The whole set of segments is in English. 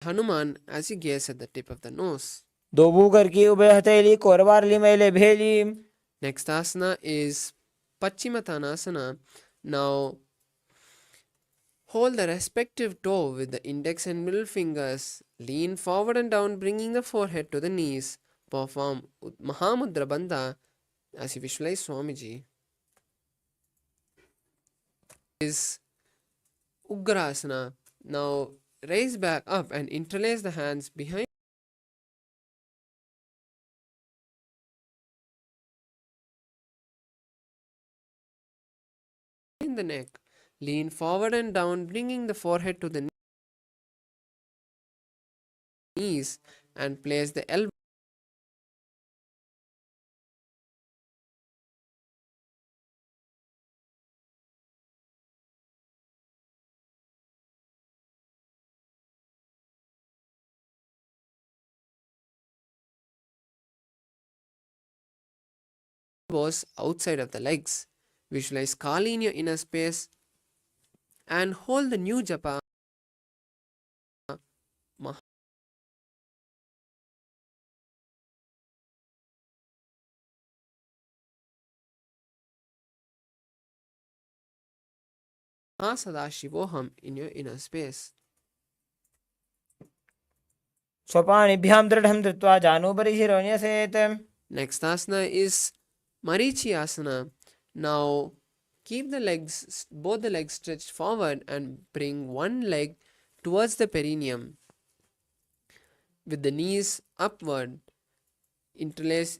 Hanuman as you gaze at the tip of the nose. Dobu karki ube hateli korvarli maile bheli. Next asana is Pachimatanasana. Now hold the respective toe with the index and middle fingers. Lean forward and down, bringing the forehead to the knees. Perform Mahamudra Bandha as you visualize Swamiji. Is Ugrasana. Now raise back up and interlace the hands behind the neck. Lean forward and down, bringing the forehead to the knees and place the elbow outside of the legs. Visualize Kali in your inner space and hold the new japa Mahā Sadashivoham in your inner space. Swapanibhyam dridham dhritva janubari shironyasete. Next asana is Marichi Asana. Now keep the legs, both the legs stretched forward and bring one leg towards the perineum with the knees upward. Interlace,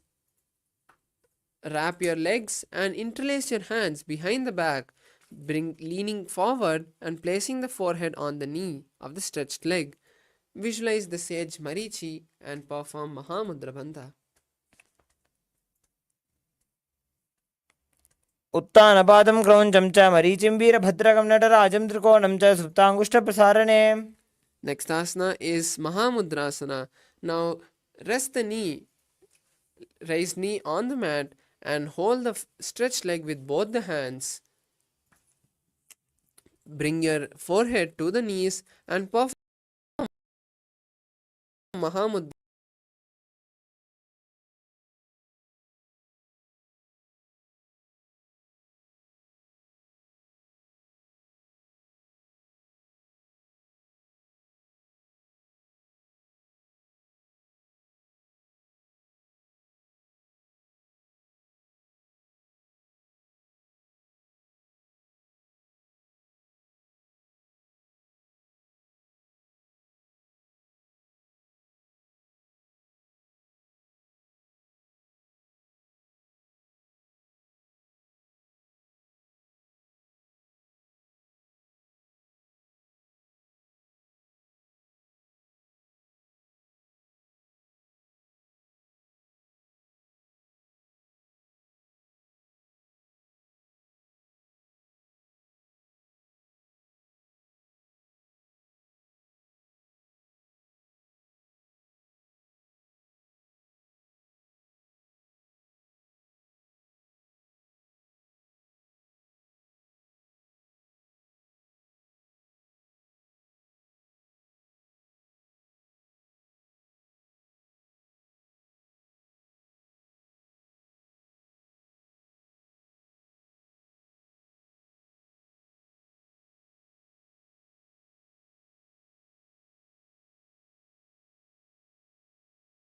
wrap your legs and interlace your hands behind the back. Bring leaning forward and placing the forehead on the knee of the stretched leg. Visualize the sage Marichi and perform Mahamudra Bandha. उत्तानपादं क्रौञ्चं च मरीचिं वीरभद्रकं नटराजं त्रिकोणं च सुप्ताङ्गुष्ठप्रसारणे. Next asana is Mahamudrasana. Now rest the knee, raise knee on the mat and hold the stretched leg with both the hands. Bring your forehead to the knees and perform Mahamudra.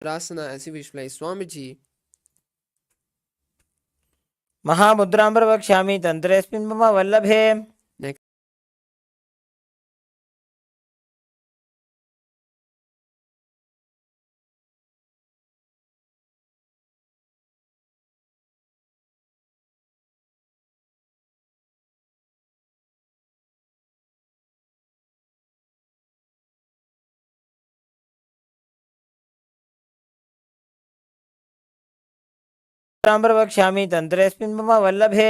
Rasana as you visualize Swamiji. महामुद्रां प्रवक्ष्यामि तन्त्रेऽस्मिन् मम वल्लभे. Next प्रवक्ष्यामि तन्त्रेऽस्मिन् मम वल्लभे.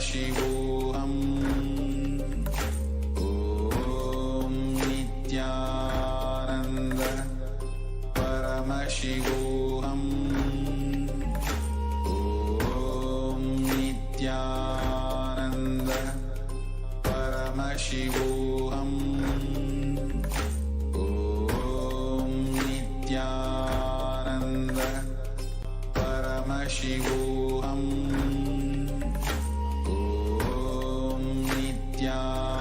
Paramashivoham. Om Nithyananda Paramashivoham. Om Nithyananda Paramashivoham. Om Nithyananda Paramashivoham. Om Nithyananda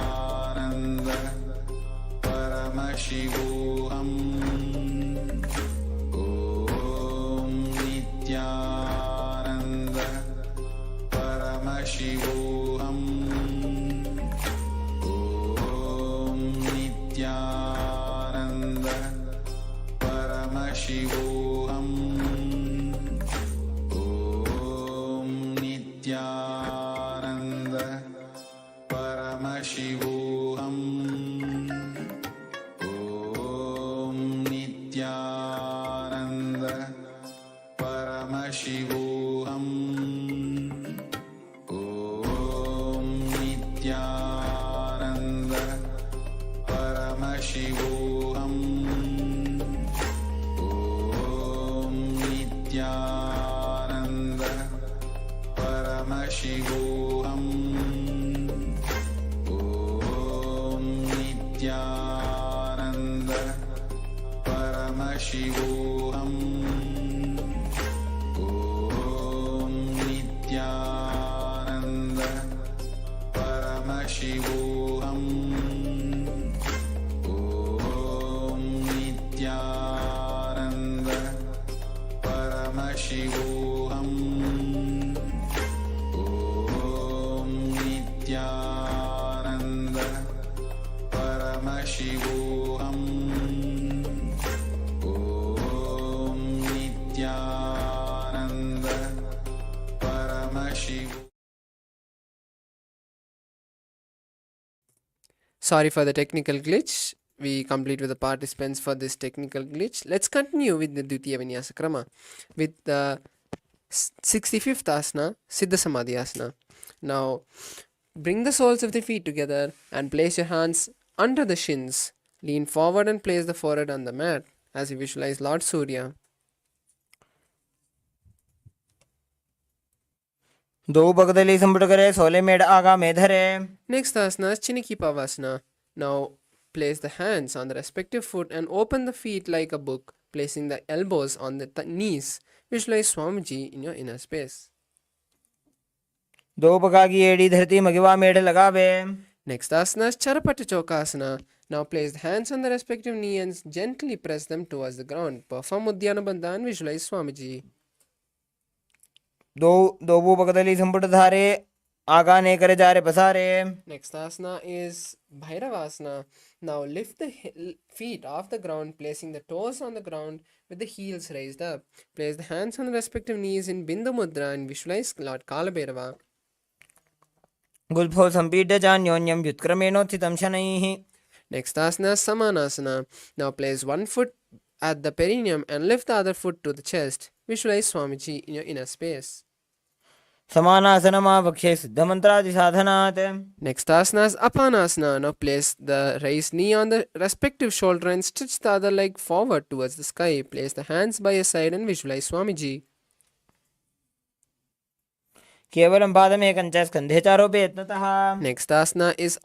Paramashivoham. Om Nithyananda Paramashivoham. Om Nithyananda Paramashivoham. Om Nithyananda Paramashivoham. Om Nithyananda Paramashivoham. Om Nithyananda Paramashivoham. Om Nithyananda Paramashivoham. Om Nithyananda Paramashivoham. Om Nithyananda Paramashivoham. Om Nithyananda Paramashivoham. Om Nithyananda Paramashivoham. Om Nithyananda Paramashivoham. Sorry for the technical glitch. We complete with the participants for this technical glitch. Let's continue with the Dvitiya Vinyasa Krama with the 65th asana, Siddha Samadhi asana. Now, bring the soles of the feet together and place your hands under the shins. Lean forward and place the forehead on the mat as you visualize Lord Surya. दो बगदली संपुट करे सोले made आगा में धरे. Next asana is Chiniki Pavasana. Now, place the hands on the respective foot and open the feet like a book, placing the elbows on the knees. Visualize Swamiji in your inner space. दो बगा की एड़ी धरती मगिवा made लगावे. Next asana is Charapata Chokasana. Now place the hands on the respective knee and gently press them towards the ground. Perform Uddiyana Bandha and visualize Swamiji. दो वो बगदली संपुट धारे आगा ने करे जा रे पसारे. Next asana is Bhairavasana. Now lift the feet off the ground, placing the toes on the ground with the heels raised up. Place the hands on the respective knees in Bindu Mudra and visualize Lord Kalabhairava. गुल्फो संपीड्य जान्योन्यम व्युत्क्रमेणोत्थितं शनैः. Next asana is Samanasana. Now place one foot at the perineum and lift the other foot to the chest. Visualize Swamiji in your inner space. समानासनमावक्षे सिद्धमन्त्रादिसाधनात्. Next asana is Apanasana. Now place the raised knee on the respective shoulder and stretch the other leg forward towards the sky. Place the hands by your side and visualize Swamiji. केवलं पादमेकञ्च स्कन्धे चारोपे यत्नतः. Next asana is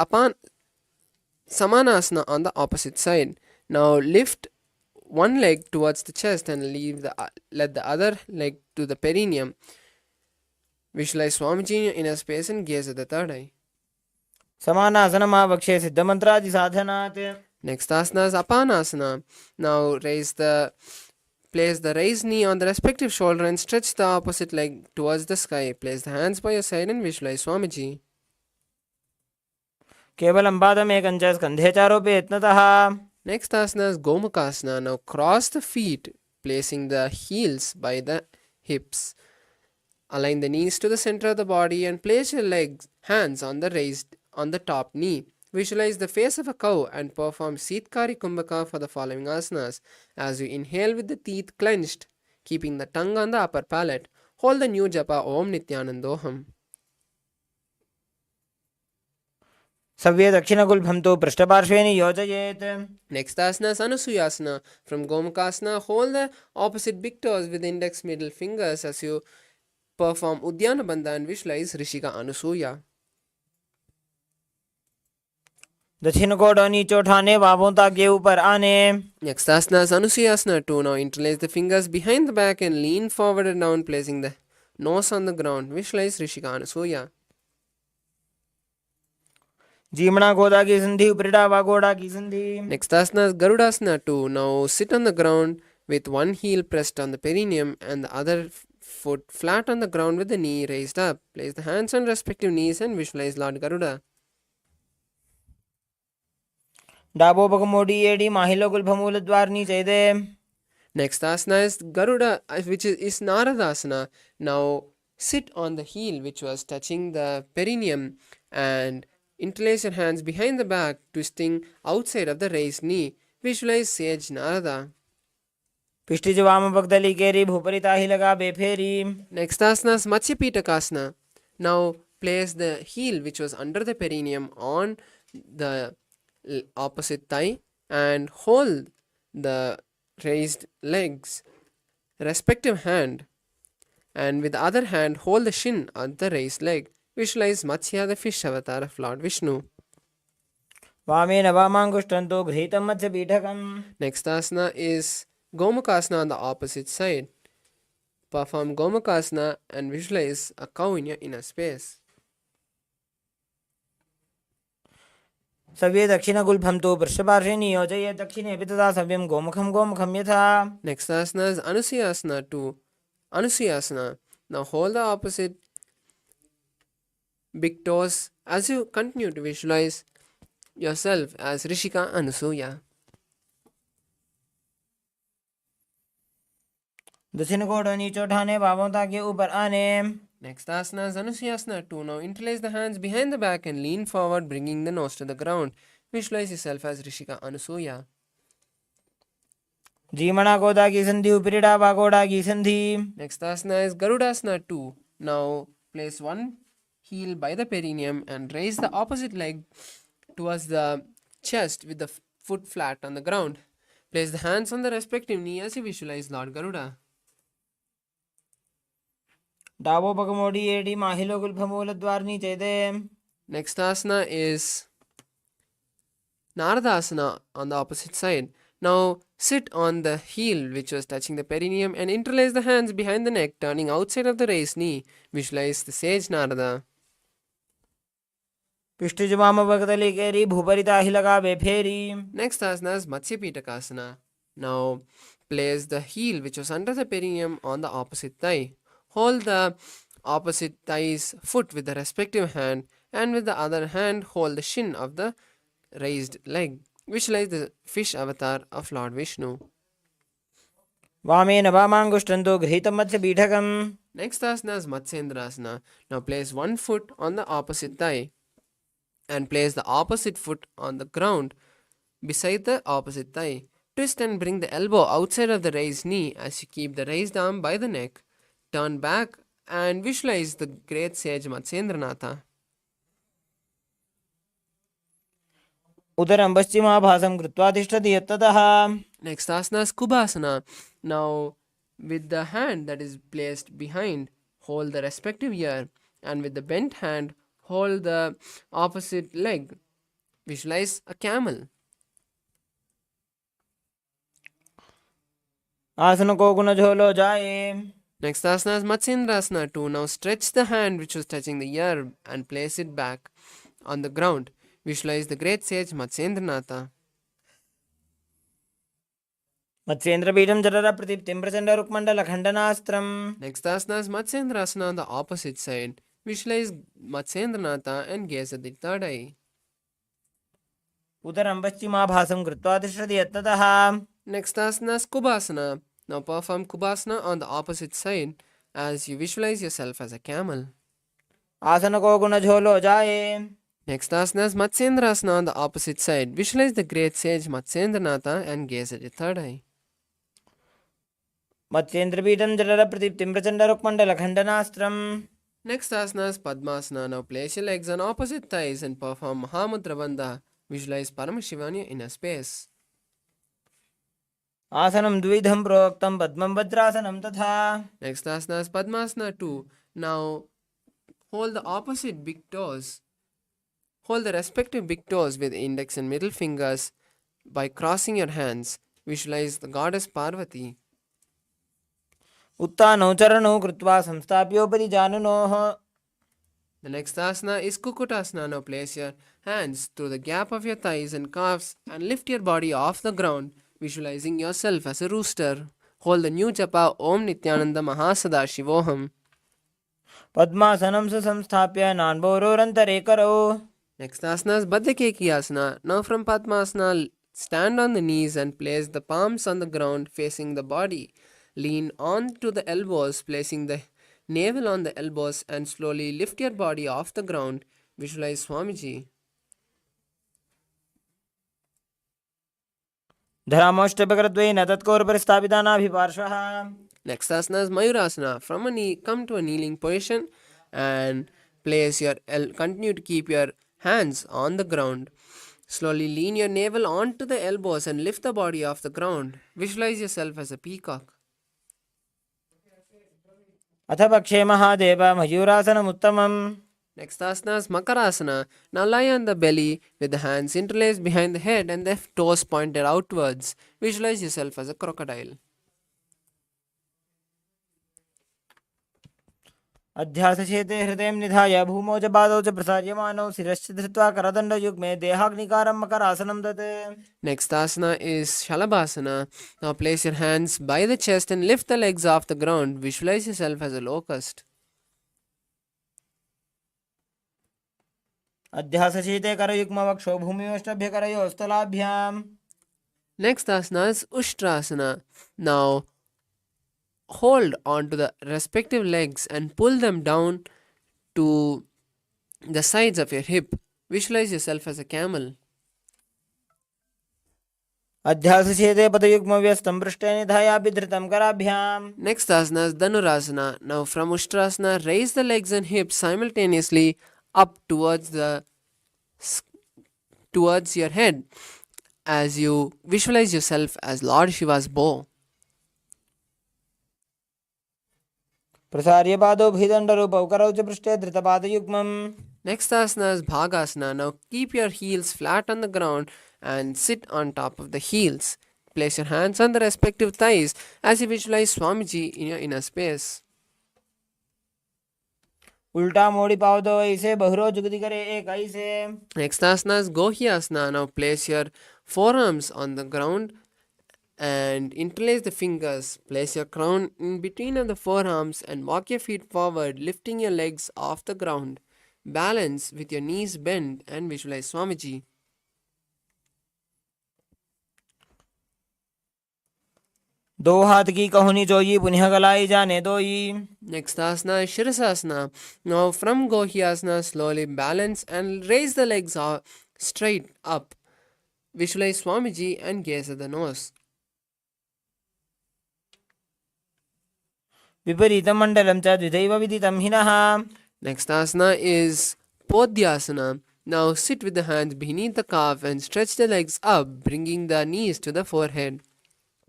Samanasana on the opposite side. Now lift one leg towards the chest and let the other leg to the perineum. Visualize Swamiji in your inner space and gaze at the third eye. समानासनमावक्षे सिद्धमन्त्रादिसाधनात्. Next asana is Apanasana. Now place the raised knee on the respective shoulder and stretch the opposite leg towards the sky. Place the hands by your side and visualize Swamiji. केवलं पादमेकञ्च स्कन्धे चारोपे यत्नतः. Next asana is Gomukasana. Now cross the feet, placing the heels by the hips. Align the knees to the center of the body and place your hands on the top knee. Visualize the face of a cow and perform Sitkari Kumbhaka for the following asanas. As you inhale with the teeth clenched, keeping the tongue on the upper palate, hold the new japa Om Nithyanandoham. सव्ये दक्षिणगुल्फं तु पृष्ठपार्श्वे नियोजयेत्. Next asana is Anusuyasana. From Gomakasana, hold the opposite big toes with index middle fingers as you perform Udyana Bandha and visualize Rishika Anusuya. दक्षिण कोण नीचे उठाने, बाहों ताकि ऊपर आने. Next asana is Anusuyasana 2. Now interlace the fingers behind the back and lean forward and down, placing the nose on the ground. Visualize Rishika Anusuya. जीमणा गोदा की संधि, उपरिटा वागोड़ा की संधि. Next asana is Garudasana 2. Now sit on the ground with one heel pressed on the perineum and the other foot flat on the ground with the knee raised up. Place the hands on respective knees and visualize Lord Garuda. डाबो पग मोड़ी AD माहिलो गुल्फमूल द्वार नीचे दे. Next asana is Garuda, which is Naradasana. Now sit on the heel which was touching the perineum and interlace your hands behind the back, twisting outside of the raised knee. Visualize Sage Narada. पिष्टिज वाम पगदली केरी, भूपरिता ही लगा बेफेरी. Next asana is Matsya Pitakasana. Now place the heel which was under the perineum on the opposite thigh and hold the raised legs, respective hand, and with the other hand hold the shin on the raised leg. Visualize Matsya, the fish avatar of Lord Vishnu. वामेन वामांगुष्ठं तु गृहीतं मत्स्यपीठकम्. Next asana is Gomakasana on the opposite side. Perform Gomakasana and visualize a cow in your inner space. सव्ये दक्षिणगुल्फं तु पृष्ठपार्श्वे नियोजयेत्. दक्षिणे अपि तथा सव्यं गोमुखं गोमुखं यथा. Next asana is Anusuyasana 2. Anusuyasana. Now hold the opposite big toes as you continue to visualize yourself as Rishika Anusuya. दक्षिण कोण नीचे उठाने, बाहों ताकि ऊपर आने. Next asana is Anusuyasana 2. Now interlace the hands behind the back and lean forward, bringing the nose to the ground. Visualize yourself as Rishika Anusuya. जीमणा गोदा की संधि, उपरिटा वागोड़ा की संधि. Next asana is Garudasana 2. Now place one heel by the perineum and raise the opposite leg towards the chest with the foot flat on the ground. Place the hands on the respective knee as you visualize Lord Garuda. डाबो पग मोड़ी AD माहिलो गुल्फमूल द्वार नीचे दे. Next asana is Naradasana on the opposite side. Now sit on the heel which was touching the perineum and interlace the hands behind the neck, turning outside of the raised knee. Visualize the sage Narada. पिष्टिज वाम पगदली केरी, भूपरिता ही लगा बेफेरी. Next asana is Matsya Pitakasana. Now place the heel which was under the perineum on the opposite thigh. Hold the opposite thigh's foot with the respective hand and with the other hand hold the shin of the raised leg. Visualize the fish avatar of Lord Vishnu. वामेन वामांगुष्ठं तु गृहीतं मत्स्यपीठकम्. Next asana is Matsyendrasana. Now place one foot on the opposite thigh and place the opposite foot on the ground beside the opposite thigh. Twist and bring the elbow outside of the raised knee as you keep the raised arm by the neck. Turn back and visualize the great sage Matsyendranatha. उदरं पश्चिमाभासं कृत्वा तिष्ठति यत्ततः. Next asana is Kubhasana. Now with the hand that is placed behind, hold the respective ear and with the bent hand, hold the opposite leg. Visualize a camel. आसन को गुण झोलो जाए. Next asana is Matsyendrasana 2. Now stretch the hand which was touching the ear and place it back on the ground. Visualize the great sage Matsyendranatha. मत्स्येन्द्रपीठं जठर प्रदीप्तिं Prachanda रुक्मण्डल खण्डनास्त्रम्. Next asana is Matsyendrasana on the opposite side. Visualize Matsyendranatha and gaze at the third eye. उदरं पश्चिमाभासं कृत्वा तिष्ठति यत्ततः. Next asana is Kubhasana. Now perform Kubhasana on the opposite side as you visualize yourself as a camel. आसन को गुण झोलो जाए. Next asana is Matsyendrasana on the opposite side. Visualize the great sage Matsyendranatha and gaze at the third eye. मत्स्येन्द्रपीठं जठर प्रदीप्तिं Prachanda रुक्मण्डल खण्डनास्त्रम्. Next asana is Padmasana. Now place your legs on opposite thighs and perform Mahamudra Bandha. Visualize Paramashivam in your inner space. आसनं द्विधं प्रोक्तं पद्मं वज्रासनं तथा. Next asana is Padmasana 2. Now hold the opposite big toes. Hold the respective big toes with index and middle fingers by crossing your hands. Visualize the goddess Parvati. उत्तानौ चरणौ कृत्वा संस्थाप्योपरि जानुनोः. The next asana is Kukutasana. Now place your hands through the gap of your thighs and calves and lift your body off the ground, visualizing yourself as a rooster. Hold the new japa Om Nithyananda Mahā Sadashivoham. पद्मासनं सुसंस्थाप्य नान्भोरोरन्तरे करौ. Next asana is Baddhakeki asana. Now from Padmasana, stand on the knees and place the palms on the ground facing the body. Lean onto the elbows, placing the navel on the elbows and slowly lift your body off the ground. Visualize Swamiji. धरामोष्टपकरद्वयेन तत्कोरुपरि स्थापितानाभिपार्श्वः. Next asana is Mayurasana. From a knee, come to a kneeling position and place your continue to keep your hands on the ground. Slowly lean your navel onto the elbows and lift the body off the ground. Visualize yourself as a peacock. अथ पक्षे Mahadev मयूरासनमुत्तमम्. Next asana is Makarasana. Now lie on the belly with the hands interlaced behind the head and the toes pointed outwards. Visualize yourself as a crocodile. अध्यासचेते हृदयं निधाय भूमौ च पादौ च प्रसार्यमानौ शिरश्च धृत्वा करदण्डयुग्मे देहाग्निकारं मकरासनं दत्. Next asana is Shalabhasana. Now place your hands by the chest and lift the legs off the ground. Visualize yourself as a locust. अध्यासचेते करयुग्मवक्षौ भूमिवष्टभ्यकरयोः स्थलाभ्याम्. Next asana is Ushtrasana. Now hold on to the respective legs and pull them down to the sides of your hip. Visualize yourself as a camel. अध्यासचेते पदयुग्मव्यस्तं पृष्ठे निधायापि धृतं कराभ्याम्. Next asana is Dhanurasana. Now from Ushtrasana, raise the legs and hips simultaneously up towards your head as you visualize yourself as Lord Shiva's bow. प्रसार्य पादौ भीदण्डरूपौ करौ च पृष्ठे धृतपादयुग्मम्. Next asana is Bhagasana. Now keep your heels flat on the ground and sit on top of the heels. Place your hands on the respective thighs as you visualize Swamiji in your inner space. उल्टा मोड़ी पावदो ऐसे बहुरो जुगति करे एक ऐसे. Next asana is Gohyasana. Now place your forearms on the ground and interlace the fingers. Place your crown in between of the forearms and walk your feet forward, lifting your legs off the ground. Balance with your knees bent and visualize Swamiji. दो हाथ की कहुनी जोई पुनः गलाई जाने दोई. Next asana is Shirasasana. Now from Gohyasana, slowly balance and raise the legs straight up. Visualize Swamiji and gaze at the nose. विपरीतं मण्डलं च द्विधैव विदितं हिनः. Next asana is Podhyasana. Now sit with the hands beneath the calf and stretch the legs up, bringing the knees to the forehead.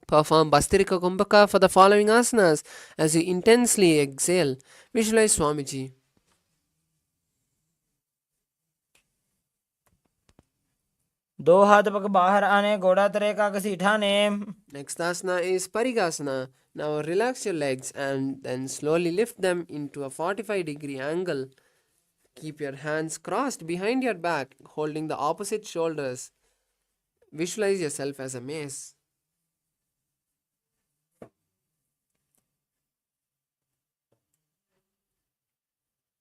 Perform Bastarika Kumbhaka for the following asanas as you intensely exhale. Visualize Swamiji. दो हाथ पग बाहर आने घोड़ा तरे का कसी ठाने. Next asana is Parigasana. Now relax your legs and then slowly lift them into a 45-degree angle. Keep your hands crossed behind your back, holding the opposite shoulders. Visualize yourself as a mace.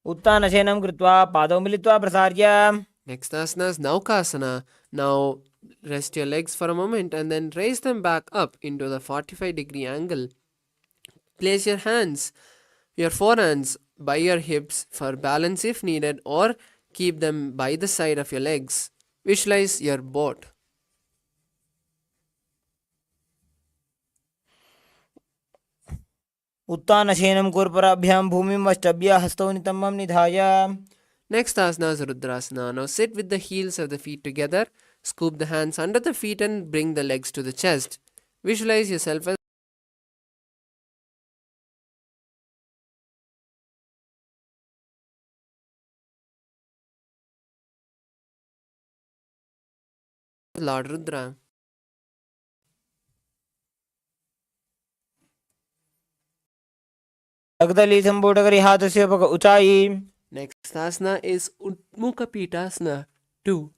उत्तानशयनं कृत्वा पादौ मिलित्वा प्रसार्य. Next asana is Naukasana. Now rest your legs for a moment and then raise them back up into the 45-degree angle. Place your forehands by your hips for balance if needed, or keep them by the side of your legs. Visualize your boat. उत्तानशयनं कुर्पराभ्यां भूमिं वष्टभ्य हस्तौ नितम्बं निधाय Next asana is Rudrasana. Now sit with the heels of the feet together. Scoop the hands under the feet and bring the legs to the chest. Visualize yourself as Lord Rudra. अगदली संपूटकरी हाथस्य पक ऊंचाई. Next asana is Utmukha Pitasana 2.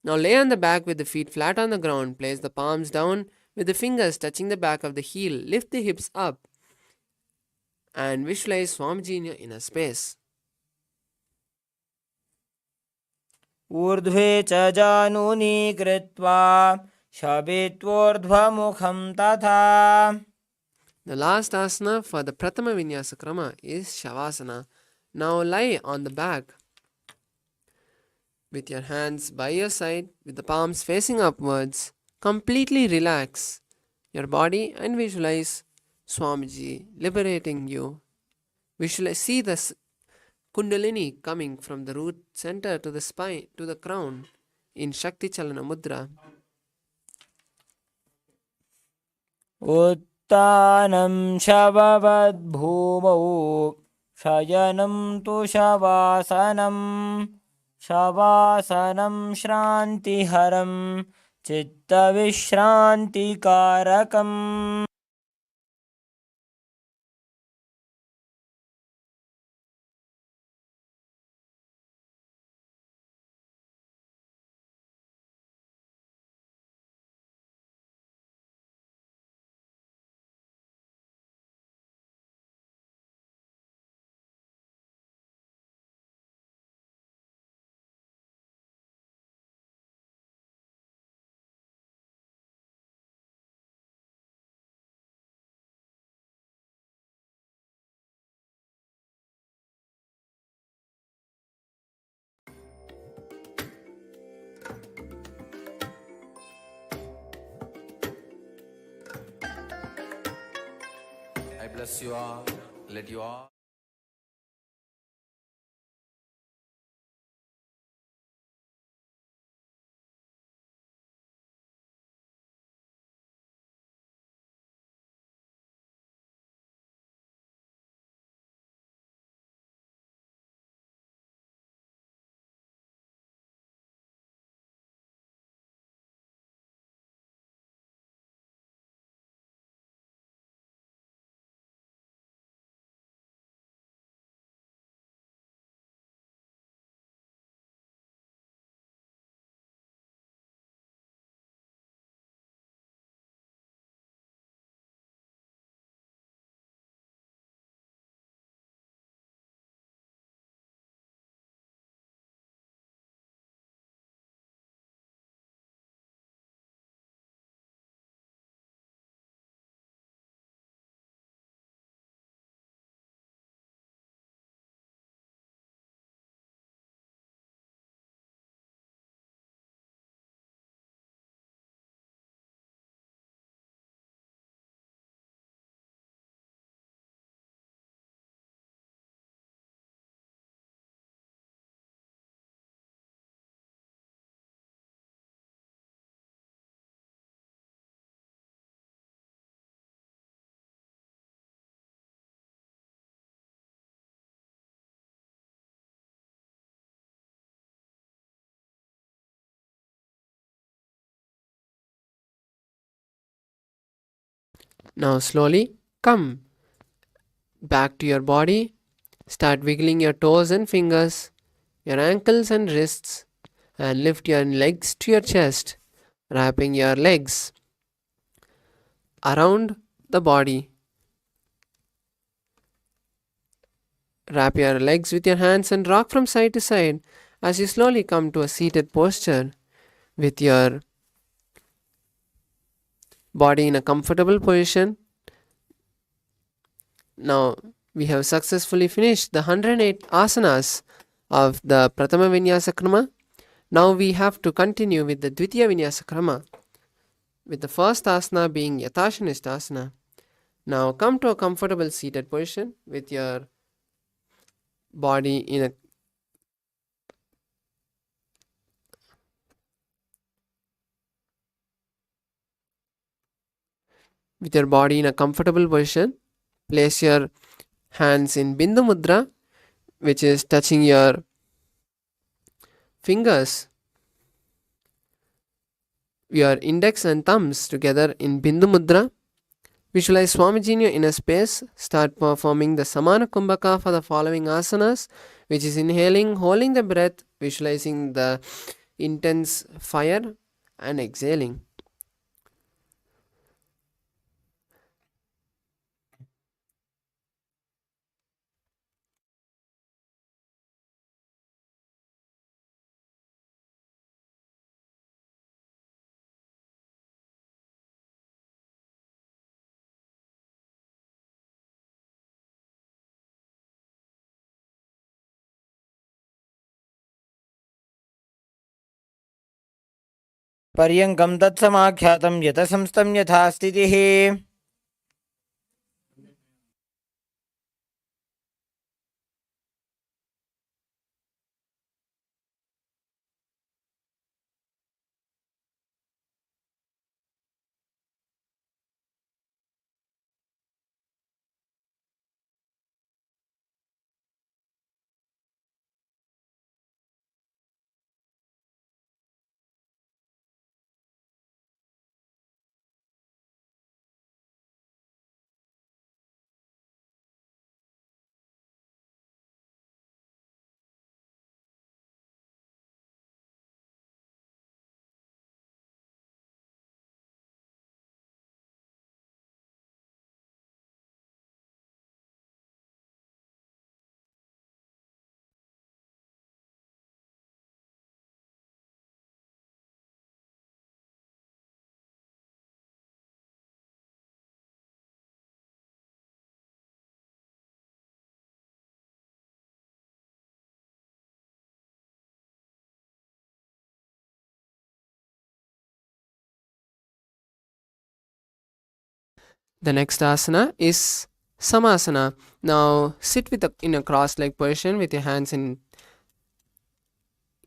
Now lay on the back with the feet flat on the ground. Place the palms down with the fingers touching the back of the heel. Lift the hips up and visualize Swamiji in your inner space. ऊर्ध्वे च जानूनि कृत्वा शबित्वोर्ध्वमुखं तथा. The last asana for the Pratama Vinyasa Krama is Shavasana. Now lie on the back with your hands by your side with the palms facing upwards. Completely relax your body and visualize Swamiji liberating you. Visualize, see the Kundalini coming from the root center to the spine to the crown in Shakti Chalana Mudra. उत्तानं शववद्भूमौ शयनं तु शवासनं शवासनं श्रान्तिहरं चित्तविश्रान्तिकारकम्. I bless you all. Let you all. Now slowly come back to your body. Start wiggling your toes and fingers, your ankles and wrists, and lift your legs to your chest, wrapping your legs around the body. Wrap your legs with your hands and rock from side to side as you slowly come to a seated posture with your body in a comfortable position. Now we have successfully finished the 108 asanas of the Pratama Vinyasa Krama. Now we have to continue with the Dvitiya Vinyasa Krama, with the first asana being Yathashanishta asana. Now come to a comfortable seated position with your body in a comfortable position. Place your hands in Bindu Mudra, which is touching your fingers, your index and thumbs together in Bindu Mudra. Visualize Swamiji in your inner space. Start performing the Samana Kumbhaka for the following asanas, which is inhaling, holding the breath, visualizing the intense fire, and exhaling. पर्यङ्कं तत्समाख्यातं यतसंस्थं यथा स्थितिः. The next asana is Samasana. Now sit in a cross-legged position with your hands in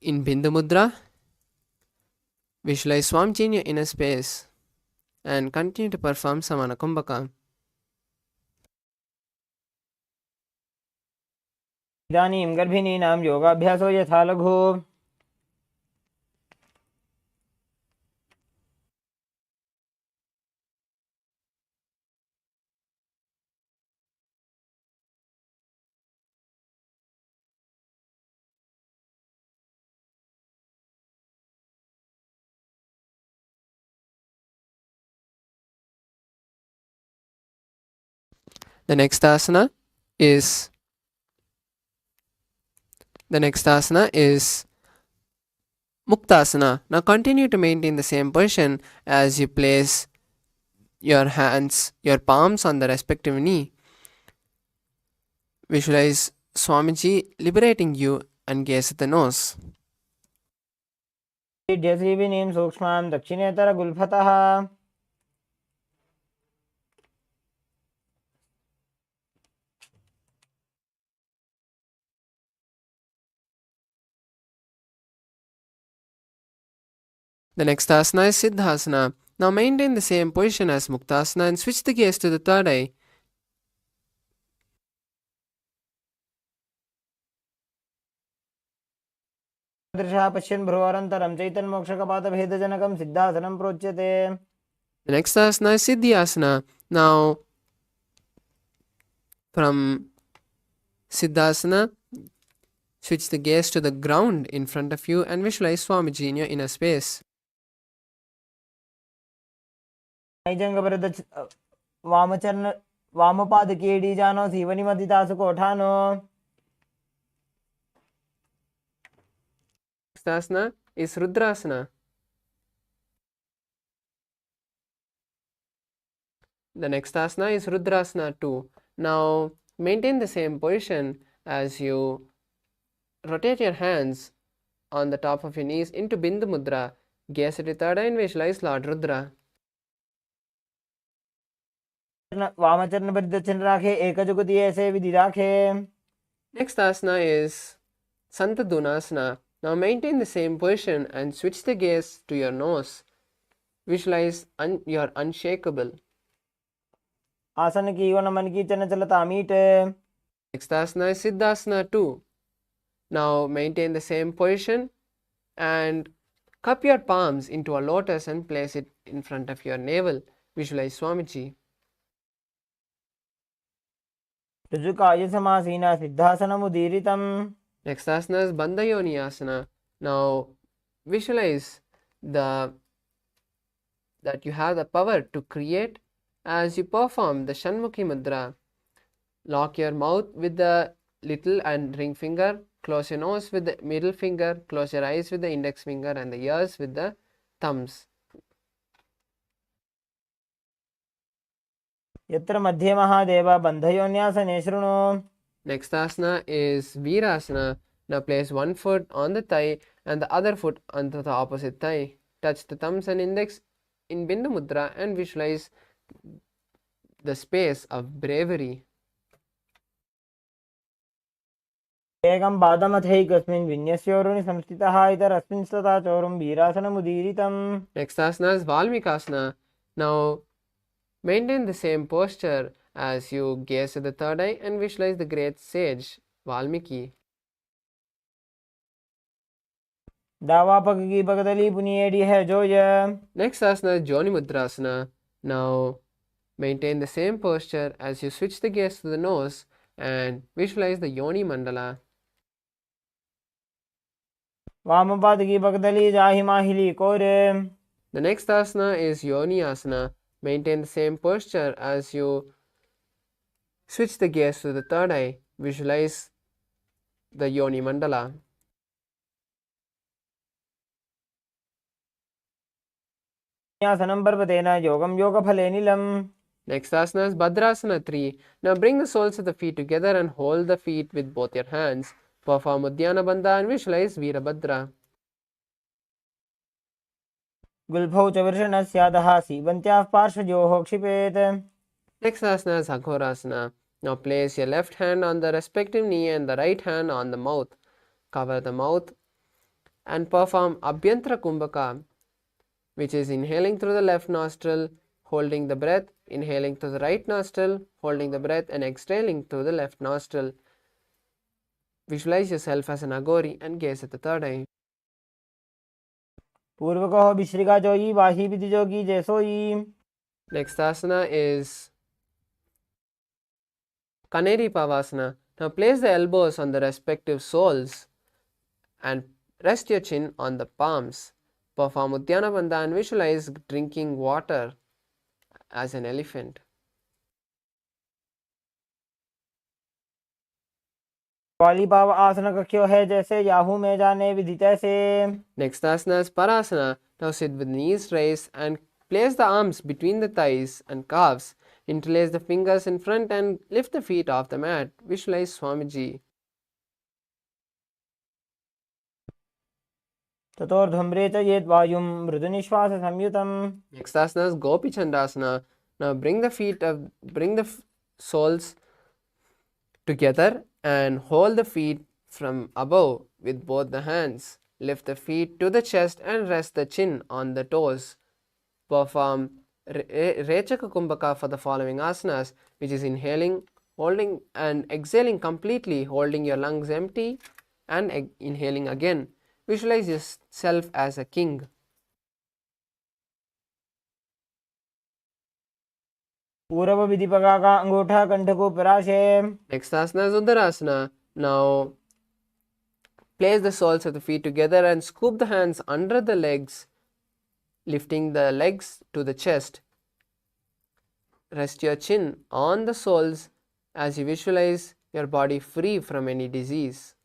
Bindu Mudra. Visualize Swamiji in your inner space and continue to perform Samana Kumbhaka. इदानीं गर्भिणीनां योगाभ्यासो यथा लघु. The next asana is Muktasana. Now continue to maintain the same position as you place your palms on the respective knee. Visualize Swamiji liberating you and gaze at the nose. जीविनीं सूक्ष्मां दक्षिणेतरगुल्फतः. The next asana is Siddhasana. Now maintain the same position as Muktasana and switch the gaze to the third eye. दृशा पश्यन् भ्रुवरन्तरं चैतन्मोक्षकपातभेदजनकं सिद्धासनं प्रोच्यते. The next asana is Siddhyasana. Now from Siddhasana, switch the gaze to the ground in front of you and visualize Swamiji in your inner space. नैजङ्गपरद वामचरण वामपादकेडीजानो सीवनिमदितासु कोठानो. Next asana is Rudrasana. The next asana is Rudrasana 2. Now maintain the same position as you rotate your hands on the top of your knees into Bindu Mudra. Gaze at your third eye and visualize Lord Rudra. वामचरण पर दक्षिण राखे एक जुगति ऐसे विधि राखे. Next asana is Santadunasana. Now maintain the same position and switch the gaze to your nose. Visualize you're unshakable. आसन की one मन की चन चलता meet. Next asana is Siddhasana 2. Now maintain the same position and cup your palms into a lotus and place it in front of your navel. Visualize Swamiji. ऋजुकाय समासीना सिद्धासनमुदीरितम्. Next asana is Bandha Yoni Asana. Now visualize that you have the power to create as you perform the Shanmukhi Mudra. Lock your mouth with the little and ring finger. Close your nose with the middle finger. Close your eyes with the index finger and the ears with the thumbs. यत्र मध्ये महादेव बन्धयोन्यासने शृणु. Next asana is Virasana. Now place one foot on the thigh and the other foot onto the opposite thigh. Touch the thumbs and index in Bindu Mudra and visualize the space of bravery. एकं पादमथैकस्मिन् विन्यस्योरुणि संस्थितः इतरस्मिन् स्तथा चोरुं वीरासनमुदीरितम्. Next asana is Valmikasana. Now maintain the same posture as you gaze at the third eye and visualize the great sage Valmiki. दावा पग की पगदली पुनिएडी है जोय. Next asana is Joni Mudrasana. Now maintain the same posture as you switch the gaze to the nose and visualize the Yoni Mandala. वाम पाद की पगदली जाहि माहिली कोरे. The next asana is Yoni Asana. Maintain the same posture as you switch the gaze to the third eye. Visualize the Yoni Mandala. न्यासनं पर्वतेन योगं योगफले नीलम्. Next asana is Bhadrasana 3. Now bring the soles of the feet together and hold the feet with both your hands. Perform Uddiyana Bandha and visualize Veerabhadra. गुल्फौ च वृषणस्यादः सीवन्त्याः पार्श्वयोः क्षिपेत्. Next asana is Aghorasana. Now place your left hand on the respective knee and the right hand on the mouth. Cover the mouth and perform Abhyantara Kumbhaka, which is inhaling through the left nostril, holding the breath, inhaling through the right nostril, holding the breath and exhaling through the left nostril. Visualize yourself as an Aghori and gaze at the third eye. पूर्वको विश्रिका जोई वाही विधि जोगी जैसोई. Next asana is Kaneri Pavasana. Now place the elbows on the respective soles and rest your chin on the palms. Perform Uddiyana Bandha and visualize drinking water as an elephant. वाली पाव आसन कक्यो है जैसे Yahoo में जाने विधि तैसे. Next asana is Parasana. Now sit with knees raised and place the arms between the thighs and calves. Interlace the fingers in front and lift the feet off the mat. Visualize Swamiji. ततोर्ध्वम्रे च येत् वायुं मृदुनिश्वास संयुतम्. Next asana is Gopi Chandasana. Now bring the soles together and hold the feet from above with both the hands. Lift the feet to the chest and rest the chin on the toes. Perform Rechaka Kumbhaka for the following asanas, which is inhaling, holding and exhaling completely, holding your lungs empty and inhaling again. Visualize yourself as a king. पूर्व विधि पगा का अंगूठा कंठ को पराशे. Next asana is Uttarasana. Now place the soles of the feet together and scoop the hands under the legs, lifting the legs to the chest. Rest your chin on the soles as you visualize your body free from any disease.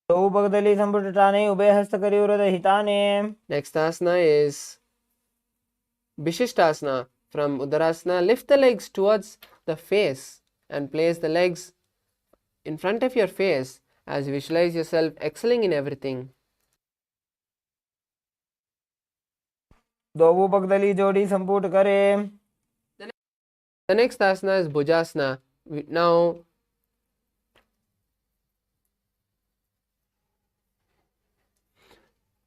तो पगदली संपुटटाने उभय हस्त करी उरद हिताने. Next asana is Vishishtasana. From Uttarasana, lift the legs towards the face and place the legs in front of your face as you visualize yourself excelling in everything. दो पगदली जोड़ी संपुट करे. The next asana is Bhujasana.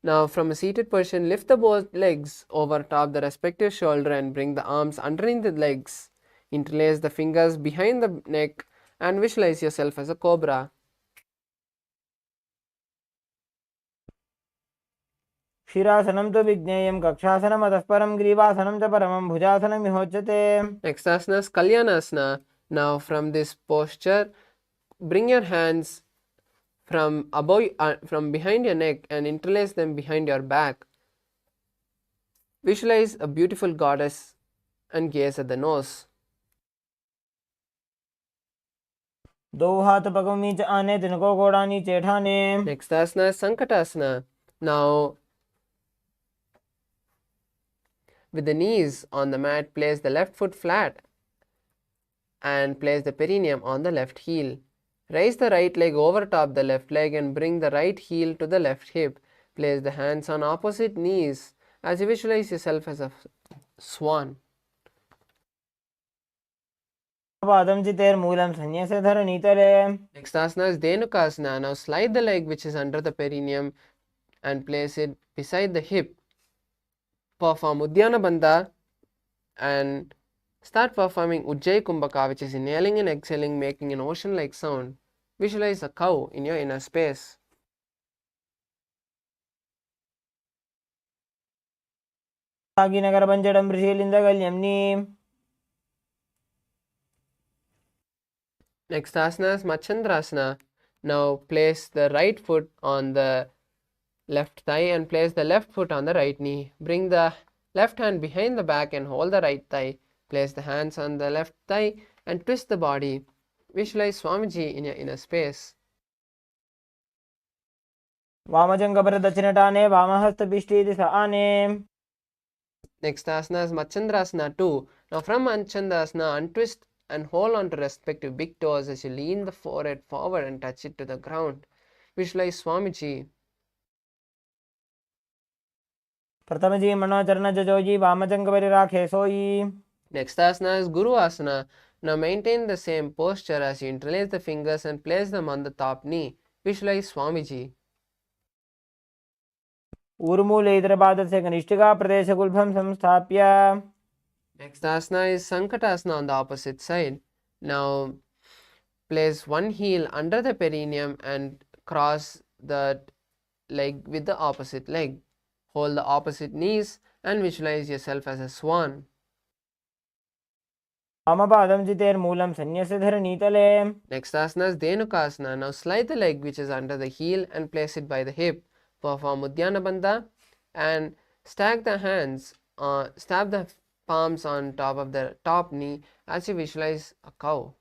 Now from a seated position, lift the both legs over top the respective shoulder and bring the arms underneath the legs. Interlace the fingers behind the neck and visualize yourself as a cobra. क्षीरासनं तु विज्ञेयं कक्षासनम् अतः परं ग्रीवासनं च परमं भुजासनं विहोच्यते. Next asana is Kalyanasana. Now from this posture, bring your hands from behind your neck and interlace them behind your back. Visualize a beautiful goddess and gaze at the nose. दो हाथ पगों नीचे आने तिनको घोड़ा नीचे ठाने. Next asana is Sankatasana. Now with the knees on the mat, place the left foot flat and place the perineum on the left heel. Raise the right leg over top the left leg and bring the right heel to the left hip. Place the hands on opposite knees as you visualize yourself as a swan. पादं चितेर्मूलं संन्यस्य धरणीतले. Next asana is Dhenukasana. Now slide the leg which is under the perineum and place it beside the hip. Perform Uddiyana Bandha and start performing Ujjayi Kumbhaka, which is inhaling and exhaling, making an ocean-like sound. Visualize a cow in your inner space. नगरपञ्चडं ऋषिलिन्दगल्यम्नि. Next asana is Machandrasana. Now place the right foot on the left thigh and place the left foot on the right knee. Bring the left hand behind the back and hold the right thigh. Place the hands on the left thigh and twist the body. Visualize Swamiji in your inner space. वामजङ्गपर दक्षिणटाने वामहस्तपिष्ठीति स आने. Next asana is Machandrasana 2. Now from Machandrasana, untwist and hold on to respective big toes as you lean the forehead forward and touch it to the ground. Visualize Swamiji. प्रथमजी मनोचरण जजोजी वामजङ्गपरि राखे सोई. Next asana is Guru Asana. Now maintain the same posture as you interlace the fingers and place them on the top knee. Visualize Swamiji. ऊर्मूले इतरपादस्य कनिष्ठिका प्रदेशगुल्फं संस्थाप्य. Next asana is Sankatasana on the opposite side. Now place one heel under the perineum and cross the leg with the opposite leg. Hold the opposite knees and visualize yourself as a swan. वामपादं चितेर्मूलं संन्यस्य धरणीतले. Next asana is Dhenukasana. Now slide the leg which is under the heel and place it by the hip. Perform Uddiyana Bandha and stack the hands, stab the palms on top of the top knee as you visualize a cow.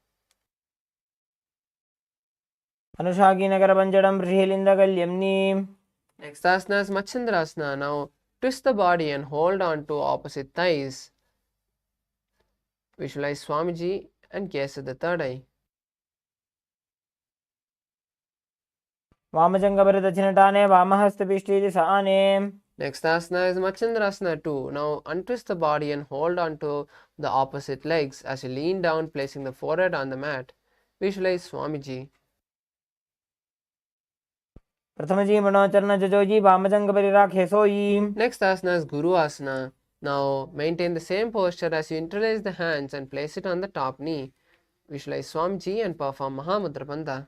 अनुशाकी नगरपञ्चडं ऋषिलिन्दगल्यम्नि. Next asana is Machandrasana. Now twist the body and hold on to opposite thighs. Visualize Swamiji and gaze at the third eye. वामजङ्गपरि दक्षिणटाने वामहस्तपिष्ठीति स आने. Next asana is Machandrasana 2. Now untwist the body and hold on to the opposite legs as you lean down, placing the forehead on the mat. Visualize Swamiji. प्रथमजी मनोचरण जजोजी वामजङ्गपरि राखे सोई. Next asana is Guru Asana. Now maintain the same posture as you interlace the hands and place it on the top knee. Visualize Swamiji and perform Mahamudra Bandha.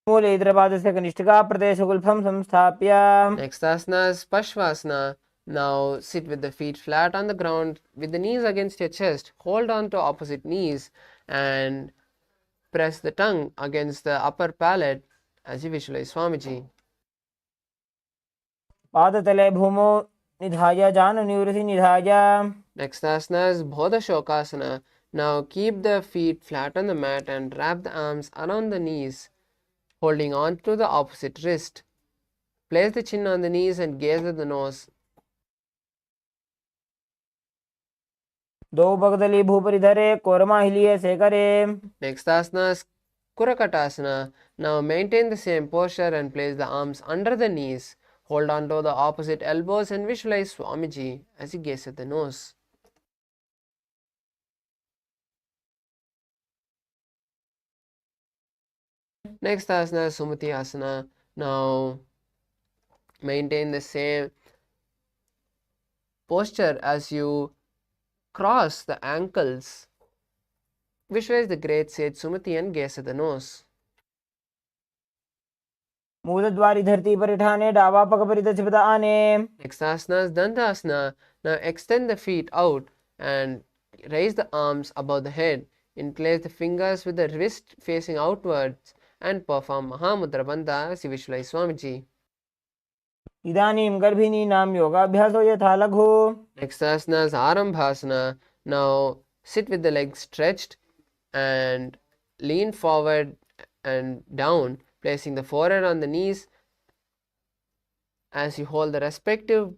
मूले इतरपादस्य कनिष्ठिका प्रदेशगुल्फं संस्थाप्य. Next asana is Pashvasana. Now sit with the feet flat on the ground with the knees against your chest. Hold on to opposite knees and press the tongue against the upper palate as you visualize Swamiji. पादतले भूमौ निधाय जानुनिवृत्ति निधाय. Next asana is Bodhashokasana. Now keep the feet flat on the mat and wrap the arms around the knees, holding on to the opposite wrist. Place the chin on the knees and gaze at the nose. दो पगदली भूपरि धरे कोरमा हिलिये से करे. Next asana is Kurakatasana. Now maintain the same posture and place the arms under the knees. Hold on to the opposite elbows and visualize Swamiji as you gaze at the nose. Next asana is Sumati asana. Now maintain the same posture as you cross the ankles. Visualize the great sage Sumati and gaze at the nose. मूलद्वारी धरती पर ठाने डावा पग परिदचिपद आने. Next asana is Dandasana. Now extend the feet out and raise the arms above the head. Interlace the fingers with the wrist facing outwards and perform Mahamudra Bandha as you visualize Swamiji. इदानीं गर्भिणीनां योगाभ्यासो यथा लघु. Next asana is Arambhasana. Now sit with the legs stretched and lean forward and down, placing the forehead on the knees as you hold the respective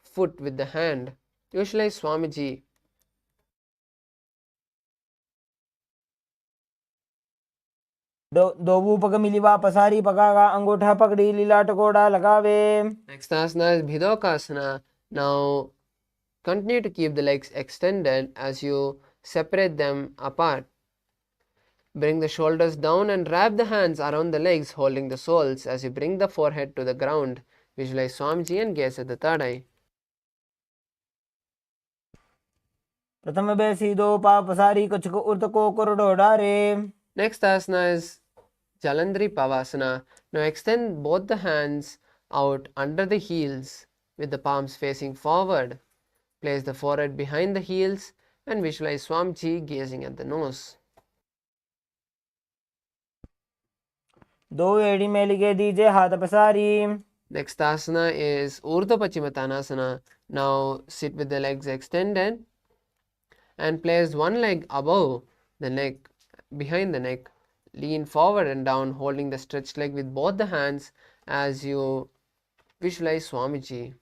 foot with the hand. Visualize Swamiji. दोवू पग मिलिवा पसारी पगागा अंगूठा पकड़ी लीला टकोड़ा लगावे. Next asana is Bhidokasana. Now continue to keep the legs extended as you separate them apart. Bring the shoulders down and wrap the hands around the legs, holding the soles as you bring the forehead to the ground. Visualize Swamiji and gaze at the third eye. प्रथम बेसी दो पा पसारी कुछ को उर्त को कोरडो डारे. Next asana is Jalandhari Pavasana. Now extend both the hands out under the heels with the palms facing forward. Place the forehead behind the heels and visualize Swamiji gazing at the nose. दो एड़ी में लिखे दीजिए हाथ पसारी. Next asana is Urdhva Pachimatanasana. Now sit with the legs extended and place one leg above the neck, behind the neck. Lean forward and down, holding the stretched leg with both the hands as you visualize Swamiji.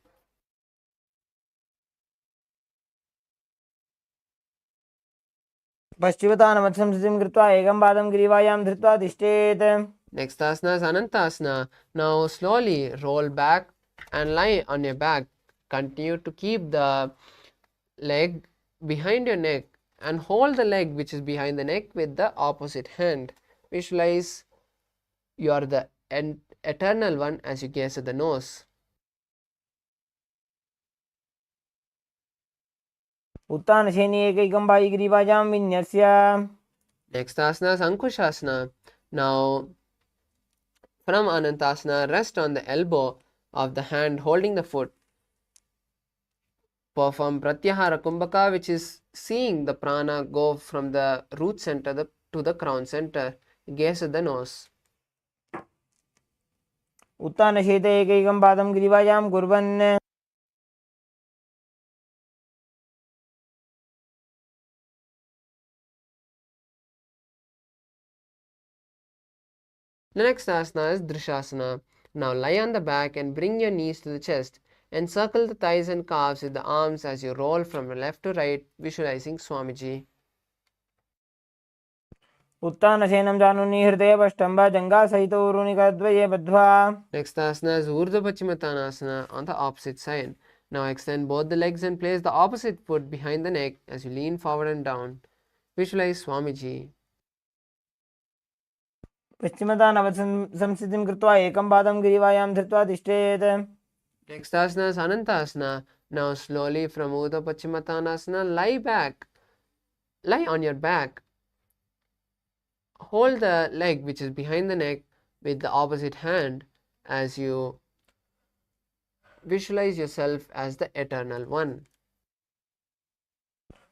पश्चिमतानमथ संस्थितिं कृत्वा एकं पादं ग्रीवायां धृत्वा तिष्ठेत्. Next asana is Anantasana. Now slowly roll back and lie on your back. Continue to keep the leg behind your neck and hold the leg which is behind the neck with the opposite hand. Visualize you are the eternal one as you gaze at the nose. उत्तानशयनी एकैकं by ग्रीवायां विन्यस्य. Next asana is Ankushasana. Now from Anantasana, rest on the elbow of the hand holding the foot. Perform Pratyahara Kumbhaka, which is seeing the prana go from the root center to the crown center. Gaze at the nose. उत्तानशयित एकैकं पादं ग्रीवायां कुर्वन्. The next asana is Drishasana. Now lie on the back and bring your knees to the chest. Encircle the thighs and calves with the arms as you roll from left to right, visualizing Swamiji. उत्तानशयनं जानुनि हृदयपष्टम्भ जङ्घासहितो ऊरुनिकद्वये बद्ध्वा. Next asana is Urdhva Pachimatanasana on the opposite side. Now extend both the legs and place the opposite foot behind the neck as you lean forward and down. Visualize Swamiji. पश्चिमतानवत् संस्थितिं कृत्वा एकं पादं ग्रीवायां धृत्वा तिष्ठेत्. Next asana is Anantasana. Now slowly from Urdhva Pachimatanasana, lie on your back. Hold the leg which is behind the neck with the opposite hand as you visualize yourself as the eternal one.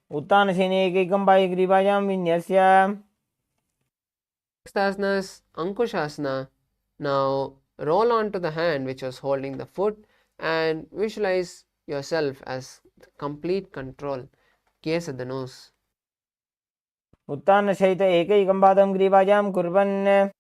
उत्तानशयने एकैकं by ग्रीवायां विन्यस्य. Next asana is Ankushasana. Now roll onto the hand which was holding the foot and visualize yourself as complete control. Gaze at the nose. उत्तानशयित एकैकं पादं ग्रीवायां कुर्वन्.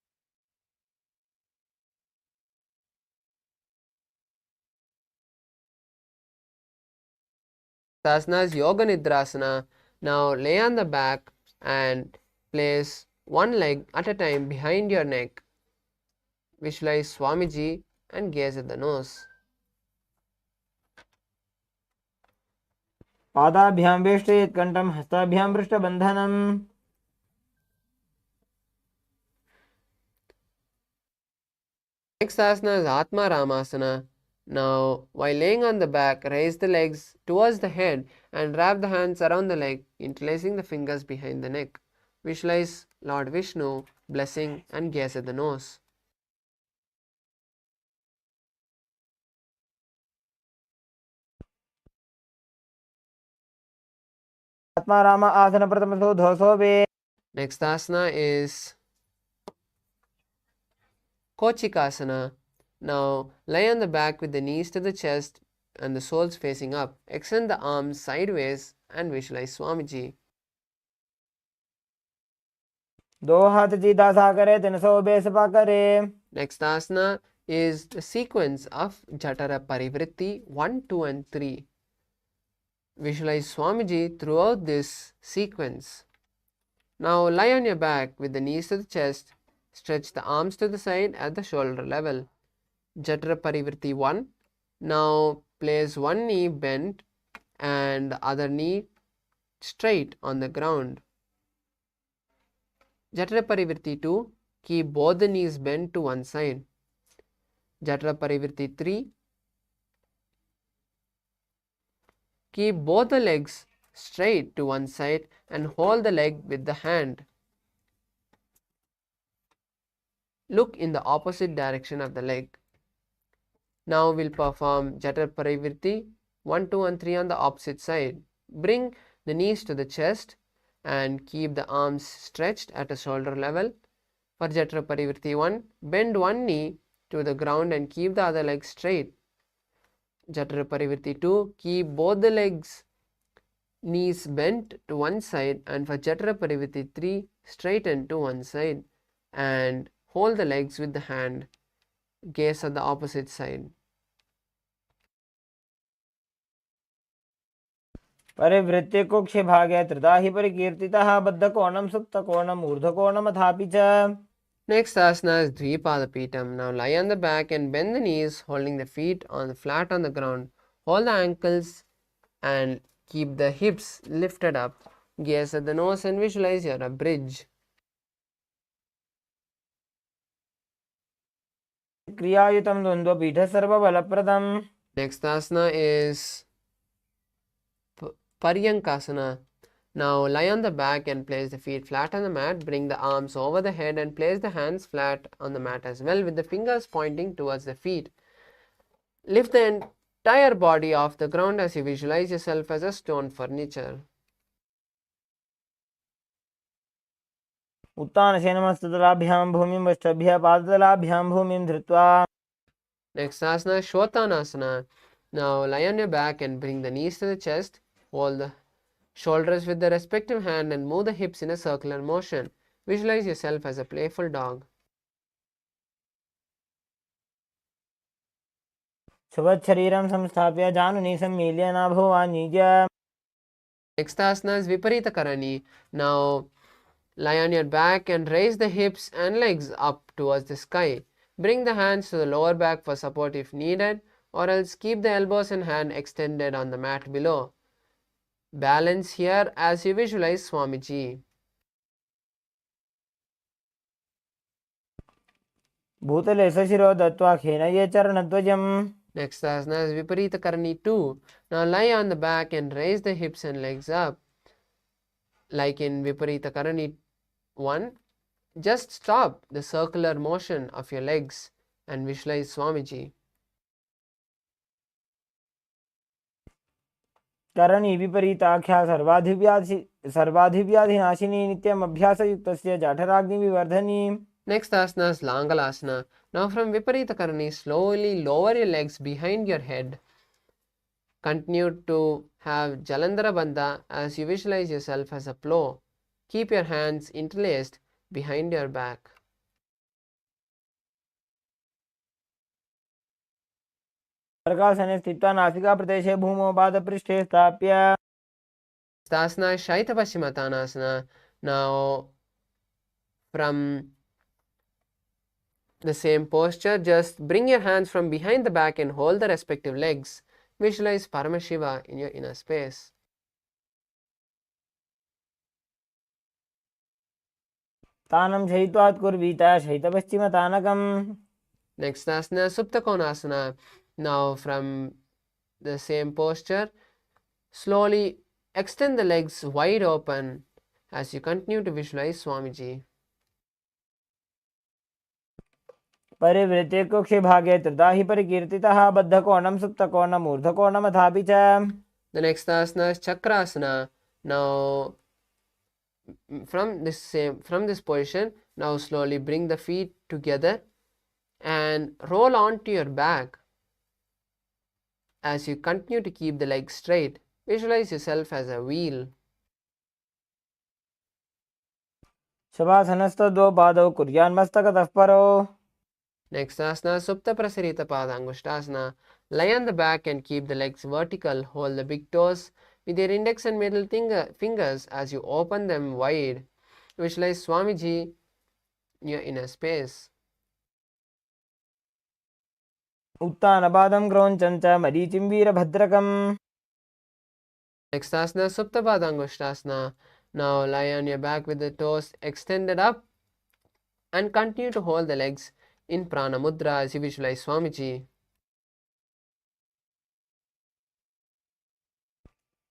Asana is Yoga Nidrasana. Now lay on the back and place one leg at a time behind your neck. Visualize Swamiji and gaze at the nose. पादाभ्यां वेष्टयेत् कण्ठं हस्ताभ्यां पृष्ठबन्धनम् Next asana is Atma Ramasana. Now, while laying on the back, raise the legs towards the head and wrap the hands around the leg, interlacing the fingers behind the neck. Visualize Lord Vishnu blessing and gaze at the nose. Atmaram आसन प्रथमसो धोसो वे Next asana is Kochikasana. Now, lie on the back with the knees to the chest and the soles facing up. Extend the arms sideways and visualize Swamiji. दो हाथ सीधा सा करे 300 बेसपा करे. Next asana is the sequence of Jatara Parivritti 1, 2 and 3. Visualize Swamiji throughout this sequence. Now lie on your back with the knees to the chest. Stretch the arms to the side at the shoulder level. Jatara Parivritti 1. Now place one knee bent and the other knee straight on the ground. Jatara Parivritti 2. Keep both the knees bent to one side. Jatara Parivritti 3. Keep both the legs straight to one side and hold the leg with the hand. Look in the opposite direction of the leg. Now we'll perform Jatara Parivritti 1, 2 and 3 on the opposite side. Bring the knees to the chest and keep the arms stretched at a shoulder level. For Jatara Parivritti 1, bend one knee to the ground and keep the other leg straight. Jatara Parivritti 2, keep both the legs knees bent to one side, and for Jatara Parivritti 3, straighten to one side and hold the legs with the hand. Gaze at the opposite side. परिवृत्ति कुक्ष भागे त्रिधा हि परिकीर्तितः बद्धकोणं सुप्तकोणम् ऊर्ध्वकोणमथापि च. Next asana is Dvipada. Now lie on the back and bend the knees, holding the feet on flat on the ground. Hold the ankles and keep the hips lifted up. Gaze at the nose and visualize you're a bridge. क्रियायुतं द्वन्द्वपीठ सर्वबलप्रदम्. Next asana is Paryankasana. Now lie on the back and place the feet flat on the mat. Bring the arms over the head and place the hands flat on the mat as well, with the fingers pointing towards the feet. Lift the entire body off the ground as you visualize yourself as a stone furniture. उत्तानशयनमस्तदलाभ्यां भूमिं वष्टभ्यः पादतलाभ्यां भूमिं धृत्वा. Next asana is Shotanasana. Now lie on your back and bring the knees to the chest. Hold the shoulders with the respective hand and move the hips in a circular motion. Visualize yourself as a playful dog. शुभशरीरं संस्थाप्य जानुनी सम्मील्य नाभोवानिज्य. Next asana is Viparita Karani. Now lie on your back and raise the hips and legs up towards the sky. Bring the hands to the lower back for support if needed, or else keep the elbows and hand extended on the mat below. Balance here as you visualize Swamiji. भूतले सशिरो दत्त्वा खेनये चरणध्वजम्. Next asana is Viparita Karani 2. Now lie on the back and raise the hips and legs up. Like in Viparita Karani 1, just stop the circular motion of your legs and visualize Swamiji. करणी विपरीताख्या सर्वाधिव्याधिनाशिनी नित्यम् अभ्यासयुक्तस्य जाठराग्निविवर्धनी. Next asana is Langalasana. Now from Viparita Karani, slowly lower your legs behind your head. Continue to have Jalandhara Bandha as you visualize yourself as a plow. Keep your hands interlaced behind your back. प्रकाशने स्थित्वा नासिका प्रदेशे भूमौ पादपृष्ठे स्थाप्य. Asana is Shaita Paschimottanasana. Now from The same posture, just bring your hands from behind the back and hold the respective legs. Visualize Paramashiva in your inner space. तानं शयित्वात् कुर्वीत शयितपश्चिमतानकम्. Next asana, Supta Konasana. Now from the same posture, slowly extend the legs wide open as you continue to visualize Swamiji. परिवृत्ते कुक्षे भागे त्रिधा हि परिकीर्तितः बद्धकोणं सुप्तकोणम् ऊर्ध्वकोणमथापि च. The next asana is Chakrasana. Now from this position, now slowly bring the feet together and roll onto your back as you continue to keep the legs straight. Visualize yourself as a wheel. शवासनस्थो द्वौ पादौ कुर्यान्मस्तकतः परो. Next asana, Supta Prasarita Padangushtasana. Lie on the back and keep the legs vertical. Hold the big toes with your index and middle fingers as you open them wide. Visualize Swamiji in your inner space. उत्तानपादं क्रौञ्चं च मरीचिं वीरभद्रकम्. Next asana, Supta Padangushtasana. Now lie on your back with the toes extended up and continue to hold the legs in Prana Mudra as you visualize Swamiji.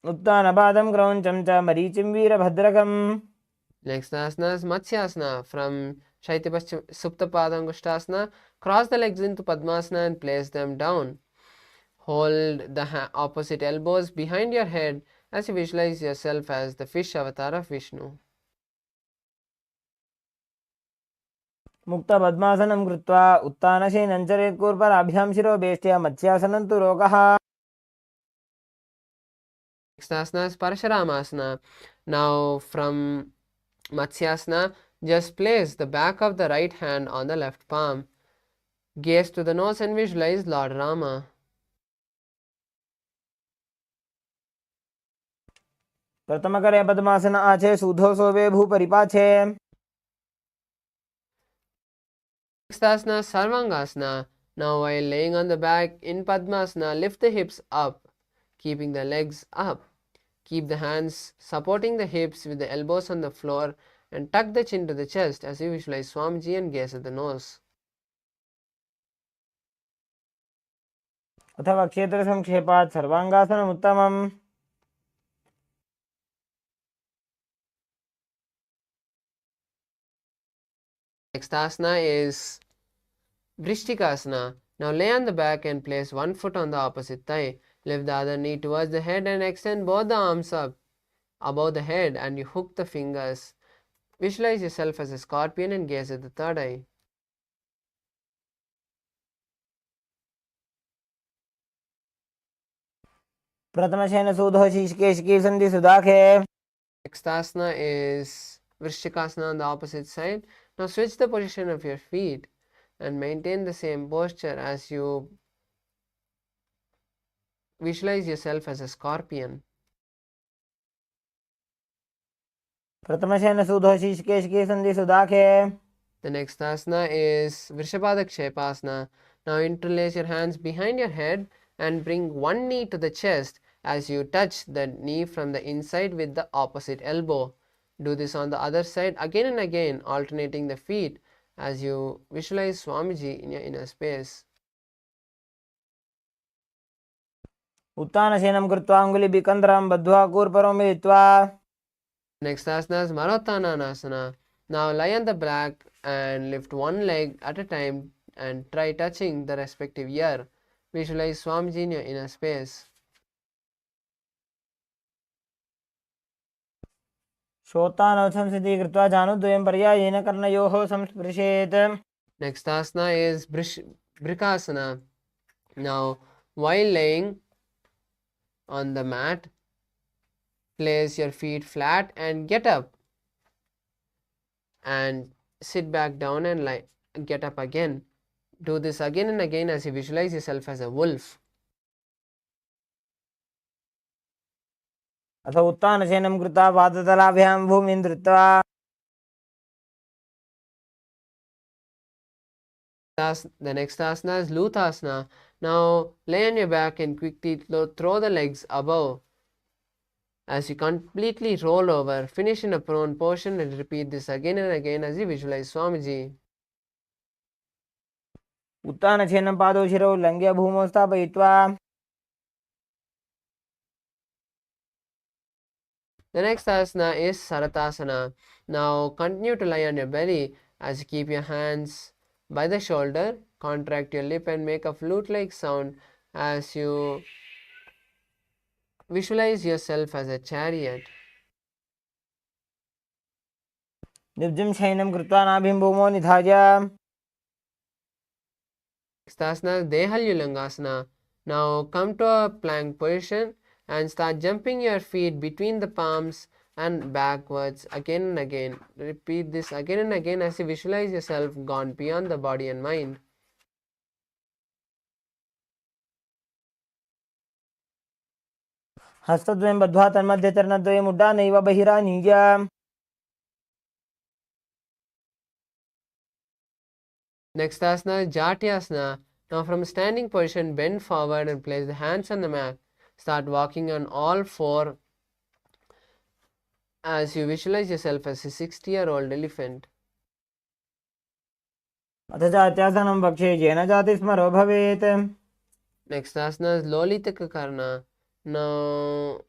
उत्तानपादं क्रौञ्चं च मरीचिं वीरभद्रकम्. Next asana is Matsyasana. From Shaitya Supta Padangushtasana, cross the legs into Padmasana and place them down. Hold the opposite elbows behind your head as you visualize yourself as the fish avatar of Vishnu. मुक्तपद्मासनं कृत्वा उत्तानशयनं चरेत् कूर्पराभ्यां शिरोवेष्ट्या मत्स्यासनं तु रोगः. Next asana is Parasharamasana. Now from Matsyasana, just place the back of the right hand on the left palm. Gaze to the nose and visualize Lord Rama. प्रथमकरे पद्मासन आचे सूधो सोवे भूपरिपाचे. Next asana, Sarvangasana. Now while laying on the back in Padmasana, lift the hips up, keeping the legs up. Keep the hands supporting the hips with the elbows on the floor and tuck the chin to the chest as you visualize Swamiji and gaze at the nose. अथवा क्षेत्रसंक्षेपात् सर्वाङ्गासनम् उत्तमम्. Next asana is Vrishtikasana. Now lay on the back and place one foot on the opposite thigh. Lift the other knee towards the head and extend both the arms up above the head and you hook the fingers. Visualize yourself as a scorpion and gaze at the third eye. प्रथमशयन सूधो शीर्षकेशिकी सन्धि सुदाखे. Next asana is Vrishtikasana on the opposite side. Now switch the position of your feet and maintain the same posture as you visualize yourself as a scorpion. प्रथमशयन सूधो शीर्षकेशिकी सन्धि सुदाखे. The next asana is Vrishabhadakshepasana. Now interlace your hands behind your head and bring one knee to the chest as you touch the knee from the inside with the opposite elbow. Do this on the other side again and again, alternating the feet as you visualize Swamiji in your inner space. उत्तानशयनं कृत्वा अङ्गुलिभिकन्दरं बद्ध्वा कूर्परो मिलित्वा. Next asana is Marottananasana. Now lie on the back and lift one leg at a time and try touching the respective ear. Visualize Swamiji in your inner space. श्रोतानौ संस्थितिः कृत्वा जानुद्वयं पर्यायेन कर्णयोः संस्पृशेत्. Next asana is Brikasana. Now while laying on the mat, place your feet flat and get up and sit back down and get up again. Do this again and again as you visualize yourself as a wolf. अथ उत्तानशयनं कृत्वा पादतलाभ्यां भूमिं धृत्वा The next asana is Luthasana. Now lay on your back and quickly throw the legs above as you completely roll over. Finish in a prone portion and repeat this again and again as you visualize Swamiji. उत्तानछेनं पादौ शिरौ लङ्घ्य भूमौ स्थापयित्वा The next asana is Saratasana. Now continue to lie on your belly as you keep your hands by the shoulder. Contract your lip and make a flute-like sound as you visualize yourself as a chariot. निब्जं शयनं कृत्वा नाभिं भूमौ निधाय Next asana is Dehalyulangasana. Now come to a plank position and start jumping your feet between the palms and backwards again and again. Repeat this again and again as you visualize yourself gone beyond the body and mind. हस्तद्वयं बद्ध्वा तन्मध्ये चरणद्वयम् उड्डानैव बहिरानीय Next asana is Jatyasana. Now from standing position, bend forward and place the hands on the mat. Start walking on all four as you visualize yourself as a 60-year-old elephant. अथ जात्यासनं वक्षे येन जातिस्मरो भवेत् Next asana is Lolitakarna. Now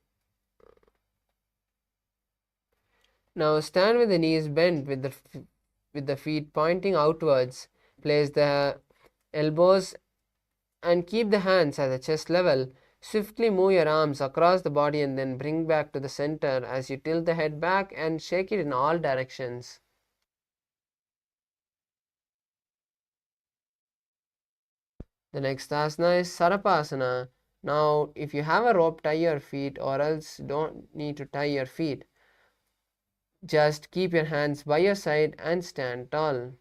stand with the knees bent with the feet pointing outwards. Place the elbows and keep the hands at the chest level. Swiftly move your arms across the body and then bring back to the center as you tilt the head back and shake it in all directions. The next asana is Sarapasana. Now, if you have a rope, tie your feet, or else don't need to tie your feet. Just keep your hands by your side and stand tall.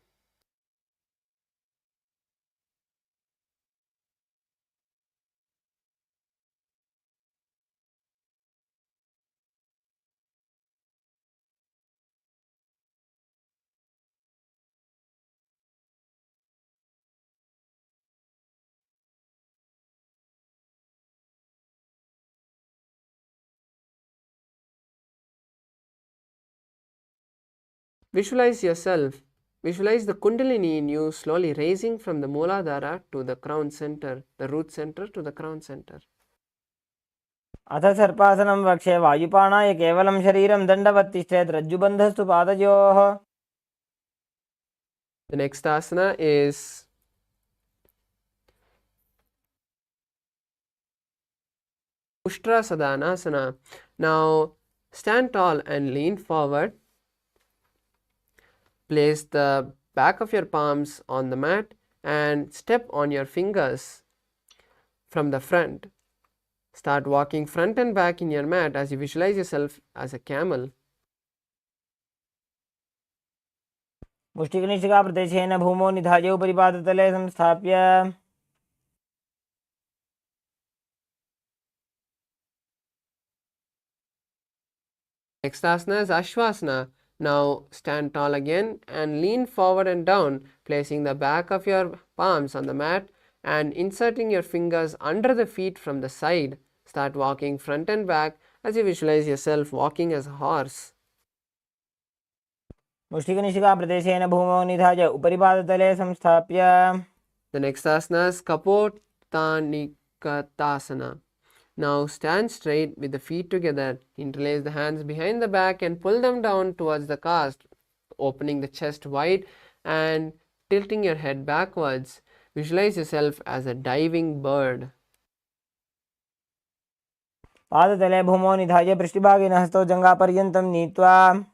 Visualize yourself. Visualize the Kundalini in you slowly raising from the Mooladhara to the crown center, the root center to the crown center. अथ सर्पासनं वक्षे वायुपाणाय केवलं शरीरं दण्डवत् तिष्ठेत् रज्जुबन्धस्तु पादयोः The next asana is Ushtrasadhanasana. Now stand tall and lean forward. Place the back of your palms on the mat and step on your fingers from the front. Start walking front and back in your mat as you visualize yourself as a camel. मुष्टिकनिष्ठिकाप्रदेशेन भूमौ निधाय उपरि पादतले संस्थाप्य Next asana is Ashwasana. Now stand tall again and lean forward and down, placing the back of your palms on the mat and inserting your fingers under the feet from the side. Start walking front and back as you visualize yourself walking as a horse. मुष्टिकनिष्ठिकाप्रदेशेन भूमौ निधाय उपरि पादतले संस्थाप्य The next asana is Kapottanikattasana. Now stand straight with the feet together. Interlace the hands behind the back and pull them down towards the cast, opening the chest wide and tilting your head backwards. Visualize yourself as a diving bird. पादतले भूमौ निधाय पृष्ठभागेन हस्तौ जङ्घापर्यन्तं नीत्वा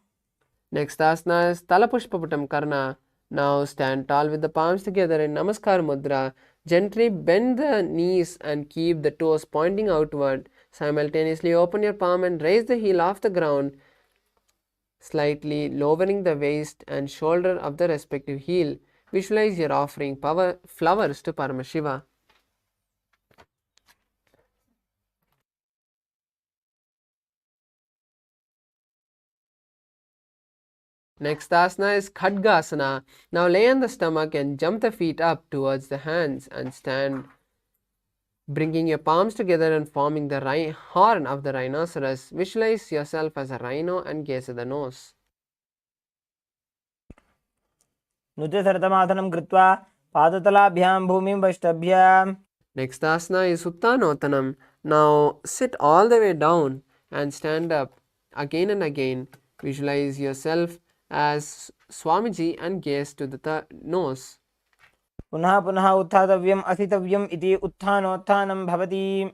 Next asana is Talapushpaputam Karna. Now stand tall with the palms together in Namaskar Mudra. Gently bend the knees and keep the toes pointing outward. Simultaneously open your palm and raise the heel off the ground, slightly lowering the waist and shoulder of the respective heel. Visualize your offering flowers to Paramashiva. Next asana is Khadgasana. Now lay on the stomach and jump the feet up towards the hands and stand, bringing your palms together and forming the horn of the rhinoceros. Visualize yourself as a rhino and gaze at the nose. नृत्यसरतमासनं कृत्वा पादतलाभ्यां भूमिं वष्टभ्य. Next asana is Uttanottanam. Now sit all the way down and stand up again and again. Visualize yourself as Swamiji and gaze to the nose. पुनः पुनः उत्थातव्यम् अस्थितव्यम् इति उत्थानोत्थानं भवति.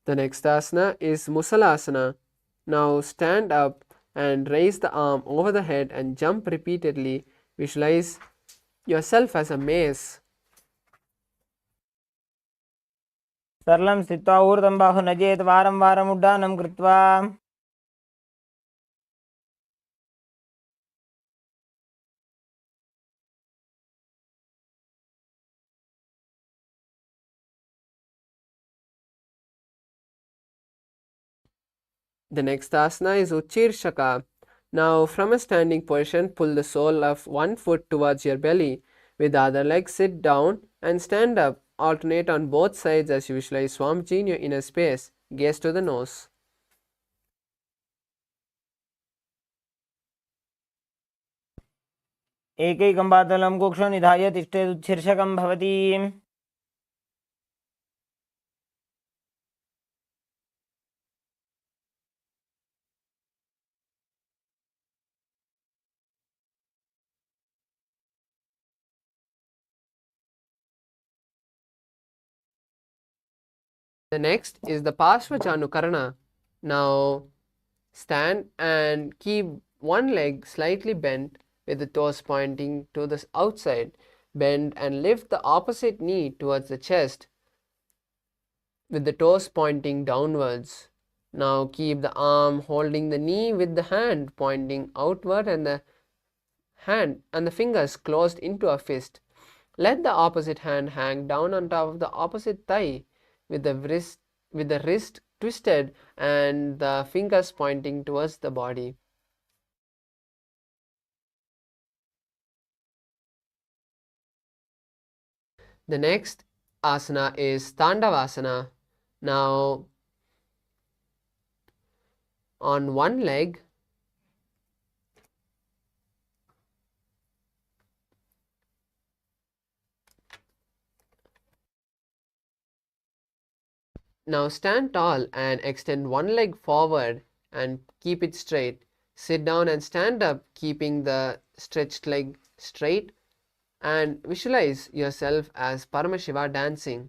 The next asana is Musalasana. Now stand up and raise the arm over the head and jump repeatedly. Visualize yourself as a mace. सरलं स्थित्वा ऊर्ध्वं बाहु नजेत् वारं वारम् उड्डानं कृत्वा. The next asana is Uchirshaka. Now from a standing position, pull the sole of one foot towards your belly. With the other leg, sit down and stand up. Alternate on both sides as you visualize Swamiji in your inner space. Gaze to the nose. एकैकं पादतलं कुक्षौ निधाय तिष्ठेदुच्छीर्षकं भवति. The next is the Parshvachanukarana. Now stand and keep one leg slightly bent with the toes pointing to the outside. Bend and lift the opposite knee towards the chest with the toes pointing downwards. Now keep the arm holding the knee with the hand pointing outward and the hand and the fingers closed into a fist. Let the opposite hand hang down on top of the opposite thigh with the wrist twisted and the fingers pointing towards the body. The next asana is Tandavasana. Now on one leg, now stand tall and extend one leg forward and keep it straight. Sit down and stand up, keeping the stretched leg straight, and visualize yourself as Paramashiva dancing.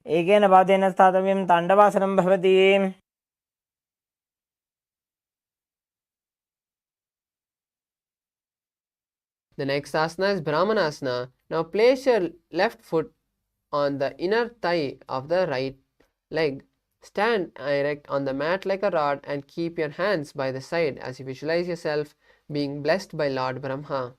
एकेन पादेन स्थातव्यं ताण्डवासनं भवति. The next asana is Brahmanasana. Now place your left foot on the inner thigh of the right leg. Stand erect on the mat like a rod and keep your hands by the side as you visualize yourself being blessed by Lord Brahma.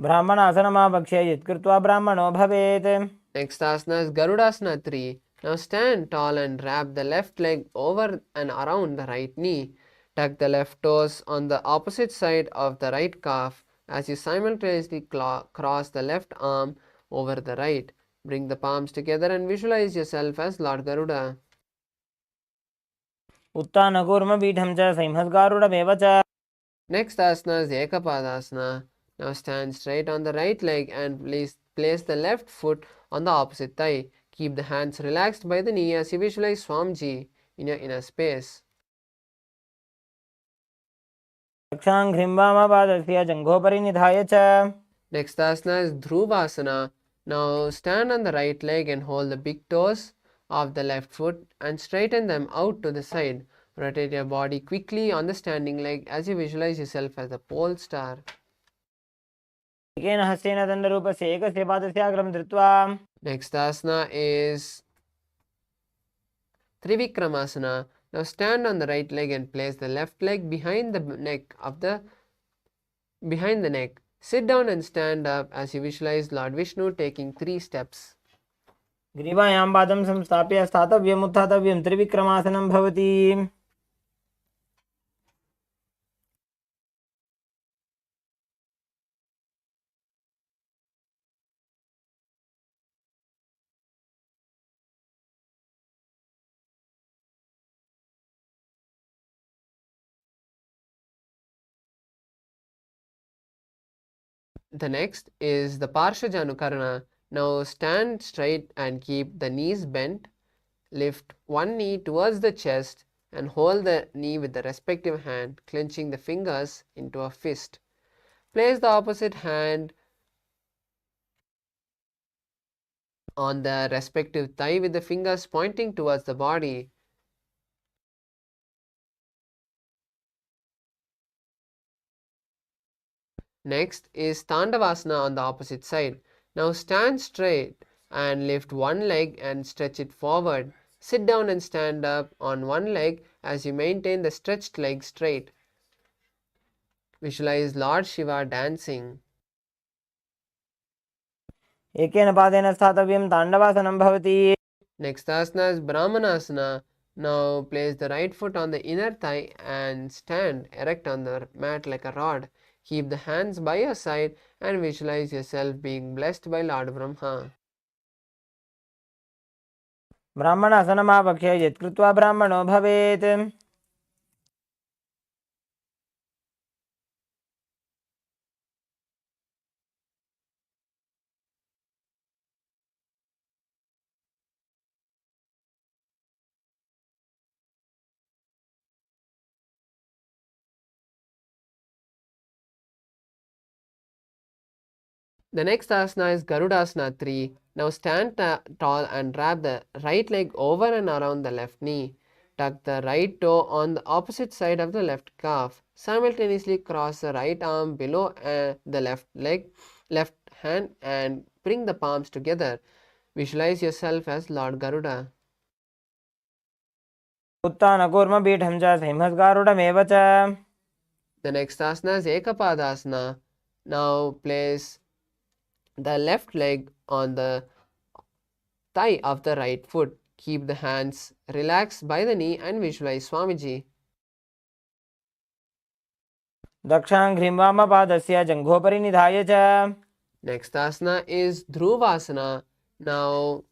ब्राह्मणासनमाभक्ष्य यत्कृत्वा ब्राह्मणो भवेत्. Next asana is Garudasana 3. Now stand tall and wrap the left leg over and around the right knee. Tuck the left toes on the opposite side of the right calf as you simultaneously cross the left arm over the right. Bring the palms together and visualize yourself as Lord Garuda. उत्थानकूर्मपीठं च संहद्गारुडमेव च. Next asana is Ekapadasana. Now stand straight on the right leg and place the left foot on the opposite thigh. Keep the hands relaxed by the knee as you visualize Swamiji in your inner space. रक्षाङ्घ्रिं वामपादस्य जङ्घोपरि निधाय च. Next asana is Dhruvasana. Now stand on the right leg and hold the big toes of the left foot and straighten them out to the side. Rotate your body quickly on the standing leg as you visualize yourself as the pole star. एकेन हस्तेन दण्डरूपस्य एकस्य पादस्य अग्रं धृत्वा. Next asana is Trivikramasana. Now stand on the right leg and place the left leg behind the neck. Sit down and stand up as you visualize Lord Vishnu taking 3 steps. ग्रीवायां पादं संस्थाप्य स्थातव्यम् उत्थातव्यं त्रिविक्रमासनं भवति. The next is the Parsha Janukarana. Now stand straight and keep the knees bent. Lift one knee towards the chest and hold the knee with the respective hand, clenching the fingers into a fist. Place the opposite hand on the respective thigh with the fingers pointing towards the body. Next is Tandavasana on the opposite side. Now stand straight and lift one leg and stretch it forward. Sit down and stand up on one leg as you maintain the stretched leg straight. Visualize Lord Shiva dancing. एकेन पादेन स्थातव्यं ताण्डवासनं भवति. Next asana is Brahmanasana. Now place the right foot on the inner thigh and stand erect on the mat like a rod. Keep the hands by your side and visualize yourself being blessed by Lord Brahma. ब्राह्मणासनमावक्ष्य यत्कृत्वा ब्राह्मणो भवेत्. The next asana is Garudasana 3. Now stand tall and wrap the right leg over and around the left knee. Tuck the right toe on the opposite side of the left calf. Simultaneously cross the right arm below the left hand and bring the palms together. Visualize yourself as Lord Garuda. उत्थानकूर्मपीठं च सिंहस्गारुडमेव च. The next asana is Ekapadasana. Now place the left leg on the thigh of the right foot. Keep the hands relaxed by the knee and visualize Swamiji. दक्षाङ्घ्रिं वामपादस्य जङ्घोपरि निधाय च. Next asana is Dhruvasana. Now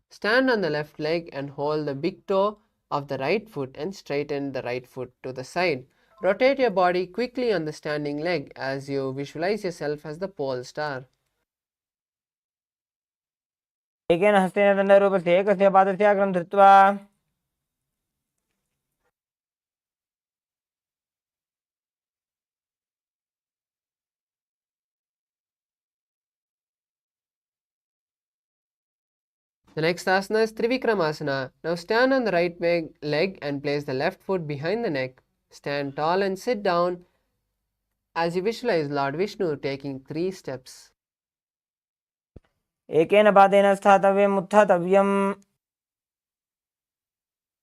stand on the left leg and hold the big toe of the right foot and straighten the right foot to the side. Rotate your body quickly on the standing leg as you visualize yourself as the pole star. एकेन हस्तेन दण्डरूपस्य एकस्य पादस्य अग्रं धृत्वा. The next asana is Trivikramasana. Now stand on the right leg and place the left foot behind the neck. Stand tall and sit down as you visualize Lord Vishnu taking 3 steps. एकेन पादेन स्थातव्यम् उत्थातव्यम्.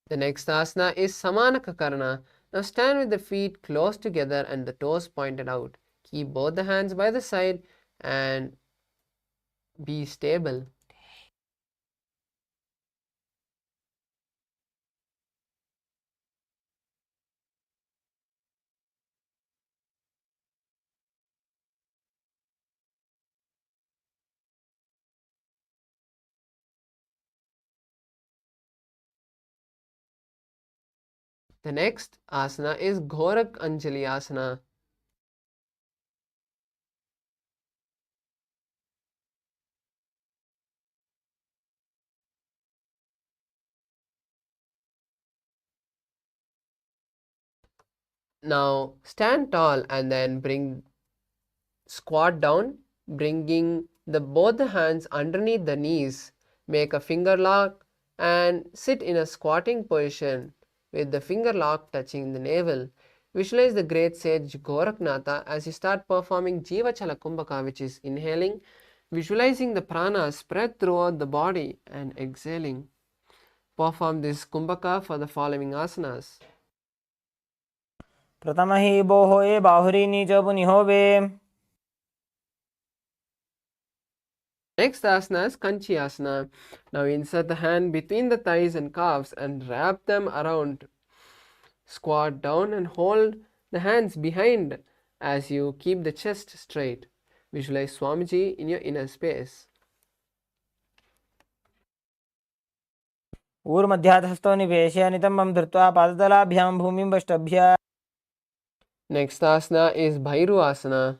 The next asana is Samanakakarana. Now stand with the feet close together and the toes pointed out. Keep both the hands by the side and be stable. The next asana is Ghorak Anjali Asana. Now stand tall and then squat down, bringing both the hands underneath the knees. Make a finger lock and sit in a squatting position with the finger lock touching the navel. Visualize the great sage Goraknatha as you start performing Jiva Chala Kumbhaka, which is inhaling, visualizing the prana spread throughout the body and exhaling. perform this kumbhaka for the following asanas. प्रथम ही बो होए बाहुरी नीच पुनि होवे. Next asana is Kanchi asana. Now insert the hand between the thighs and calves and wrap them around. Squat down and hold the hands behind as you keep the chest straight. Visualize Swamiji in your inner space. ऊर्मध्याधस्थो निवेश्य नितम्बं धृत्वा पादतलाभ्यां भूमिं वष्टभ्य. Next asana is Bhairu asana.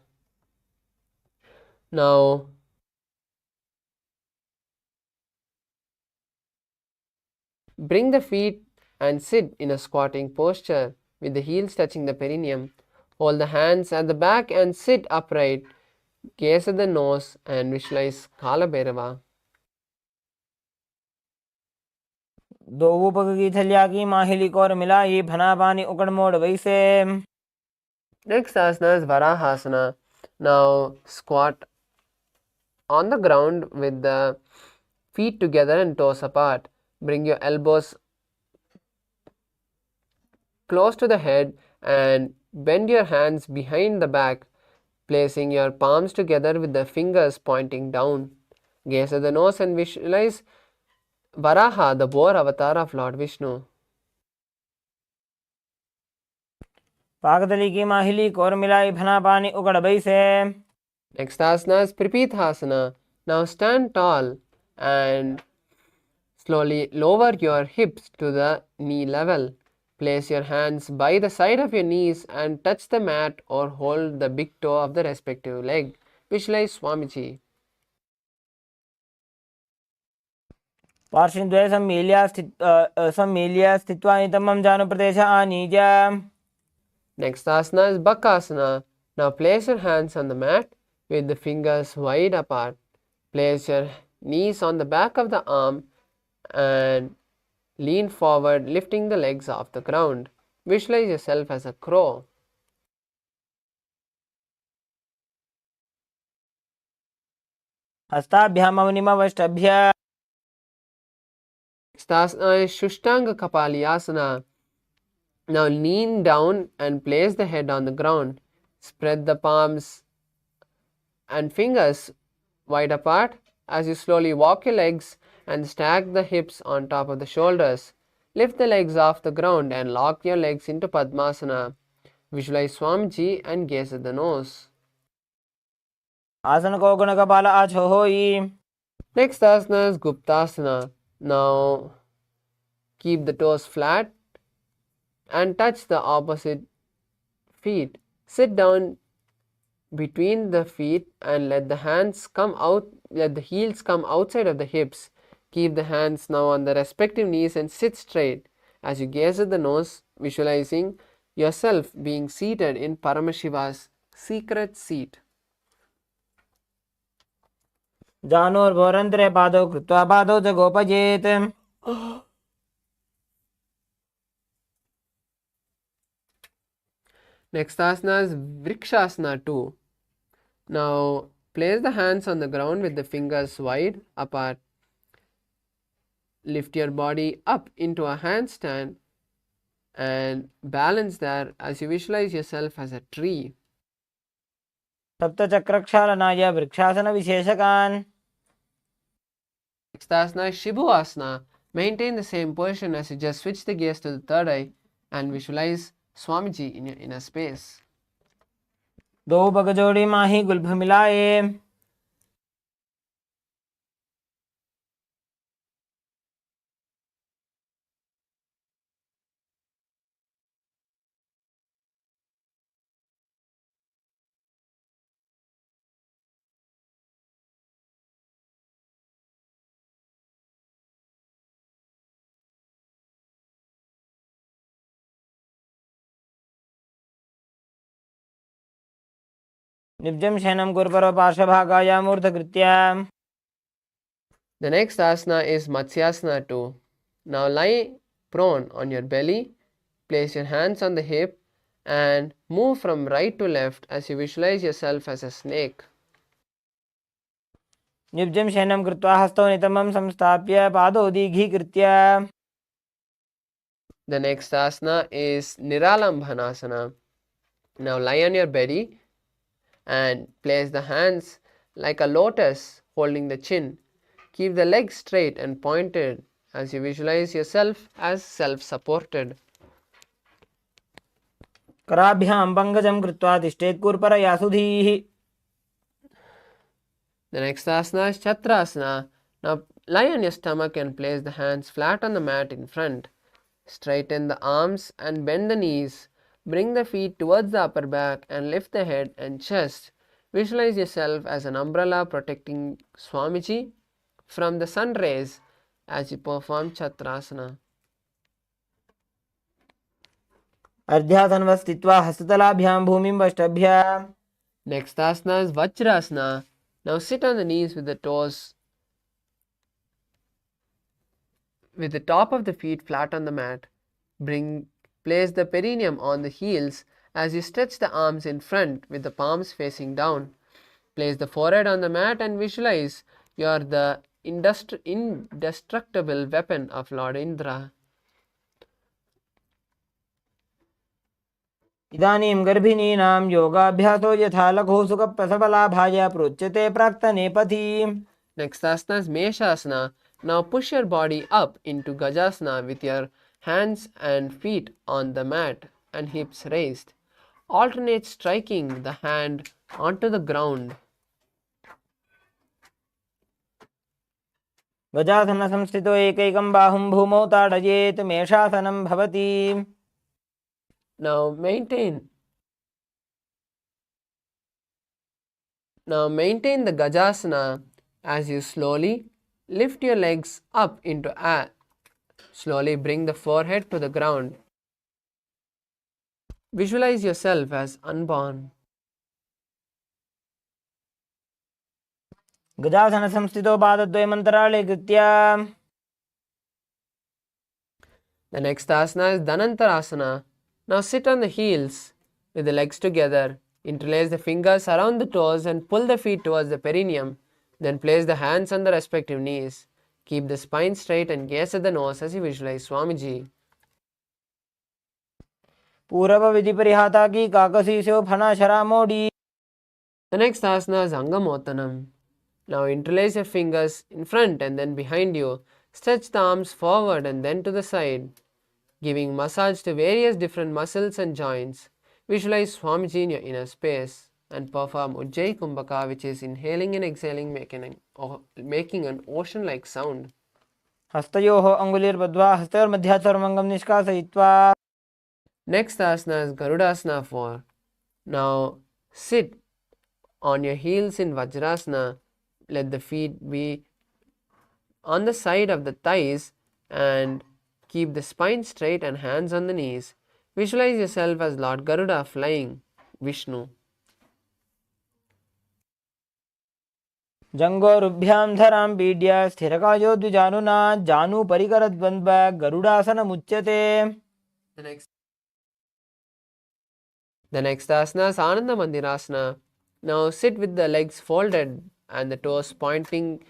Now bring the feet and sit in a squatting posture with the heels touching the perineum. Hold the hands at the back and sit upright. Gaze at the nose and visualize Kala Bhairava. दो ऊपक की थलिया की माहिली core मिलाई फना पानी उकड़ मोड़ वैसे. Next asana is Varahasana. Now squat on the ground with the feet together and toes apart. Bring your elbows close to the head and bend your hands behind the back, placing your palms together with the fingers pointing down. Gaze at the nose and visualize Varaha, the boar avatar of Lord Vishnu. पाकतली की माहिली core मिलाई फना पानी उकड़ वैसे. Next asana is Pripithasana. Now stand tall and slowly lower your hips to the knee level. Place your hands by the side of your knees and touch the mat or hold the big toe of the respective leg. Visualize Swamiji. पार्श्वद्वये सम्मील्य स्थित्वा नितम्बं जानुप्रदेश आनीय. Next asana is Bakasana. Now place your hands on the mat with the fingers wide apart. Place your knees on the back of the arm and lean forward, lifting the legs off the ground. Visualize yourself as a crow. हस्ताभ्यामवनिमवष्टभ्य. Next asana is Shushtanga Kapalyasana. Now lean down and place the head on the ground. Spread the palms and fingers wide apart as you slowly walk your legs and stack the hips on top of the shoulders. Lift the legs off the ground and lock your legs into Padmasana. Visualize Swamiji and gaze at the nose. आसन को गुण कपाल आछो होई. Next asana is Guptasana. Now keep the toes flat and touch the opposite feet. Sit down between the feet and let the heels come outside of the hips. Keep the hands now on the respective knees and sit straight. As you gaze at the nose, visualizing yourself being seated in Paramashiva's secret seat. जानोर्भोरन्तरे पादौ कृत्वा पादौ च गोपयेत्. Next asana is Vrikshasana 2. Now place the hands on the ground with the fingers wide apart. Lift your body up into a handstand and balance there as you visualize yourself as a tree. सप्तचक्रक्षालनाय vrikshasana विशेषकान्. Next asana is Shibhuasana. Maintain the same position as you just switch the gaze to the third eye and visualize Swamiji in your inner space. दो पग जोड़ी माही Gulf मिलाए. निब्जं शयनं कुर्वरो पार्श्वभागाय मूर्धकृत्य. The next asana is Matsyasana 2. Now lie prone on your belly, place your hands on the hip and move from right to left as you visualize yourself as a snake. निब्जं शयनं कृत्वा हस्तौ नितम्बं संस्थाप्य पादौ दीघीकृत्य. The next asana is Niralambhanasana. Now lie on your belly and place the hands like a lotus holding the chin. Keep the legs straight and pointed as you visualize yourself as self-supported. कराभ्यां पङ्कजं कृत्वा तिष्ठेत् कूर्परया सुधीः. The next asana is Chatrasana. Now lie on your stomach and place the hands flat on the mat in front. Straighten the arms and bend the knees. Bring the feet towards the upper back and lift the head and chest. Visualize yourself as an umbrella protecting Swamiji from the sun rays as you perform Chatrasana. अर्ध्यासनवत् स्थित्वा हस्ततलाभ्यां भूमिं वष्टभ्य. Next asana is Vajrasana. Now sit on the knees with the toes, with the top of the feet flat on the mat. Place the perineum on the heels as you stretch the arms in front with the palms facing down. Place the forehead on the mat and visualize you are the indestructible weapon of Lord Indra. इदानीं गर्भिणीनां योगाभ्यासो यथा लघु सुखप्रसवलाभाय प्रोच्यते प्राक्तनेपथि. Next asana is Meshasana. Now push your body up into Gajasana with your hands and feet on the mat and hips raised. Alternate striking the hand onto the ground. गजासनसंस्थितो एकैकं बाहुं भूमौ ताडयेत् मेषासनं भवति. Now maintain the Gajasana as you slowly lift your legs up into air. Slowly bring the forehead to the ground. Visualize yourself as unborn. गजासनसंस्थितो पादद्वयमन्तराळे कृत्य. The next asana is Dhanantarasana. Now sit on the heels with the legs together. Interlace the fingers around the toes and pull the feet towards the perineum. Then place the hands on the respective knees. Keep the spine straight and gaze at the nose as you visualize Swamiji. पूर्वविधिपरिहाता की काकसीस्यो फणाशरा मोडी. The next asana is Angamotanam. Now interlace your fingers in front and then behind you. Stretch the arms forward and then to the side, giving massage to various different muscles and joints. Visualize Swamiji in your inner space and perform Ujjayi Kumbhaka, which is inhaling and exhaling, making an ocean-like sound. हस्तयोः अङ्गुलिर्बद्ध्वा हस्तयोर्मध्यात् सर्वमङ्गं निष्कासयित्वा. Next asana is Garudasana 4. Now sit on your heels in Vajrasana. Let the feet be on the side of the thighs and keep the spine straight and hands on the knees. Visualize yourself as Lord Garuda flying Vishnu. जङ्गोरुभ्यां धरां पीड्य स्थिरकायो द्विजानुना जानुपरिकरद्वन्द्व गरुडासनमुच्यते. The next asana is Ananda Mandirasana. Now sit with the legs folded and the toes pointing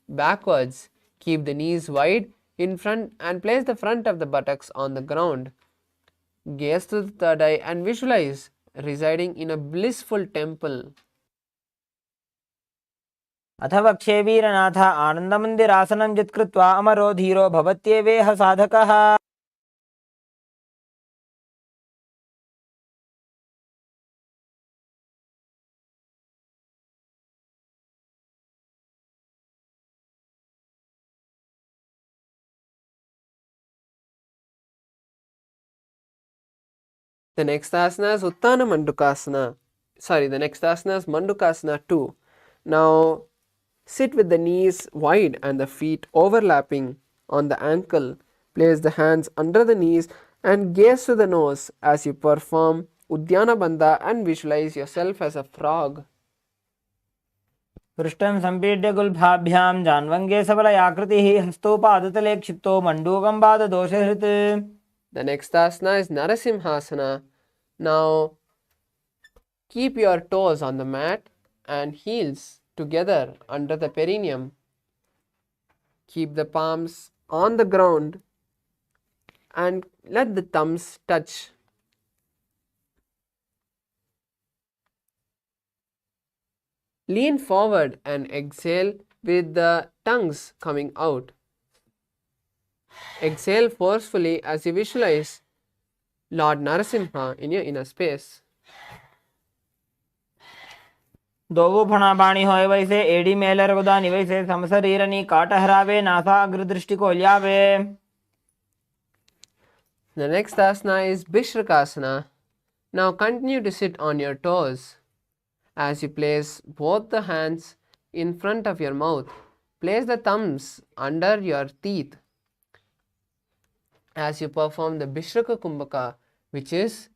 backwards. Keep the knees wide in front and place the front of the buttocks on the ground. Gaze to the third eye and visualize residing in a blissful temple. अथ वक्षे वीरनाथ आनन्दमन्दिरासनं यत्कृत्वा अमरो धीरो भवत्येवेह साधकः. The next asana is Uttana Mandukasana. The next asana is Mandukasana 2. Now sit with the knees wide and the feet overlapping on the ankle. Place the hands under the knees and gaze to the nose as you perform Uddiyana Bandha and visualize yourself as a frog. पृष्ठं सम्पीड्य गुल्फाभ्यां जान्वङ्गे सबलयाकृतिः हस्तौ पादतले क्षिप्तो मण्डूकं पाददोषहृत्. The next asana is Narasimhasana. Now keep your toes on the mat and heels together under the perineum. Keep the palms on the ground and let the thumbs touch. Lean forward and exhale with the tongues coming out. Exhale forcefully as you visualize Lord Narasimha in your inner space. दोवु फणा बाणी होय वैसे AD Mailer गुदानी वैसे समशरीरनी काट हरावे NASA अग्र दृष्टि को ल्यावे. The next asana is Bhishrakasana. Now continue to sit on your toes. As you place both the hands in front of your mouth, place the thumbs under your teeth. As you perform the Bhishraka Kumbhaka, which is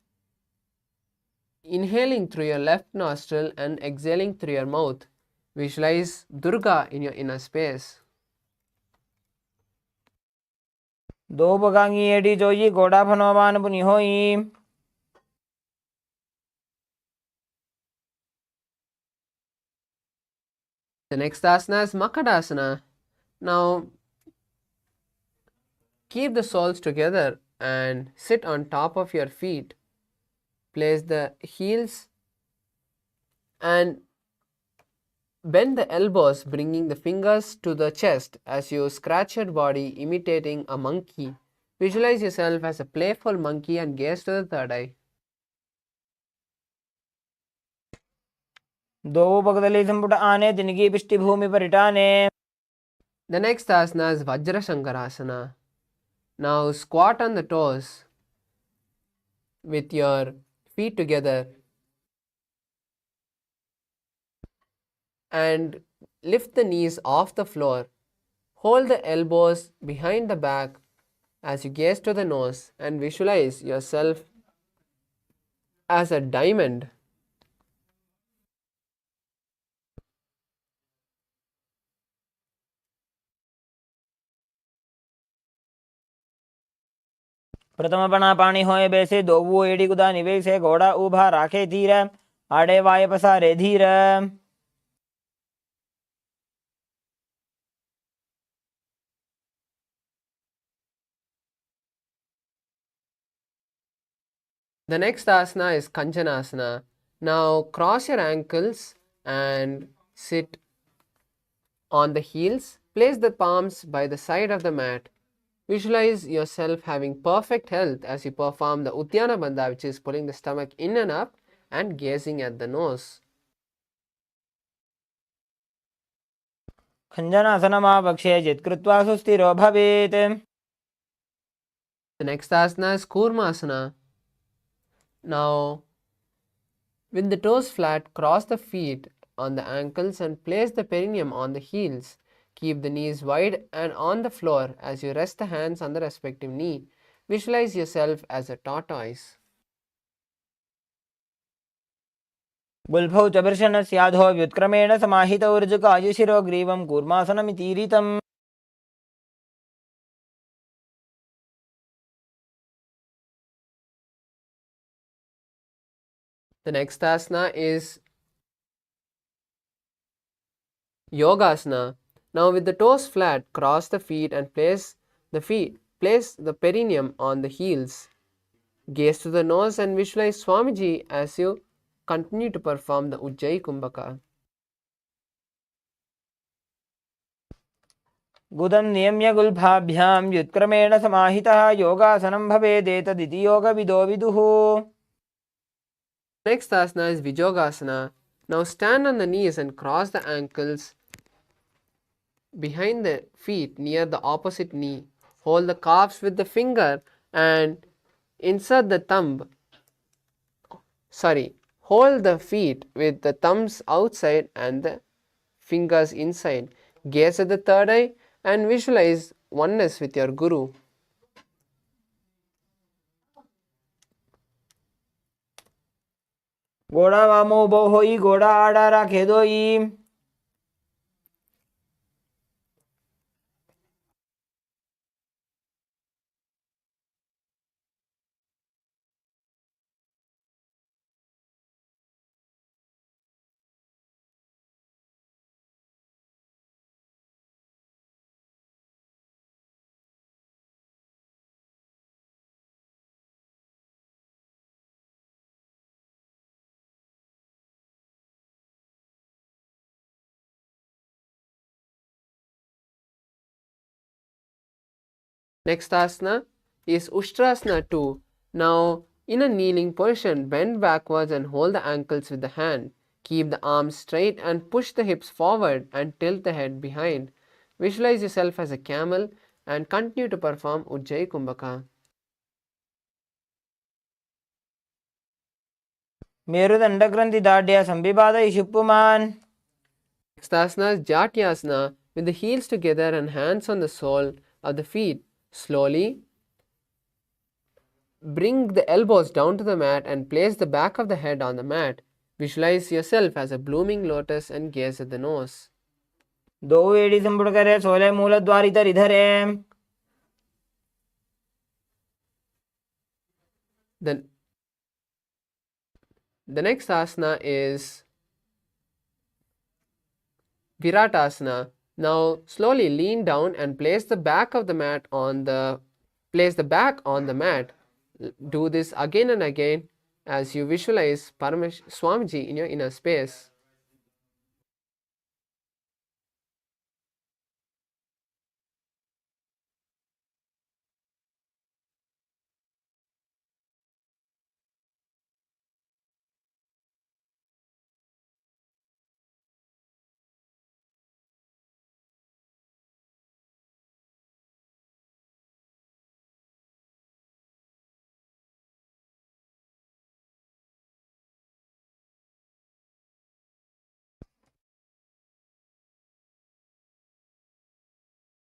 inhaling through your left nostril and exhaling through your mouth, visualize Durga in your inner space. दो बगांगी AD जोई गोड़ा फनोवान बुनी होई. The next asana is Makadasana. Now keep the soles together and sit on top of your feet. Place the heels and bend the elbows, bringing the fingers to the chest as you scratch your body, imitating a monkey. Visualize yourself as a playful monkey and gaze to the third eye. दो बगदली संपुट आने तिनकी पिष्टि भूमि पर इटाने. The next asana is Vajrashankarasana. Now squat on the toes with your feet together and lift the knees off the floor. Hold the elbows behind the back as you gaze to the nose and visualize yourself as a diamond. प्रथम बना पानी होए बैसे दोवु AD गुदानी वैसे घोड़ा उभा राखे धीर. आड़े वाय पसारे धीर. The next asana is Kanchanasana. Now cross your ankles and sit on the heels. Place the palms by the side of the mat. Visualize yourself having perfect health as you perform the Uddiyana Bandha, which is pulling the stomach in and up and gazing at the nose. खञ्जनासनमावक्ष्ये जित्कृत्वा सुस्थिरो भवेत्. The next asana is Kurmasana. Now, with the toes flat, cross the feet on the ankles and place the perineum on the heels. Keep the knees wide and on the floor as you rest the hands on the respective knee. Visualize yourself as a tortoise. गुल्फौ च वृषणस्याधो व्युत्क्रमेण समाहितौ ऋजुकायुशिरो ग्रीवं कूर्मासनमितीरितम्. The next asana is Yogasana. Now with the toes flat, cross the feet and place the perineum on the heels. Gaze to the nose and visualize Swamiji as you continue to perform the Ujjayi Kumbhaka. गुदं नियम्य गुल्फाभ्यां व्युत्क्रमेण समाहितः योगासनं भवेदेतदिति योगविदो विदुः. Next asana is Vijogasana. Now stand on the knees and cross the ankles behind the feet near the opposite knee. Hold the calves with the finger and insert the thumb. Hold the feet with the thumbs outside and the fingers inside. Gaze at the third eye and visualize oneness with your Guru. घोड़ा वामो बो होई घोड़ा आड़ा राखे दोई. Next asana is Ushtrasana 2. Now, in a kneeling position, bend backwards and hold the ankles with the hand. Keep the arms straight and push the hips forward and tilt the head behind. Visualize yourself as a camel and continue to perform Ujjayi Kumbhaka. मेरुदण्डग्रन्थिदाढ्य संविपादयिषुप्पुमान्. Next asana is Jatyasana with the heels together and hands on the sole of the feet. Slowly bring the elbows down to the mat and place the back of the head on the mat. Visualize yourself as a blooming lotus and gaze at the nose. दो एड़ी संपुट करे सोले मूलद्वार इधर इधर है. Then the next asana is Viratasana. Now slowly lean down and place the back on the mat. Do this again and again as you visualize Swamiji in your inner space.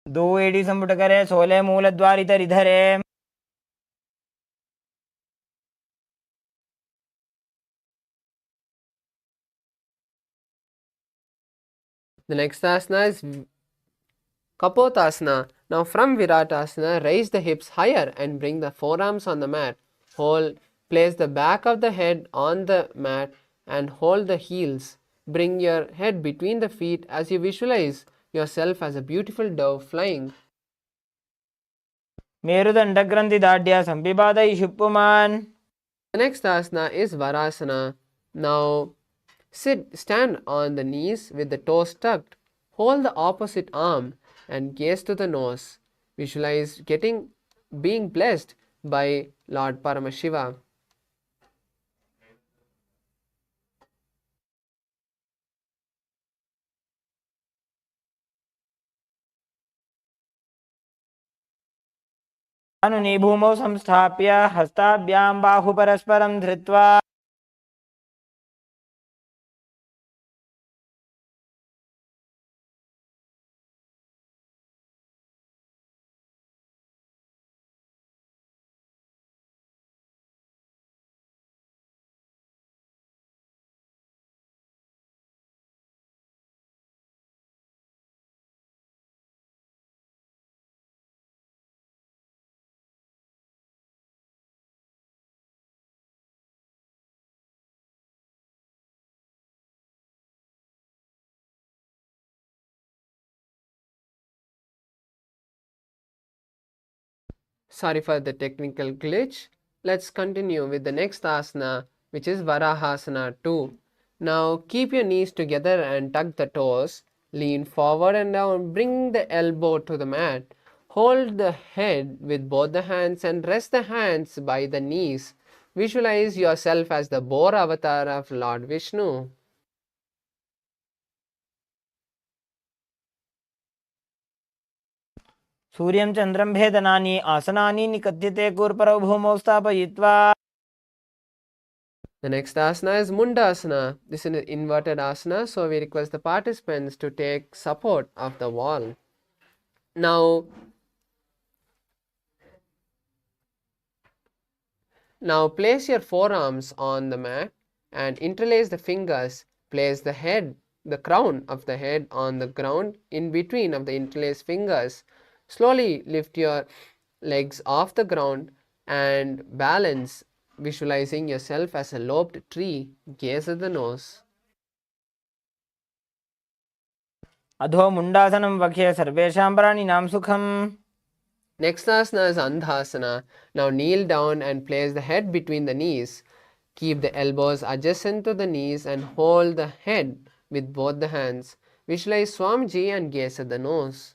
दो एड़ी संपुट करे सोले मूलद्वार इधर इधर है. The next asana is Kapotasana. Now from Viratasana, raise the hips higher and bring the forearms on the mat. Place the back of the head on the mat and hold the heels. Bring your head between the feet as you visualize yourself as a beautiful dove flying. मेरुदण्डग्रन्थिदाढ्य संविपादयिषुप्पुमान्. The next asana is Varasana. Now stand on the knees with the toes tucked. Hold the opposite arm and gaze to the nose. Visualize being blessed by Lord Paramashiva. अनुनि भूमौ संस्थाप्य हस्ताभ्यां बाहु परस्परं धृत्वा. Sorry for the technical glitch. Let's continue with the next asana, which is Varahasana 2. Now keep your knees together and tuck the toes. Lean forward and down. Bring the elbow to the mat. Hold the head with both the hands and rest the hands by the knees. Visualize yourself as the boar avatar of Lord Vishnu. सूर्यं चन्द्रं भेदनानि आसनानि निकद्यते कूर्परौ भूमौ स्थापयित्वा. The next asana is Mundasana. This is an inverted asana, so we request the participants to take support of the wall. Now place your forearms on the mat and interlace the fingers. Place the crown of the head on the ground in between of the interlaced fingers. Slowly lift your legs off the ground and balance, visualizing yourself as a lobed tree. Gaze at the nose. अधो मुण्डासनं वक्ष्ये सर्वेषां प्राणिनां सुखम्. Next asana is Andhasana. Now kneel down and place the head between the knees. Keep the elbows adjacent to the knees and hold the head with both the hands. Visualize Swamiji and gaze at the nose.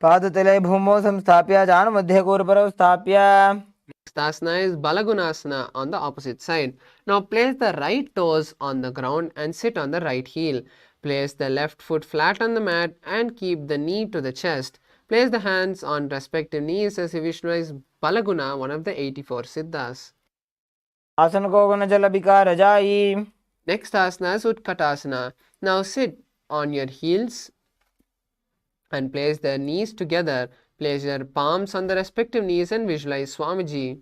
पादतले भूमौ संस्थाप्य जानुमध्ये कूर्परौ स्थाप्य Next asana is Balagunasana on the opposite side. Now place the right toes on the ground and sit on the right heel. Place the left foot flat on the mat and keep the knee to the chest. Place the hands on respective knees as you visualize Balaguna, one of the 84 Siddhas. आसन को गुण जल विकार जाई. Next asana is Utkatasana. Now sit on your heels and place the knees together. Place your palms on the respective knees and visualize Swamiji.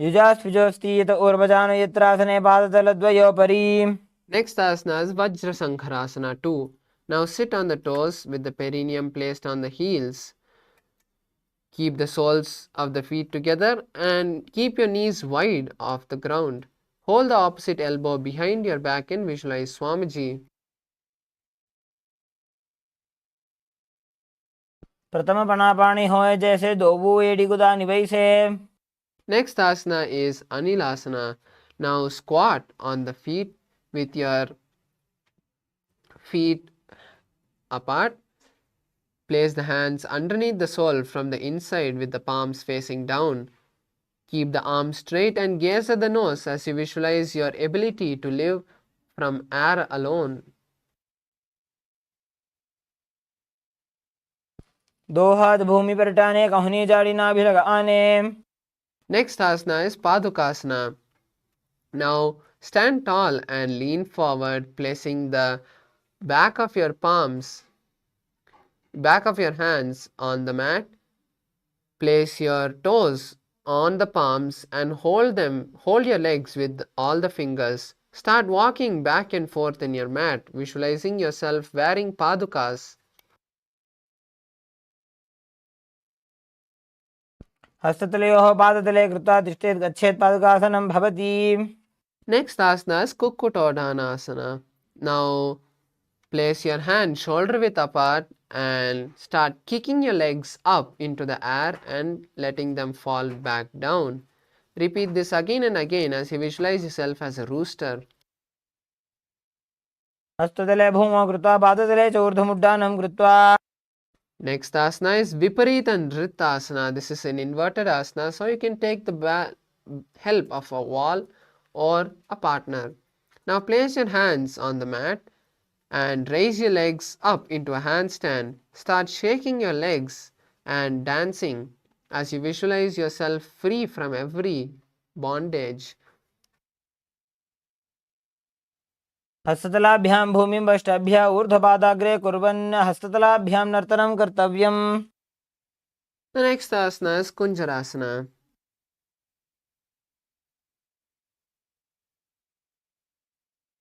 युजास्विजोस्ति यत ऊर्वजानो यत्रासने पादतलद्वयोपरि. Next asana is Vajrasankharasana 2. Now sit on the toes with the perineum placed on the heels. Keep the soles of the feet together and keep your knees wide off the ground. Hold the opposite elbow behind your back and visualize Swamiji. प्रथम पणापाणी होए जैसे दोबू एड़ी गुदा निवैसे. Next asana is Anilasana. Now squat on the feet with your feet apart. Place the hands underneath the sole from the inside with the palms facing down. Keep the arms straight and gaze at the nose as you visualize your ability to live from air alone. दो हाथ भूमि पर टाने कहनी जाड़ी नाभि लगाने. Next asana is Padukasana. Now stand tall and lean forward, placing the back of your hands on the mat. Place your toes on the palms and hold your legs with all the fingers. Start walking back and forth in your mat, visualizing yourself wearing padukas. हस्ततलयोः पादतले कृत्वा तिष्ठेत् गच्छेत् पादुकासनं भवति. Next asana is Kukkutodhanasana. Now place your hand shoulder width apart and start kicking your legs up into the air and letting them fall back down. Repeat this again and again as you visualize yourself as a rooster. हस्ततले भूमौ कृत्वा पादतले च ऊर्ध्वमुड्डानं कृत्वा. Next asana is Viparita Nrittasana. This is an inverted asana, so you can take the help of a wall or a partner. Now place your hands on the mat and raise your legs up into a handstand. Start shaking your legs and dancing as you visualize yourself free from every bondage. हस्ततलाभ्यां भूमिं वष्टाभ्याम् ऊर्ध्वपादाग्रे कुर्वन् हस्ततलाभ्यां नर्तनं कर्तव्यम्. The next asana is Kunjarasana.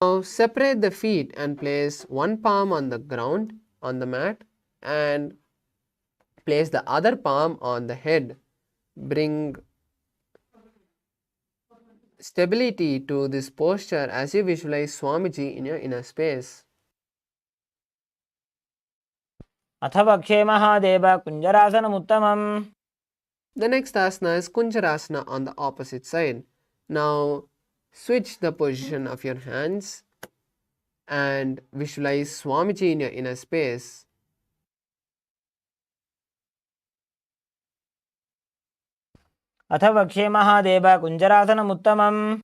Now separate the feet and place one palm on the ground on the mat and place the other palm on the head. Bring stability to this posture as you visualize Swamiji in your inner space. अथ वक्षे Mahadev कुञ्जरासनमुत्तमम्. The next asana is Kunjarasana on the opposite side. Now switch the position of your hands and visualize Swamiji in your inner space. अथ वक्षे Mahadev कुञ्जरासनमुत्तमम्.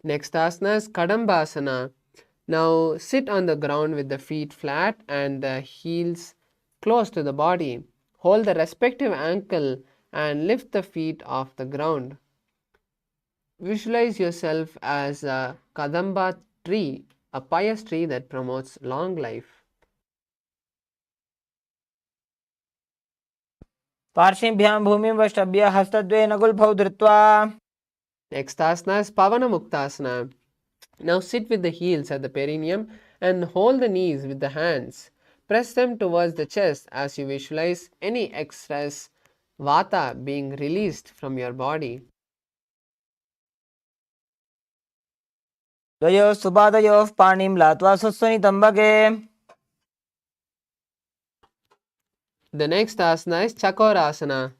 Next asana is Kadambasana. Now sit on the ground with the feet flat and the heels close to the body. Hold the respective ankle and lift the feet off the ground. Visualize yourself as a Kadamba tree, a pious tree that promotes long life. पार्श्वभ्यां भूमिं वष्टभ्य हस्तद्वयेन गुल्फौ धृत्वा. Next asana is Pavana Muktasana. Now sit with the heels at the perineum and hold the knees with the hands. Press them towards the chest as you visualize any excess vata being released from your body. द्वयोः सुपादयोः पाणिं लात्वा स्वस्वनितम्बके. The next asana is Chakorasana.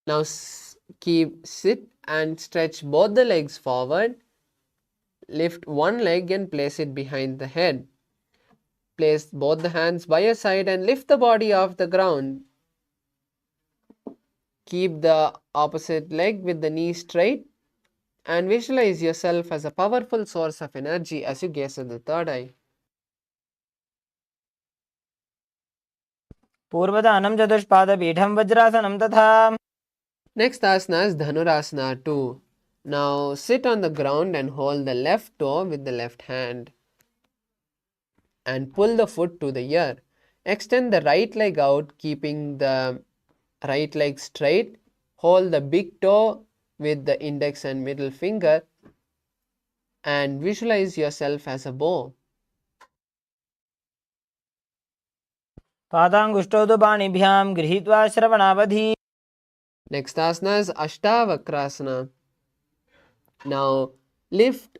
Now sit and stretch both the legs forward. Lift one leg and place it behind the head. Place both the hands by your side and lift the body off the ground. Keep the opposite leg with the knee straight and visualize yourself as a powerful source of energy as you gaze at the third eye. पूर्वदानं चतुष्पादपीठं वज्रासनं तथा. Next asana is Dhanurasana 2. Now sit on the ground and hold the left toe with the left hand and pull the foot to the ear. Extend the right leg out, keeping the right leg straight. Hold the big toe with the index and middle finger and visualize yourself as a bow. पादाङ्गुष्ठौ तु पाणिभ्यां गृहीत्वा श्रवणावधि. Next asana is Ashtavakrasana. Now lift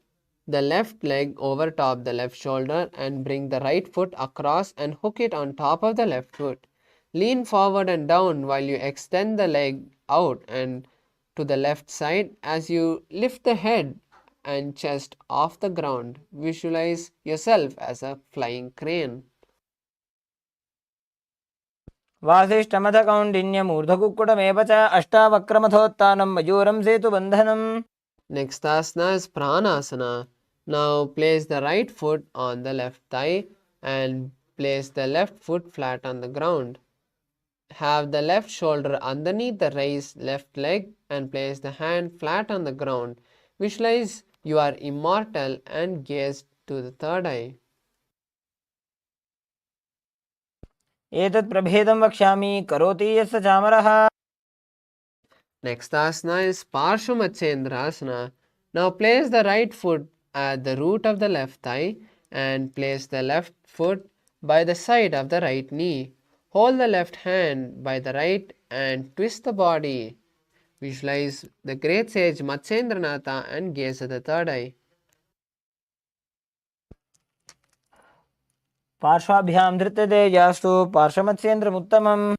the left leg over top the left shoulder and bring the right foot across and hook it on top of the left foot. Lean forward and down while you extend the leg out and to the left side. As you lift the head and chest off the ground, visualize yourself as a flying crane. वासिष्ठमथकौण्डिन्यमूर्धकुक्कुटमेव च अष्टावक्रमथोत्थानं मयूरं सेतुबन्धनम्. Next asana is Pranasana. Now place the right foot on the left thigh and place the left foot flat on the ground. Have the left shoulder underneath the raised left leg and place the hand flat on the ground. Visualize you are immortal and gaze to the third eye. एतत् प्रभेदं वक्ष्यामि करोति यस्य चामरः. Next asana is Parshvamachendrasana. Now place the right foot at the root of the left thigh and place the left foot by the side of the right knee. Hold the left hand by the right and twist the body. Visualize the great sage Matsendranatha and gaze at the third eye. पार्श्वाभ्यां धृत्यते यास्तु पार्श्वमत्स्येन्द्रमुत्तमम्.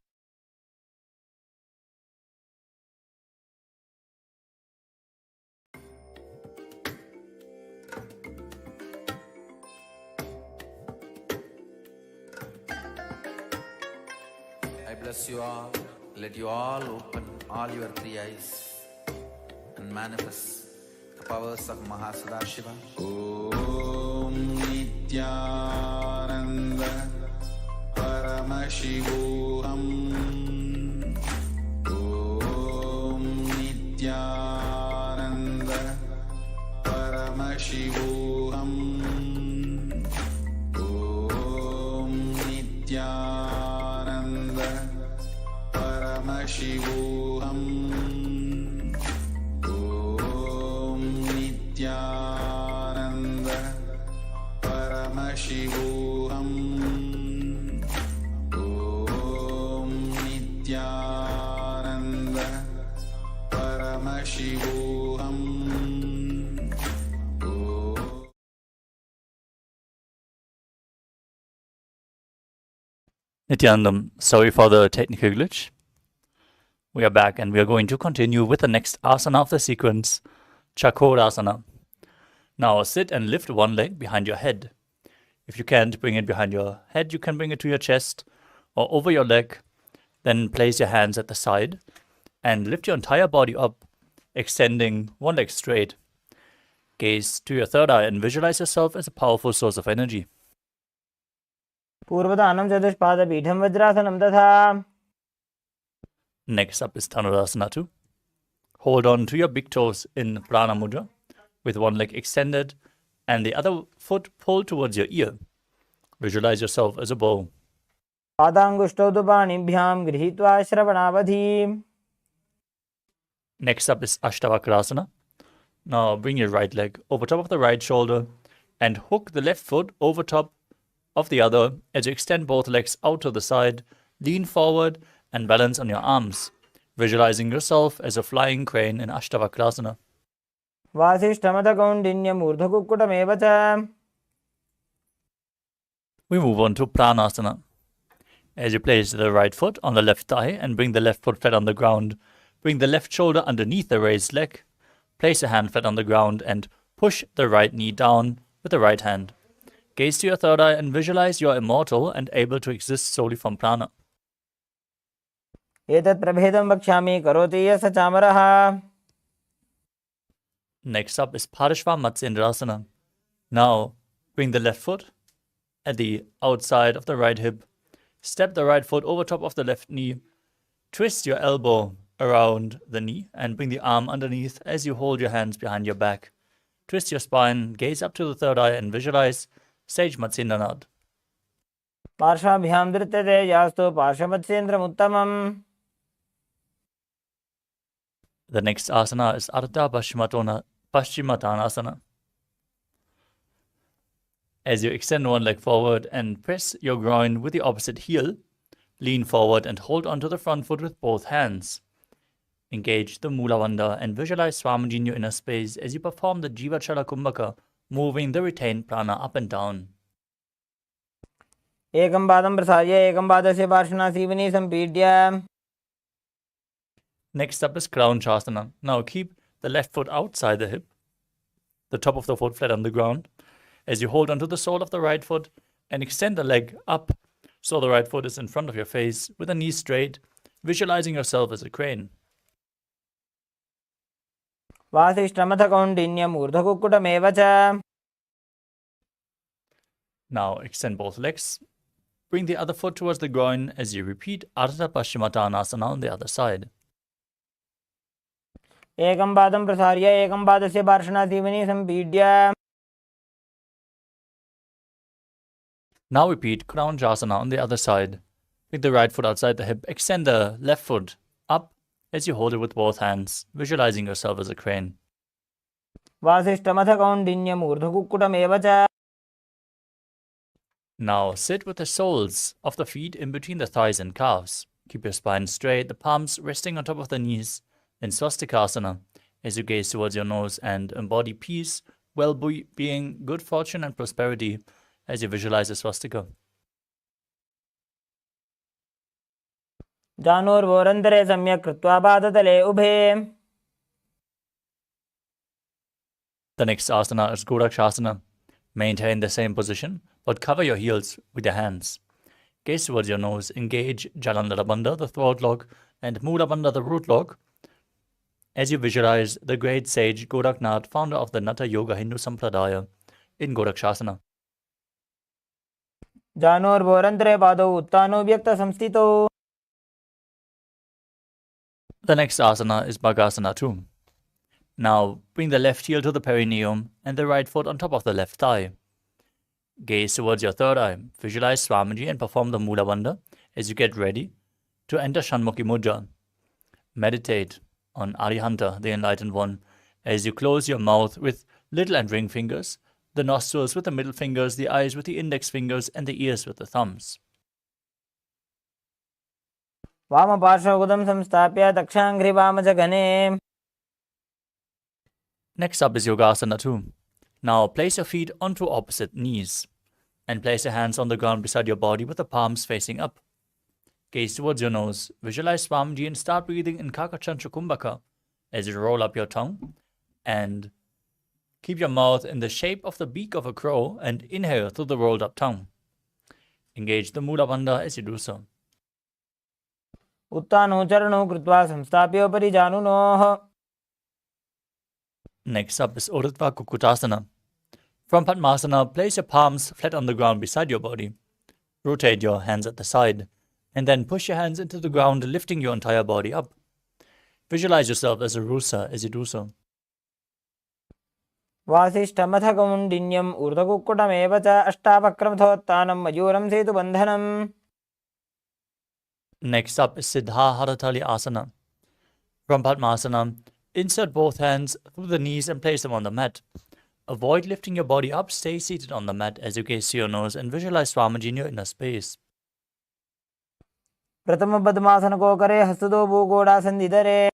I bless you all. Let you all open all your three eyes and manifest the powers of Mahā Siddha. Om Nithyananda Paramashivoham. Om Nithyananda Paramashivoham. Om Nithyananda Paramashivoham. Om Nithyananda Paramashivoham. Om Nithyananda Paramashivoham. Nithyanandam, sorry for the technical glitch. We are back and we are going to continue with the next asana of the sequence, Chakorasana. Now sit and lift one leg behind your head. If you can't bring it behind your head, you can bring it to your chest or over your leg. Then place your hands at the side and lift your entire body up, extending one leg straight. Gaze to your third eye and visualize yourself as a powerful source of energy. पूर्वदानं चतुष्पादपीठं वज्रासनं तथा. Next up is Dhanurasana 2. Hold on to your big toes in Prana Mudra with one leg extended and the other foot pulled towards your ear. Visualize yourself as a bow. पादाङ्गुष्ठौ तु पाणिभ्यां गृहीत्वा श्रवणावधि. Next up is Ashtavakrasana. Now bring your right leg over top of the right shoulder and hook the left foot over top of the other as you extend both legs out to the side, lean forward and balance on your arms, visualizing yourself as a flying crane in Ashtavakrasana. वासिष्ठमथकौण्डिन्यमूर्धकुक्कुटमेव च. We move on to Pranasana. As you place the right foot on the left thigh and bring the left foot flat on the ground, bring the left shoulder underneath the raised leg, Place a hand flat on the ground and push the right knee down with the right hand. Gaze to your third eye and visualize you are immortal and able to exist solely from prana. एतत् प्रभेदं वक्ष्यामि करोति यः स चामरः. Next up is Parashva Matsyendrasana. Now, bring the left foot at the outside of the right hip. Step the right foot over top of the left knee. Twist your elbow around the knee and bring the arm underneath as you hold your hands behind your back. Twist your spine, gaze up to the third eye and visualize Sage Matsyendranath. पार्श्वाभ्यां धृत्यते यास्तु पार्श्वमत्स्येन्द्रमुत्तमम्. The next asana is Ardha Paschimottanasana. As you extend one leg forward and press your groin with the opposite heel, lean forward and hold onto the front foot with both hands. Engage the Mula Bandha and visualize Swamiji in your inner space as you perform the Jiva Chala Kumbhaka, moving the retained prana up and down. एकं पादं प्रसार्य एकं पादस्य पार्श्वना Seoni सम्पीड्य. Next up is Crown Chasana. Now keep the left foot outside the hip, the top of the foot flat on the ground, as you hold onto the sole of the right foot and extend the leg up so the right foot is in front of your face with the knees straight, visualizing yourself as a crane. वासिष्ठमथ कौण्डिन्यम् ऊर्ध्वकुक्कुटमेव च. Now extend both legs. Bring the other foot towards the groin as you repeat Ardha Paschimottanasana on the other side. एकं पादं प्रसार्य एकं पादस्य पार्श्वना Seoni सम्पीड्य. Now repeat Crown Jasana on the other side. Bring the right foot outside the hip. Extend the left foot up as you hold it with both hands, visualizing yourself as a crane. वासिष्ठमथ कौण्डिन्यम् ऊर्ध्वकुक्कुटमेव च. Now sit with the soles of the feet in between the thighs and calves. Keep your spine straight, the palms resting on top of the knees in Swastikasana as you gaze towards your nose and embody peace, well-being, good fortune and prosperity as you visualize a swastika. जानोर्वोरन्तरे सम्यक् कृत्वा पादतले उभे. The next asana is Gorakshasana. Maintain the same position, but cover your heels with your hands. Gaze towards your nose, engage Jalandhara Bandha, the throat lock, and Mula Bandha, the root lock, as you visualize the great sage Goraknath, founder of the Natha Yoga Hindu Sampradaya, in Gorakshasana. जानोर्वोरन्तरे पादौ उत्तानो व्यक्तसंस्थितौ. The next asana is Bhagasana too. Now bring the left heel to the perineum and the right foot on top of the left thigh. Gaze towards your third eye. Visualize Swamiji and perform the Mula Bandha as you get ready to enter Shanmukhi Mudra. Meditate on Arihanta, the Enlightened One, as you close your mouth with little and ring fingers, the nostrils with the middle fingers, the eyes with the index fingers, and the ears with the thumbs. वामपार्श्वगुदं संस्थाप्य दक्षाङ्घ्रिवामजगने. Next up is Yogasana too. Now place your feet onto opposite knees and place your hands on the ground beside your body with the palms facing up. Gaze towards your nose, visualize Swamiji and start breathing in Kakachantra Kumbhaka as you roll up your tongue and keep your mouth in the shape of the beak of a crow and inhale through the rolled up tongue. Engage the Mula Bandha as you do so. उत्तानो चरणौ कृत्वा संस्थाप्योपरि जानुनोः. Next up is Urdhva Kukutasana. From Padmasana, place your palms flat on the ground beside your body. Rotate your hands at the side, and then push your hands into the ground, lifting your entire body up. Visualize yourself as a rusa as you do so. वासिष्ठमथ कौण्डिन्यम् ऊर्ध्वकुक्कुटमेव च अष्टावक्रमथोत्तानं मयूरं सेतुबन्धनम्. Next up is Siddha Haratali Asana. From Padmasana, insert both hands through the knees and place them on the mat. Avoid lifting your body up, stay seated on the mat as you gaze to your nose and visualize Swamiji in your inner space. प्रथम पद्मासन को करे हस्तदो भूगोड़ासन्धिधरे.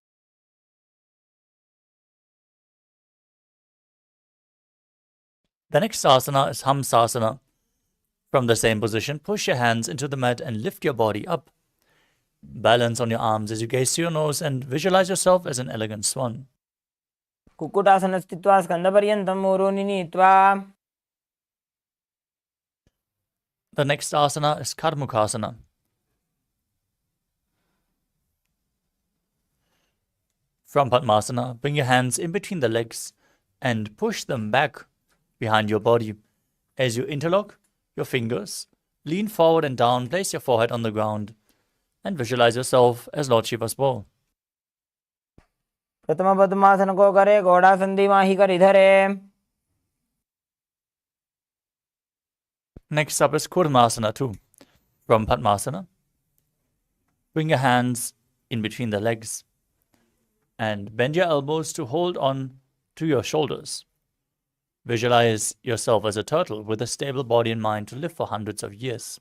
The next asana is Hamsasana. From the same position, push your hands into the mat and lift your body up. Balance on your arms as you gaze to your nose and visualize yourself as an elegant swan. कुक्कुटासने स्थित्वा स्कन्दपर्यन्तं ऊरूनि नीत्वा The next asana is Karmukasana. From Padmasana, bring your hands in between the legs and push them back behind your body. As you interlock your fingers, lean forward and down, place your forehead on the ground, and visualize yourself as Lord Shiva's bow. प्रथम पद्मासन को करे, घोड़ा संधि माही कर इधरे. Next up is Kurmasana too. From Padmasana, bring your hands in between the legs and bend your elbows to hold on to your shoulders. Visualize yourself as a turtle with a stable body and mind to live for hundreds of years.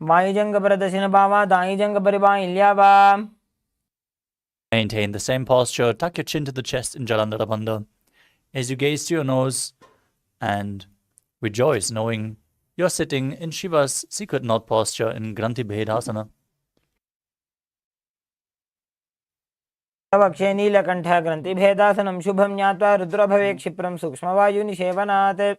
वायुजंग पर दक्षिण बामा, दाई जंग पर by ल्याबा. Maintain the same posture. Tuck your chin to the chest in Jalandhara Bandha as you gaze to your nose and rejoice knowing you're sitting in Shiva's secret knot posture in Granthi Bhedasana. वक्षे नीलकण्ठ ग्रन्थि भेदासनं शुभं ज्ञात्वा रुद्र भवे क्षिप्रं सूक्ष्मवायुनिषेवनात्.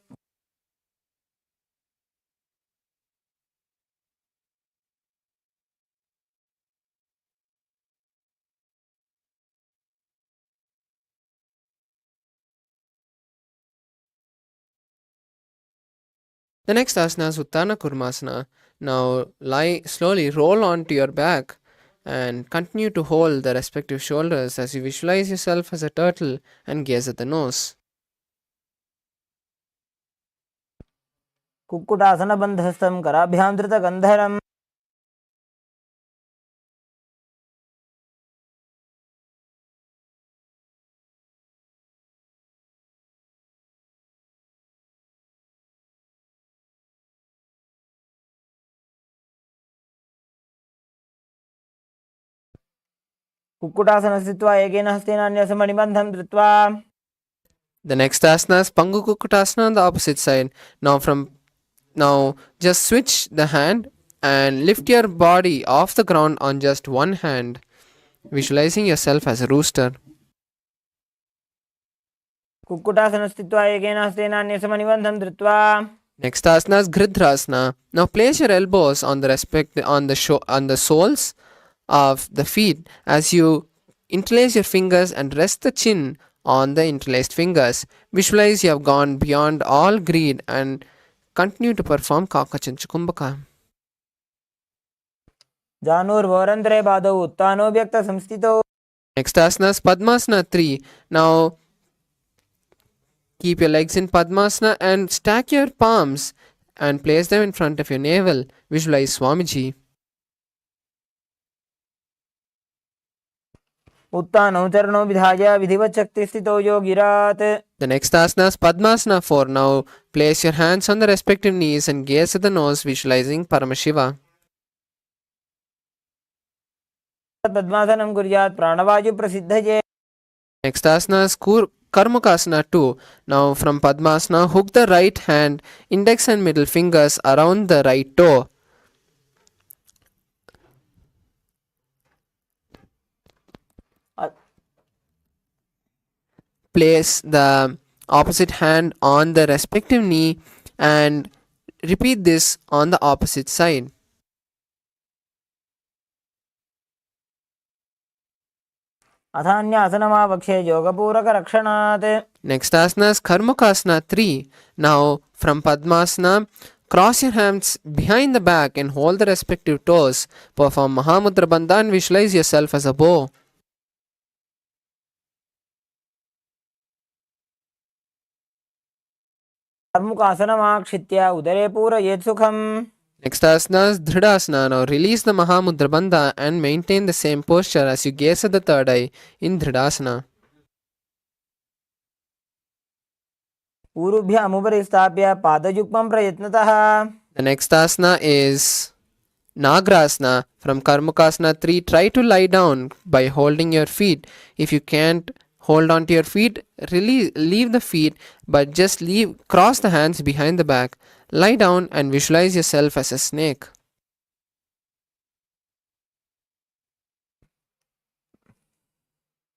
The next asana is Uttana Kurmasana. Now slowly roll onto your back and continue to hold the respective shoulders as you visualize yourself as a turtle and gaze at the nose. Kukkutasana बन्धस्थं कराभ्यां धृतगन्धरम्. Kukkutasana स्थित्वा एकेन हस्तेन अन्यस्य मणिबन्धं धृत्वा. The next asana is Pangu Kukkutasana on the opposite side. Now just switch the hand and lift your body off the ground on just one hand, visualizing yourself as a rooster. Kukkutasana स्थित्वा एकेन हस्तेन अन्यस्य मणिबन्धं धृत्वा. Next asana is Gridhrasana. Now place your elbows on the soles of the feet as you interlace your fingers and rest the chin on the interlaced fingers. Visualize you have gone beyond all greed and continue to perform Kakachancha Kumbhaka. जानुर्वोरन्ध्रे बाधौ उत्तानो व्यक्तसंस्थितौ. Next asana is Padmasana 3. Now keep your legs in Padmasana and stack your palms and place them in front of your navel. Visualize Swamiji. उत्तानौ चरणौ विधाय विधिवत् शक्तिस्थितौ योगिरात्. The next asana is Padmasana 4. Now place your hands on the respective knees and gaze at the nose, visualizing Paramashiva. पद्मासनं कुर्यात् प्राणवायु प्रसिद्धये. Next asana is Karmakasana 2. Now from Padmasana, hook the right hand, index and middle fingers around the right toe. Place the opposite hand on the respective knee and repeat this on the opposite side. अथान्यासनमावक्षे योगपूरकरक्षणात्. Next asana is Karmakasana 3. Now from Padmasana, cross your hands behind the back and hold the respective toes. Perform Mahamudra Bandha and visualize yourself as a bow. कर्मुकासनमाक्षित्य उदरे पूरयेत् सुखम्. Next asana is Dhridasana. Now release the Mahamudra Bandha and maintain the same posture as you gaze at the third eye in Dhridasana. ऊरुभ्यामुपरि स्थाप्य पादयुग्मं प्रयत्नतः. The next asana is Nagrasana. From Karmakasana 3, try to lie down by holding your feet. If you can't hold on to your feet, leave the feet, but just cross the hands behind the back. Lie down and visualize yourself as a snake.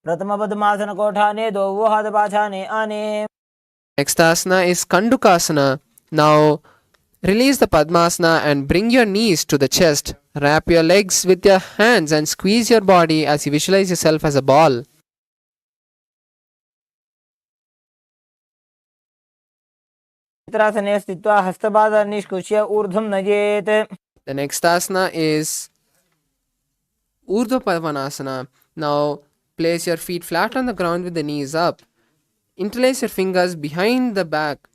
प्रथम पद्मासन कोठाने दो वो हाथ पाछाने आने. Next asana is Kandukasana. Now release the Padmasana and bring your knees to the chest. Wrap your legs with your hands and squeeze your body as you visualize yourself as a ball. चित्रासने स्थित्वा हस्तपाद निष्कुष्य ऊर्ध्वं नयेत्. The next asana is Urdhva Pavanasana. Now place your feet flat on the ground with the knees up. Interlace your fingers behind the back,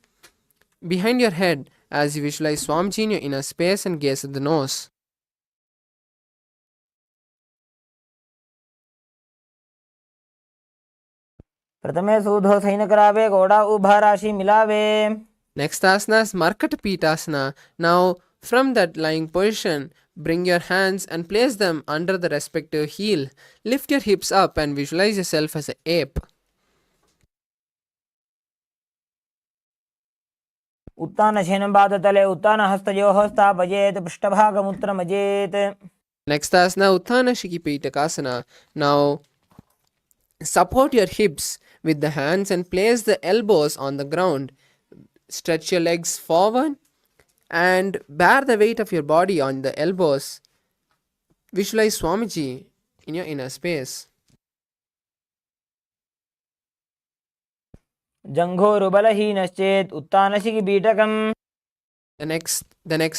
behind your head as you visualize Swamiji in your inner space and gaze at the nose. प्रथमे सूधो San करावे घोड़ा उभा राशि मिलावे. Next asana is Markata Pitasana. Now from that lying position, bring your hands and place them under the respective heel. Lift your hips up and visualize yourself as an ape. उत्तान शयनं पादतले उत्तान हस्तयोः स्थापयेत् पृष्ठभागमुत्तरमजेत्. Next asana Uttana Shikipitakasana. Now support your hips with the hands and place the elbows on the ground. Stretch your legs forward and bear the weight of your body on the elbows. Visualize Swamiji in your inner space. जङ्घोरुबलहीनश्चेत् उत्तानशिखिपीठकम्. The next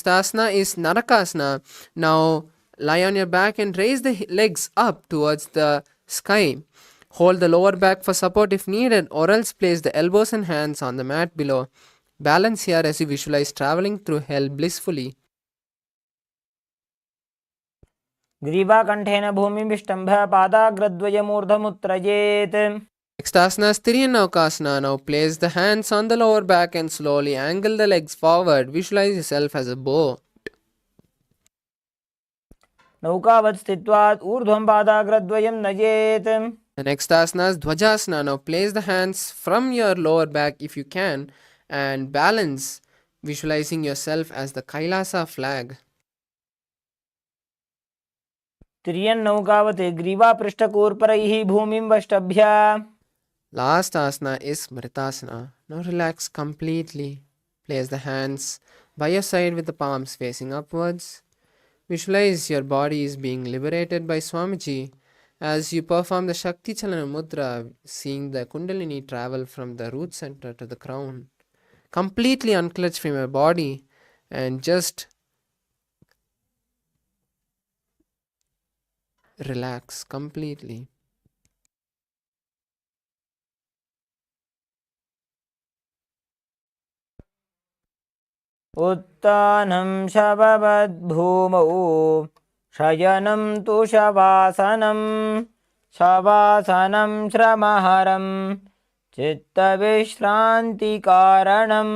asana is Narakasana. Now lie on your back and raise the legs up towards the sky. Hold the lower back for support if needed, or else place the elbows and hands on the mat below. Balance here as you visualize traveling through hell blissfully. ग्रीवाकण्ठेन भूमिं विष्टम्भ्य पादाग्रद्वयमूर्धमुत्त्रजेत्. Next asana is Tiryanavakasana. Now place the hands on the lower back and slowly angle the legs forward. Visualize yourself as a bow. नौकावत् स्थित्वा ऊर्ध्वं पादाग्रद्वयं नयेत्. The next asana is Dhwajasana. Now place the hands from your lower back if you can and balance, visualizing yourself as the Kailasa flag. तिर्यन्नौकावत् ग्रीवापृष्ठकूर्परैः भूमिं वष्टभ्य. Last asana is Amritattva. Now relax completely. Place the hands by your side with the palms facing upwards. Visualize your body is being liberated by Swamiji as you perform the Shakti Chalana Mudra, seeing the Kundalini travel from the root center to the crown. Completely unclutch from your body and just relax completely. उत्तानं शववद्भूमौ शयनं तु शवासनं. शवासनं श्रमहरं चित्तविश्रान्तिकारणम्.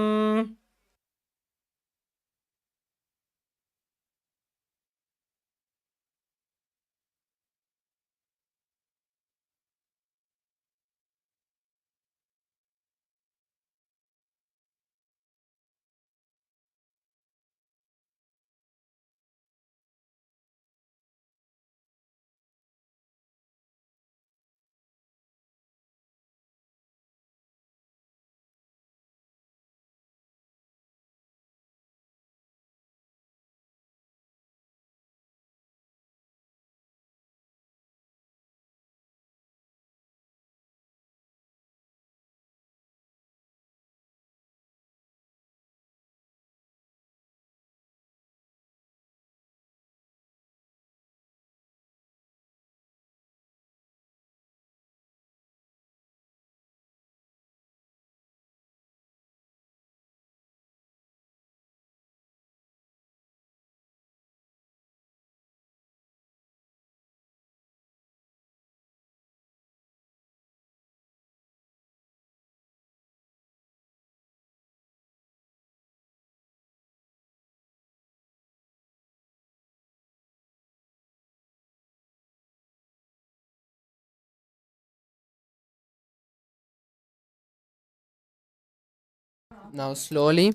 Now slowly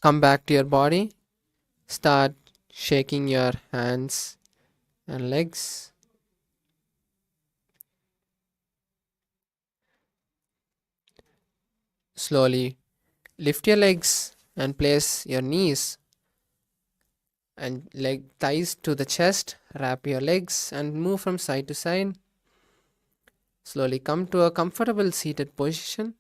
come back to your body. Start shaking your hands and legs. slowly lift your legs and place your knees and leg thighs to the chest. Wrap your legs and move from side to side. Slowly come to a comfortable seated position.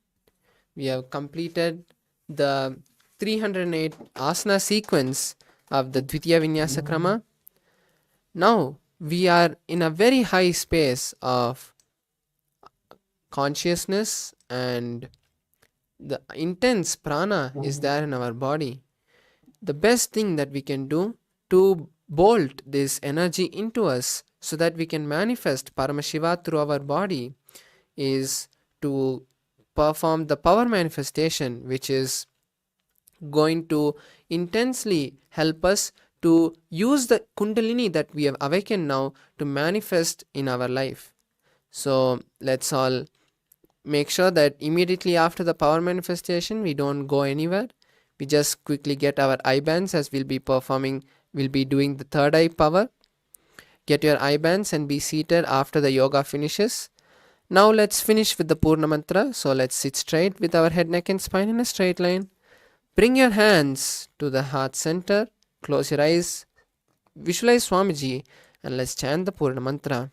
We have completed the 308 asana sequence of the Dvitiya Vinyasa Krama. Now we are in a very high space of consciousness, and the intense prana is there in our body. The best thing that we can do to bolt this energy into us so that we can manifest Paramashiva through our body is to perform the power manifestation, which is going to intensely help us to use the Kundalini that we have awakened now to manifest in our life. So let's all make sure that immediately after the power manifestation we don't go anywhere. We just quickly get our eye bands, as we'll be doing the third eye power. Get your eye bands and be seated after the yoga finishes. Now let's finish with the Purna Mantra. So let's sit straight with our head, neck and spine in a straight line. Bring your hands to the heart center. Close your eyes. Visualize Swamiji and let's chant the Purna Mantra.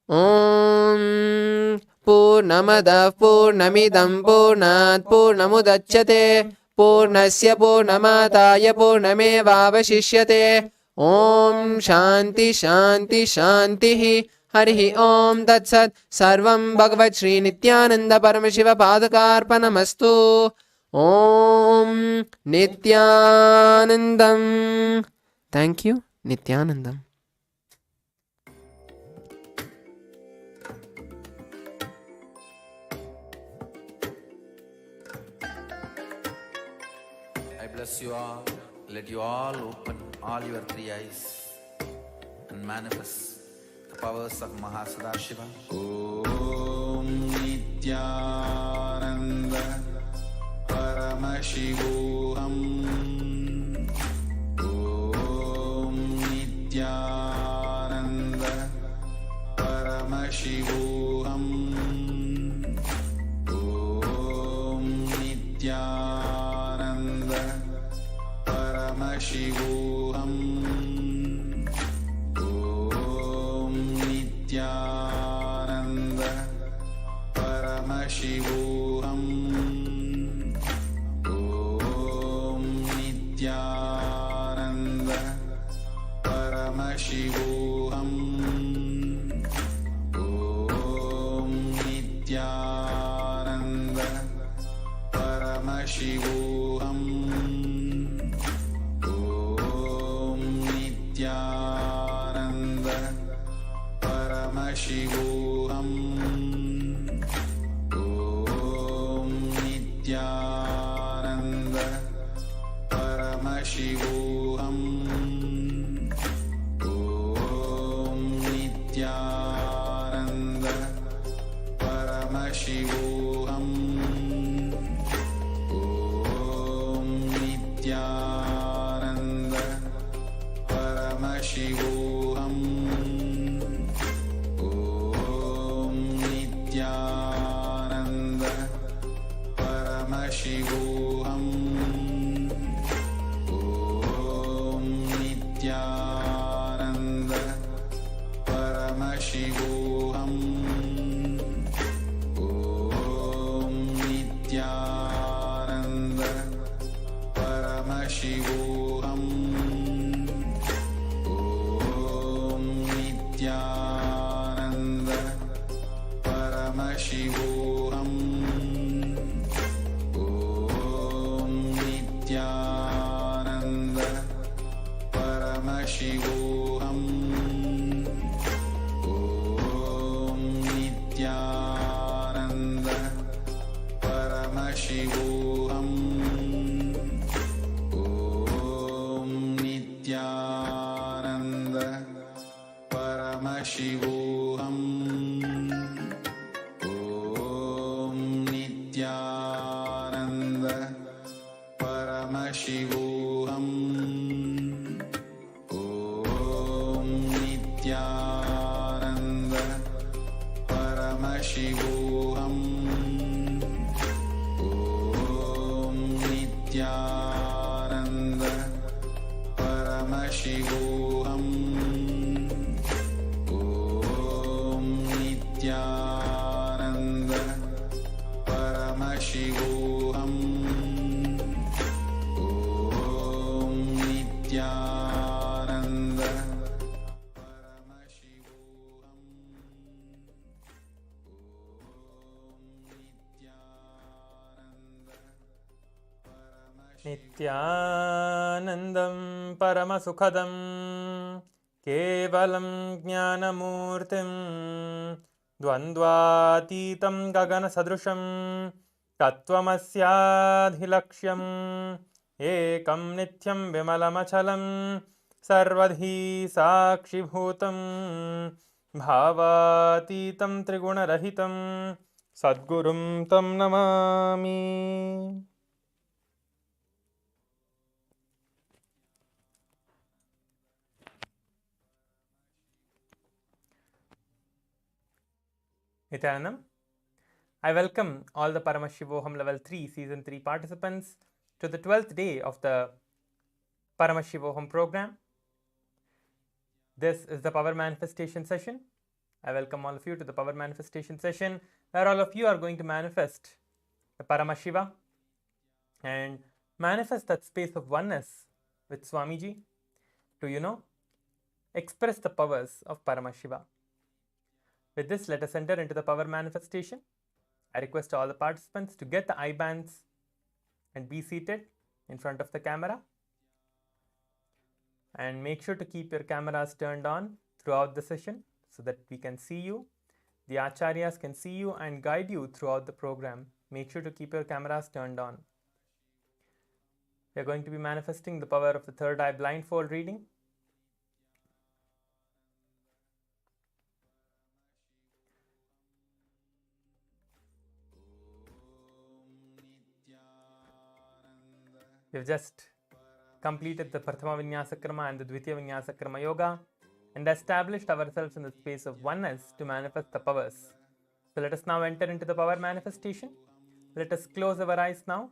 Om Purnamadav Purnamidam Purnat Purnamudachyate Purnasya Purnamataya Purnamevavashishyate. Om Shanti Shanti Shanti Harihi Om Tat Sat. Sarvam Bhagavat Shri Nithyananda Paramashiva Padakarpanamastu. Om Nithyanandam. Thank you, Nithyanandam. I bless you all. Let you all open all your three eyes and manifest the powers of Mahā Siddha. Om Nithyananda Paramashivoham. Om Nithyananda Paramashivoham. Om Nithyananda Paramashivoham. Om Nithyananda Paramashivoham. Om Nithyananda Paramashivoham. Om Nithyananda Paramashivoham. Om Nithyananda Paramashivoham. Om Nithyananda Paramashivoham. Om Nithyananda Paramashivoham. Om Nithyananda Paramashivoham. Om Nithyananda Paramashivoham. Om Nithyananda Paramashivoham. Om Nithyananda Paramashivoham. Om Nithyananda Paramashivoham. Om Nithyananda Paramashivoham. Om Nithyananda Paramashivoham. Om Nithyananda Paramashivoham. Om Nithyananda Paramashivoham. Om Nithyananda Paramashivoham. Om Paramashivoham. Om Nithyananda. Paramashivoham. नित्यानन्दं परमसुखदं केवलं ज्ञानमूर्तिं द्वन्द्वातीतं गगनसदृशं तत्त्वमस्याधिलक्ष्यम् एकं नित्यं विमलमचलं सर्वधी साक्षिभूतं भावातीतं त्रिगुणरहितं सद्गुरुं तं Namami. Nithyanandam. I welcome all the Paramashivoham Level 3 Season 3 participants to the 12th day of the Paramashivoham program. This is the Power Manifestation session. I welcome all of you to the Power Manifestation session where all of you are going to manifest the Paramashiva and manifest that space of oneness with Swamiji to, express the powers of Paramashiva. With this, let us enter into the power manifestation. I request all the participants to get the eye bands and be seated in front of the camera. And make sure to keep your cameras turned on throughout the session so that we can see you. The acharyas can see you and guide you throughout the program. Make sure to keep your cameras turned on. We are going to be manifesting the power of the third eye blindfold reading. We have just completed the Prathama Vinyasakrama and the Dvitiya Vinyasakrama Yoga and established ourselves in the space of oneness to manifest the powers. So let us now enter into the power manifestation. Let us close our eyes now.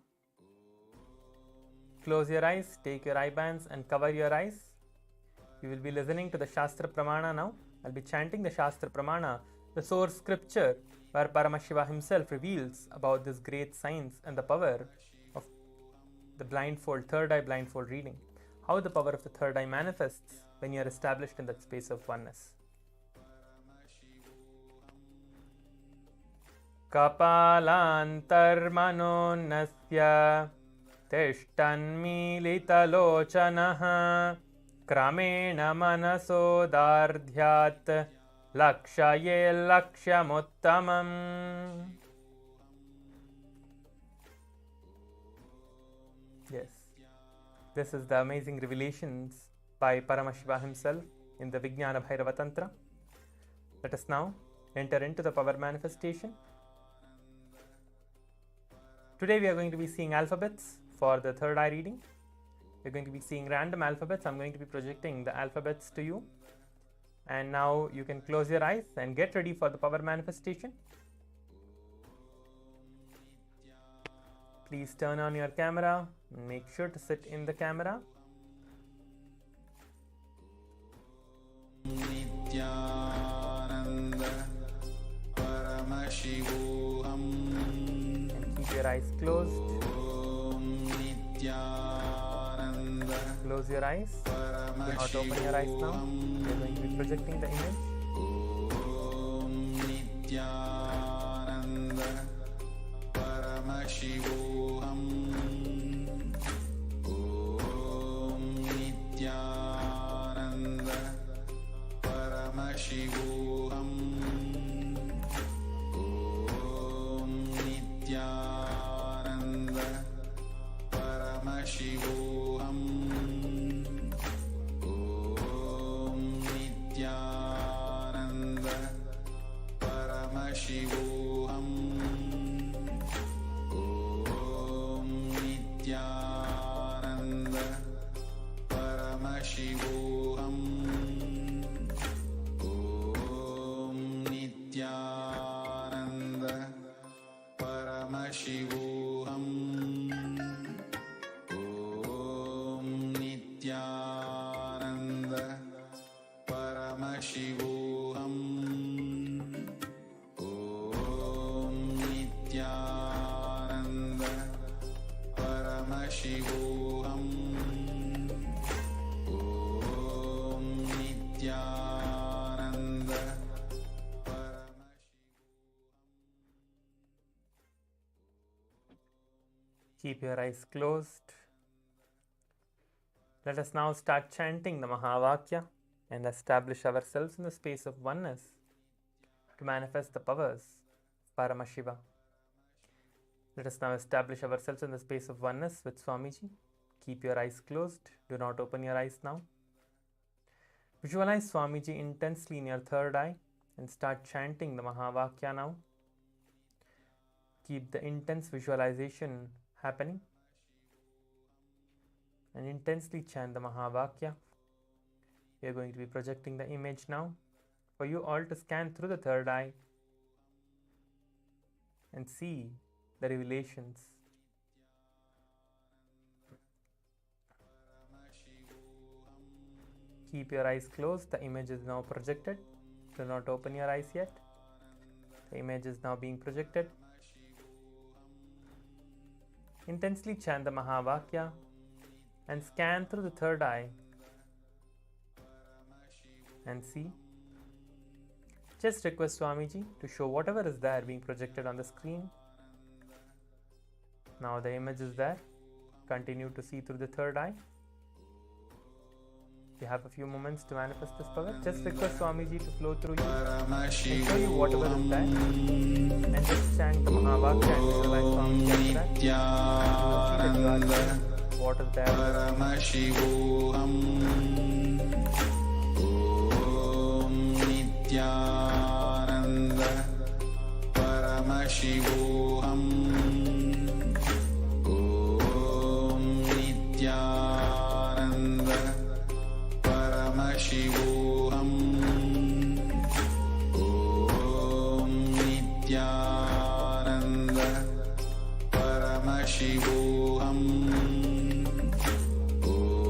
Close your eyes, take your eye bands and cover your eyes. You will be listening to the Shastra Pramana now. I'll be chanting the Shastra Pramana, the source scripture where Paramashiva himself reveals about this great science and the power of the third eye blindfold reading. How the power of the third eye manifests when you are established in that space of oneness. Kapalantarmanonasya tishthanmilitalochanaha kramena manasodardhyat lakshaye lakshyamuttamam. Yes, this is the amazing revelations by Paramashiva himself in the Vijnana Bhairava Tantra. Let us now enter into the power manifestation. Today we are going to be seeing alphabets for the third eye reading. We are going to be seeing random alphabets. I am going to be projecting the alphabets to you. And now you can close your eyes and get ready for the power manifestation. Please turn on your camera and make sure to sit in the camera. Nithyananda Paramashivoham. And keep your eyes closed. Om Nithyananda. Close your eyes. Do not open your eyes now. We are going to be projecting the image. Om Nithyananda Paramashivoham. Om Nithyananda Paramashivoham. Om Nithyananda Paramashivoham. Om Nithyananda Paramashivoham. Om Nithyananda Paramashivoham. Om Nithyananda Paramashivoham. Om Nithyananda Paramashivoham. Om Nithyananda Keep your eyes closed. Let us now start chanting the Mahavakya and establish ourselves in the space of oneness to manifest the powers of Paramashiva. Let us now establish ourselves in the space of oneness with Swamiji. Keep your eyes closed. Do not open your eyes now. Visualize Swamiji intensely in your third eye and start chanting the Mahavakya now. Keep the intense visualization happening and intensely chant the Mahavakya. We are going to be projecting the image now for you all to scan through the third eye and see the revelations. Keep your eyes closed. The image is now projected. Do not open your eyes yet. The image is now being projected. Intensely chant the Mahavakya and scan through the third eye and see. Just request Swamiji to show whatever is there being projected on the screen. Now the image is there. Continue to see through the third eye. You have a few moments to manifest this power. Just request Swamiji to flow through you and show you whatever is there. And just chant the Mahavakya and visualize Swamiji after that. You will see that you are there. What is there? Paramashivoham. Om Nithyananda. Paramashivoham. Om Nithyananda. Paramashivoham. Om Nithyananda. Paramashivoham.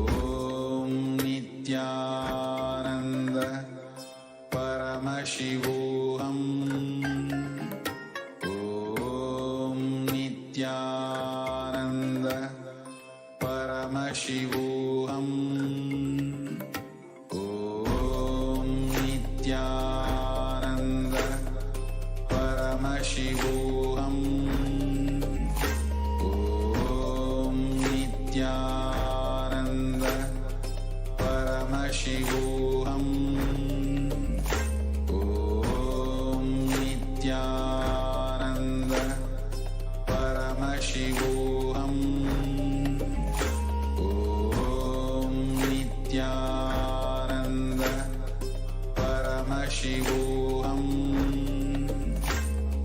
Om Nithyananda. Paramashivoham. Om Nithyananda. Paramashivoham. Om Nithyananda. Paramashivoham. Om Nithyananda. Paramashivoham. Om Nithyananda. Paramashivoham. Om Nithyananda. Paramashivoham. Om Nithyananda. Paramashivoham.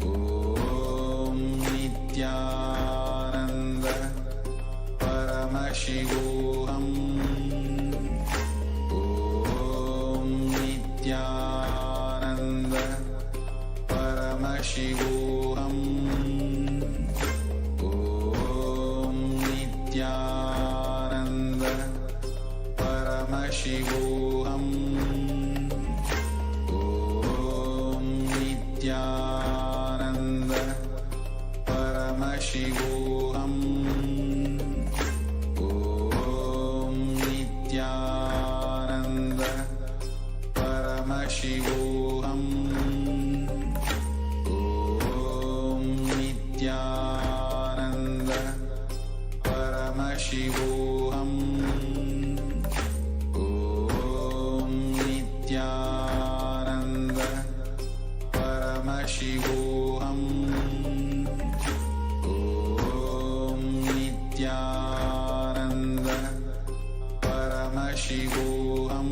Om Nithyananda. Paramashivoham. Om Nithyananda. Paramashivoham. Om Nithyananda. Paramashivoham. Om Nithyananda. Paramashivoham. Om Nithyananda. Paramashivoham. Om Nithyananda. Paramashivoham. Om Nithyananda. Paramashivoham.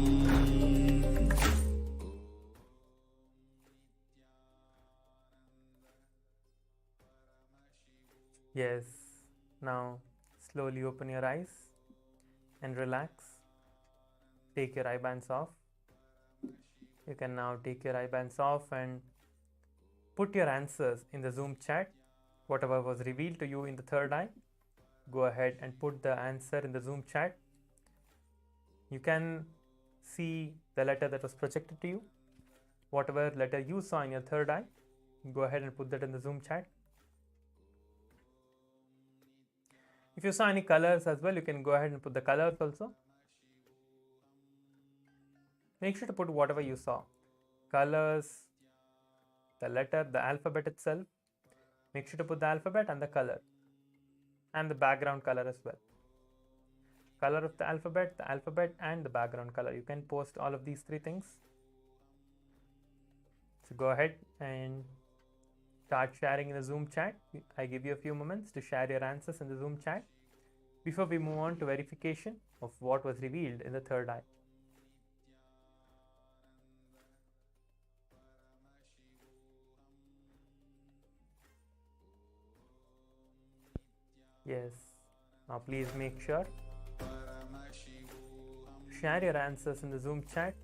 Yes. Now slowly open your eyes and relax. Take your eye bands off. You can now take your eye bands off and put your answers in the Zoom chat. Whatever was revealed to you in the third eye, go ahead and put the answer in the Zoom chat. You can see the letter that was projected to you. Whatever letter you saw in your third eye, go ahead and put that in the Zoom chat. If you saw any colors as well, you can go ahead and put the colors also. Make sure to put whatever you saw. Colors, the letter, the alphabet itself. Make sure to put the alphabet and the color. and the background color as well. Color of the alphabet and the background color. You can post all of these three things. So go ahead and start sharing in the Zoom chat. I give you a few moments to share your answers in the Zoom chat before we move on to verification of what was revealed in the third eye. Yes. Now please make sure to share your answers in the Zoom chat.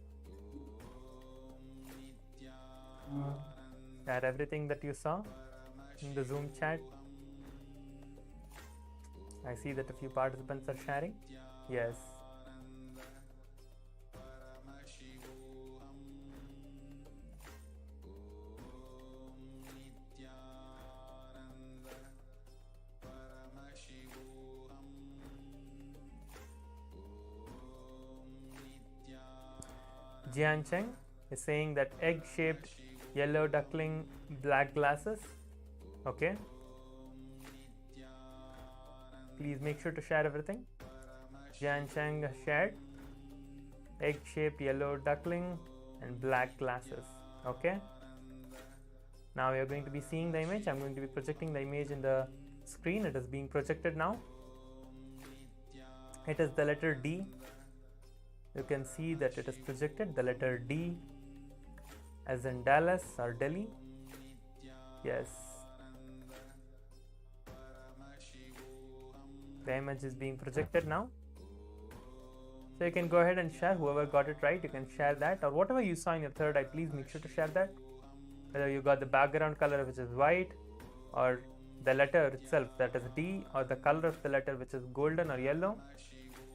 Share everything that you saw in the Zoom chat. I see that a few participants are sharing. Yes. Jian Cheng is saying that egg-shaped yellow duckling, black glasses. Okay. Please make sure to share everything. Jian Cheng has shared egg-shaped yellow duckling and black glasses. Okay. Now we are going to be seeing the image. I'm going to be projecting the image in the screen. It is being projected now. It is the letter D. You can see that it is projected, the letter D as in Dallas or Delhi. Yes. The image is being projected now. So you can go ahead and share. Whoever got it right, you can share that, or whatever you saw in your third eye, please make sure to share that. Whether you got the background color which is white, or the letter itself that is D, or the color of the letter which is golden or yellow.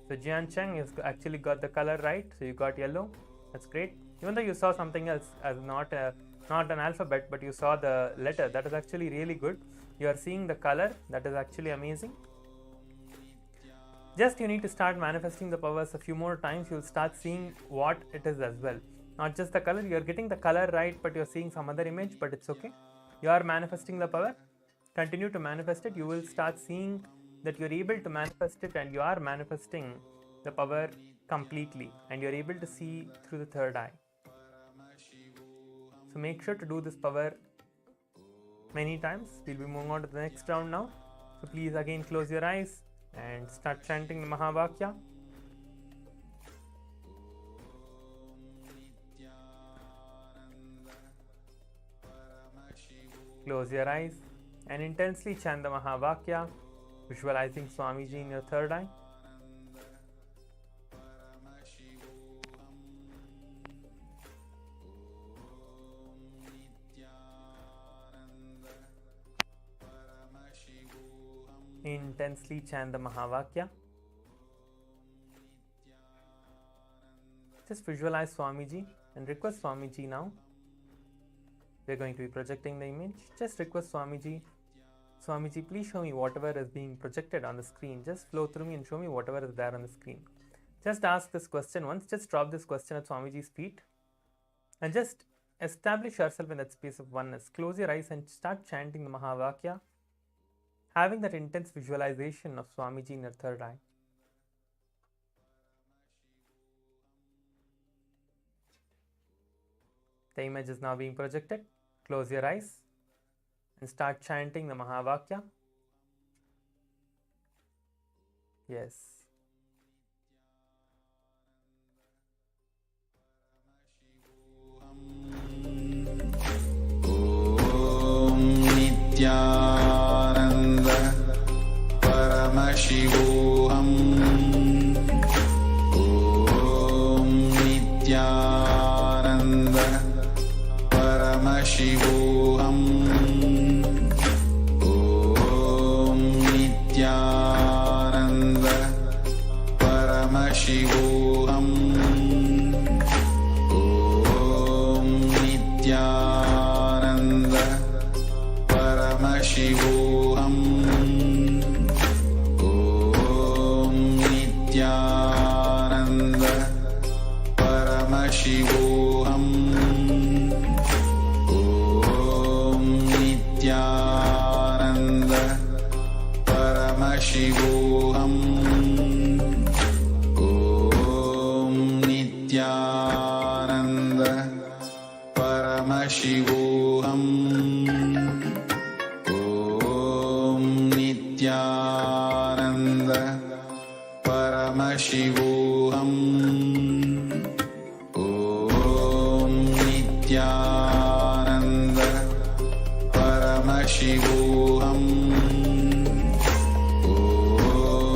So Jian Cheng has actually got the color right, so you got yellow. That's great. Even though you saw something else as not an alphabet, but you saw the letter, that is actually really good. You are seeing the color, that is actually amazing. Just you need to start manifesting the powers a few more times. You will start seeing what it is as well. Not just the color, you are getting the color right, but you are seeing some other image, but it's okay. You are manifesting the power. Continue to manifest it. You will start seeing that you are able to manifest it, and you are manifesting the power completely, and you are able to see through the third eye. So make sure to do this power many times. We'll be moving on to the next round now. So please again close your eyes and start chanting the Mahavakya. Close your eyes and intensely chant the Mahavakya, visualizing Swamiji in your third eye. Intensely chant the Mahavakya. Just visualize Swamiji and request Swamiji now. We are going to be projecting the image. Just request Swamiji. Swamiji, please show me whatever is being projected on the screen. Just flow through me and show me whatever is there on the screen. Just ask this question once. Just drop this question at Swamiji's feet. And just establish yourself in that space of oneness. Close your eyes and start chanting the Mahavakya, having that intense visualization of Swamiji in your third eye. The image is now being projected. Close your eyes and start chanting the Mahavakya. Yes. Om Nithyananda Paramashivoham. Om Nithyananda Paramashivoham. Om Nithyananda Paramashivoham. Om Nithyananda Paramashivoham. Om Nithyananda Paramashivoham. Om Nithyananda Paramashivoham. Paramashivoham. Om Nithyananda Paramashivoham. Om Nithyananda Paramashivoham. Om Nithyananda Paramashivoham.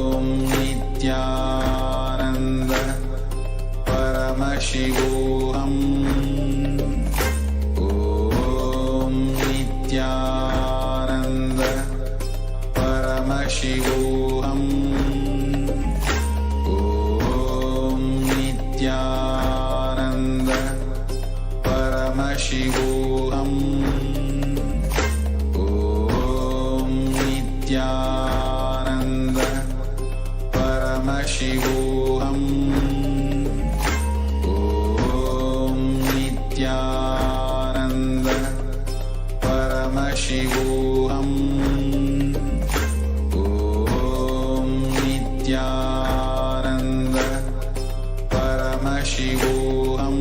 Om Nithyananda Paramashivoham. Om Nithyananda Paramashivoham. Om Nithyananda Paramashivoham. Om Nithyananda Paramashivoham. Om Nithyananda Paramashivoham. Om Nithyananda Paramashivoham. Om Nithyananda Paramashivoham.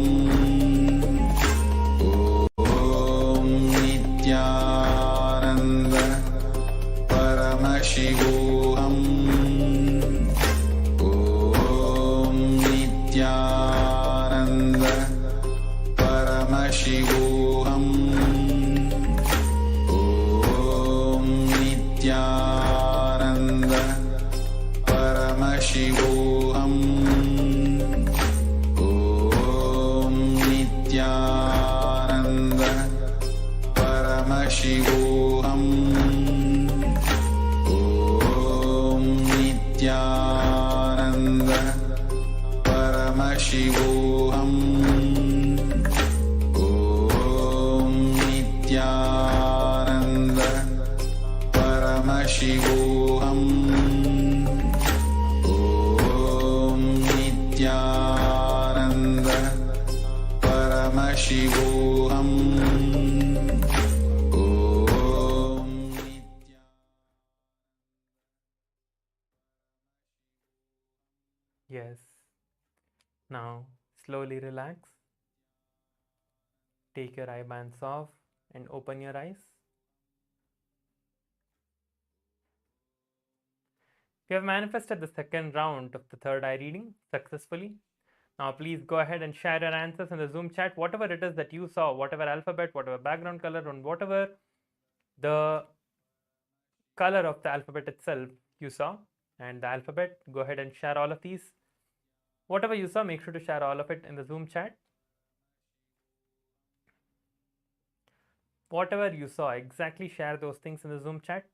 Om Nithyananda Paramashivoham. Om Nithyananda Paramashivoham. Om Nithyananda Paramashivoham. Om Nithyananda Paramashivoham. Om Nithyananda Paramashivoham. Om Nithyananda Paramashivoham. Om Yes. Now slowly relax. Take your eye bands off and open your eyes. We have manifested the second round of the third eye reading successfully. Now please go ahead and share your answers in the Zoom chat, whatever it is that you saw, whatever alphabet, whatever background color, and whatever the color of the alphabet itself you saw, and the alphabet, go ahead and share all of these. Whatever you saw, make sure to share all of it in the Zoom chat. Whatever you saw, exactly share those things in the Zoom chat.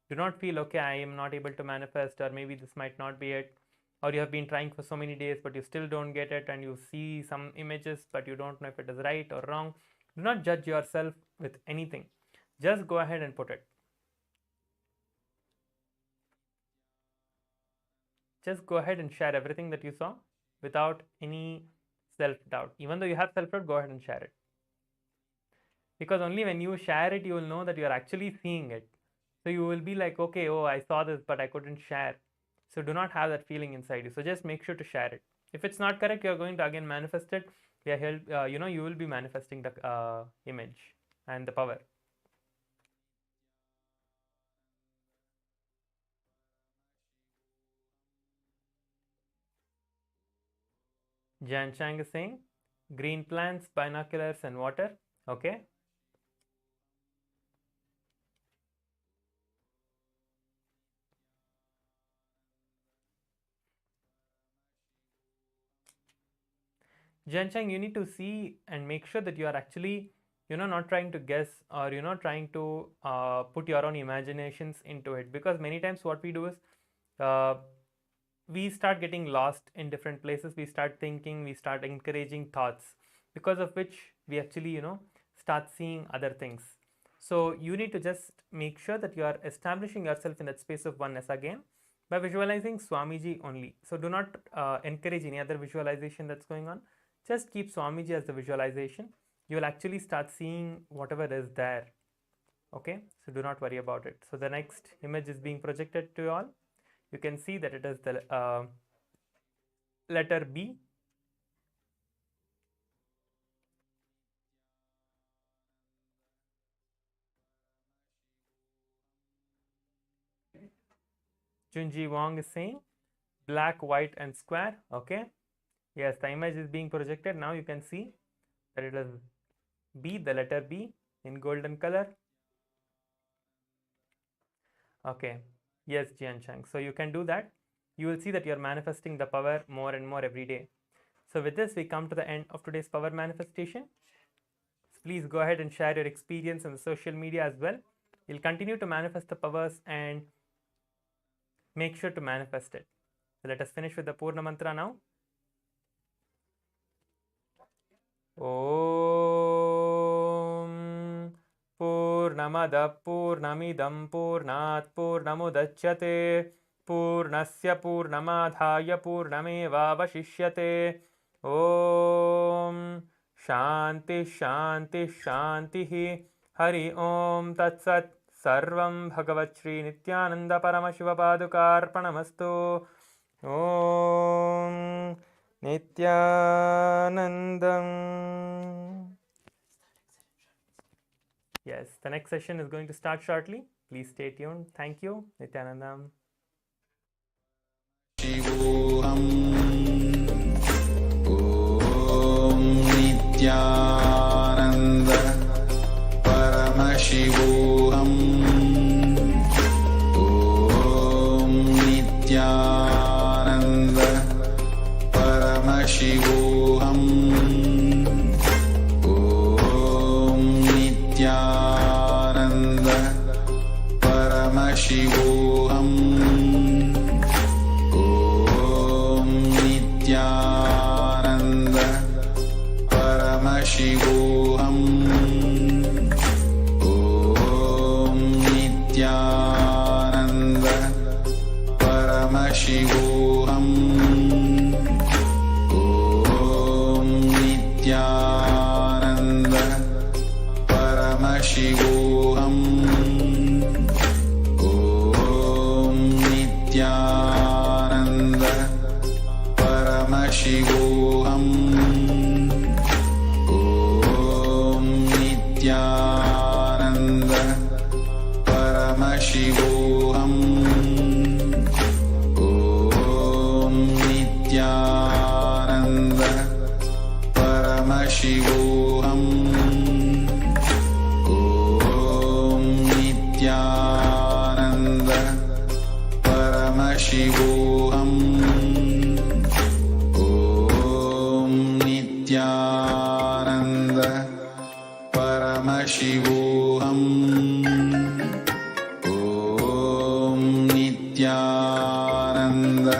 Do not feel, okay, I am not able to manifest, or maybe this might not be it, or you have been trying for so many days but you still don't get it, and you see some images but you don't know if it is right or wrong. Do not judge yourself with anything. Just go ahead and put it. Just go ahead and share everything that you saw without any self-doubt. Even though you have self-doubt, go ahead and share it. Because only when you share it, you will know that you are actually seeing it. So you will be like, okay, oh, I saw this, but I couldn't share. So do not have that feeling inside you. So just make sure to share it. If it's not correct, you are going to again manifest it. You will be manifesting the image and the power. Jan Chang is saying green plants, binoculars, and water. Okay. Jan Chang, you need to see and make sure that you are actually, not trying to guess, or trying to put your own imaginations into it. Because many times what we do is we start getting lost in different places. We start thinking, we start encouraging thoughts, because of which we actually, start seeing other things. So you need to just make sure that you are establishing yourself in that space of oneness again by visualizing Swamiji only. So do not encourage any other visualization that's going on. Just keep Swamiji as the visualization. You will actually start seeing whatever is there. Okay, so do not worry about it. So the next image is being projected to you all. you can see that it is the letter B. Junji Wong is saying black, white, and square. Okay. Yes, the image is being projected. Now you can see that it is B, the letter B in golden color. Okay. Yes, Jian Chang. So you can do that. You will see that you are manifesting the power more and more every day. So with this, we come to the end of today's power manifestation. So please go ahead and share your experience on the social media as well. You'll continue to manifest the powers and make sure to manifest it. So let us finish with the Purna Mantra now. Om Purnamada Purnamidam Purnat Purnamudachyate Purnasya Purnamadhaya Purnameva Vashishyate. Om Shanti Shanti Shanti Hari Om Tat Sat Sarvam Bhagavat Shri Nithyananda Paramashiva Padukarpanamastu. Om Nithyanandam. Yes, the next session is going to start shortly. Please stay tuned. Thank you. Nithyanandam. Shivoham Om Nithyananda Paramashivoham Om Nithyananda Paramashivoham Om Nithyananda Paramashivoham Om Nithyananda Paramashivoham Om Nithyananda Paramashivoham Om Nithyananda Paramashivoham Om Nithyananda Paramashivoham Om Nithyananda Paramashivoham Om Nithyananda Paramashivoham Om Nithyananda Paramashivoham Om Nithyananda Paramashivoham Om Nithyananda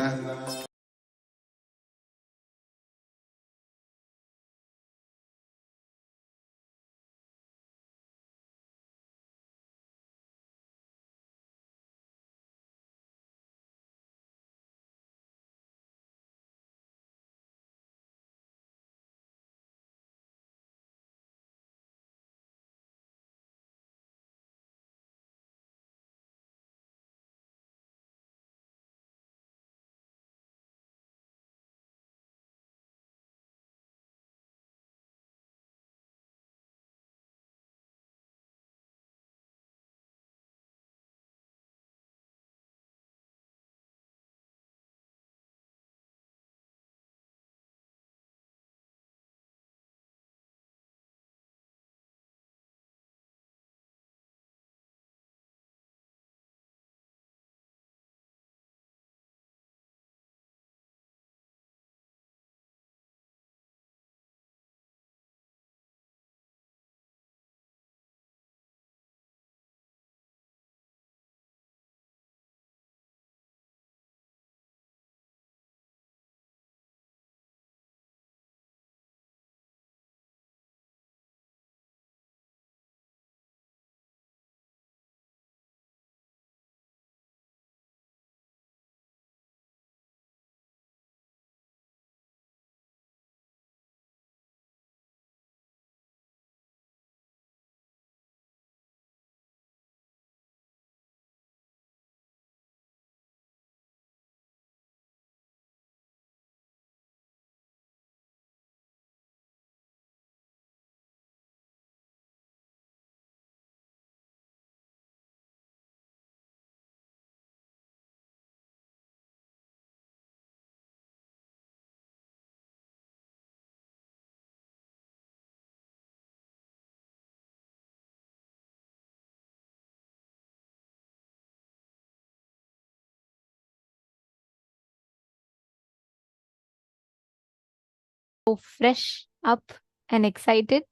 fresh up and excited.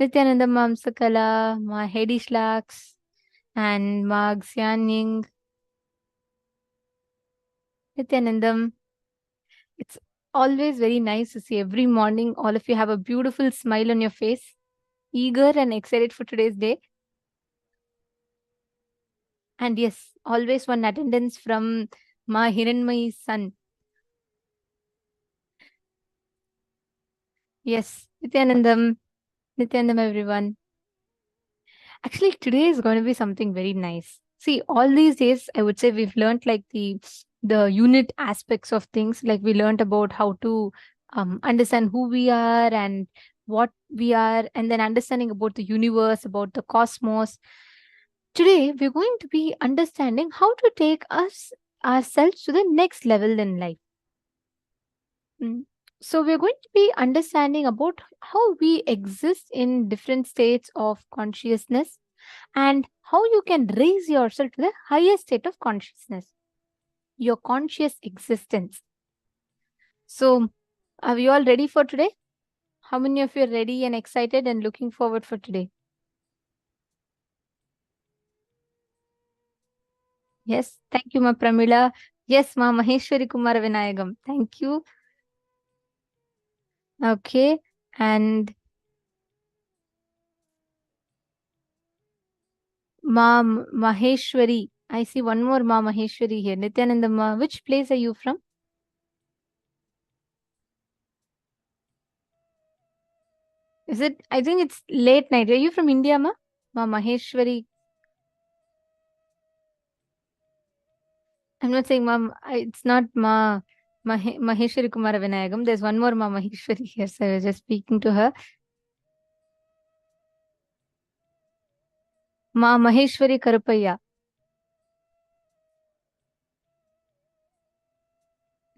Nithyananda Mamsakala, Ma Hedi Shlaks, and Ma Xianying. Nithyanandam, it's always very nice to see every morning all of you have a beautiful smile on your face, eager and excited for today's day. And yes, always one attendance from Ma Hiranmayi's son. Yes, Nithyanandam everyone. Actually, today is going to be something very nice. See, all these days, I would say we've learned like the unit aspects of things. Like we learned about how to understand who we are and what we are, and then understanding about the universe, about the cosmos. Today, we're going to be understanding how to take ourselves to the next level in life. So we're going to be understanding about how we exist in different states of consciousness and how you can raise yourself to the highest state of consciousness, your conscious existence. So are we all ready for today? How many of you are ready and excited and looking forward for today? Yes, thank you, Ma Pramila. Yes, Ma Maheshwari Kumar Vinayagam. Thank you. Okay, and Ma Maheshwari. I see one more Ma Maheshwari here. Nityananda Ma, which place are you from? Is it? I think it's late night. Are you from India, Ma? Ma Maheshwari. I'm not saying Ma. It's not Ma Maheshwari Kumara Vinayagam. There's one more Ma Maheshwari here, so I was just speaking to her. Ma Maheshwari Karupaya.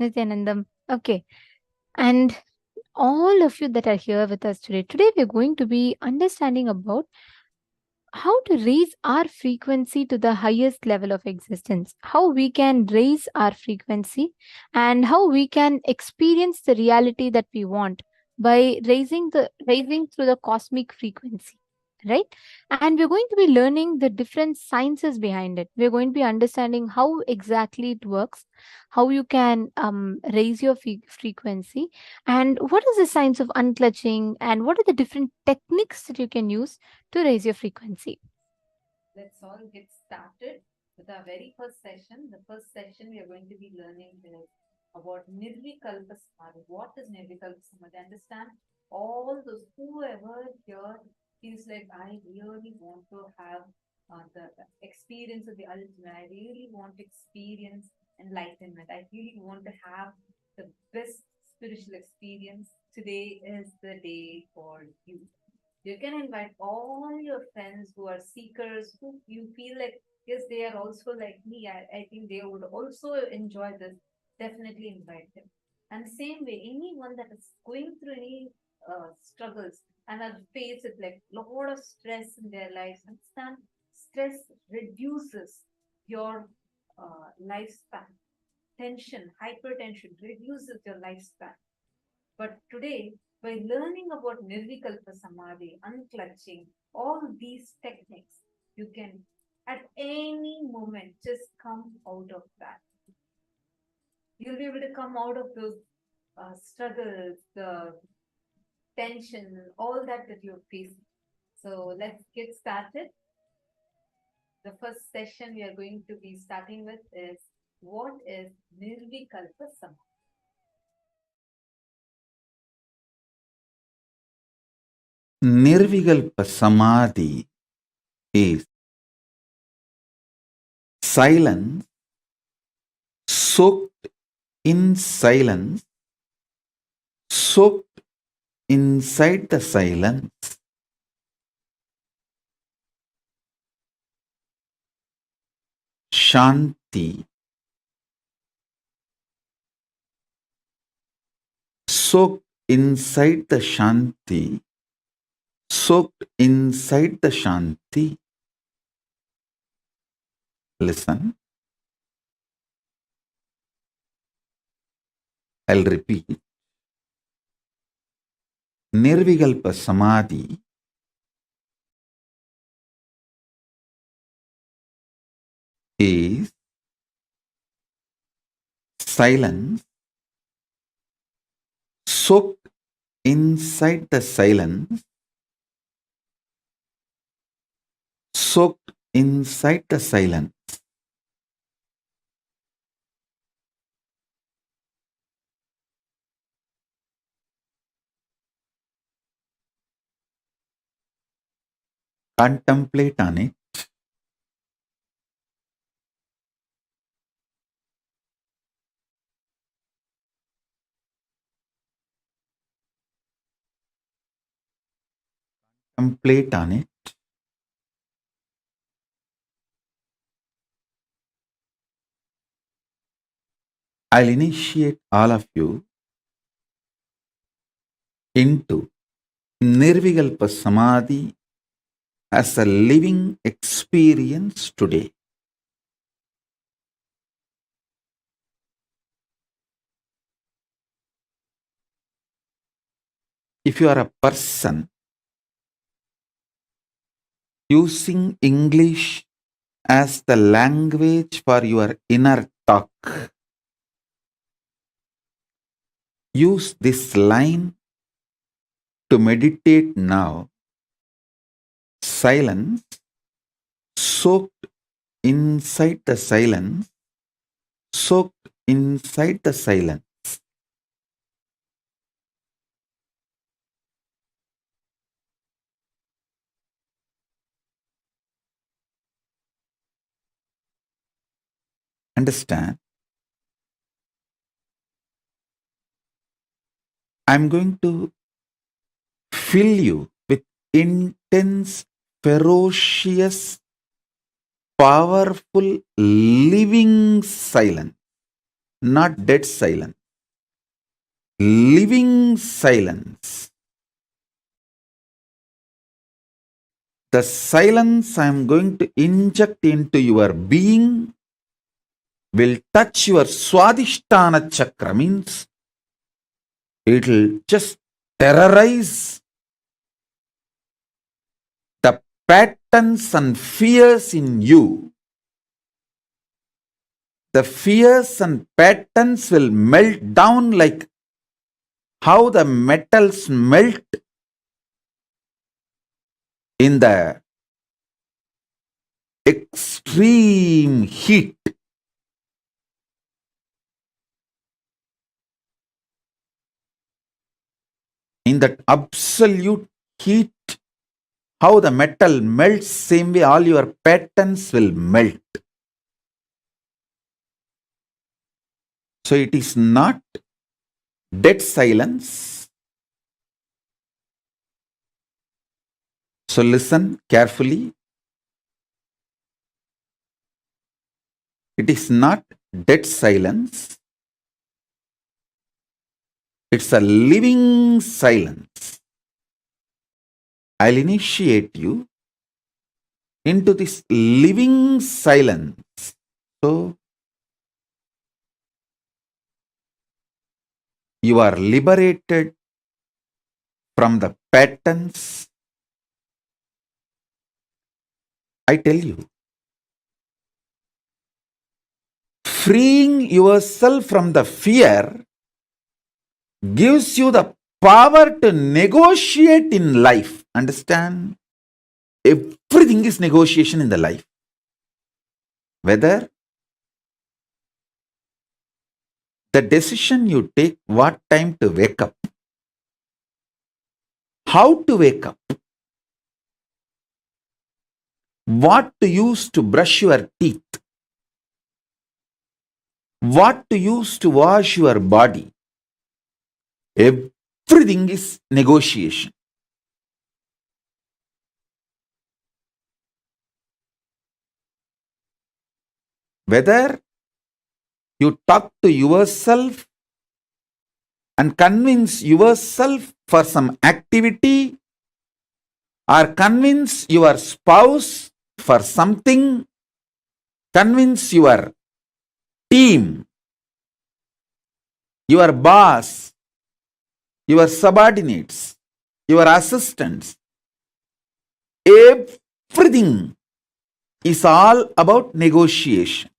Nityanandam. Okay. And all of you that are here with us today, we're going to be understanding about how to raise our frequency to the highest level of existence, how we can raise our frequency and how we can experience the reality that we want by raising through the cosmic frequency, right? And we're going to be learning the different sciences behind it. We're going to be understanding how exactly it works, how you can raise your frequency, and what is the science of unclutching, and what are the different techniques that you can use to raise your frequency. Let's all get started with our very first session. The first session we are going to be learning is about Nirvikalpa Samadhi. What is Nirvikalpa Samadhi? Understand all those, whoever here feels like I really want to have the experience of the ultimate. I really want to experience enlightenment. I really want to have the best spiritual experience. Today is the day for you. You can invite all your friends who are seekers, who you feel like, yes, they are also like me. I think they would also enjoy this. Definitely invite them. And same way, anyone that is going through any struggles and are faced with like a lot of stress in their lives, understand stress reduces your lifespan. Tension, hypertension reduces your lifespan. But today, by learning about Nirvikalpa Samadhi, unclutching, all these techniques, you can at any moment just come out of that. You'll be able to come out of those struggles, the tension, all that you're facing. So let's get started. The first session we are going to be starting with is, what is Nirvikalpa Samadhi? Nirvikalpa Samadhi is silence, soaked in silence, soaked inside the silence. Shanti, soaked inside the Shanti, soaked inside the Shanti. Listen. I'll repeat. Nirvikalpa Samadhi is silence soaked inside the silence, soaked inside the silence. Contemplate on it. Contemplate on it. I'll initiate all of you into Nirvikalpa Samadhi as a living experience today. If you are a person using English as the language for your inner talk, use this line to meditate now. Silence, soaked inside the silence, soaked inside the silence. Understand? I'm going to fill you with intense, ferocious, powerful, living silence, not dead silence. Living silence. The silence I'm going to inject into your being will touch your Swadhisthana chakra, means it will just terrorize the patterns and fears in you. The fears and patterns will melt down like how the metals melt in the extreme heat. In that absolute heat, how the metal melts, same way all your patterns will melt. So it is not dead silence. So listen carefully. It is not dead silence. It's a living silence. I'll initiate you into this living silence. So you are liberated from the patterns. I tell you, freeing yourself from the fear gives you the power to negotiate in life. Understand? Everything is negotiation in the life. Whether the decision you take, what time to wake up, how to wake up, what to use to brush your teeth, what to use to wash your body, everything is negotiation. Whether you talk to yourself and convince yourself for some activity, or convince your spouse for something, convince your team, your boss, your subordinates, your assistants, everything is all about negotiation.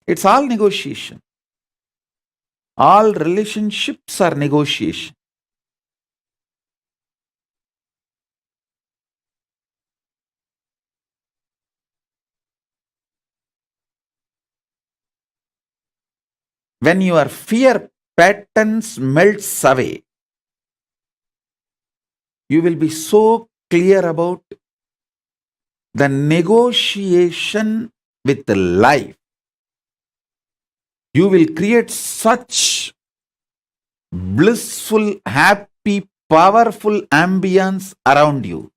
It's all negotiation. All relationships are negotiation. When your fear patterns melts away, you will be so clear about the negotiation with life. You will create such blissful, happy, powerful ambience around you.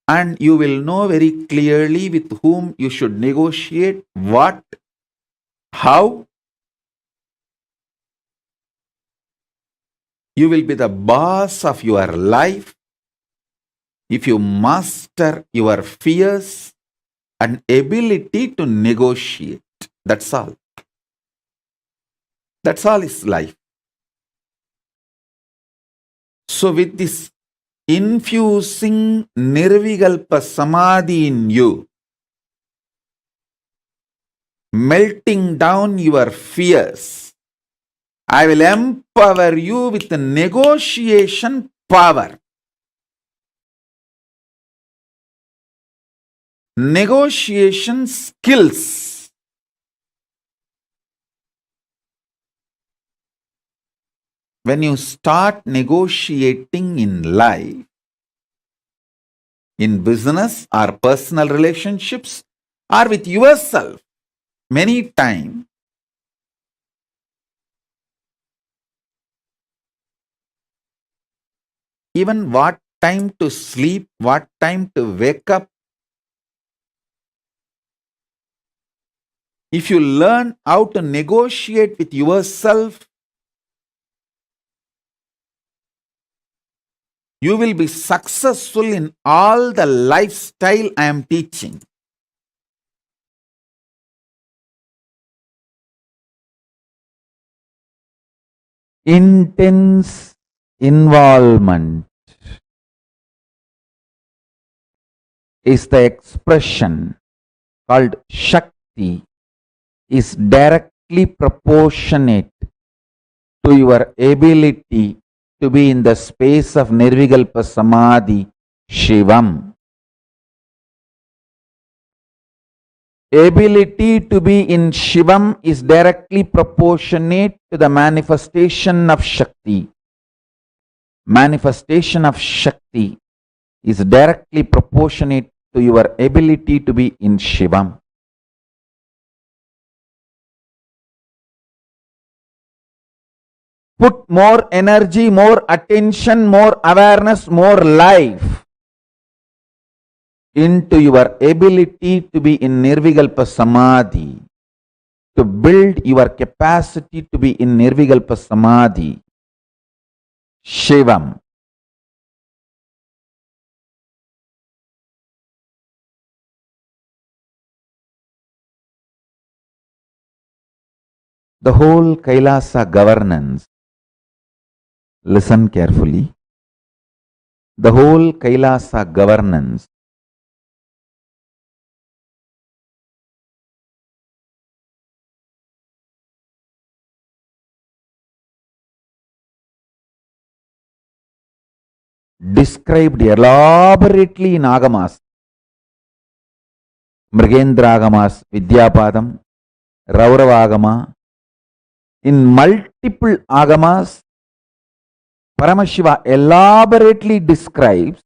And you will know very clearly with whom you should negotiate, what, how. You will be the boss of your life if you master your fears and ability to negotiate. That's all. That's all is life. So with this infusing Nirvikalpa Samadhi in you, melting down your fears, I will empower you with the negotiation power. Negotiation skills. When you start negotiating in life, in business or personal relationships or with yourself, many times, even what time to sleep, what time to wake up, if you learn how to negotiate with yourself, you will be successful in all the lifestyle I am teaching. Intense involvement is the expression called Shakti, is directly proportionate to your ability to be in the space of Nirvikalpa Samadhi, Shivam. Ability to be in Shivam is directly proportionate to the manifestation of Shakti. Manifestation of Shakti is directly proportionate to your ability to be in Shivam. Put more energy, more attention, more awareness, more life into your ability to be in Nirvikalpa Samadhi, to build your capacity to be in Nirvikalpa Samadhi, Shivam. The whole Kailasa governance, listen carefully, the whole Kailasa governance described elaborately in Agamas, Mrigendragamas, Vidyapadam, Rauravagama. In multiple Agamas, Paramashiva elaborately describes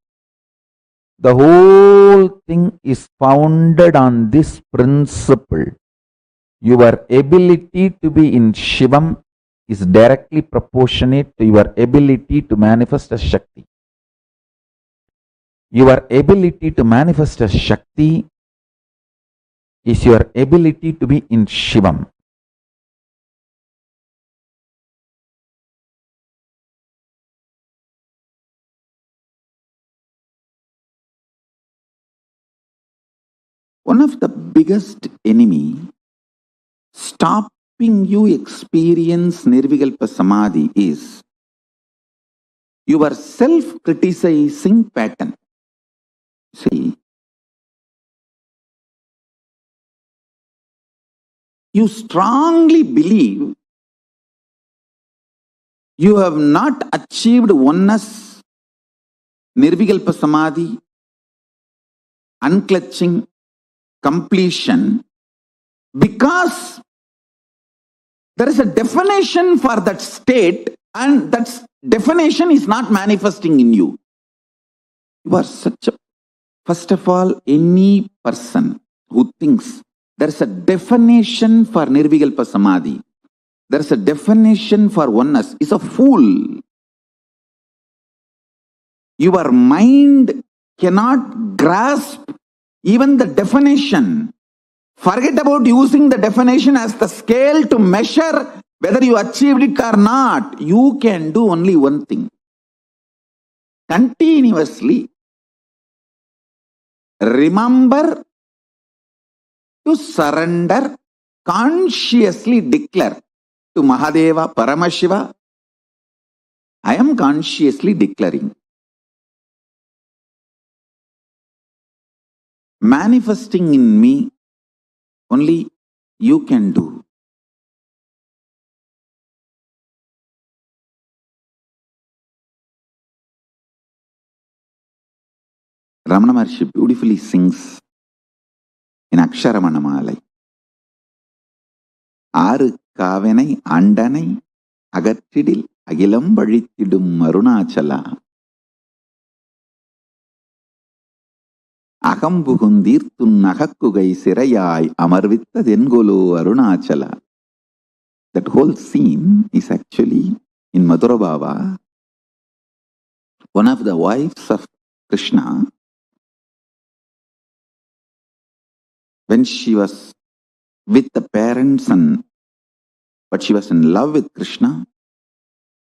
the whole thing is founded on this principle. Your ability to be in Shivam is directly proportionate to your ability to manifest as Shakti. Your ability to manifest as Shakti is your ability to be in Shivam. One of the biggest enemy stopping you experience Nirvikalpa Samadhi is your self-criticizing pattern. See, you strongly believe you have not achieved oneness, Nirvikalpa Samadhi, unclutching, completion, because there is a definition for that state and that definition is not manifesting in you. You are such a, first of all, any person who thinks there is a definition for Nirvikalpa Samadhi, there is a definition for oneness, is a fool. Your mind cannot grasp even the definition. Forget about using the definition as the scale to measure whether you achieved it or not. You can do only one thing. Continuously remember to surrender, consciously declare to Mahadeva, Paramashiva, I am consciously declaring. Manifesting in me, only you can do. Ramana Maharshi beautifully sings in Aksharamanamala. Aru kavenai andanai agattidil agilam vazhittidum Arunachala. Aham pugundirthun nagakkugai sirayai amarvitta dengolo Arunachala. That whole scene is actually in Madhura Bhava. One of the wives of Krishna, when she was with the parents but she was in love with Krishna,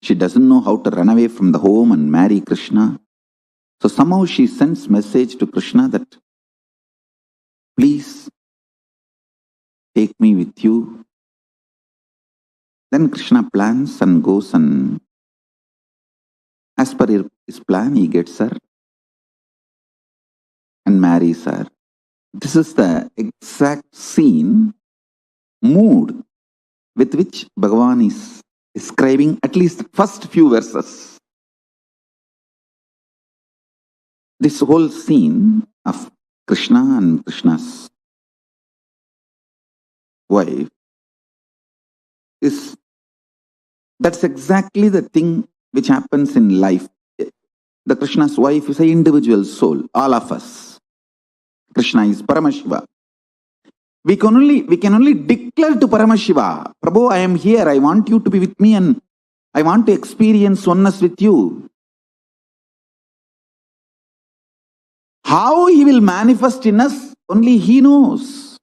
she doesn't know how to run away from the home and marry Krishna. So somehow she sends message to Krishna that, please take me with you. Then Krishna plans and goes, and as per his plan, he gets her and marries her. This is the exact scene, mood with which Bhagavan is describing at least the first few verses. This whole scene of Krishna and Krishna's wife that's exactly the thing which happens in life. The Krishna's wife is an individual soul, all of us. Krishna is Paramashiva. We can only declare to Paramashiva, Prabhu, I am here, I want you to be with me and I want to experience oneness with you. How he will manifest in us, only he knows.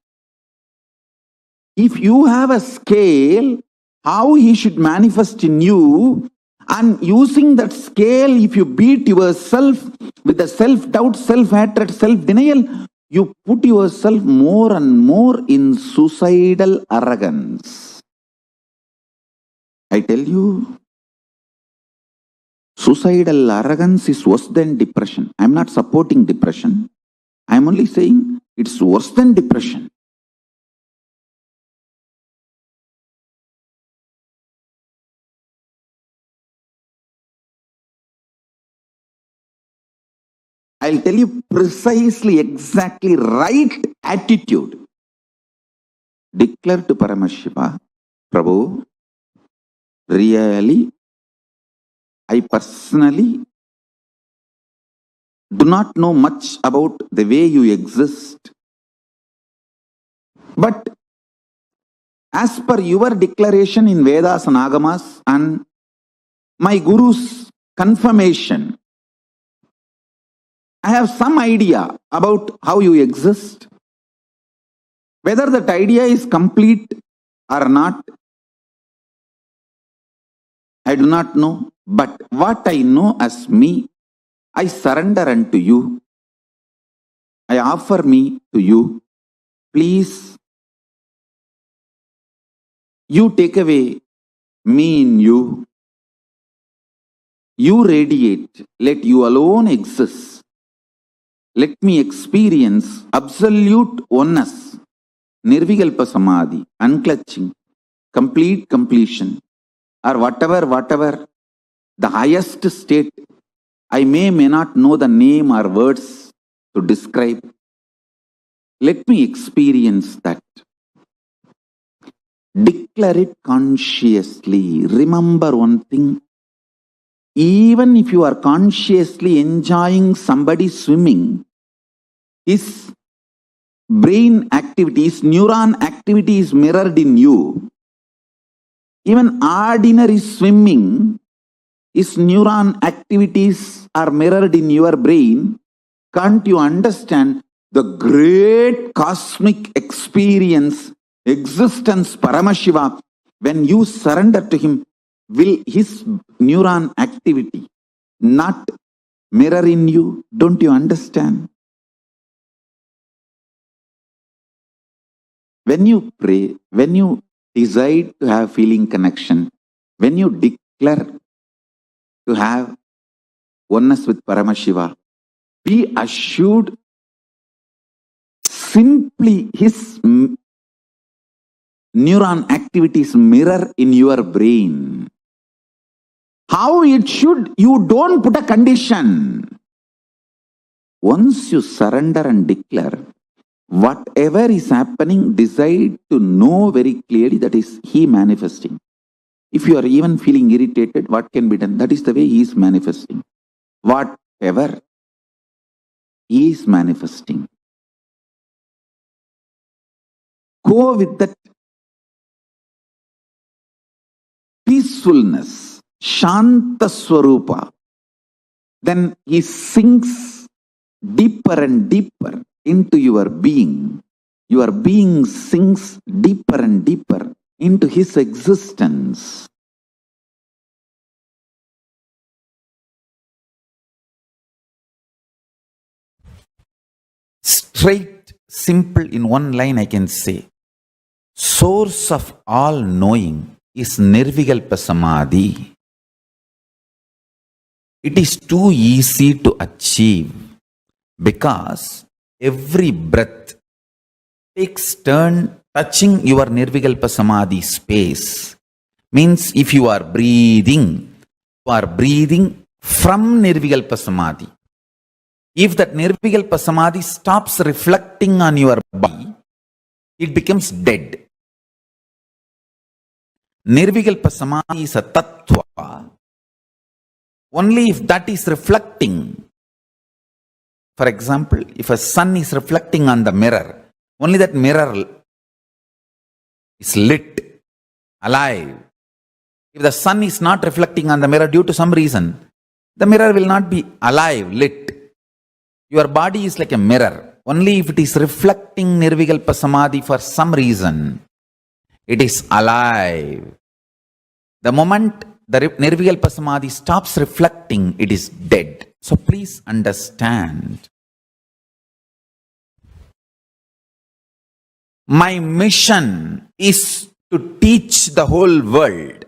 If you have a scale, how he should manifest in you, and using that scale, if you beat yourself with the self-doubt, self-hatred, self-denial, you put yourself more and more in suicidal arrogance. I tell you, suicidal arrogance is worse than depression. I am not supporting depression. I am only saying it's worse than depression. I'll tell you precisely, exactly right attitude. Declare to Paramashiva, Prabhu, really, I personally do not know much about the way you exist. But as per your declaration in Vedas and Agamas and my Guru's confirmation, I have some idea about how you exist. Whether that idea is complete or not, I do not know. But what I know as me, I surrender unto you. I offer me to you. Please You take away me in you. You radiate. Let you alone exist. Let me experience absolute oneness. Nirvikalpa Samadhi, unclutching, complete completion, or whatever, the highest state. I may not know the name or words to describe. Let me experience that. Declare it consciously. Remember one thing. Even if you are consciously enjoying somebody swimming, his brain activity, his neuron activity is mirrored in you. Even ordinary swimming, his neuron activities are mirrored in your brain. Can't you understand the great cosmic experience, existence, Paramashiva, when you surrender to him? Will his neuron activity not mirror in you? Don't you understand? When you pray, when you decide to have feeling connection, when you declare to have oneness with Paramashiva, be assured simply his neuron activities mirror in your brain. How it should, you don't put a condition. Once you surrender and declare, whatever is happening, decide to know very clearly that is he manifesting. If you are even feeling irritated, what can be done? That is the way he is manifesting. Whatever he is manifesting. Go with that peacefulness, Shanta Swarupa. Then he sinks deeper and deeper into your being. Your being sinks deeper and deeper into his existence. Straight, simple, in one line I can say, source of all knowing is Nirvikalpa Samadhi. It is too easy to achieve because every breath takes turn touching your Nirvikalpa Samadhi space. Means if you are breathing from Nirvikalpa Samadhi. If that Nirvikalpa Samadhi stops reflecting on your body, it becomes dead. Nirvikalpa Samadhi is a Tattva. Only if that is reflecting. For example, if a sun is reflecting on the mirror, only that mirror is lit, alive. If the sun is not reflecting on the mirror due to some reason, the mirror will not be alive, lit. Your body is like a mirror. Only if it is reflecting Nirvikalpa Samadhi for some reason, it is alive. The moment the Nirvikalpa Samadhi stops reflecting, it is dead. So please understand. My mission is to teach the whole world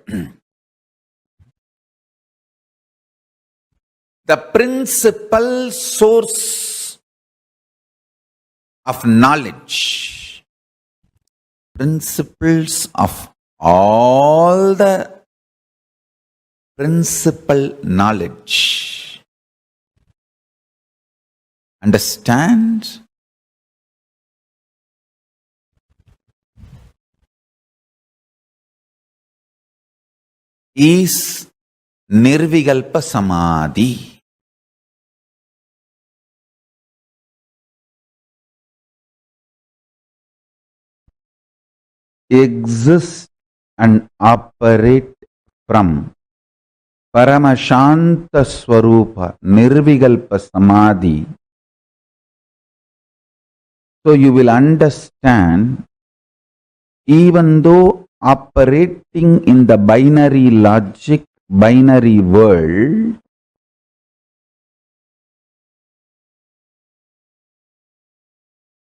the principal source of knowledge, principles of all the principal knowledge. Understand? Is Nirvikalpa Samadhi. Exist and operate from Paramashanta Swarupa, Nirvikalpa Samadhi. So you will understand, even though operating in the binary logic, binary world,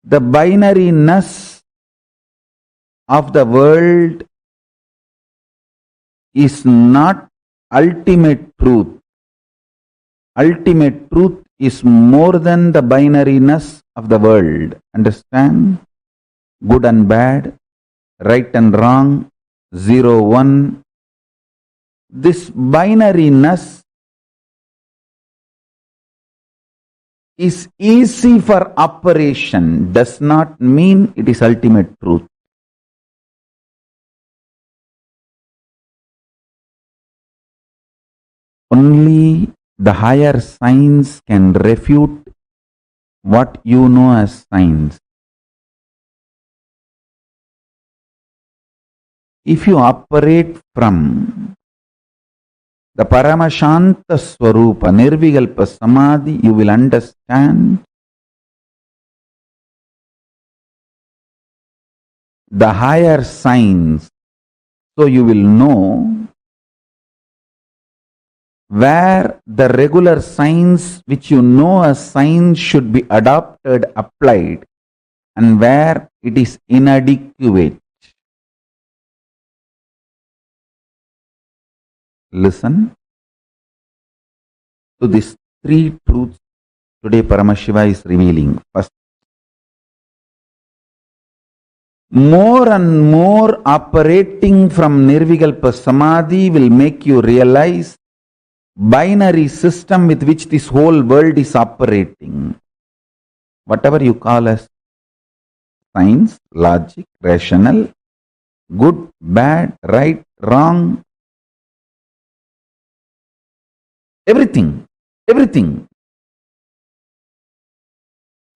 the binariness of the world is not ultimate truth. Ultimate truth is more than the binariness of the world. Understand? Good and bad, right and wrong, 0, 1. This binariness is easy for operation, does not mean it is ultimate truth. Only the higher science can refute what you know as science. If you operate from the Paramashanta Swarupa, Nirvikalpa Samadhi, you will understand the higher science. So you will know where the regular science which you know as science should be adopted, applied, and where it is inadequate. Listen to these three truths today Paramashiva is revealing. First, more and more operating from Nirvikalpa Samadhi will make you realize binary system with which this whole world is operating. Whatever you call as science, logic, rational, good, bad, right, wrong, everything,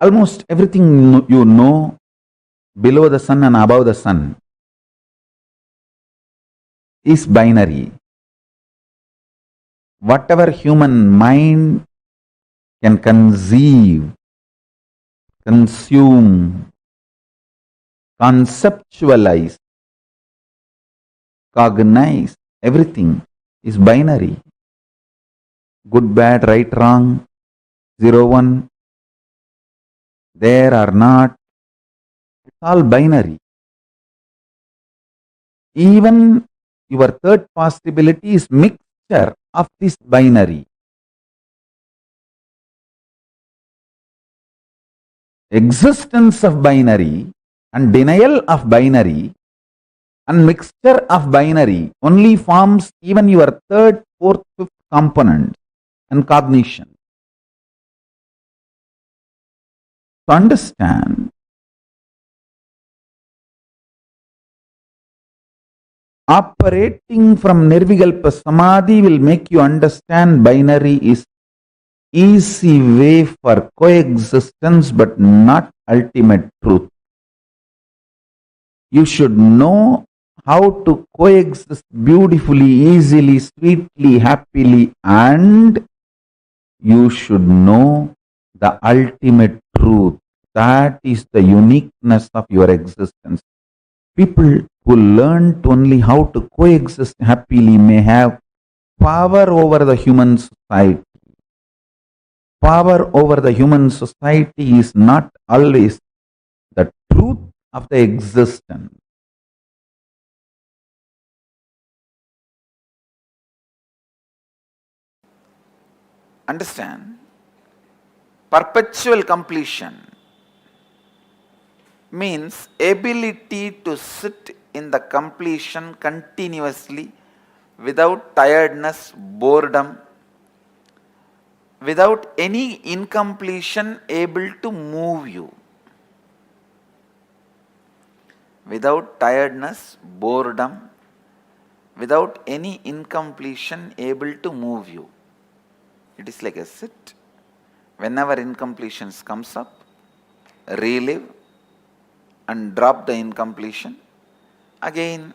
almost everything you know below the sun and above the sun is binary. Whatever human mind can conceive, consume, conceptualize, cognize, everything is binary. Good, bad, right, wrong, 0, 1, there or not, it's all binary. Even your third possibility is mixture of this binary. Existence of binary and denial of binary and mixture of binary only forms even your third, fourth, fifth component and cognition. To understand, operating from Nirvikalpa Samadhi will make you understand binary is easy way for coexistence but not ultimate truth. You should know how to coexist beautifully, easily, sweetly, happily, and you should know the ultimate truth. That is the uniqueness of your existence. People who learn only how to coexist happily may have power over the human society. Power over the human society is not always the truth of the existence. Understand? Perpetual completion means ability to sit in the completion continuously without tiredness, boredom, without any incompletion able to move you. Without tiredness, boredom, without any incompletion able to move you. It is like a sit. Whenever incompletions comes up, relive and drop the incompletion. Again,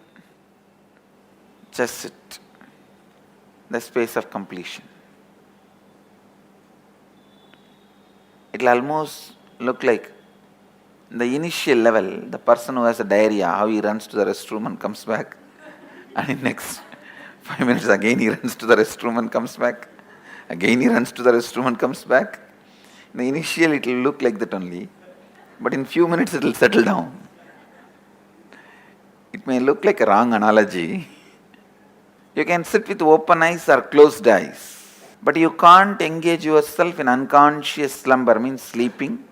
just sit. The space of completion. It will almost look like the initial level, the person who has a diarrhea, how he runs to the restroom and comes back. And in next 5 minutes again he runs to the restroom and comes back. Again he runs to the restroom and comes back. In the initial it will look like that only. But in few minutes it will settle down. It may look like a wrong analogy. You can sit with open eyes or closed eyes. But you can't engage yourself in unconscious slumber, means sleeping.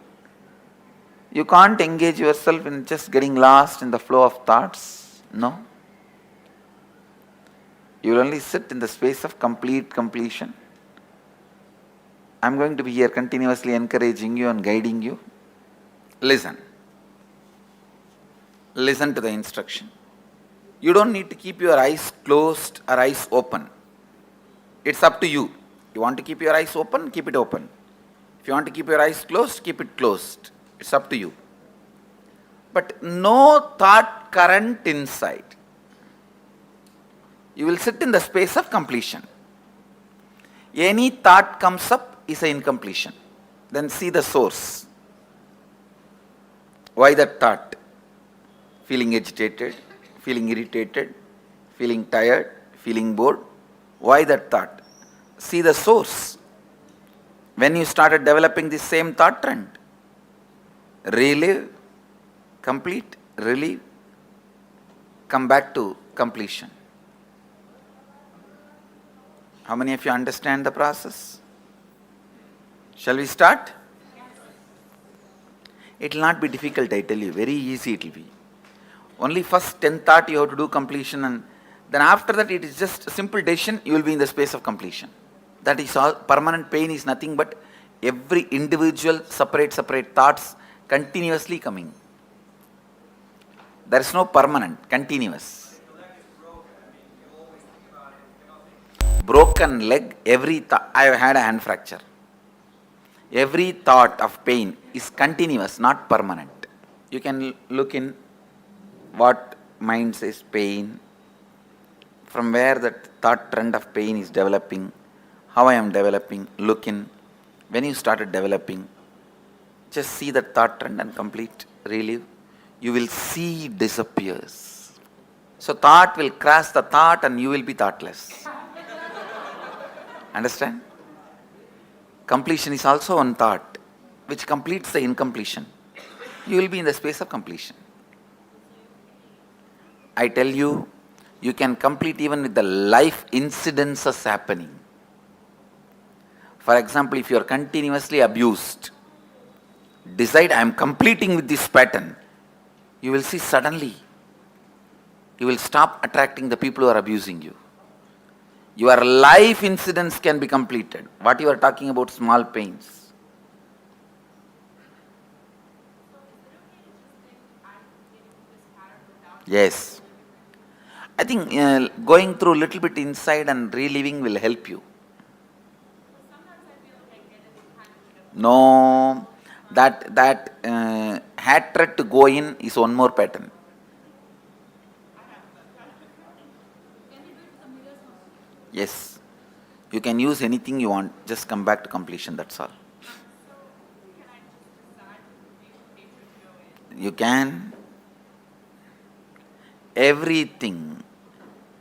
You can't engage yourself in just getting lost in the flow of thoughts. No. You will only sit in the space of complete completion. I'm going to be here continuously encouraging you and guiding you. Listen. Listen to the instruction. You don't need to keep your eyes closed or eyes open. It's up to you. You want to keep your eyes open, keep it open. If you want to keep your eyes closed, keep it closed. It's up to you. But no thought current inside. You will sit in the space of completion. Any thought comes up is an incompletion. Then see the source. Why that thought? Feeling agitated, feeling irritated, feeling tired, feeling bored. Why that thought? See the source. When you started developing this same thought trend, relive, complete, relieve, come back to completion. How many of you understand the process? Shall we start? It will not be difficult, I tell you. Very easy it will be. Only first 10 thought you have to do completion, and then after that it is just a simple decision, you will be in the space of completion. That is all. Permanent pain is nothing but every individual separate thoughts continuously coming. There is no permanent, continuous. Broken leg, every thought. I have had a hand fracture. Every thought of pain is continuous, not permanent. You can look in what mind says pain, from where that thought trend of pain is developing, how I am developing, look in. When you started developing, just see that thought trend and complete, relive. You will see it disappears. So thought will cross the thought and you will be thoughtless. Understand? Completion is also one thought which completes the incompletion. You will be in the space of completion. I tell you, you can complete even with the life incidences happening. For example, if you are continuously abused, decide I am completing with this pattern. You will see suddenly, you will stop attracting the people who are abusing you. Your life incidents can be completed. What you are talking about, small pains. Yes. I think going through a little bit inside and reliving will help you. No, that hatred to go in is one more pattern. Yes, you can use anything you want, just come back to completion, that's all. You can. Everything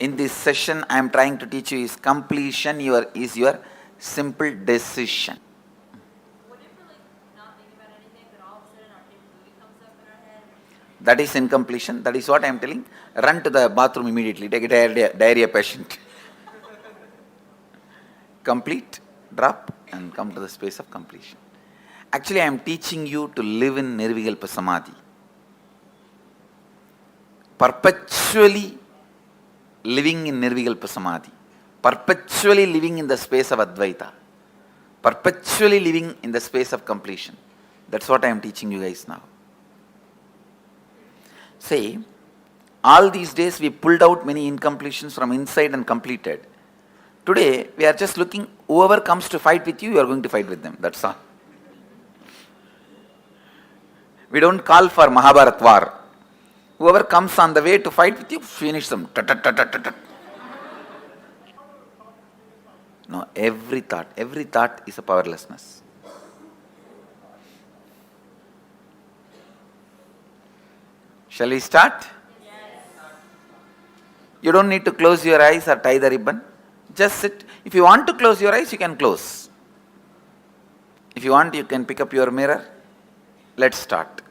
in this session I am trying to teach you is completion is your simple decision. That is incompletion. That is what I am telling. Run to the bathroom immediately. Take a diarrhea patient. Complete, drop, and come to the space of completion. Actually, I am teaching you to live in Nirvikalpa Samadhi. Perpetually living in Nirvikalpa Samadhi. Perpetually living in the space of Advaita. Perpetually living in the space of completion. That's what I am teaching you guys now. Say, all these days we pulled out many incompletions from inside and completed. Today, we are just looking, whoever comes to fight with you, you are going to fight with them. That's all. We don't call for Mahabharat war. Whoever comes on the way to fight with you, finish them. No, every thought is a powerlessness. Shall we start? Yes. You don't need to close your eyes or tie the ribbon. Just sit. If you want to close your eyes, you can close. If you want, you can pick up your mirror. Let's start.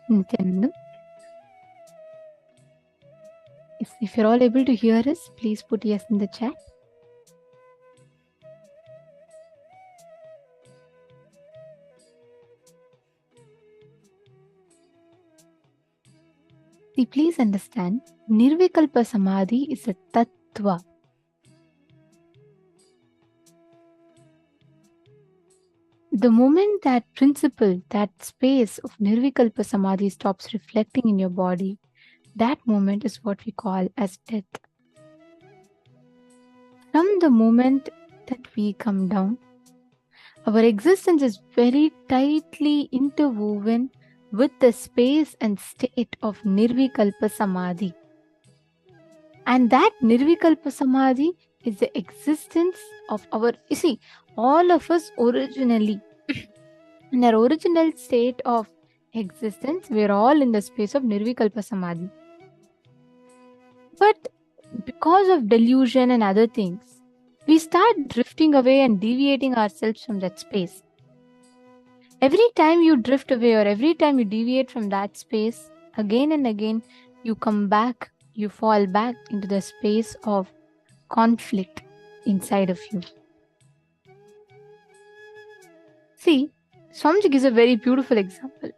Nithyananda. If you're all able to hear us, please put yes in the chat. See, please understand, Nirvikalpa Samadhi is a Tattva. The moment that principle, that space of Nirvikalpa Samadhi stops reflecting in your body, that moment is what we call as death. From the moment that we come down, our existence is very tightly interwoven with the space and state of Nirvikalpa Samadhi. And that Nirvikalpa Samadhi is the existence of our, you see, all of us originally, in our original state of existence, we are all in the space of Nirvikalpa Samadhi. But because of delusion and other things, we start drifting away and deviating ourselves from that space. Every time you drift away or every time you deviate from that space, again and again, you come back, you fall back into the space of conflict inside of you. See, Swamiji gives a very beautiful example.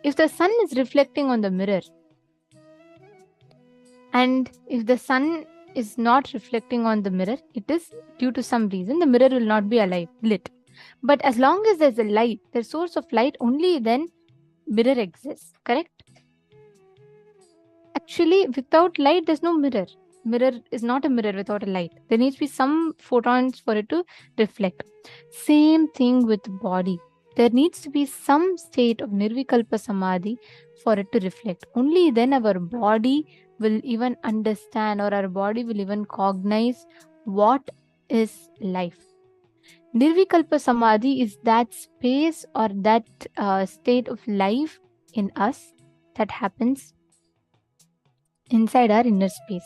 If the sun is reflecting on the mirror, and if the sun is not reflecting on the mirror, it is due to some reason, the mirror will not be lit. But as long as there's a light, the source of light, only then mirror exists, correct? Actually, without light, there's no mirror. Mirror is not a mirror without a light. There needs to be some photons for it to reflect. Same thing with body. There needs to be some state of Nirvikalpa Samadhi for it to reflect. Only then our body will even understand, or our body will even cognize what is life. Nirvikalpa Samadhi is that space or that state of life in us that happens inside our inner space.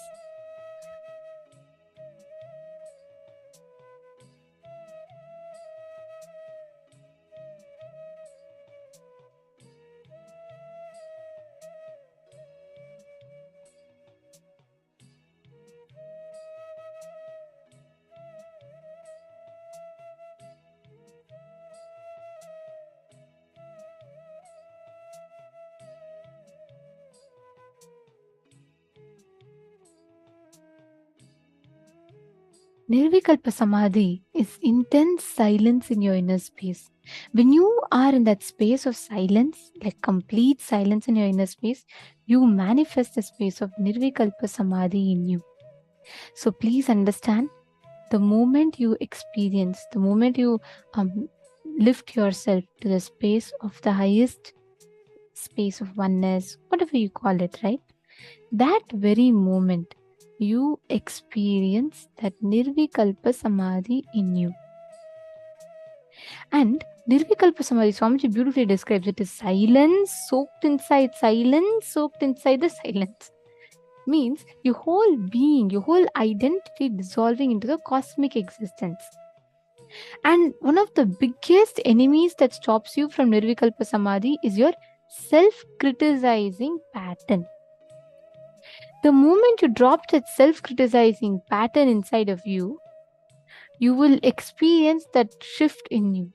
Nirvikalpa Samadhi is intense silence in your inner space. When you are in that space of silence, like complete silence in your inner space, you manifest the space of Nirvikalpa Samadhi in you. So please understand, the moment you experience, the moment you lift yourself to the space of the highest space of oneness, whatever you call it, right? That very moment, you experience that Nirvikalpa Samadhi in you. And Nirvikalpa Samadhi, Swamiji beautifully describes it as silence soaked inside the silence. Means your whole being, your whole identity dissolving into the cosmic existence. And one of the biggest enemies that stops you from Nirvikalpa Samadhi is your self-criticizing pattern. The moment you drop that self-criticizing pattern inside of you, you will experience that shift in you.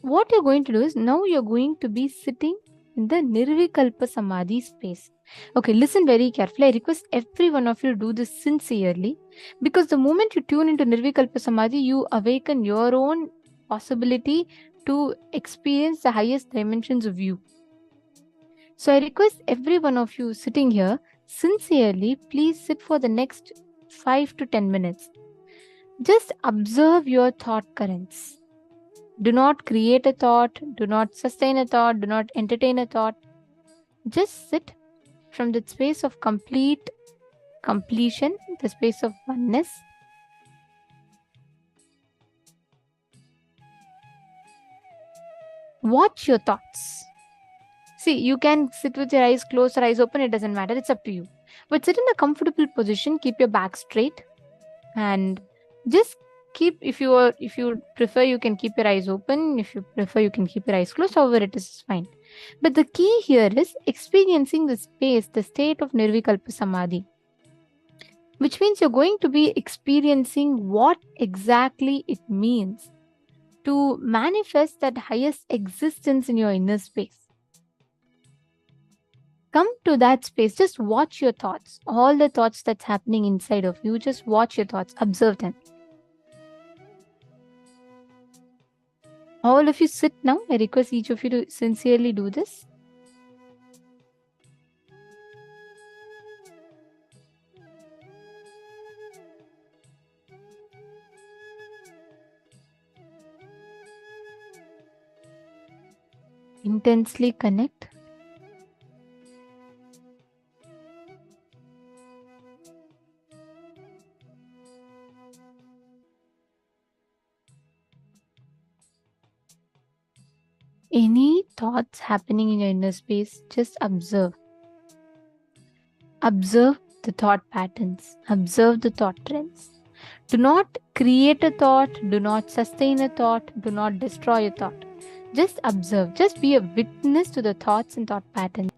What you're going to do is, now you're going to be sitting in the Nirvikalpa Samadhi space. Okay, listen very carefully. I request every one of you to do this sincerely, because the moment you tune into Nirvikalpa Samadhi, you awaken your own possibility to experience the highest dimensions of you. So I request every one of you sitting here, sincerely, please sit for the next 5 to 10 minutes. Just observe your thought currents. Do not create a thought, do not sustain a thought, do not entertain a thought. Just sit from the space of completion, the space of oneness. Watch your thoughts. See, you can sit with your eyes closed or eyes open, it doesn't matter, it's up to you. But sit in a comfortable position, keep your back straight, and just if you prefer, you can keep your eyes open. If you prefer, you can keep your eyes closed. However, it is fine. But the key here is experiencing the space, the state of Nirvikalpa Samadhi, which means you're going to be experiencing what exactly it means to manifest that highest existence in your inner space. Come to that space. Just watch your thoughts. All the thoughts that's happening inside of you, just watch your thoughts. Observe them. All of you sit now. I request each of you to sincerely do this. Intensely connect. Any thoughts happening in your inner space, just observe. Observe the thought patterns. Observe the thought trends. Do not create a thought. Do not sustain a thought. Do not destroy a thought. Just observe. Just be a witness to the thoughts and thought patterns.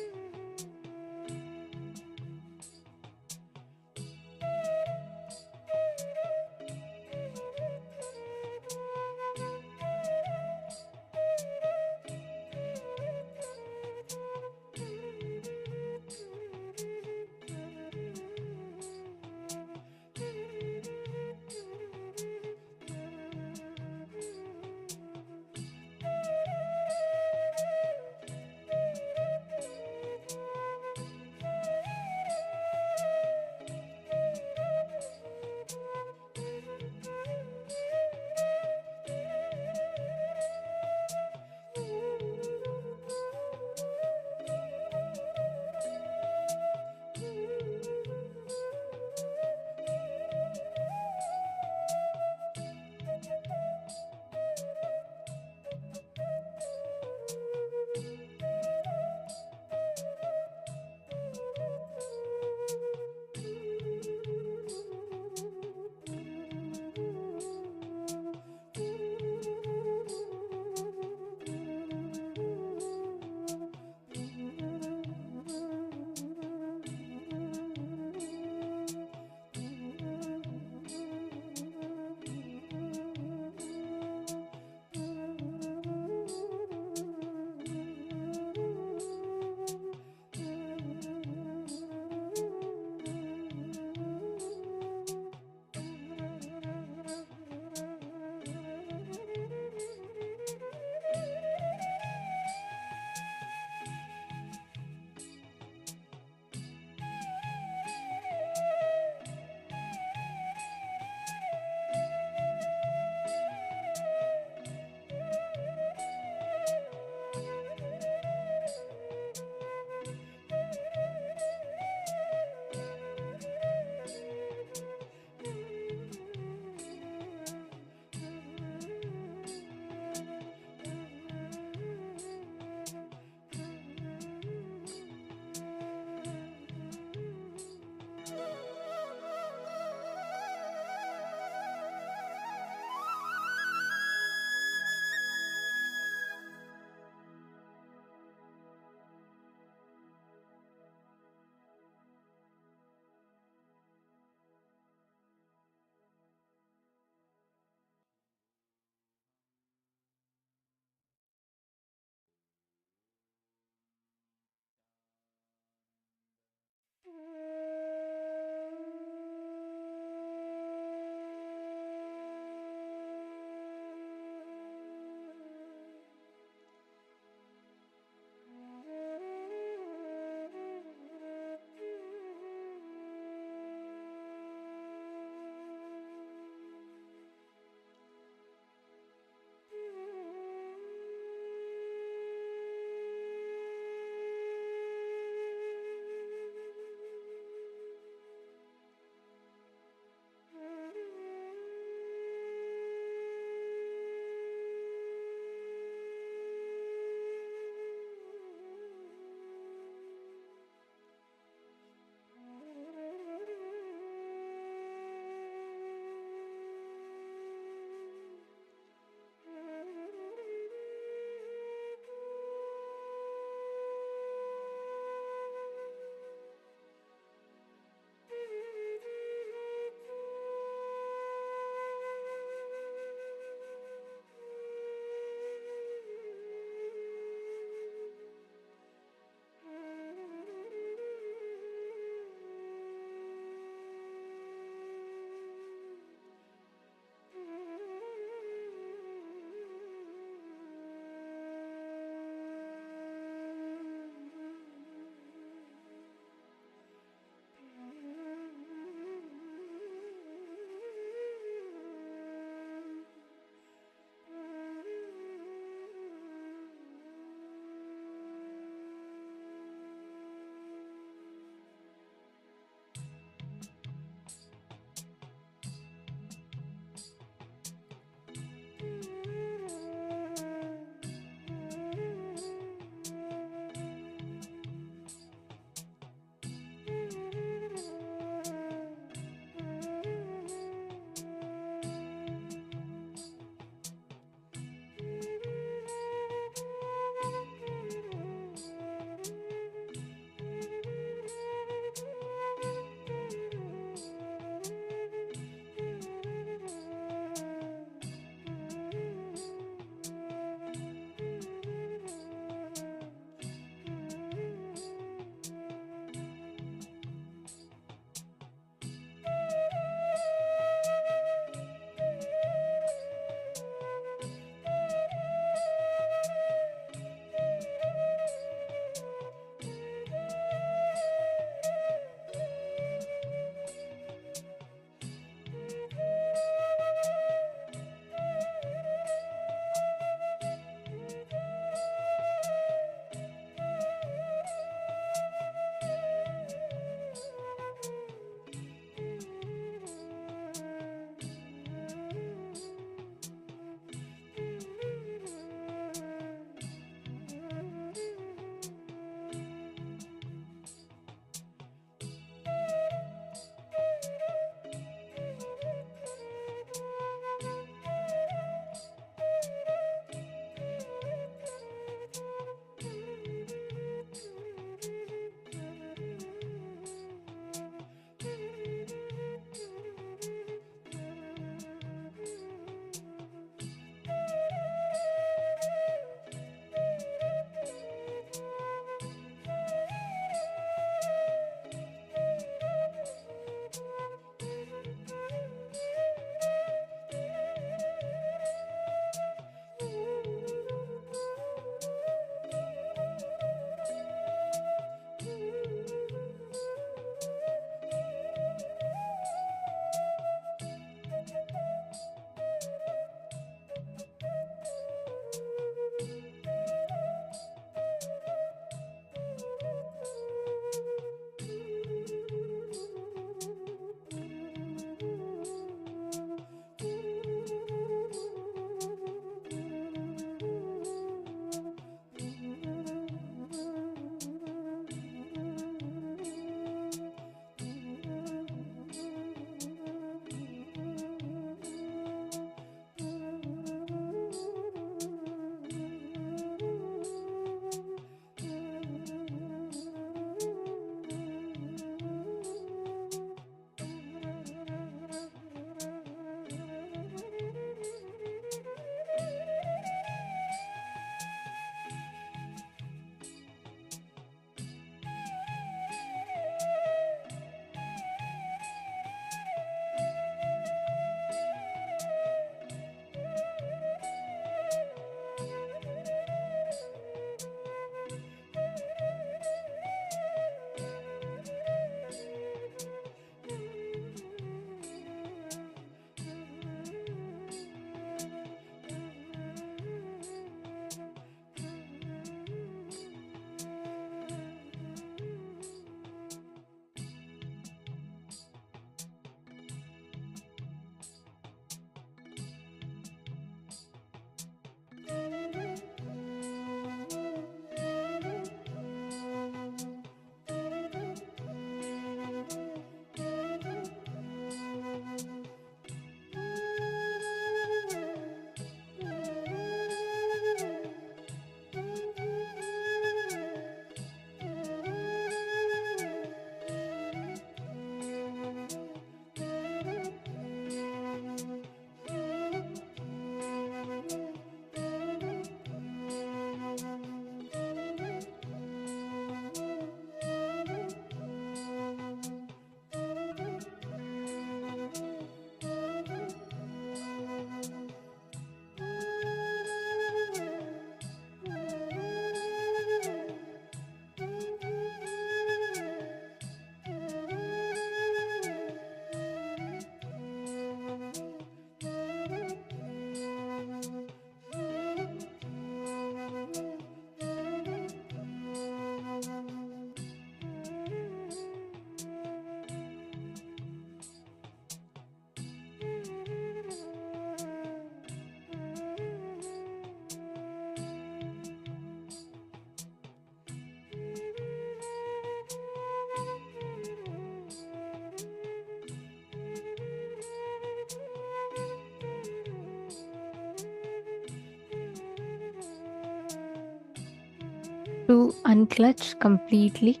to unclutch completely.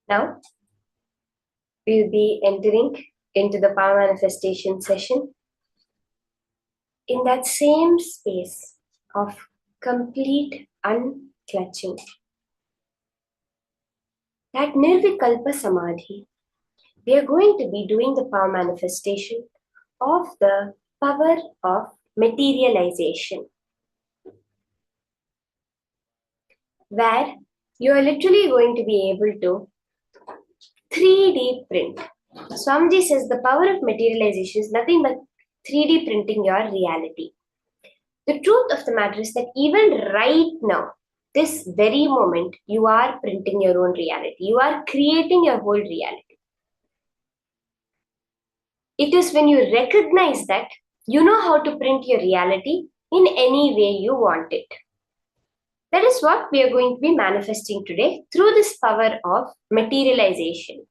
Now, we'll be entering into the power manifestation session in that same space of complete unclutching. That Nirvikalpa Samadhi, we are going to be doing the power manifestation of the power of materialization, where you are literally going to be able to 3D print. Swamiji says the power of materialization is nothing but 3D printing your reality. The truth of the matter is that even right now, this very moment, you are printing your own reality. You are creating your whole reality. It is when you recognize that you know how to print your reality in any way you want it. That is what we are going to be manifesting today through this power of materialization.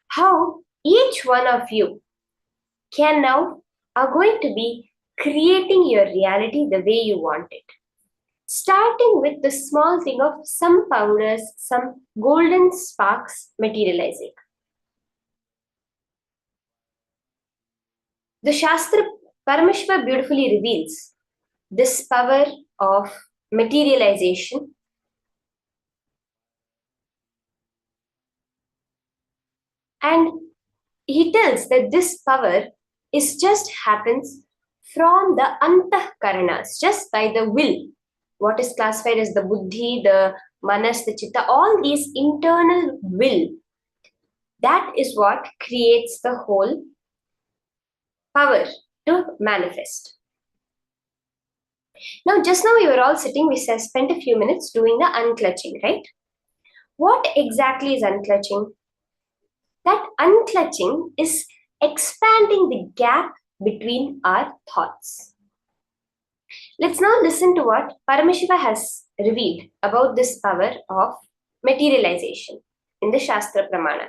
How each one of you can now are going to be creating your reality the way you want it. Starting with the small thing of some powders, some golden sparks materializing. The Shastra Paramashiva beautifully reveals this power of materialization. And he tells that this power is just happens from the antahkaranas, just by the will. What is classified as the buddhi, the manas, the chitta, all these internal will. That is what creates the whole power to manifest. Now, just now we were all sitting, we spent a few minutes doing the unclutching, right? What exactly is unclutching? That unclutching is expanding the gap between our thoughts. Let's now listen to what Paramashiva has revealed about this power of materialization in the Shastra Pramana.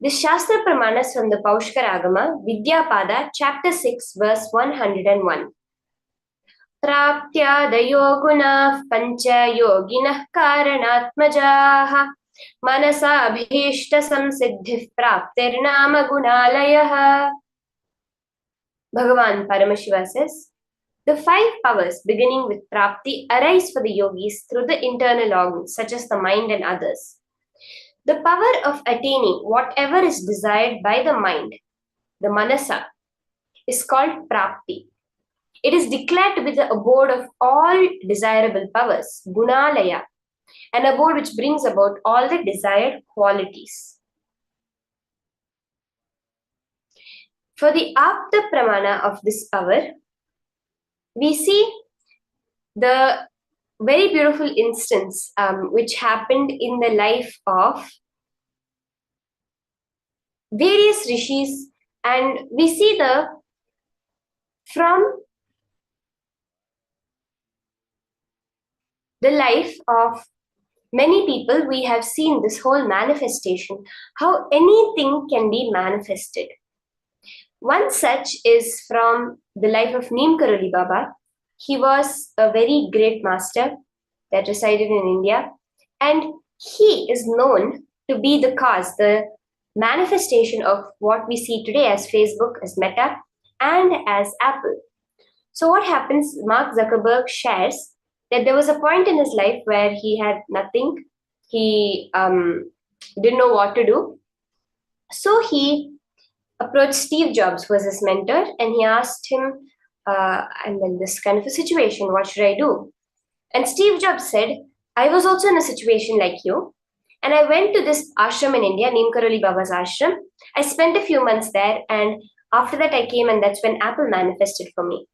The Shastra Pramana is from the Paushkara Agama, Vidyapada, chapter 6, verse 101. Praptyadayo gunah pancha yoginah karanatmajaha manasa abhishta samsiddhih praptirnama gunalayah. Bhagavan Paramashiva says, the 5 powers beginning with Prapti arise for the yogis through the internal organs such as the mind and others. The power of attaining whatever is desired by the mind, the manasa, is called Prapti. It is declared to be the abode of all desirable powers, Gunalaya, an abode which brings about all the desired qualities. For the Apta Pramana of this power, we see the very beautiful instance which happened in the life of various rishis, and we see from the life of many people, we have seen this whole manifestation, how anything can be manifested. One such is from the life of Neem Karoli Baba. He was a very great master that resided in India, and he is known to be the cause, the manifestation of what we see today as Facebook, as Meta, and as Apple. So what happens, Mark Zuckerberg shares that there was a point in his life where he had nothing, he didn't know what to do. So he approached Steve Jobs, who was his mentor, and he asked him, I'm in this kind of a situation, what should I do? And Steve Jobs said, I was also in a situation like you, and I went to this ashram in India, Neem Karoli Baba's ashram. I spent a few months there, and after that I came, and that's when Apple manifested for me.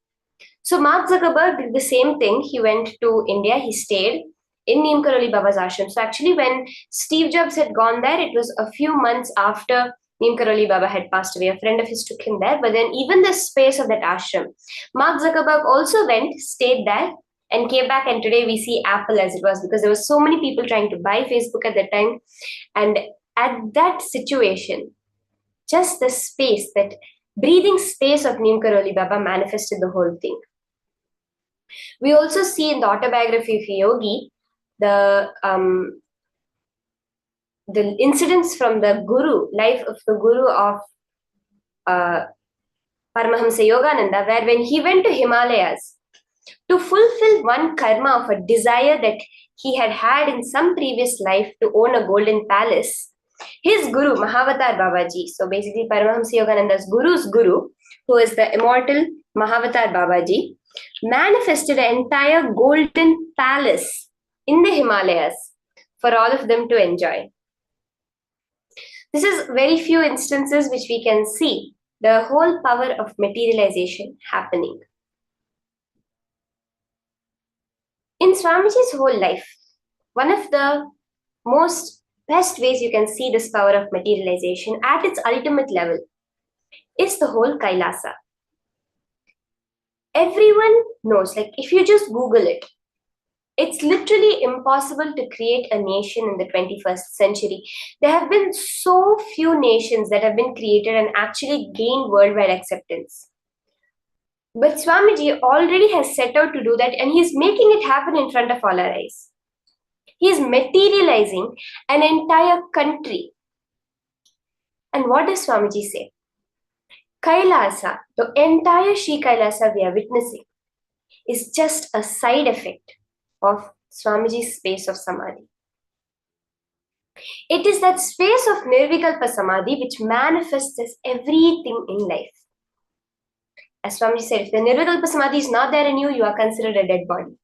So Mark Zuckerberg did the same thing. He went to India, he stayed in Neem Karoli Baba's ashram. So actually when Steve Jobs had gone there, it was a few months after Neem Karoli Baba had passed away. A friend of his took him there, but then even the space of that ashram, Mark Zuckerberg also went, stayed there, and came back, and today we see Apple as it was, because there were so many people trying to buy Facebook at that time. And at that situation, just the space, that breathing space of Neem Karoli Baba manifested the whole thing. We also see in the autobiography of a yogi, the incidents from the guru, life of the guru of Paramahamsa Yogananda, where when he went to Himalayas to fulfill one karma of a desire that he had had in some previous life to own a golden palace, His guru, Mahavatar Babaji, so basically Paramahamsa Yogananda's guru's guru, who is the immortal Mahavatar Babaji, manifested an entire golden palace in the Himalayas for all of them to enjoy. This is very few instances which we can see the whole power of materialization happening. In Swamiji's whole life, one of the most best ways you can see this power of materialization at its ultimate level is the whole Kailasa. Everyone knows, like if you just Google it, it's literally impossible to create a nation in the 21st century. There have been so few nations that have been created and actually gained worldwide acceptance. But Swamiji already has set out to do that, and he's making it happen in front of all our eyes. He's materializing an entire country. And what does Swamiji say? Kailasa, the entire Sri Kailasa we are witnessing, is just a side effect of Swamiji's space of Samadhi. It is that space of Nirvikalpa Samadhi which manifests as everything in life. As Swamiji said, if the Nirvikalpa Samadhi is not there in you, you are considered a dead body.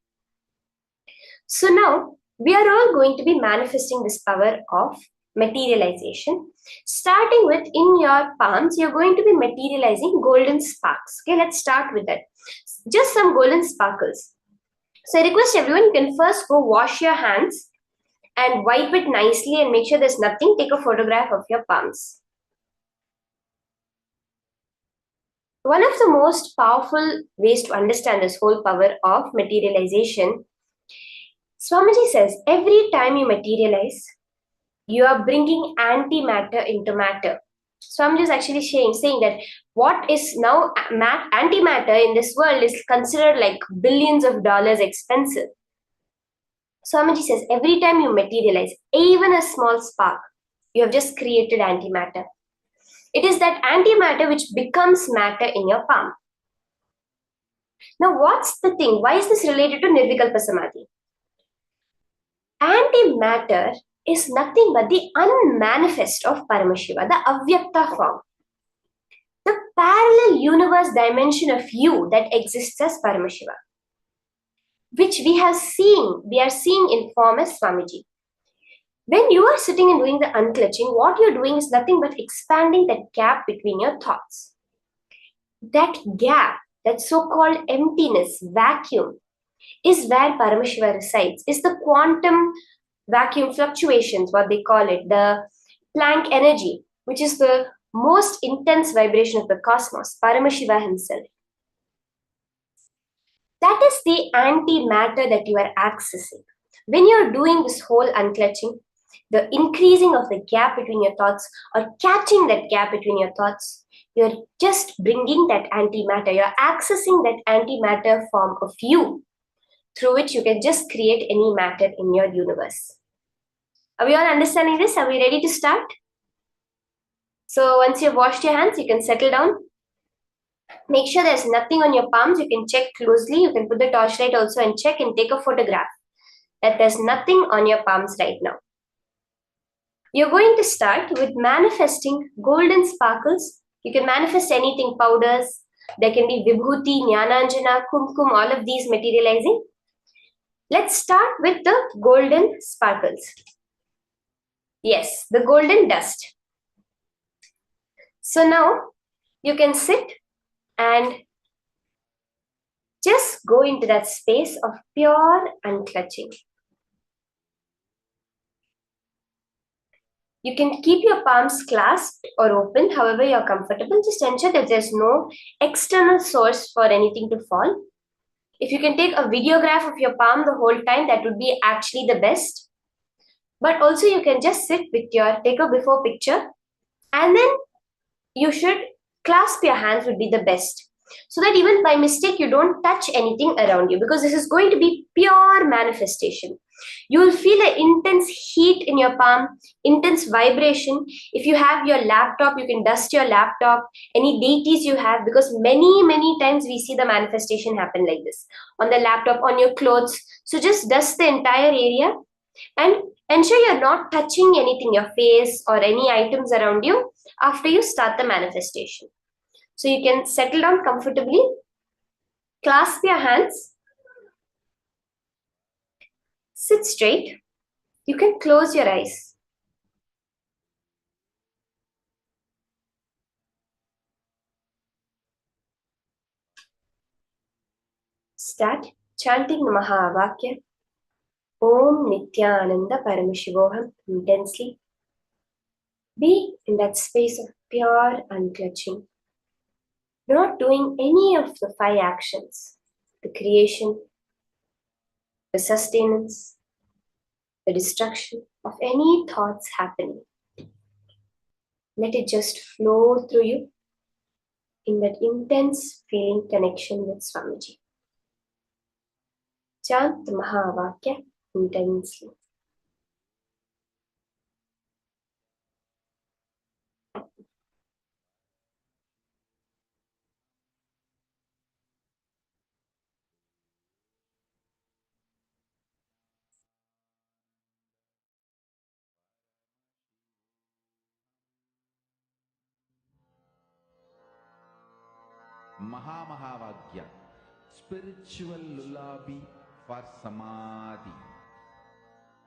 So now, we are all going to be manifesting this power of materialization. Starting with, in your palms, you're going to be materializing golden sparks. Okay, let's start with that. Just some golden sparkles. So I request everyone, you can first go wash your hands and wipe it nicely and make sure there's nothing. Take a photograph of your palms. One of the most powerful ways to understand this whole power of materialization, Swamiji says, every time you materialize, you are bringing antimatter into matter. Swamiji is actually saying that what is now antimatter in this world is considered like billions of dollars expensive. Swamiji says, every time you materialize, even a small spark, you have just created antimatter. It is that antimatter which becomes matter in your palm. Now, what's the thing? Why is this related to Nirvikalpa Samadhi? Antimatter is nothing but the unmanifest of Paramashiva, the avyakta form. The parallel universe dimension of you that exists as Paramashiva, which we are seeing in form as Swamiji. When you are sitting and doing the unclutching, what you're doing is nothing but expanding that gap between your thoughts. That gap, that so-called emptiness, vacuum, is where Paramashiva resides, is the quantum vacuum fluctuations, what they call it, the Planck energy, which is the most intense vibration of the cosmos, Paramashiva himself. That is the antimatter that you are accessing. When you're doing this whole unclutching, the increasing of the gap between your thoughts or catching that gap between your thoughts, you're just bringing that antimatter. You're accessing that antimatter form of you, through which you can just create any matter in your universe. Are we all understanding this? Are we ready to start? So once you've washed your hands, you can settle down. Make sure there's nothing on your palms. You can check closely. You can put the torchlight also and check and take a photograph that there's nothing on your palms right now. You're going to start with manifesting golden sparkles. You can manifest anything, powders. There can be vibhuti, jnananjana, kumkum, all of these materializing. Let's start with the golden sparkles. Yes, the golden dust. So now you can sit and just go into that space of pure unclutching. You can keep your palms clasped or open, however you're comfortable. Just ensure that there's no external source for anything to fall. If you can take a videograph of your palm the whole time, that would be actually the best. But also you can just sit with take a before picture, and then you should clasp your hands would be the best. So that even by mistake, you don't touch anything around you, because this is going to be pure manifestation. You will feel an intense heat in your palm, intense vibration. If you have your laptop, you can dust your laptop, any deities you have, because many times we see the manifestation happen like this. On the laptop, on your clothes. So just dust the entire area And ensure you're not touching anything, your face or any items around you after you start the manifestation. So you can settle down comfortably, clasp your hands, sit straight. You can close your eyes. Start chanting the Mahā Vakya. Om Nithyananda Paramashivoham intensely. Be in that space of pure unclutching. You're not doing any of the 5 actions: the creation, the sustenance, the destruction of any thoughts happening. Let it just flow through you in that intense feeling connection with Swamiji. Chant the Mahā Vakya intensely. Mahavagya, spiritual lullaby for Samadhi,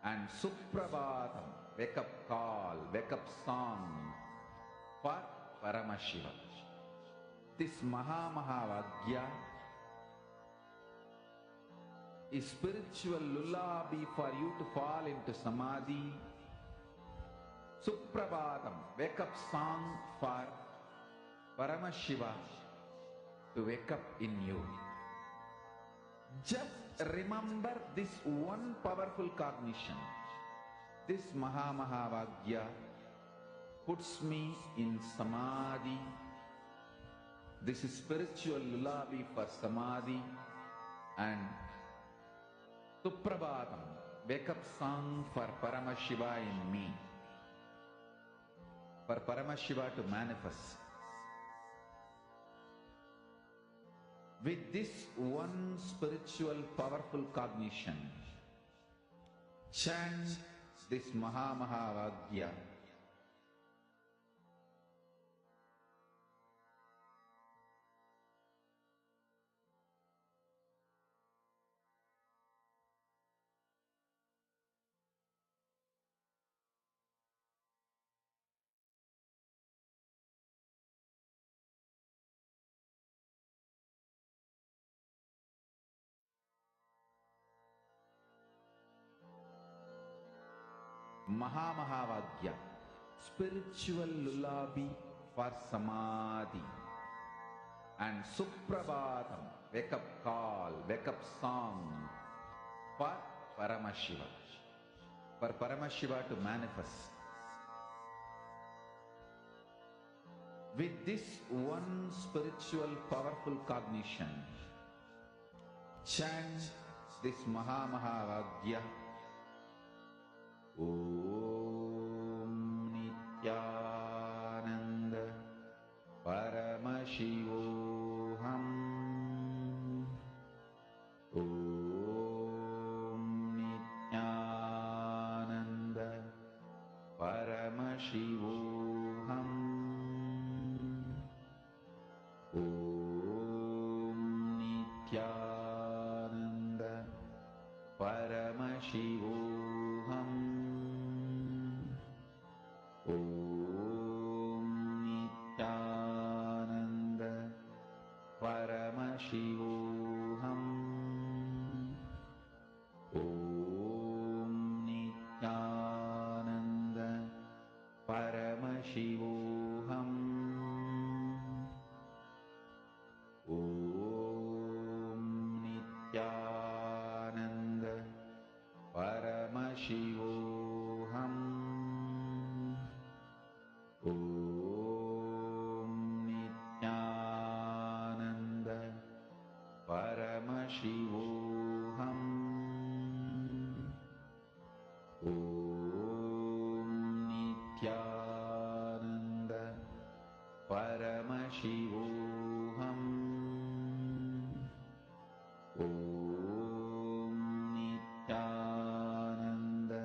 and Suprabhatam, wake up call, wake up song for Paramashivam. This Mahavagya is spiritual lullaby for you to fall into Samadhi. Suprabhatam, wake up song for Paramashiva to wake up in you. Just remember this one powerful cognition. This Mahavagya puts me in Samadhi. This is spiritual lullaby for Samadhi, and Suprabhatam, wake up song for Paramashiva in me. For Paramashiva to manifest. With this one spiritual powerful cognition, chant this Mahavagya. Mahavagya, spiritual lullaby for Samadhi, and Suprabhatam, wake up call, wake up song for Paramashiva. For Paramashiva to manifest. With this one spiritual powerful cognition, chant this Mahavagya. Om Nithyananda Paramashivoham. Om Nithyananda Paramashivoham. Om Nithyananda Paramashivoham. Om Nithyananda Paramashivoham. Om Nithyananda Paramashivoham. Om Nithyananda Paramashivoham. Om Nithyananda Paramashivoham. Om Nithyananda Paramashivoham. Om Nithyananda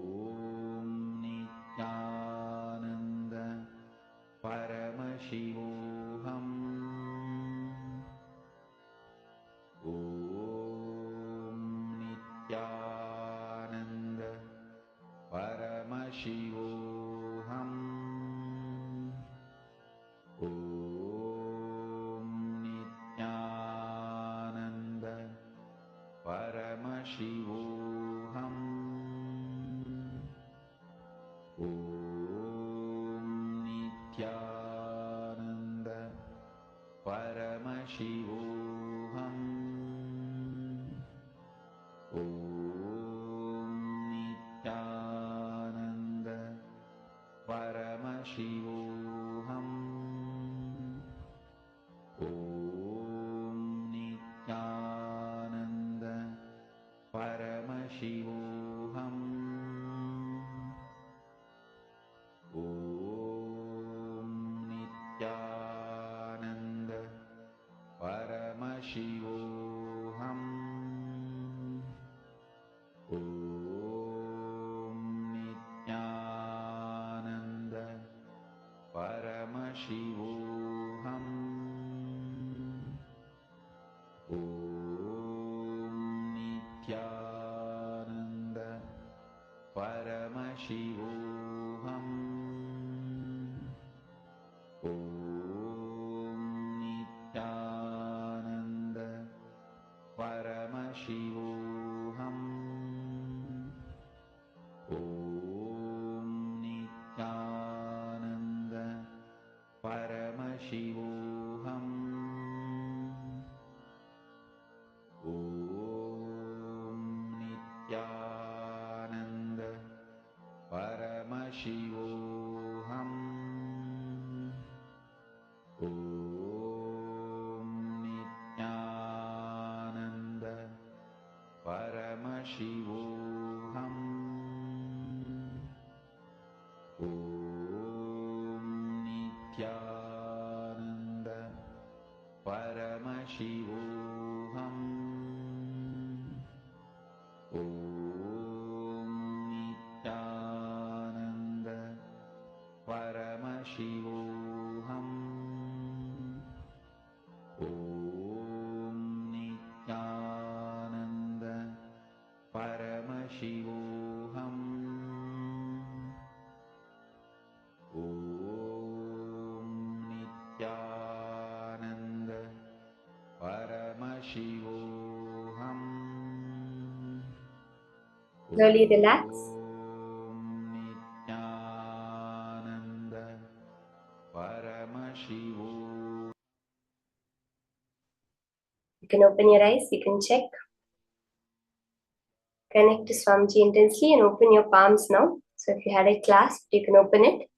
Paramashivoham. Om Nithyananda Paramashivoham. Om Nithyananda Paramashivoham. Om Nithyananda Paramashivoham. Om Nithyananda Paramashivoham. Om Nithyananda Paramashivoham. Om Nithyananda Paramashivoham. Om Nithyananda Paramashivoham. Om Nithyananda Paramashivoham. Om Nithyananda Paramashivoham. Om Nithyananda Paramashivoham. Om Nithyananda Paramashivoham. Om Nithyananda Paramashivoham. Om Nithyananda Paramashivoham. Om Nithyananda Paramashivoham. Om Nithyananda Paramashivoham. Om Nithyananda Paramashivoham. Slowly relax. Om Nithyananda Paramashivoham. You can open your eyes, you can check. Connect to Swamiji intensely and open your palms now. So if you had a clasp, you can open it.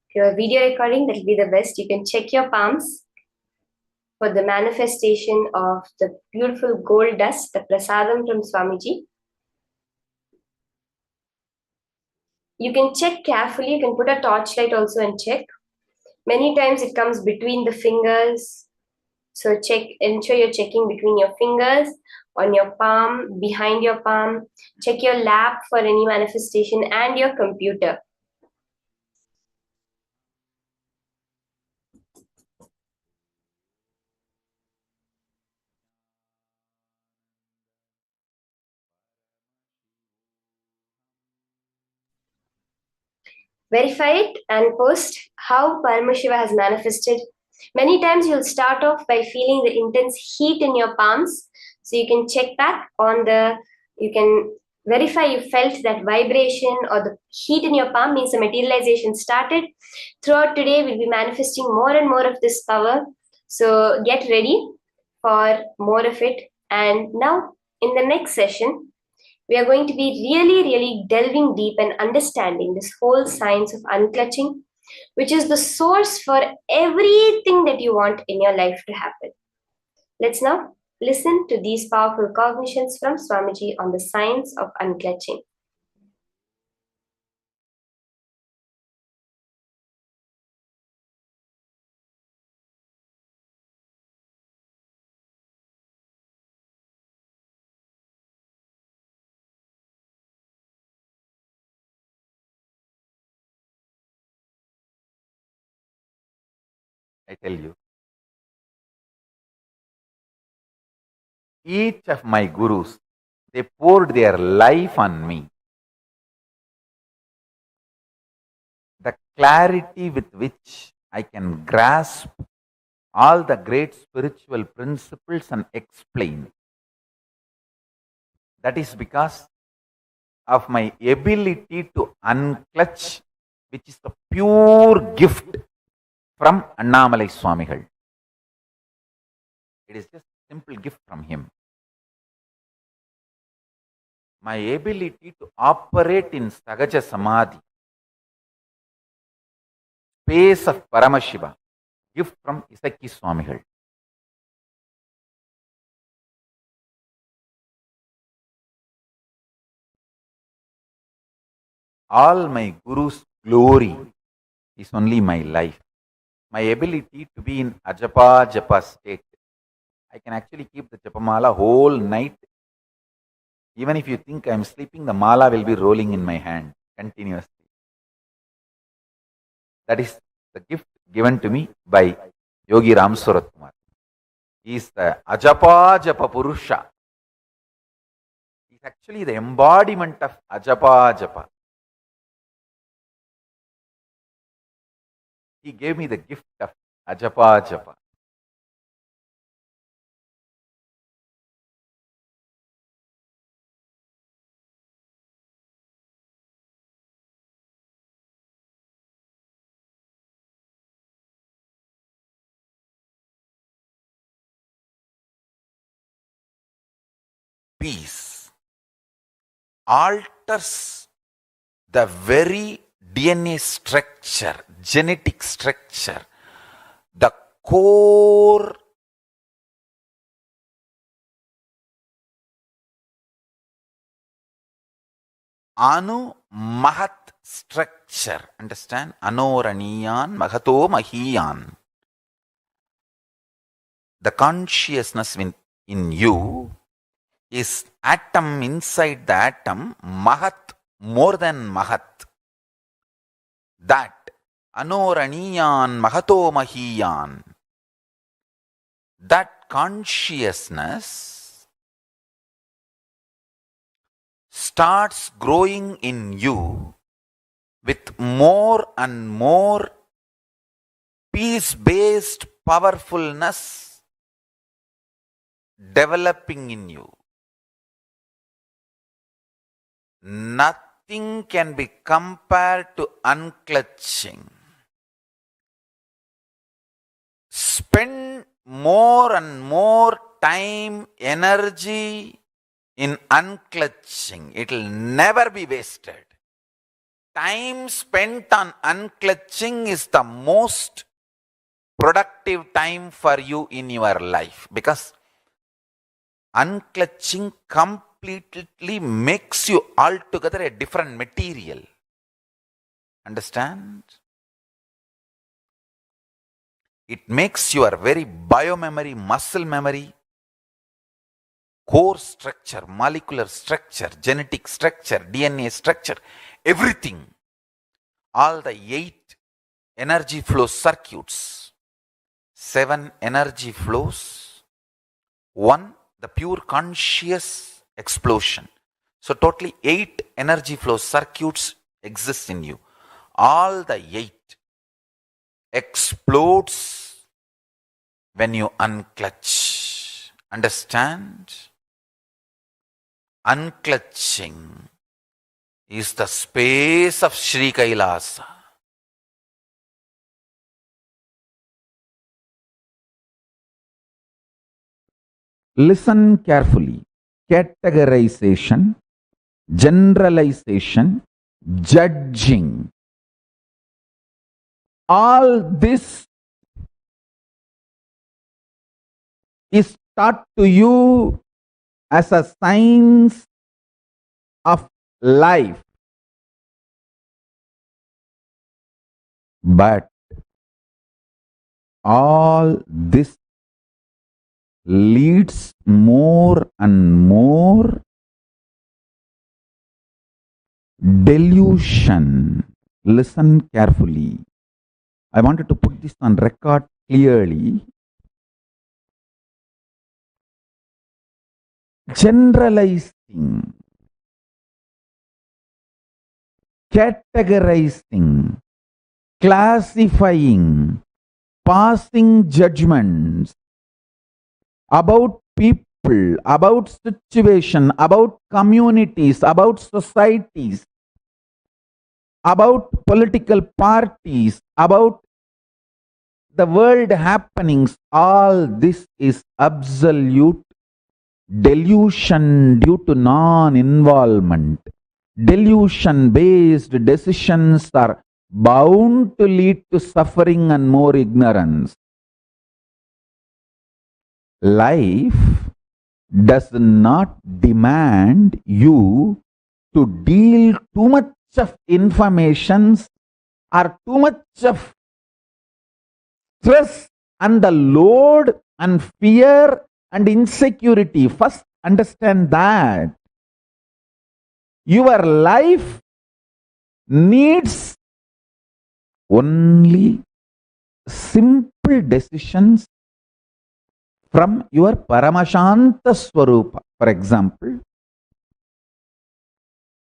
If you have a video recording, that will be the best. You can check your palms for the manifestation of the beautiful gold dust, the prasadam from Swamiji. You can check carefully. You can put a torchlight also and check. Many times it comes between the fingers. So check, ensure you're checking between your fingers, on your palm, behind your palm. Check your lap for any manifestation and your computer. Verify it and post how Paramashiva has manifested. Many times you'll start off by feeling the intense heat in your palms. So you can check back on you can verify you felt that vibration or the heat in your palm means the materialization started. Throughout today, we'll be manifesting more and more of this power. So get ready for more of it. And now in the next session, we are going to be really delving deep and understanding this whole science of unclutching, which is the source for everything that you want in your life to happen. Let's now listen to these powerful cognitions from Swamiji on the science of unclutching. I tell you. Each of my gurus, they poured their life on me. The clarity with which I can grasp all the great spiritual principles and explain. That is because of my ability to unclutch, which is the pure gift from Annamalai Swamigal. It is just a simple gift from him. My ability to operate in Sagaja Samadhi, space of Paramashiva, gift from Isaki Swamigal. All my Guru's glory is only my life. My ability to be in Ajapa Japa state. I can actually keep the Japamala whole night. Even if you think I am sleeping, the mala will be rolling in my hand continuously. That is the gift given to me by Yogi Ram Surat Kumar. He is the Ajapa Japa Purusha. He is actually the embodiment of Ajapa Japa. He gave me the gift of Ajapa Japa. Peace alters the very DNA structure, genetic structure, the core Anu Mahat structure. Understand? Anoraniyan Mahato Mahiyan. The consciousness in you is atom inside the atom, Mahat, more than Mahat. That Anoraniyan Mahato Mahiyan. That consciousness starts growing in you with more and more peace-based powerfulness developing in you. Nothing can be compared to unclutching. Spend more and more time, energy in unclutching. It will never be wasted. Time spent on unclutching is the most productive time for you in your life, because unclutching completely makes you altogether a different material. Understand? It makes your very biomemory, muscle memory, core structure, molecular structure, genetic structure, DNA structure, everything, all the 8 energy flow circuits, 7 energy flows, 1 the pure conscious explosion. So totally 8 energy flow circuits exist in you. All the 8 explodes when you unclutch. Understand? Unclutching is the space of Sri Kailasa. Listen carefully. Categorization, generalization, judging. All this is taught to you as a science of life. But all this leads more and more delusion. Listen carefully. I wanted to put this on record clearly, generalizing, categorizing, classifying, passing judgments about people, about situation, about communities, about societies, about political parties, about the world happenings, all this is absolute delusion due to non-involvement. Delusion-based decisions are bound to lead to suffering and more ignorance. Life does not demand you to deal too much of information or too much of stress and the load and fear and insecurity. First, understand that your life needs only simple decisions from your Paramashanta Swarupa. For example,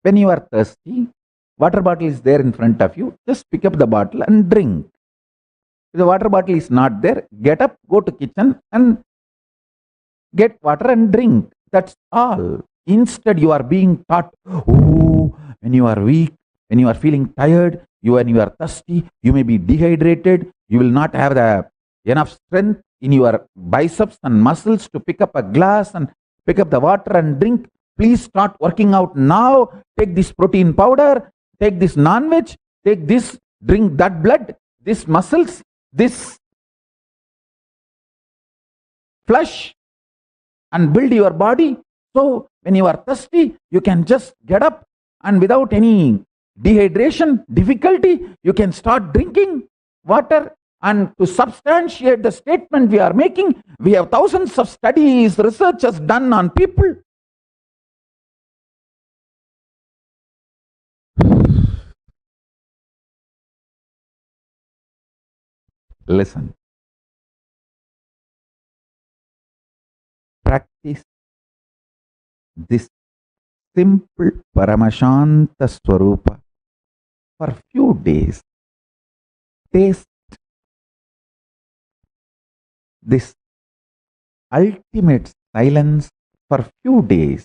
when you are thirsty, water bottle is there in front of you, just pick up the bottle and drink. If the water bottle is not there, get up, go to kitchen and get water and drink. That's all. Instead, you are being taught, oh, when you are weak, when you are feeling tired, when you are thirsty, you may be dehydrated, you will not have the enough strength in your biceps and muscles to pick up a glass and pick up the water and drink. Please start working out now. Take this protein powder, take this non-veg, take this, drink that blood, this muscles, this flesh, and build your body. So when you are thirsty, you can just get up and without any dehydration, difficulty, you can start drinking water. And to substantiate the statement we are making, we have thousands of studies, researches done on people. Listen. Practice this simple Paramashanta Swarupa for few days. Taste this ultimate silence for few days.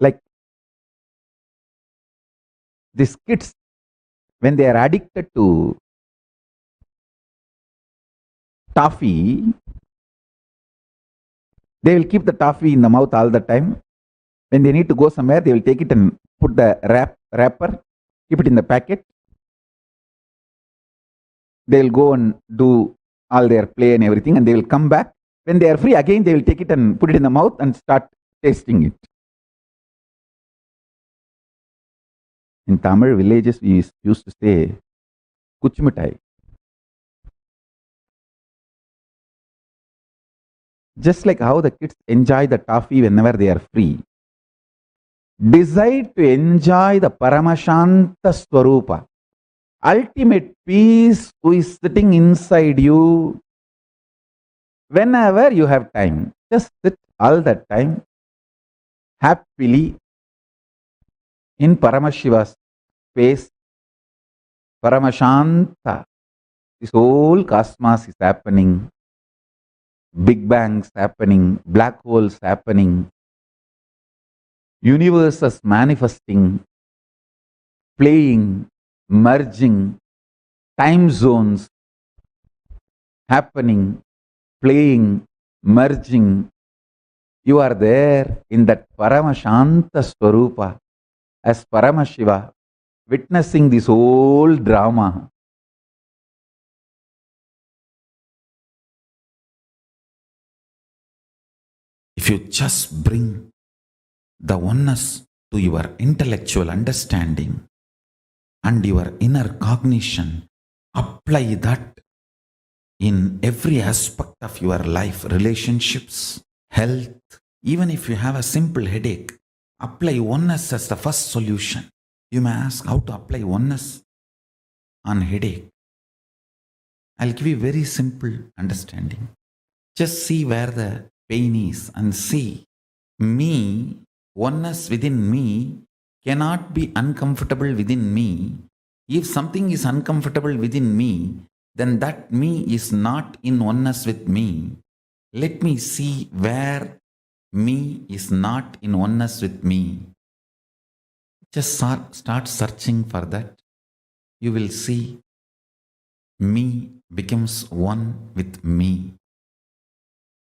Like these kids, when they are addicted to toffee, they will keep the toffee in the mouth all the time. When they need to go somewhere, they will take it and put the wrapper, keep it in the packet. They will go and do all their play and everything, and they will come back. When they are free again, they will take it and put it in the mouth and start tasting it. In Tamil villages, we used to say, kuchmitai. Just like how the kids enjoy the toffee whenever they are free, decide to enjoy the Paramashanta Swarupa, ultimate peace who is sitting inside you. Whenever you have time, just sit all that time happily in Paramashiva's space. Paramashanta. This whole cosmos is happening. Big bangs happening, black holes happening, universes manifesting, playing, merging, time zones happening, playing, merging. You are there in that Paramashanta Swarupa as Paramashiva, witnessing this whole drama. If you just bring the oneness to your intellectual understanding and your inner cognition, apply that in every aspect of your life, relationships, health. Even if you have a simple headache, apply oneness as the first solution. You may ask how to apply oneness on headache. I'll give you very simple understanding. Just see where the pain is and see. Me, oneness within me, cannot be uncomfortable within me. If something is uncomfortable within me, then that me is not in oneness with me. Let me see where me is not in oneness with me. Just start searching for that. You will see me becomes one with me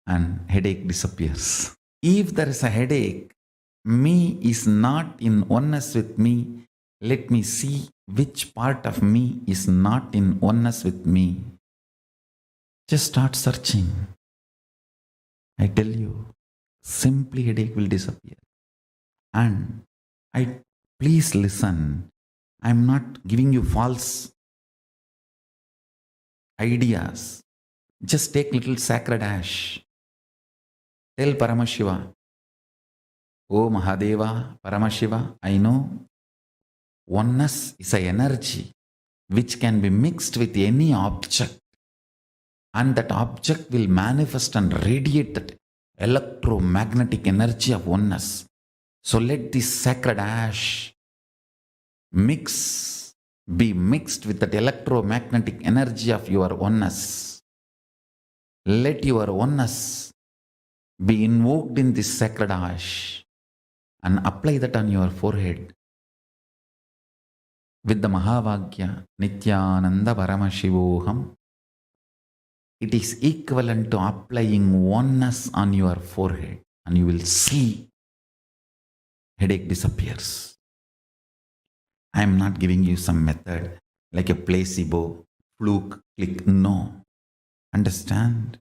and headache disappears. If there is a headache, me is not in oneness with me. Let me see which part of me is not in oneness with me. Just start searching. I tell you, simply headache will disappear. And please listen. I'm not giving you false ideas. Just take little sacred ash. Tell Paramashiva, "Oh Mahadeva, Paramashiva, I know oneness is an energy which can be mixed with any object, and that object will manifest and radiate that electromagnetic energy of oneness. So let this sacred ash be mixed with that electromagnetic energy of your oneness. Let your oneness be invoked in this sacred ash and apply that on your forehead with the Mahavagya, Nithyananda Paramashivoham. It is equivalent to applying oneness on your forehead, and you will see headache disappears. I am not giving you some method like a placebo, fluke, click. No. Understand?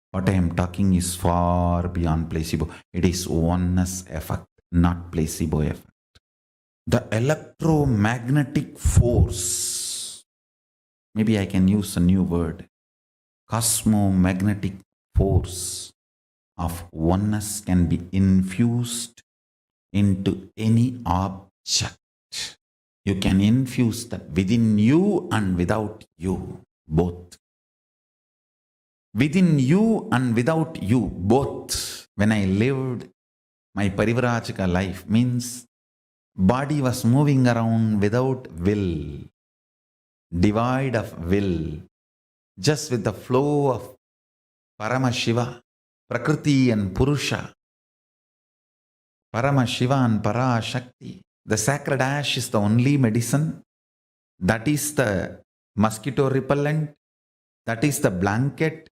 What I am talking is far beyond placebo. It is oneness effect, not placebo effect. The electromagnetic force, maybe I can use a new word, cosmomagnetic force of oneness can be infused into any object. You can infuse that within you and without you, both. Within you and without you, both. When I lived my Parivrajika life, means body was moving around without will, devoid of will, just with the flow of Paramashiva, Prakriti and Purusha, Paramashiva and Parashakti. The sacred ash is the only medicine. That is the mosquito repellent. That is the blanket.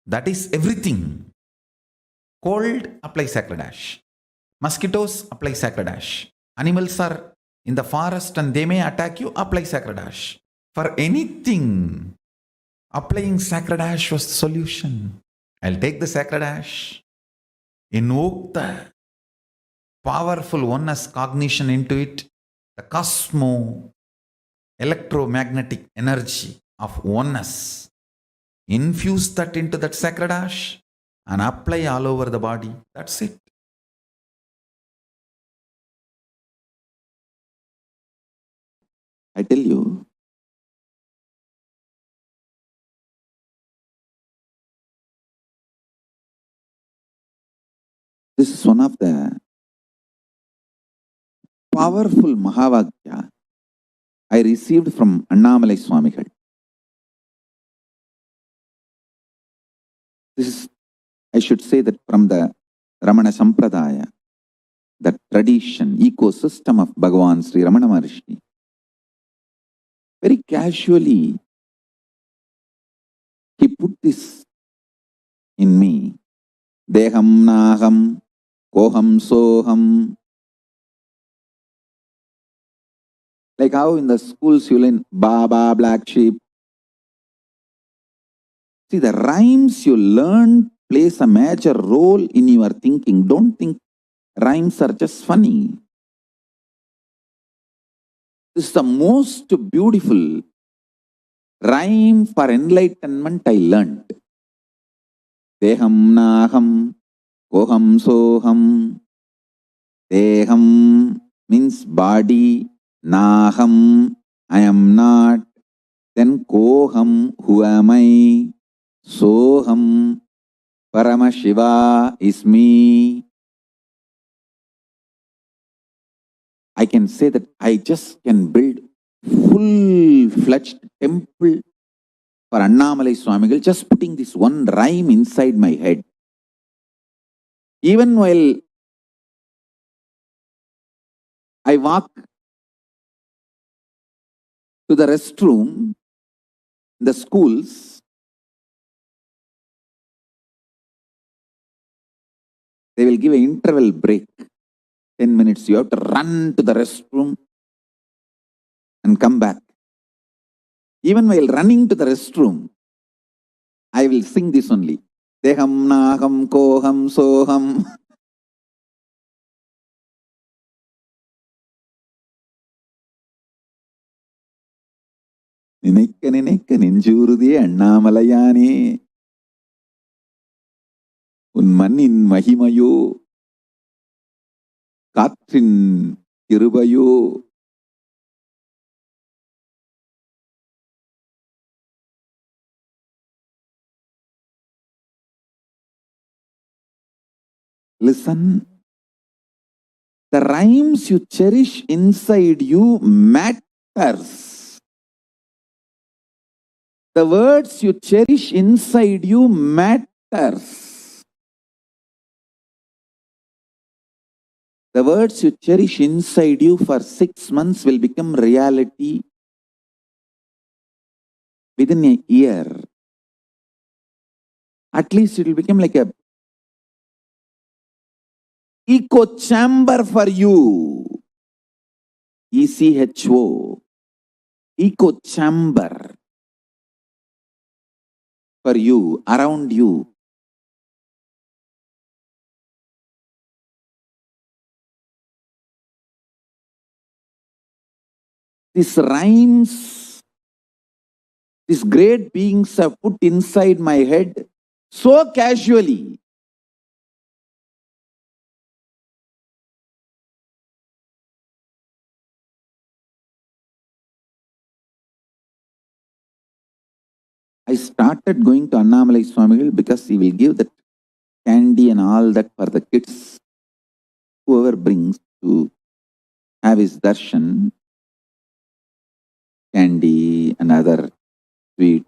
That is everything. Cold, apply sacred ash. Mosquitoes, apply sacred ash. Animals are in the forest and they may attack you, apply sacred ash. For anything, applying sacred ash was the solution. I'll take the sacred ash, invoke the powerful oneness cognition into it, the electromagnetic energy of oneness. Infuse that into that sacred ash and apply all over the body. That's it. I tell you, this is one of the powerful Mahavagya I received from Annamalai Swamigal. This is, I should say, that from the Ramana Sampradaya, the tradition, ecosystem of Bhagavan Sri Ramana Maharshi. Very casually, he put this in me. Deham naham, koham soham. Like how in the schools you learn Baba, black sheep. See, the rhymes you learn plays a major role in your thinking. Don't think rhymes are just funny. This is the most beautiful rhyme for enlightenment I learned. Deham naham, koham soham. Deham means body, naham, I am not. then koham, who am I? Soham, Paramashiva is me. I can say that I just can build full-fledged temple for Annamalai Swamigal, just putting this one rhyme inside my head. Even while I walk to the restroom, the schools, they will give an interval break, 10 minutes. You have to run to the restroom and come back. Even while running to the restroom, I will sing this only. Deham naham koham soham. Ninikka ninikka ninjurudhi annamalayane. Un mannin mahimayo. Katrin kirubayo. Listen, the rhymes you cherish inside you matters. The words you cherish inside you matters. The words you cherish inside you for 6 months will become reality within a year. At least it will become like a echo chamber for you. ECHO. Echo chamber for you, around you. These rhymes, these great beings have put inside my head so casually. I started going to Annamalai Swamigal because he will give that candy and all that for the kids. Whoever brings to have his darshan, candy and other sweet,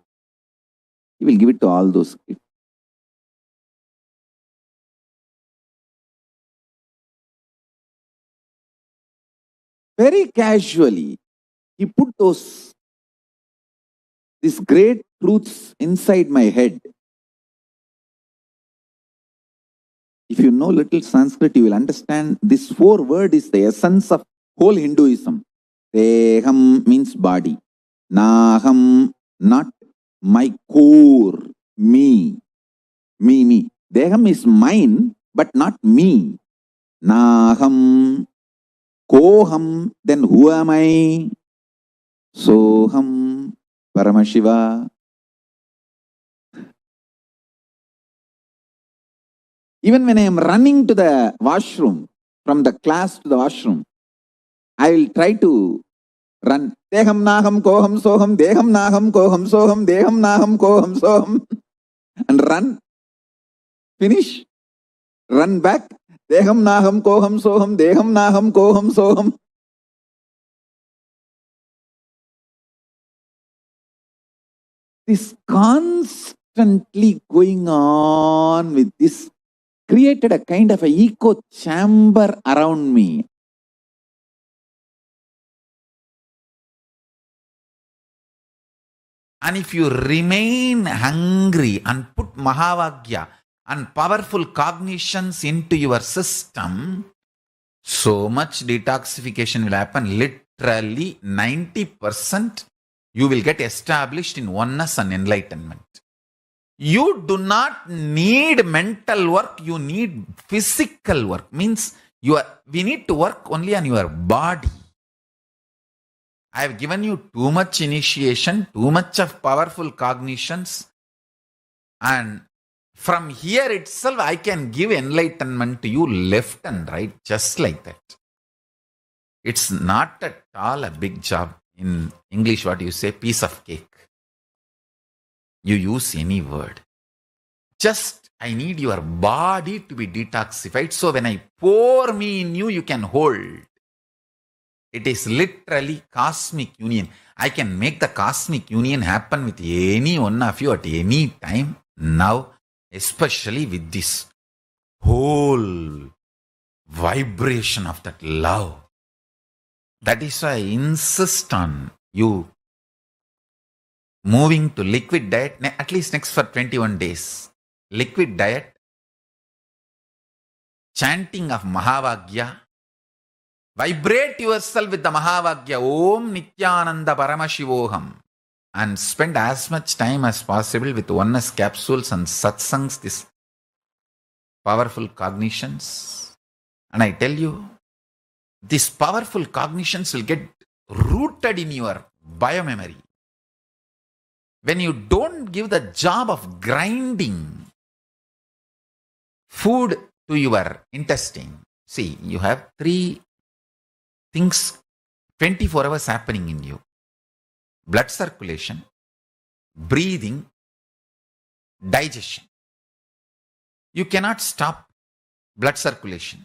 he will give it to all those kids. Very casually, he put these great truths inside my head. If you know little Sanskrit, you will understand this 4 word is the essence of whole Hinduism. Deham means body. Naham, not my core, me. Me. Deham is mine, but not me. Naham, koham, then who am I? Soham, Paramashiva. Even when I am running to the washroom, from the class to the washroom, I will try to run. Deham naham koham soham, deham naham koham soham, deham naham koham soham. And run. Finish. Run back. Deham naham koham soham, deham naham koham soham. This constantly going on with this created a kind of an echo chamber around me. And if you remain hungry and put Mahavagya and powerful cognitions into your system, so much detoxification will happen. Literally 90% you will get established in oneness and enlightenment. You do not need mental work, you need physical work. Means we need to work only on your body. I have given you too much initiation, too much of powerful cognitions, and from here itself I can give enlightenment to you left and right, just like that. It's not at all a big job. In English, what you say? Piece of cake. You use any word. Just, I need your body to be detoxified. So when I pour me in you, you can hold. It is literally cosmic union. I can make the cosmic union happen with any one of you at any time now, especially with this whole vibration of that love. That is why I insist on you moving to liquid diet, at least next for 21 days. Liquid diet, chanting of Mahavagya. Vibrate yourself with the Mahavagya, Om Nithyananda Paramashivoham, and spend as much time as possible with oneness capsules and satsangs, these powerful cognitions. And I tell you, these powerful cognitions will get rooted in your biomemory. When you don't give the job of grinding food to your intestine, see, you have 3 things 24 hours happening in you: blood circulation, breathing, digestion. You cannot stop blood circulation.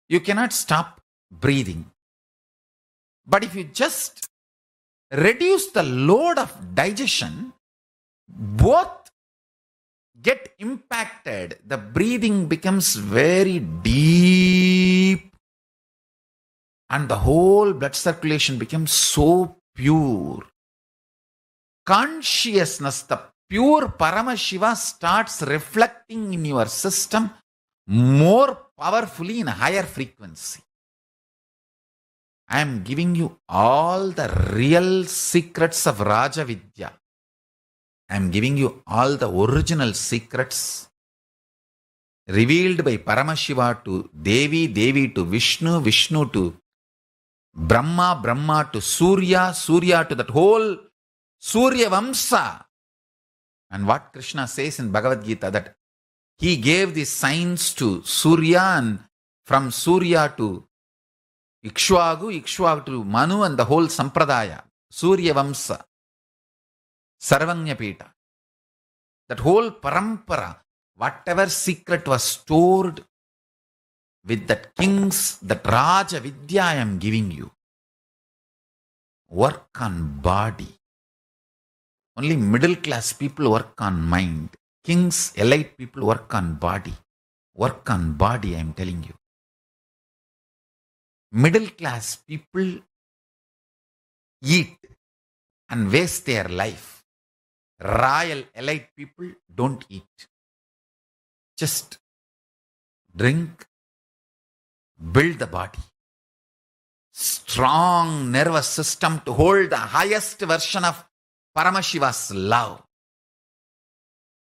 You cannot stop breathing. But if you just reduce the load of digestion, both get impacted. The breathing becomes very deep and the whole blood circulation becomes so pure. Consciousness, the pure Paramashiva, starts reflecting in your system more powerfully in a higher frequency. I am giving you all the real secrets of Raja Vidya. I am giving you all the original secrets revealed by Paramashiva to Devi, Devi to Vishnu, Vishnu to Brahma, Brahma to Surya, Surya to that whole Surya Vamsa. And what Krishna says in Bhagavad Gita, that he gave these signs to Surya, and from Surya to Ikshvaku, Ikshvaku to Manu, and the whole Sampradaya, Surya Vamsa, Sarvanyapita. That whole parampara, whatever secret was stored with that kings, that Raja Vidya I am giving you. Work on body. Only middle class people work on mind. Kings, elite people work on body. Work on body, I am telling you. Middle class people eat and waste their life. Royal elite people don't eat. Just drink, build the body. Strong nervous system to hold the highest version of Paramashiva's love.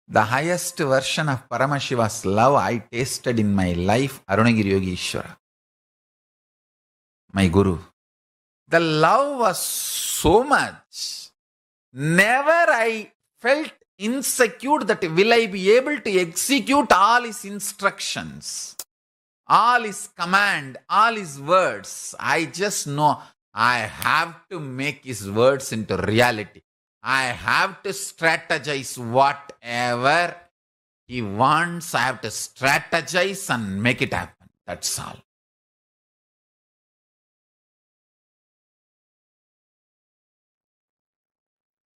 The highest version of Paramashiva's love I tasted in my life, Arunagiri Yogi Ishvara, my Guru. The love was so much. Never I felt insecure that will I be able to execute all his instructions, all his command, all his words. I just know I have to make his words into reality. I have to strategize whatever he wants. I have to strategize and make it happen. That's all.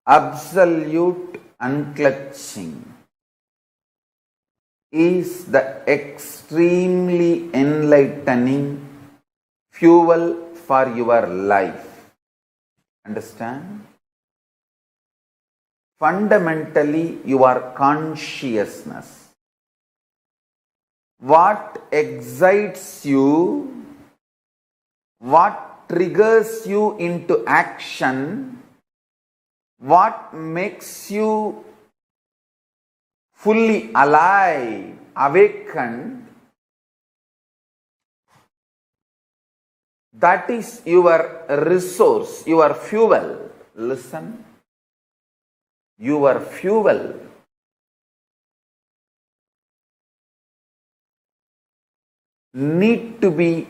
Absolute unclutching is the extremely enlightening fuel for your life. Understand? Fundamentally, your consciousness. What excites you, what triggers you into action, what makes you fully alive, awakened, that is your resource, your fuel. Listen. Your fuel. Need to be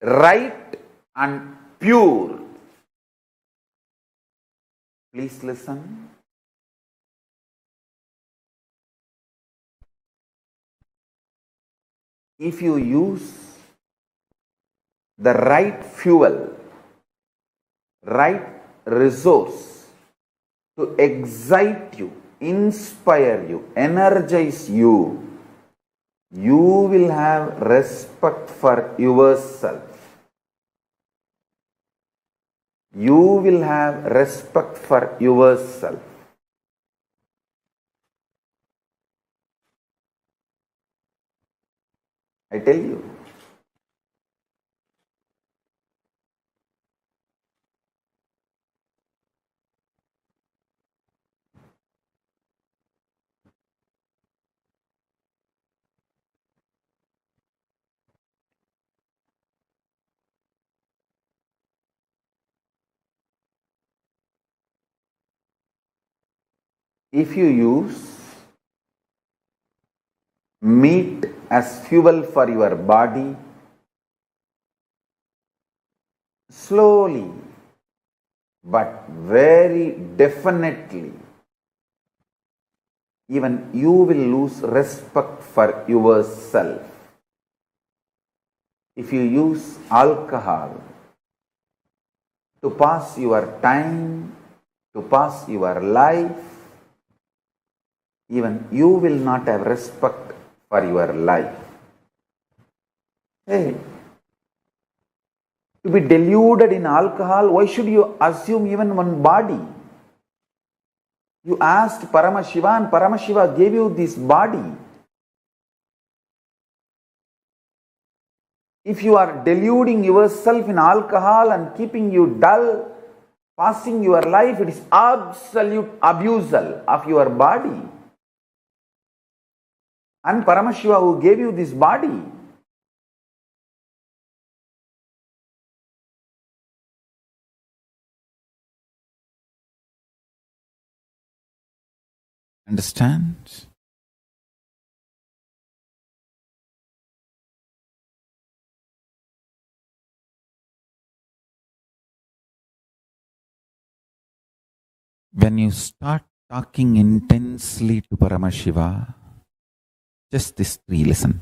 right and pure. Please listen. If you use the right fuel, right resource to excite you, inspire you, energize you, you will have respect for yourself. You will have respect for yourself. I tell you. If you use meat as fuel for your body, slowly but very definitely, even you will lose respect for yourself. If you use alcohol to pass your time, to pass your life, even you will not have respect for your life. Hey, to be deluded in alcohol, why should you assume even one body? You asked Paramashiva and Paramashiva gave you this body. If you are deluding yourself in alcohol and keeping you dull, passing your life, it is absolute abusal of your body. And Paramashiva who gave you this body. Understand? When you start talking intensely to Paramashiva, just this three, listen.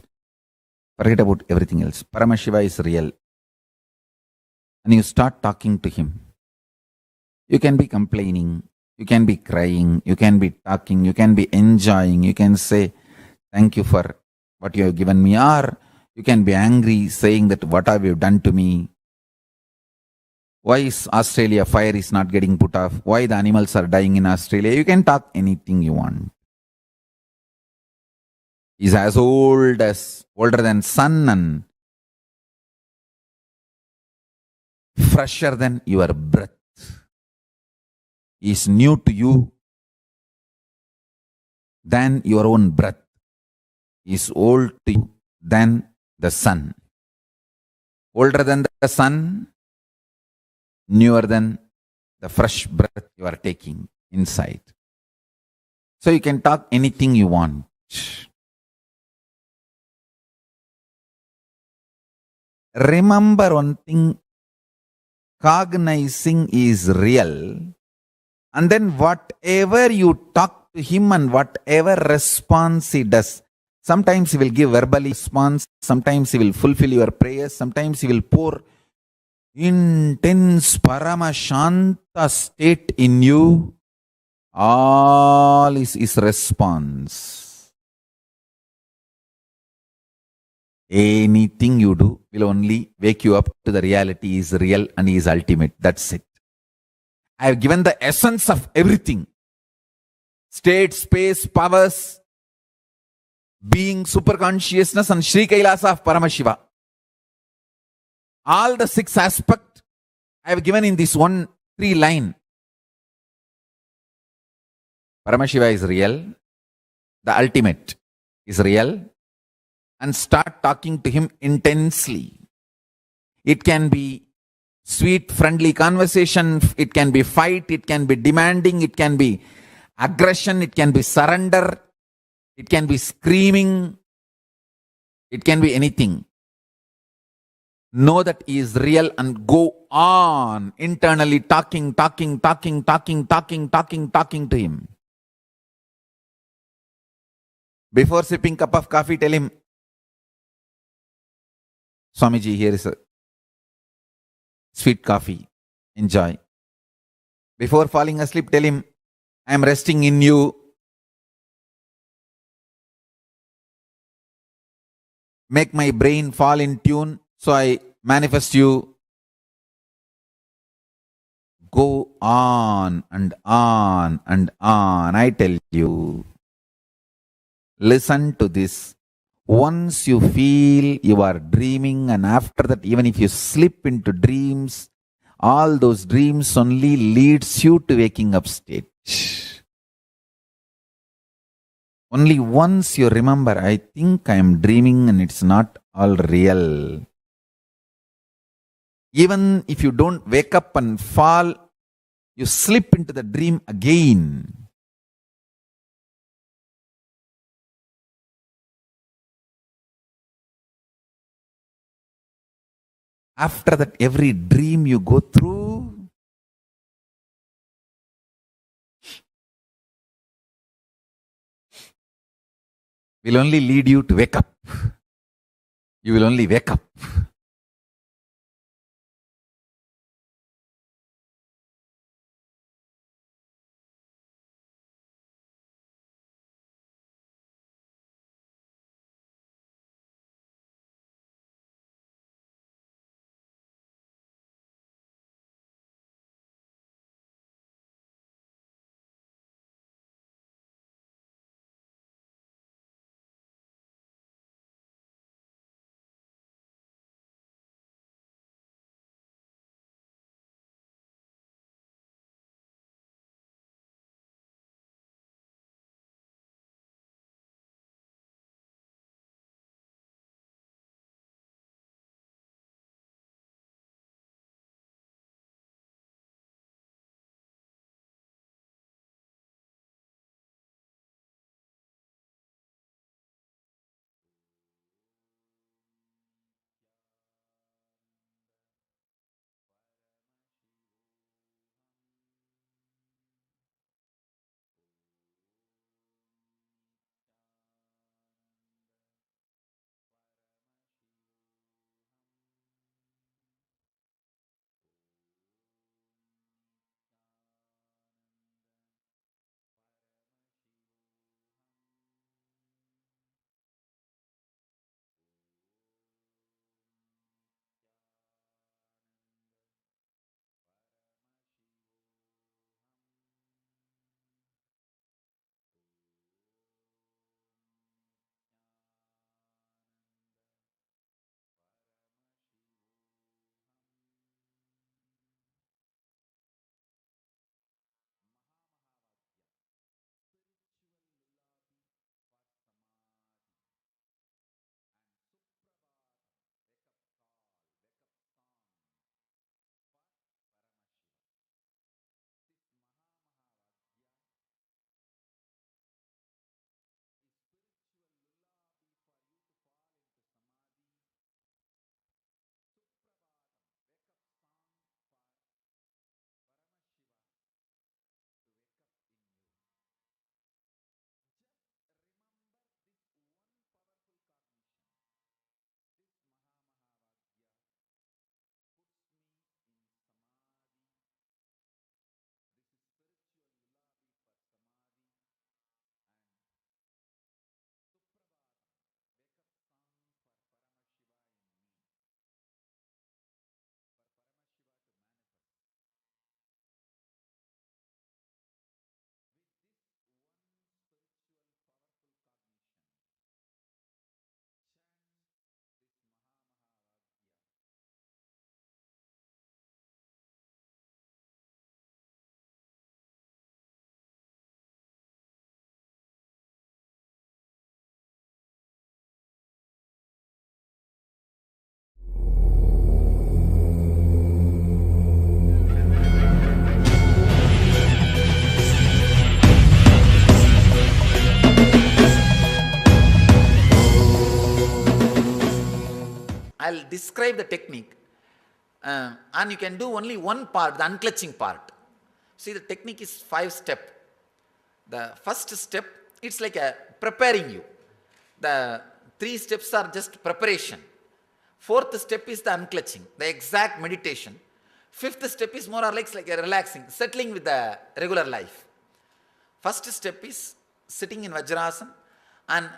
Forget about everything else. Paramashiva is real. And you start talking to him. You can be complaining, you can be crying, you can be talking, you can be enjoying, you can say, thank you for what you have given me, or you can be angry, saying that what have you done to me? Why is Australia fire is not getting put off? Why the animals are dying in Australia? You can talk anything you want. He's as older than sun and fresher than your breath. He's new to you than your own breath. He's old to you than the sun. Older than the sun, newer than the fresh breath you are taking inside. So you can talk anything you want. Remember one thing, cognizing is real, and then whatever you talk to him and whatever response he does, sometimes he will give verbal response, sometimes he will fulfill your prayers, sometimes he will pour intense paramashanta state in you. All is his response. Anything you do will only wake you up to the reality he is real and he is ultimate. That's it. I have given the essence of everything. State, space, powers, being, superconsciousness and Sri Kailasa of Paramashiva. All the 6 aspects I have given in this 1-3 line. Paramashiva is real. The ultimate is real. And start talking to him intensely. It can be sweet, friendly conversation. It can be fight. It can be demanding. It can be aggression. It can be surrender. It can be screaming. It can be anything. know that he is real and go on internally talking to him. Before sipping cup of coffee, tell him, Swamiji, here is a sweet coffee. Enjoy. Before falling asleep, tell him, I am resting in you. Make my brain fall in tune so I manifest you. Go on and on and on. I tell you. Listen to this. Once you feel you are dreaming, and after that, even if you slip into dreams, all those dreams only leads you to waking up state. Only once you remember, I think I am dreaming and it's not all real. Even if you don't wake up and fall, you slip into the dream again. After that, every dream you go through, will only lead you to wake up. You will only wake up. describe the technique, and you can do only one part, the unclutching part. See, the technique is 5 steps. The first step, it's like a preparing you. The 3 steps are just preparation. 4th step is the unclutching, the exact meditation. 5th step is more or less like a relaxing, settling with the regular life. First step is sitting in Vajrasana and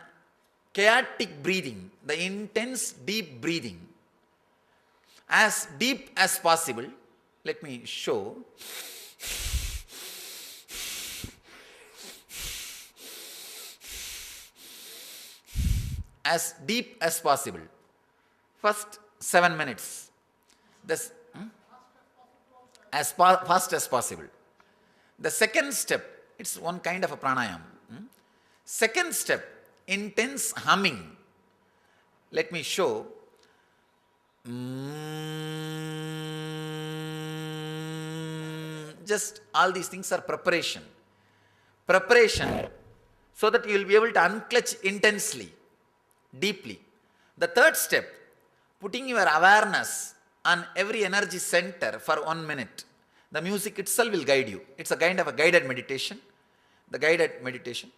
chaotic breathing, the intense deep breathing. As deep as possible. Let me show. As deep as possible. First 7 minutes. This, as fast as possible. The second step, it's one kind of a pranayama. Second step, intense humming. Let me show. Just all these things are preparation. Preparation so that you will be able to unclutch intensely, deeply. The third step, putting your awareness on every energy center for 1 minute. The music itself will guide you. It's a kind of a guided meditation. The guided meditation.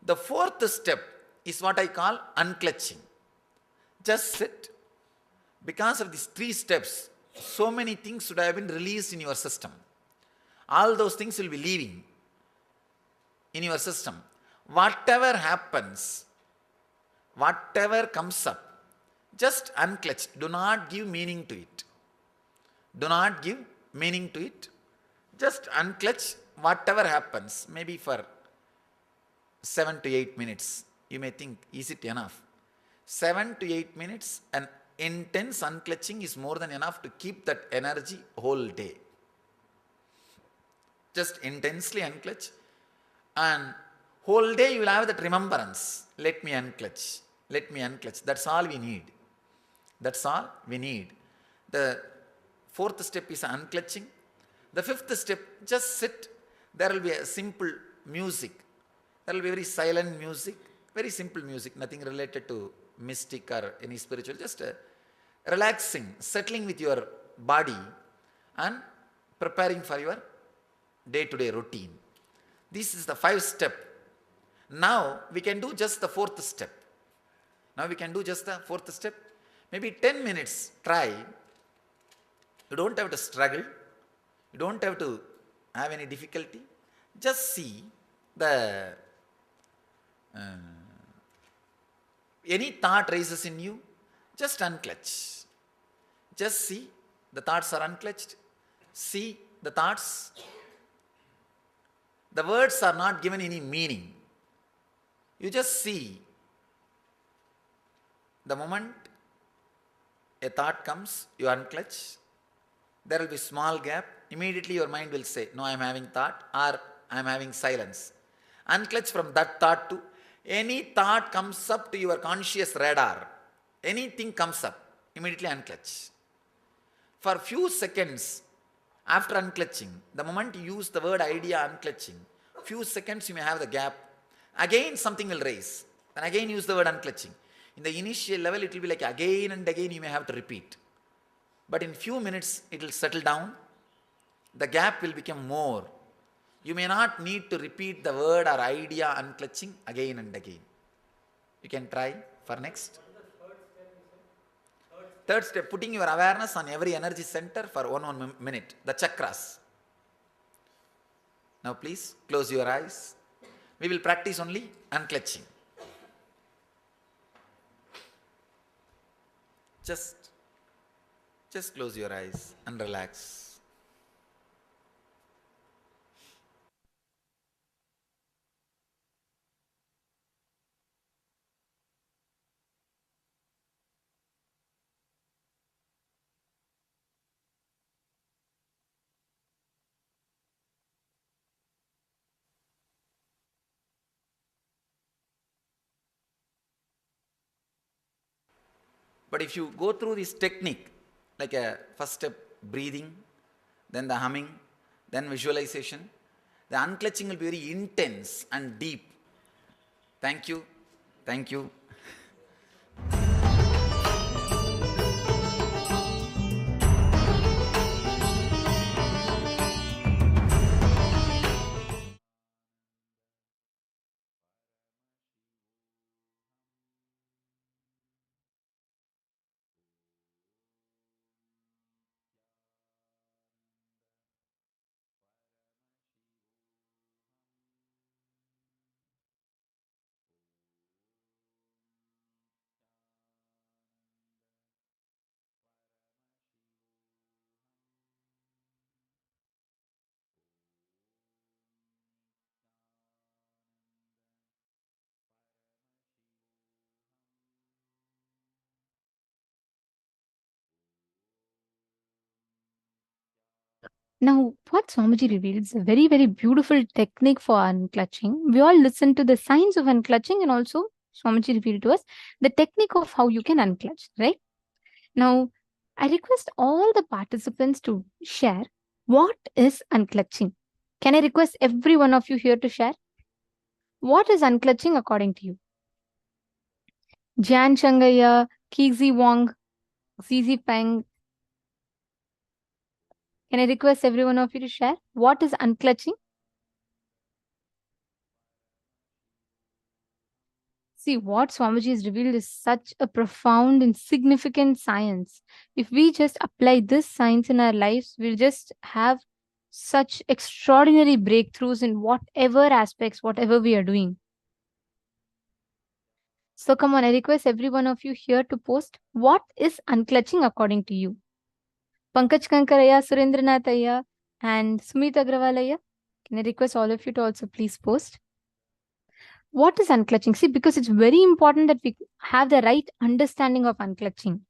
The 4th step is what I call unclutching. Just sit. Because of these 3 steps, so many things should have been released in your system. All those things will be leaving in your system. Whatever happens, whatever comes up, just unclutch. Do not give meaning to it. Do not give meaning to it. Just unclutch whatever happens, maybe for 7 to 8 minutes. You may think, is it enough? 7 to 8 minutes, and intense unclutching is more than enough to keep that energy whole day. Just intensely unclutch, and whole day you will have that remembrance. Let me unclutch. Let me unclutch. That's all we need. That's all we need. The 4th step is unclutching. The 5th step, just sit. There will be a simple music. There will be very silent music, very simple music, nothing related to mystic or any spiritual, just relaxing, settling with your body and preparing for your day-to-day routine. This is the 5th step. Now we can do just the 4th step. Now we can do just the 4th step. Maybe 10 minutes, try. You don't have to struggle. You don't have to have any difficulty. Just see the any thought rises in you, just unclutch. Just see the thoughts are unclutched. See the thoughts. The words are not given any meaning. You just see. The moment a thought comes, you unclutch. There will be small gap. Immediately your mind will say, no, I am having thought, or I am having silence. Unclutch from that thought to any thought comes up to your conscious radar. Anything comes up, immediately unclutch. For few seconds after unclutching, the moment you use the word idea unclutching, few seconds you may have the gap. Again something will raise. Then again use the word unclutching. In the initial level it will be like again and again you may have to repeat. But in few minutes it will settle down. The gap will become more. You may not need to repeat the word or idea unclutching again and again. You can try for next. Third step, putting your awareness on every energy center for 1 minute, the chakras. Now please close your eyes. We will practice only unclutching. Just close your eyes and relax. But if you go through this technique, like a first step breathing, then the humming, then visualization, the unclutching will be very intense and deep. Thank you. Thank you. Now, what Swamiji revealed is a very, very beautiful technique for unclutching. We all listen to the signs of unclutching, and also Swamiji revealed to us the technique of how you can unclutch, right? Now, I request all the participants to share what is unclutching. Can I request every one of you here to share? What is unclutching according to you? Jan Shangaya, Kixi Wong, Zizi Peng. Can I request every one of you to share? What is unclutching? See, what Swamiji has revealed is such a profound and significant science. If we just apply this science in our lives, we'll just have such extraordinary breakthroughs in whatever aspects, whatever we are doing. So come on, I request every one of you here to post what is unclutching according to you. Pankaj Kankaraya, Surendranathaya, and Sumit Agrawalaya. Can I request all of you to also please post? What is unclutching? See, because it's very important that we have the right understanding of unclutching.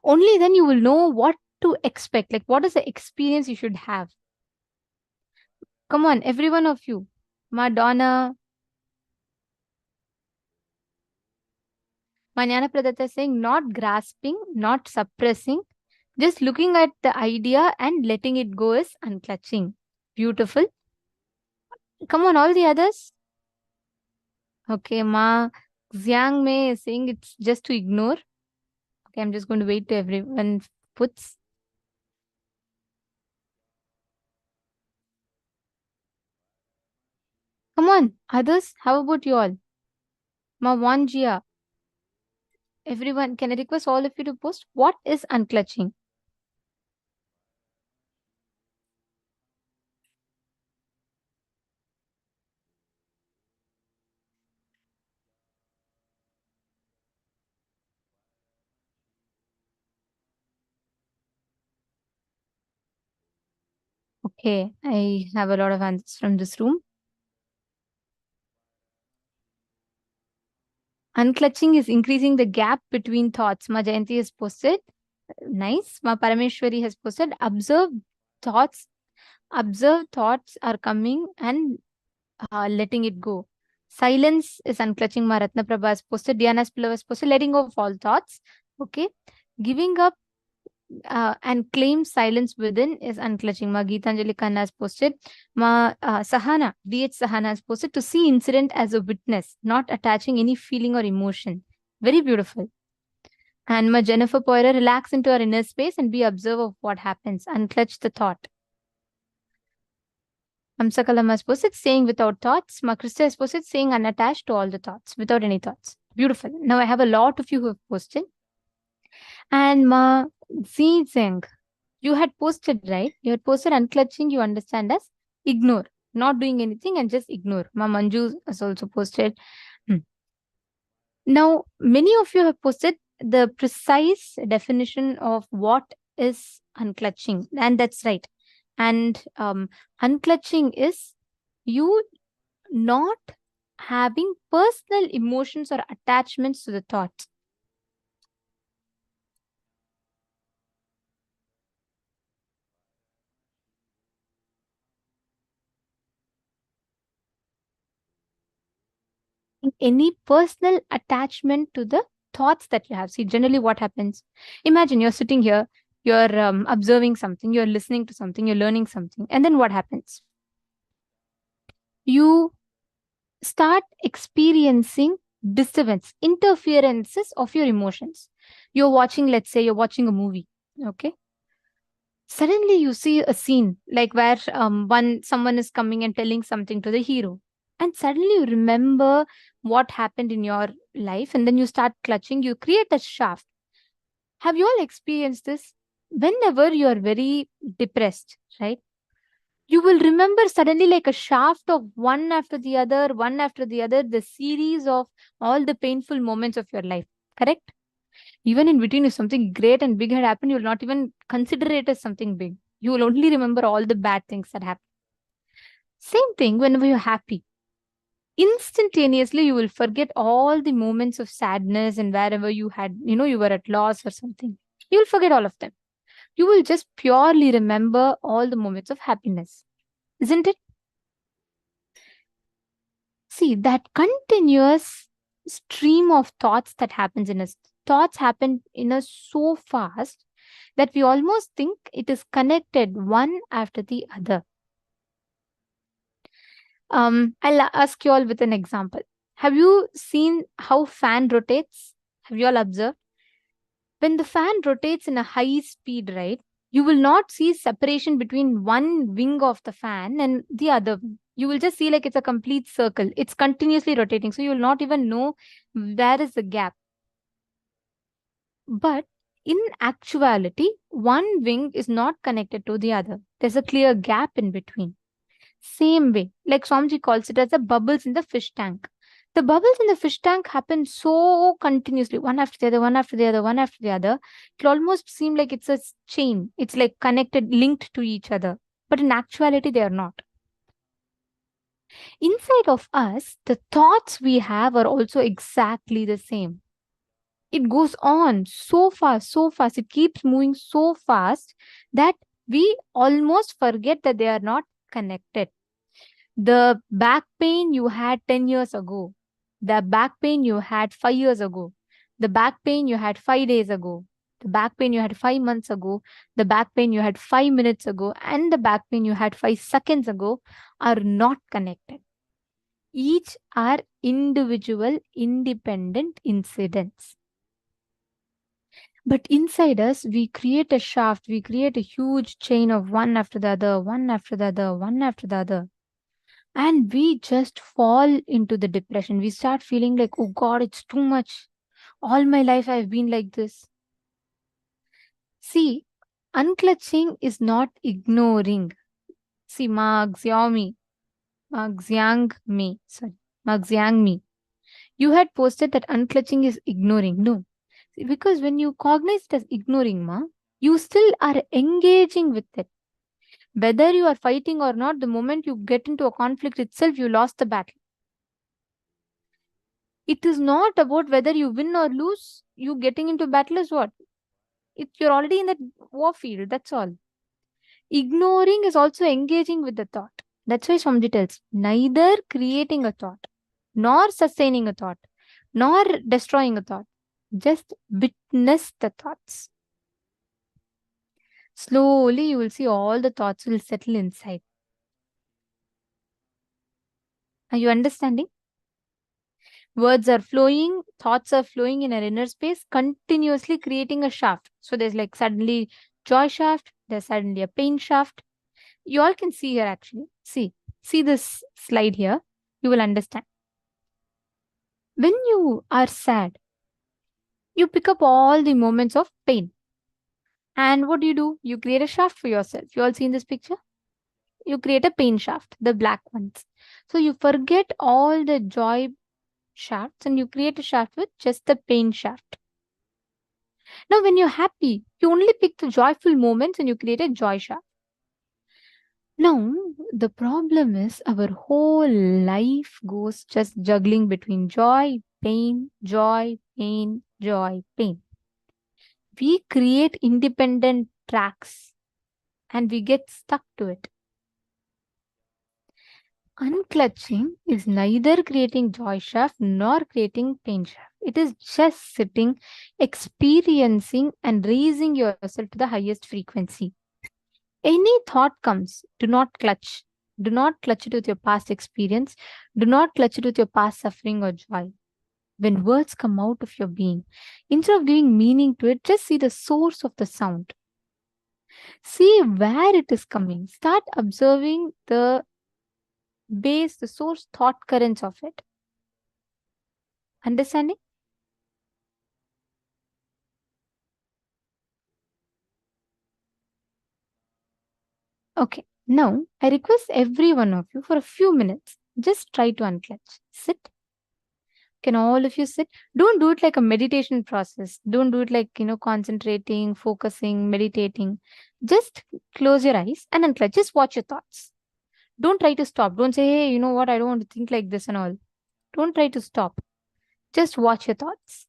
Only then you will know what to expect. Like, what is the experience you should have? Come on, every one of you. Madonna. Manyana Pradatta is saying, not grasping, not suppressing, just looking at the idea and letting it go is unclutching. Beautiful. Come on, all the others. Okay, Ma Xiang Mei is saying it's just to ignore. Okay, I'm just going to wait till everyone puts. Come on, others, how about you all? Ma Wanjia. Everyone, can I request all of you to post what is unclutching? Okay, I have a lot of answers from this room. Unclutching is increasing the gap between thoughts. Ma Jayanti has posted. Nice. Ma Parameshwari has posted. Observe thoughts are coming and letting it go. Silence is unclutching. Ma Ratna Prabha has posted. Diana Spillava has posted. Letting go of all thoughts. Okay. Giving up and claim silence within is unclutching. Ma Geetanjali Khanna has posted. Ma Sahana, D.H. Sahana has posted to see incident as a witness, not attaching any feeling or emotion. Very beautiful. And Ma Jennifer Poira, relax into our inner space and be observer of what happens. Unclutch the thought. Amsakalam has posted saying without thoughts. Ma Krista has posted saying unattached to all the thoughts, without any thoughts. Beautiful. Now I have a lot of you who have posted. And Ma Zeng, you had posted, right? You had posted unclutching, you understand as ignore, not doing anything and just ignore. Ma Manju has also posted. Now, many of you have posted the precise definition of what is unclutching, and that's right. And unclutching is you not having personal emotions or attachments to the thoughts. Any personal attachment to the thoughts that you have. See, generally what happens, imagine you're sitting here, you're observing something, you're listening to something, you're learning something, and then what happens? You start experiencing disturbance, interferences of your emotions. You're watching, let's say you're watching a movie, okay? Suddenly you see a scene like where someone is coming and telling something to the hero, and suddenly you remember what happened in your life, and then you start clutching, you create a shaft. Have you all experienced this? Whenever you are very depressed, right, you will remember suddenly like a shaft of one after the other, the series of all the painful moments of your life, correct? Even in between, if something great and big had happened, you will not even consider it as something big. You will only remember all the bad things that happened. Same thing whenever you're happy. Instantaneously, you will forget all the moments of sadness and wherever you had, you were at loss or something. You will forget all of them. you will just purely remember all the moments of happiness. Isn't it? See, that continuous stream of thoughts that happens in us, thoughts happen in us so fast that we almost think it is connected one after the other. I'll ask you all with an example. Have you seen how fan rotates? Have you all observed? When the fan rotates in a high speed, right, you will not see separation between one wing of the fan and the other wing. You will just see like it's a complete circle. It's continuously rotating. So you will not even know where is the gap. But in actuality, one wing is not connected to the other. There's a clear gap in between. Same way, like Swamiji calls it as the bubbles in the fish tank. The bubbles in the fish tank happen so continuously, one after the other, one after the other, one after the other. It'll almost seem like it's a chain. It's like connected, linked to each other. But in actuality, they are not. Inside of us, the thoughts we have are also exactly the same. It goes on so fast, so fast. It keeps moving so fast that we almost forget that they are not connected. The back pain you had 10 years ago, the back pain you had 5 years ago, the back pain you had 5 days ago, the back pain you had 5 months ago, the back pain you had 5 minutes ago, and the back pain you had 5 seconds ago are not connected. Each are individual, independent incidents. But inside us, we create a shaft, we create a huge chain of one after the other, one after the other, one after the other. And we just fall into the depression. We start feeling like, oh God, it's too much. All my life I've been like this. See, unclutching is not ignoring. See, Mark Xiang Mi. You had posted that unclutching is ignoring. No. See, because when you cognize it as ignoring, you still are engaging with it. Whether you are fighting or not, the moment you get into a conflict itself, you lost the battle. It is not about whether you win or lose. You getting into battle is what? You're already in that war field. That's all. Ignoring is also engaging with the thought. That's why Swamiji tells, neither creating a thought, nor sustaining a thought, nor destroying a thought. Just witness the thoughts. Slowly, you will see all the thoughts will settle inside. Are you understanding? Words are flowing, thoughts are flowing in our inner space, continuously creating a shaft. So there's like suddenly joy shaft, there's suddenly a pain shaft. You all can see here actually. See this slide here. You will understand. When you are sad, you pick up all the moments of pain. And what do? You create a shaft for yourself. You all seen this picture? You create a pain shaft, the black ones. So you forget all the joy shafts and you create a shaft with just the pain shaft. Now, when you're happy, you only pick the joyful moments and you create a joy shaft. Now, the problem is our whole life goes just juggling between joy, pain, joy, pain, joy, pain. We create independent tracks and we get stuck to it. Unclutching is neither creating joy shaft nor creating pain shaft. It is just sitting, experiencing and raising yourself to the highest frequency. Any thought comes, do not clutch. Do not clutch it with your past experience. Do not clutch it with your past suffering or joy. When words come out of your being, instead of giving meaning to it, just see the source of the sound. See where it is coming. Start observing the base, the source thought currents of it. Understanding? Okay, now I request every one of you for a few minutes, just try to unclutch. Sit. Can all of you sit? Don't do it like a meditation process. Don't do it like, concentrating, focusing, meditating. Just close your eyes and unclutch. Just watch your thoughts. Don't try to stop. Don't say, hey, you know what? I don't want to think like this and all. Don't try to stop. Just watch your thoughts.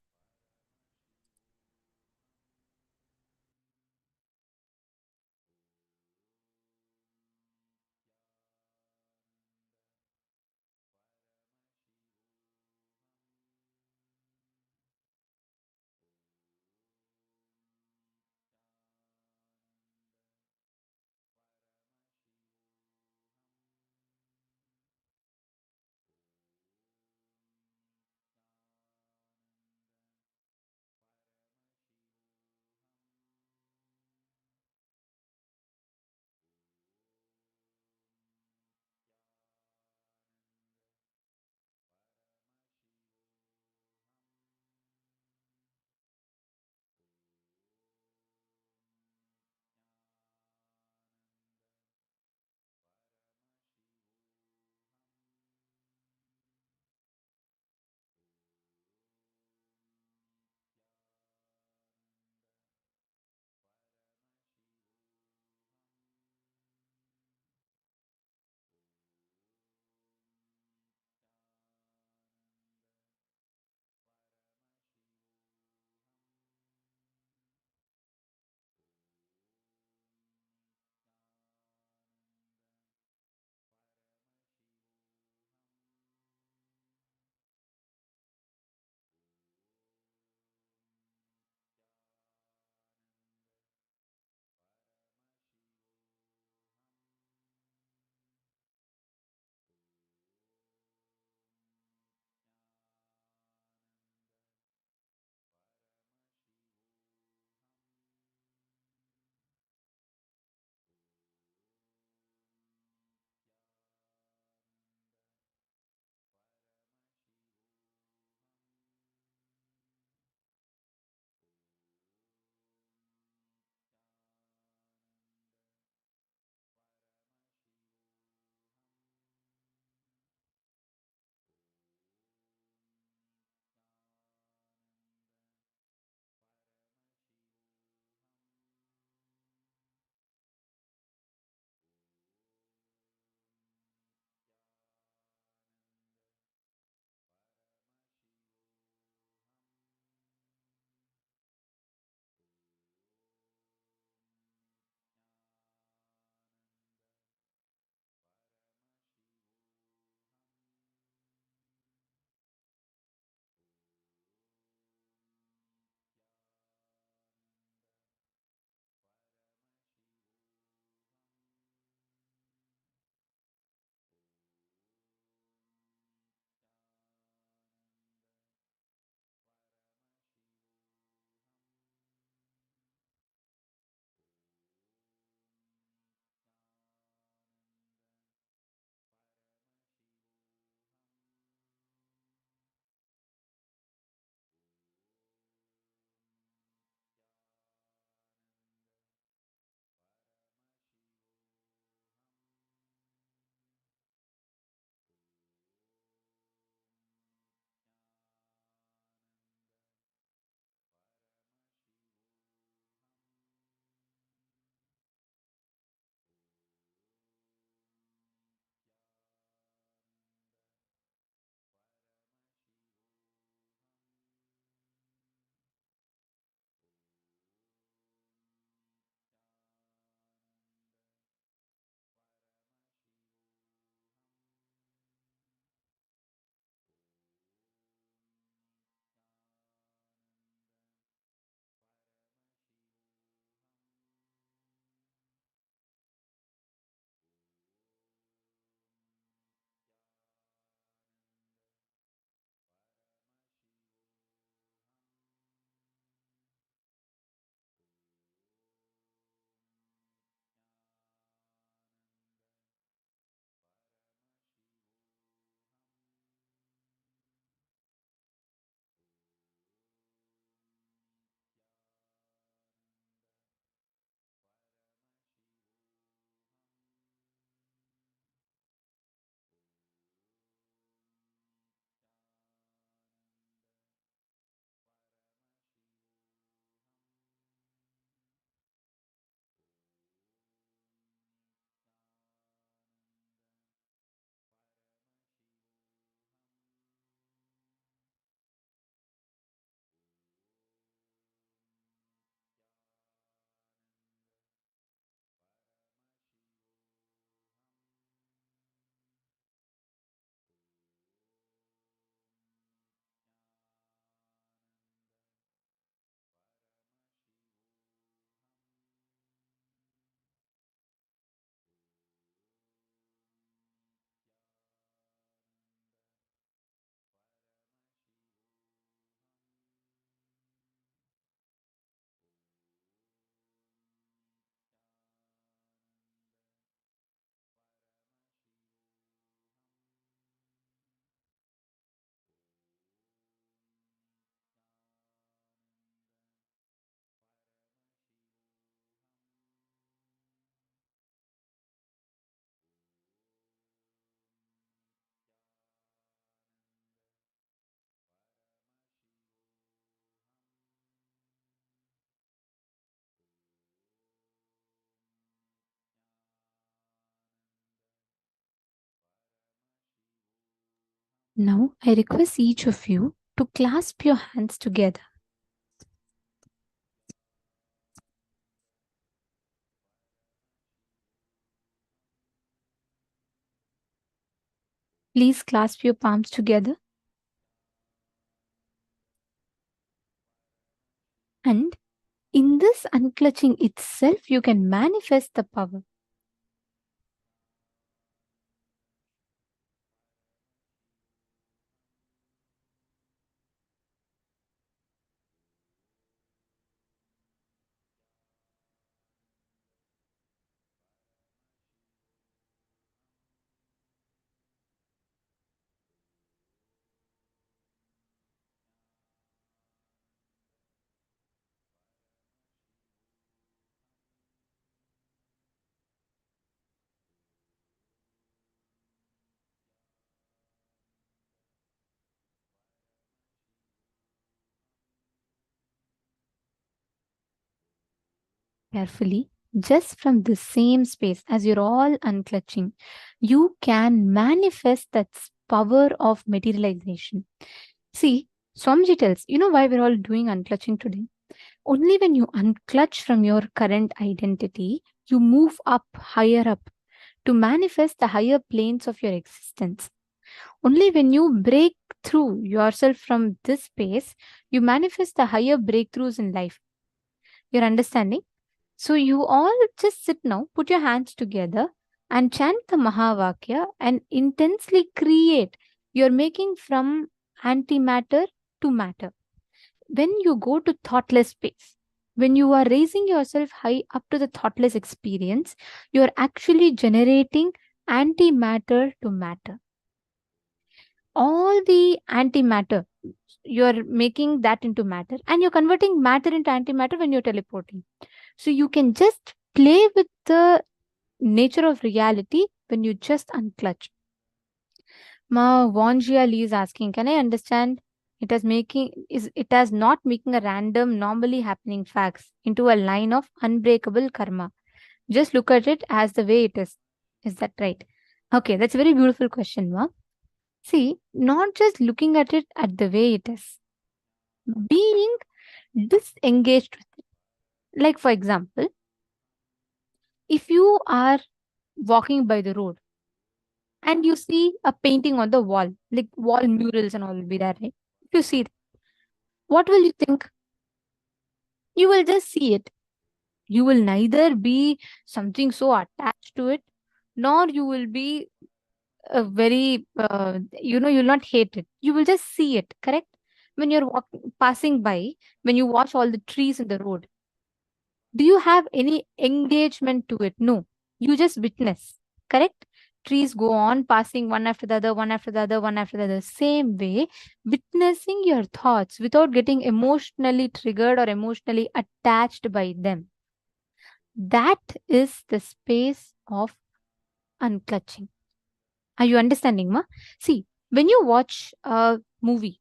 Now, I request each of you to clasp your hands together. Please clasp your palms together. And in this unclutching itself, you can manifest the power. Carefully, just from the same space as you're all unclutching, you can manifest that power of materialization. See, Swamiji tells, you know why we're all doing unclutching today? Only when you unclutch from your current identity, you move up, higher up, to manifest the higher planes of your existence. Only when you break through yourself from this space, you manifest the higher breakthroughs in life. You're understanding? So you all just sit now, put your hands together and chant the Mahavakya and intensely create. You're making from antimatter to matter. When you go to thoughtless space, when you are raising yourself high up to the thoughtless experience, you're actually generating antimatter to matter. All the antimatter, you're making that into matter, and you're converting matter into antimatter when you're teleporting. So you can just play with the nature of reality when you just unclutch. Ma Vonjia Lee is asking, can I understand it as not making a random, normally happening facts into a line of unbreakable karma. Just look at it as the way it is. Is that right? Okay, that's a very beautiful question, Ma. See, not just looking at it at the way it is, being disengaged with it. Like, for example, if you are walking by the road and you see a painting on the wall, like wall murals and all will be there, right? If you see it, what will you think? You will just see it. You will neither be something so attached to it, nor you will be you'll not hate it. You will just see it, correct? When you're passing by, when you watch all the trees in the road, do you have any engagement to it? No. You just witness, correct? Trees go on passing one after the other, one after the other, one after the other. Same way, witnessing your thoughts without getting emotionally triggered or emotionally attached by them. That is the space of unclutching. Are you understanding, Ma? See, when you watch a movie,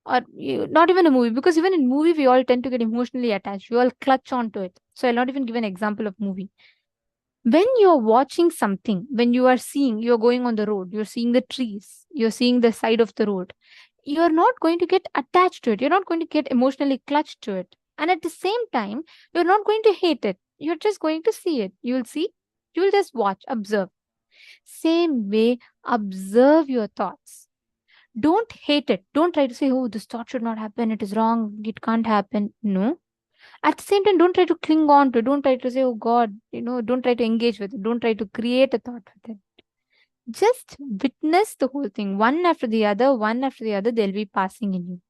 or not even a movie, because even in movie, we all tend to get emotionally attached. We all clutch onto it. So I'll not even give an example of movie. When you're watching something, when you are seeing, you're going on the road, you're seeing the trees, you're seeing the side of the road, you're not going to get attached to it. You're not going to get emotionally clutched to it. And at the same time, you're not going to hate it. You're just going to see it. You'll see, you'll just watch, observe. Same way, observe your thoughts. Don't hate it. Don't try to say, oh, this thought should not happen. It is wrong. It can't happen. No. At the same time, don't try to cling on to it. Don't try to say, oh God, don't try to engage with it. Don't try to create a thought with it. Just witness the whole thing. One after the other, they'll be passing in you.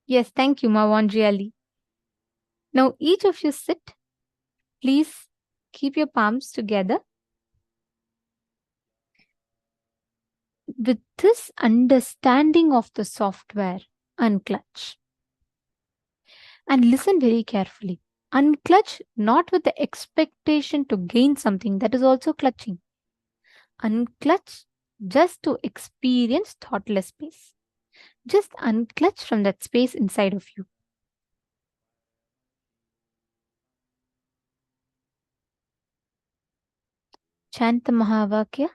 Yes, thank you, Mawandri Ali. Now, each of you sit. Please keep your palms together. With this understanding of the software, unclutch. And listen very carefully. Unclutch not with the expectation to gain something, that is also clutching. Unclutch just to experience thoughtless space. Just unclutch from that space inside of you. Chant the Mahavakya.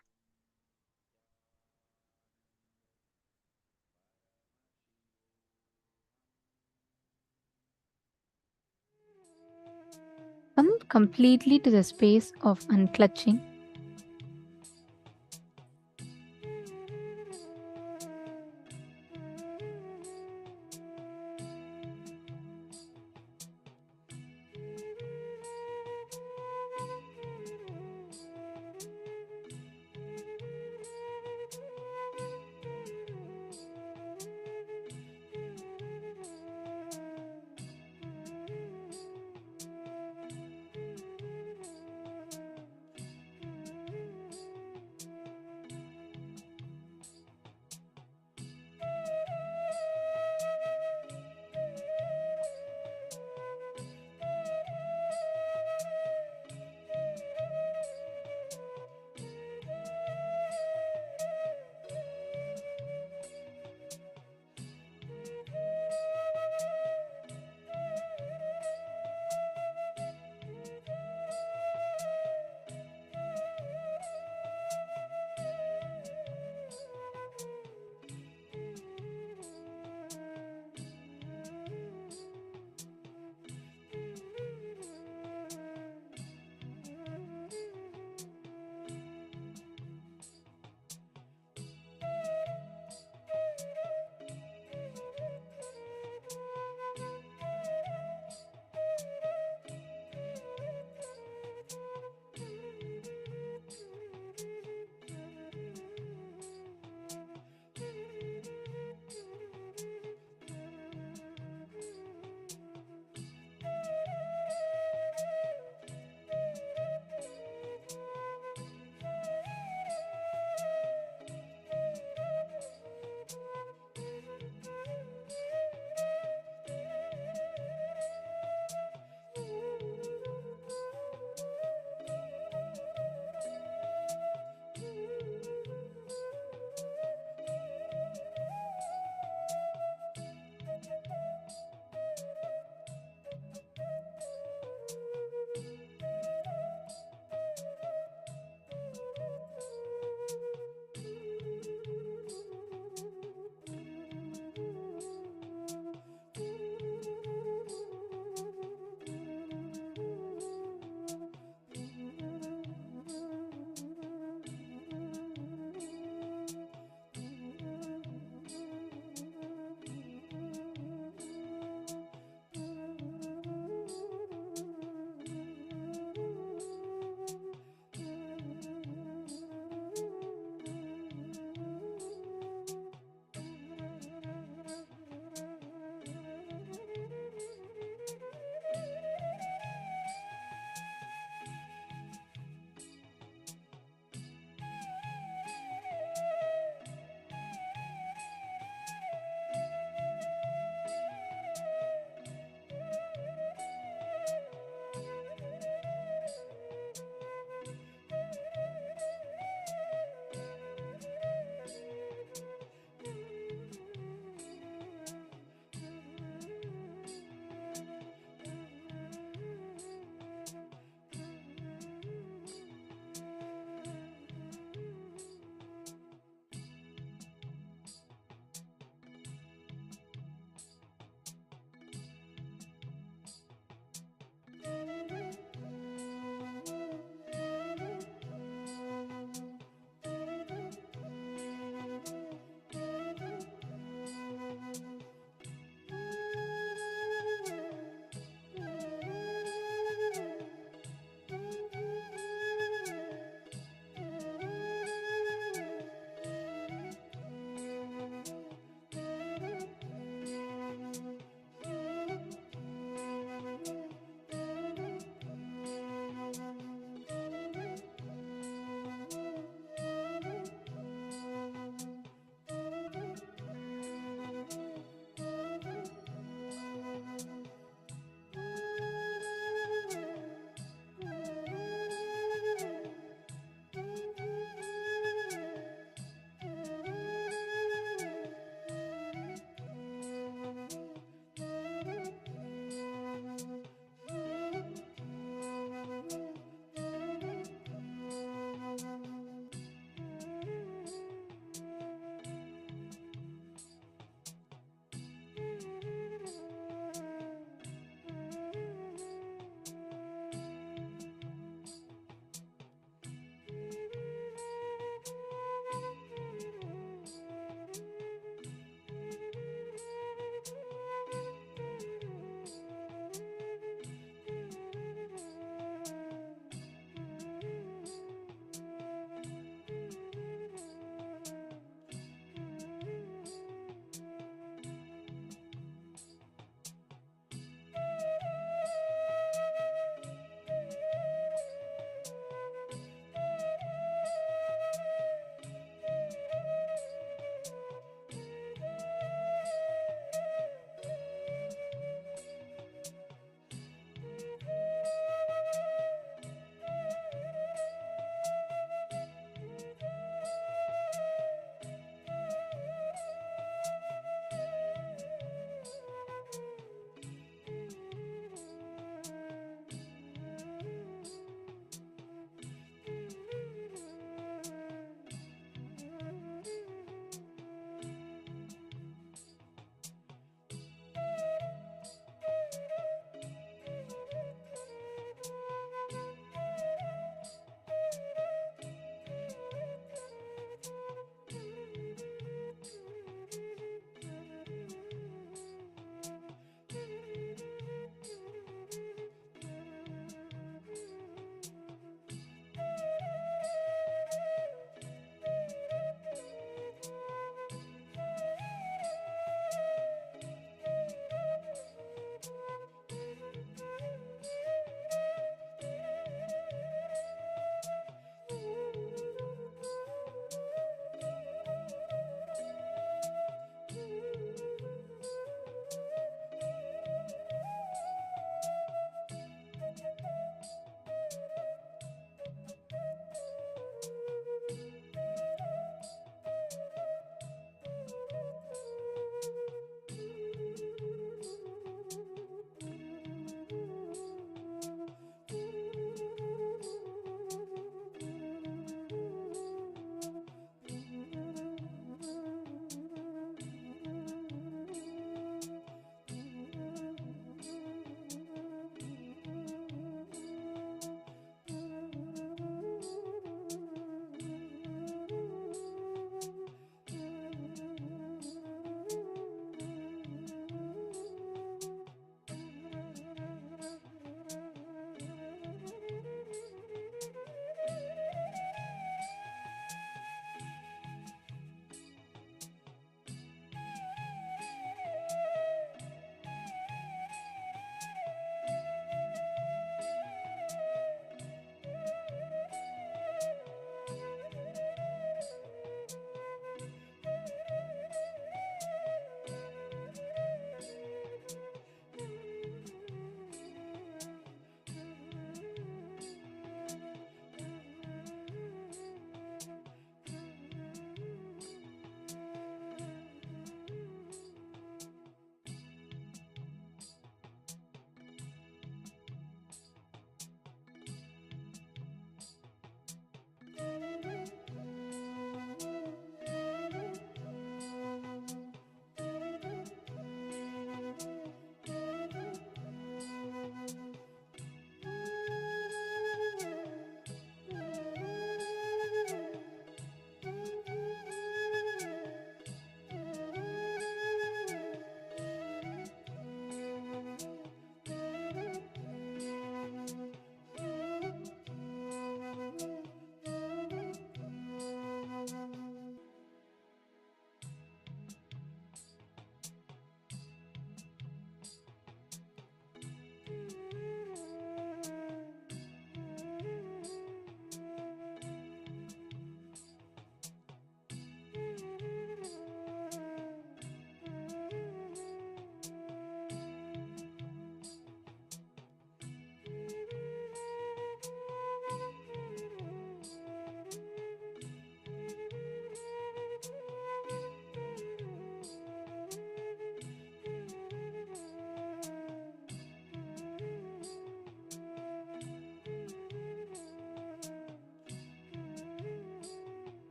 completely to the space of unclutching.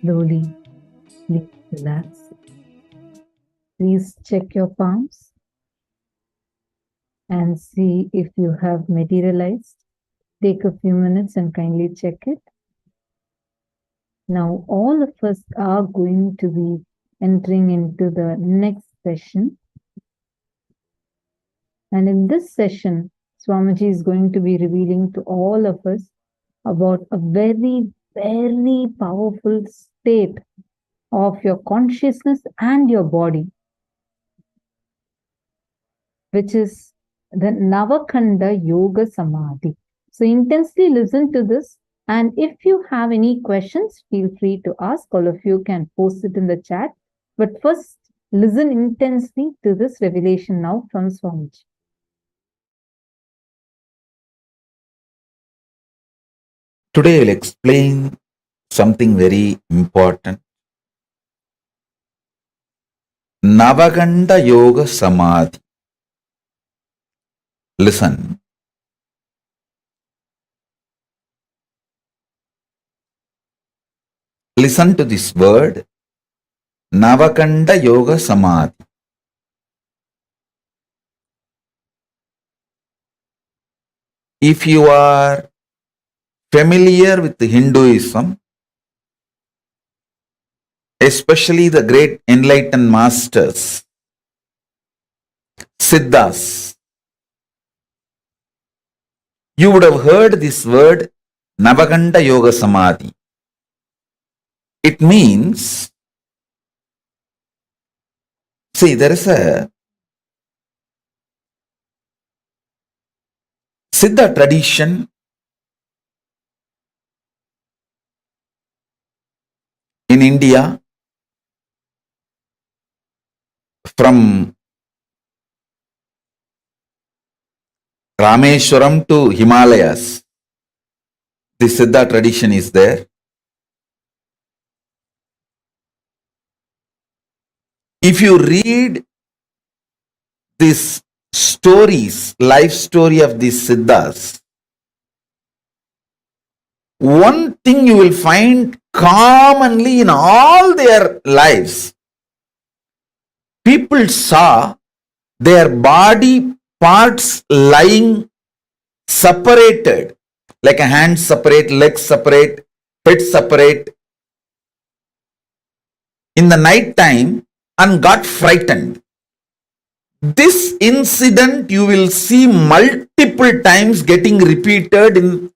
slowly, please relax. Please check your palms and see if you have materialized. Take a few minutes and kindly check it. Now, all of us are going to be entering into the next session. And in this session, Swamiji is going to be revealing to all of us about a very, very powerful state of your consciousness and your body, which is the Navakanda Yoga Samādhi. So intensely listen to this. And if you have any questions, feel free to ask. All of you can post it in the chat. But first, listen intensely to this revelation now from Swamiji. Today I will explain something very important. Navakanda Yoga Samādhi. Listen. Listen to this word, Navakanda Yoga Samādhi. If you are familiar with Hinduism, especially the great enlightened masters, Siddhas, you would have heard this word Navakanda Yoga Samādhi. It means, see, there is a Siddha tradition in India from Rameshwaram to Himalayas. The Siddha tradition is there. If you read these stories, life story of these Siddhas, one thing you will find commonly in all their lives, people saw their body parts lying separated, like a hand separate, legs separate, head separate, in the night time, and got frightened. This incident you will see multiple times getting repeated in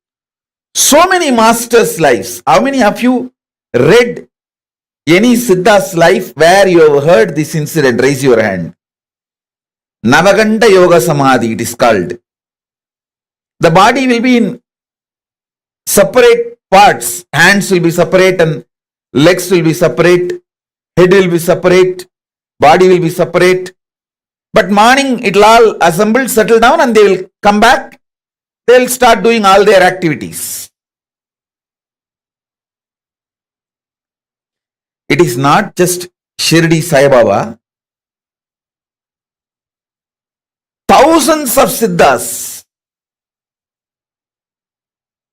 so many masters' lives. How many of you read any Siddha's life where you have heard this incident? Raise your hand. Navakanda Yoga Samādhi, it is called. The body will be in separate parts. Hands will be separate and legs will be separate. Head will be separate. Body will be separate. But morning it will all assemble, settle down, and they will come back. They will start doing all their activities. It is not just Shirdi Sai Baba. Thousands of Siddhas.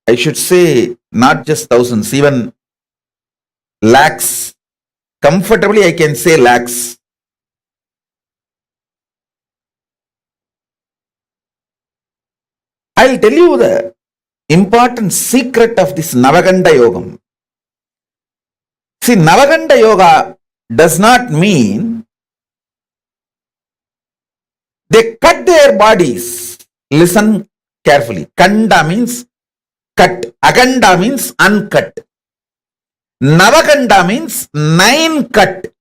I should say not just thousands, even lakhs. Comfortably I can say lakhs. I'll tell you the important secret of this Navakanda Yogam. See, Navakanda Yoga does not mean they cut their bodies. Listen carefully. Kanda means cut. Akanda means uncut. Navakanda means 9 cut.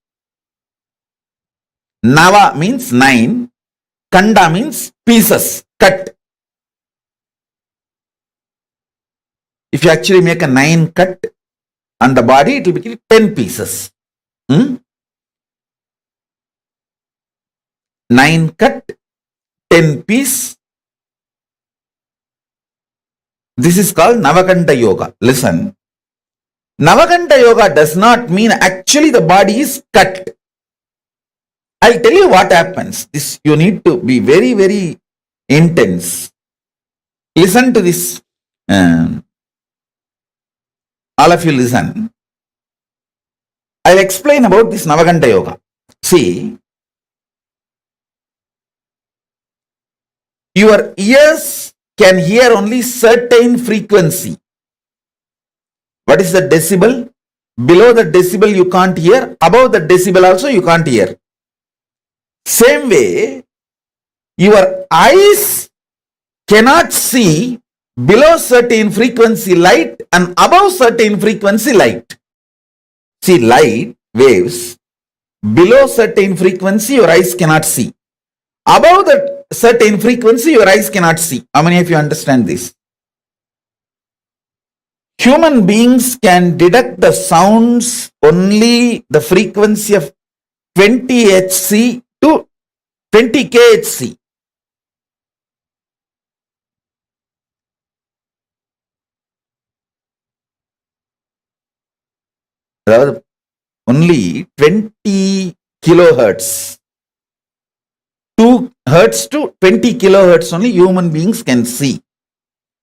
Nava means 9. Kanda means pieces, cut. If you actually make a 9 cut on the body, it will be 10 pieces. 9 cut, 10 piece. This is called Navakanda Yoga. Listen. Navakanda Yoga does not mean actually the body is cut. I'll tell you what happens. This you need to be very, very intense. Listen to this. All of you listen. I'll explain about this Navakanda Yoga. See, your ears can hear only certain frequency. What is the decibel? Below the decibel you can't hear, above the decibel also you can't hear. Same way, your eyes cannot see below certain frequency light and above certain frequency light. See, light waves, below certain frequency your eyes cannot see. Above that certain frequency your eyes cannot see. How many of you understand this? Human beings can detect the sounds only the frequency of 20 Hz to 20 kHz. Only 20 kilohertz. 2 hertz to 20 kilohertz only human beings can see.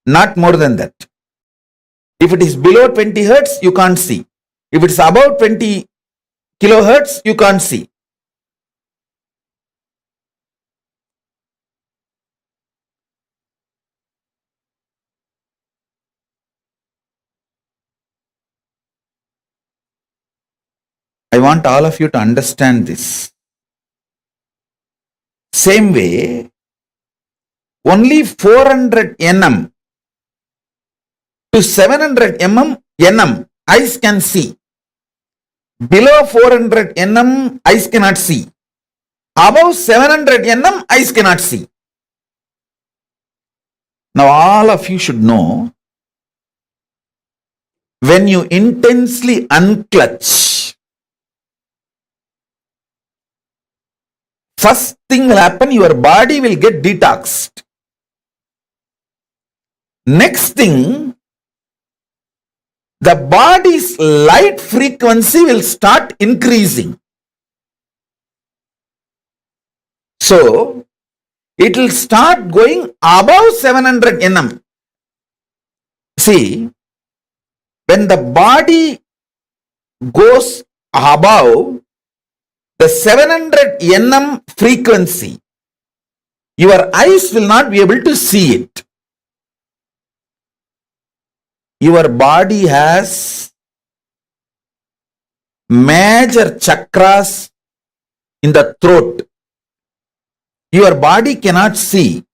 Not more than that. If it is below 20 hertz, you can't see. If it is above 20 kilohertz, you can't see. I want all of you to understand this. Same way, only 400 nm to 700 nm eyes can see. Below 400 nm eyes cannot see. Above 700 nm eyes cannot see. Now all of you should know, when you intensely unclutch, first thing will happen, your body will get detoxed. Next thing, the body's light frequency will start increasing. So, it will start going above 700 nm. See, when the body goes above the 700 nm frequency, your eyes will not be able to see it. Your body has major chakras in the throat. Your body cannot see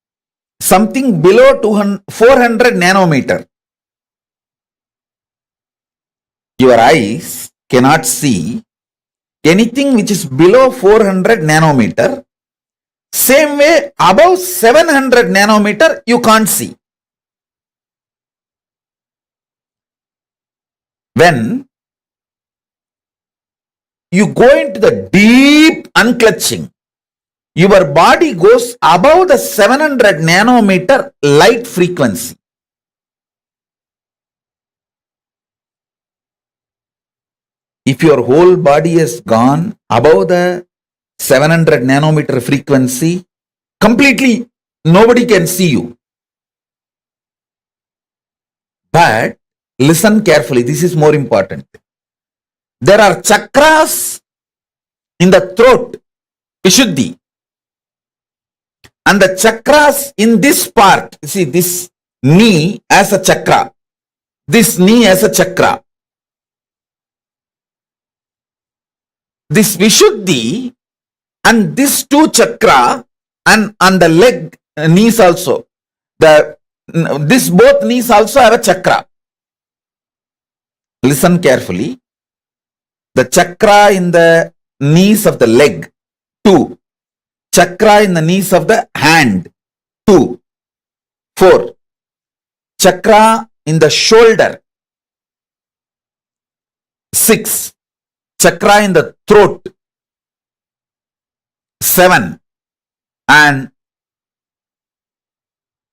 something below 400 nanometer. Your eyes cannot see anything which is below 400 nanometer. Same way, above 700 nanometer, you can't see. When you go into the deep unclutching, your body goes above the 700 nanometer light frequency. If your whole body has gone above the 700 nanometer frequency, completely nobody can see you. But listen carefully, this is more important. There are chakras in the throat, Vishuddhi. And the chakras in this part, see this knee as a chakra, this knee as a chakra. This Vishuddhi and this two chakra and on the leg, knees also. This both knees also have a chakra. Listen carefully. The chakra in the knees of the leg, 2. Chakra in the knees of the hand, 2. 4. Chakra in the shoulder, 6. Chakra in the throat, 7. And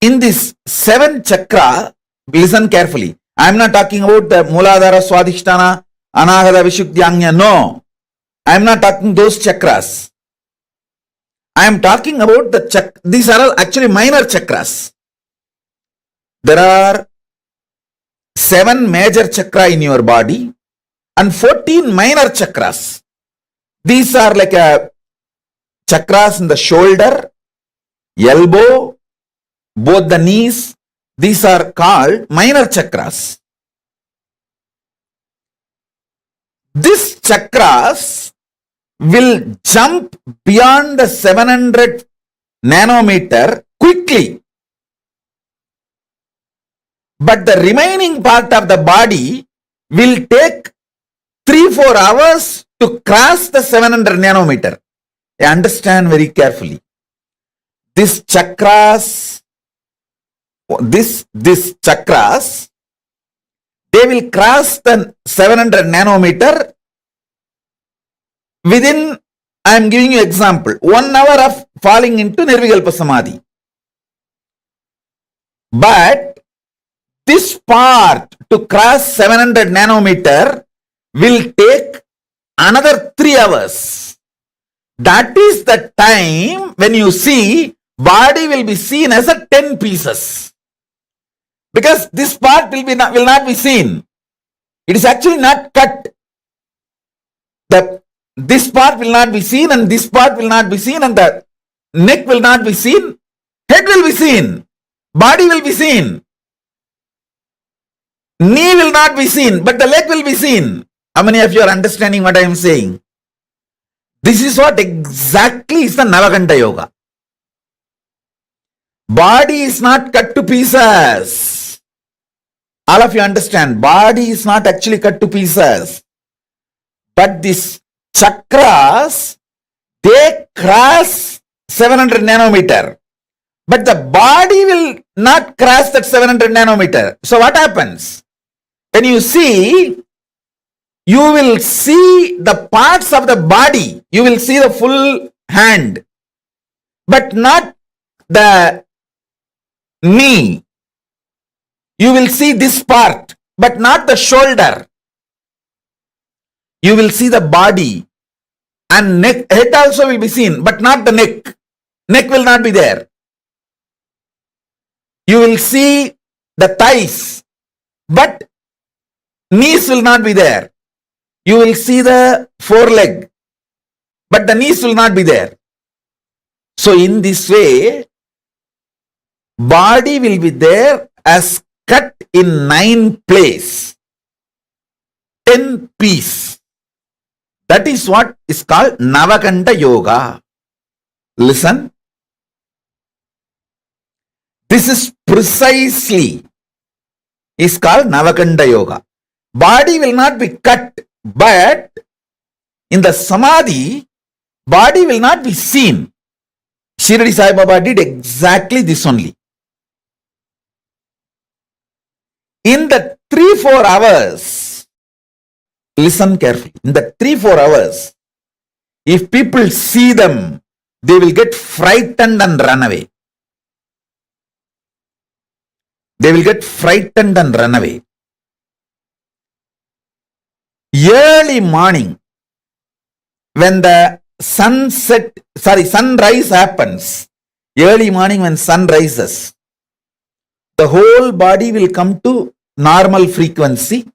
in this 7 chakra, listen carefully. I am not talking about the Mooladhara, Swadhisthana, Anahata, Vishuddhyanya. No. I am not talking those chakras. I am talking about the these are all actually minor chakras. There are 7 major chakra in your body and 14 minor chakras. These are like a chakras in the shoulder, elbow, both the knees. These are called minor chakras. These chakras will jump beyond the 700 nanometer quickly. But the remaining part of the body will take 3-4 hours to cross the 700 nanometer. Understand very carefully. These chakras, they will cross the 700 nanometer within, I am giving you example, 1 hour of falling into Nirvikalpa Samadhi. But this part to cross 700 nanometer will take another 3 hours. That is the time when you see body will be seen as a 10 pieces. Because this part will not be seen. It is actually not cut. This part will not be seen, and this part will not be seen, and the neck will not be seen. Head will be seen. Body will be seen. Knee will not be seen, but the leg will be seen. How many of you are understanding what I am saying? This is what exactly is the Navakanda Yoga. Body is not cut to pieces. All of you understand, body is not actually cut to pieces. But these chakras, they cross 700 nanometer. But the body will not cross that 700 nanometer. So what happens? When you see, you will see the parts of the body. You will see the full hand, but not the knee. You will see this part, but not the shoulder. You will see the body, and neck, head also will be seen, but not the neck. Neck will not be there. You will see the thighs, but knees will not be there. You will see the foreleg, but the knees will not be there. So in this way, body will be there as cut in 9 places, 10 pieces. That is what is called Navakanda Yoga. Listen. This is precisely is called Navakanda Yoga. Body will not be cut, but in the Samadhi, body will not be seen. Shirdi Sai Baba did exactly this only. In the 3-4 hours, listen carefully, in the 3-4 hours, if people see them, they will get frightened and run away. They will get frightened and run away. Early morning, when the sunrise happens, early morning when sun rises, the whole body will come to normal frequency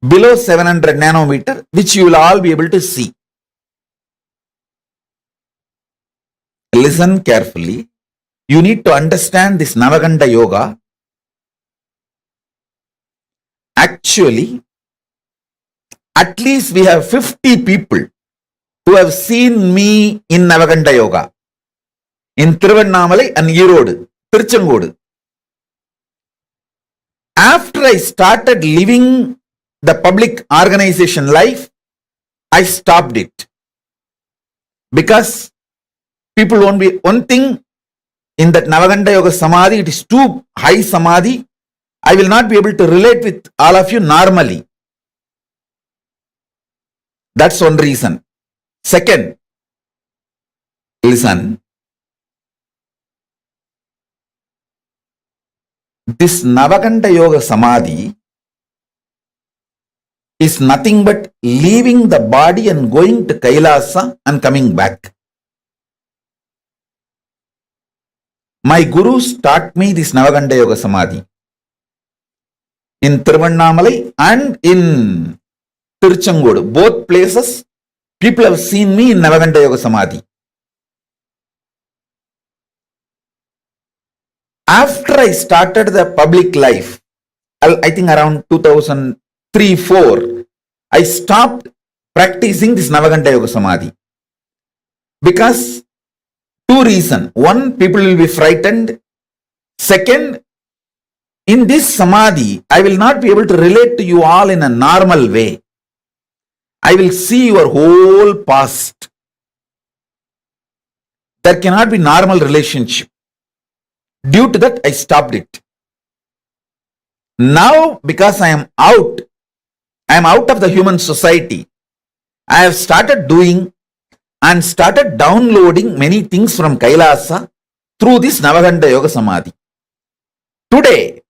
below 700 nanometer, which you will all be able to see. Listen carefully. You need to understand this Navakanda Yoga. Actually, at least we have 50 people who have seen me in Navakanda Yoga. In Thiruvannamalai and Erode, Tiruchengodu. After I started living the public organization life, I stopped it. Because people won't be, one thing in that Navakanda Yoga Samadhi, it is too high Samadhi. I will not be able to relate with all of you normally. That's one reason. Second, listen. This Navakanda Yoga Samadhi is nothing but leaving the body and going to Kailasa and coming back. My gurus taught me this Navakanda Yoga Samadhi in Thiruvannamalai and in Tiruchengodu. Both places, people have seen me in Navakanda Yoga Samādhi. After I started the public life, I think around 2003-4, I stopped practicing this Navakanda Yoga Samādhi. Because two reasons. One, people will be frightened. Second, in this Samadhi, I will not be able to relate to you all in a normal way. I will see your whole past. There cannot be normal relationship. Due to that, I stopped it. Now, because I am out of the human society, I have started doing and started downloading many things from Kailasa through this Navakanda Yoga Samādhi. Today,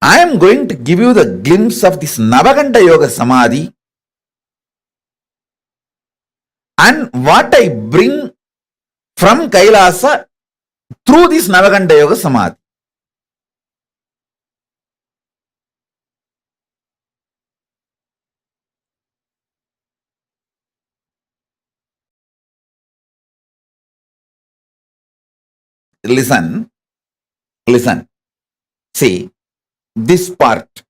I am going to give you the glimpse of this Navakanda Yoga Samādhi and what I bring from Kailasa through this Navakanda Yoga Samādhi. Listen. See, this part,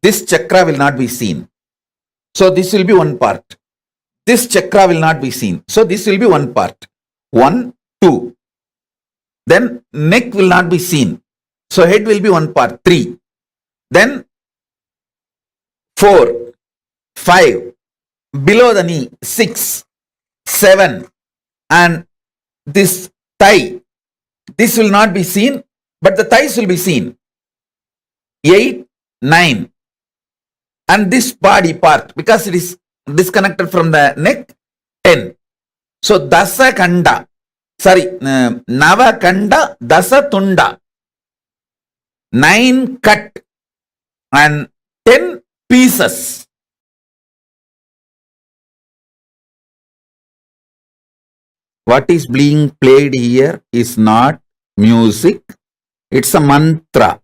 this chakra will not be seen. So this will be one part. This chakra will not be seen. So this will be one part. 1, 2. Then neck will not be seen. So head will be one part. 3. Then 4, 5. Below the knee. 6, 7. And this thigh. This will not be seen, but the thighs will be seen. 8, 9. And this body part, because it is disconnected from the neck, 10. So Dasa Kanda, Navakanda Dasa Tunda. 9 cut and 10 pieces. What is being played here is not music, it's a mantra.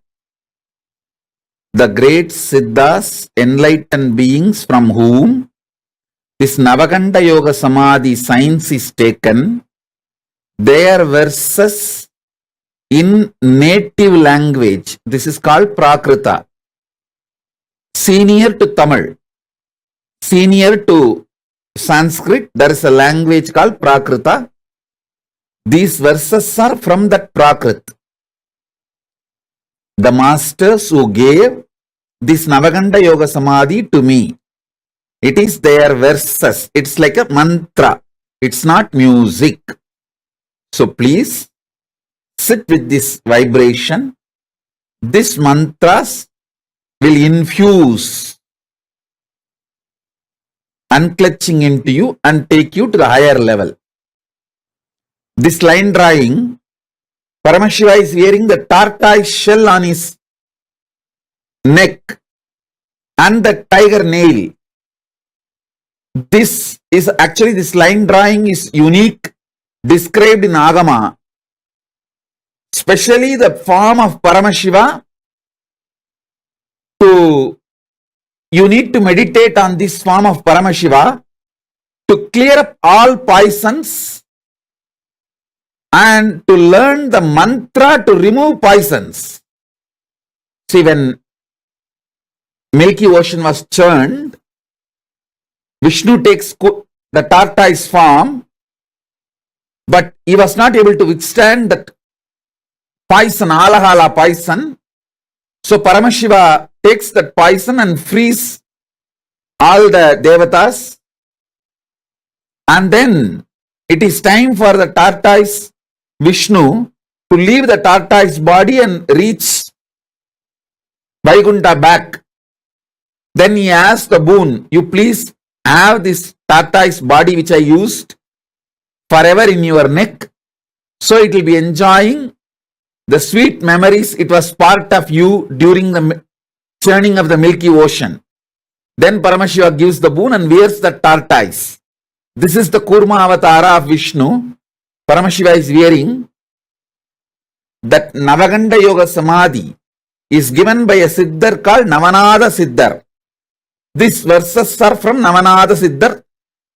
The great Siddhas, enlightened beings from whom this Navakanda Yoga Samādhi science is taken, their verses in native language, this is called Prakrita, senior to Tamil, senior to Sanskrit, there is a language called Prakrita. These verses are from that Prakrit. The masters who gave this Navakanda Yoga Samādhi to me, it is their verses. It's like a mantra. It's not music. So please sit with this vibration. These mantras will infuse unclutching into you and take you to the higher level. This line drawing, Paramashiva is wearing the tortoise shell on his neck and the tiger nail. This line drawing is unique, described in Agama. Especially the form of Paramashiva. You need to meditate on this form of Paramashiva to clear up all poisons and to learn the mantra to remove poisons. See, when Milky Ocean was churned, Vishnu takes the tortoise form, but he was not able to withstand that poison, alahala poison. So Paramashiva takes that poison and frees all the devatas. And then it is time for the tortoise Vishnu to leave the tortoise body and reach Vaikuntha back. Then he asked the boon, you please have this tortoise body which I used forever in your neck. So it will be enjoying the sweet memories. It was part of you during the churning of the Milky Ocean. Then Paramashiva gives the boon and wears the tortoise. This is the Kurma Avatara of Vishnu. Paramashiva is wearing. That Navakanda Yoga Samādhi is given by a Siddhar called Navanada Siddhar. These verses are from Navakanda Siddha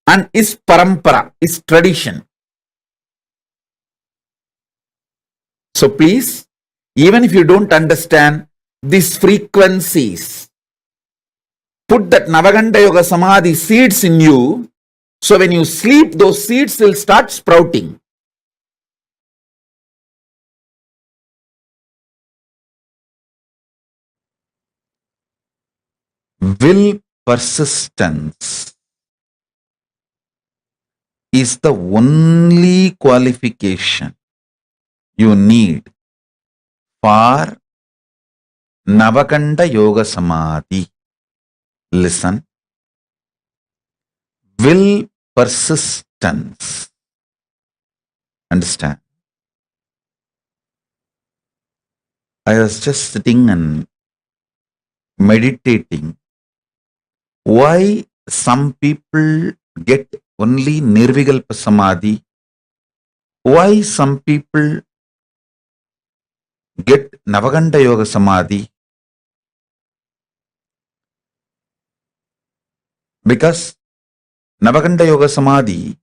and is parampara, is tradition. So please, even if you don't understand these frequencies, put that Navakanda Yoga Samādhi seeds in you. So when you sleep, those seeds will start sprouting. Will persistence is the only qualification you need for Navakanda Yoga Samādhi. Listen. Will persistence. Understand? I was just sitting and meditating. Why some people get only Nirvikalpa Samadhi? Why some people get Navakanda Yoga Samadhi? Because Navakanda Yoga Samadhi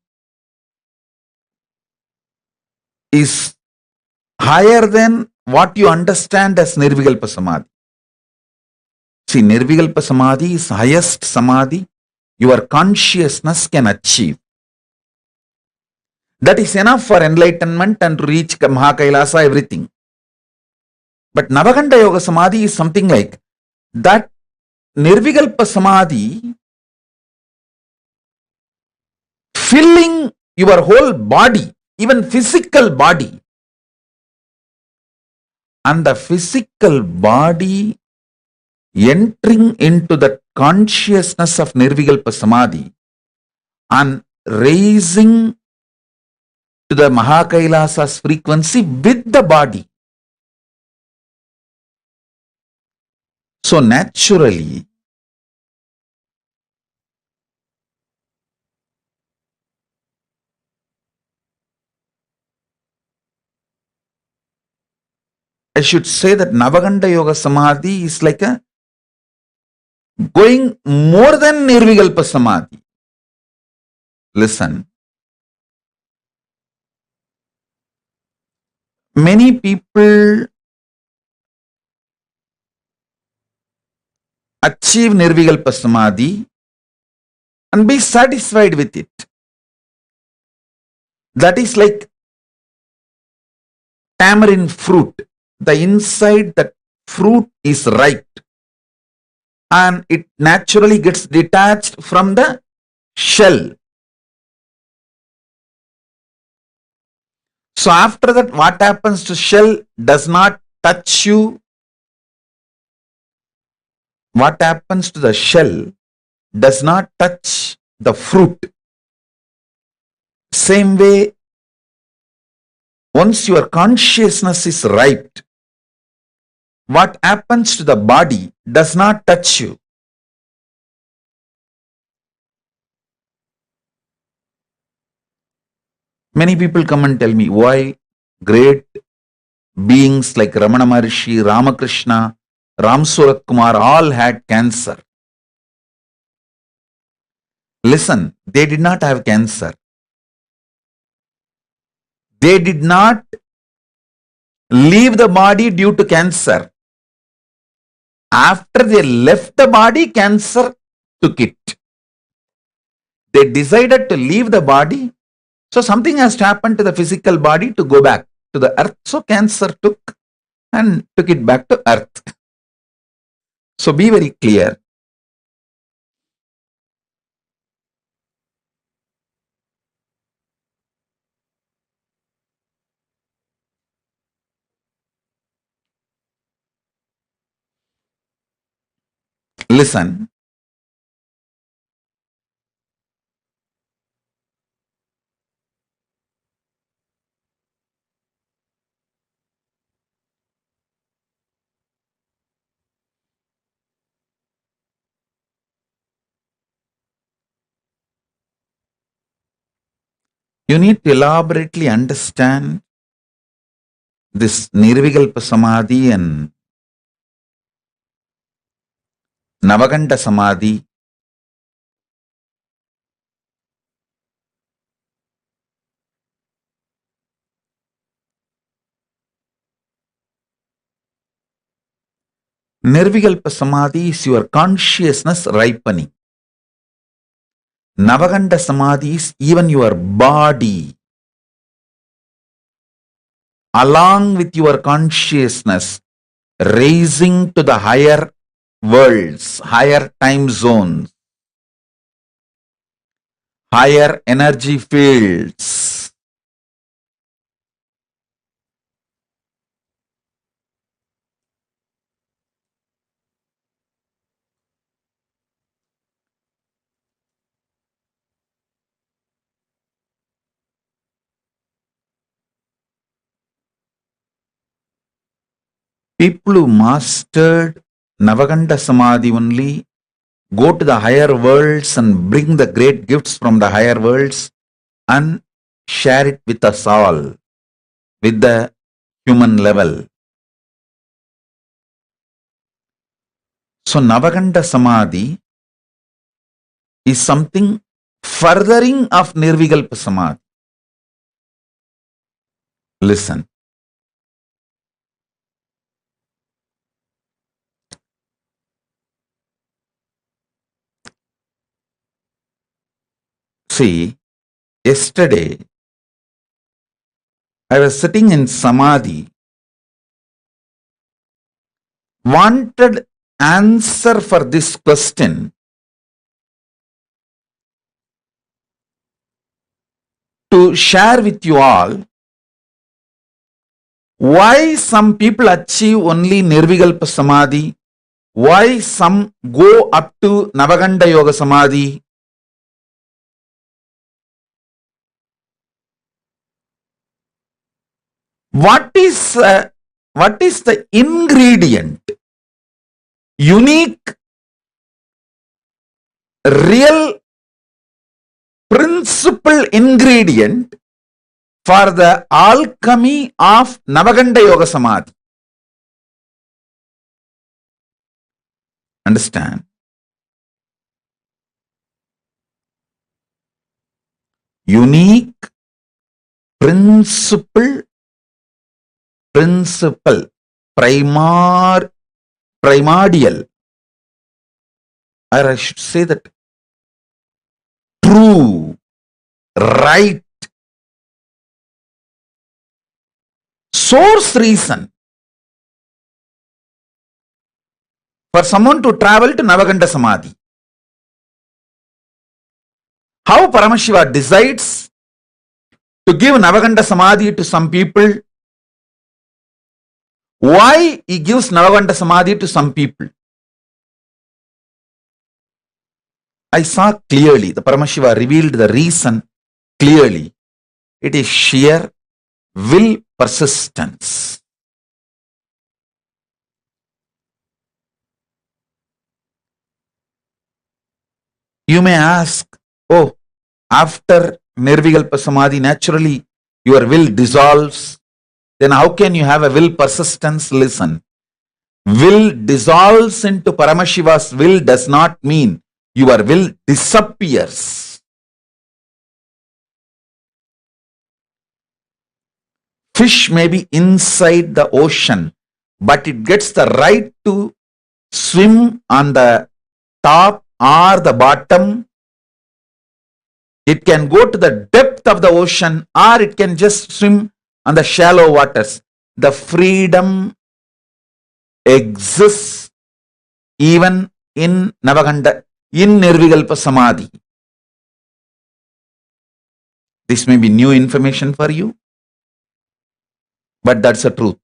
is higher than what you understand as Nirvikalpa Samadhi. See, Nirvikalpa Samadhi is highest Samadhi your consciousness can achieve. That is enough for enlightenment and to reach Mahā KAILΑSA, everything. But Navakanda Yoga Samadhi is something like that. Nirvikalpa Samadhi filling your whole body, even physical body. And the physical body entering into the consciousness of Nirvikalpa Samadhi and raising to the Mahā KAILASA's frequency with the body. So naturally, I should say that Navakanda Yoga Samadhi is like a going more than Nirvikalpa Samadhi. Listen. Many people achieve Nirvikalpa Samadhi and be satisfied with it. That is like tamarind fruit. The inside that fruit is ripe and it naturally gets detached from the shell. So after that, what happens to shell does not touch you. What happens to the shell does not touch the fruit. Same way, once your consciousness is ripe, what happens to the body does not touch you. Many people come and tell me why great beings like Ramana Maharishi, Ramakrishna, Ram Surat Kumar all had cancer. Listen, they did not have cancer. They did not leave the body due to cancer. After they left the body, cancer took it. They decided to leave the body. So something has to happen to the physical body to go back to the earth. So cancer took it back to earth. So be very clear. Listen. You need to elaborately understand this Nirvikalpa Samadhi and Navakanda Samadhi Nirvikalpa Samadhi is your consciousness ripening. Navakanda Samadhi is even your body. Along with your consciousness, raising to the higher worlds, higher time zones, higher energy fields. People who mastered Navakanda Samadhi only go to the higher worlds and bring the great gifts from the higher worlds and share it with us all, with the human level. So Navakanda Samadhi is something furthering of Nirvikalpa Samadhi. Listen. See, yesterday I was sitting in Samadhi, wanted answer for this question. To share with you all why some people achieve only Nirvikalpa Samadhi, why some go up to Navakanda Yoga Samadhi. What is the ingredient, unique, real principal ingredient for the alchemy of Navakanda Yoga Samadhi? Understand? Unique, principal, primordial, or I should say that true, right, source reason for someone to travel to Navakanda Samadhi. How Paramashiva decides to give Navakanda Samadhi to some people? Why he gives Navakanda Samadhi to some people? I saw clearly, the Paramashiva revealed the reason clearly. It is sheer will persistence. You may ask, oh, after Nirvikalpa Samadhi, naturally your will dissolves. Then how can you have a will persistence? Listen. Will dissolves into Paramashiva's will does not mean your will disappears. Fish may be inside the ocean, but it gets the right to swim on the top or the bottom. It can go to the depth of the ocean or it can just swim on the shallow waters. The freedom exists even in Navakanda, in Nirvikalpa Samadhi. This may be new information for you, but that's the truth.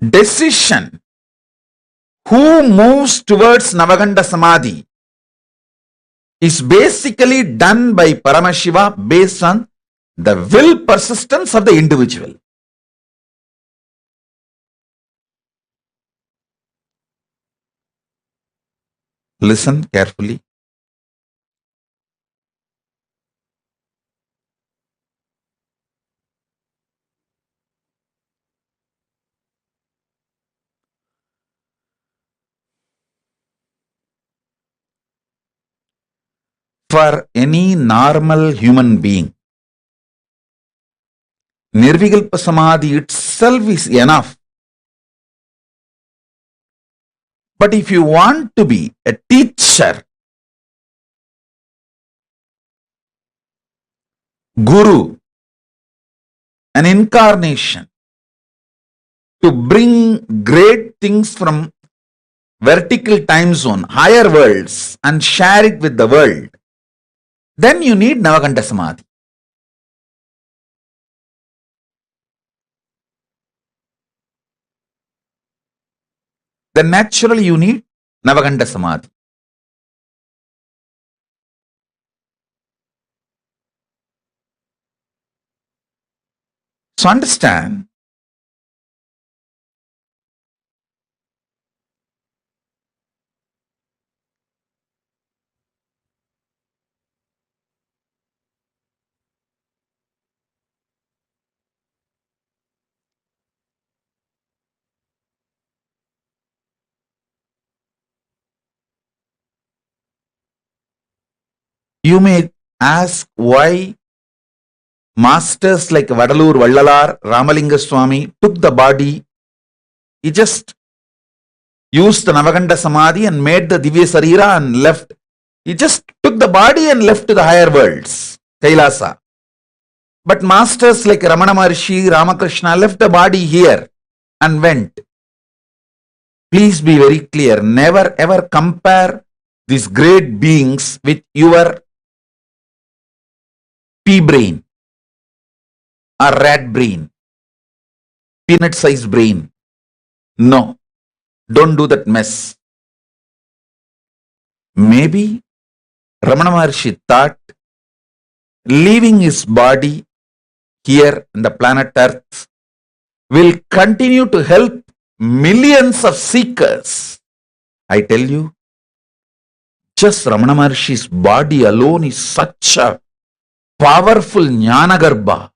Decision who moves towards Navakanda Samadhi is basically done by Paramashiva based on the will persistence of the individual. Listen carefully. for any normal human being, Nirvikalpa Samadhi itself is enough. But if you want to be a teacher, guru, an incarnation, to bring great things from vertical time zone, higher worlds, and share it with the world, then you need Navakanda Samadhi. Then naturally you need Navakanda Samadhi. So understand, you may ask why masters like Vadalur Vallalar, Ramalinga Swami took the body. He just used the Navakanda Samadhi and made the Divya Sarira and left. He just took the body and left to the higher worlds, Kailasa. But masters like Ramana Maharshi, Ramakrishna left the body here and went. Please be very clear. Never ever compare these great beings with your pea brain or rat brain, peanut sized brain. No, don't do that mess. Maybe Ramana Maharshi thought leaving his body here in the planet Earth will continue to help millions of seekers. I tell you, just Ramana Maharshi's body alone is such a powerful Jnanagarbha.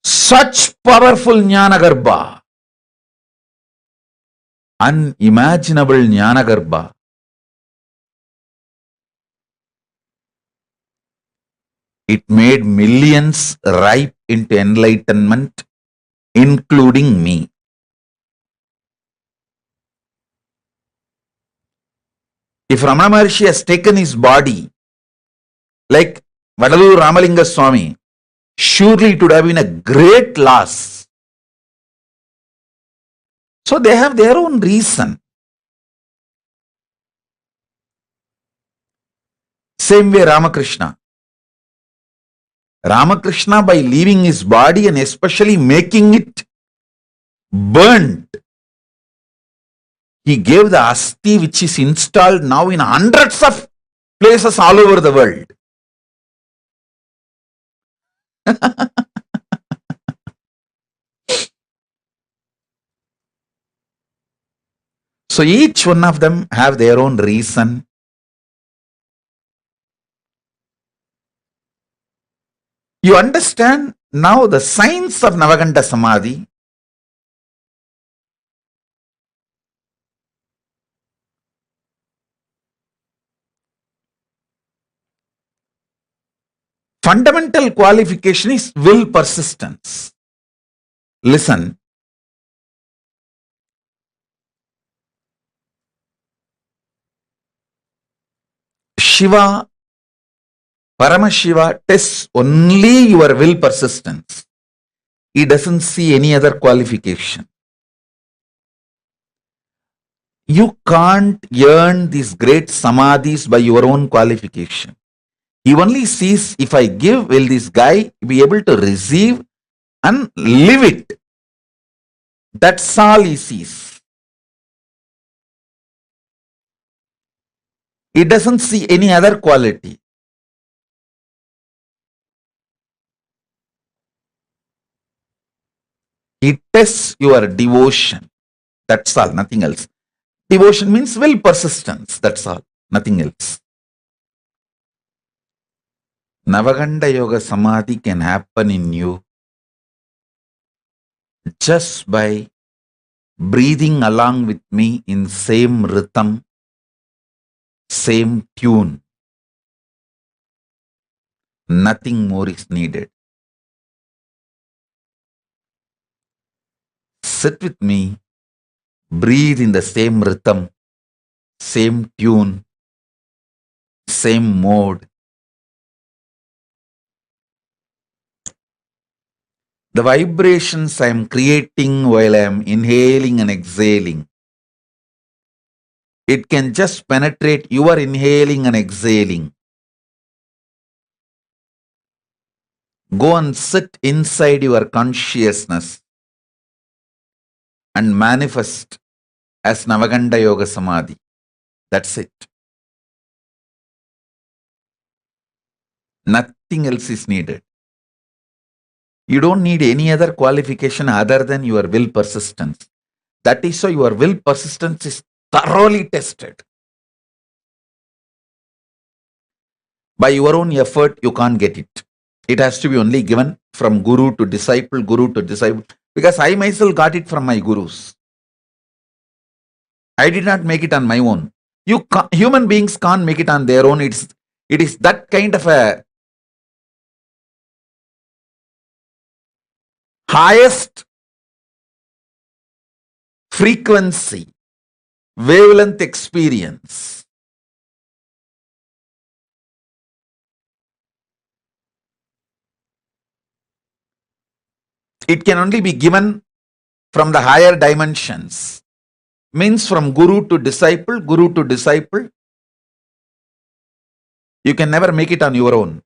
Such powerful Jnanagarbha. Unimaginable Jnanagarbha. It made millions ripe into enlightenment, including me. If Ramana Maharshi has taken his body, like Vadalur Ramalinga Swami, surely it would have been a great loss. So they have their own reason. Same way Ramakrishna. Ramakrishna, by leaving his body and especially making it burnt, he gave the asti which is installed now in hundreds of places all over the world. So each one of them have their own reason. You understand now the science of Navakanda Samadhi. Fundamental qualification is will persistence. Listen. Shiva, Paramashiva tests only your will persistence. He doesn't see any other qualification. You can't earn these great samadhis by your own qualification. He only sees, if I give, will this guy be able to receive and live it? That's all he sees. He doesn't see any other quality. He tests your devotion. That's all, nothing else. Devotion means will persistence. That's all, nothing else. Navakanda Yoga Samadhi can happen in you just by breathing along with me in same rhythm, same tune. Nothing more is needed. Sit with me, breathe in the same rhythm, same tune, same mode. The vibrations I am creating while I am inhaling and exhaling, it can just penetrate your inhaling and exhaling. Go and sit inside your consciousness and manifest as Navakanda Yoga Samādhi. That's it. Nothing else is needed. You don't need any other qualification other than your will persistence. That is why your will persistence is thoroughly tested. By your own effort, you can't get it. It has to be only given from guru to disciple, because I myself got it from my gurus. I did not make it on my own. Human beings can't make it on their own. It is that kind of a highest frequency, wavelength experience. It can only be given from the higher dimensions. Means from guru to disciple, you can never make it on your own.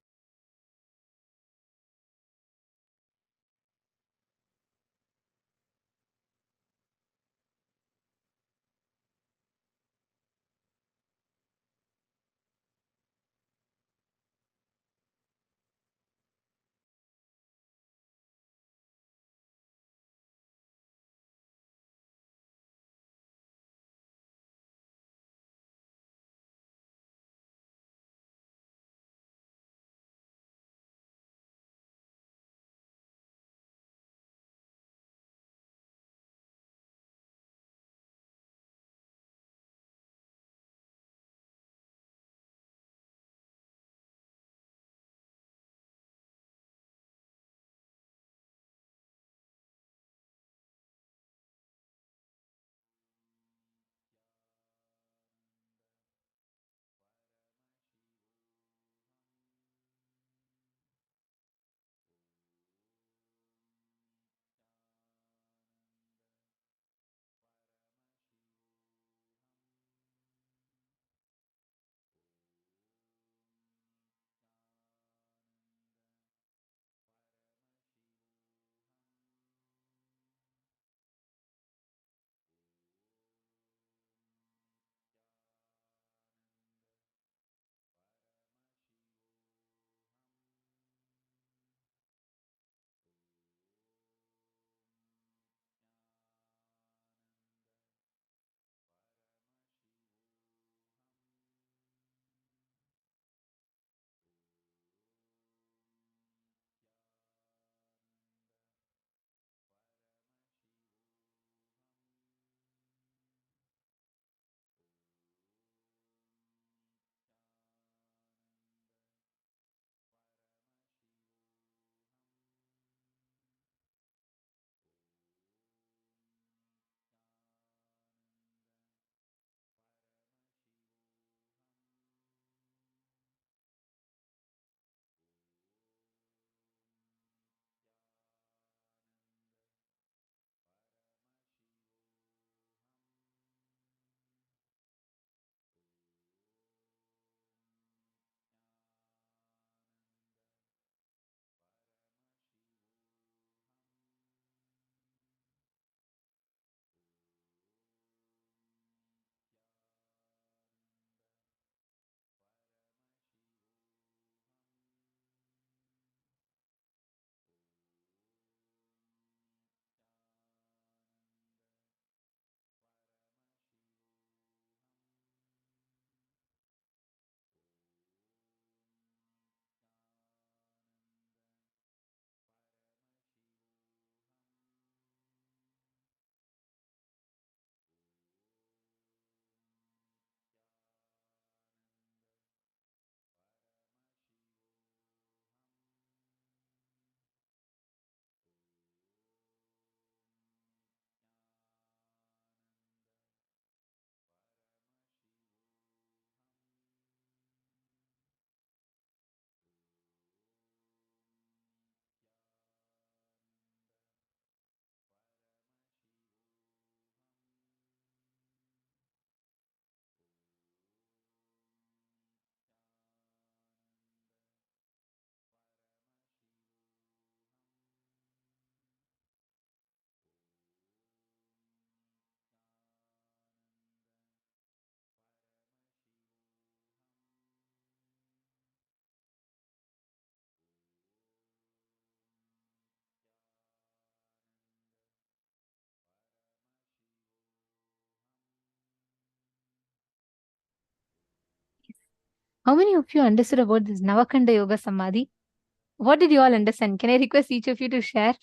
How many of you understood about this Navakanda Yoga Samadhi? What did you all understand? Can I request each of you to share?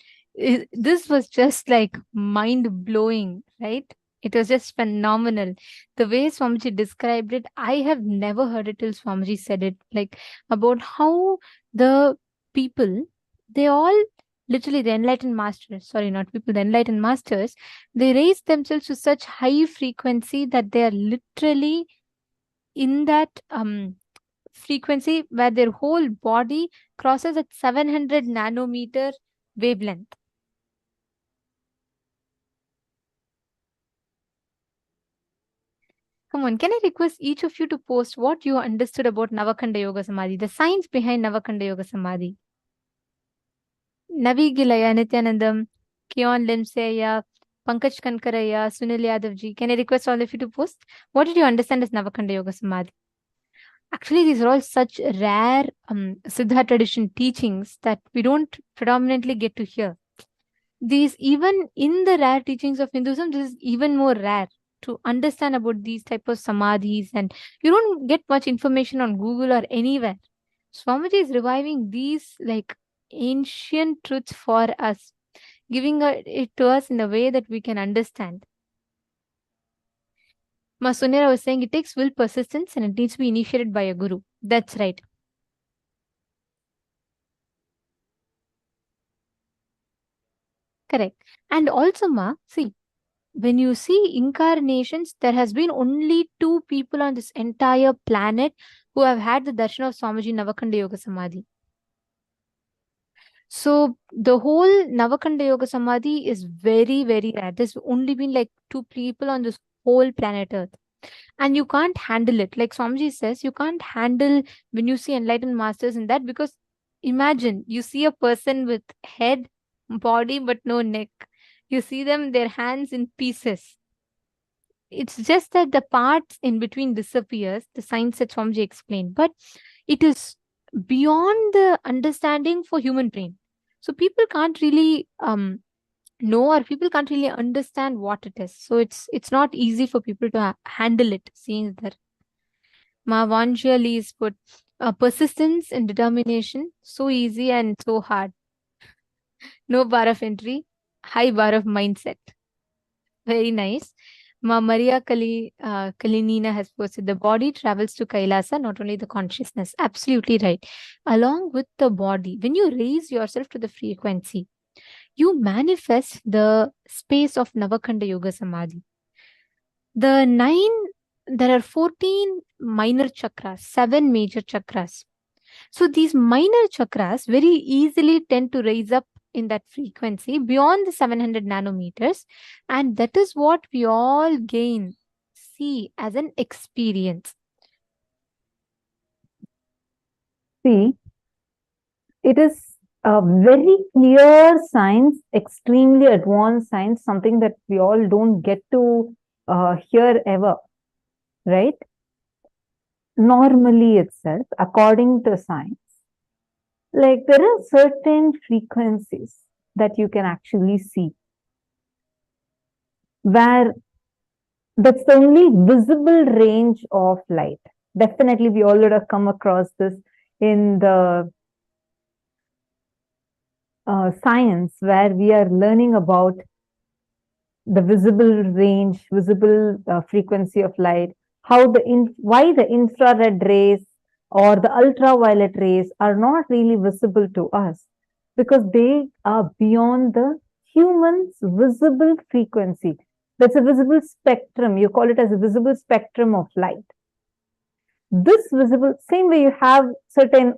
This was just like mind blowing, right? It was just phenomenal. The way Swamiji described it, I have never heard it till Swamiji said it. Like about how the people, they all literally the enlightened masters, sorry, not people, the enlightened masters, they raise themselves to such high frequency that they are literally in that frequency where their whole body crosses at 700 nanometer wavelength. Come on, can I request each of you to post what you understood about Navakanda Yoga Samadhi, the science behind Navakanda Yoga Samadhi? Navigilaya, Nithyanandam, Kion Limseya, Pankaj Kankaraya, Sunil Yadavji. Can I request all of you to post? What did you understand as Navakanda Yoga Samadhi? Actually, these are all such rare Siddha tradition teachings that we don't predominantly get to hear. These, even in the rare teachings of Hinduism, this is even more rare to understand about these type of samadhis, and you don't get much information on Google or anywhere. Swamiji is reviving these like ancient truths for us, giving it to us in a way that we can understand. Sunira was saying it takes will, persistence, and it needs to be initiated by a guru. That's right. Correct. And also, see, when you see incarnations, there has been only 2 people on this entire planet who have had the darshan of Swamiji Navakanda Yoga Samadhi. So the whole Navakanda Yoga Samadhi is very, very rare. There's only been like 2 people on this whole planet Earth. And you can't handle it. Like Swamiji says, you can't handle when you see enlightened masters in that, because imagine you see a person with head, body, but no neck. You see them, their hands in pieces. It's just that the parts in between disappears, the science that Swamiji explained, but it is beyond the understanding for human brain. So people can't really know, or people can't really understand what it is. So it's not easy for people to handle it, seeing that. Vanjali is put persistence and determination, so easy and so hard. No bar of entry, high bar of mindset. Very nice. Maria Kalinina has posted, the body travels to Kailasa, not only the consciousness. Absolutely right. Along with the body, when you raise yourself to the frequency, you manifest the space of Navakanda Yoga Samadhi. There are 14 minor chakras, 7 major chakras. So these minor chakras very easily tend to raise up in that frequency beyond the 700 nanometers. And that is what we all see as an experience. See, it is a very clear science, extremely advanced science, something that we all don't get to hear ever, right? Normally itself, according to science, like there are certain frequencies that you can actually see, where that's the only visible range of light. Definitely, we all would have come across this in the science, where we are learning about the visible range, visible frequency of light, how why the infrared rays or the ultraviolet rays are not really visible to us, because they are beyond the human's visible frequency. That's a visible spectrum. You call it as a visible spectrum of light. This visible, same way you have certain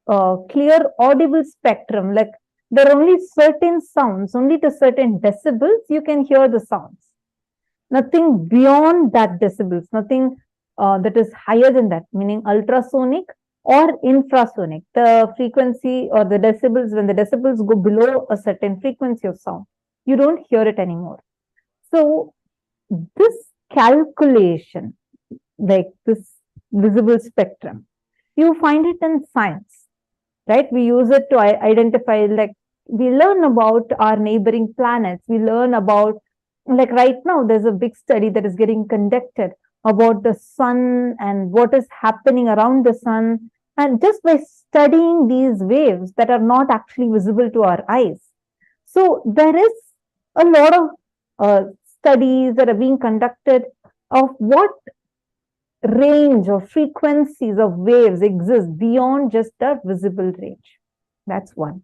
clear audible spectrum, like there are only certain sounds, only to certain decibels you can hear the sounds. Nothing beyond that decibels, nothing that is higher than that, meaning ultrasonic or infrasonic. The frequency or the decibels, when the decibels go below a certain frequency of sound, you don't hear it anymore. So this calculation, like this visible spectrum, you find it in science, right? We use it to identify, like we learn about our neighboring planets. We learn about, like right now, there's a big study that is getting conducted about the sun and what is happening around the sun. And just by studying these waves that are not actually visible to our eyes. So there is a lot of studies that are being conducted of what range or frequencies of waves exist beyond just the visible range. That's one.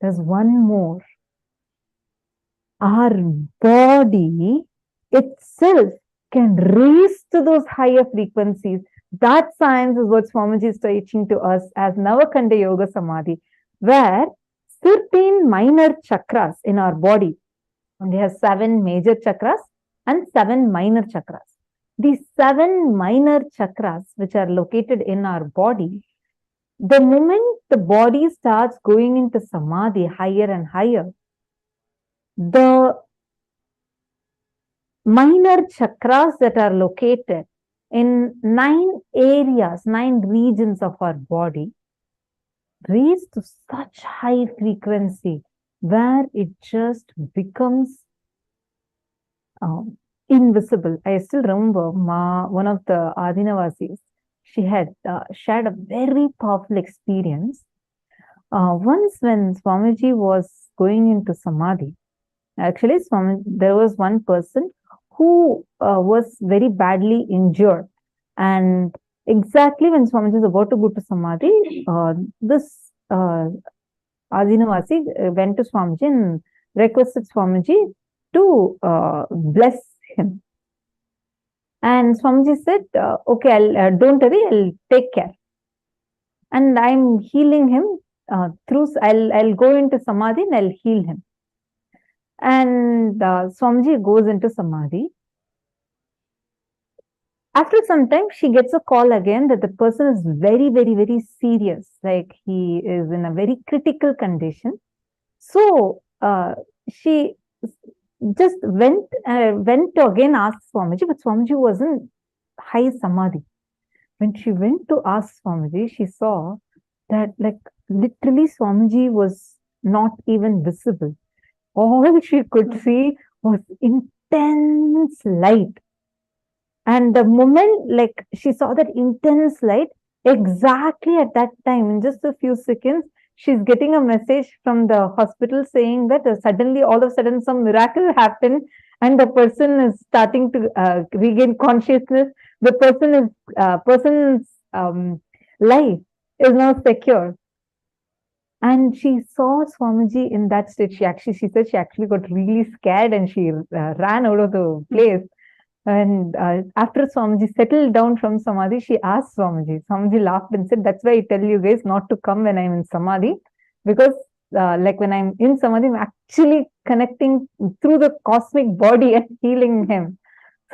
There's one more. Our body itself can raise to those higher frequencies. That science is what Swamiji is teaching to us as Navakanda Yoga Samādhi, where certain minor chakras in our body, and we have 7 major chakras and 7 minor chakras. These 7 minor chakras, which are located in our body, the moment the body starts going into Samadhi higher and higher, the minor chakras that are located in 9 areas, 9 regions of our body, raise to such high frequency where it just becomes invisible. I still remember one of the Adinavasis, she had shared a very powerful experience. Once when Swamiji was going into Samadhi, actually there was one person who was very badly injured, and exactly when Swamiji was about to go to Samadhi, this Adinavasi went to Swamiji and requested Swamiji to bless him. And Swamiji said, okay, don't worry, I'll take care. And I'm healing him I'll go into Samadhi and I'll heal him. And Swamiji goes into Samadhi. After some time, she gets a call again that the person is very, very, very serious. Like he is in a very critical condition. So she just went to again ask Swamiji, but Swamiji was in high Samadhi. When she went to ask Swamiji, she saw that like literally Swamiji was not even visible. All she could see was intense light. And the moment like she saw that intense light, exactly at that time, in just a few seconds, she's getting a message from the hospital saying that suddenly, all of a sudden, some miracle happened and the person is starting to regain consciousness. The person's life is now secure. And she saw Swamiji in that state. She said she actually got really scared and she ran out of the place. And after Swamiji settled down from Samadhi, she asked Swamiji. Swamiji laughed and said, that's why I tell you guys not to come when I'm in Samadhi. Because like when I'm in Samadhi, I'm actually connecting through the cosmic body and healing him.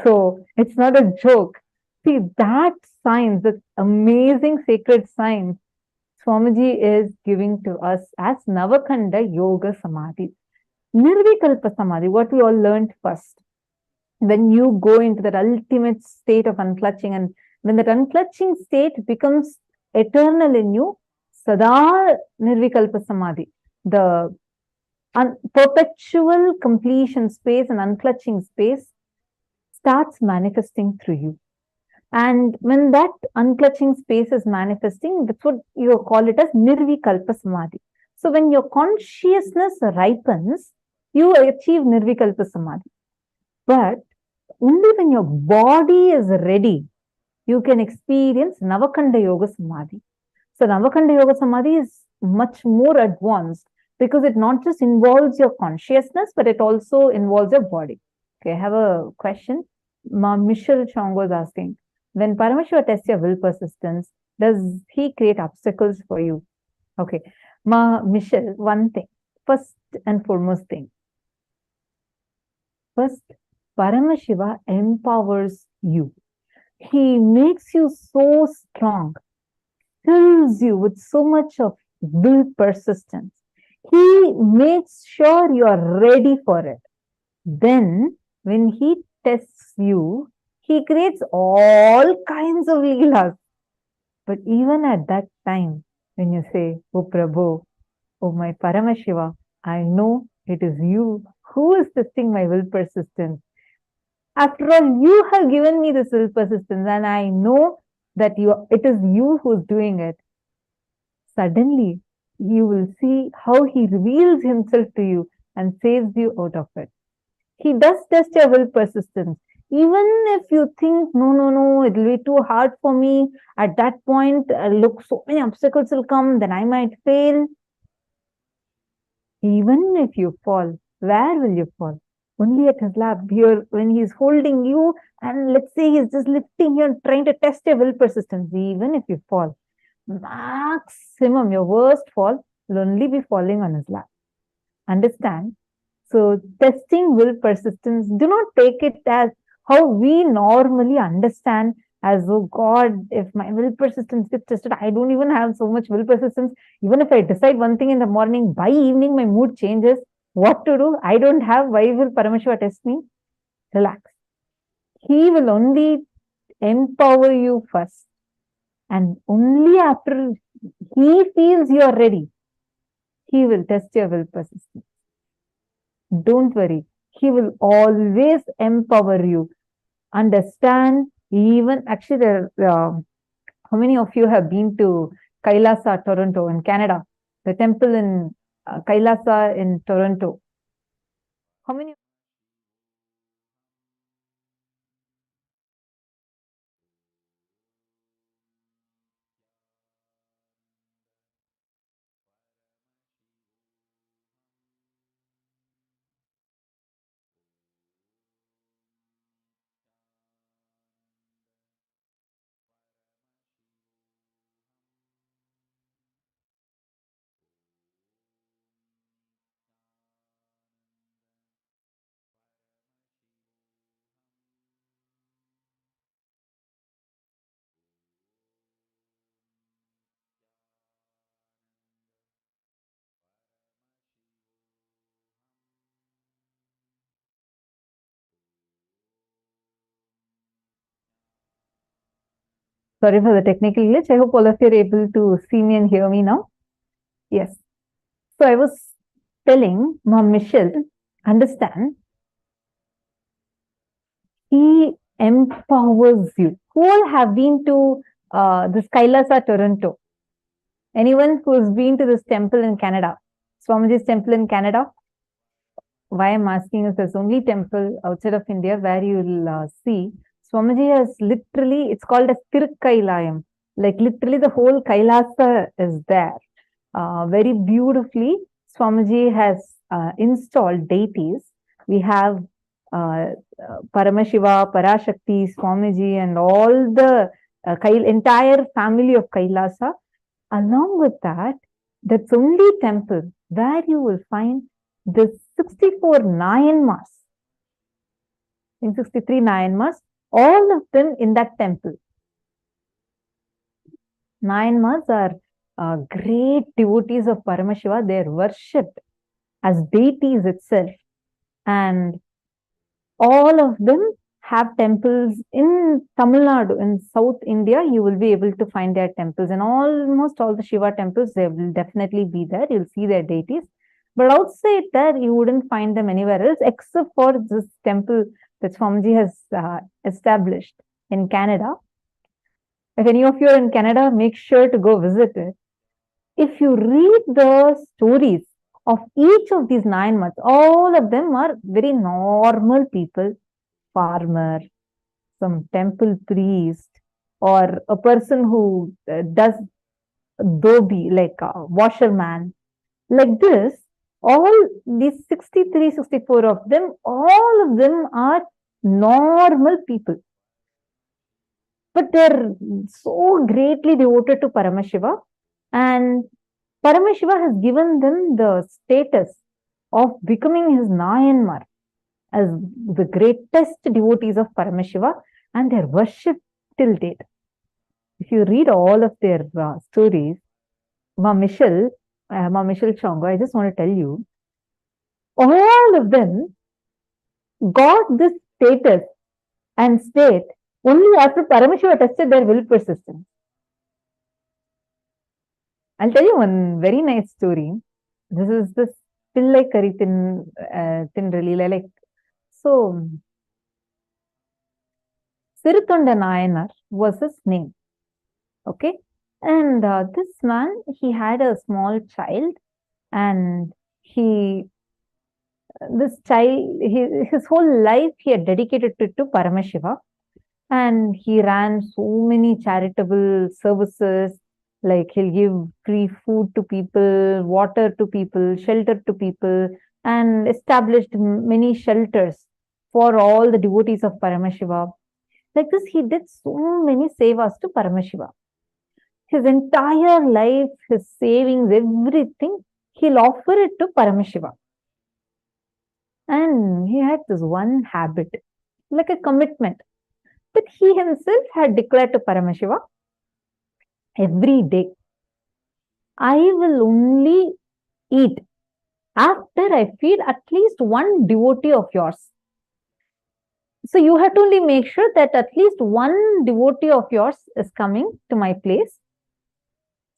So it's not a joke. See, that science, that amazing sacred science, Swamiji is giving to us as Navakanda Yoga Samādhi. Nirvikalpa Samadhi, what we all learned first. When you go into that ultimate state of unclutching, and when that unclutching state becomes eternal in you, Sada Nirvikalpa Samadhi, the perpetual completion space and unclutching space starts manifesting through you. And when that unclutching space is manifesting, that's what you call it as Nirvikalpa Samadhi. So when your consciousness ripens, you achieve Nirvikalpa Samadhi. But only when your body is ready, you can experience Navakanda Yoga Samādhi. So Navakanda Yoga Samādhi is much more advanced because it not just involves your consciousness, but it also involves your body. Okay, I have a question. Michelle Chong was asking, when Paramashiva tests your will persistence, does he create obstacles for you? Okay, Michelle, one thing, first and foremost thing. First, Paramashiva empowers you. He makes you so strong, fills you with so much of will persistence. He makes sure you are ready for it. Then, when he tests you, he creates all kinds of leelas. But even at that time, when you say, Oh Prabhu, oh my Paramashiva, I know it is you who is testing my will persistence. After all, you have given me this will persistence, and I know that it is you who's doing it. Suddenly, you will see how he reveals himself to you and saves you out of it. He does test your will persistence. Even if you think, no, it will be too hard for me. At that point, look, so many obstacles will come, then I might fail. Even if you fall, where will you fall? Only at his lap, here, when he's holding you, and let's say he's just lifting you and trying to test your will persistence. Even if you fall, maximum, your worst fall will only be falling on his lap. Understand? So, testing will persistence, do not take it as how we normally understand as, oh God, if my will persistence gets tested, I don't even have so much will persistence. Even if I decide one thing in the morning, by evening my mood changes. What to do? I don't have. Why will Paramashiva test me? Relax. He will only empower you first. And only after he feels you are ready, he will test your will persistence. Don't worry. He will always empower you. Understand, even actually, how many of you have been to KAILASA, Toronto, in Canada? The temple in KAILASA in Toronto. How many? Sorry for the technical glitch. I hope all of you are able to see me and hear me now. Yes. So I was telling Mom Michelle, understand, he empowers you. Who all have been to this KAILASA Toronto? Anyone who has been to this temple in Canada? Swamiji's temple in Canada? Why I'm asking is there's only temple outside of India where you'll see Swamiji has literally, it's called as Tirukailayam. Like literally the whole Kailasa is there. Very beautifully, Swamiji has installed deities. We have Paramashiva, Parashakti, Swamiji, and all the entire family of Kailasa. Along with that, that's only temple where you will find the 64 Nayanmas. In 63 Nayanmas, all of them in that temple. Nayanmas are great devotees of Paramashiva. They are worshipped as deities itself. And all of them have temples in Tamil Nadu, in South India. You will be able to find their temples. And almost all the Shiva temples, they will definitely be there. You'll see their deities. But outside that, you wouldn't find them anywhere else except for this temple that Swamiji has established in Canada. If any of you are in Canada, make sure to go visit it. If you read the stories of each of these 9 months, all of them are very normal people, farmer, some temple priest, or a person who does dhobi, like a washerman. Like this, all these 63, 64 of them, all of them are normal people. But they're so greatly devoted to Paramashiva, and Paramashiva has given them the status of becoming his Nayanmar as the greatest devotees of Paramashiva, and they're worshipped till date. If you read all of their stories, Ma Michelle Chongo, I just want to tell you, all of them got this status and state only after Paramashiva tested their will persistence. I'll tell you one very nice story. This is this Pillai Kari Tin Lila. Like, so Sirutunda Nayanar was his name. Okay. And this man, he had a small child, and his whole life he had dedicated to Paramashiva, and he ran so many charitable services, like he'll give free food to people, water to people, shelter to people, and established many shelters for all the devotees of Paramashiva. Like this, he did so many sevas to Paramashiva. His entire life, his savings, everything, he'll offer it to Paramashiva. And he had this one habit, like a commitment, that he himself had declared to Paramashiva every day, I will only eat after I feed at least one devotee of yours. So you have to only make sure that at least one devotee of yours is coming to my place,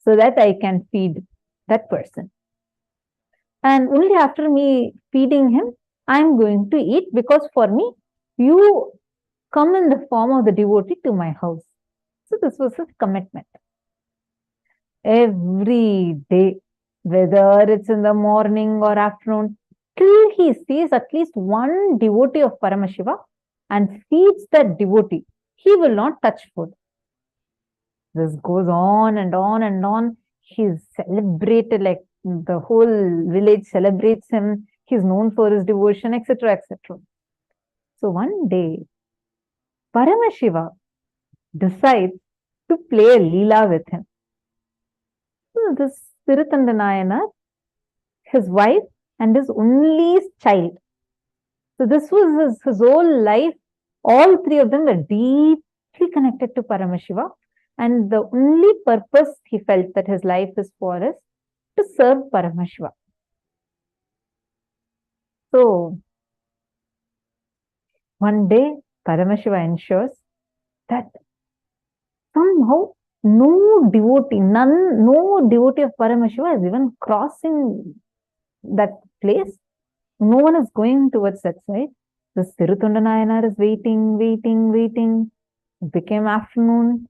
so that I can feed that person. And only after me feeding him, I'm going to eat, because for me, you come in the form of the devotee to my house. So this was his commitment. Every day, whether it's in the morning or afternoon, till he sees at least one devotee of Paramashiva and feeds that devotee, he will not touch food. This goes on and on and on. He's celebrated, like the whole village celebrates him. He's known for his devotion, etc., etc. So one day, Paramashiva decides to play a Leela with him. So this Sirutanda Nayanar, his wife, and his only child. So this was his whole life. All three of them were deeply connected to Paramashiva. And the only purpose he felt that his life is for is to serve Paramashiva. So, one day, Paramashiva ensures that somehow no devotee of Paramashiva is even crossing that place. No one is going towards that side. The Sirutunda Nayanar is waiting. It became afternoon.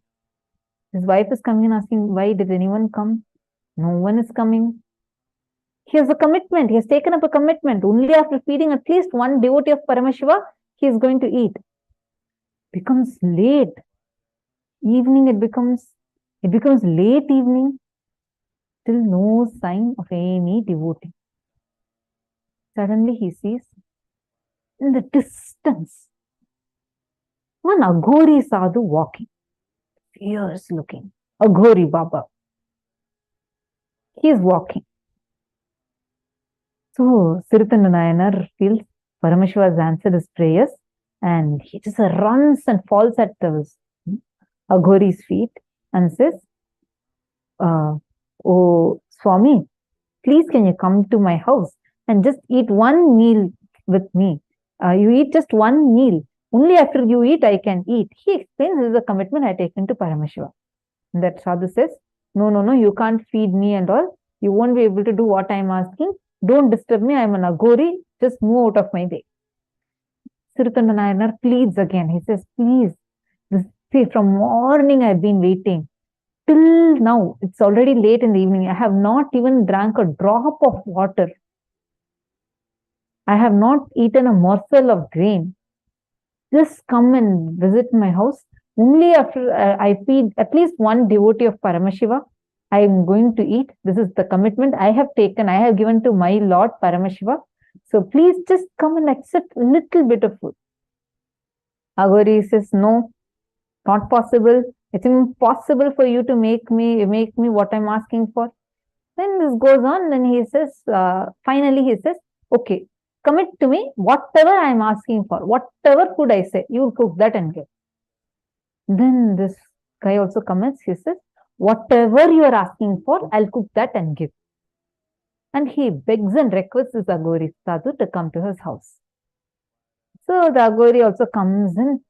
His wife is coming and asking, why did anyone come? No one is coming. He has a commitment. He has taken up a commitment. Only after feeding at least one devotee of Paramashiva, he is going to eat. Becomes late. Evening, it becomes late evening. Still no sign of any devotee. Suddenly he sees in the distance one Aghori sadhu walking. Fierce looking. Aghori Baba. He is walking. So Sirutanda Nayanar feels Paramashiva has answered his prayers, and he just runs and falls at the Aghori's feet and says, oh Swami, please can you come to my house and just eat one meal with me? You eat just one meal. Only after you eat, I can eat. He explains this is a commitment I have taken to Paramashiva. And that sadhu says, no, you can't feed me and all. You won't be able to do what I am asking. Don't disturb me. I am an Aghori. Just move out of my way. Sirutanda Nayanar pleads again. He says, please, see, from morning I have been waiting. Till now, it's already late in the evening. I have not even drank a drop of water. I have not eaten a morsel of grain. Just come and visit my house. Only after I feed at least one devotee of Paramashiva, I am going to eat. This is the commitment I have taken. I have given to my Lord Paramashiva. So please just come and accept a little bit of food. Aghori says, no, not possible. It's impossible for you to make me what I'm asking for. Then this goes on, and he says, finally he says, okay, commit to me whatever I'm asking for, whatever food I say, you cook that and give. Then this guy also commits, he says, whatever you are asking for, I'll cook that and give. And he begs and requests this Aghori sadhu to come to his house. So the Aghori also comes in.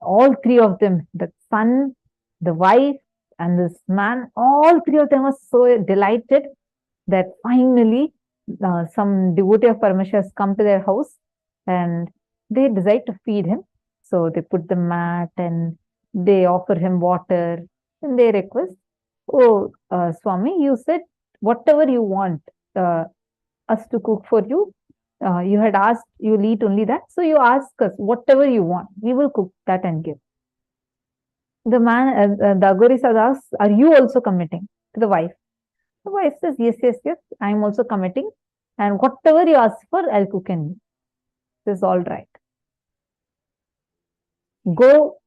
All three of them, the son, the wife, and this man, all three of them were so delighted that finally some devotee of Paramashiva has come to their house and they decide to feed him. So they put the mat and they offer him water and they request, oh, Swami, you said whatever you want us to cook for you. You had asked, you will eat only that. So you ask us whatever you want. We will cook that and give. The man, the Aghori asks, are you also committing? To the wife. The wife says, yes, yes, yes, I am also committing. And whatever you ask for, I'll cook and eat. This is all right. Go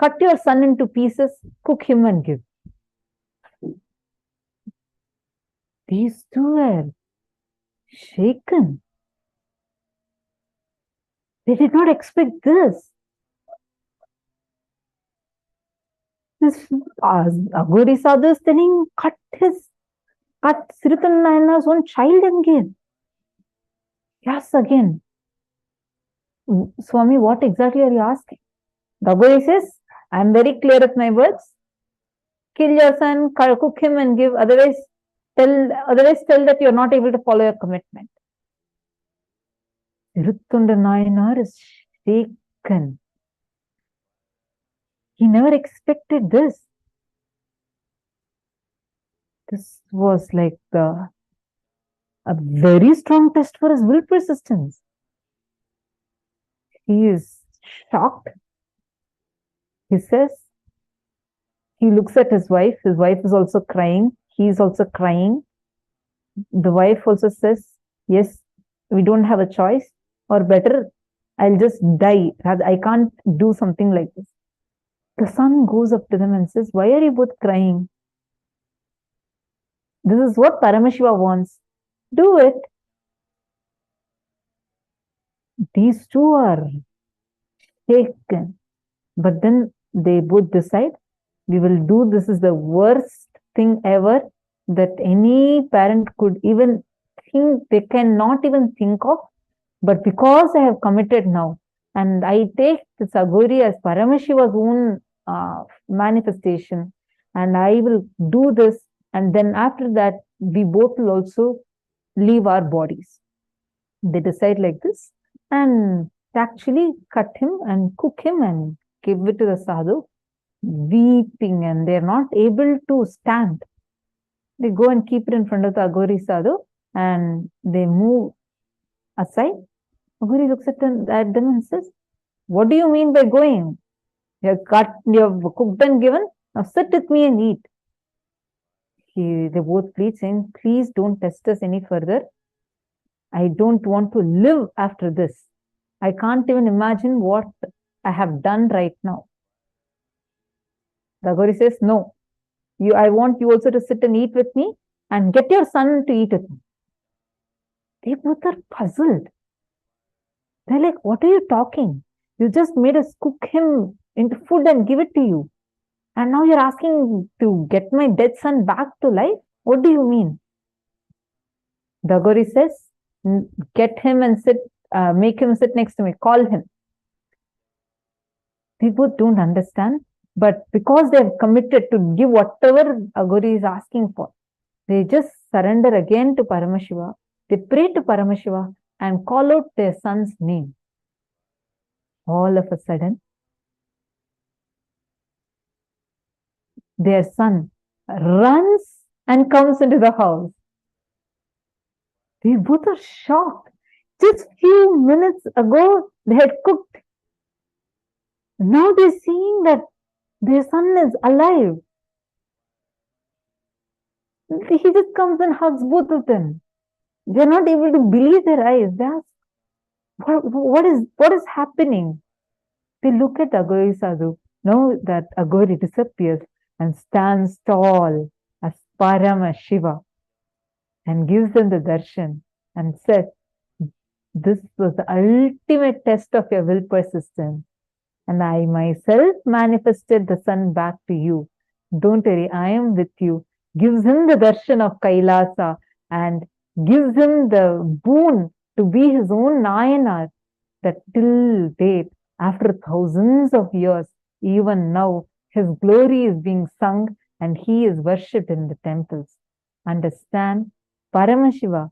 cut your son into pieces, cook him and give. These two were shaken. They did not expect this. This Aghori Sadhu is telling, cut Sritan Nayana's own child again. Yes, again. Swami, what exactly are you asking? The Aghori says, I am very clear with my words. Kill your son, cook him and give. Otherwise tell that you are not able to follow your commitment. Sirutunda Nayanar is shaken. He never expected this. This was like a very strong test for his will persistence. He is shocked. He says, he looks at his wife is also crying. He is also crying. The wife also says, yes, we don't have a choice, or better, I'll just die. I can't do something like this. The son goes up to them and says, why are you both crying? This is what Paramashiva wants. Do it. These two are shaken. But then they both decide, we will do. This is the worst thing ever that any parent could even think, they cannot even think of. But because I have committed now, and I take this Aghori as Paramashiva's own manifestation, and I will do this, and then after that, we both will also leave our bodies. They decide like this, and actually cut him and cook him and give it to the sadhu, weeping, and they are not able to stand. They go and keep it in front of the Aghori sadhu, and they move aside. Aghori looks at them and says, what do you mean by going? You have cut, you have cooked and given, now sit with me and eat. They both plead, saying, please don't test us any further. I don't want to live after this. I can't even imagine what I have done right now. The Aghori says, no, I want you also to sit and eat with me and get your son to eat with me. They both are puzzled. They're like, what are you talking? You just made us cook him into food and give it to you. And now you're asking to get my dead son back to life? What do you mean? The Aghori says, get him and make him sit next to me. Call him. They both don't understand. But because they have committed to give whatever Aghori is asking for, they just surrender again to Paramashiva. They pray to Paramashiva and call out their son's name. All of a sudden, their son runs and comes into the house. They both are shocked. Just few minutes ago, they had cooked. Now they're seeing that their son is alive. He just comes and hugs both of them. They're not able to believe their eyes. They ask, what is happening? They look at Aghori Sadhu. Now that Aghori disappears and stands tall as Paramashiva and gives them the darshan and says, this was the ultimate test of your will persistence. And I myself manifested the son back to you. Don't worry, I am with you. Gives him the darshan of Kailasa and gives him the boon to be his own Nayanar, that till date, after thousands of years, even now, his glory is being sung and he is worshipped in the temples. Understand, Paramashiva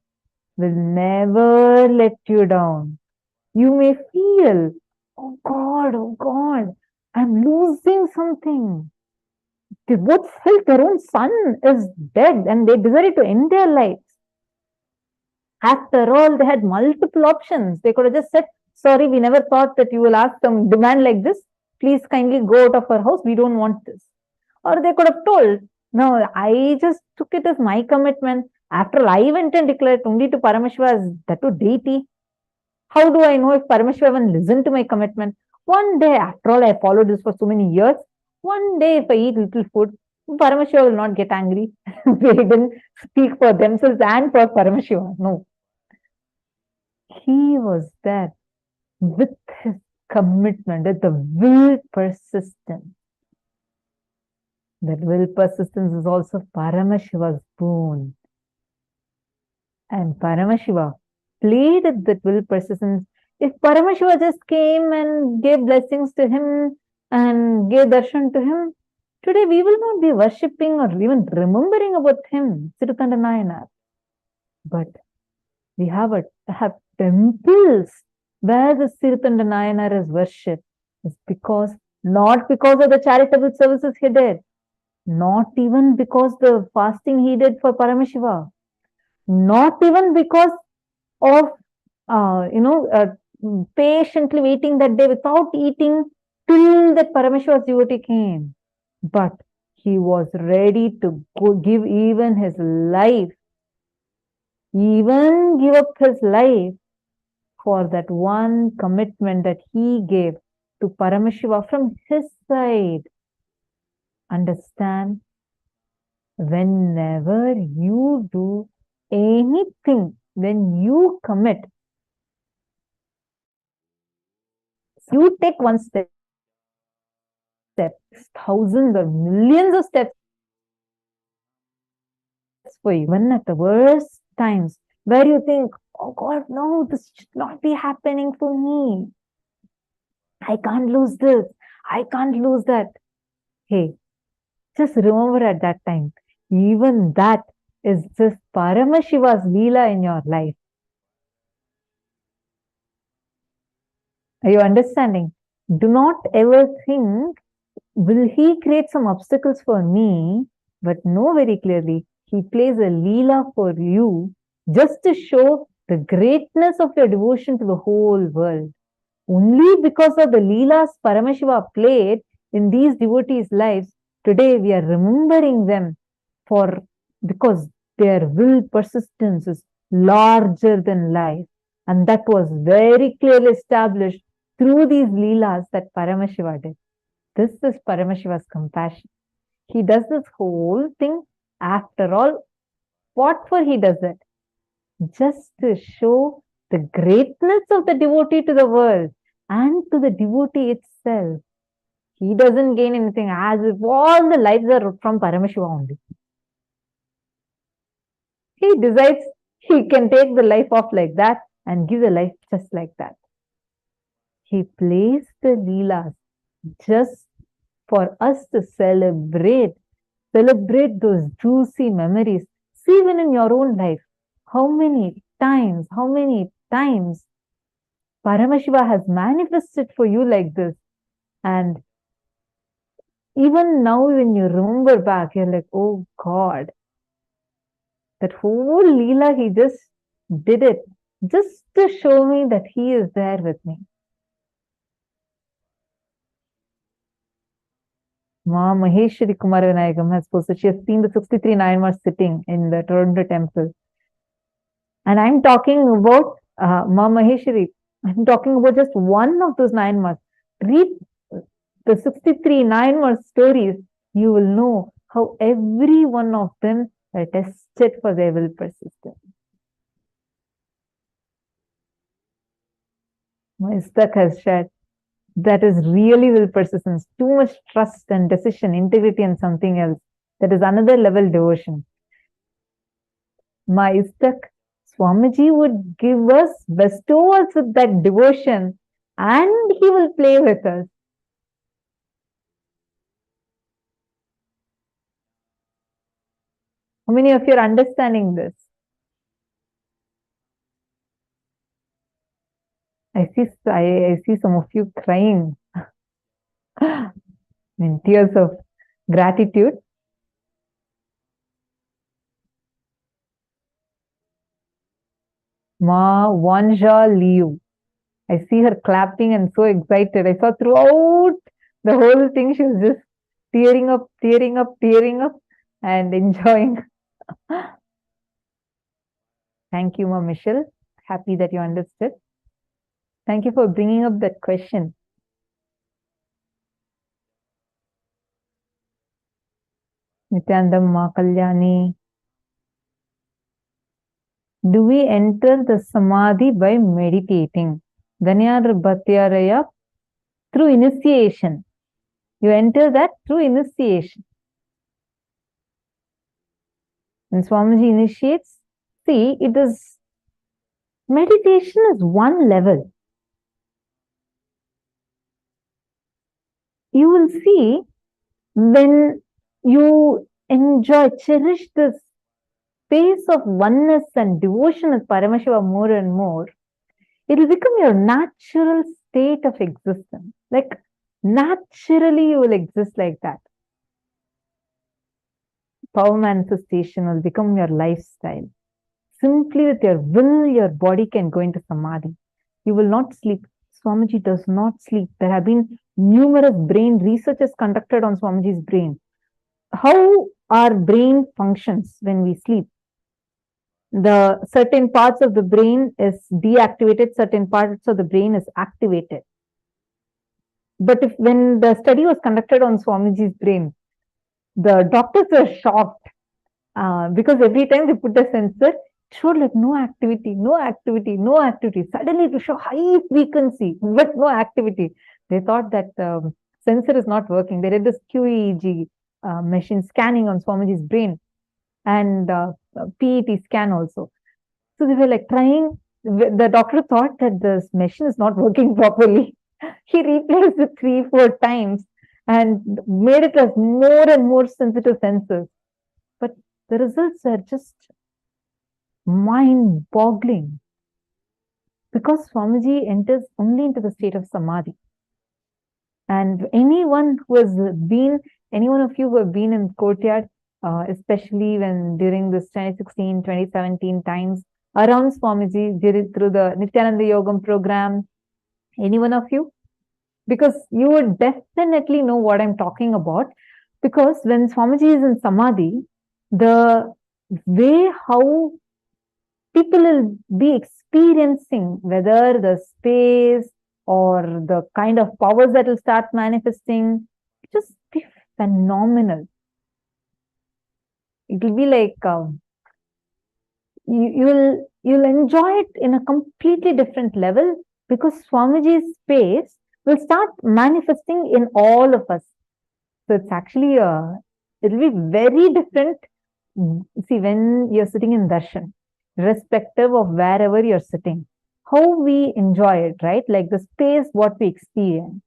will never let you down. You may feel, oh God, I'm losing something. They both felt their own son is dead and they decided to end their lives. After all, they had multiple options. They could have just said, sorry, we never thought that you will ask some demand like this. Please kindly go out of our house. We don't want this. Or they could have told, no, I just took it as my commitment. After all, I went and declared only to Paramashiva as that to deity. How do I know if Paramashiva will listen to my commitment? One day, after all, I followed this for so many years. One day, if I eat little food, Paramashiva will not get angry. They didn't speak for themselves and for Paramashiva. No. He was there with his commitment, with the will persistence. That will persistence is also Paramashiva's boon. And Paramashiva played at that will persistence. If Paramashiva just came and gave blessings to him and gave darshan to him, today we will not be worshipping or even remembering about him, Sirutanda Nayanar. But we have temples where the Sirutanda Nayanar is worshipped. It's not because of the charitable services he did, not even because the fasting he did for Paramashiva, not even because of patiently waiting that day without eating till that Paramashiva's devotee came. But he was ready to give even his life, even give up his life for that one commitment that he gave to Paramashiva from his side. Understand, whenever you do anything, when you commit, you take one step, thousands or millions of steps for you. Even at the worst times where you think, oh God, no, this should not be happening for me. I can't lose this. I can't lose that. Hey, just remember at that time, even that is just Paramashiva's Leela in your life. Are you understanding? Do not ever think, will he create some obstacles for me? But know very clearly, he plays a Leela for you just to show the greatness of your devotion to the whole world. Only because of the Leelas Paramashiva played in these devotees' lives, today we are remembering them because their will persistence is larger than life. And that was very clearly established through these Leelas that Paramashiva did. This is Paramashiva's compassion. He does this whole thing. After all, what for he does it? Just to show the greatness of the devotee to the world and to the devotee itself. He doesn't gain anything, as if all the lives are from Paramashiva only. He decides he can take the life off like that and give the life just like that. He plays the Leelas just for us to celebrate those juicy memories. See, even in your own life, how many times Paramashiva has manifested for you like this. And even now when you remember back, you're like, oh God, that whole Leela, he just did it just to show me that he is there with me. Ma Maheshwari Kumaravinayagam has posted, she has seen the 63 Nayanmars sitting in the Toronto temple. And I'm talking about Ma Maheshwari. I'm talking about just one of those Nayanmars. Read the 63 Nayanmar stories. You will know how every one of them are tested for their will persistence. Istak has shared, that is really will persistence. Too much trust and decision, integrity and something else. That is another level devotion. My Istak, Swamiji would give us, bestow us with that devotion, and he will play with us. How many of you are understanding this? I see some of you crying in tears of gratitude. Ma Wanja Liu. I see her clapping and so excited. I saw throughout the whole thing, she was just tearing up, and enjoying. Thank you, Ma Michelle. Happy that you understood. Thank you for bringing up that question. Nithyananda, Ma Kalyani. Do we enter the Samadhi by meditating? Dhanyar Bhatyaraya, through initiation. You enter that through initiation. When Swamiji initiates, see, it is, meditation is one level. You will see when you enjoy, cherish this space of oneness and devotion with Paramashiva more and more, it will become your natural state of existence. Like, naturally you will exist like that. Power manifestation will become your lifestyle. Simply with your will, your body can go into Samadhi. You will not sleep. Swamiji does not sleep. There have been numerous brain researches conducted on Swamiji's brain. How our brain functions when we sleep. The certain parts of the brain is deactivated, certain parts of the brain is activated. But when the study was conducted on Swamiji's brain, the doctors were shocked because every time they put the sensor, it showed like no activity. Suddenly it will show high frequency, but no activity. They thought that the sensor is not working. They did this QEEG machine scanning on Swamiji's brain and PET scan also. So they were like trying. The doctor thought that this machine is not working properly. He replaced it 3-4 times and made it as more and more sensitive sensors. But the results are just mind-boggling because Swamiji enters only into the state of Samadhi. And anyone of you who have been in courtyard, especially when during this 2016, 2017 times, around Swamiji, through the Nithyananda Yogam program, any one of you? Because you would definitely know what I'm talking about. Because when Swamiji is in Samadhi, the way how people will be experiencing, whether the space or the kind of powers that will start manifesting, just be phenomenal. It will be like you'll enjoy it in a completely different level because Swamiji's space will start manifesting in all of us. So it's actually it will be very different. See, when you're sitting in darshan, irrespective of wherever you're sitting, how we enjoy it, right? Like the space, what we experience.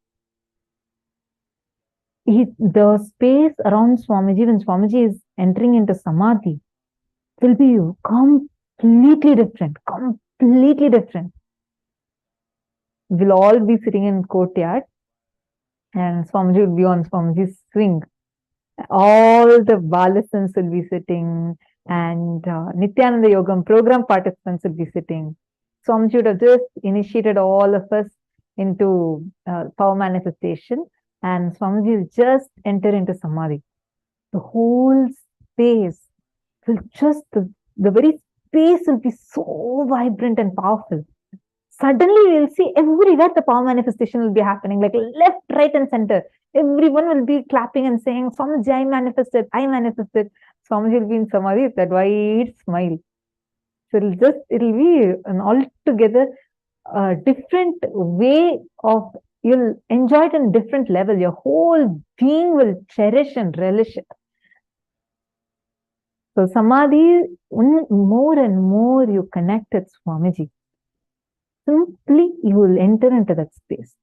The space around Swamiji, when Swamiji is entering into Samadhi, will be completely different. We'll all be sitting in courtyard and Swamiji will be on Swamiji's swing. All the Balasans will be sitting and Nithyananda Yogam program participants will be sitting. Swamiji would have just initiated all of us into power manifestation and Swamiji will just enter into Samadhi. The whole space will just, the very space will be so vibrant and powerful. Suddenly we'll see everywhere the power manifestation will be happening, like left, right and center. Everyone will be clapping and saying, Swamiji, I manifested. Swamiji will be in Samadhi with that wide smile. So it'll be an altogether different way of, you'll enjoy it in different level. Your whole being will cherish and relish it. So Samadhi, more and more you connect with Swamiji, simply you will enter into that space.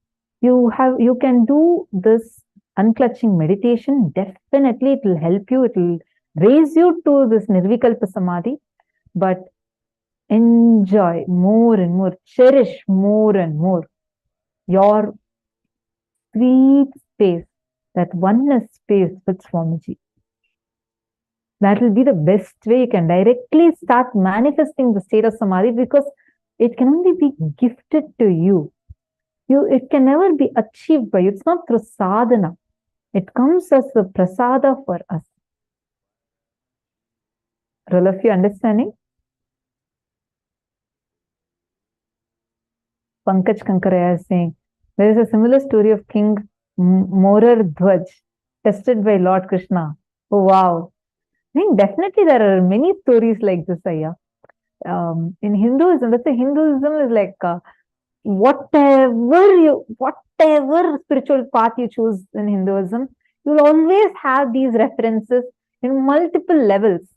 You can do this unclutching meditation. Definitely it will help you. It will raise you to this Nirvikalpa Samadhi. But enjoy more and more, cherish more and more your sweet space, that oneness space with Swamiji. That will be the best way you can directly start manifesting the state of Samadhi, because it can only be gifted to you. It can never be achieved by you. It's not through sadhana. It comes as a prasada for us. Are all of you understanding? Pankaj Kankaraya is saying, there is a similar story of King Morar Dhwaj, tested by Lord Krishna. Oh, wow. I think definitely there are many stories like this, Ayya. In Hinduism, let's say Hinduism is like whatever spiritual path you choose in Hinduism, you will always have these references in multiple levels.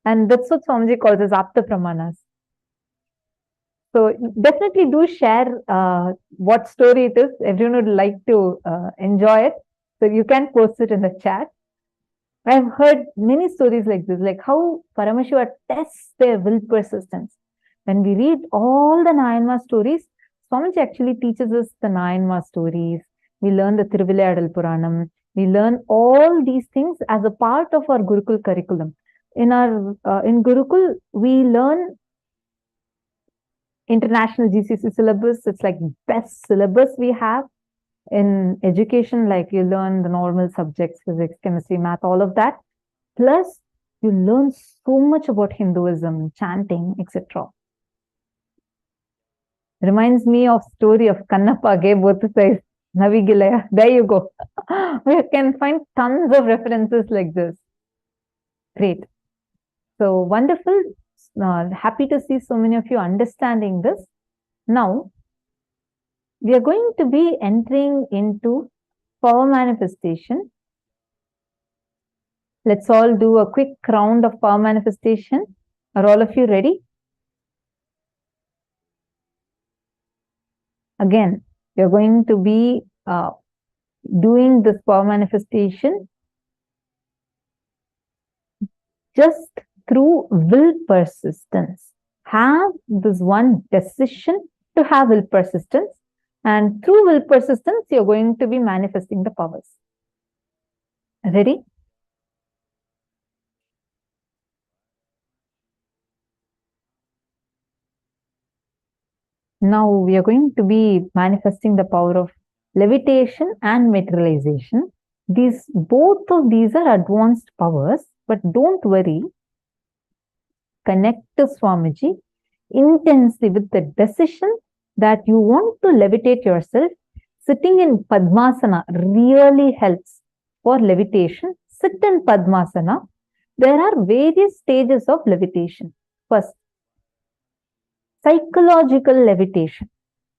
And that's what Swamiji calls as Apta Pramanas. So definitely do share what story it is. Everyone would like to enjoy it. So you can post it in the chat. I've heard many stories like this, like how Paramashiva tests their will persistence. When we read all the Nayanma stories, Swamiji actually teaches us the Nayanma stories. We learn the Thiruvilayadal Puranam. We learn all these things as a part of our Gurukul curriculum. In Gurukul, we learn international GCC syllabus. It's like the best syllabus we have. In education, like you learn the normal subjects, physics, chemistry, math, all of that. Plus, you learn so much about Hinduism, chanting, etc. Reminds me of story of Kannappa gave both sides, Navigilaya. There you go. We can find tons of references like this. Great. So wonderful. Happy to see so many of you understanding this. Now, we are going to be entering into power manifestation. Let's all do a quick round of power manifestation. Are all of you ready? Again, we are going to be doing this power manifestation just through will persistence. Have this one decision to have will persistence. And through will persistence, you're going to be manifesting the powers. Ready? Now we are going to be manifesting the power of levitation and materialization. Both of these are advanced powers, but don't worry. Connect to Swamiji intensely with the decision that you want to levitate yourself. Sitting in Padmasana really helps for levitation. Sit in Padmasana. There are various stages of levitation. First, psychological levitation,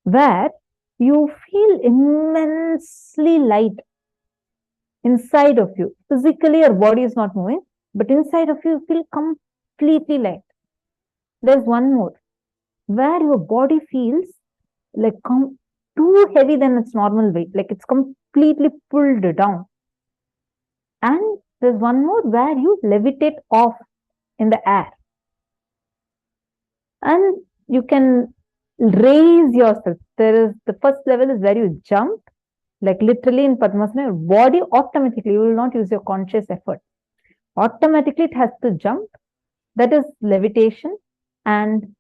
where you feel immensely light inside of you. Physically, your body is not moving, but inside of you, you feel completely light. There's one more, where your body feels like too heavy than its normal weight, like it's completely pulled down. And there's one more where you levitate off in the air. And you can raise yourself. The first level is where you jump, like literally in Padmasana, your body automatically, you will not use your conscious effort. Automatically it has to jump. That is levitation. And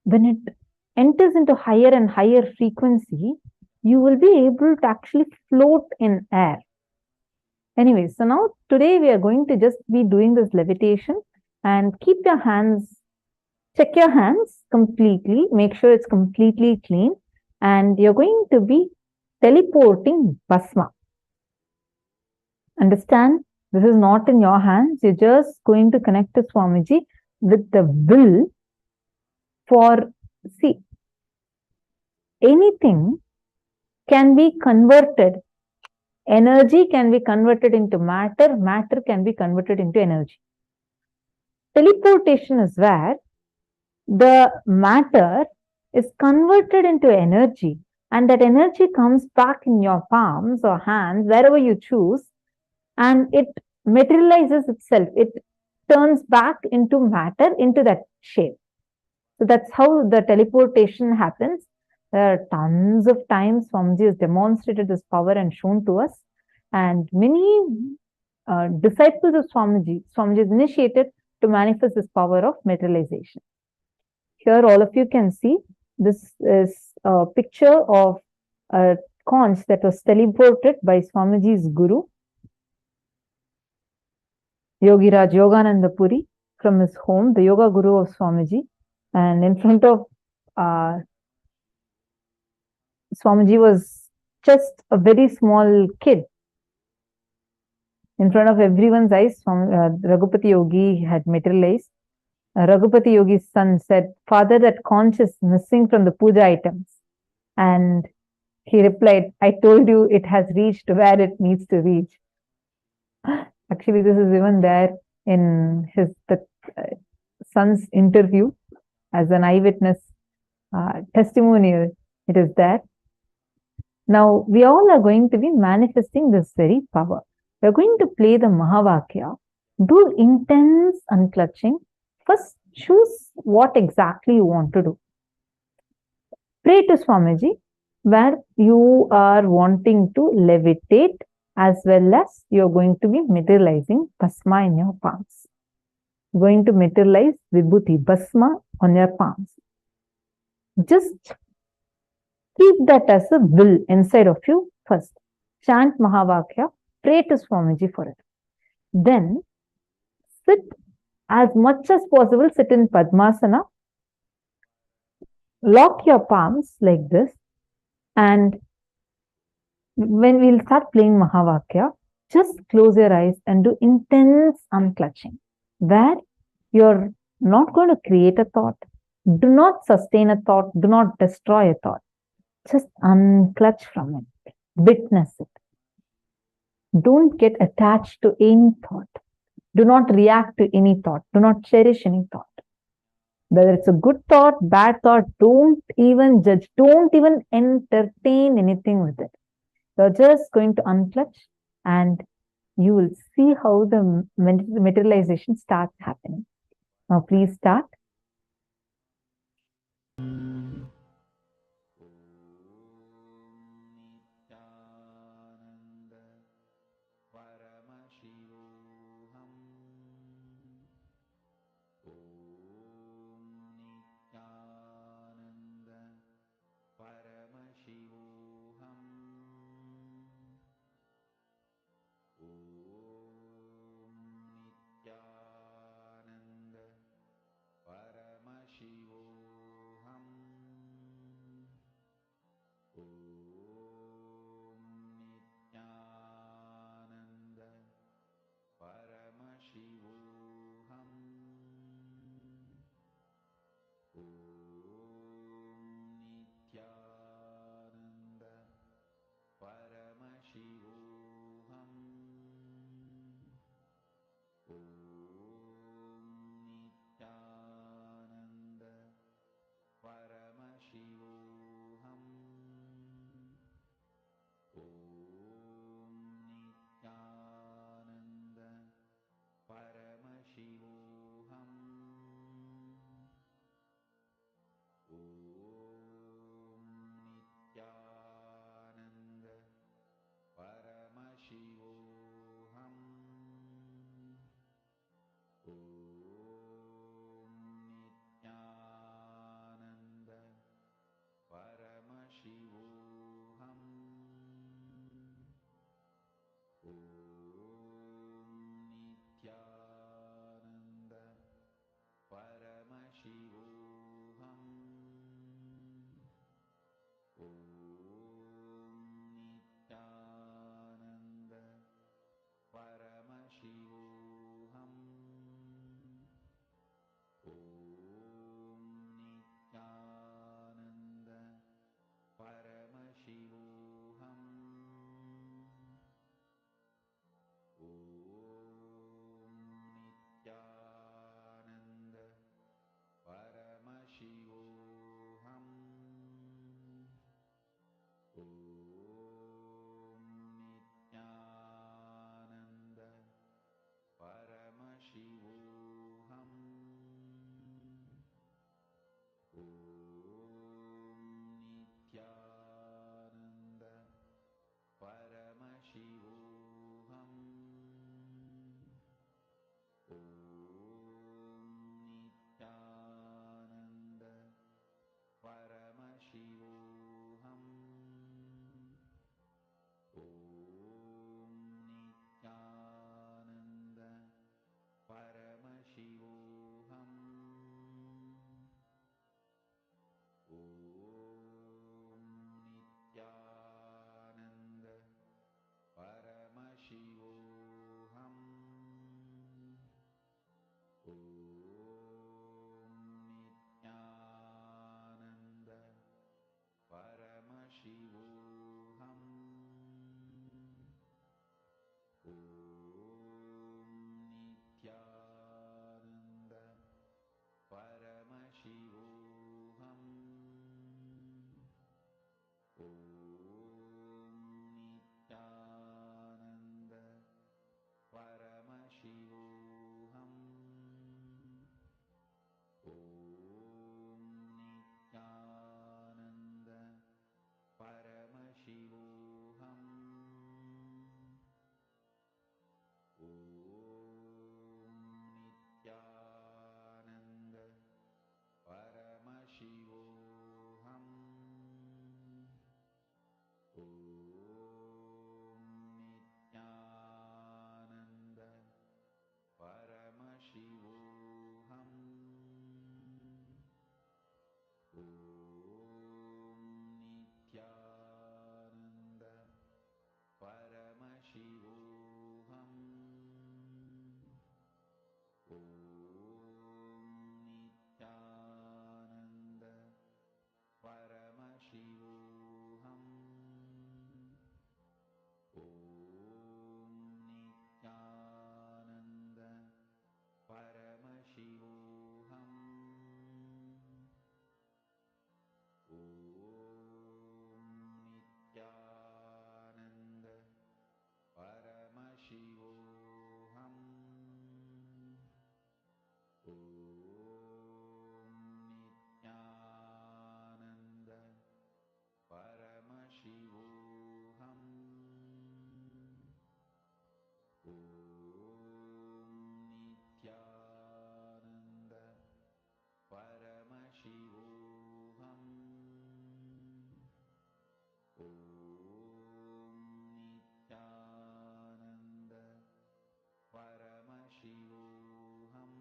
when it enters into higher and higher frequency, you will be able to actually float in air. Anyway, so now today we are going to just be doing this levitation, and keep your hands, check your hands completely, make sure it's completely clean, and you're going to be teleporting Bhasma. Understand? This is not in your hands. You're just going to connect to Swamiji with the will for, see, anything can be converted. Energy can be converted into matter. Matter can be converted into energy. Teleportation is where the matter is converted into energy, and that energy comes back in your palms or hands, wherever you choose, and it materializes itself. It turns back into matter, into that shape. So that's how the teleportation happens. There are tons of times Swamiji has demonstrated this power and shown to us. And many disciples of Swamiji is initiated to manifest this power of materialization. Here all of you can see, this is a picture of a conch that was teleported by Swamiji's guru, Yogiraj Yogananda Puri, from his home, the yoga guru of Swamiji. And in front of Swamiji was just a very small kid. In front of everyone's eyes, Raghupati Yogi had materialized. Raghupati Yogi's son said, "Father, that conch is missing from the puja items." And he replied, "I told you it has reached where it needs to reach." Actually, this is even there in the son's interview as an eyewitness testimonial. It is there. Now, we all are going to be manifesting this very power. We are going to play the Mahavakya, do intense unclutching. First, choose what exactly you want to do. Pray to Swamiji where you are wanting to levitate, as well as you are going to be materializing Bhasma in your palms. Going to materialize Vibhuti, Bhasma on your palms. Just keep that as a will inside of you first. Chant Mahavakya, pray to Swamiji for it. Then sit as much as possible, sit in Padmasana. Lock your palms like this. And when we'll start playing Mahavakya, just close your eyes and do intense unclutching, where you're not going to create a thought. Do not sustain a thought. Do not destroy a thought. Just unclutch from it. Witness it. Don't get attached to any thought. Do not react to any thought. Do not cherish any thought. Whether it's a good thought, bad thought, don't even judge. Don't even entertain anything with it. You're just going to unclutch and you will see how the materialization starts happening. Now please start. Paramashivoham. Om Nithyananda Paramashivoham. Om Nithyananda Paramashivoham. Om Nithyananda Paramashivoham. Om Nithyananda Paramashivoham. Om Nithyananda Paramashivoham. Om Nithyananda Paramashivoham. Om Nithyananda Paramashivoham. Om Nithyananda Paramashivoham. Om Nithyananda Paramashivoham. Om Nithyananda Paramashivoham. Om Nithyananda Paramashivoham. Om Nithyananda Paramashivoham. Om Nithyananda Paramashivoham.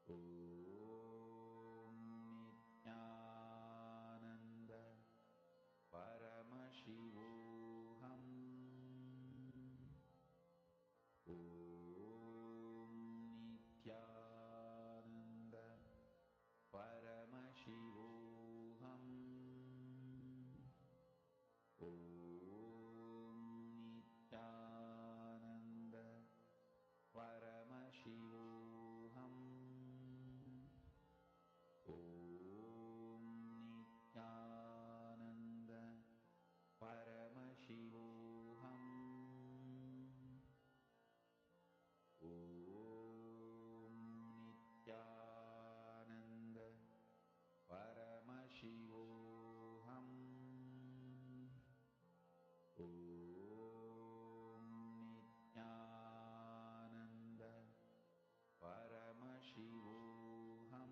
Om Nithyananda Paramashivoham. Om Nithyananda Paramashivoham. Om Nithyananda Paramashivoham. Om Nithyananda Paramashivoham. Om Nithyananda Paramashivoham. Om Nithyananda Paramashivoham.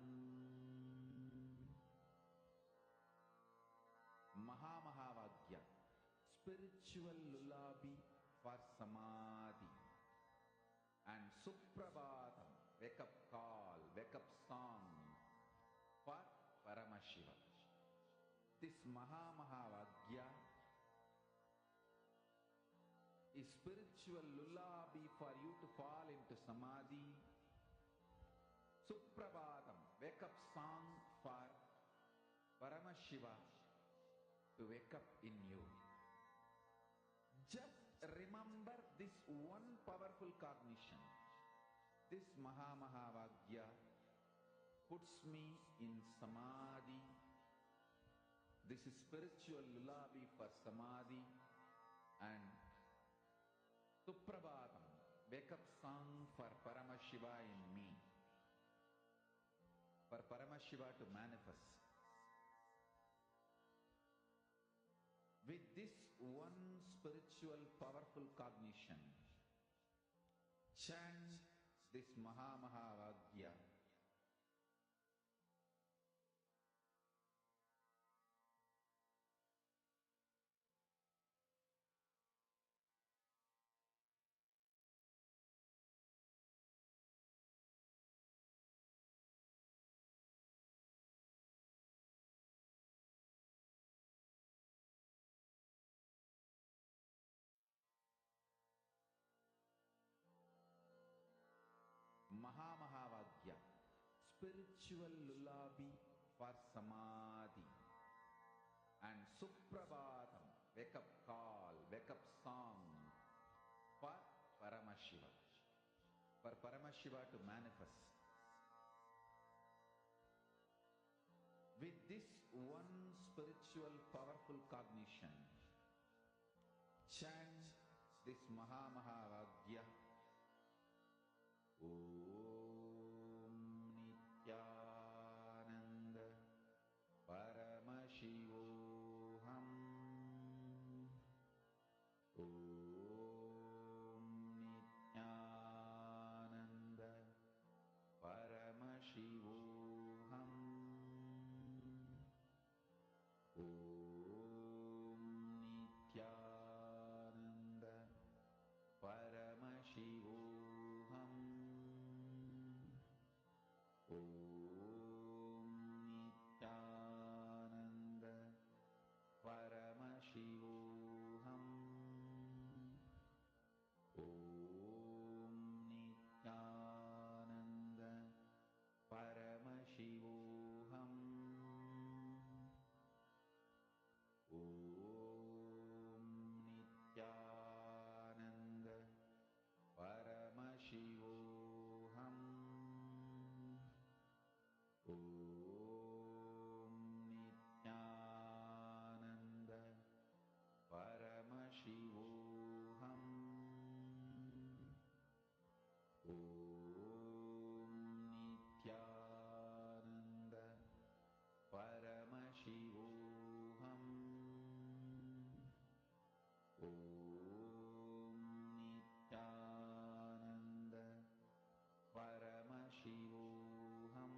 Mahamahāvagya, spiritual lullaby for Samadhi, and Suprabhatam, wake up call, wake up song for Paramashiva. This Mahamahāvagya is spiritual lullaby for you to fall into Samadhi. Suprabhatam, wake up song for Paramashiva to wake up in you. Just remember this one powerful cognition. This Mahamahāvagya puts me in Samadhi. This is spiritual lullaby for Samadhi. And Suprabhatam, wake up song for Paramashiva in me. For Paramashiva to manifest. With this one spiritual powerful cognition, chant this Mahamahāvagya. Mahamahāvagya, spiritual lullaby for Samadhi, and Suprabhatam, wake up call, wake up song for Paramashiva, for Paramashiva to manifest. With this one spiritual powerful cognition, chant this Mahamahāvagya. Om Nithyananda Paramashivoham. Om Nithyananda Paramashivoham. Om Nithyananda Paramashivoham. Om Nithyananda Paramashivoham. Om Nithyananda Paramashivoham. Om Nithyananda Paramashivoham. Om Nithyananda Paramashivoham. Om Nithyananda Paramashivoham. Om Nithyananda Paramashivoham.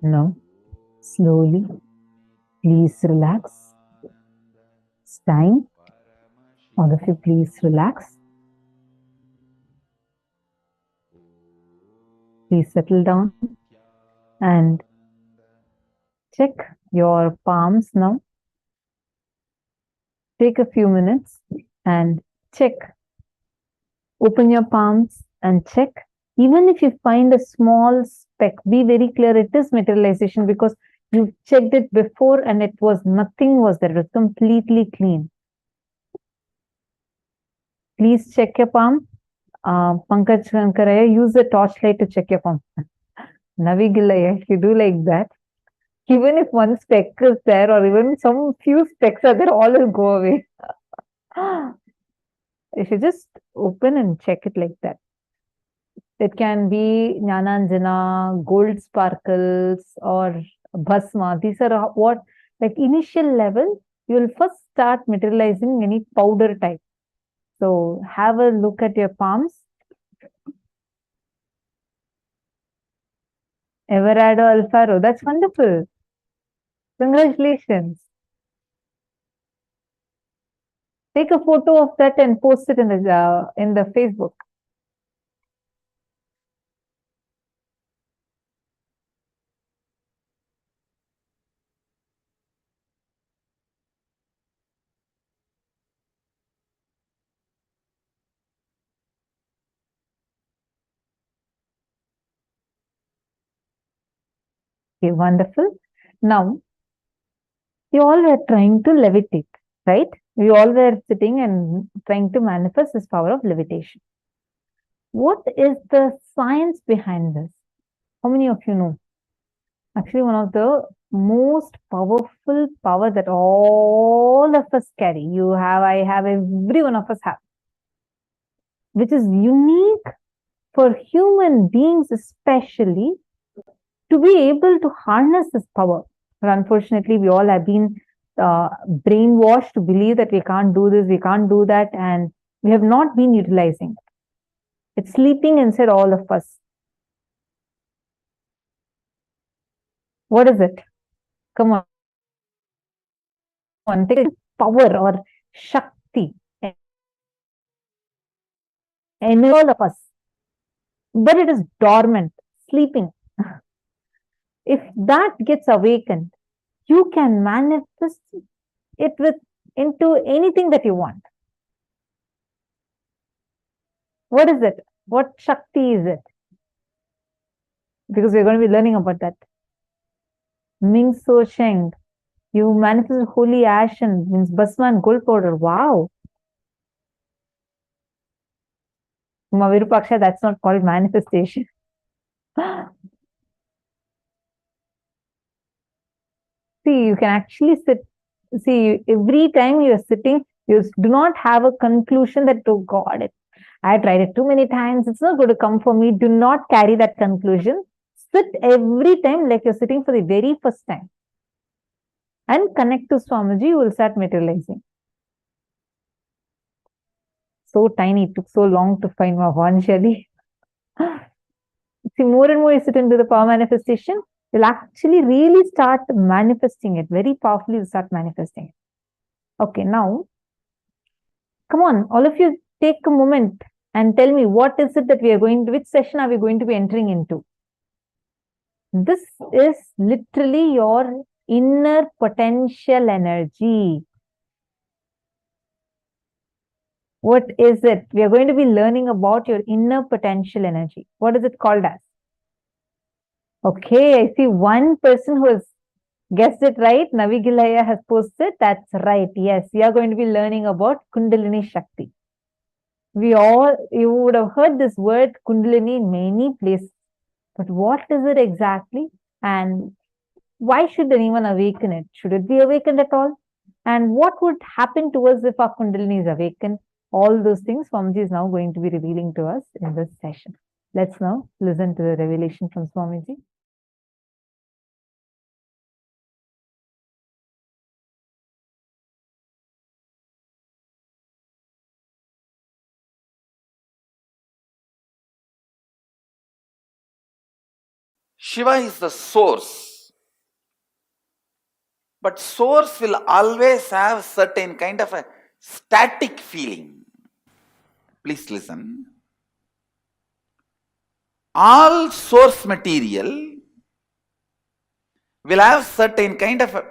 Now, slowly, please relax. It's time. All of you, please relax. Please settle down and check your palms now. Take a few minutes and check. Open your palms and check. Even if you find a small speck, be very clear it is materialization because you checked it before and it was nothing was there. It was completely clean. Please check your palm. Pankaj Kankaraya, use the torchlight to check your palm. Navigilaya, if you do like that, even if one speck is there or even some few specks are there, all will go away. If you just open and check it like that. It can be Jnananjana, gold sparkles or Bhasma. These are what, like initial level, you will first start materializing any powder type. So have a look at your palms. Everardo Alfaro, that's wonderful. Congratulations. Take a photo of that and post it in the Facebook. Okay, wonderful. Now, you all were trying to levitate, right? We all were sitting and trying to manifest this power of levitation. What is the science behind this? How many of you know? Actually, one of the most powerful power that all of us carry. You have, I have, every one of us have. Which is unique for human beings especially to be able to harness this power. But unfortunately, we all have been brainwashed to believe that we can't do this, we can't do that, and we have not been utilizing it. It's sleeping inside all of us. What is it? Come on, take power or Shakti in all of us. But it is dormant, sleeping. If that gets awakened, you can manifest it into anything that you want. What is it? What Shakti is it? Because we're going to be learning about that. Ming So Sheng. You manifest holy ash and means Basma and gold powder. Wow. Virupaksha, that's not called manifestation. See, you can actually sit. See, every time you are sitting, you do not have a conclusion that, oh God, I tried it too many times. It's not going to come for me. Do not carry that conclusion. Sit every time like you're sitting for the very first time. And connect to Swamiji, you will start materializing. So tiny, it took so long to find Mavanjali. See, more and more you sit into the power manifestation, you'll actually really start manifesting it. Very powerfully, you start manifesting it. Okay, now, come on, all of you take a moment and tell me what is it that we are going to, which session are we going to be entering into? This is literally your inner potential energy. What is it? We are going to be learning about your inner potential energy. What is it called as? Okay, I see one person who has guessed it right. Navigilaya has posted. That's right. Yes, we are going to be learning about Kundalini Shakti. You would have heard this word Kundalini in many places. But what is it exactly? And why should anyone awaken it? Should it be awakened at all? And what would happen to us if our Kundalini is awakened? All those things Swamiji is now going to be revealing to us in this session. Let's now listen to the revelation from Swamiji. Shiva is the source But source will always have certain kind of a static feeling. Please listen. All source material will have certain kind of a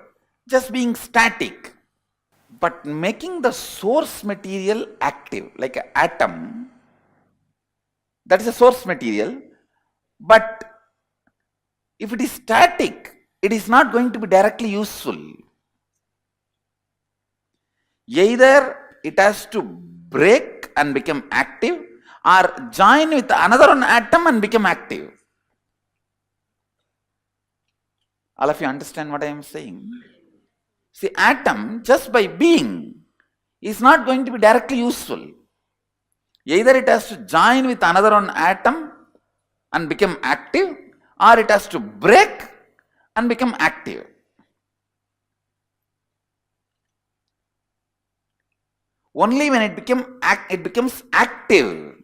just being static. But making the source material active, like an atom, that is a source material. But if it is static, it is not going to be directly useful. Either it has to break and become active, or join with another one atom and become active. All of you understand what I am saying? See, atom just by being is not going to be directly useful. Either it has to join with another one atom and become active, or it has to break and become active. Only when it becomes active,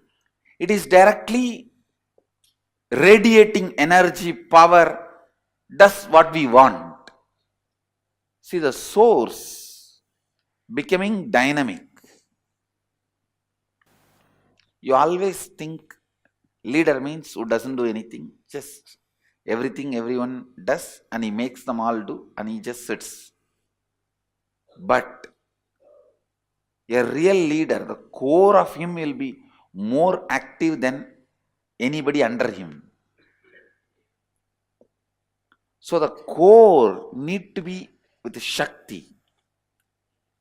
it is directly radiating energy, power, does what we want. See, the source becoming dynamic. You always think leader means who doesn't do anything, just everything everyone does and he makes them all do and he just sits. But a real leader, the core of him will be more active than anybody under him. So the core need to be with Shakti,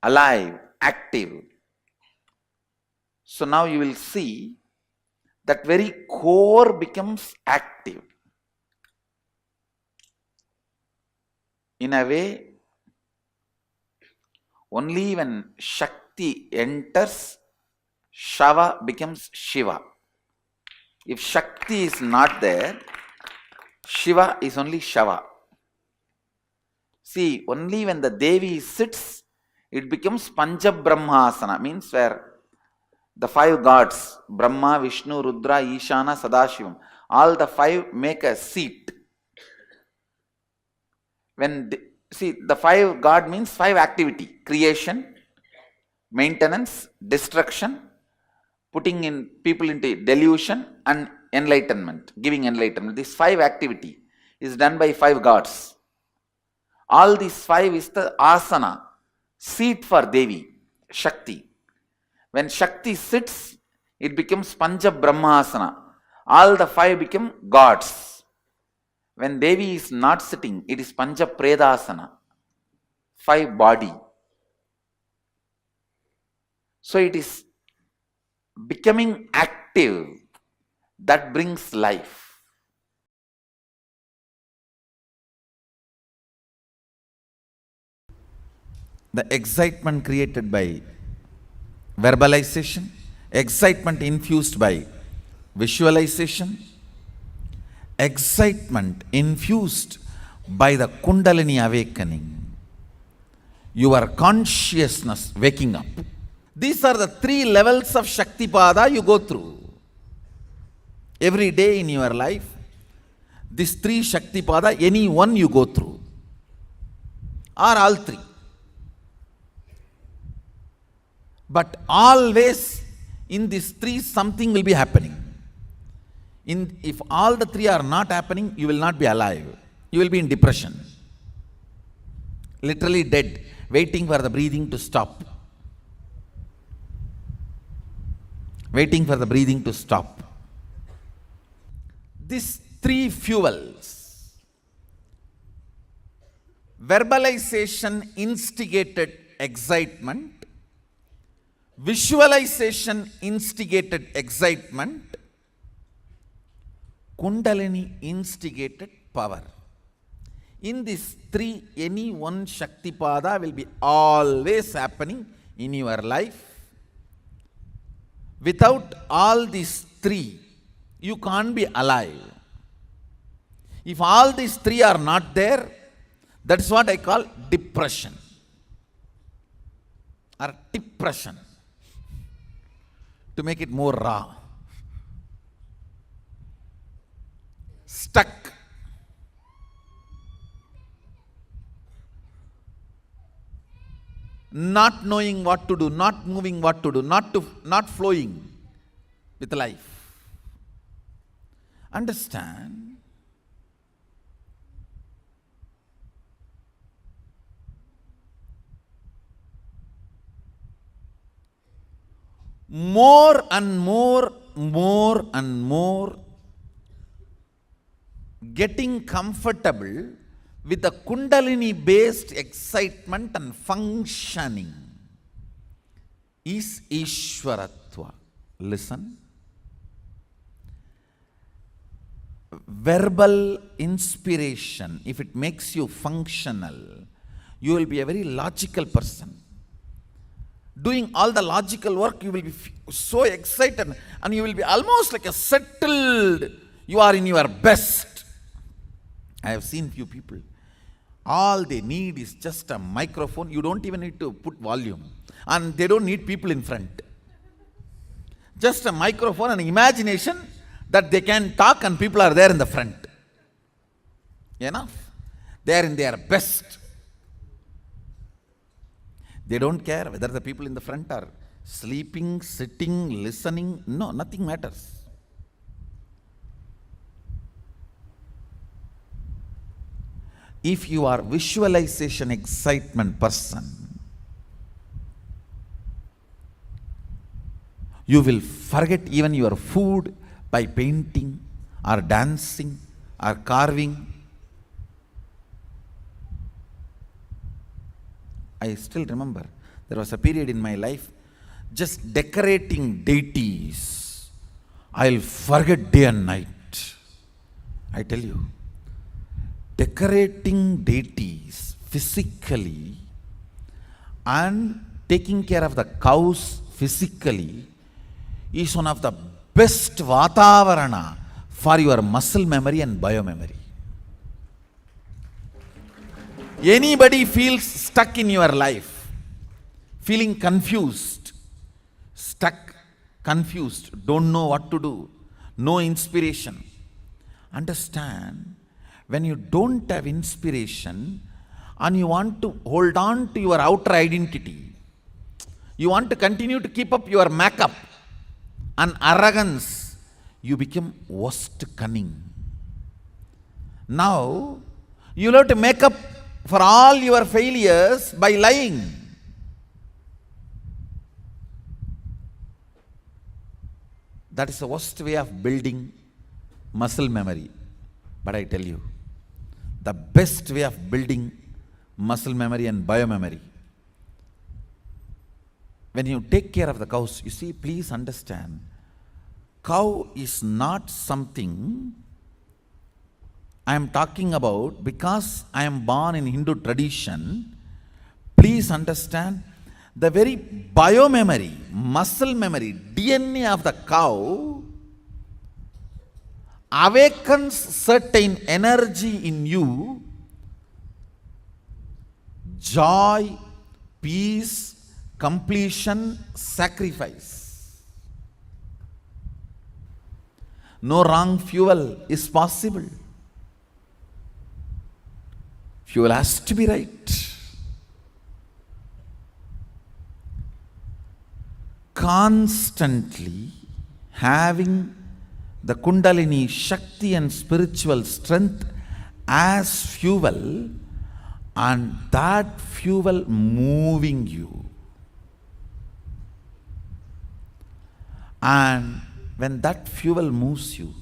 alive, active. So now you will see that very core becomes active. In a way, only when Shakti enters, Shava becomes Shiva. If Shakti is not there, Shiva is only Shava. See, only when the Devi sits, it becomes Pancha Brahmasana, means where the five gods, Brahma, Vishnu, Rudra, Ishana, Sadashivam, all the five make a seat. See, the five God means five activity: creation, maintenance, destruction, putting in people into delusion, and enlightenment, giving enlightenment. This five activity is done by five gods. All these five is the asana, seat for Devi, Shakti. When Shakti sits, it becomes Pancha Brahmasana. All the five become gods. When Devi is not sitting, it is Pancha Predasana, five body. So it is becoming active that brings life. The excitement created by verbalization, excitement infused by visualization, excitement infused by the Kundalini awakening, your consciousness waking up. These are the three levels of Shaktipada you go through. Every day in your life, these three Shaktipada, any one you go through, or all three. But always in these three something will be happening. If all the three are not happening, you will not be alive. You will be in depression. Literally dead, waiting for the breathing to stop. Waiting for the breathing to stop. These three fuels. Verbalization instigated excitement. Visualization instigated excitement. Kundalini instigated power. In these three, any one Shaktipada will be always happening in your life. Without all these three, you can't be alive. If all these three are not there, that's what I call depression or depression. To make it more raw. Stuck. not knowing what to do, not moving what to do, not flowing with life. Understand? More and more getting comfortable with the Kundalini based excitement and functioning is Ishwaratva. Listen. Verbal inspiration, if it makes you functional, you will be a very logical person. Doing all the logical work, you will be so excited and you will be almost like a settled, you are in your best. I have seen few people. All they need is just a microphone. You don't even need to put volume. And they don't need people in front. Just a microphone and imagination that they can talk and people are there in the front. Enough. They are in their best. They don't care whether the people in the front are sleeping, sitting, listening. No, nothing matters. If you are visualization excitement person, you will forget even your food by painting or dancing or carving. I still remember there was a period in my life just decorating deities. I'll forget day and night. I tell you, decorating deities physically and taking care of the cows physically is one of the best vatavarana for your muscle memory and biomemory. Anybody feels stuck in your life, feeling confused, stuck, confused, don't know what to do, no inspiration. Understand, when you don't have inspiration and you want to hold on to your outer identity, you want to continue to keep up your makeup and arrogance, you become worst cunning. Now, you have to make up for all your failures by lying. That is the worst way of building muscle memory. But I tell you, the best way of building muscle memory and biomemory, when you take care of the cows, you see, please understand, cow is not something I am talking about because I am born in Hindu tradition. Please understand, the very biomemory, muscle memory, DNA of the cow awakens certain energy in you, joy, peace, completion, sacrifice. No wrong fuel is possible. Fuel has to be right. Constantly having the Kundalini Shakti and spiritual strength as fuel, and that fuel moving you. And when that fuel moves you,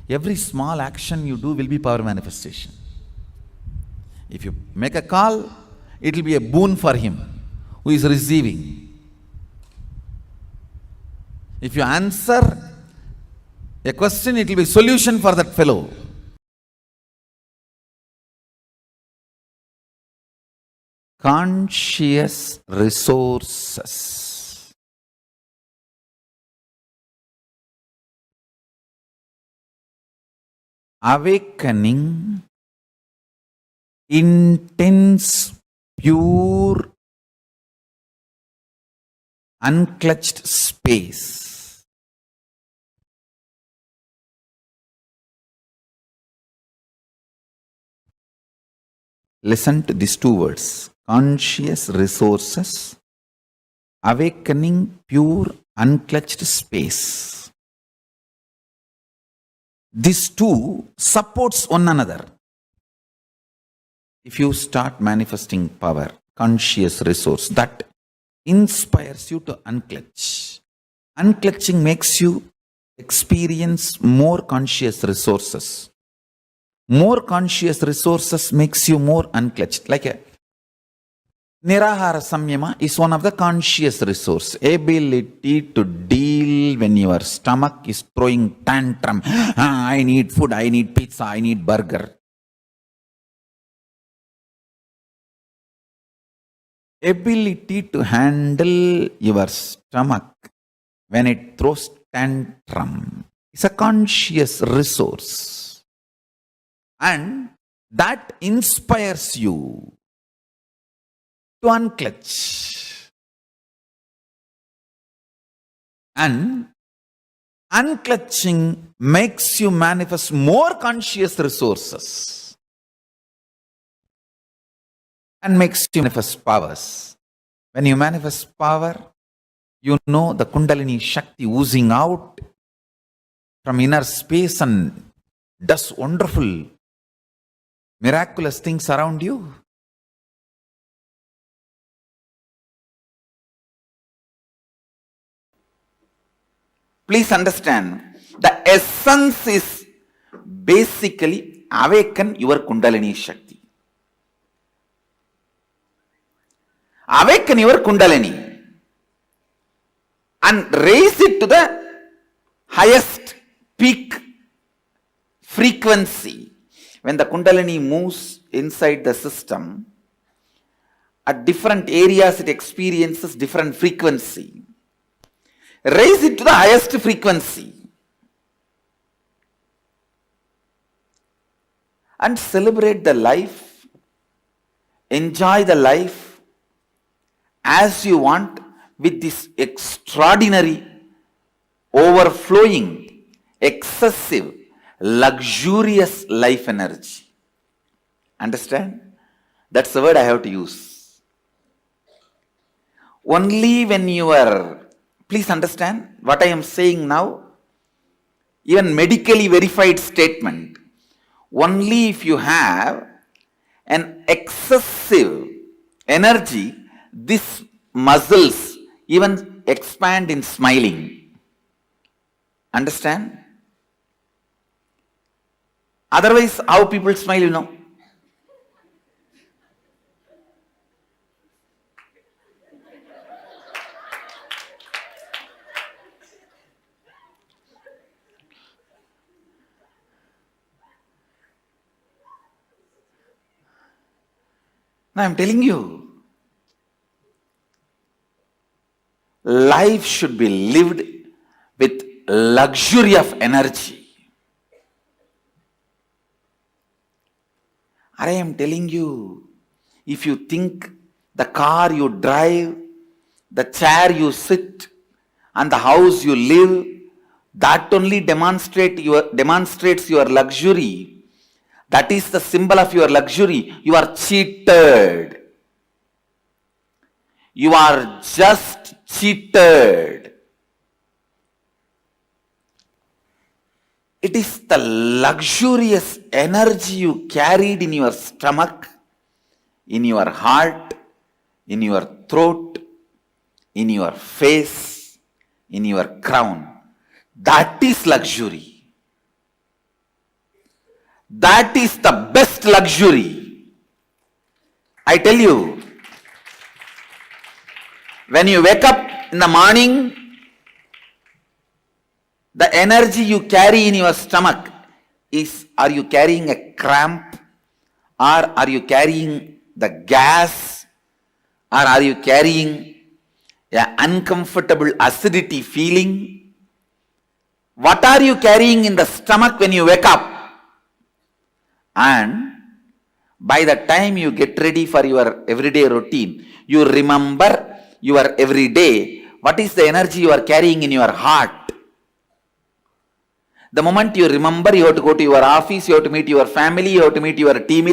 every small action you do will be power manifestation. If you make a call, it will be a boon for him who is receiving. If you answer a question, it will be a solution for that fellow. Conscious resources. Awakening intense, pure, unclutched space. Listen to these two words, conscious resources, awakening pure, unclutched space. These two supports one another. If you start manifesting power, conscious resource, that inspires you to unclutch. Unclutching makes you experience more conscious resources. More conscious resources makes you more unclutched. Like a Nirahara Samyama is one of the conscious resource. Ability to deal when your stomach is throwing tantrum. I need food, I need pizza, I need burger. Ability to handle your stomach when it throws tantrum is a conscious resource. And that inspires you to unclutch. And unclutching makes you manifest more conscious resources and makes you manifest powers. When you manifest power, you know the Kundalini Shakti oozing out from inner space and does wonderful, miraculous things around you. Please understand, the essence is basically awaken your Kundalini Shakti. Awaken your Kundalini and raise it to the highest peak frequency. When the Kundalini moves inside the system, at different areas it experiences different frequency. Raise it to the highest frequency and celebrate the life, enjoy the life as you want with this extraordinary, overflowing, excessive, luxurious life energy. Understand? That's the word I have to use. Only when you are, please understand what I am saying now, even medically verified statement. Only if you have an excessive energy, these muscles even expand in smiling. Understand? Otherwise, how people smile, you know? Now I am telling you, life should be lived with luxury of energy. I am telling you, if you think the car you drive, the chair you sit, and the house you live, that only demonstrates your luxury. That is the symbol of your luxury. You are cheated. You are just cheated. It is the luxurious energy you carried in your stomach, in your heart, in your throat, in your face, in your crown. That is luxury. That is the best luxury. I tell you, when you wake up in the morning, the energy you carry in your stomach is, are you carrying a cramp? Or are you carrying the gas? Or are you carrying an uncomfortable acidity feeling? What are you carrying in the stomach when you wake up? And by the time you get ready for your everyday routine, you remember your everyday, what is the energy you are carrying in your heart? The moment you remember, you have to go to your office, you have to meet your family, you have to meet your team.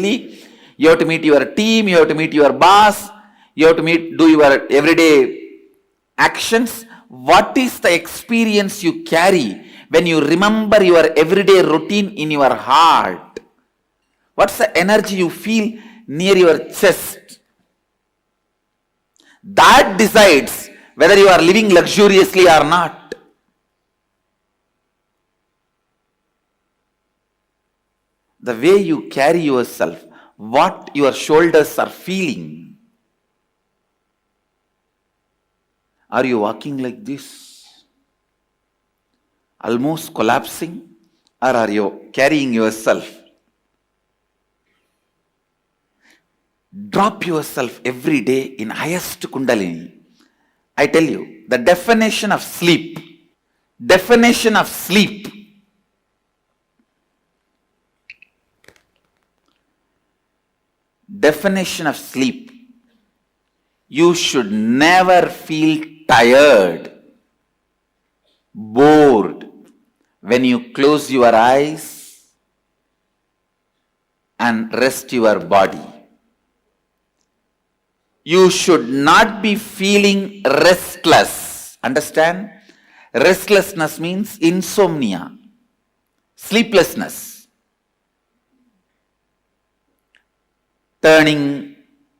You have to meet your team, you have to meet your boss, you have to do your everyday actions. What is the experience you carry when you remember your everyday routine in your heart? What's the energy you feel near your chest? That decides whether you are living luxuriously or not. The way you carry yourself, what your shoulders are feeling. Are you walking like this, almost collapsing, or are you carrying yourself? Drop yourself every day in highest Kundalini. I tell you, the definition of sleep, you should never feel tired, bored when you close your eyes and rest your body. You should not be feeling restless. Understand? Restlessness means insomnia, sleeplessness. Turning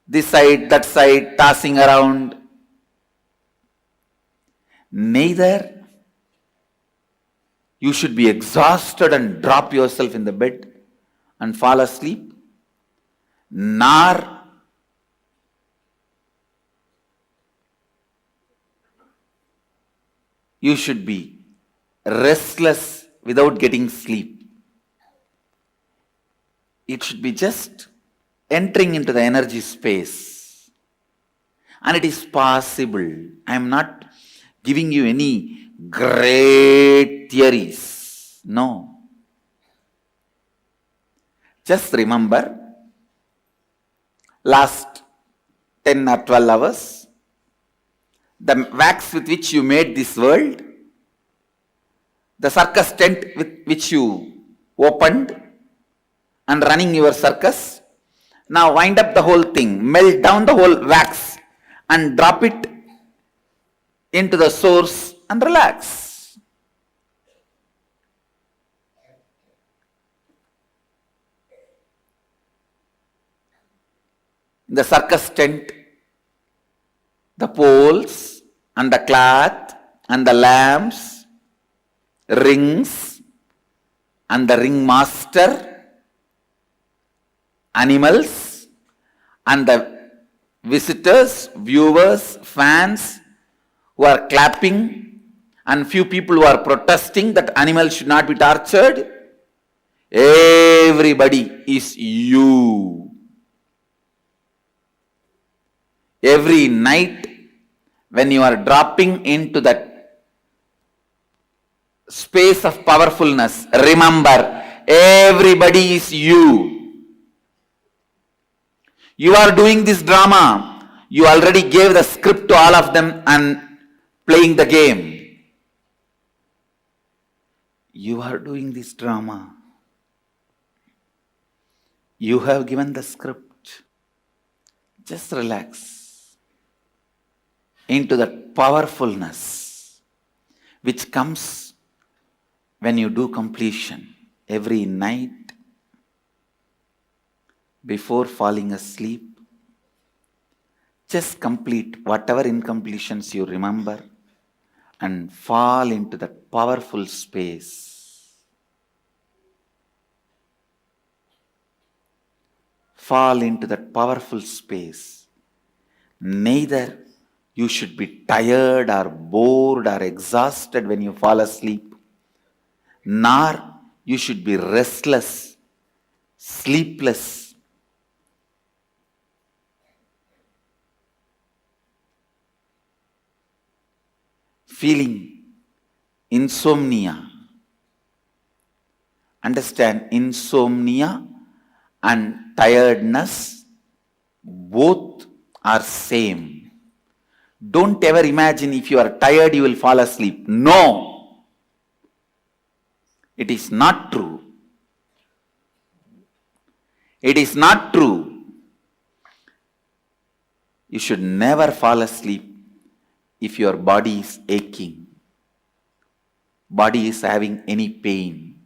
this side, that side, tossing around. Neither you should be exhausted and drop yourself in the bed and fall asleep, nor you should be restless without getting sleep. It should be just entering into the energy space. And it is possible. I am not giving you any great theories. No. Just remember, last 10 or 12 hours, the wax with which you made this world, the circus tent with which you opened and running your circus, now wind up the whole thing, melt down the whole wax and drop it into the source and relax. The circus tent, the poles and the cloth and the lamps, rings and the ringmaster, animals and the visitors, viewers, fans who are clapping and few people who are protesting that animals should not be tortured. Everybody is you. Every night when you are dropping into that space of powerfulness, remember, everybody is you. You are doing this drama. You already gave the script to all of them and playing the game. You are doing this drama. You have given the script. Just relax into that powerfulness which comes when you do completion every night before falling asleep. Just complete whatever incompletions you remember and fall into that powerful space. Fall into that powerful space. Neither you should be tired or bored or exhausted when you fall asleep, nor you should be restless, sleepless. Feeling insomnia. Understand, insomnia and tiredness both are same. Don't ever imagine if you are tired you will fall asleep. No. It is not true. It is not true. You should never fall asleep if your body is aching, body is having any pain.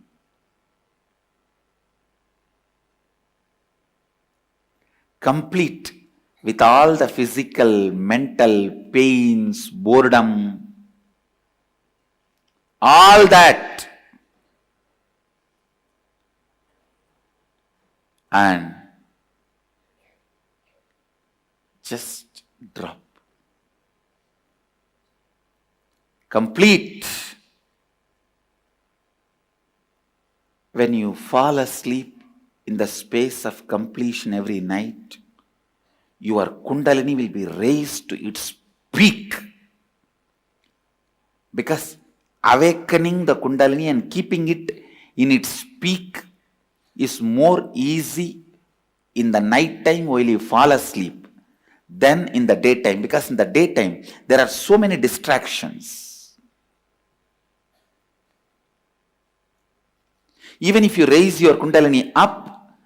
Complete with all the physical, mental pains, boredom, all that. And just drop. Complete. When you fall asleep in the space of completion every night, your Kundalini will be raised to its peak. Because awakening the Kundalini and keeping it in its peak is more easy in the night time while you fall asleep than in the daytime. Because in the daytime, there are so many distractions. Even if you raise your Kundalini up,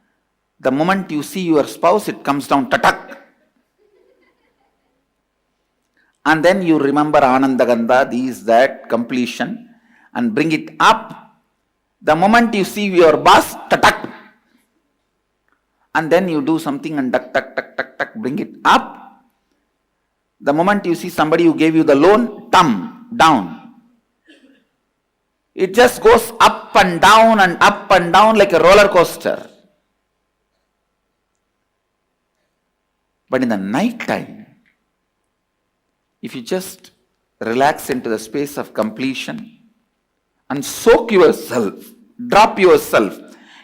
the moment you see your spouse, it comes down, tatak. And then you remember Anandagandha, this, that, completion, and bring it up. The moment you see your boss, tatak. And then you do something and tak, tak, tak, tak, tak, bring it up. The moment you see somebody who gave you the loan, thumb, down. It just goes up and down like a roller coaster. But in the night time, if you just relax into the space of completion and soak yourself, drop yourself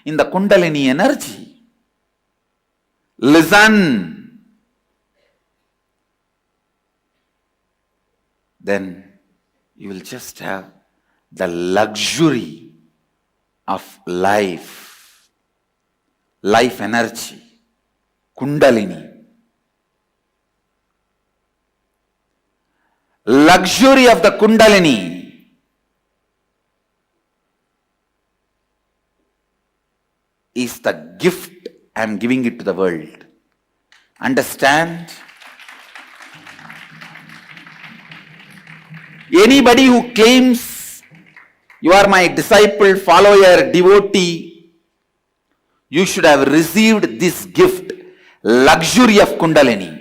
in the Kundalini energy, listen, then you will just have the luxury of life energy, Kundalini. Luxury of the Kundalini is the gift I am giving it to the world. Understand? Anybody who claims you are my disciple, follower, devotee, you should have received this gift, luxury of Kundalini.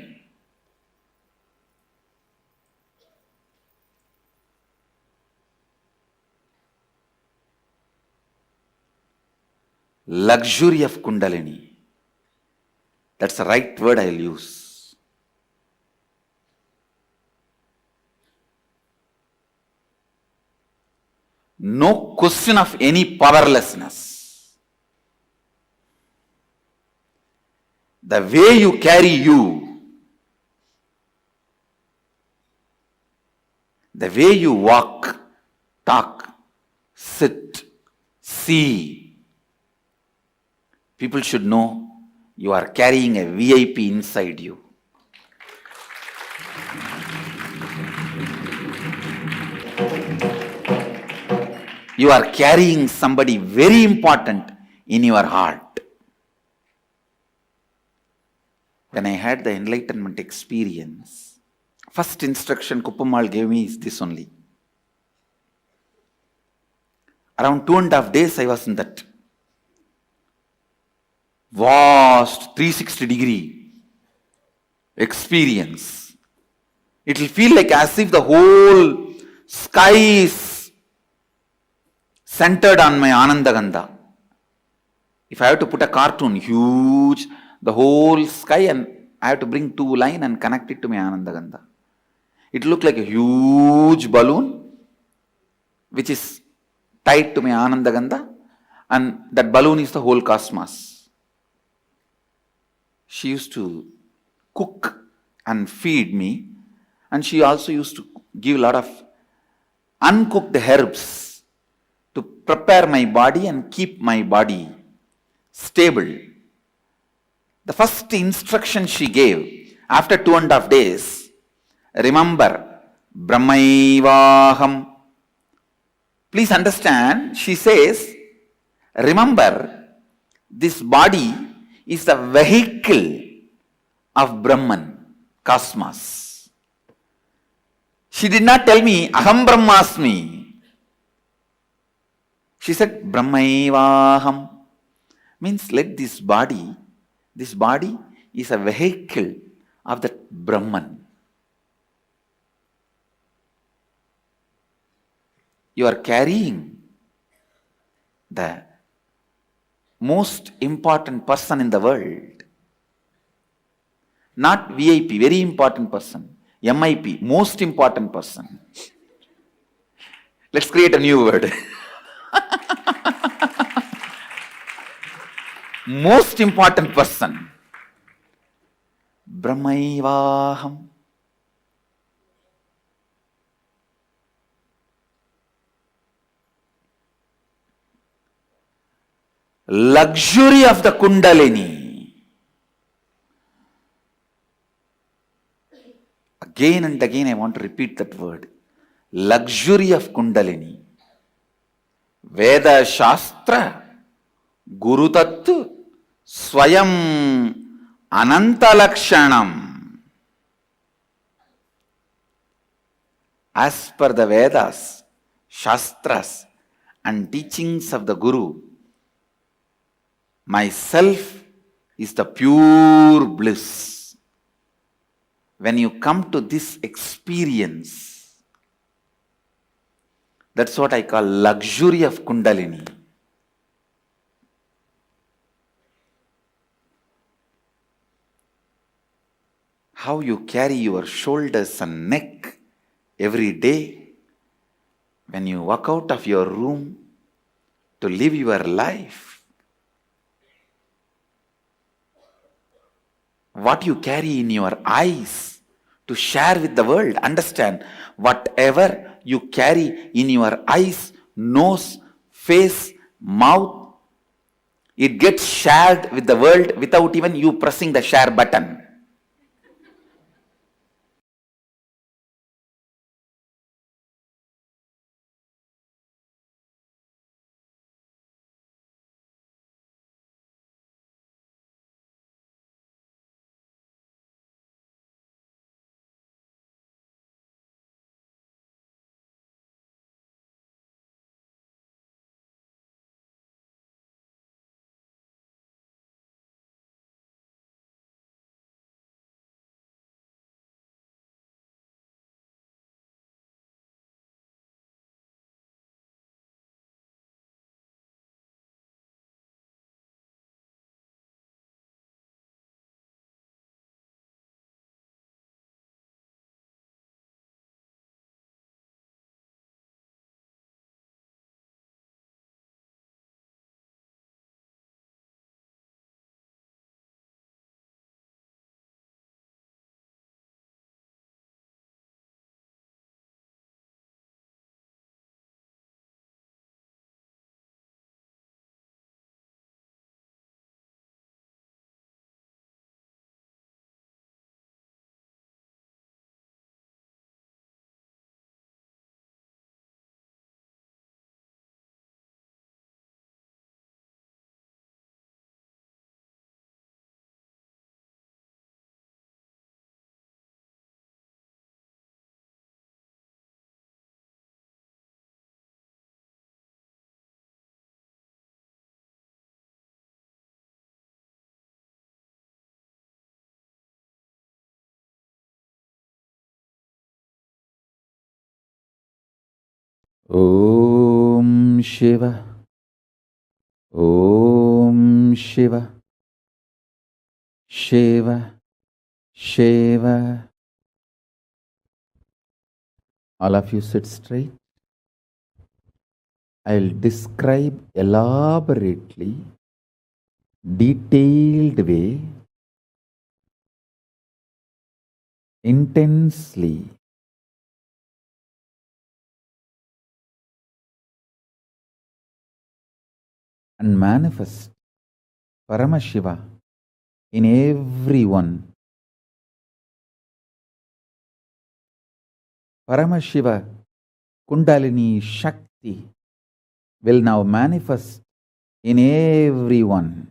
Luxury of Kundalini. That's the right word I'll use. No question of any powerlessness. The way you carry you, the way you walk, talk, sit, see, people should know you are carrying a VIP inside you. You are carrying somebody very important in your heart. When I had the enlightenment experience, first instruction Kuppamal gave me is this only. Around 2.5 days I was in that vast 360-degree experience. It will feel like as if the whole sky is centered on my Anandagandha. If I have to put a cartoon, huge, the whole sky, and I have to bring 2 lines and connect it to my Anandagandha. It will look like a huge balloon which is tied to my Anandagandha, and that balloon is the whole cosmos. She used to cook and feed me, and she also used to give a lot of uncooked herbs to prepare my body and keep my body stable. The first instruction she gave after 2.5 days, remember, Brahmaivaham. Please understand, she says, remember, this body is the vehicle of Brahman. cosmos. She did not tell me, Aham Brahmasmi. She said, Brahmaivaham. Means let this body is a vehicle of that Brahman. You are carrying the most important person in the world. Not VIP, very important person. MIP, most important person. Let's create a new word. Most important person. Brahmaivaham. Luxury of the Kundalini. Again and again I want to repeat that word. Luxury of Kundalini. Veda Shastra Guru Tattva Swayam Ananta Lakshanam. As per the Vedas, Shastras and teachings of the Guru, myself is the pure bliss. When you come to this experience, that's what I call luxury of Kundalini. How you carry your shoulders and neck every day when you walk out of your room to live your life. What you carry in your eyes to share with the world. Understand, whatever you carry in your eyes, nose, face, mouth, it gets shared with the world without even you pressing the share button. Om Shiva, Om Shiva, Shiva, Shiva. All of you sit straight. I'll describe elaborately, detailed way, intensely, and manifest Paramashiva in everyone. Paramashiva Kundalini Shakti will now manifest in everyone.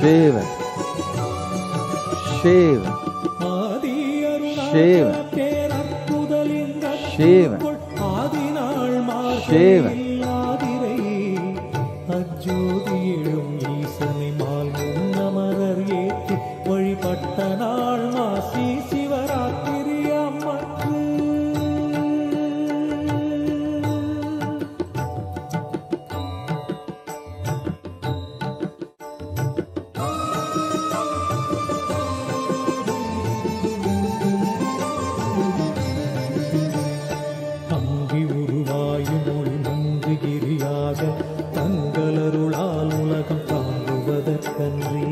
Shiva, Shiva, Aadhi Shiva, Arunachal பேரற்புதலிங்க Shiva, ஆதிநாள் Shiva, மாதிரை அஜோதியிடும் ஈசனை mall முன்னமரர் ஏற்றி வழிபட்ட நாள் மாசி சிவராத்திரி அம்மன்று அங்கி உருவாயும் மொழி மங்குகிரியாக தங்களருளால் உலகம் தாங்குவதற்கன்றி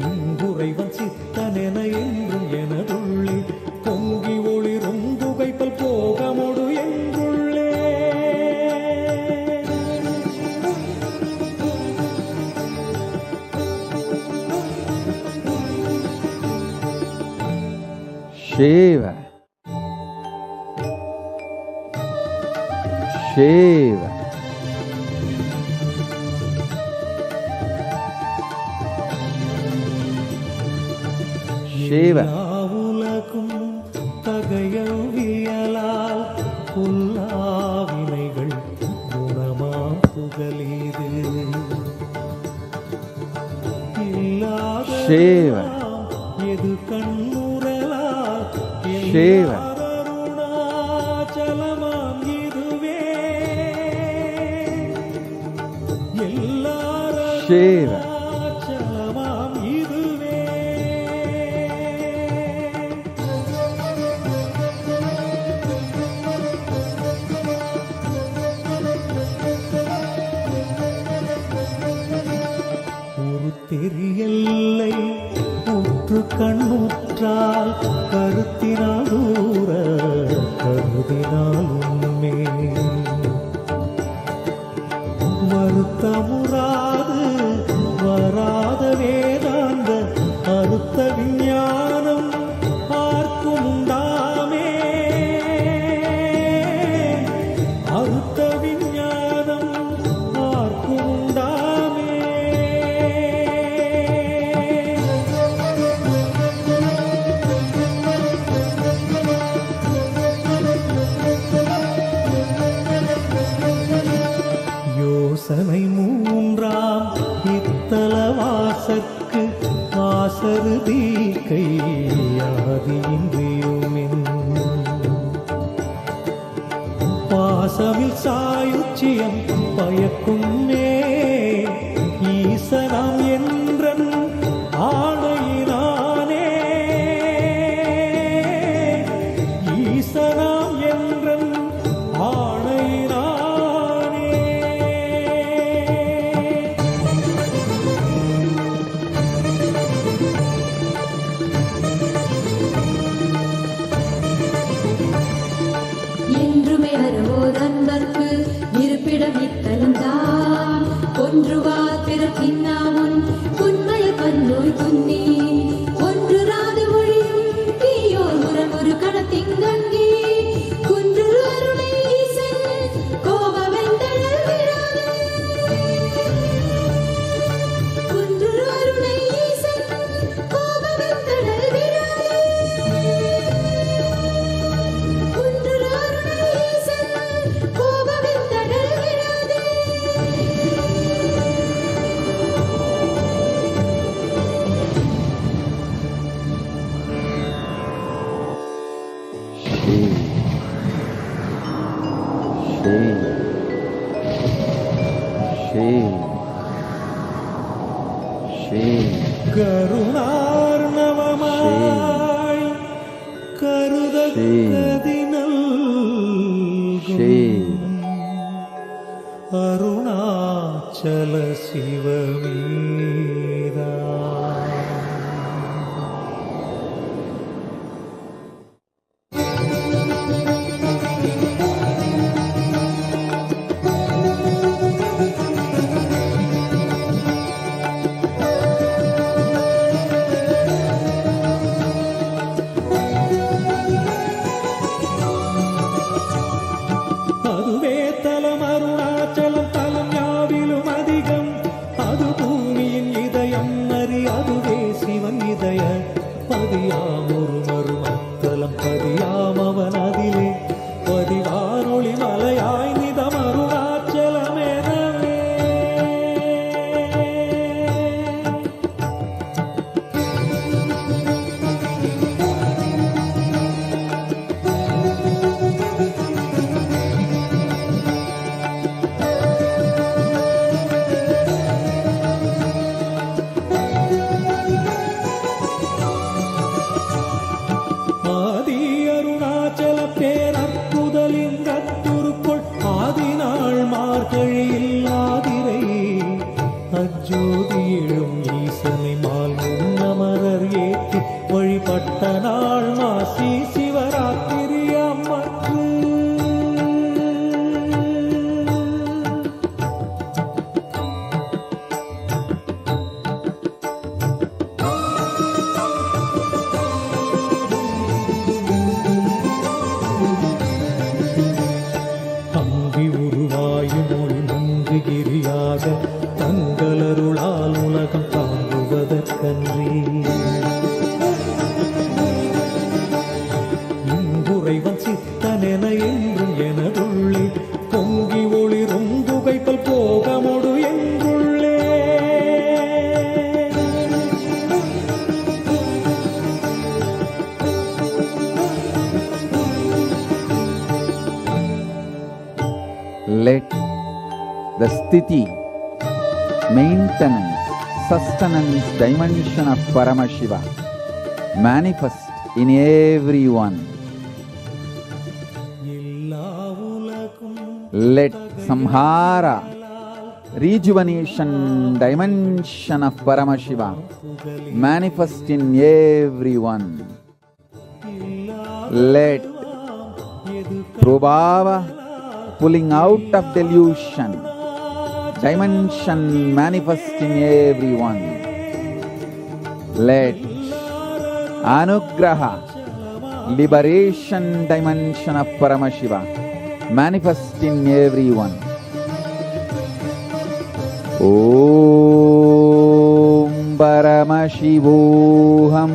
இங்குறைவன் சித்தனென என்றும் எனதுள்ளே பொங்கி ஒளிரும் புகைப்பல் போகமொடு என்றுள்ளே Shiva, Shiva, Shiva, உலகும் தகையவியலால் புல்லாவினைகள் குணமாம் புகலீது இல்லாத Shiva, எது கண்ணுறலால் Shiva, அருணாச்சலமாம் இதுவே எல்லாரும் Shiva, அருணாச்சலமாம் இதுவே ஒரு தெரியல்லை உற்று கண்ணுற்றால் கருத்தினால் தூர கருதினால் உண்மை வருத்தமுறாது வராத வேதாந்த அறுத்த விஞ்ஞானம் ஆர்க்கும் உண்டாமே அறுத்த விஞ்ஞானம் ஆர்க்கும் உண்டாமே யோசனை மூன்றாம் இத்தலவாசற்கு ஆசருதி கையாதியின்றியுமின் பாசமில் சாயுச்சியம் பயக்குமே ஈசனாம் என்றன் ஆணையினானே ஈசனாம் என்றன் ஆணையினானே என்றுமே வருவோர் அன்பர்க்கு இருப்பிடம் இத்தலம்தான் ஒன்றுவா பிறப்பின்னாமுன் உண்மைய கண்ணோய் துன்னி ஒன்று ராது மொழியும் தீயோர் முரம் ஒரு கணத்திங்கங்கி குன்று அருணை ஈசன் கோபவெந்தழல் விராது குன்று அருணை ஈசன் கோபவெந்தழல் விராது குன்று அருணை ஈசன் கோபவெந்தழல் விராது கருணார்ணவமாய் கருதக்கதினல் அருணாச்சல சிவமீரா பதியாம் ஒரு மருமத்தலம் பதியாம் அவன் அதிலே பதிவானொளி மலையாய் நிதம் அருணாச்சலமெனவே. ஆதி அருணாச்சல பேரற்புதலிங்கத்துருக்குள் ஆதிநாள் மார்கழியில் ஆதிரை அஜோதி எழும் ஈசனை மால் முன்னமரர் ஏற்றி வழிபட்ட நாள் மாசி சிவராத்திரி அம்மற்று. அங்கி உருவாயும் மொழி நங்குகிரியாக தங்களருளால் உலகம் தாங்குவதற்கன்றி இங்குறைவன் சித்தனென என்றும் எனதுள்ளே பொங்கி ஒளிரும் புகைப்பல் போகமொடு என்றுள்ளே. Let the sthiti, maintenance, sustenance dimension of Paramashiva manifest in everyone. எல்லா உலகும் Let samhara, rejuvenation dimension of Paramashiva manifest in everyone. Let prabhava, pulling out of delusion dimension manifest in everyone. Let anugraha, liberation dimension of Paramashiva manifest in everyone. Om Paramashivoham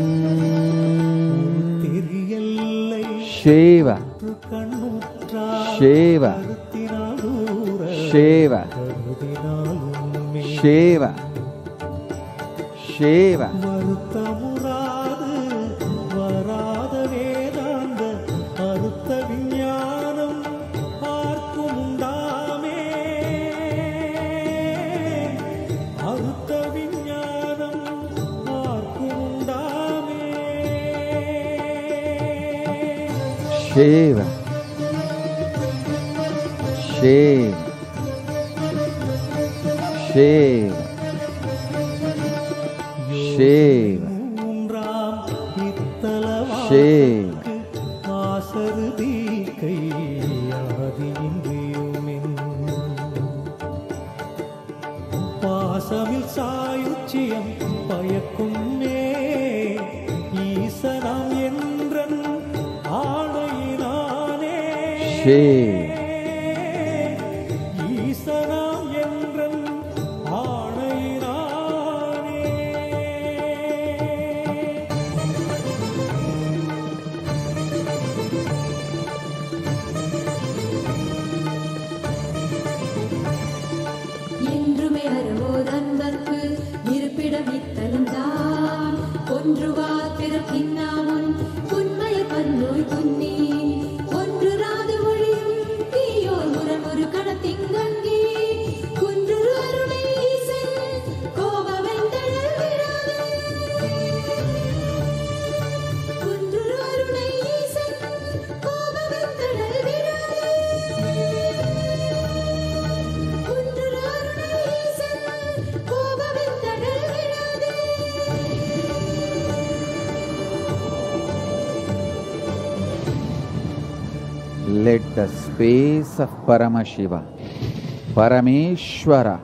Shiva Shiva Shiva Shiva Shiva வருத்தமுறாது வராத வேதாந்த அறுத்த விஞ்ஞானம் ஆர்க்கும் உண்டாமே. அறுத்த விஞ்ஞானம் ஆர்க்கும் உண்டாமே. Shiva Shiva Shiva Shiva மூன்றாம் இத்தலவாக்கு Shiva ஆசருதி கையாதியின்றியுமின் பாசமில் சாயுச்சியம் பயக்குமே ஈசனாம் என்றன் ஆணையினானே. Shiva ஈசனாம் என்றன் ஆணையினானே. என்றுமே அறவோதன்பர்க்கு இருப்பிடம் இத்தலம்தான் ஒன்றுவார் பிறப்பின்னாமுன் உண்மைய பன்னோய் துன்னி ஒன்று ராது ஒழியும் தீயோர் முரண் ஒரு கணத்திங்கங்கி குன்று அருளை ஈசன் கோபவெந்தழல் விடாது குன்று அருளை ஈசன் கோபவெந்தழல் விடாது குன்று அருளை ஈசன் கோபவெந்தழல் விடாது. Let the space of Paramashiva, Parameshwara,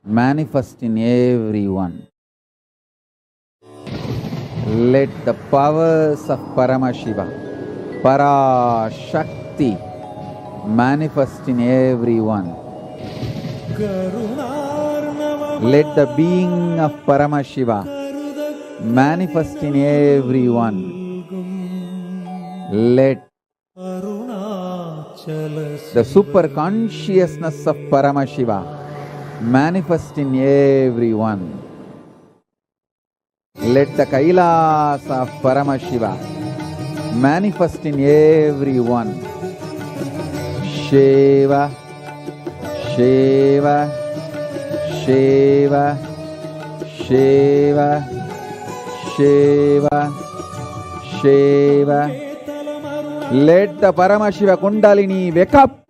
manifest in everyone. Let the powers of Paramashiva, Parashakti, manifest in everyone. Let the being of Paramashiva, manifest in everyone. Let the super consciousness of Paramashiva manifest in everyone. Let the Kailasa of Paramashiva manifest in everyone. Shiva, Shiva, Shiva, Shiva, Shiva, Shiva. Let the Paramashiva Kundalini wake up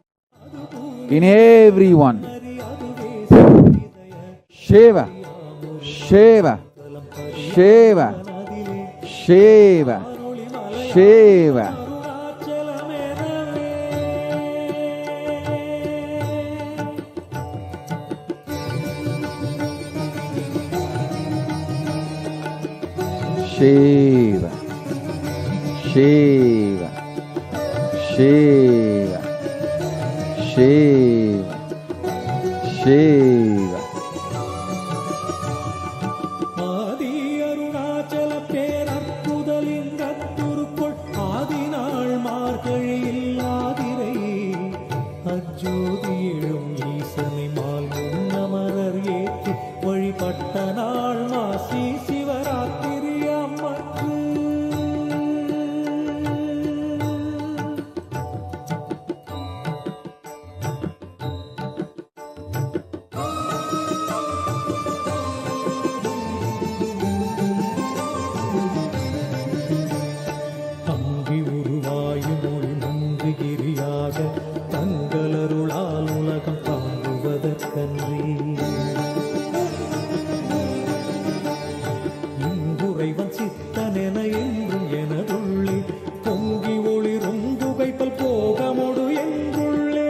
in everyone. Shiva, Shiva, Shiva, Shiva, Shiva. Shiva, Shiva, Shiva, Shiva, Shiva. ஆதி அருணாச்சல பேரற்புதலிங்கத்துருக்குள் ஆதிநாள் மார்கழியில் ஆதிரை அஜோதி எழும் ஈசனை mall முன்னமரர் ஏற்றி வழிபட்ட நாள் மாசி சிவராத்திரி அம்மற்று. அங்கி உருவாயும் மொழி மங்குகிரியாக தங்களருளால் உலகம் தாங்குவதற்கன்றி இங்குறைவன் சித்தனென என்றும் எனதுள்ளே பொங்கி ஒளிரும் புகைப்பல் போகமொடு என்றுள்ளே.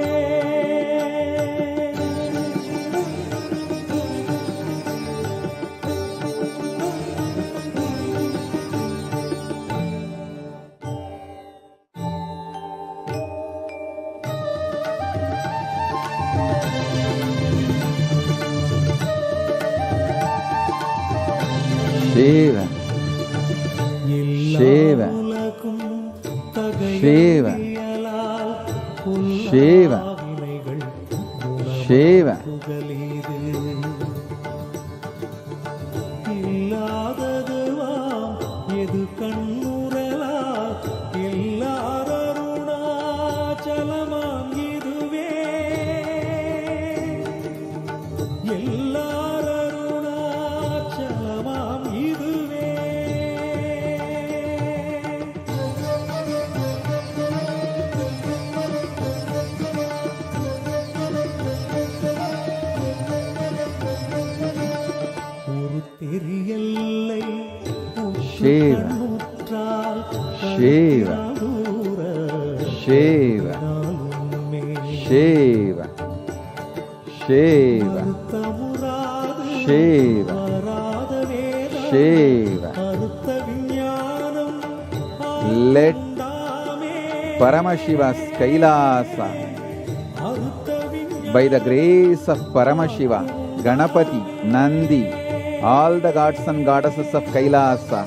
Shiva, Shiva, Shiva, Shiva, Shiva. இல்லாததுவாம் எது கண்ணுறலா எல்லாரருணாச்சலமாம் இதுவே எல்லாரருணாச்சலமாம் இதுவே. ஒரு தெரியல்லை Shiva, Shiva, Shiva, Shiva, Shiva, Shiva, Shiva. Let Paramashiva's Kailasa, by the grace of Paramashiva, Ganapati, Nandi, all the gods and goddesses of Kailasa,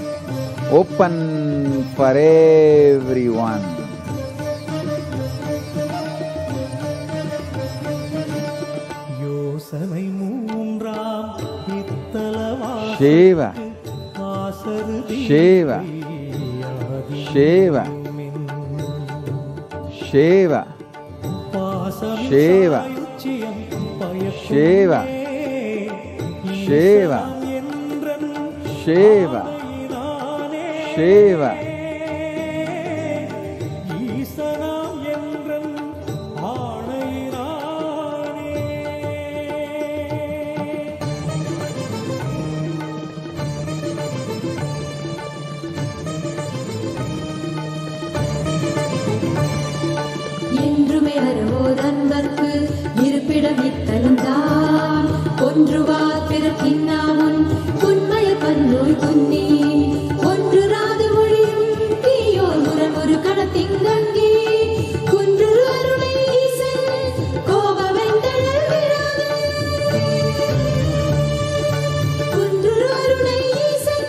open for everyone. யோசனை மூன்றாம் இத்தலவாச Shiva, Shiva, Shiva, Shiva, Shiva, Shiva, Shiva, Shiva, Shiva. ஈசனாம் என்றன் ஆணையினானே. என்றுமே அருவோதன்பர்க்கு இருப்பிடம் இத்தலம் தான் ஒன்றுவார் பிறக்கின்னாமுன் உண்மைய பன்னோய் குன்னி ஒன்று ராது மொழியும் தீயோர் முரண் ஒரு கடத்திங்கங்கி குன்று அருணை ஈசன் கோபவெந்தழல் விராது குன்று அருணை ஈசன்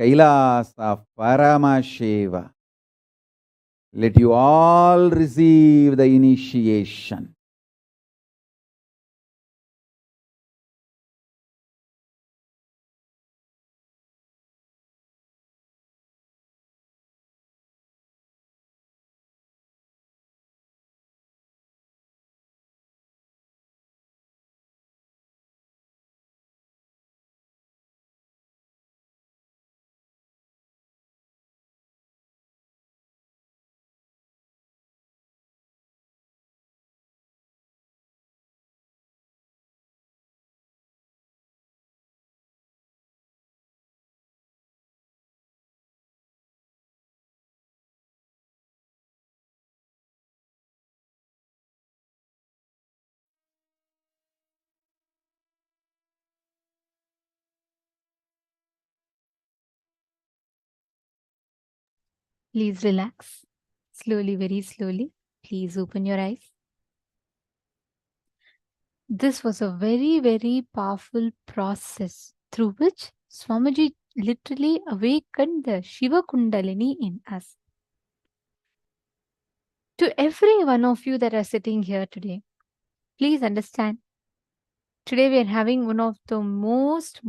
Kailasa Paramashiva. Let you all receive the initiation. Please relax. Slowly, very slowly. Please open your eyes. This was a very, very powerful process through which Swamiji literally awakened the Shiva Kundalini in us. To every one of you that are sitting here today, please understand. Today we are having one of the most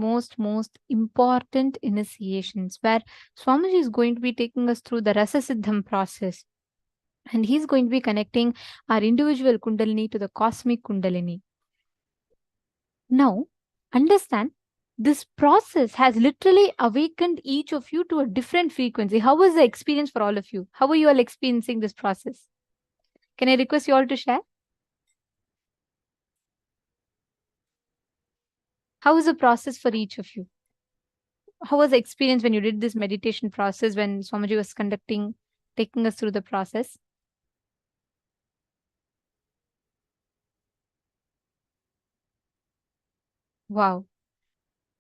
important initiations where Swamiji is going to be taking us through the Rasa Siddham process. And he's going to be connecting our individual Kundalini to the cosmic Kundalini. Now, understand, this process has literally awakened each of you to a different frequency. How was the experience for all of you? How are you all experiencing this process? Can I request you all to share? How was the process for each of you? How was the experience when you did this meditation process, when Swamiji was taking us through the process? Wow.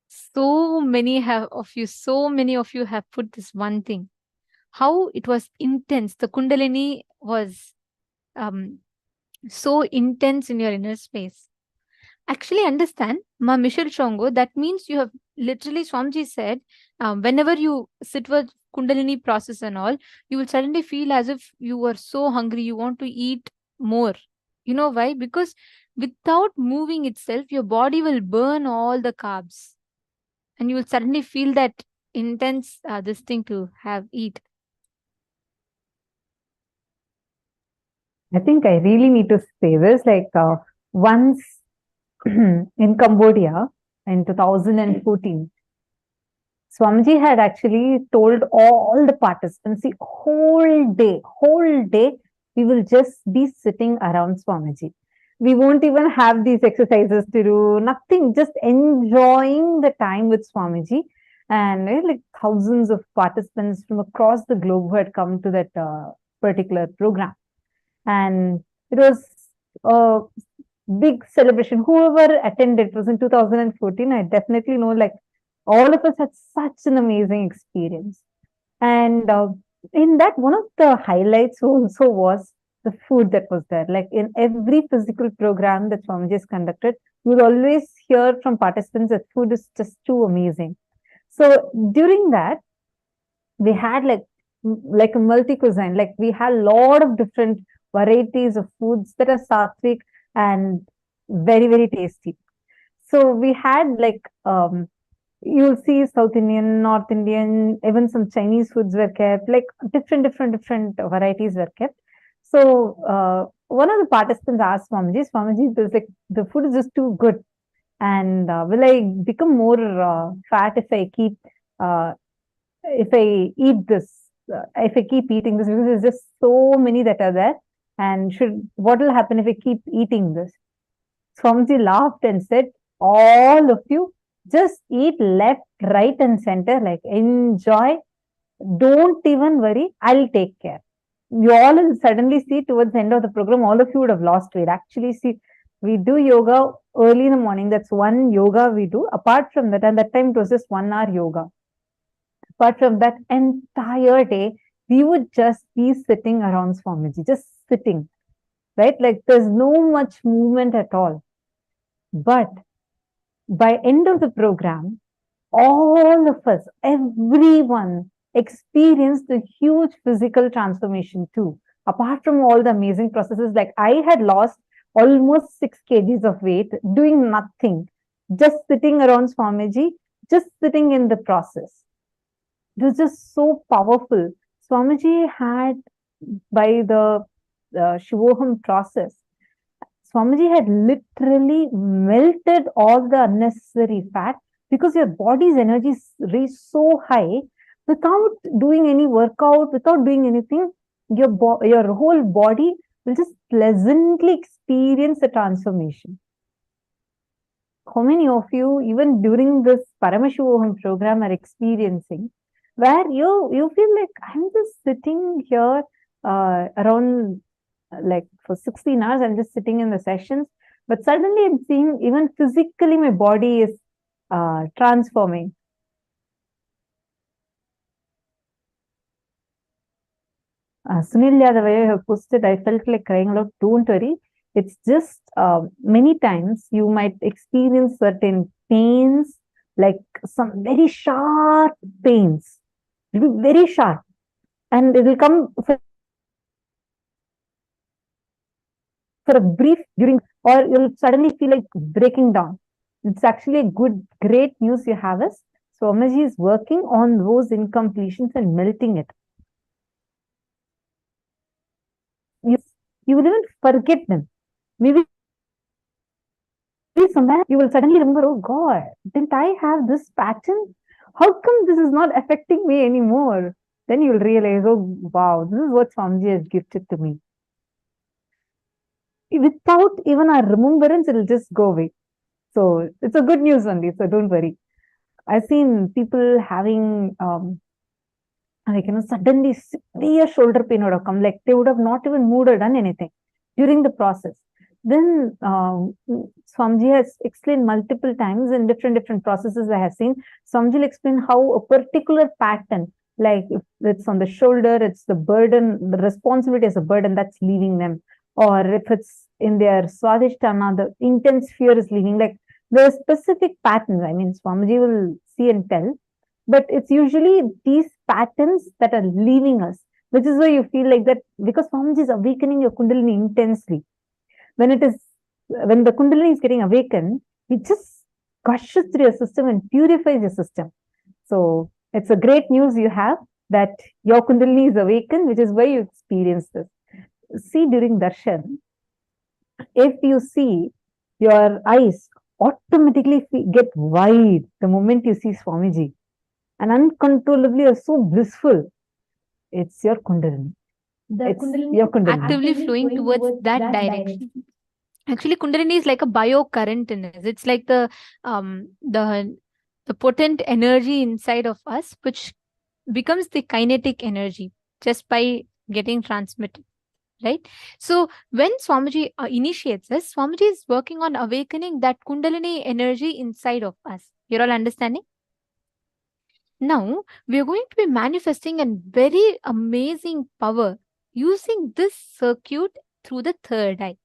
So many of you have put this one thing. How it was intense. The Kundalini was so intense in your inner space. Actually, understand, Ma Michelle Chongo, that means you have literally, Swamiji said, whenever you sit with Kundalini process and all, you will suddenly feel as if you were so hungry, you want to eat more. You know why? Because without moving itself, your body will burn all the carbs. And you will suddenly feel that intense this thing to eat. I think I really need to say this. Like once in Cambodia in 2014, Swamiji had actually told all the participants, the whole day, we will just be sitting around Swamiji. We won't even have these exercises to do, nothing, just enjoying the time with Swamiji. And like thousands of participants from across the globe who had come to that particular program. And it was a big celebration. Whoever attended, it was in 2014, I definitely know, like, all of us had such an amazing experience. And in that, one of the highlights also was the food that was there. Like in every physical program that Swamiji has conducted, you will always hear from participants that food is just too amazing. So during that, we had like a multi-cuisine. Like we had a lot of different varieties of foods that are sattvic and very, very tasty. So we had like you'll see South Indian, North Indian, even some Chinese foods were kept, like different varieties were kept. So one of the participants asked Swamiji, the food is just too good. And will I become more fat if I keep, if I eat this, if I keep eating this? Because there's just so many that are there. And what will happen if I keep eating this? Swamiji laughed and said, all of you, just eat left, right, and center, like enjoy. Don't even worry. I'll take care. You all will suddenly see towards the end of the program, all of you would have lost weight. Actually, see, we do yoga early in the morning. That's one yoga we do. Apart from that, and that time it was just 1 hour yoga. Apart from that, entire day, we would just be sitting around Swamiji, just sitting, right? Like there's no much movement at all. But by end of the program, all of us, everyone experienced a huge physical transformation too. Apart from all the amazing processes, like I had lost almost 6 kgs of weight doing nothing, just sitting around Swamiji, just sitting in the process. It was just so powerful. Swamiji had, by the Shivoham process, Swamiji had literally melted all the unnecessary fat, because your body's energy is reached so high without doing any workout, without doing anything. Your whole body will just pleasantly experience the transformation. How many of you, even during this Paramashivoham program, are experiencing where you feel like I'm just sitting here around like for 16 hours, I'm just sitting in the sessions, but suddenly I'm seeing even physically my body is transforming. Sunil, the way you have posted, I felt like crying out. Don't worry. It's just many times you might experience certain pains, like some very sharp pains. It will be very sharp, and it will come for a brief during, or you'll suddenly feel like breaking down. It's actually a great news you have is Swamiji is working on those incompletions and melting it. You will even forget them. Maybe somewhere you will suddenly remember, oh God, didn't I have this pattern? How come this is not affecting me anymore? Then you will realize, oh wow, this is what Swamiji has gifted to me. Without even our remembrance, it will just go away. So it's a good news only, so don't worry. I've seen people having like, suddenly severe shoulder pain would have come, like they would have not even moved or done anything during the process. Then Swamiji has explained multiple times in different processes I have seen. Swamiji will explain how a particular pattern, like if it's on the shoulder, it's the burden, the responsibility as a burden that's leaving them. Or if it's in their Swadhisthana, the intense fear is leaving. Like there are specific patterns. I mean, Swamiji will see and tell, but it's usually these patterns that are leaving us, which is why you feel like that, because Swamiji is awakening your Kundalini intensely. When the Kundalini is getting awakened, it just gushes through your system and purifies your system. So it's a great news you have that your Kundalini is awakened, which is why you experience this. See, during darshan, if you see, your eyes automatically get wide the moment you see Swamiji, and uncontrollably are so blissful. It's your Kundalini. Your Kundalini actively flowing towards that direction. Actually, Kundalini is like a biocurrent in us. It's like the potent energy inside of us, which becomes the kinetic energy just by getting transmitted. Right? So when Swamiji initiates us, Swamiji is working on awakening that Kundalini energy inside of us. You're all understanding? Now, we are going to be manifesting a very amazing power using this circuit through the third eye.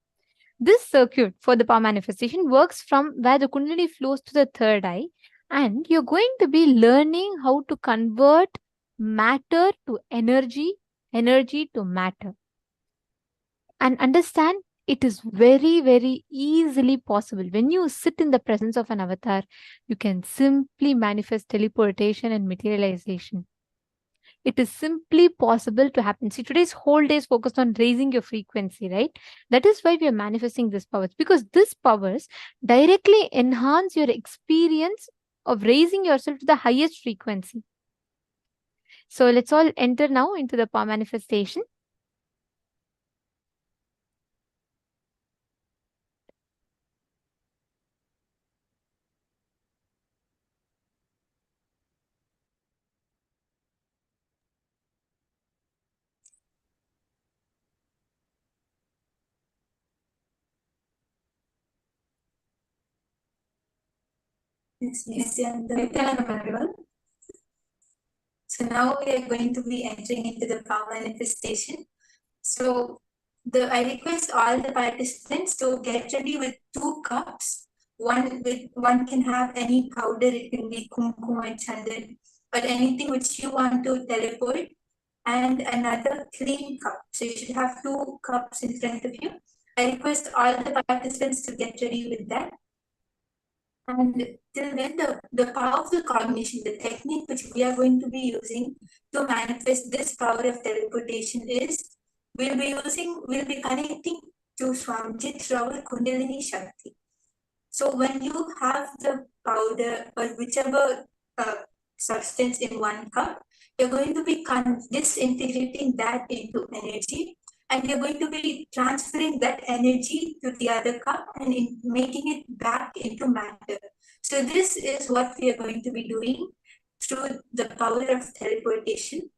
This circuit for the power manifestation works from where the Kundalini flows to the third eye, and you're going to be learning how to convert matter to energy, energy to matter. And understand, it is very, very easily possible. When you sit in the presence of an avatar, you can simply manifest teleportation and materialization. It is simply possible to happen. See, today's whole day is focused on raising your frequency, right? That is why we are manifesting these powers, because these powers directly enhance your experience of raising yourself to the highest frequency. So let's all enter now into the power manifestation. Nithyananda, everyone. So now we are going to be entering into the power manifestation. So I request all the participants to get ready with 2 cups one can have any powder, it can be kumkum and chandan, or anything which you want to teleport, and another clean cup. So you should have 2 cups in front of you. I request all the participants to get ready with that. And till then, the powerful cognition, the technique which we are going to be using to manifest this power of teleportation is, we'll be connecting to Swamjit through our Kundalini Shakti. So when you have the powder or whichever substance in 1 cup, you're going to be disintegrating that into energy, and you're going to be transferring that energy to the other cup and making it back into matter. So this is what we are going to be doing through the power of teleportation.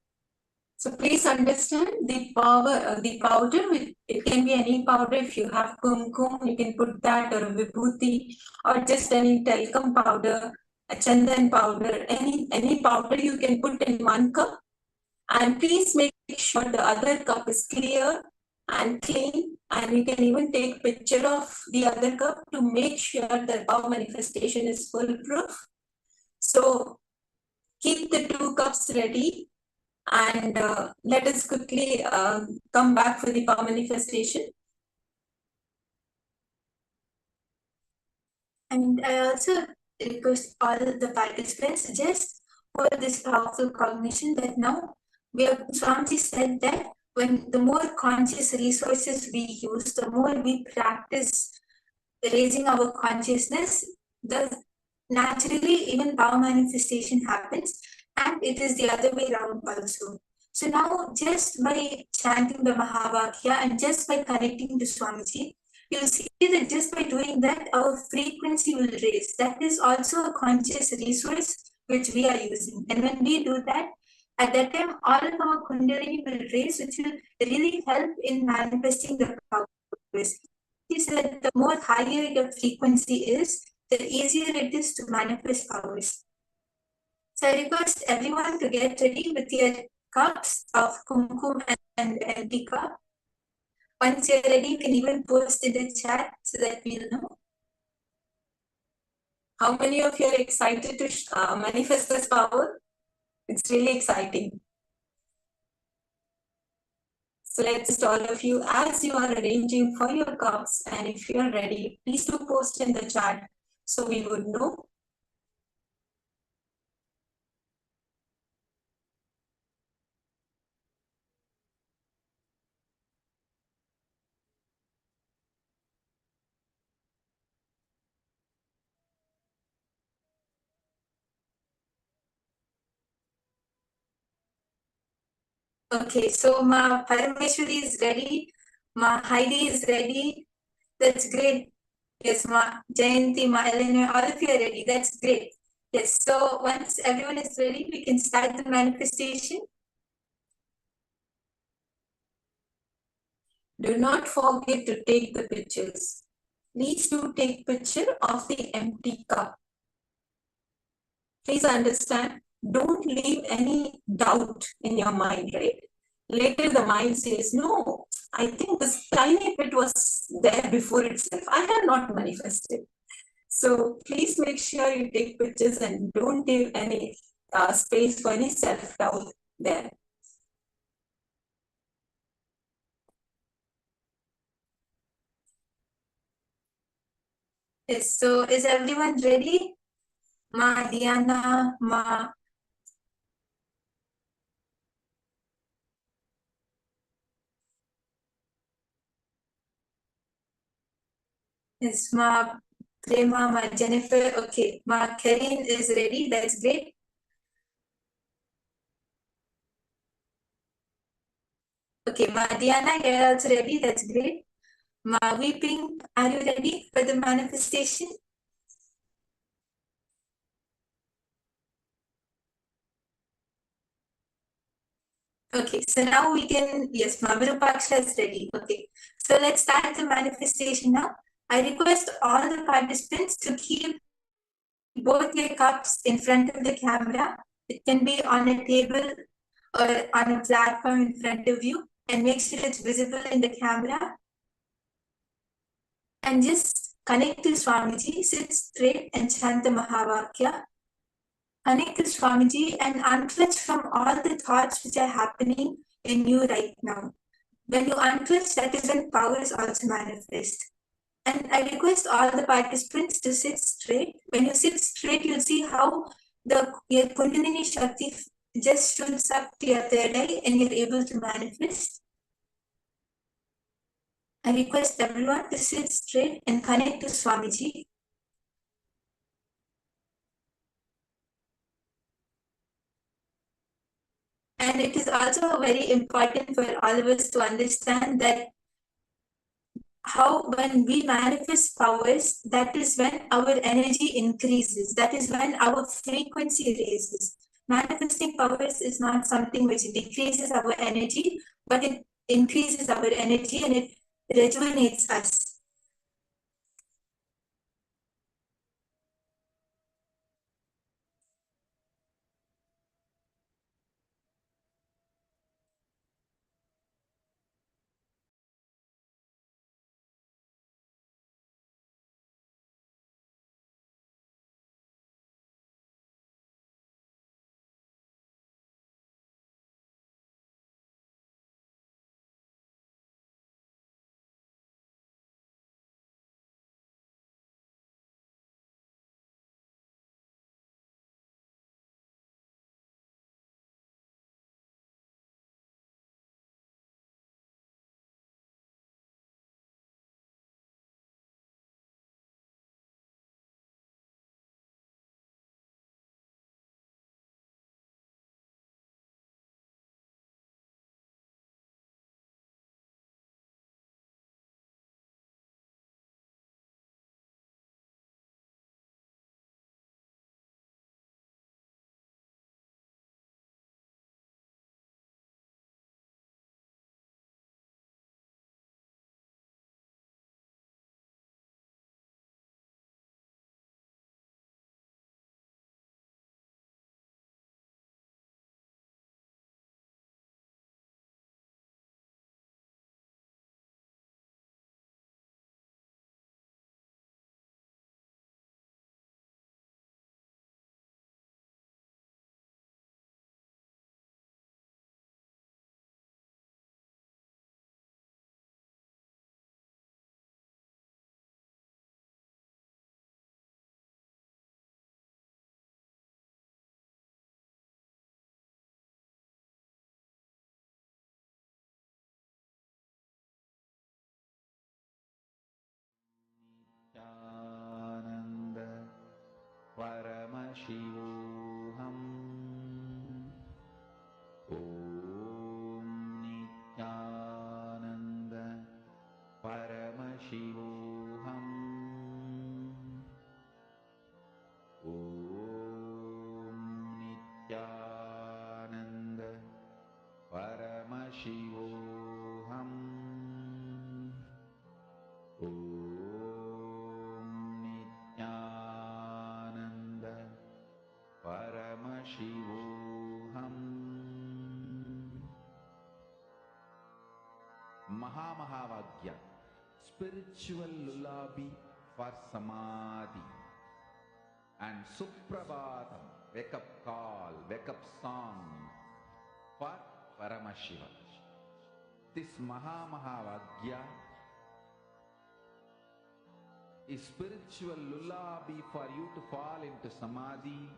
So please understand the power, the powder, it can be any powder. If you have kumkum, you can put that, or vibhuti, or just any talcum powder, a chandan powder, any powder you can put in 1 cup. And please make sure the other cup is clear and clean, and you can even take picture of the other cup to make sure the power manifestation is foolproof. So keep the 2 cups ready, and let us quickly come back for the power manifestation. And I also request all the participants just for this powerful cognition that now Swamiji said that when the more conscious resources we use, the more we practice raising our consciousness, the naturally even power manifestation happens, and it is the other way around also. So now just by chanting the Mahavakya and just by connecting to Swamiji, you'll see that just by doing that, our frequency will raise. That is also a conscious resource which we are using. And when we do that, at that time, all of our Kundalini will raise, which will really help in manifesting the powers. He said the more higher your frequency is, the easier it is to manifest powers. So I request everyone to get ready with your cups of kumkum and empty cup. Once you're ready, you can even post in the chat so that we'll know. How many of you are excited to manifest this power? It's really exciting. So let's all of you, as you are arranging for your cups, and if you are ready, please do post in the chat so we would know. Okay, so Ma Parameshwari is ready, Ma Heidi is ready. That's great. Yes, Ma Jayanti, Ma Elena, all of you are ready. That's great. Yes, so once everyone is ready, we can start the manifestation. Do not forget to take the pictures. Please do take picture of the empty cup. Please understand, don't leave any doubt in your mind, right? Later the mind says, no, I think this tiny bit was there before itself. I have not manifested. So please make sure you take pictures and don't give any space for any self-doubt there. Yes, so is everyone ready? Ma Diana, Ma. Yes, Ma Prema, Ma Jennifer. Okay, Ma Karin is ready. That's great. Okay, Ma Diana, you're also ready. That's great. Ma Weeping, are you ready for the manifestation? Okay, so now we can, yes, Ma Virupaksha is ready. Okay, so let's start the manifestation now. I request all the participants to keep both your cups in front of the camera. It can be on a table or on a platform in front of you, and make sure it's visible in the camera. And just Connect to Swamiji, sit straight and chant the Mahavakya. Connect to Swamiji and unclutch from all the thoughts which are happening in you right now. When you unclutch, that is when powers also manifest. And I request all the participants to sit straight. When you sit straight, you'll see how your Kundalini Shakti just shoots up to your third eye and you're able to manifest. I request everyone to sit straight and connect to Swamiji. And it is also very important for all of us to understand that how when we manifest powers, that is when our energy increases. That is when our frequency raises. Manifesting powers is not something which decreases our energy, but it increases our energy and it rejuvenates us. Nityananda Paramashivoham Om Nityananda Paramashivoham Om Nityananda Paramashivoham Om Nityananda Paramashivoham Mahavagya, spiritual lullaby for Samadhi, and Suprabhatam, wake up call, wake up song for Paramashiva. This Mahavagya is spiritual lullaby for you to fall into Samadhi.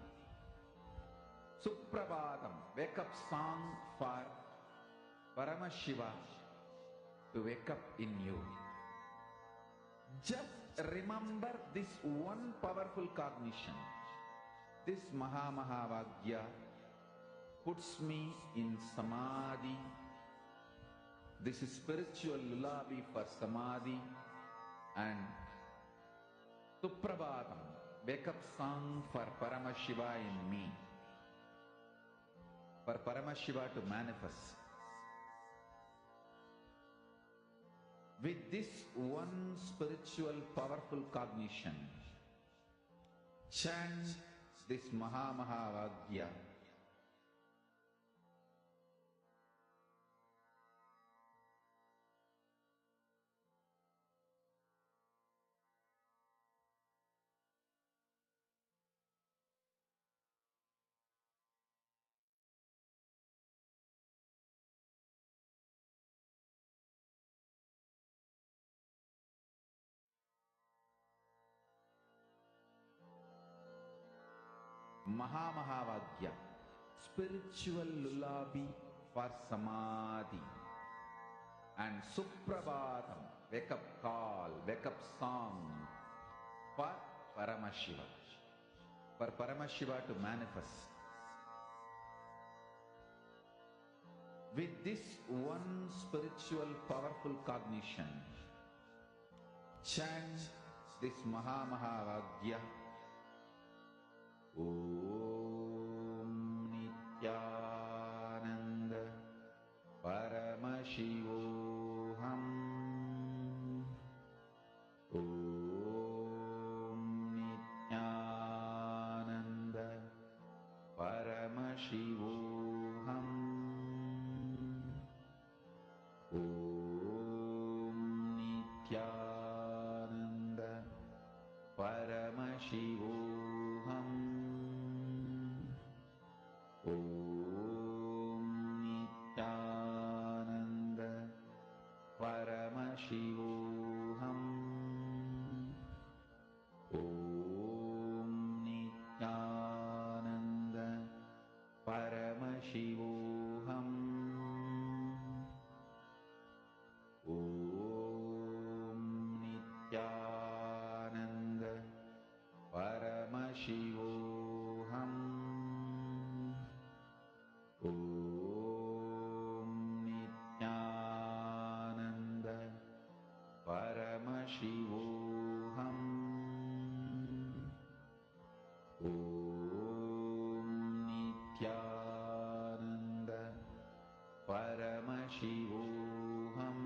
Suprabhatam, wake up song for Paramashiva to wake up in you. Just remember this one powerful cognition. This Mahavagya puts me in Samadhi. This is spiritual lullaby for Samadhi, and Suprabhatam, wake up song for Paramashiva in me. For Paramashiva to manifest. With this one spiritual powerful cognition, chant this Mahavagya. Mahavagya, spiritual lullaby for Samadhi. And Suprabhatam, wake up call, wake up song for Paramashiva. For Paramashiva to manifest. With this one spiritual powerful cognition, chant this Mahavagya. Om Nithyananda Paramashivoham. Om Nithyananda Paramashivoham. Om Nithyananda Paramashivoham. Om Nithyananda Paramashivoham. Om Nithyananda Paramashivoham. Om Nithyananda Paramashivoham. Om Nithyananda Paramashivoham. Om Nithyananda Paramashivoham.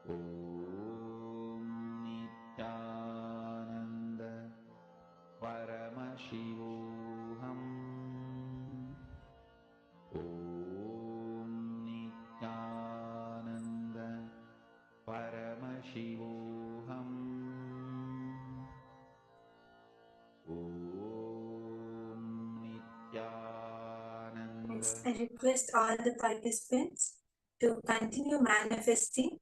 Om Nithyananda Paramashivoham. Om Nithyananda Paramashivoham. Om Nithyananda. Yes, I request all the participants to continue manifesting.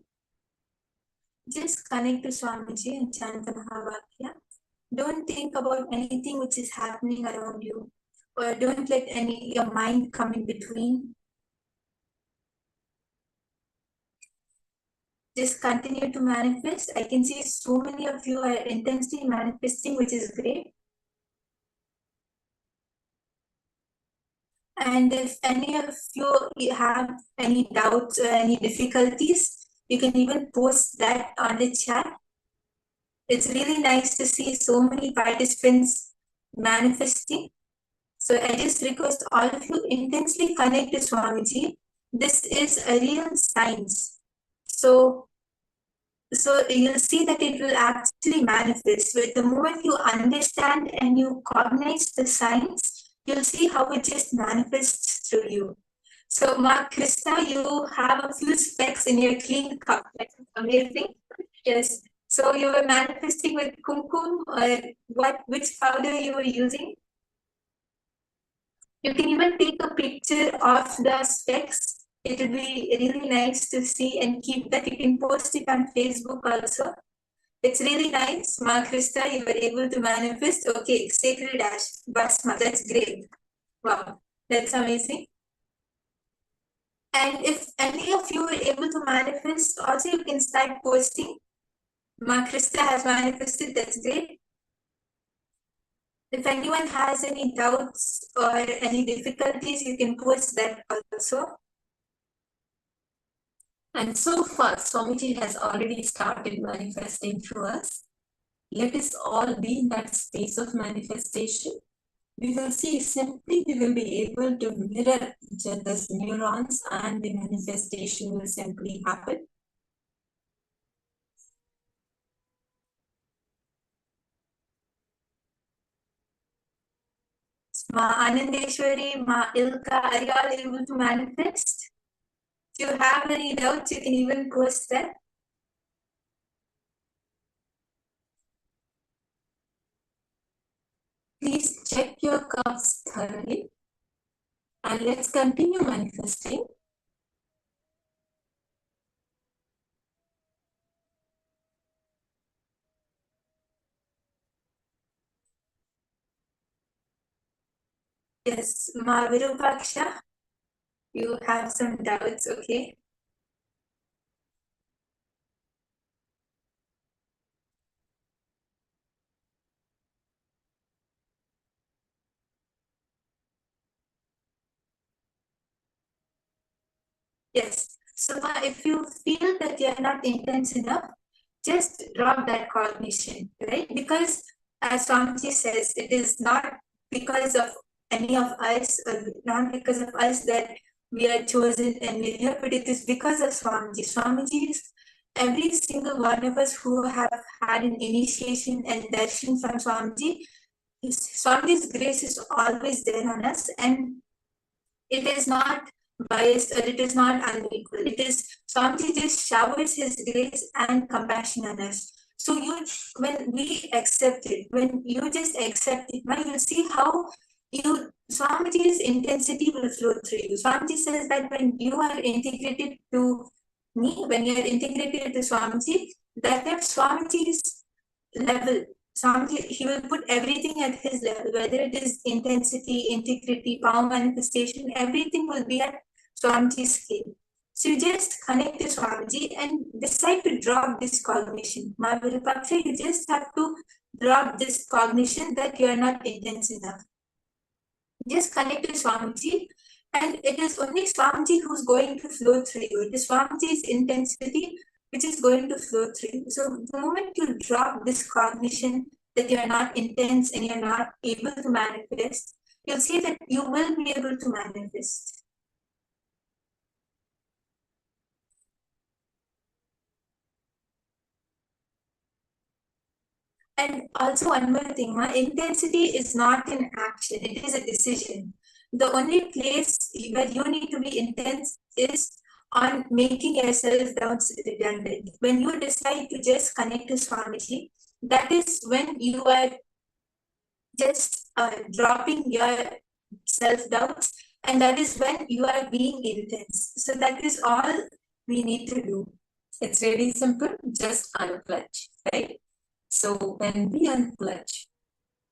Just connect to Swamiji and chant the Mahavakya. Don't think about anything which is happening around you, or don't let your mind come in between. Just continue to manifest. I can see so many of you are intensely manifesting, which is great. And if any of you have any doubts or any difficulties, you can even post that on the chat. It's really nice to see so many participants manifesting. So I just request all of you intensely connect to Swamiji. This is a real science. So you'll see that it will actually manifest. So the moment you understand and you cognize the science, you'll see how it just manifests through you. So Mark Krista, you have a few specks in your clean cup. That's amazing. Yes. So you were manifesting with kumkum, or which powder you were using? You can even take a picture of the specks. It will be really nice to see and keep that. You can post it on Facebook also. It's really nice. Ma Krista, you were able to manifest. Okay, Sacred Ash, Basma, that's great. Wow, that's amazing. And if any of you were able to manifest, also you can start posting. Ma Krista has manifested, that's great. If anyone has any doubts or any difficulties, you can post that also. And so far, Swamiji has already started manifesting through us. Let us all be in that space of manifestation. We will see simply we will be able to mirror each other's neurons and the manifestation will simply happen. Ma Anandeshwari, Ma Ilka, are you all able to manifest? If you have any doubts, you can even post that. Please check your cups thoroughly and let's continue manifesting. Yes, Ma Virupaksha, you have some doubts, okay? Yes. So if you feel that you're not intense enough, just drop that cognition, right? Because as Swamiji says, it is not because of any of us, or not because of us that we are chosen and we're here, but it is because of Swamiji. Swamiji is every single one of us who have had an initiation and darshan from Swamiji. Swamiji's grace is always there on us, and it is not biased or it is not unequal. It is Swamiji just showers his grace and compassion on us. So when we accept it, when you just accept it, you'll see how Swamiji's intensity will flow through you. Swamiji says that when you are integrated to me, when you are integrated to Swamiji, that Swamiji's level, Swamiji, he will put everything at his level, whether it is intensity, integrity, power manifestation, everything will be at Swamiji's scale. So you just connect to Swamiji and decide to drop this cognition. Ma Virupaksha, you just have to drop this cognition that you are not intense enough. Just connect to Swamiji, and it is only Swamiji who's going to flow through you. It is Swamiji's intensity which is going to flow through you. So the moment you drop this cognition that you are not intense and you're not able to manifest, you'll see that you will be able to manifest. And also one more thing, intensity is not an action, it is a decision. The only place where you need to be intense is on making yourself down redundant. When you decide to just connect to Swamiji, that is when you are just dropping your self-doubts, and that is when you are being intense. So that is all we need to do. It's really simple, just unclutch, right? So when we unclutch,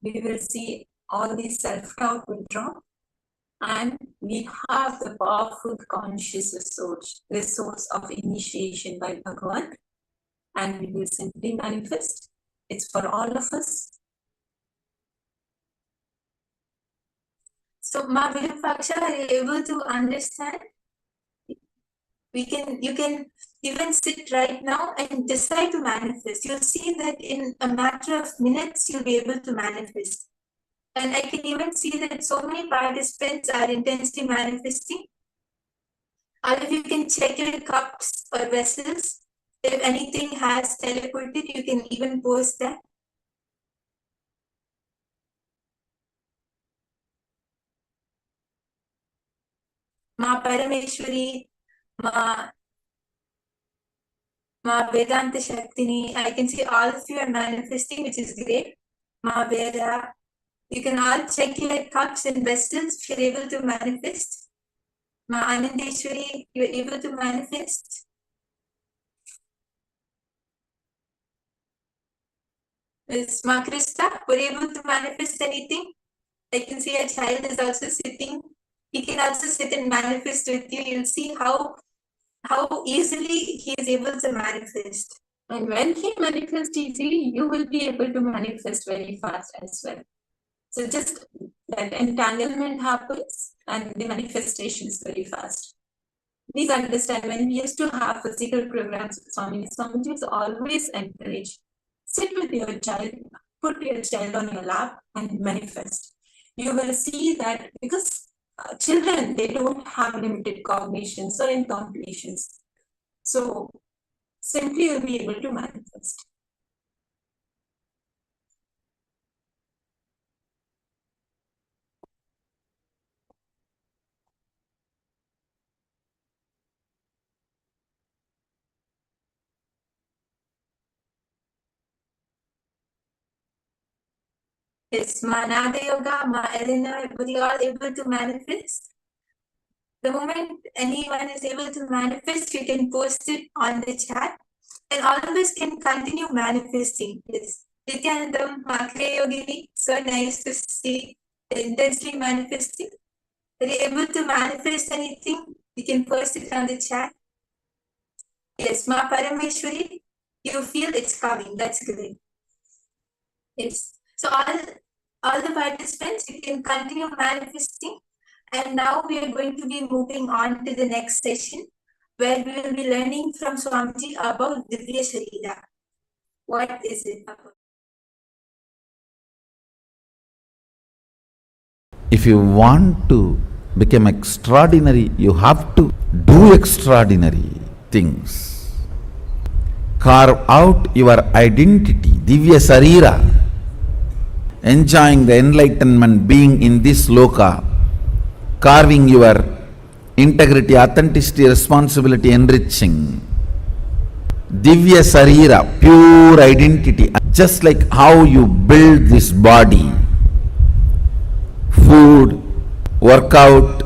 we will see all the self-doubt will drop, and we have the powerful conscious resource of initiation by Bhagavan, and we will simply manifest. It's for all of us. So Ma Virupaksha, are you able to understand? You can even sit right now and decide to manifest. You'll see that in a matter of minutes, you'll be able to manifest. And I can even see that so many participants are intensely manifesting. Or if you can check your cups or vessels, if anything has teleported, you can even post that. Ma Parameshwari, Ma Vedanta Shaktini, I can see all of you are manifesting, which is great. Ma Veda, you can all check your cups and vessels if you're able to manifest. Ma Anandeshwari, you're able to manifest. Is Ma Krista, were you able to manifest anything? I can see a child is also sitting. He can also sit and manifest with you. You'll see how easily he is able to manifest. And when he manifests easily, you will be able to manifest very fast as well. So just that entanglement happens and the manifestation is very fast. Please understand, when we used to have physical programs with Swamiji is always encouraged. Sit with your child, put your child on your lap and manifest. You will see that because children, they don't have limited cognitions or incompletions. So simply you'll be able to manifest. Is Manada Yoga, Ma Elena, were you all able to manifest? The moment anyone is able to manifest, you can post it on the chat, and all of us can continue manifesting. Yes. Nithyananda, Makre Yogini, so nice to see intensely manifesting? Are you able to manifest anything? You can post it on the chat. Yes, Ma Parameshwari, you feel it's coming. That's great. Yes. So all the participants, you can continue manifesting. And now we are going to be moving on to the next session, where we will be learning from Swamiji about Divya Sarira. What is it? If you want to become extraordinary, you have to do extraordinary things. Carve out your identity, Divya Sarira, enjoying the enlightenment, being in this loka, carving your integrity, authenticity, responsibility, enriching. Divya Sarira, pure identity, just like how you build this body. Food, workout,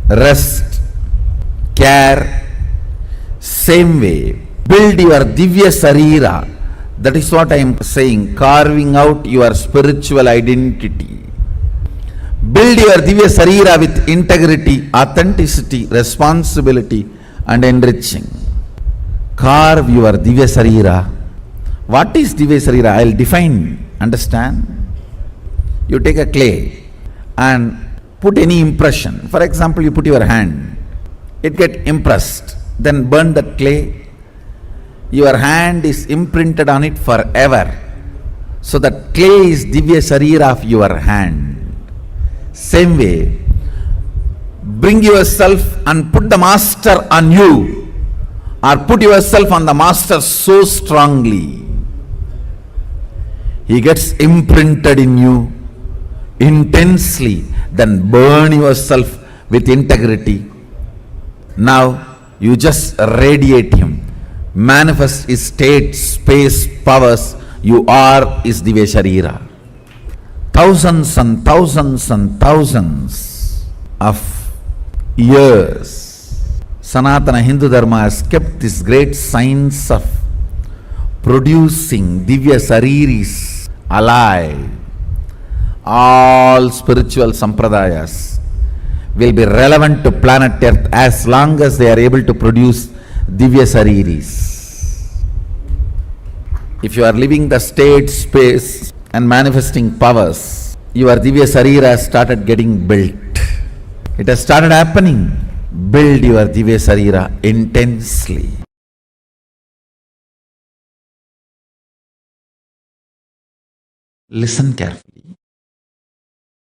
rest, care, same way. Build your Divya Sarira. That is what I am saying, carving out your spiritual identity. Build your Divya Sarira with integrity, authenticity, responsibility and enriching. Carve your Divya Sarira. What is Divya Sarira? I will define, understand? You take a clay and put any impression. For example, you put your hand, it get impressed, then burn that clay. Your hand is imprinted on it forever. So that clay is Divya Sarira of your hand. Same way, bring yourself and put the master on you, or put yourself on the master so strongly. He gets imprinted in you intensely, then burn yourself with integrity. Now you just radiate him, manifest his state, space, powers. You are his Divya Sarira. Thousands and thousands and thousands of years, Sanatana Hindu Dharma has kept this great science of producing Divya Sariris alive. All spiritual sampradayas will be relevant to planet Earth as long as they are able to produce Divya Sariris. If you are living the state, space and manifesting powers, your Divya Sarira has started getting built. It has started happening. Build your Divya Sarira intensely. Listen carefully.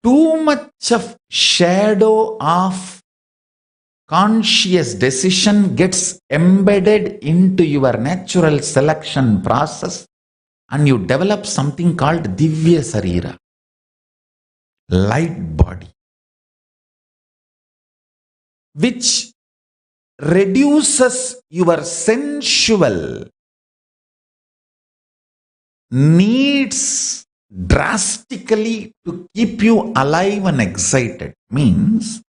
Too much of shadow of conscious decision gets embedded into your natural selection process, and you develop something called Divya Sarira, light body, which reduces your sensual needs drastically to keep you alive and excited. Means,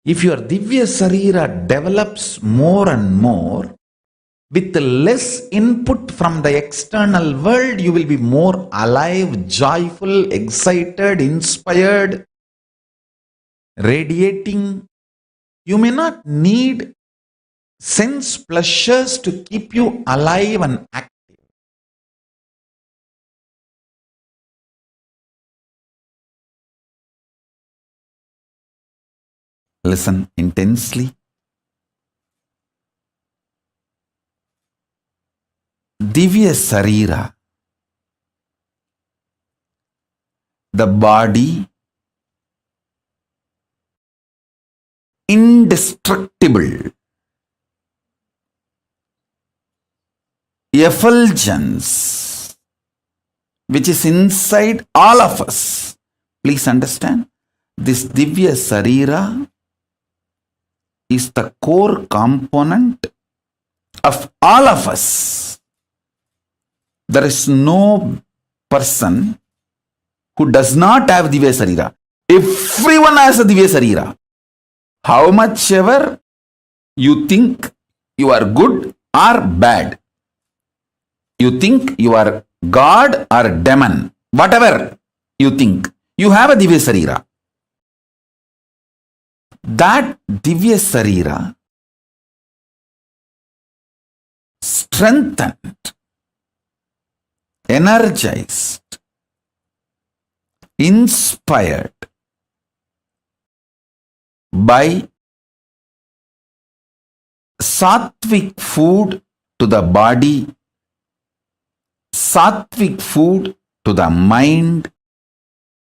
if your Divya Sarira develops more and more, with less input from the external world, you will be more alive, joyful, excited, inspired, radiating. You may not need sense pleasures to keep you alive and active. Listen intensely. Divya Sarira, the body, indestructible, effulgence, which is inside all of us. Please understand, this Divya Sarira is the core component of all of us. There is no person who does not have Divya Sarira. Everyone has a Divya Sarira. How much ever you think you are good or bad, you think you are God or demon, whatever you think, You have a Divya Sarira. That Divya Sarira strengthened, energized, inspired by sattvic food to the body, sattvic food to the mind,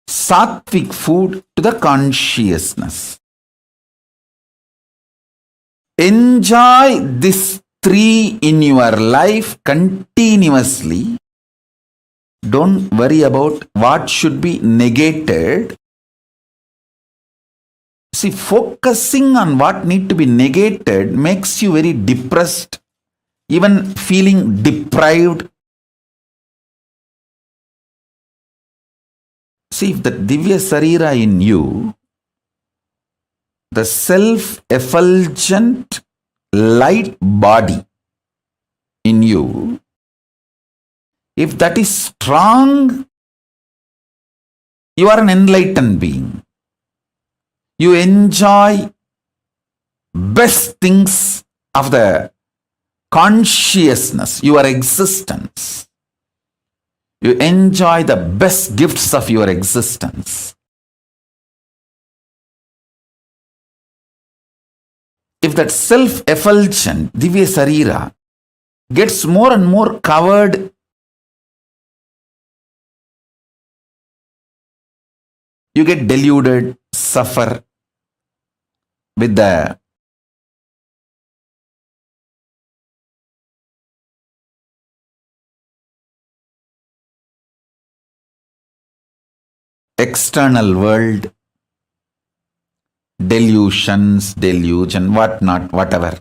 sattvic food to the consciousness. Enjoy this three in your life continuously. Don't worry about what should be negated. See, focusing on what need to be negated makes you very depressed, even feeling deprived. See, if the Divya Sarira in you, the self-effulgent light body in you, if that is strong, you are an enlightened being. You enjoy best things of the consciousness, your existence. You enjoy the best gifts of your existence. If that self-effulgent Divya Sarira gets more and more covered, you get deluded, suffer with the external world, delusions, delusion, whatnot, whatever.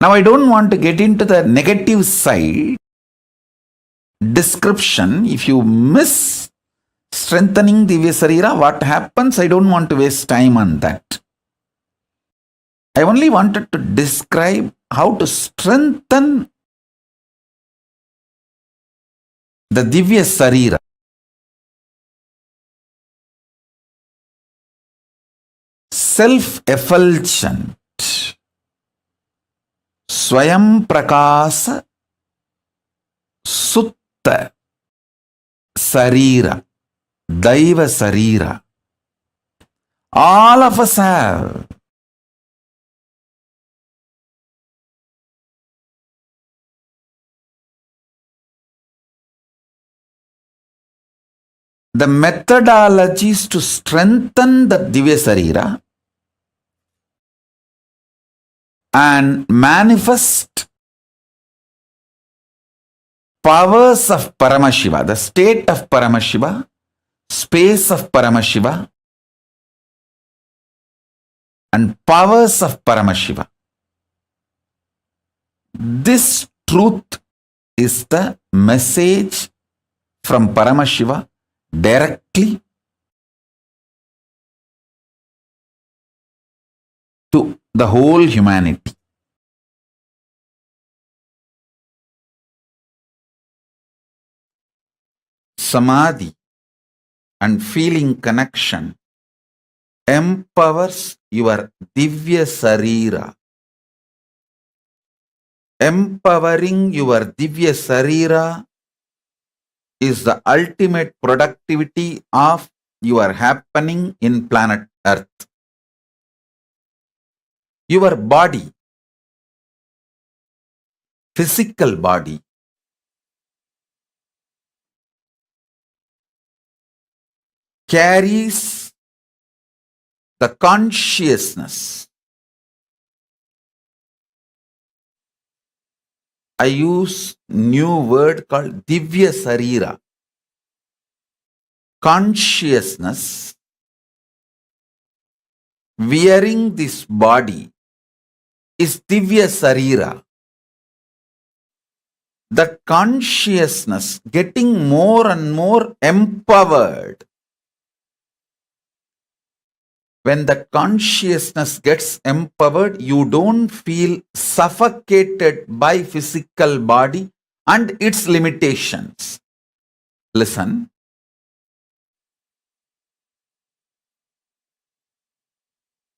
Now, I don't want to get into the negative side description. If you miss strengthening Divya Sarira, what happens? I don't want to waste time on that. I only wanted to describe how to strengthen the Divya Sarira. Self-effulgent, Swayam Prakasa, Sutta Sarira, Daiva Sarira. All of us have. The methodologies to strengthen the Divya Sarira and manifest powers of Paramashiva, the state of Paramashiva, space of Paramashiva, and powers of Paramashiva. This truth is the message from Paramashiva directly to the whole humanity. Samadhi and feeling connection empowers your Divya Sarira. Empowering your Divya Sarira is the ultimate productivity of your happening in planet Earth. Your body, physical body, carries the consciousness. I use new word called Divya Sarira. Consciousness wearing this body is Divya Sarira. The consciousness getting more and more empowered When the consciousness gets empowered, you don't feel suffocated by physical body and its limitations. Listen.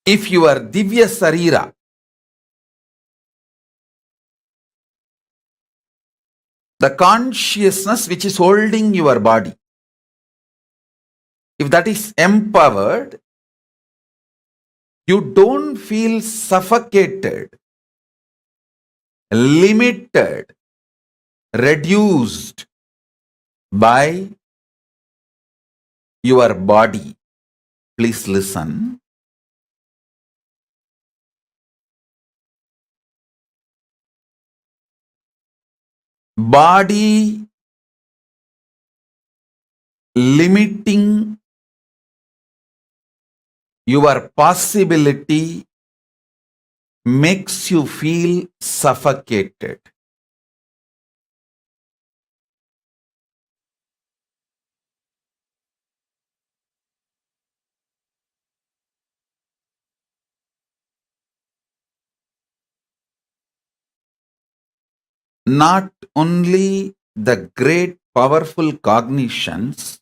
If your Divya Sarira, the consciousness which is holding your body, if that is empowered, you don't feel suffocated, limited, reduced by your body. Please listen. Body limiting your possibility makes you feel suffocated. Not only the great powerful cognitions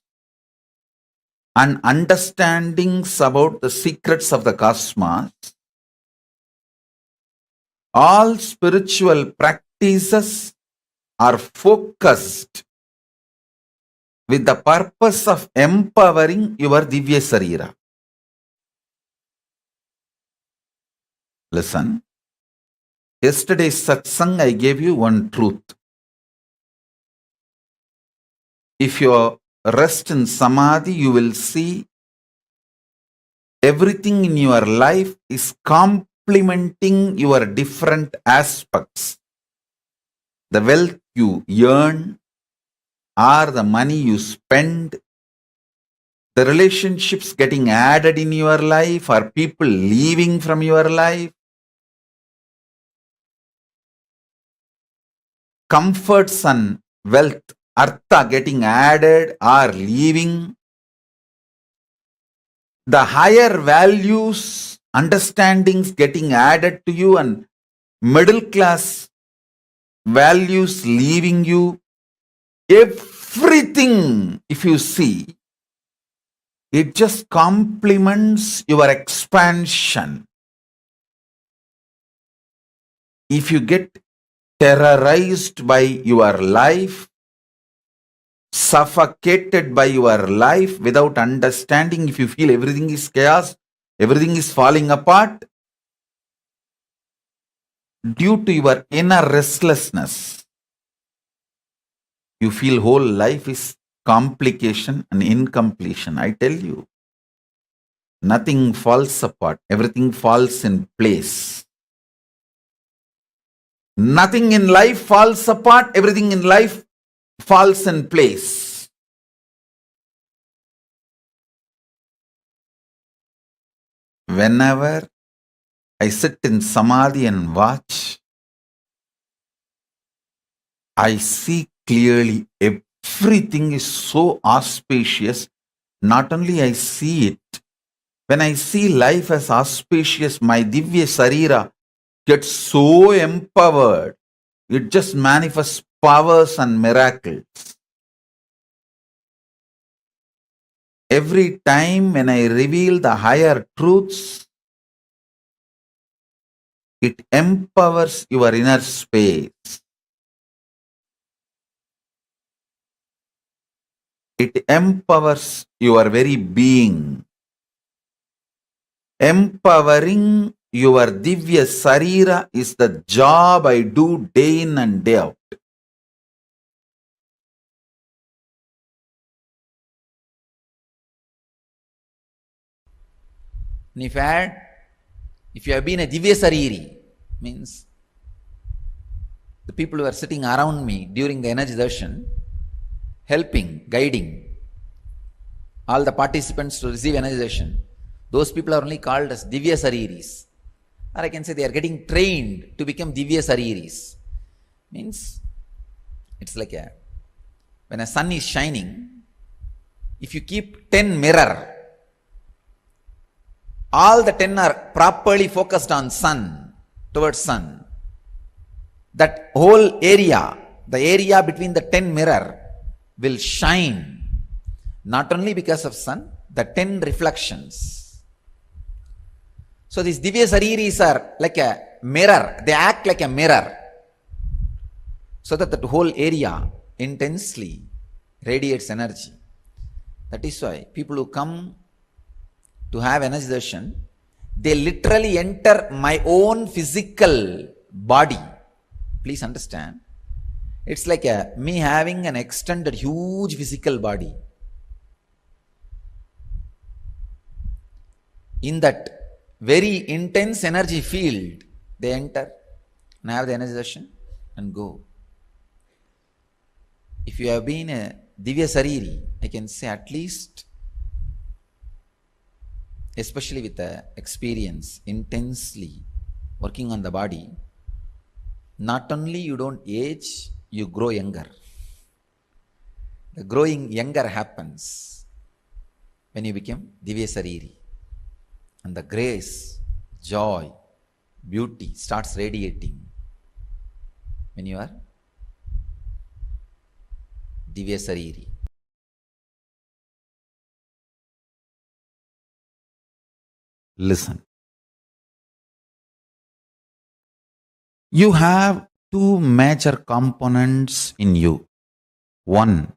and understandings about the secrets of the cosmos, all spiritual practices are focused with the purpose of empowering your Divya Sarira. Listen. Yesterday's satsang, I gave you one truth. If you rest in samadhi, you will see everything in your life is complementing your different aspects. The wealth you earn, or the money you spend, the relationships getting added in your life, or people leaving from your life, comforts and wealth, artha getting added or leaving, the higher values, understandings getting added to you, and middle class values leaving you, everything, if you see, it just complements your expansion. If you get terrorized by your life, suffocated by your life without understanding, if you feel everything is chaos, everything is falling apart, due to your inner restlessness, you feel whole life is complication and incompletion. I tell you, nothing falls apart, everything falls in place. Nothing in life falls apart, everything in life falls in place. Whenever I sit in samadhi and watch, I see clearly everything is so auspicious. Not only I see it, when I see life as auspicious, my Divya Sarira gets so empowered. It just manifests powers and miracles. Every time when I reveal the higher truths, it empowers your inner space. It empowers your very being. Empowering your Divya Sarira is the job I do day in and day out. If you have been a Divya Sariri, means the people who are sitting around me during the energy darshan, helping, guiding all the participants to receive energy darshan, those people are only called as Divya Sariris. Or I can say they are getting trained to become Divya Sariris. Means it's like when a sun is shining, if you keep 10 mirror all the 10 are properly focused on sun, towards sun, that whole area, the area between the 10 mirror will shine, not only because of sun, the 10 reflections. So these Divya Sariris are like a mirror, they act like a mirror, so that the whole area intensely radiates energy. That is why people who come to have energy darshan, they literally enter my own physical body. Please understand. It's like me having an extended huge physical body. In that very intense energy field, they enter and have the energy darshan and go. If you have been a Divya Sariri, I can say at least, especially with the experience, intensely working on the body, not only you don't age, you grow younger. The growing younger happens when you become Divya Sariri. And the grace, joy, beauty starts radiating when you are Divya Sariri. Listen. You have two major components in you. One,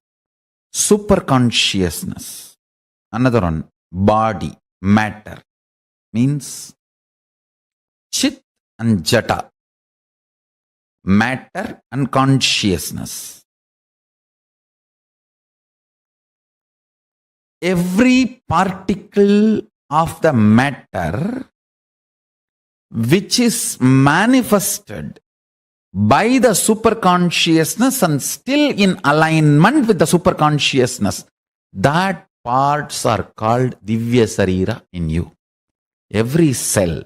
superconsciousness. Another one, body, matter. Means Chit and Jata. Matter and consciousness. Every particle of the matter which is manifested by the superconsciousness and still in alignment with the superconsciousness, that parts are called Divya Sarira in you. Every cell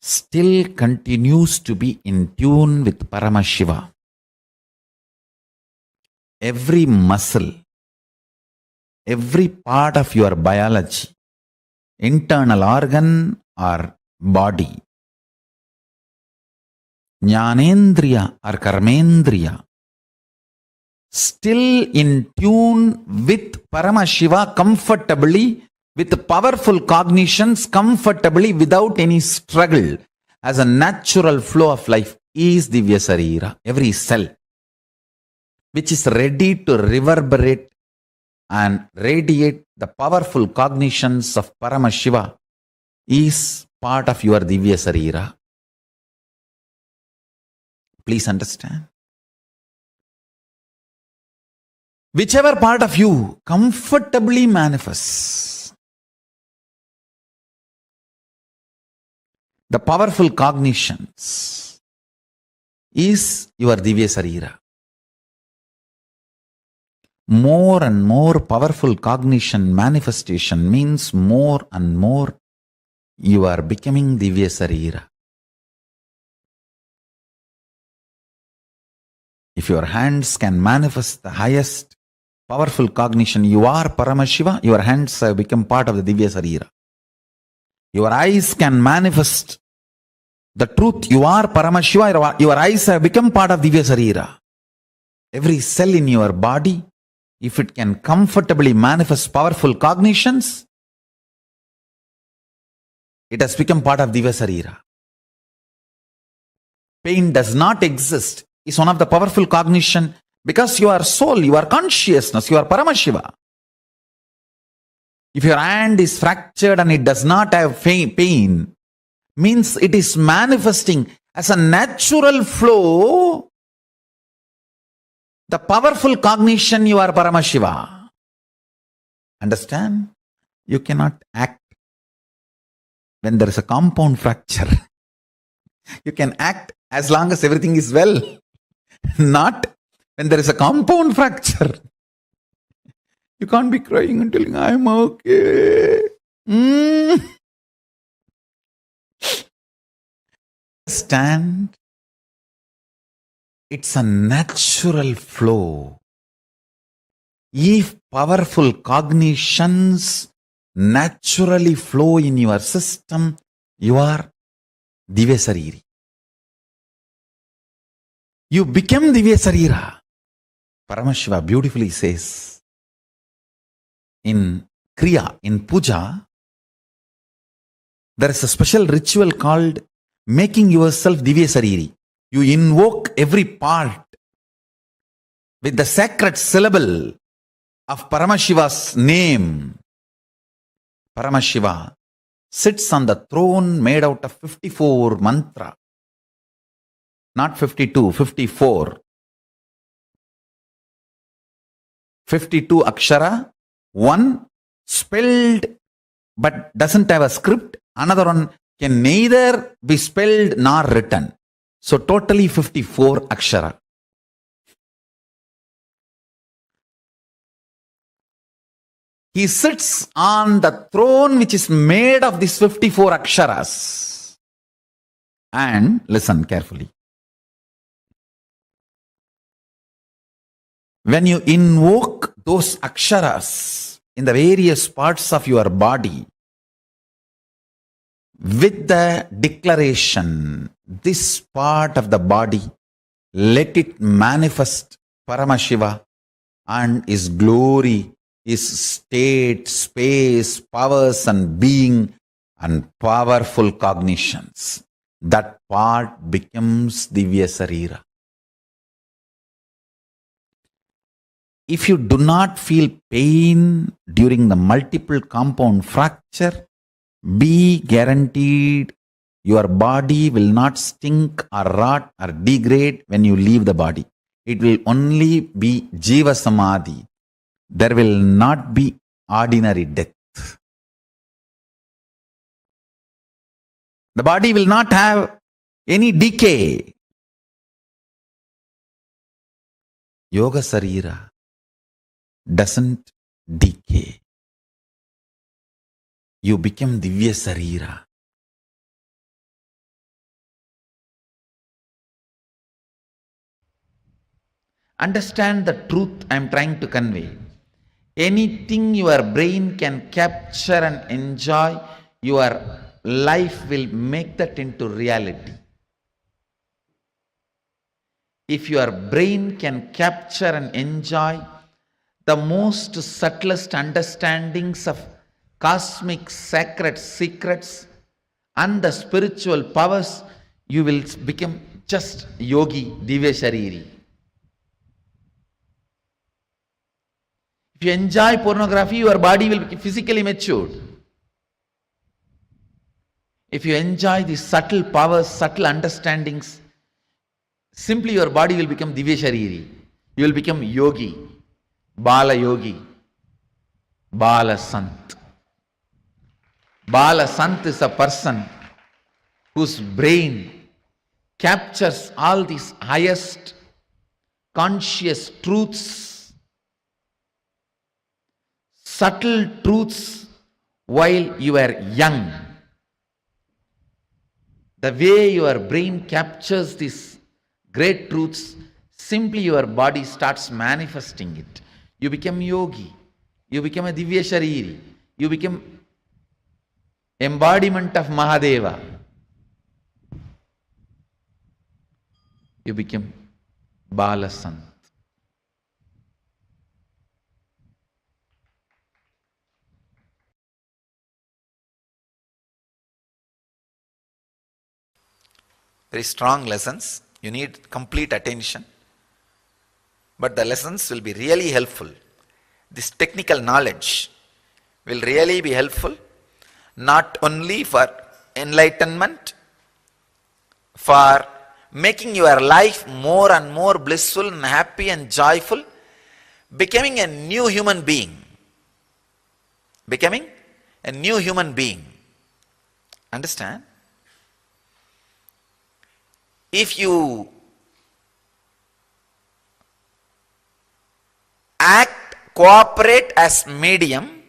still continues to be in tune with Paramashiva. Every muscle, every part of your biology, internal organ or body, Jnanendriya or Karmendriya, still in tune with Paramashiva comfortably, with powerful cognitions comfortably without any struggle, as a natural flow of life is Divya Sarira. Every cell which is ready to reverberate and radiate the powerful cognitions of Paramashiva is part of your Divya Sarira. Please understand. Whichever part of you comfortably manifests the powerful cognitions is your Divya Sarira. More and more powerful cognition manifestation means more and more you are becoming Divya Sarira. If your hands can manifest the highest powerful cognition, you are Paramashiva, your hands have become part of the Divya Sarira. Your eyes can manifest the truth, you are Paramashiva, your eyes have become part of Divya Sarira. Every cell in your body, if it can comfortably manifest powerful cognitions, it has become part of Divya Sarira. Pain does not exist is one of the powerful cognition because you are soul, you are consciousness, you are Paramashiva. If your hand is fractured and it does not have pain, means it is manifesting as a natural flow, the powerful cognition you are Paramashiva. Understand? You cannot act when there is a compound fracture. You can act as long as everything is well, not when there is a compound fracture. You can't be crying and telling, I'm okay. Understand? It's a natural flow. If powerful cognitions naturally flow in your system, you are Divya Sariri. You become Divya Sarira. Paramashiva beautifully says in Kriya, in Puja, there is a special ritual called making yourself Divya Sariri. You invoke every part with the sacred syllable of Paramashiva's name. Paramashiva sits on the throne made out of 54 mantra. Not 52, 54. 52 akshara, one spelled but doesn't have a script. Another one can neither be spelled nor written. So totally 54 akshara. He sits on the throne which is made of these 54 aksharas. And listen carefully. When you invoke those aksharas in the various parts of your body, with the declaration, this part of the body, let it manifest Paramashiva and His glory, His state, space, powers and being and powerful cognitions. That part becomes Divya Sarira. If you do not feel pain during the multiple compound fracture, be guaranteed your body will not stink or rot or degrade when you leave the body. It will only be Jiva Samadhi. There will not be ordinary death. The body will not have any decay. Yoga Sarira doesn't decay. You become Divya Sarira. Understand the truth I am trying to convey. Anything your brain can capture and enjoy, your life will make that into reality. If your brain can capture and enjoy the most subtlest understandings of cosmic sacred secrets and the spiritual powers, you will become just yogi, Divya Sariri. If you enjoy pornography, your body will be physically matured. If you enjoy these subtle powers, subtle understandings, simply your body will become Divya Sariri. You will become yogi, Bala Yogi, Bala Sant. Bala Sant is a person whose brain captures all these highest conscious truths, subtle truths while you are young. The way your brain captures these great truths, simply your body starts manifesting it. You become yogi. You become a Divya Sariri. You become embodiment of Mahadeva. You become Bala Sant. Very strong lessons. You need complete attention. But the lessons will be really helpful. This technical knowledge will really be helpful, not only for enlightenment, for making your life more and more blissful and happy and joyful, becoming a new human being. Becoming a new human being. Understand? If you act, cooperate as medium,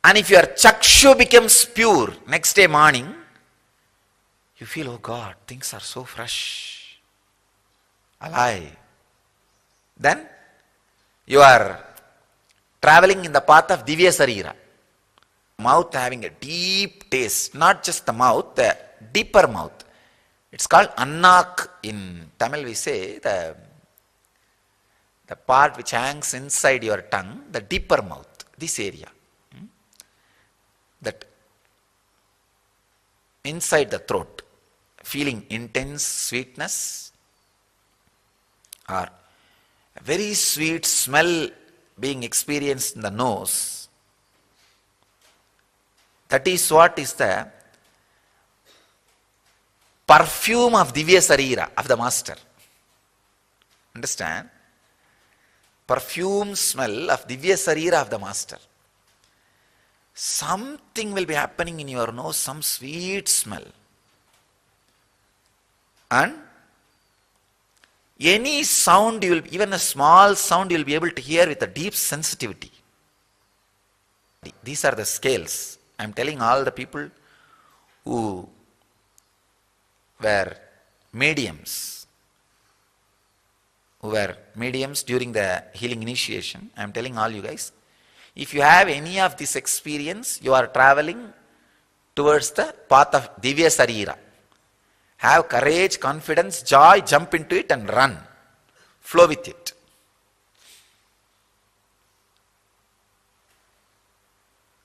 and if your chakshu becomes pure next day morning, you feel, oh God, things are so fresh, alive. Then you are traveling in the path of Divya Sarira. Mouth having a deep taste, not just the mouth, the deeper mouth. It's called annak. In Tamil we say the part which hangs inside your tongue, the deeper mouth, this area. That inside the throat, feeling intense sweetness or a very sweet smell being experienced in the nose. That is what is the perfume of Divya Sarira, of the Master. Understand? Perfume smell of Divya Sarira of the Master. Something will be happening in your nose, some sweet smell. And any sound, you will, even a small sound, you will be able to hear with a deep sensitivity. These are the scales. I am telling all the people who were mediums, during the healing initiation. I am telling all you guys, if you have any of this experience, you are traveling towards the path of Divya Sarira. Have courage, confidence, joy, jump into it and run. Flow with it.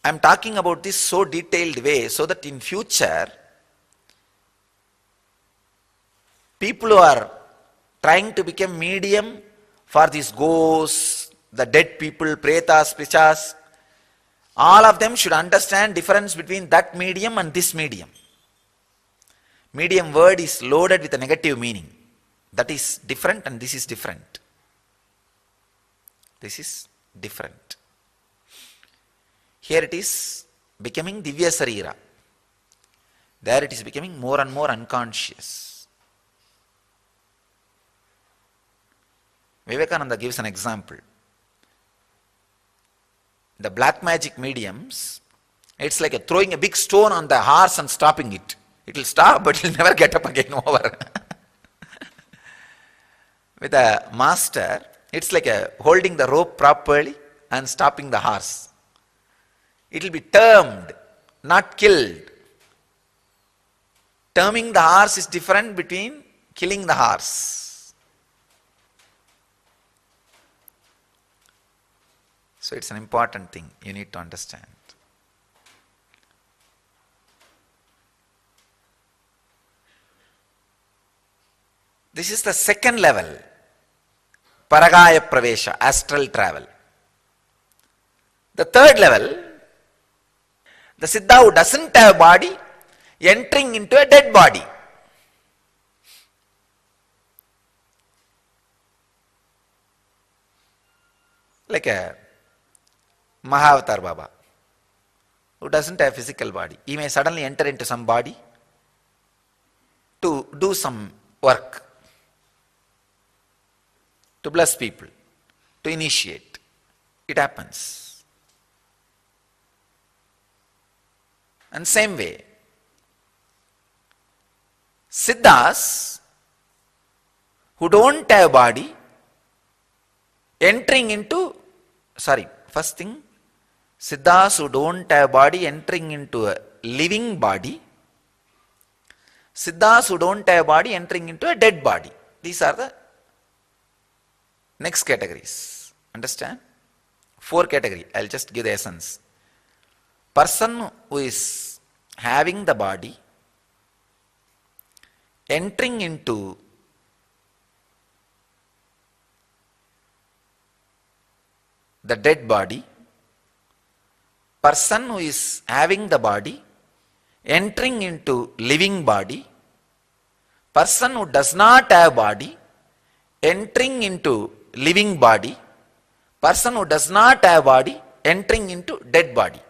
I am talking about this so detailed way so that in future, people who are trying to become medium for these ghosts, the dead people, pretas, pichas, all of them should understand difference between that medium and this medium. Medium word is loaded with a negative meaning. That is different and this is different. This is different. Here it is becoming Divya Sarira. There it is becoming more and more unconscious. Vivekananda gives an example. The black magic mediums, it's like throwing a big stone on the horse and stopping it. It will stop, but it will never get up again over. With a master, it's like holding the rope properly and stopping the horse. It will be termed, not killed. Terming the horse is different between killing the horse. So it's an important thing you need to understand. This is the second level, Paragaya Pravesha, astral travel. The third level, the Siddha who doesn't have body entering into a dead body. Like a Mahavatar Baba who doesn't have physical body. He may suddenly enter into some body to do some work, to bless people, to initiate. It happens. And same way, Siddhas who don't have body entering into, first thing, Siddhas who don't have body entering into a living body, Siddhas who don't have body entering into a dead body. These are the next categories. Understand? 4 categories. I'll just give the essence. Person who is having the body entering into the dead body, person who is having the body entering into living body, person who does not have body entering into living body, person who does not have body entering into dead body.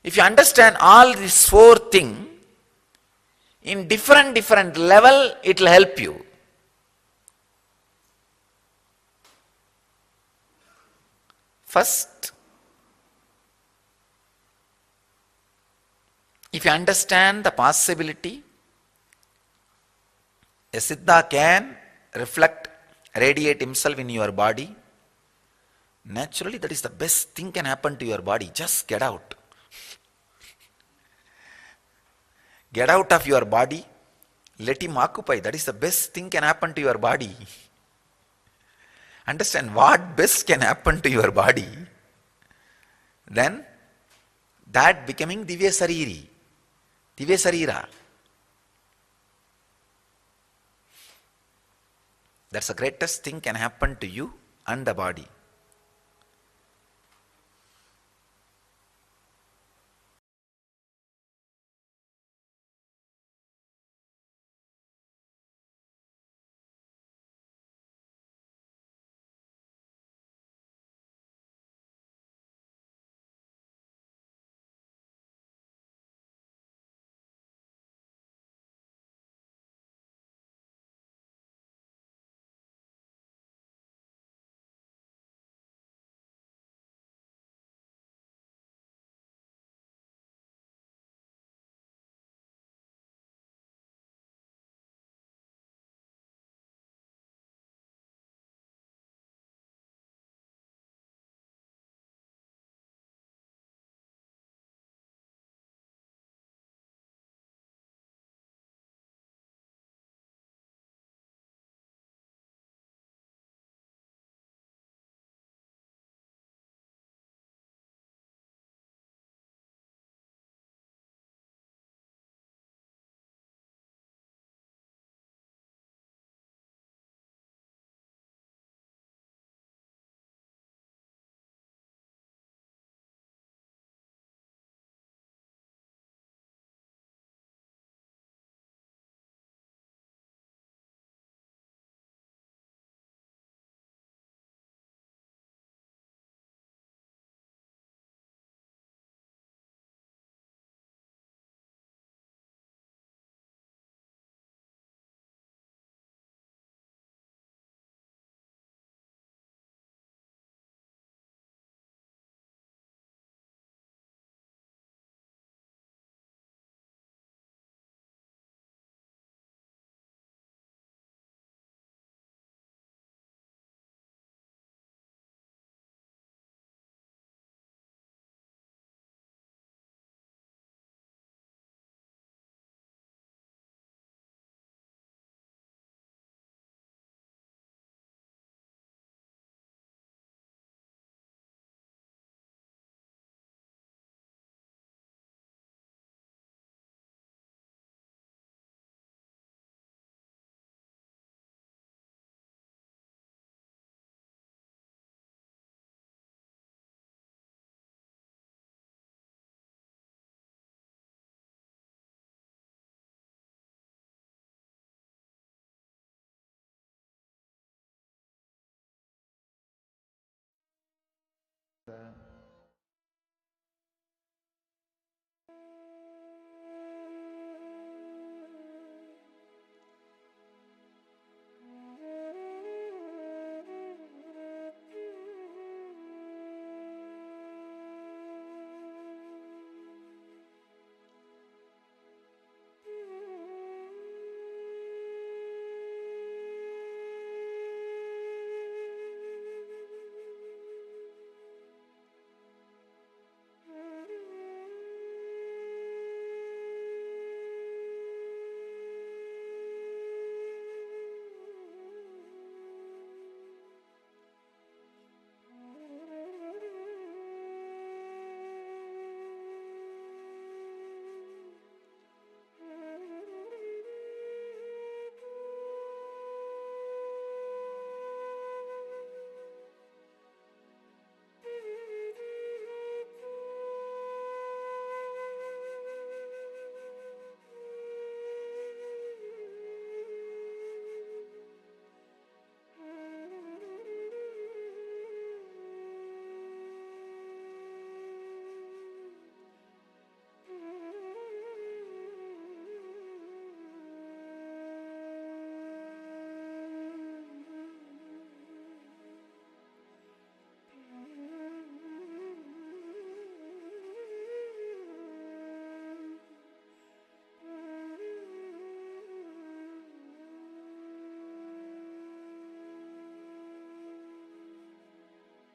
If you understand all these 4 things in different level, it will help you. First, if you understand the possibility, a Siddha can reflect, radiate himself in your body naturally that is the best thing can happen to your body. Just get out. Get out of your body. Let him occupy. That is the best thing can happen to your body. Understand what best can happen to your body. Then that becoming Divya Sarira. That's the greatest thing can happen to you and the body.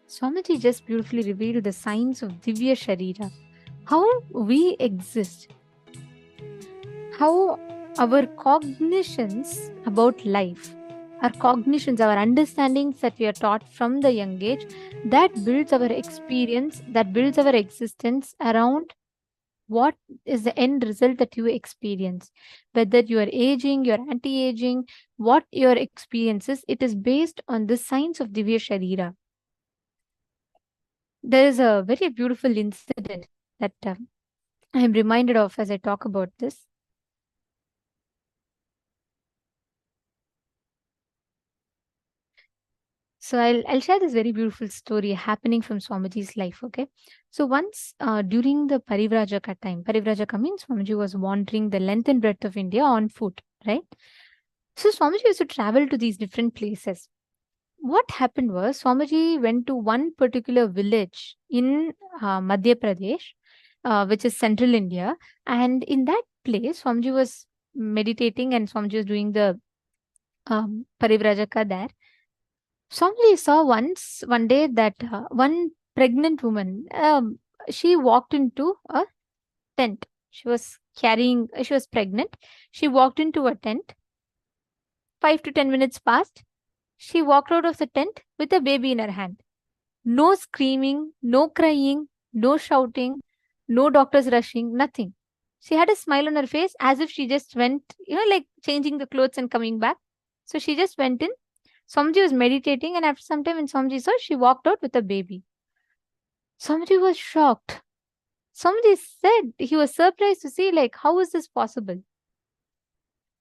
Swamiji just beautifully revealed the signs of Divya Sarira, how we exist, how our cognitions about life, our cognitions, our understandings that we are taught from the young age, that builds our experience, that builds our existence around what is the end result that you experience. Whether you are aging, you are anti-aging, what your experience is, it is based on the signs of Divya Sarira. There is a very beautiful incident that I am reminded of as I talk about this. So I'll share this very beautiful story happening from Swamiji's life, okay? So once during the Parivrajaka time, Parivrajaka means Swamiji was wandering the length and breadth of India on foot, right? So Swamiji used to travel to these different places. What happened was Swamiji went to one particular village in Madhya Pradesh, which is central India. And in that place, Swamiji was meditating and Swamiji was doing the Parivrajaka there. Swamiji saw one day that one pregnant woman, she walked into a tent. She was pregnant. She walked into a tent. 5 to 10 minutes passed. She walked out of the tent with a baby in her hand. No screaming, no crying, no shouting, no doctors rushing, nothing. She had a smile on her face as if she just went, like changing the clothes and coming back. So she just went in. Swamiji was meditating, and after some time when Swamiji saw, she walked out with a baby. Swamiji was shocked. Swamiji said he was surprised to see, like, how is this possible?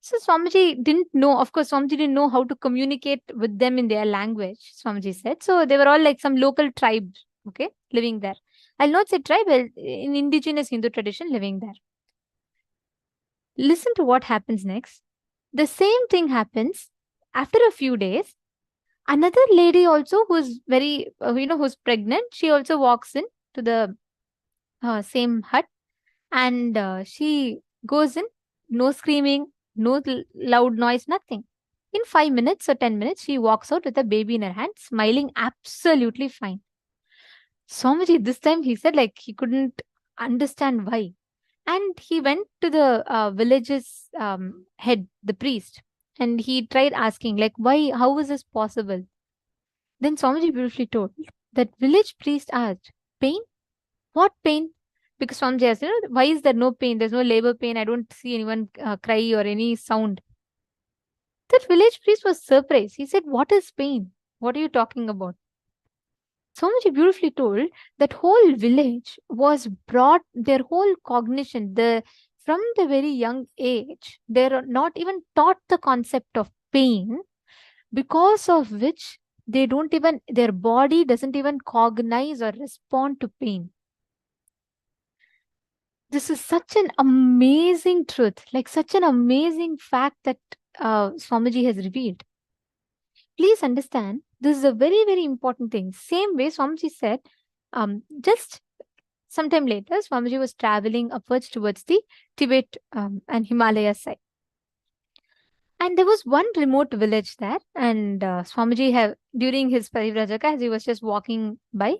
So Swamiji didn't know, of course, Swamiji didn't know how to communicate with them in their language, Swamiji said. So they were all like some local tribes, okay, living there. I'll not say tribe, in indigenous Hindu tradition living there. Listen to what happens next. The same thing happens after a few days. Another lady also who's very, who's pregnant, she also walks in to the same hut, and she goes in, no screaming, no loud noise, nothing. In 5 minutes or 10 minutes, she walks out with a baby in her hand, smiling absolutely fine. Swamiji, this time he said like he couldn't understand why. And he went to the village's head, the priest, and he tried asking like, why, how is this possible? Then Swamiji beautifully told that village priest asked, pain? What pain? Because Swamiji asked, why is there no pain? There's no labor pain. I don't see anyone cry or any sound. That village priest was surprised. He said, what is pain? What are you talking about? Swamiji beautifully told that whole village was brought, their whole cognition, from the very young age, they're not even taught the concept of pain, because of which their body doesn't even cognize or respond to pain. This is such an amazing truth, like such an amazing fact that Swamiji has revealed. Please understand, this is a very, very important thing. Same way Swamiji said, just sometime later, Swamiji was traveling upwards towards the Tibet and Himalaya side. And there was one remote village there, and Swamiji during his Parivrajaka, as he was just walking by,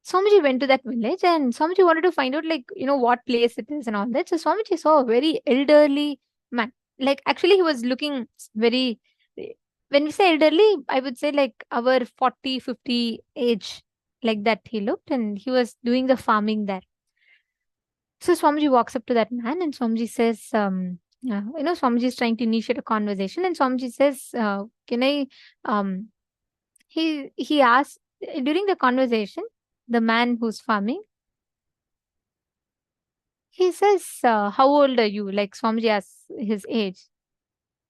Swamiji went to that village, and Swamiji wanted to find out, like, what place it is and all that. So Swamiji saw a very elderly man. Like, actually, he was looking very, when we say elderly, I would say like our 40, 50 age, like that he looked, and he was doing the farming there. So Swamiji walks up to that man, and Swamiji says, Swamiji is trying to initiate a conversation, and Swamiji says, can I, he asked, during the conversation, the man who's farming, he says, how old are you? Like Swamiji asks his age.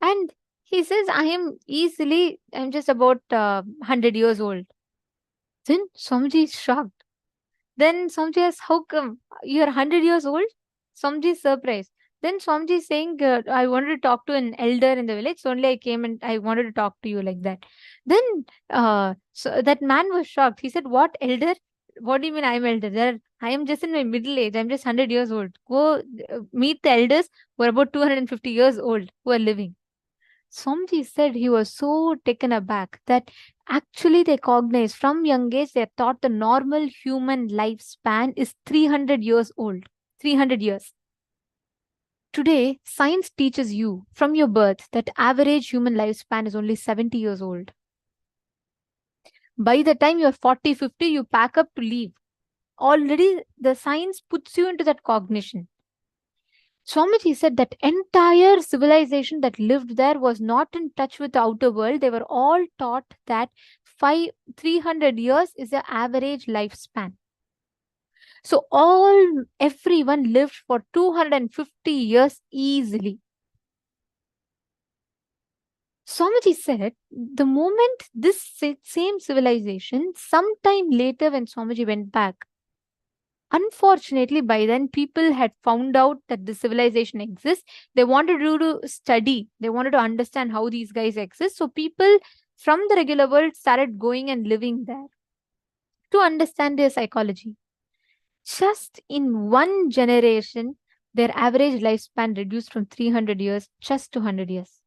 And he says, I'm just about 100 years old. Then Swamiji is shocked. Then Swamiji asks, how come? You're 100 years old? Swamiji is surprised. Then Swamiji is saying, I wanted to talk to an elder in the village. So only I came and I wanted to talk to you like that. Then so that man was shocked. He said, what elder? What do you mean I'm elder? I am just in my middle age. I'm just 100 years old. Go meet the elders who are about 250 years old who are living. Swamiji said he was so taken aback that actually they cognized from young age, they thought the normal human lifespan is 300 years old. 300 years. Today, science teaches you from your birth that average human lifespan is only 70 years old. By the time you're 40, 50, you pack up to leave. Already the science puts you into that cognition. Swamiji said that entire civilization that lived there was not in touch with the outer world. They were all taught that 300 years is the average lifespan. So everyone lived for 250 years easily. Swamiji said the moment this same civilization, sometime later when Swamiji went back, unfortunately, by then people had found out that the civilization exists. They wanted to study. They wanted to understand how these guys exist. So people from the regular world started going and living there to understand their psychology. Just in one generation, their average lifespan reduced from 300 years just to 100 years.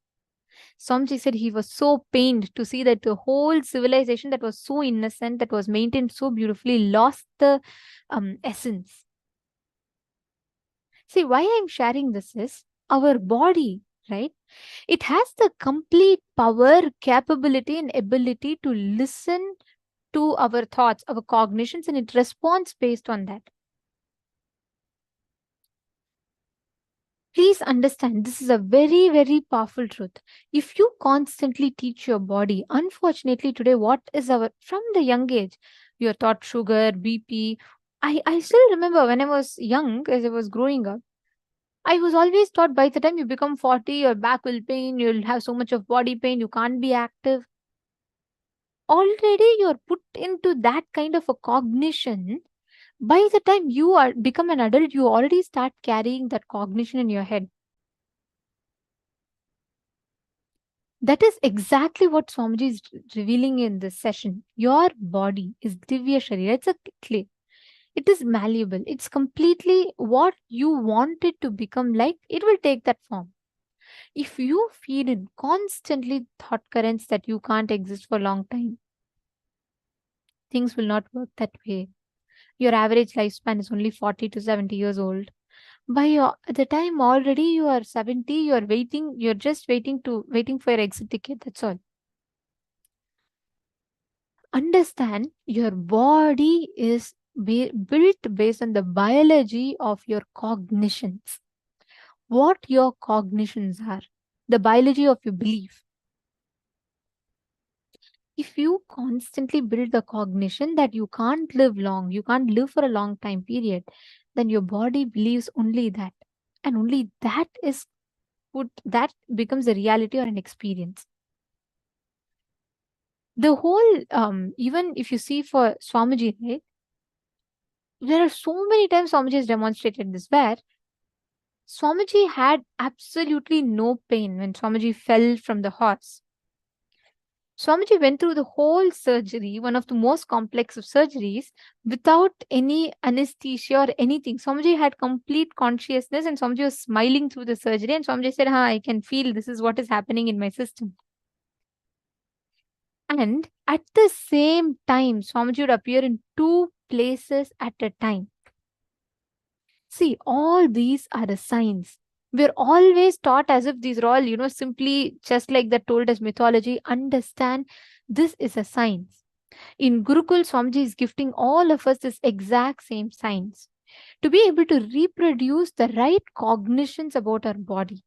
Swamiji said he was so pained to see that the whole civilization that was so innocent, that was maintained so beautifully, lost the essence. See, why I'm sharing this is our body, right? It has the complete power, capability, and ability to listen to our thoughts, our cognitions, and it responds based on that. Please understand, this is a very, very powerful truth. If you constantly teach your body, unfortunately today, from the young age, you're taught sugar, BP. I still remember when I was young, as I was growing up, I was always taught by the time you become 40, your back will pain, you'll have so much of body pain, you can't be active. Already you're put into that kind of a cognition. By the time you become an adult, you already start carrying that cognition in your head. That is exactly what Swamiji is revealing in this session. Your body is Divya Sarira. It's a clay. It is malleable. It's completely what you want it to become like. It will take that form. If you feed in constantly thought currents that you can't exist for a long time, things will not work that way. Your average lifespan is only 40 to 70 years old. By the time already you are 70, you're just waiting for your exit ticket. That's all. Understand, your body is built based on the biology of your cognitions. What your cognitions are, the biology of your belief. If you constantly build the cognition that you can't live long, you can't live for a long time period, then your body believes only that. And only that becomes a reality or an experience. The whole, even if you see for Swamiji, right, there are so many times Swamiji has demonstrated this, where Swamiji had absolutely no pain when Swamiji fell from the horse. Swamiji went through the whole surgery, one of the most complex of surgeries, without any anesthesia or anything. Swamiji had complete consciousness and Swamiji was smiling through the surgery, and Swamiji said, I can feel this is what is happening in my system. And at the same time, Swamiji would appear in 2 places at a time. See, all these are the signs. We're always taught as if these are all, simply just like that told as mythology. Understand, this is a science. In Gurukul, Swamiji is gifting all of us this exact same science. To be able to reproduce the right cognitions about our body.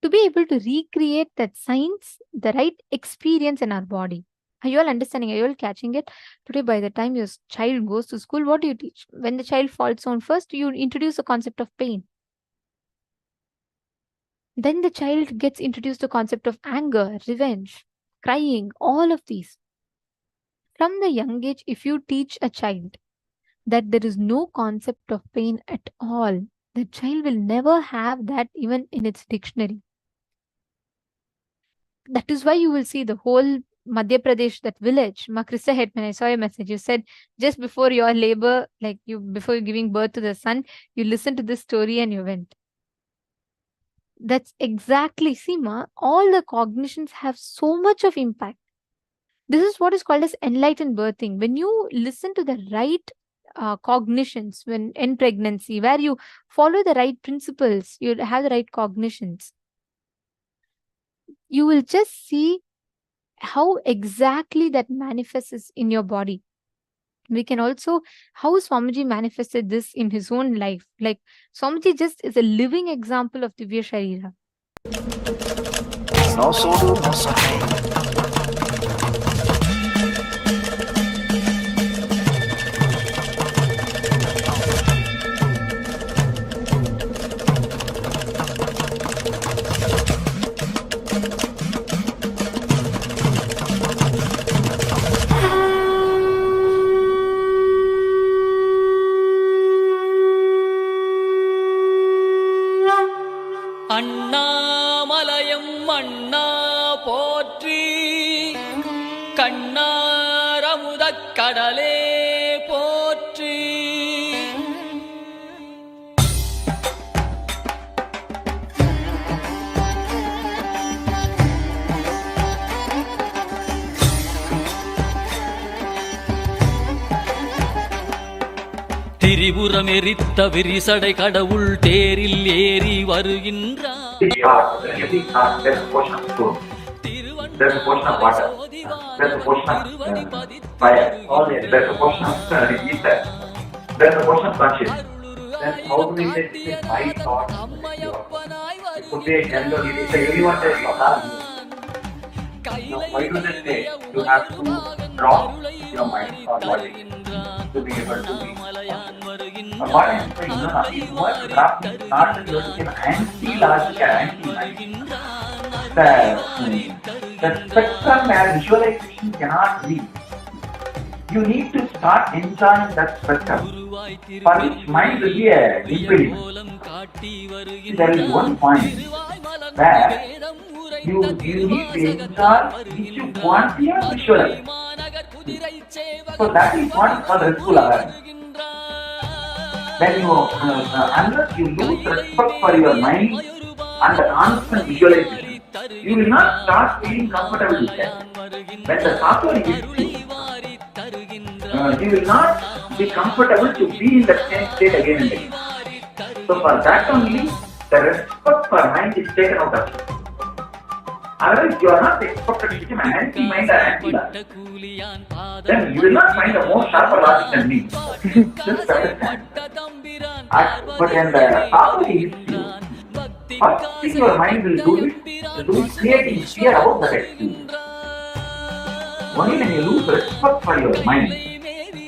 To be able to recreate that science, the right experience in our body. Are you all understanding? Are you all catching it? Today, by the time your child goes to school, what do you teach? When the child falls down, first you introduce the concept of pain. Then the child gets introduced to the concept of anger, revenge, crying, all of these. From the young age, if you teach a child that there is no concept of pain at all, the child will never have that even in its dictionary. That is why you will see the whole Madhya Pradesh, that village, Makrista head, when I saw your message, you said just before your labor, before giving birth to the son, you listened to this story and you went. That's exactly, Seema, all the cognitions have so much of impact. This is what is called as enlightened birthing. When you listen to the right cognitions when in pregnancy, where you follow the right principles, you have the right cognitions, you will just see how exactly that manifests in your body. We can also how Swamiji manifested this in his own life. Like Swamiji just is a living example of Divya Sarira. No sudu, no sati. அண்ணாமலையம் அண்ணா போற்றி கண்ணாரமுதக் கடலே போற்றி. திரிபுரம் எரித்த விரிசடை கடவுள் தேரில் ஏறி வருகின்றார். Every heart, there's a portion of stone, there's a portion of water, there's a portion of fire, there's a portion of ether, there's a portion of consciousness. Then how do we say this is my thought? It could be a general, it is everyone says you have. Now why do they say you have to drop your mind or body to be able to be? What I'm saying, no, it was drafting, not an anti-logical, anti-mind. The spectrum where visualization cannot be. You need to start enjoying that spectrum, for which mind will be a impediment. There is one point where you need to enjoy which you want to visualize. So that is what is called restful awareness. When you, unless you lose respect for your mind and the constant visualization, you will not start feeling comfortable with that. When the satori hits you, you will not be comfortable to be in that same state again and again. So for that only, the respect for mind is taken out of you. Otherwise, you are not expected to become anti-mind or anti-logic. Then you will not find a more sharper logic than me. Just understand. But when the satori hits you, first thing your mind will do is creating fear about that experience. Only when you lose respect for your mind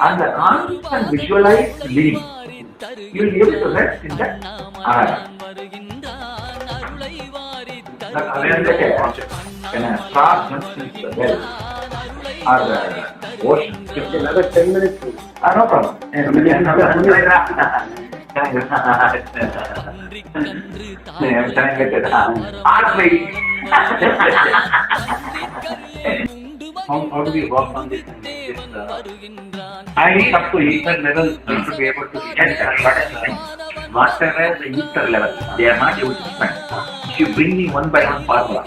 and the constant visualized living, you will be able to rest in that awareness. When a star jumps into the well or the ocean, another 10 minutes. No problem. How do we work on this? I need up to ether level to be able to get whatever the ether level, they are not able to spend. If you bring me one by one formula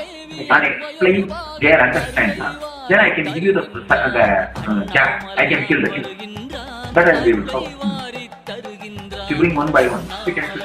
and explain their understanding, then I can give you the gap. I can kill the two. That I will be able to. If you bring one by one, we can do.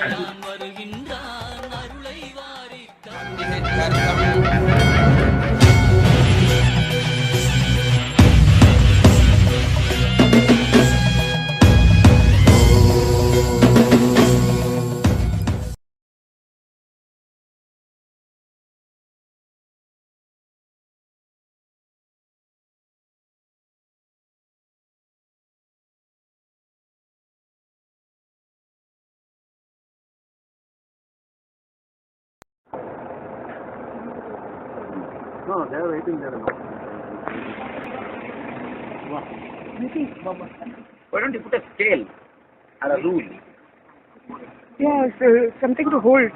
No, they are waiting there. Why don't you put a scale or a rule? Yeah, something to hold.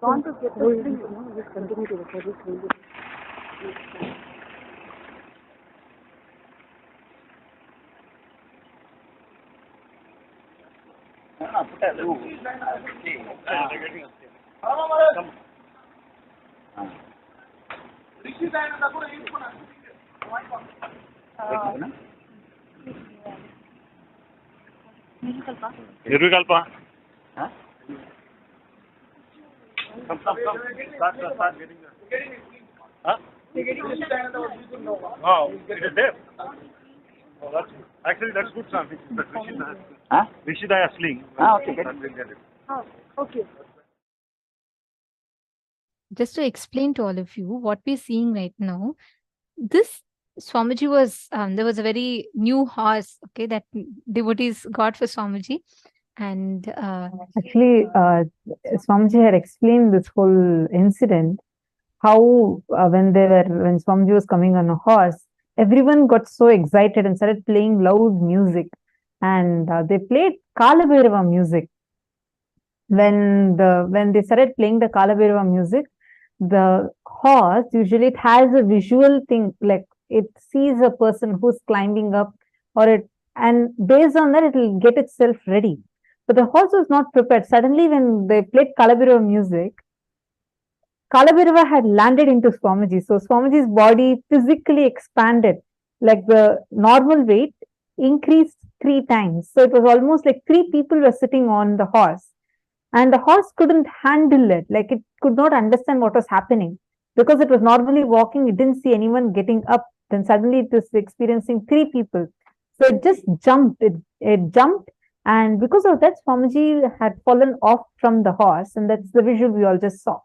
Want to get the thing, just continue to record this. Nirvikalpa. Come. Start getting there. Huh? Oh, it is there. Oh, that's good, sir. Rishidaya sling. Okay. Okay. Just to explain to all of you what we're seeing right now, this Swamiji was, there was a very new horse, okay, that devotees got for Swamiji. And Actually, Swamiji had explained this whole incident, how when Swamiji was coming on a horse, everyone got so excited and started playing loud music. And they played Kalabhairava music. When they started playing the Kalabhairava music, the horse, usually it has a visual thing, like it sees a person who's climbing up, and based on that, it will get itself ready. But the horse was not prepared. Suddenly, when they played Kalabhairava music, Kalabhairava had landed into Swamiji. So Swamiji's body physically expanded, like the normal weight increased 3 times. So it was almost like 3 people were sitting on the horse. And the horse couldn't handle it, like it could not understand what was happening. Because it was normally walking, it didn't see anyone getting up. Then suddenly it was experiencing 3 people. So it just jumped. It jumped. And because of that, Swamiji had fallen off from the horse. And that's the visual we all just saw.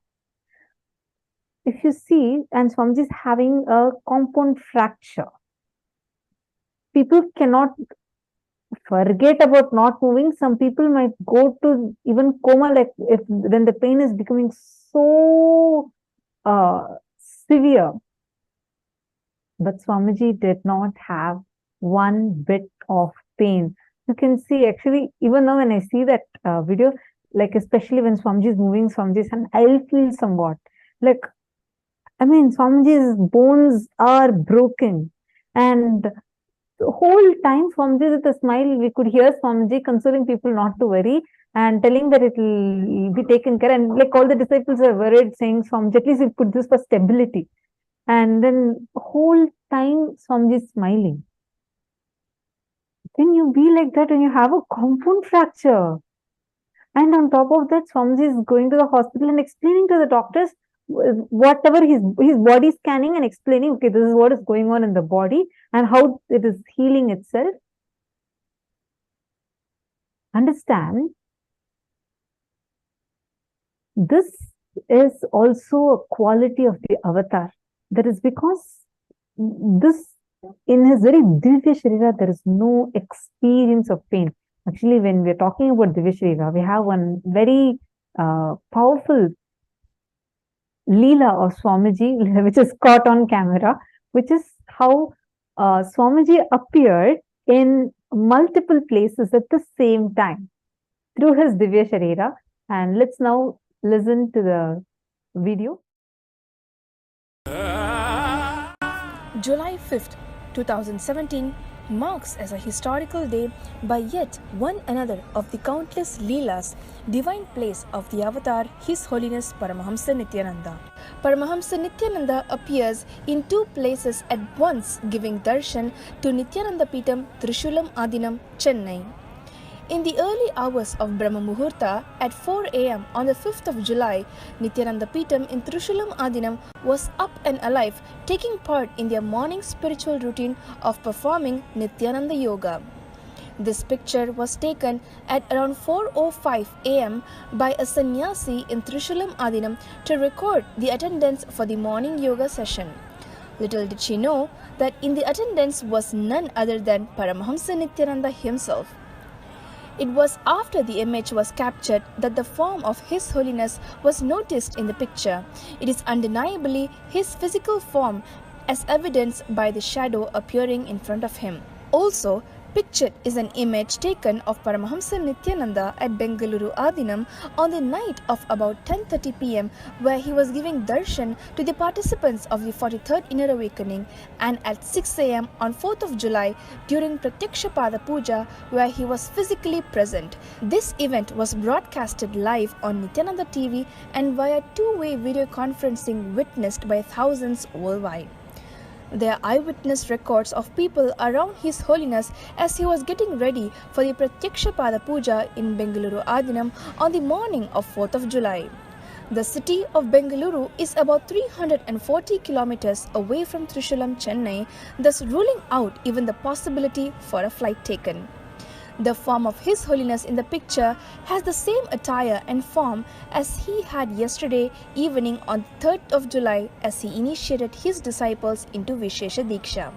If you see, and Swamiji is having a compound fracture. People cannot forget about not moving. Some people might go to even coma, like when the pain is becoming so severe. But Swamiji did not have one bit of pain. You can see, actually, even now when I see that video, like especially when Swamiji is moving Swamiji's hand, I'll feel somewhat. Like, I mean, Swamiji's bones are broken. And the whole time, Swamiji with a smile, we could hear Swamiji consoling people not to worry and telling that it will be taken care. And like all the disciples are worried, saying, Swamiji, at least we put this for stability. And then the whole time, Swamiji is smiling. Can you be like that when you have a compound fracture? And on top of that, Swamiji is going to the hospital and explaining to the doctors whatever his body scanning and explaining, okay, this is what is going on in the body and how it is healing itself. Understand, this is also a quality of the avatar. That is because this, in his very Divya Sarira, there is no experience of pain. Actually, when we are talking about Divya Sarira, we have one very powerful Leela of Swamiji, which is caught on camera, which is how Swamiji appeared in multiple places at the same time through his Divya Sarira. And let's now listen to the video. July 5th, 2017 marks as a historical day by yet one another of the countless Leelas, divine plays of the avatar His Holiness Paramahamsa Nithyananda. Paramahamsa Nithyananda appears in 2 places at once, giving darshan to Nithyananda Peetam, Trishulam Adinam, Chennai. In the early hours of Brahma Muhurta at 4 a.m. on the 5th of July, Nithyananda Peetam in Trishulam Adinam was up and alive, taking part in their morning spiritual routine of performing Nithyananda Yoga. This picture was taken at around 4:05 a.m. by a sannyasi in Trishulam Adinam to record the attendance for the morning yoga session. Little did she know that in the attendance was none other than Paramahamsa Nithyananda himself. It was after the image was captured that the form of His Holiness was noticed in the picture. It is undeniably his physical form, as evidenced by the shadow appearing in front of him. Also, Pictured is an image taken of Paramahamsa Nithyananda at Bengaluru Adinam on the night of about 10:30 pm, where he was giving darshan to the participants of the 43rd Inner Awakening, and at 6 am on 4th of July during Pratyaksha Pada Puja, where he was physically present. This event was broadcasted live on Nithyananda TV and via two-way video conferencing witnessed by thousands worldwide. There are eyewitness records of people around His Holiness as he was getting ready for the Pratyaksha Pada Puja in Bengaluru Adinam on the morning of 4th of July. The city of Bengaluru is about 340 kilometers away from Trishulam, Chennai, thus ruling out even the possibility for a flight taken. The form of His Holiness in the picture has the same attire and form as he had yesterday evening on 3rd of July as he initiated his disciples into Vishesha Diksha.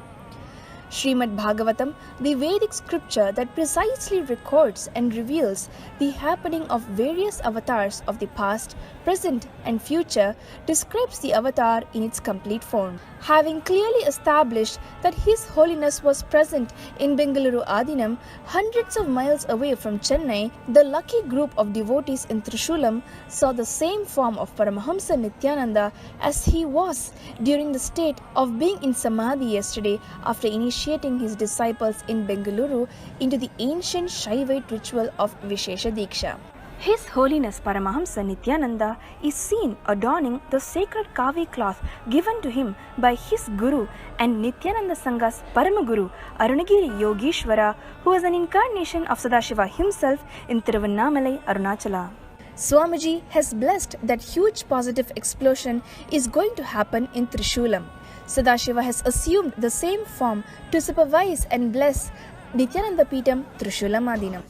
Srimad Bhagavatam, the Vedic scripture that precisely records and reveals the happening of various avatars of the past, present and future, describes the avatar in its complete form. Having clearly established that His Holiness was present in Bengaluru Adinam, hundreds of miles away from Chennai, the lucky group of devotees in Trishulam saw the same form of Paramahamsa Nithyananda as he was during the state of being in Samadhi yesterday after initiating his disciples in Bengaluru into the ancient Shaivite ritual of Vishesha Diksha. His Holiness Paramahamsa Nithyananda is seen adorning the sacred kavi cloth given to him by his Guru and Nithyananda Sangha's Paramaguru Arunagiri Yogeshwara, who is an incarnation of Sadashiva himself in Tiruvannamalai, Arunachala. Swamiji has blessed that huge positive explosion is going to happen in Trishulam. Sadashiva has assumed the same form to supervise and bless Nithyananda Peetam Trishulam Adinam.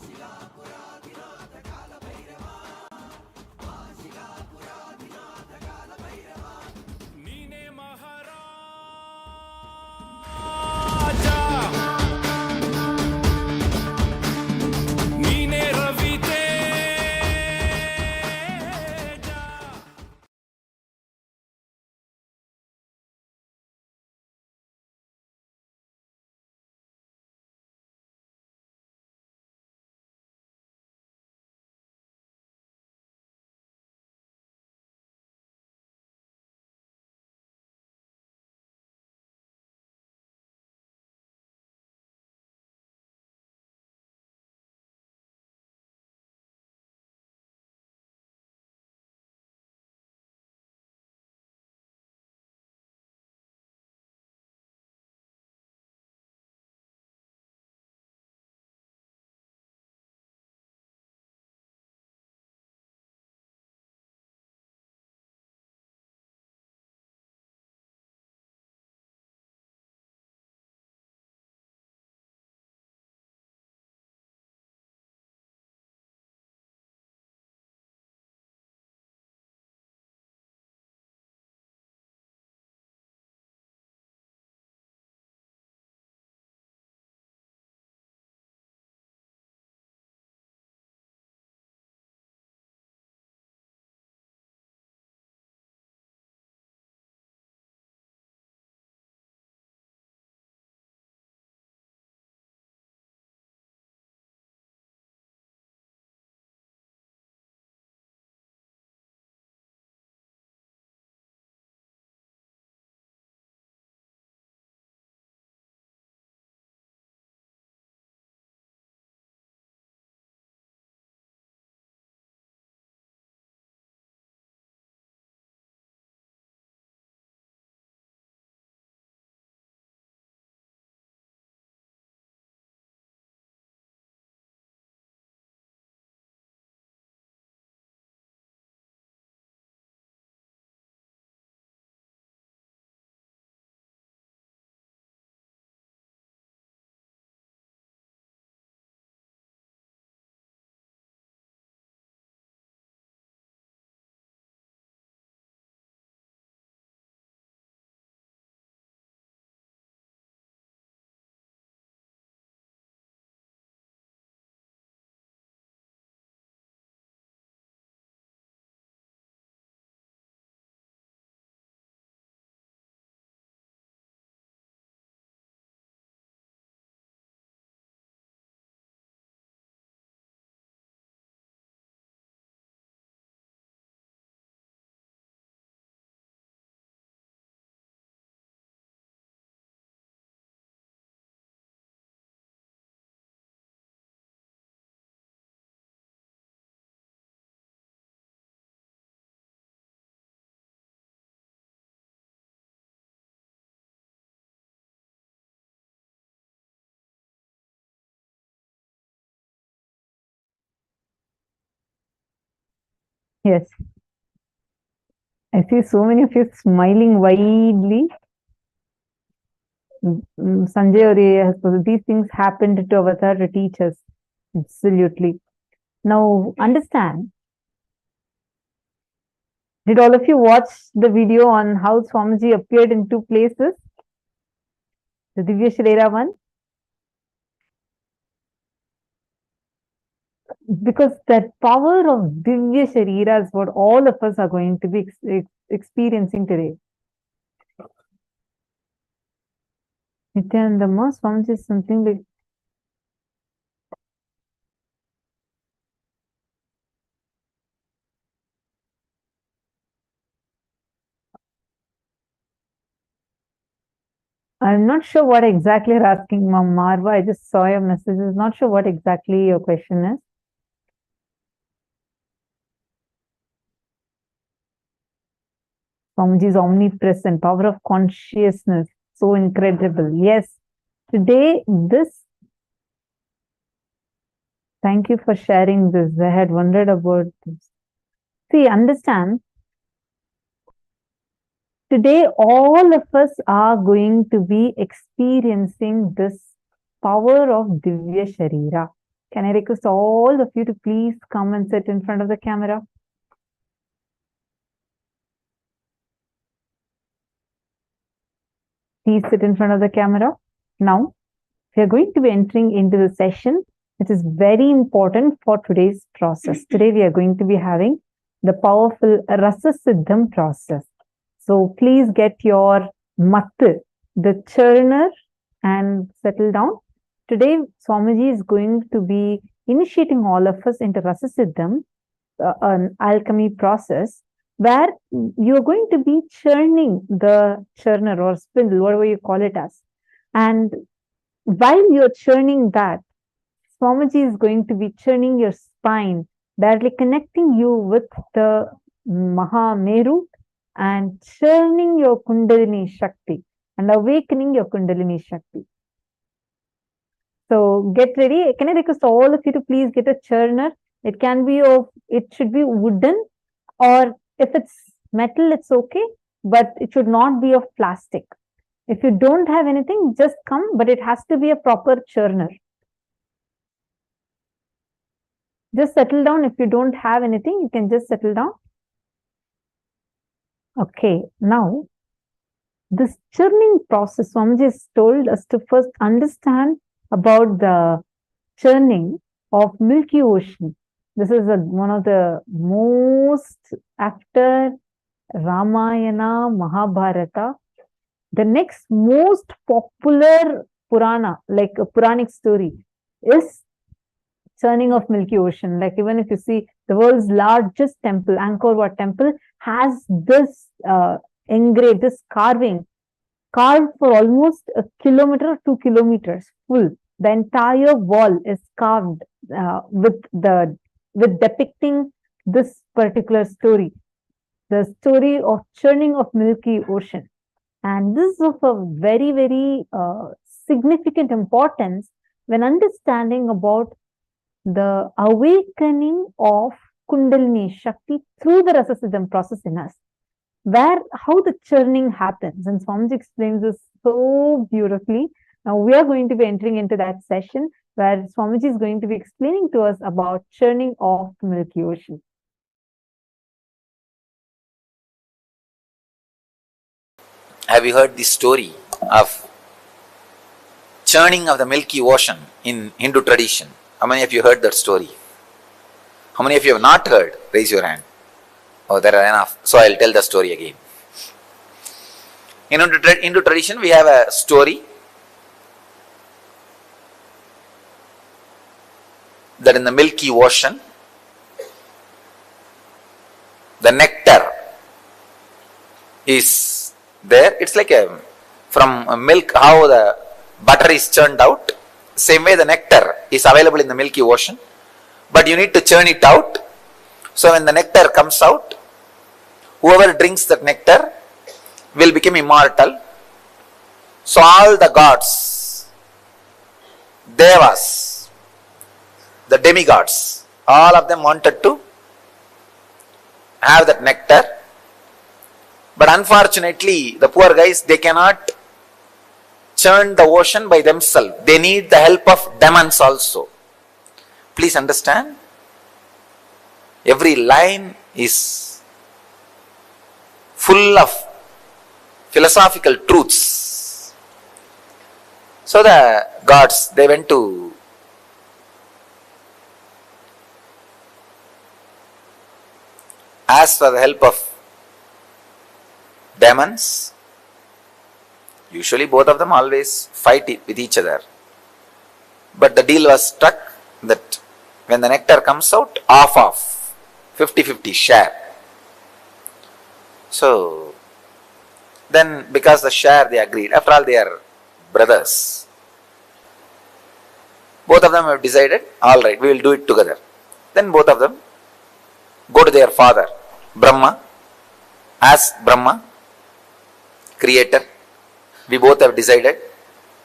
Yes. I see so many of you smiling widely. Sanjay Ore has posted, these things happened to Avatar to teach us. Absolutely. Now, understand. Did all of you watch the video on how Swamiji appeared in two places? The Divya Sarira one? Because that power of Divya Sarira is what all of us are going to be experiencing today. Nithyananda, Swamiji is something like I'm not sure what exactly you're asking, Mom Marva. I just saw your messages. Not sure what exactly your question is. Swamiji is omnipresent, power of consciousness, so incredible. Yes, today thank you for sharing this. I had wondered about this. See, understand, today all of us are going to be experiencing this power of Divya Sarira. Can I request all of you to please come and sit in front of the camera? Please sit in front of the camera. Now, we are going to be entering into the session which is very important for today's process. Today, we are going to be having the powerful Rasa Siddham process. So, please get your matte, the churner, and settle down. Today, Swamiji is going to be initiating all of us into Rasa Siddham, an alchemy process, where you're going to be churning the churner or spindle, whatever you call it as. And while you're churning that, Swamiji is going to be churning your spine, directly connecting you with the Mahā Meru and churning your Kundalini Shakti and awakening your Kundalini Shakti. So get ready. Can I request all of you to please get a churner? It can be it should be wooden, or if it's metal, it's okay, but it should not be of plastic. If you don't have anything, just come, but it has to be a proper churner. Just settle down. If you don't have anything, you can just settle down. Okay, now, this churning process, Swamiji has told us to first understand about the churning of Milky Ocean. This is one of the most, after Ramayana, Mahabharata, the next most popular Purana, like a Puranic story, is churning of Milky Ocean. Like even if you see the world's largest temple, Angkor Wat temple, has this engraved, this carved for almost 1 kilometer, 2 kilometers full. The entire wall is carved with depicting this particular story, the story of churning of Milky Ocean. And this is of a very, very significant importance when understanding about the awakening of Kundalini Shakti through the Rasa Siddham process in us, how the churning happens. And Swamiji explains this so beautifully. Now we are going to be entering into that session where Swamiji is going to be explaining to us about churning of the Milky Ocean. Have you heard the story of churning of the Milky Ocean in Hindu tradition? How many of you heard that story? How many of you have not heard? Raise your hand. Oh, there are enough. So I'll tell the story again. In Hindu tradition, we have a story that in the Milky Ocean, the nectar is there. It's like from milk, how the butter is churned out. Same way the nectar is available in the Milky Ocean, but you need to churn it out. So when the nectar comes out, whoever drinks that nectar will become immortal. So all the gods, devas, the demigods, all of them wanted to have that nectar. But unfortunately, the poor guys, they cannot churn the ocean by themselves. They need the help of demons also. Please understand. Every line is full of philosophical truths. So the gods, they went to ask for the help of demons. Usually both of them always fight with each other. But the deal was struck that when the nectar comes out, off 50-50 share. So then because the share they agreed, after all they are brothers. Both of them have decided, all right, we will do it together. Then both of them go to their father, Brahma, ask Brahma, creator, we both have decided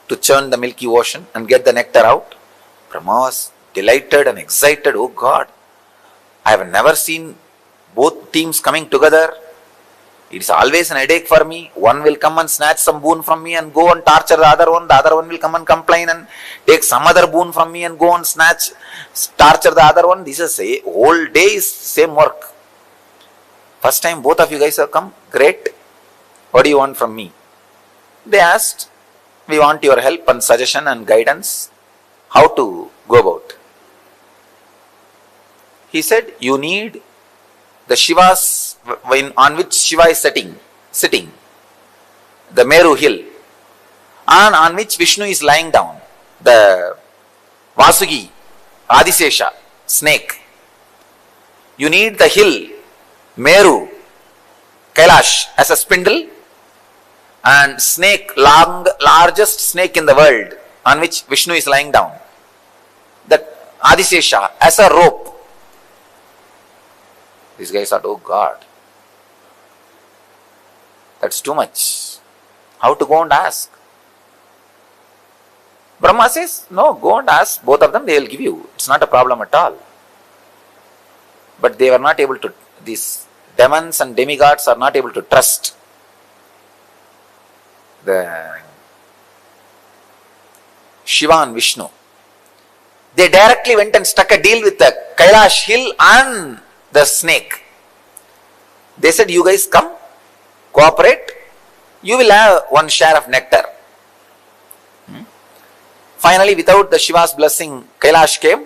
to churn the Milky Ocean and get the nectar out. Brahma was delighted and excited. Oh God, I have never seen both teams coming together. It is always an headache for me. One will come and snatch some boon from me and go and torture the other one. The other one will come and complain and take some other boon from me and go and torture the other one. This is a whole day is same work. First time both of you guys have come. Great. What do you want from me? They asked, we want your help and suggestion and guidance. How to go about? He said, you need the Shivas on which Shiva is sitting, the Meru hill, and on which Vishnu is lying down, the Vasugi, Adisesha, snake. You need the hill, Meru, Kailash as a spindle, and snake, largest snake in the world, on which Vishnu is lying down, the Adisesha as a rope. These guys thought, oh God, that's too much. How to go and ask? Brahma says, no, go and ask both of them, they will give you. It's not a problem at all. But they were not able to, these demons and demigods are not able to trust the Shiva and Vishnu. They directly went and struck a deal with the Kailash hill and the snake. They said, you guys come, cooperate, you will have one share of nectar. Finally, without the Shiva's blessing, Kailash came.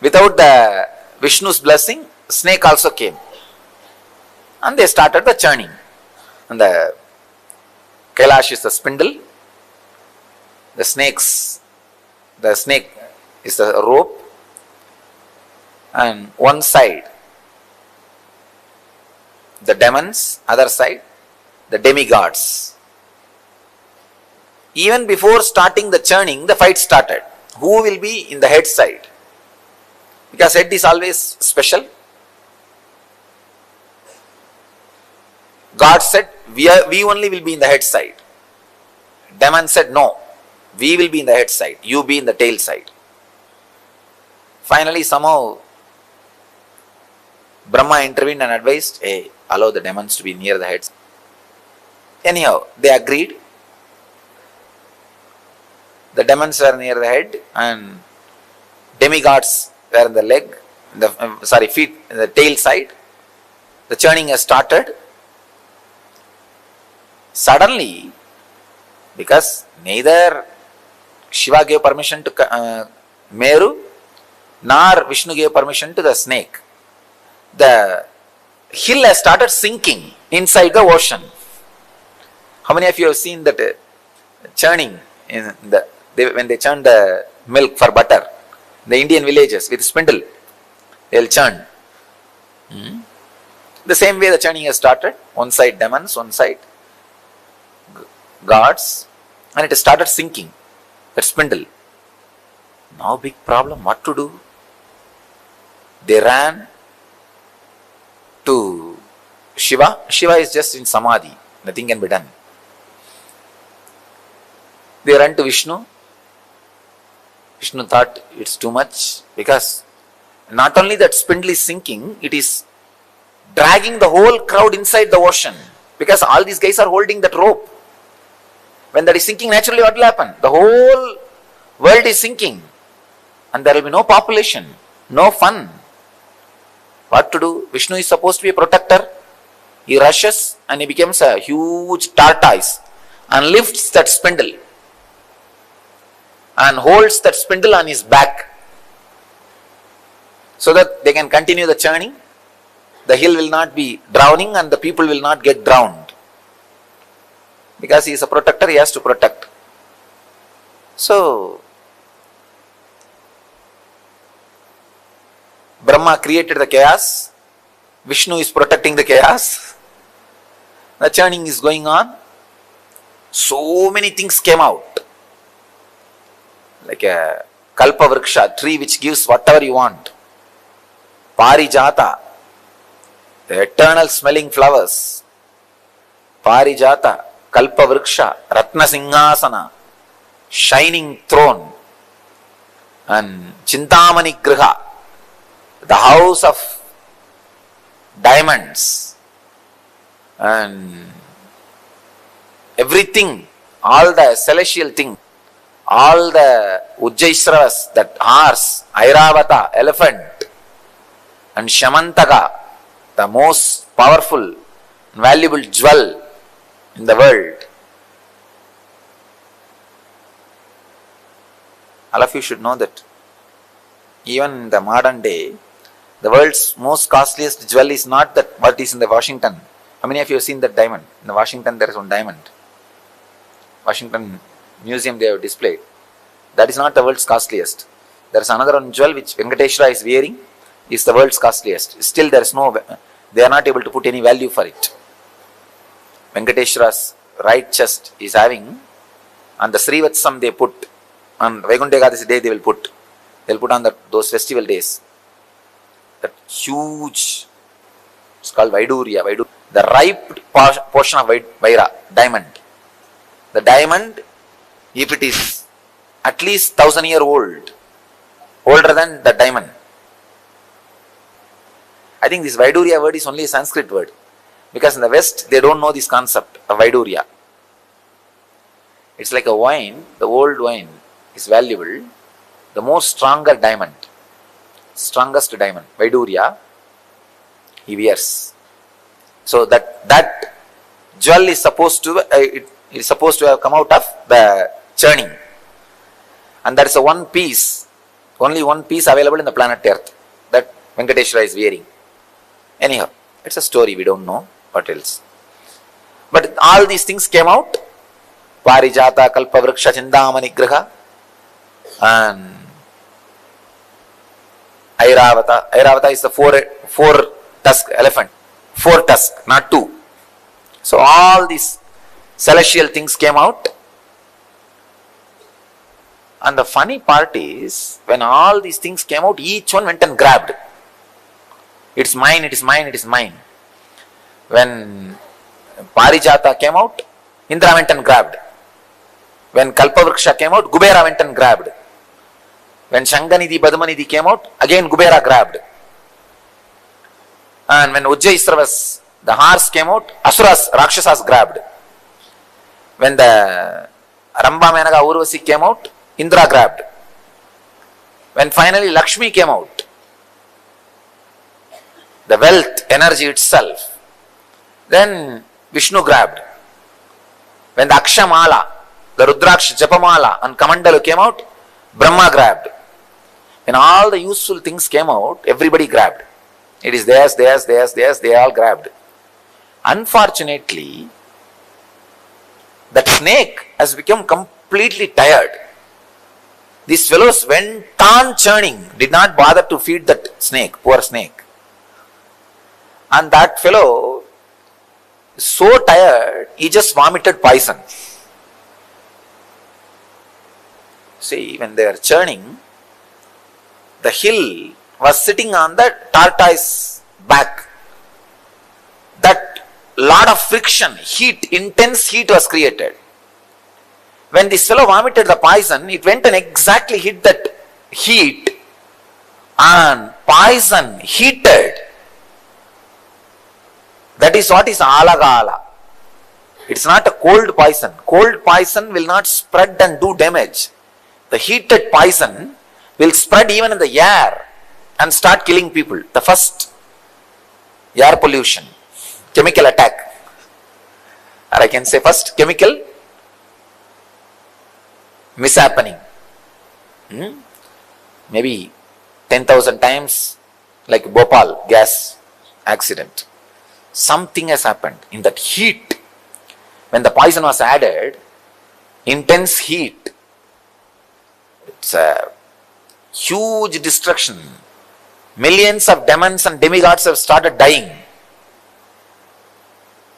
Without the Vishnu's blessing, snake also came. And they started the churning. And the Kailash is the spindle. The snake is the rope. And one side, the demons, other side, the demigods. Even before starting the churning, the fight started. Who will be in the head side? Because head is always special. God said, we only will be in the head side. Demon said, no, we will be in the head side. You be in the tail side. Finally, somehow, Brahma intervened and advised, hey, allow the demons to be near the heads. Anyhow, they agreed. The demons were near the head and demigods were in the leg, feet, in the tail side. The churning has started. Suddenly, because neither Shiva gave permission to Meru, nor Vishnu gave permission to the snake, the hill has started sinking inside the ocean. How many of you have seen that churning in when they churn the milk for butter? The Indian villages with spindle, they will churn. The same way the churning has started. One side demons, one side gods, and it has started sinking, that spindle. Now big problem, what to do? They ran to Shiva. Shiva is just in Samadhi, nothing can be done. They ran to Vishnu. Vishnu thought it's too much, because not only that spindle is sinking, it is dragging the whole crowd inside the ocean, because all these guys are holding that rope. When that is sinking, naturally what will happen? The whole world is sinking, and there will be no population, no fun. What to do? Vishnu is supposed to be a protector. He rushes and he becomes a huge tortoise and lifts that spindle and holds that spindle on his back so that they can continue the churning. The hill will not be drowning and the people will not get drowned. Because he is a protector, he has to protect. So, Brahma created the chaos. Vishnu is protecting the chaos. The churning is going on. So many things came out. Like a kalpa vriksha, tree which gives whatever you want. Parijata, the eternal smelling flowers. Parijata, kalpa vriksha, ratna singhasana, shining throne. And Chintamani Griha, the house of diamonds. And everything, all the celestial thing, all the Ujjaisravas, that horse, Airavata, elephant, and Shamantaka, the most powerful, valuable jewel in the world. All of you should know that even in the modern day, the world's most costliest jewel is not that what is in the Washington. How many of you have seen that diamond? In the Washington there is one diamond. Washington Museum they have displayed. That is not the world's costliest. There is another one jewel which Venkateshwara is wearing, is the world's costliest. Still there is no, they are not able to put any value for it. Venkateshwara's right chest is having, on the Srivatsam they put, on Vaikuntha Ekadasi day they will put on those festival days. That huge, it's called Vaidurya. The ripe portion of Vaira, diamond. The diamond, if it is at least 1,000 years old, older than the diamond. I think this Vaidurya word is only a Sanskrit word. Because in the West, they don't know this concept of Vaidurya. It's like a wine, the old wine is valuable. The most stronger diamond, strongest diamond, Vaidurya, he wears. So that jewel is supposed to, it is supposed to have come out of the churning. And there is a one piece, only one piece available in the planet Earth that Venkateshwara is wearing. Anyhow, it's a story, we don't know what else. But all these things came out. Parijata, Kalpa Vriksha, Chindamani Griha, and Airavata. Airavata is the four tusk elephant. 4 tusks, not 2. So all these celestial things came out. And the funny part is, when all these things came out, each one went and grabbed. It's mine, it is mine, it is mine. When Parijata came out, Indra went and grabbed. When Kalpavriksha came out, Kubera went and grabbed. When Shanganidhi, Padmanidhi came out, again Kubera grabbed. And when Ujjaisravas, the horse came out, Asuras, Rakshasas grabbed. When the Ramba Menaka Urvasi came out, Indra grabbed. When finally Lakshmi came out, the wealth, energy itself, then Vishnu grabbed. When the Akshamala, the Rudraksh Japamala and Kamandalu came out, Brahma grabbed. When all the useful things came out, everybody grabbed. It is theirs, they all grabbed. Unfortunately, that snake has become completely tired. These fellows went on churning, did not bother to feed that snake, poor snake. And that fellow, so tired, he just vomited poison. See, when they are churning, the hill was sitting on the tortoise back. That lot of friction, heat, intense heat was created. When this fellow vomited the poison, it went and exactly hit that heat, and poison heated That is what is alagala. It's not a cold poison. Cold poison will not spread and do damage. The heated poison will spread even in the air and start killing people. The first air pollution, chemical attack, or I can say first chemical mishappening. Maybe 10,000 times, like Bhopal gas accident. Something has happened in that heat. When the poison was added, intense heat, it's a huge destruction. Millions of demons and demigods have started dying.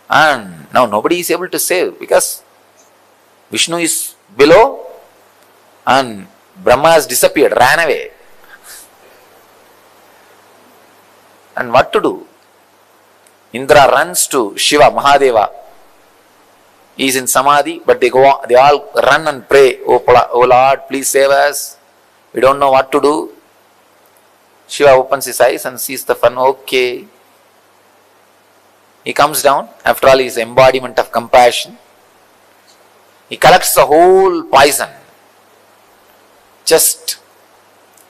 And now nobody is able to save because Vishnu is below and Brahma has disappeared, ran away. And what to do? Indra runs to Shiva, Mahadeva. He is in Samadhi, but they all run and pray, oh Lord, please save us. We don't know what to do. Shiva opens his eyes and sees the fun. Okay. He comes down. After all, he is embodiment of compassion. He collects the whole poison just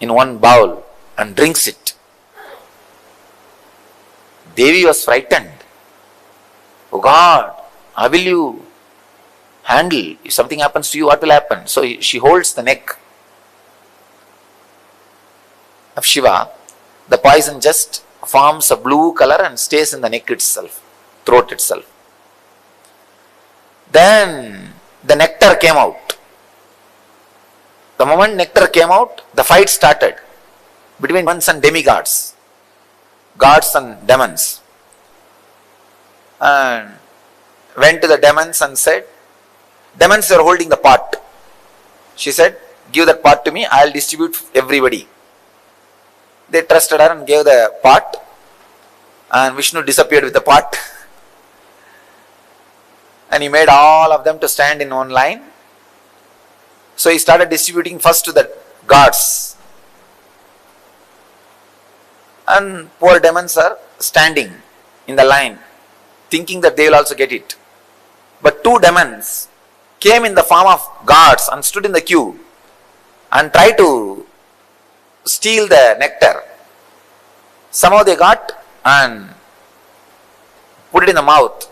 in one bowl and drinks it. Devi was frightened. Oh God, how will you handle? If something happens to you, what will happen? So she holds the neck of Shiva. The poison just forms a blue color and stays in the neck itself, throat itself. Then the nectar came out. The moment nectar came out, the fight started between demons and demigods, gods and demons. And went to the demons and said, demons were holding the pot. She said, give that pot to me, I will distribute everybody. They trusted her and gave the pot, and Vishnu disappeared with the pot. And he made all of them to stand in one line. So he started distributing first to the gods. And poor demons are standing in the line, thinking that they will also get it. But two demons came in the form of gods and stood in the queue and tried to steal the nectar. Somehow they got and put it in the mouth.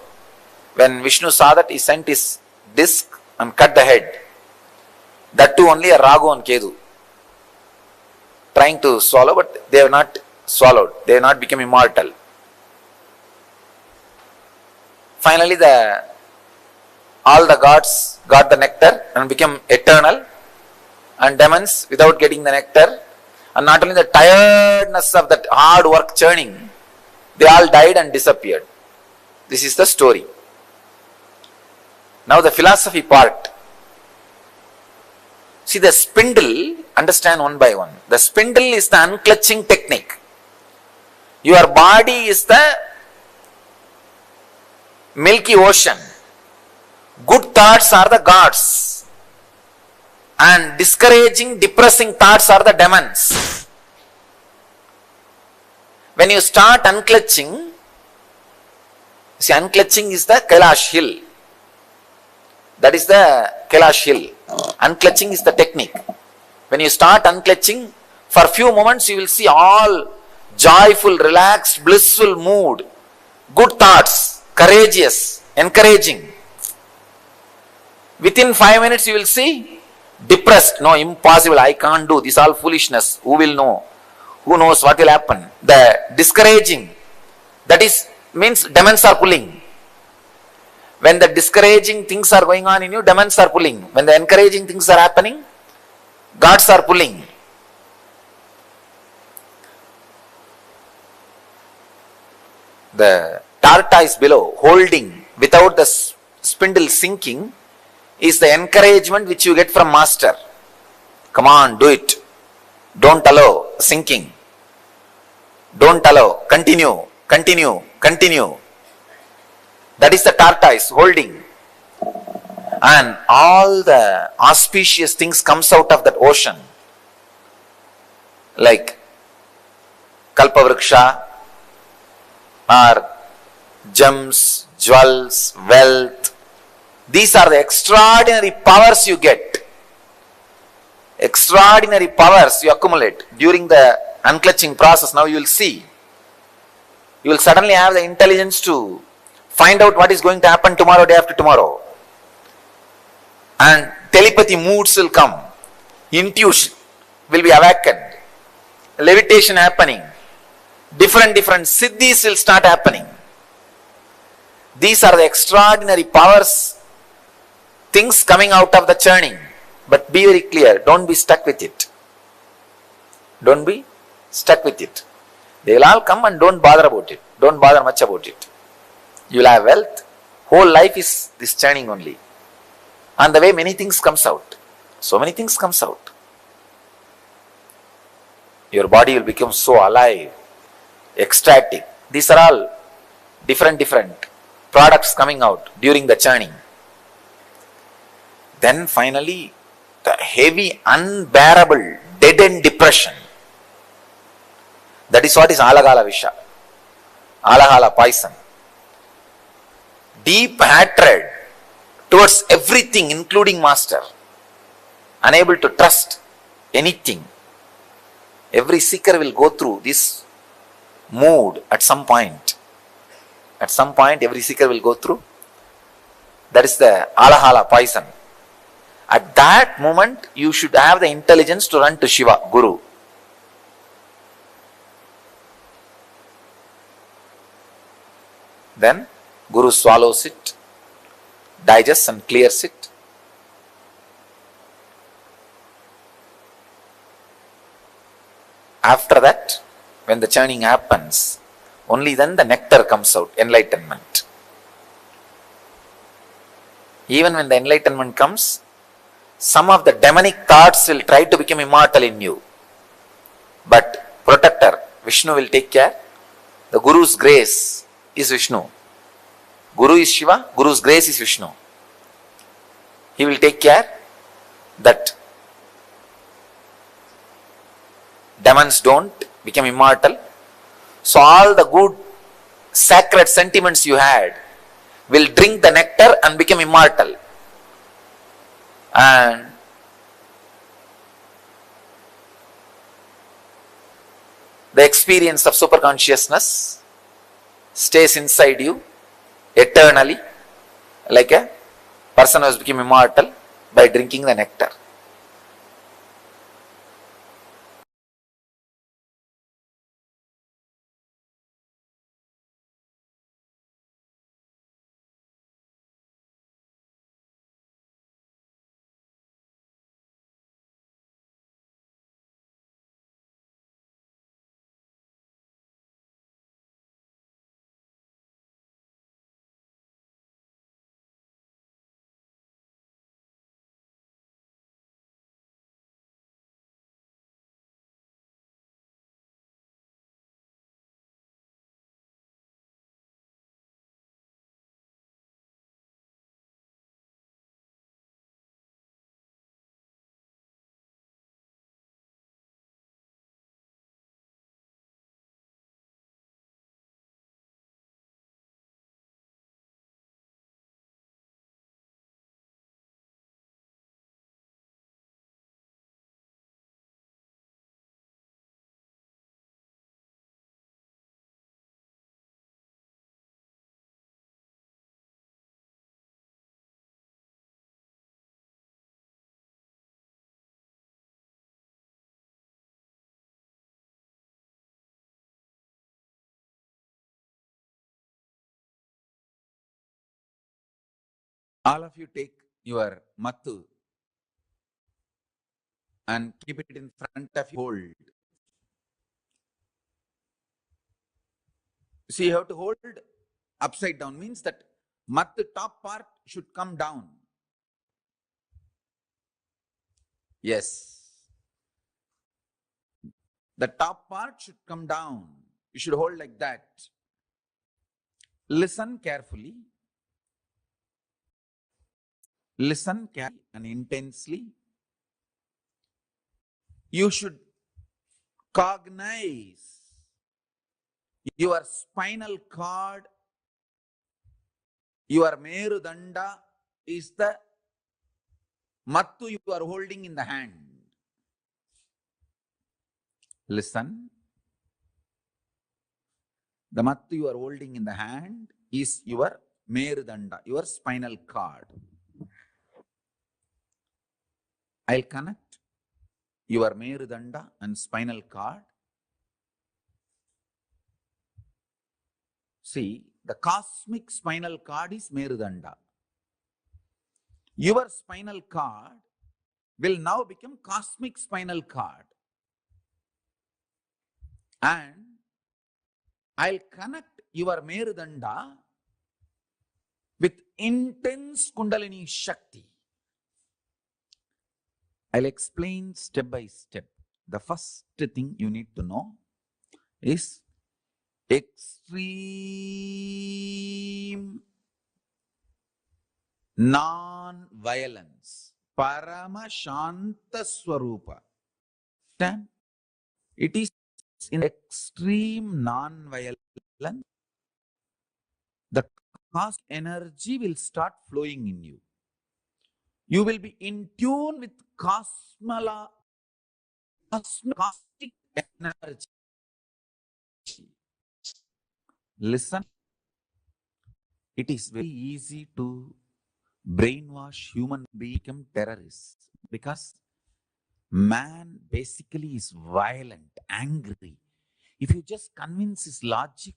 When Vishnu saw that, he sent his disc and cut the head. That too only a Ragu and Kedu, trying to swallow, but they have not swallowed. They have not become immortal. Finally, all the gods got the nectar and became eternal, and demons, without getting the nectar, and not only the tiredness of that hard work churning, they all died and disappeared. This is the story. Now the philosophy part. See, the spindle, understand one by one. The spindle is the unclutching technique. Your body is the Milky Ocean. Good thoughts are the gods, and discouraging, depressing thoughts are the demons. When you start unclutching, see, unclutching is the Kailash hill. That is the Kailash hill. Unclutching is the technique. When you start unclutching, for a few moments you will see all joyful, relaxed, blissful mood, good thoughts, courageous, encouraging. Within 5 minutes you will see depressed. No, impossible, I can't do this, all foolishness. Who will know? Who knows what will happen? The discouraging, that is, means demons are pulling. When the discouraging things are going on in you, demons are pulling. When the encouraging things are happening, gods are pulling. The tortoise below, holding without the spindle sinking, is the encouragement which you get from master. Come on, do it. Don't allow sinking. Don't allow. Continue, continue, continue. That is the tortoise holding. And all the auspicious things comes out of that ocean. Like Kalpavriksha or gems, jewels, wealth. These are the extraordinary powers you get. Extraordinary powers you accumulate during the unclutching process. Now you will see. You will suddenly have the intelligence to find out what is going to happen tomorrow, day after tomorrow. And telepathy moods will come. Intuition will be awakened. Levitation happening. Different siddhis will start happening. These are the extraordinary powers, things coming out of the churning. But be very clear, don't be stuck with it. Don't be stuck with it. They will all come and don't bother about it. Don't bother much about it. You will have wealth. Whole life is this churning only. And the way many things comes out. So many things comes out. Your body will become so alive, ecstatic. These are all different products coming out during the churning. Then finally, the heavy, unbearable, dead-end depression. That is what is alagala visha. Alagala poison. Deep hatred towards everything, including master. Unable to trust anything. Every seeker will go through this mood at some point. At some point, every seeker will go through. That is the alahala poison. At that moment, you should have the intelligence to run to Shiva, Guru. Then, Guru swallows it, digests and clears it. After that, when the churning happens, only then the nectar comes out, enlightenment. Even when the enlightenment comes, some of the demonic thoughts will try to become immortal in you. But protector, Vishnu will take care. The Guru's grace is Vishnu. Guru is Shiva, Guru's grace is Vishnu. He will take care that demons don't become immortal. So all the good sacred sentiments you had will drink the nectar and become immortal. And the experience of superconsciousness stays inside you eternally, like a person who has become immortal by drinking the nectar. All of you take your mattu and keep it in front of you. Hold. See, you have to hold upside down, means that mattu top part should come down. Yes. The top part should come down. You should hold like that. Listen carefully. Listen carefully and intensely. You should cognize your spinal cord Your Merudanda is the mattu you are holding in the hand. Listen. The mattu you are holding in the hand is your Merudanda, your spinal cord. I'll connect your Merudanda and spinal cord. See, the cosmic spinal cord is Merudanda. Your spinal cord will now become cosmic spinal cord. And I'll connect your Merudanda with intense Kundalini Shakti. I'll explain step by step. The first thing you need to know is extreme non-violence. Paramashanta Swarupa. Then it is in extreme non-violence. The cosmic energy will start flowing in you. You will be in tune with cosmic energy. Listen, it is very easy to brainwash human beings become terrorists because man basically is violent, angry. If you just convince his logic,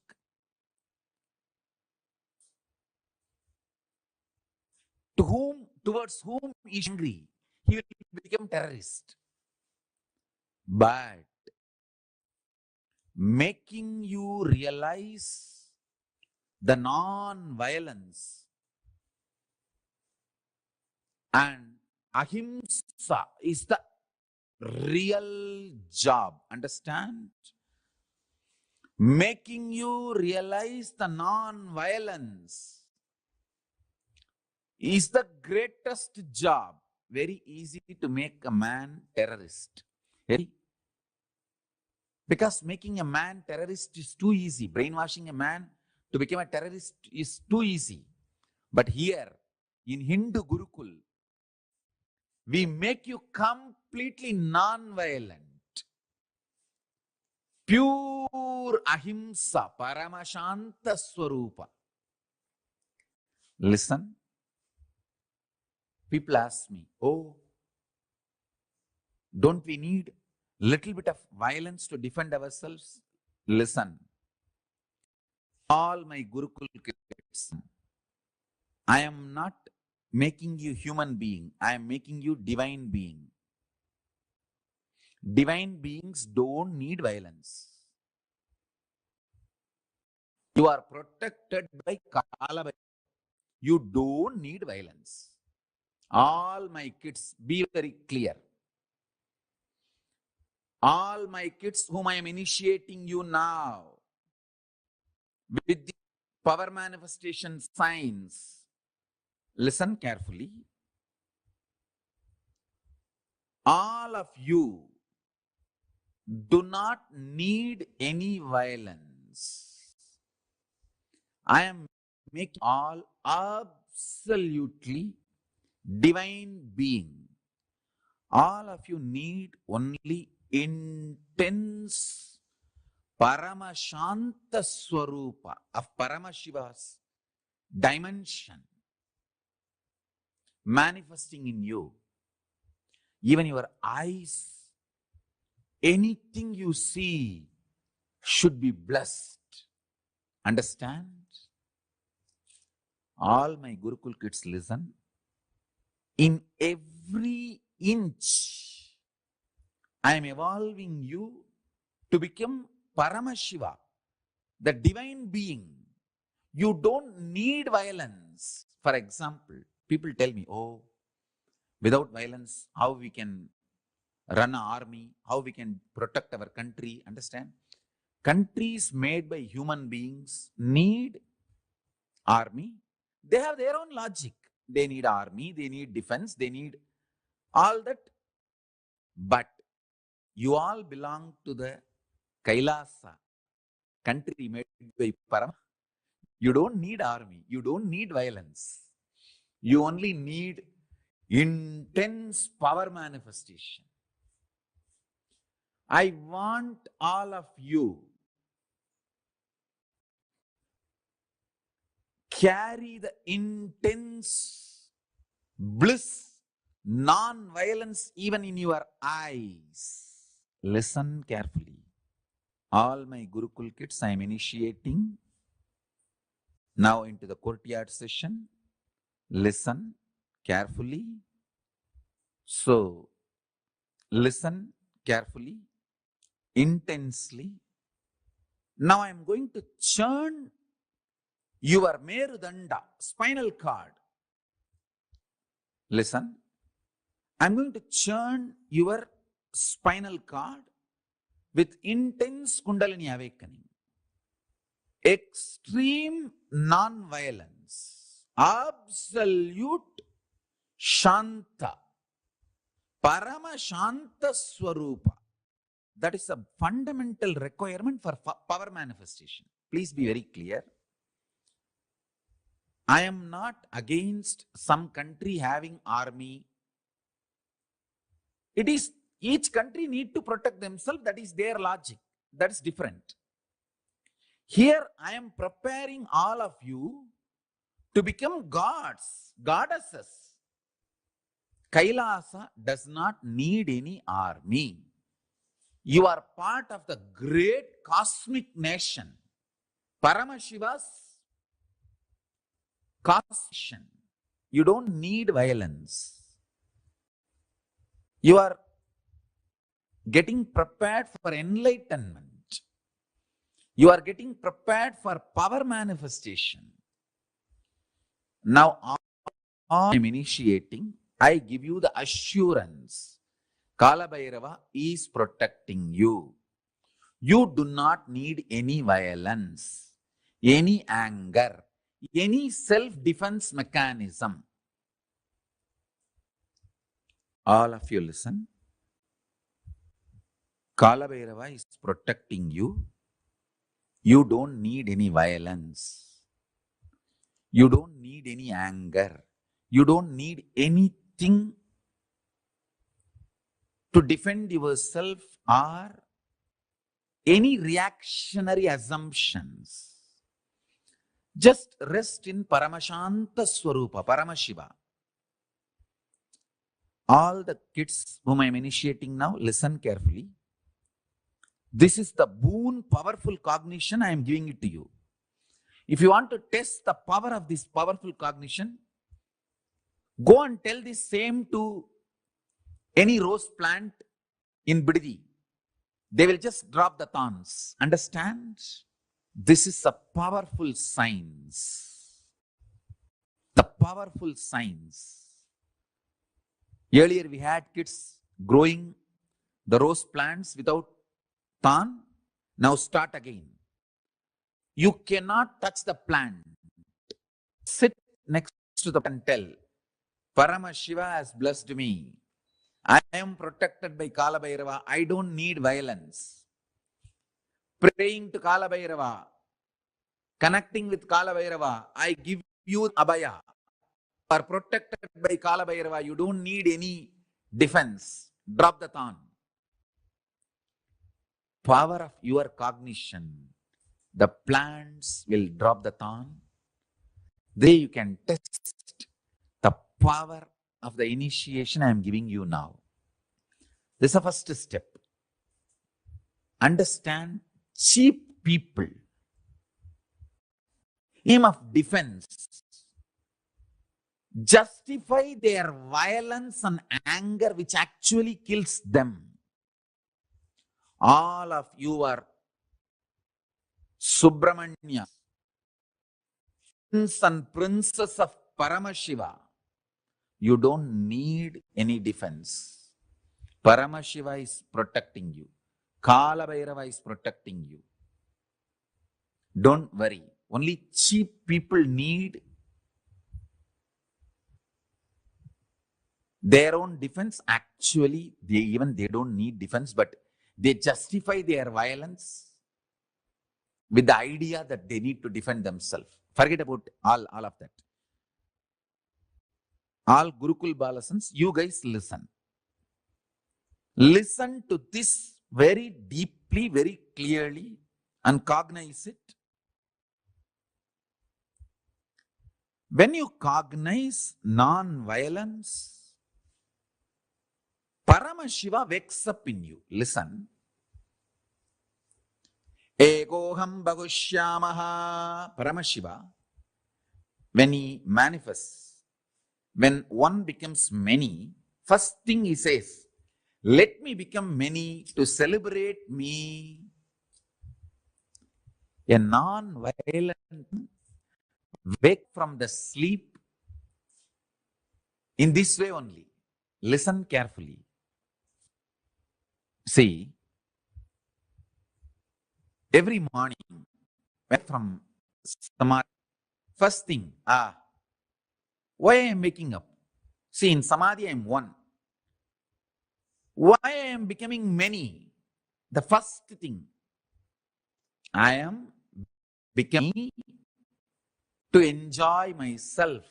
towards whom he is angry, he will become terrorist. But making you realize the non-violence and ahimsa is the real job. Understand? Making you realize the non-violence is the greatest job. Very easy to make a man terrorist. Because making a man terrorist is too easy. Brainwashing a man to become a terrorist is too easy. But here, in Hindu Gurukul, we make you completely non-violent. Pure ahimsa, paramashanta swarupa. Listen. People ask me, oh, don't we need little bit of violence to defend ourselves? Listen. All my Gurukul kids, I am not making you human being. I am making you divine being. Divine beings don't need violence. You are protected by Kala. You don't need violence. All my kids, be very clear. All my kids whom I am initiating you now with the power manifestation signs, listen carefully. All of you do not need any violence. I am making all absolutely divine being. All of you need only intense Paramashanta Swarupa of Paramashiva's dimension manifesting in you. Even your eyes, anything you see should be blessed. Understand? All my Gurukul kids, listen. In every inch, I am evolving you to become Paramashiva, the divine being. You don't need violence. For example, people tell me, oh, without violence, how we can run an army, how we can protect our country. Understand? Countries made by human beings need army. They have their own logic. They need army, they need defense, they need all that. But you all belong to the KAILASA, country made by Parama. You don't need army. You don't need violence. You only need intense power manifestation. I want all of you carry the intense bliss, non-violence even in your eyes. Listen carefully. All my Gurukul kids I am initiating now into the courtyard session. Listen carefully. So, listen carefully, intensely. Now I am going to churn your Merudanda, spinal cord. Listen. I am going to churn your spinal cord with intense Kundalini awakening. Extreme non-violence. Absolute Shanta. Paramashanta Swarupa. That is a fundamental requirement for power manifestation. Please be very clear. I am not against some country having army. It is each country need to protect themselves. That is their logic. That is different. Here I am preparing all of you to become gods, goddesses. Kailasa does not need any army. You are part of the great cosmic nation. Paramashiva's cosmic. You don't need violence. You are getting prepared for enlightenment. You are getting prepared for power manifestation. Now, I am initiating. I give you the assurance. Kala Bhairava is protecting you. You do not need any violence, any anger, any self-defense mechanism. All of you listen. Kala Bhairava is protecting you. You don't need any violence. You don't need any anger. You don't need anything to defend yourself or any reactionary assumptions. Just rest in Paramashanta Swarupa, Paramashiva. All the kids whom I am initiating now, listen carefully. This is the boon, powerful cognition I am giving it to you. If you want to test the power of this powerful cognition, go and tell this same to any rose plant in Bididi. They will just drop the thorns. Understand? This is a powerful science. The powerful science. Earlier we had kids growing the rose plants without thorn. Now start again. You cannot touch the plant. Sit next to the plant and tell, Paramashiva has blessed me. I am protected by Kala Bhairava. I don't need violence. Praying to Kala Bhairava, connecting with Kala Bhairava, I give you abhaya. You are protected by Kala Bhairava. You don't need any defense. Drop the thorn. Power of your cognition. The plants will drop the thorn. There you can test the power of the initiation I am giving you now. This is the first step. Understand cheap people. Aim of defense. Justify their violence and anger which actually kills them. All of you are Subramanya, prince and princess of Paramashiva. You don't need any defense. Paramashiva is protecting you. Kala Bhairava is protecting you. Don't worry. Only cheap people need their own defense. Actually, they don't need defense, but they justify their violence with the idea that they need to defend themselves. Forget about all of that. All Gurukul Balasans, you guys listen. Listen to this very deeply, very clearly, and cognize it. When you cognize non-violence, Paramashiva wakes up in you. Listen. Egoham Bhagushyamaha. Paramashiva, when he manifests, when one becomes many, first thing he says, let me become many to celebrate me. A non-violent wake from the sleep in this way only. Listen carefully. See, every morning, from Samadhi, first thing, why I am waking up? See, in Samadhi I am one. Why I am becoming many? The first thing, I am becoming to enjoy myself.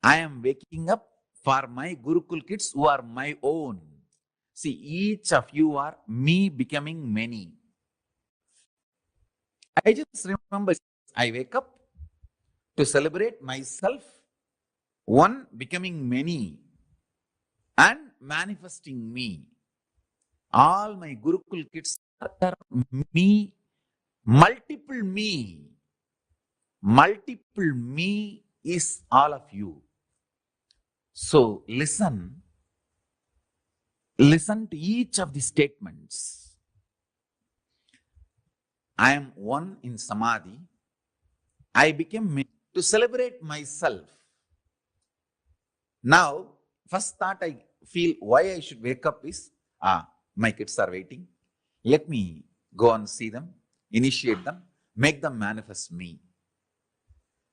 I am waking up for my Gurukul kids who are my own. See, each of you are me becoming many. I just remember, I wake up to celebrate myself, one becoming many, and manifesting me. All my Gurukul kids are me, multiple me. Multiple me is all of you. So listen to each of the statements. I am one in Samadhi. I became many to celebrate myself. Now, first thought I feel why I should wake up is, my kids are waiting. Let me go and see them, initiate them, make them manifest me.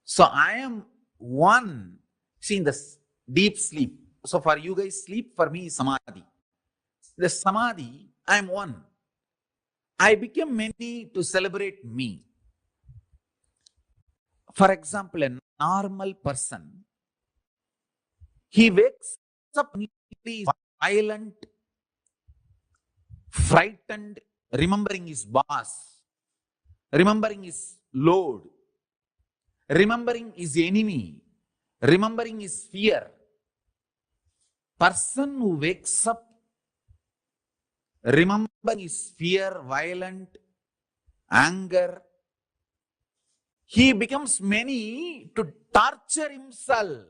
So I am one. See, in the deep sleep. So for you guys, sleep, for me is Samadhi. The Samadhi, I am one. I became many to celebrate me. For example, a normal person, he wakes up violent, frightened, remembering his boss, remembering his load, remembering his enemy, remembering his fear. Person who wakes up remembering his fear, violent, anger, he becomes many to torture himself.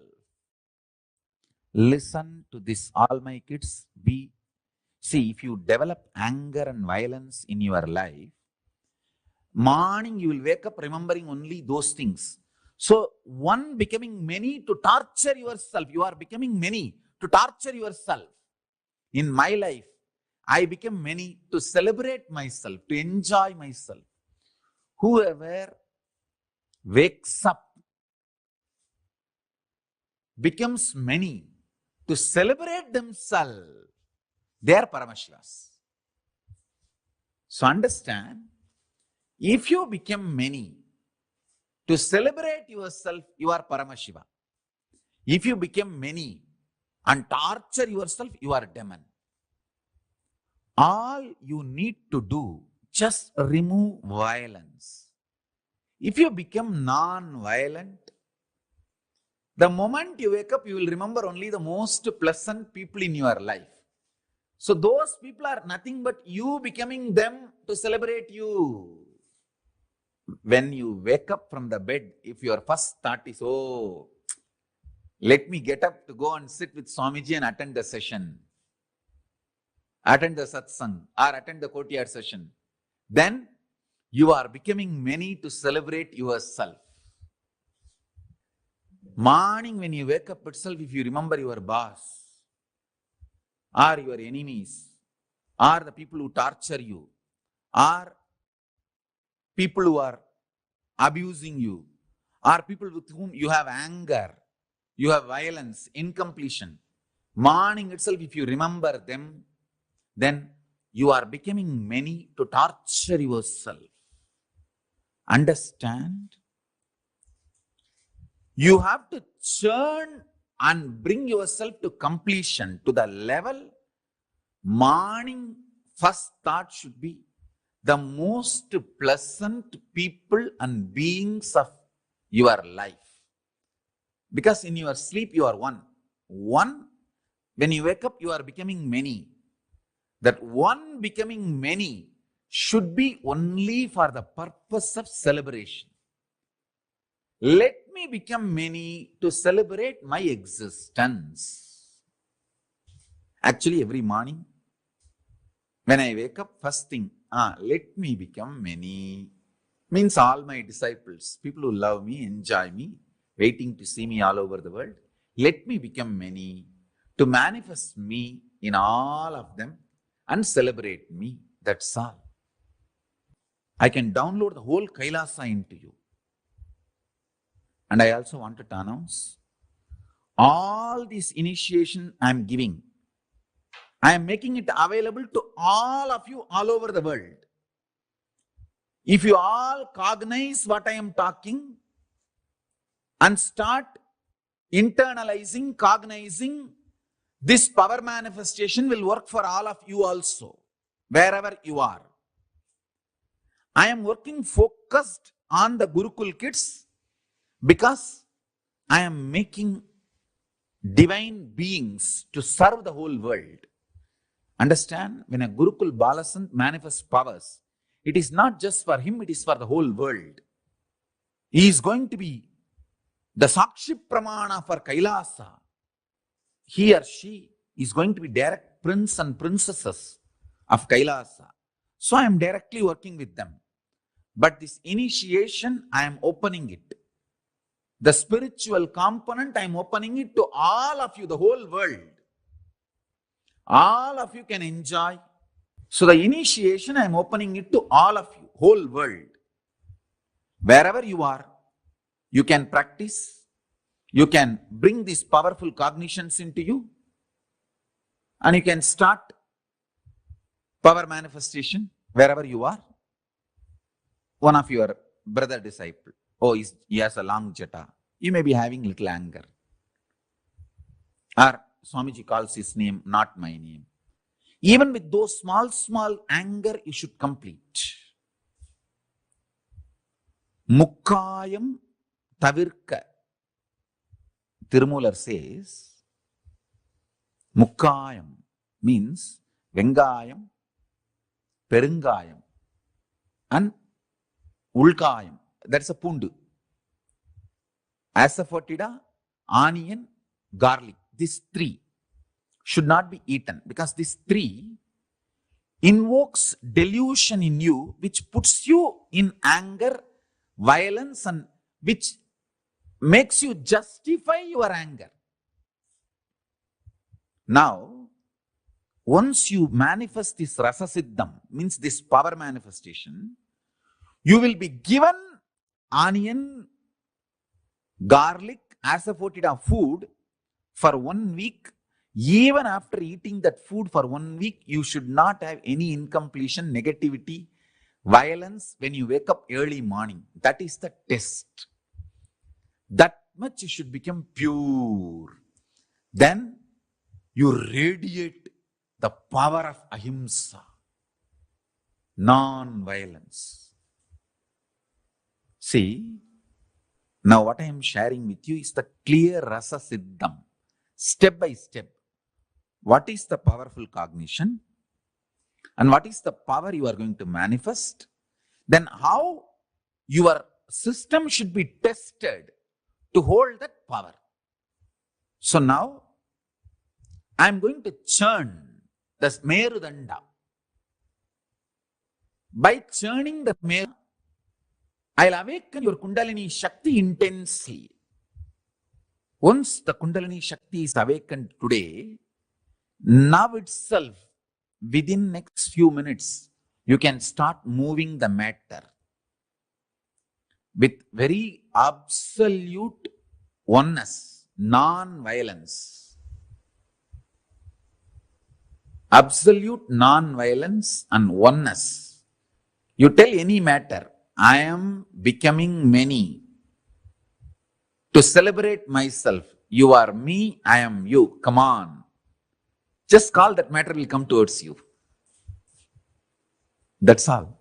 Listen to this, all my kids. See, if you develop anger and violence in your life, morning you will wake up remembering only those things. So, one becoming many to torture yourself. You are becoming many to torture yourself. In my life, I became many to celebrate myself, to enjoy myself. Whoever wakes up becomes many to celebrate themselves, they are Paramashivas. So understand, if you become many to celebrate yourself, you are Paramashiva. If you become many and torture yourself, you are demon. All you need to do, just remove violence. If you become non-violent, the moment you wake up, you will remember only the most pleasant people in your life. So those people are nothing but you becoming them to celebrate you. When you wake up from the bed, if your first thought is, oh, let me get up to go and sit with Swamiji and attend the session, attend the satsang, or attend the courtyard session, then you are becoming many to celebrate yourself. Morning when you wake up itself, if you remember your boss, or your enemies, or the people who torture you, or people who are abusing you, or people with whom you have anger, you have violence, incompletion, morning itself, if you remember them, then you are becoming many to torture yourself. Understand? You have to churn and bring yourself to completion, to the level morning first thought should be the most pleasant people and beings of your life. Because in your sleep you are one. One, when you wake up you are becoming many. That one becoming many should be only for the purpose of celebration. Let me become many to celebrate my existence. Actually, every morning, when I wake up, first thing, let me become many. Means all my disciples, people who love me, enjoy me, waiting to see me all over the world. Let me become many, to manifest me in all of them and celebrate me. That's all. I can download the whole Kailasa into you. And I also wanted to announce, all this initiation I am giving, I am making it available to all of you all over the world. If you all cognize what I am talking and start internalizing, cognizing, this power manifestation will work for all of you also, wherever you are. I am working focused on the Gurukul kids because I am making divine beings to serve the whole world. Understand? When a Gurukul Balasant manifests powers, it is not just for him, it is for the whole world. He is going to be the Sakshi Pramana for Kailasa. He or she is going to be direct prince and princesses of Kailasa. So I am directly working with them. But this initiation, I am opening it. The spiritual component, I am opening it to all of you, the whole world. All of you can enjoy. So the initiation, I am opening it to all of you, whole world. Wherever you are, you can practice. You can bring these powerful cognitions into you. And you can start power manifestation wherever you are. One of your brother disciple, he has a long jata. You may be having little anger. Or Swamiji calls his name, not my name. Even with those small anger, you should complete. Mukkayam tavirka. Tirumular says, Mukkayam means Vengayam, Perungayam, and Ulkayam. That's a pundu. Asafoetida, onion, garlic. These three should not be eaten because these three invokes delusion in you, which puts you in anger, violence, and which makes you justify your anger. Now, once you manifest this Rasa Siddham, means this power manifestation, you will be given onion, garlic, asafoetida food for 1 week. Even after eating that food for 1 week, you should not have any incompletion, negativity, violence when you wake up early morning. That is the test. That much you should become pure. Then you radiate the power of ahimsa, non-violence. See, now what I am sharing with you is the clear Rasa Siddham, step by step. What is the powerful cognition? And what is the power you are going to manifest? Then how your system should be tested to hold that power. So now, I am going to churn the Merudanda. By churning the Meru, I will awaken your Kundalini Shakti intensely. Once the Kundalini Shakti is awakened today, now itself, within next few minutes, you can start moving the matter with very absolute oneness, non-violence. Absolute non-violence and oneness. You tell any matter, I am becoming many. To celebrate myself, you are me, I am you. Come on. Just call, that matter will come towards you. That's all.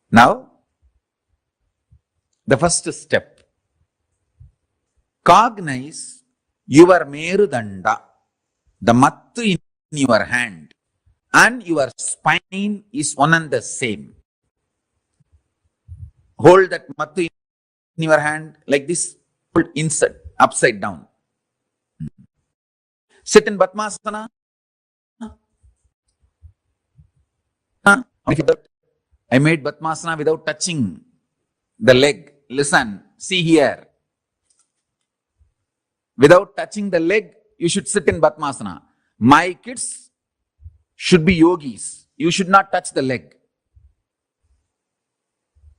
Now, the first step. Cognize your Merudanda, the mattu in your hand, and your spine is one and the same. Hold that mattu in your hand like this, hold inside, upside down. Sit in Padmasana. I made Padmasana without touching the leg. Listen, see here. Without touching the leg, you should sit in Padmasana. My kids should be yogis. You should not touch the leg.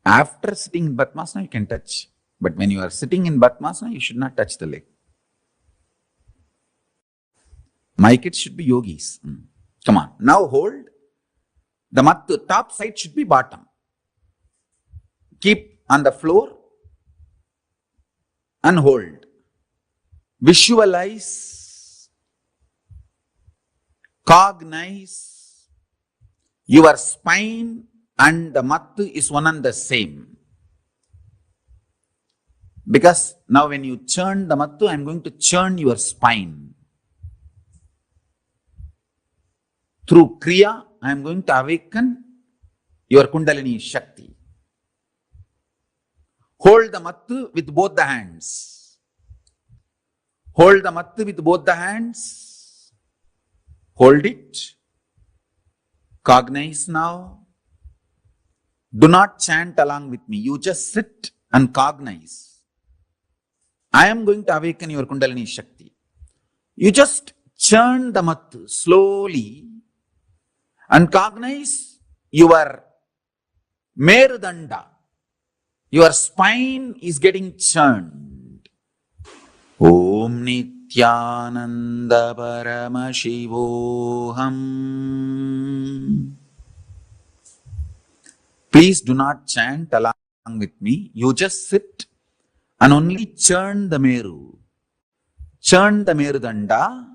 After sitting in Padmasana, you can touch. But when you are sitting in Padmasana, you should not touch the leg. My kids should be yogis. Come on. Now hold. The mattu, top side should be bottom. Keep on the floor and hold. Visualize, cognize your spine and the mattu is one and the same. Because now when you churn the mattu, I am going to churn your spine. Through Kriya, I am going to awaken your Kundalini Shakti. Hold the mattu with both the hands. Hold the mattu with both the hands. Hold it. Cognize now. Do not chant along with me. You just sit and cognize. I am going to awaken your Kundalini Shakti. You just churn the mattu slowly and cognize your Merudanda. Your spine is getting churned. Om Nithyananda Paramashivoham. Please do not chant along with me. You just sit and only churn the Meru. Churn the Merudanda.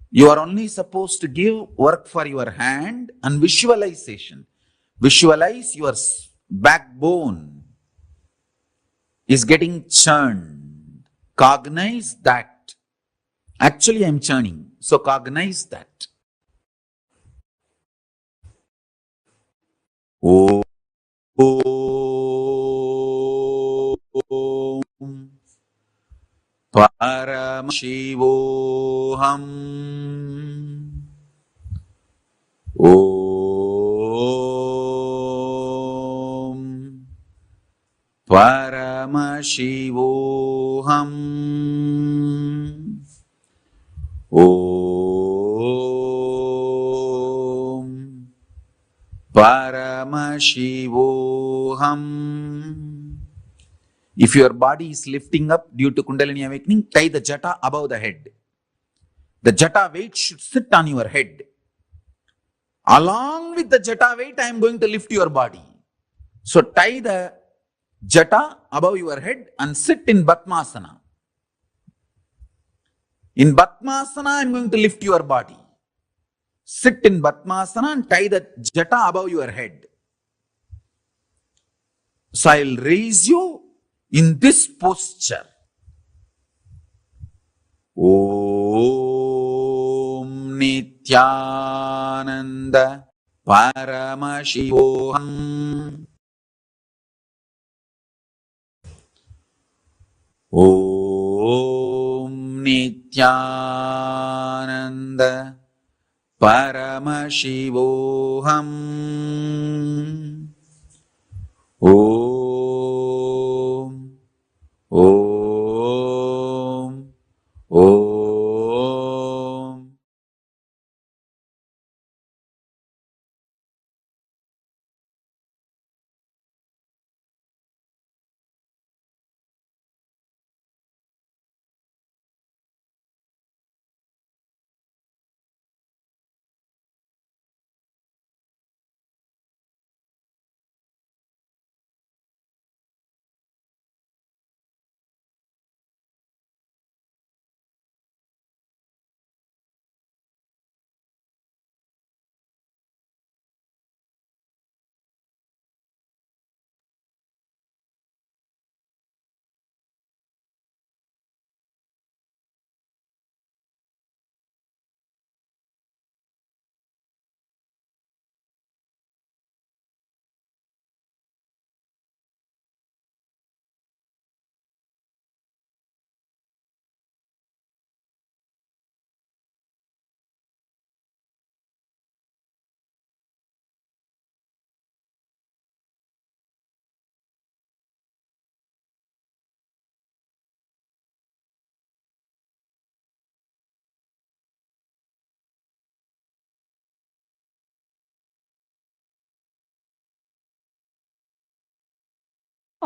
You are only supposed to give work for your hand and visualization. Visualize your backbone is getting churned. Cognize that. Actually, I am churning. So cognize that. Om Paramashivoham. Om Paramashivoham. Om Paramashivoham. If your body is lifting up due to Kundalini awakening, tie the jata above the head. The jata weight should sit on your head. Along with the jata weight, I am going to lift your body. So tie the jata above your head and sit in Padmasana. In Padmasana, I am going to lift your body. Sit in Padmasana and tie the jata above your head. So I will raise you in this posture. Om Nithyananda Paramashivoham. Om Nithyananda Paramashivoham. Om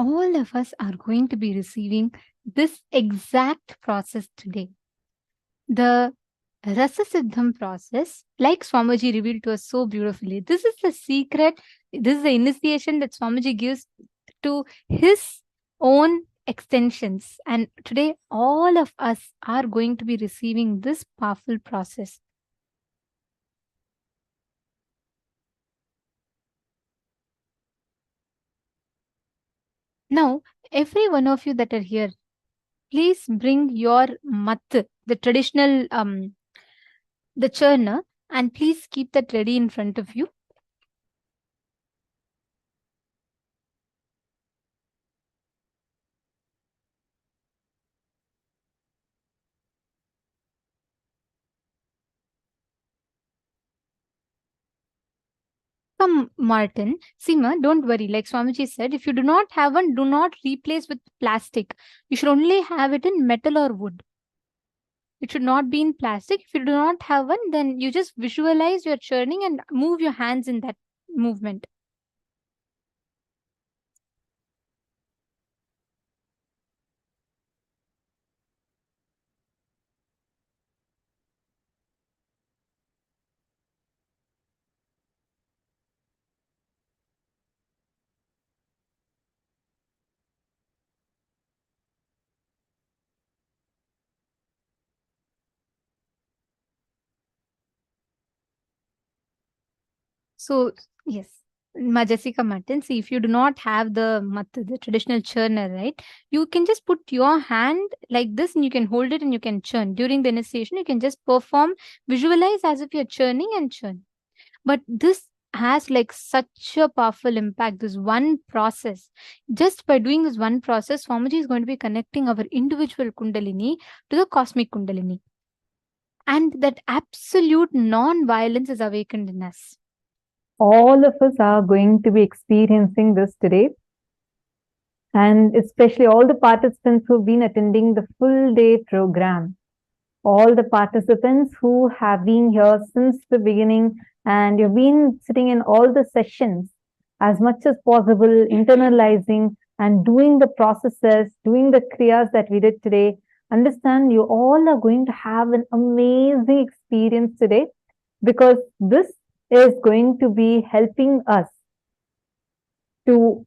all of us are going to be receiving this exact process today. The Rasa Siddham process, like Swamiji revealed to us so beautifully, this is the secret, this is the initiation that Swamiji gives to his own extensions. And today, all of us are going to be receiving this powerful process. Now, every one of you that are here, please bring your mat, the traditional, the churner, and please keep that ready in front of you. Come, Martin. Seema, don't worry. Like Swamiji said, if you do not have one, do not replace with plastic. You should only have it in metal or wood. It should not be in plastic. If you do not have one, then you just visualize your churning and move your hands in that movement. So, yes, Jessica Martin, see, if you do not have the traditional churner, right, you can just put your hand like this and you can hold it and you can churn. During the initiation, you can just perform, visualize as if you're churning and churn. But this has like such a powerful impact, this one process. Just by doing this one process, Swamiji is going to be connecting our individual Kundalini to the cosmic Kundalini. And that absolute non-violence is awakened in us. All of us are going to be experiencing this today. And especially all the participants who've been attending the full day program. All the participants who have been here since the beginning and you've been sitting in all the sessions as much as possible, internalizing and doing the processes, doing the kriyas that we did today. Understand, you all are going to have an amazing experience today because this is going to be helping us to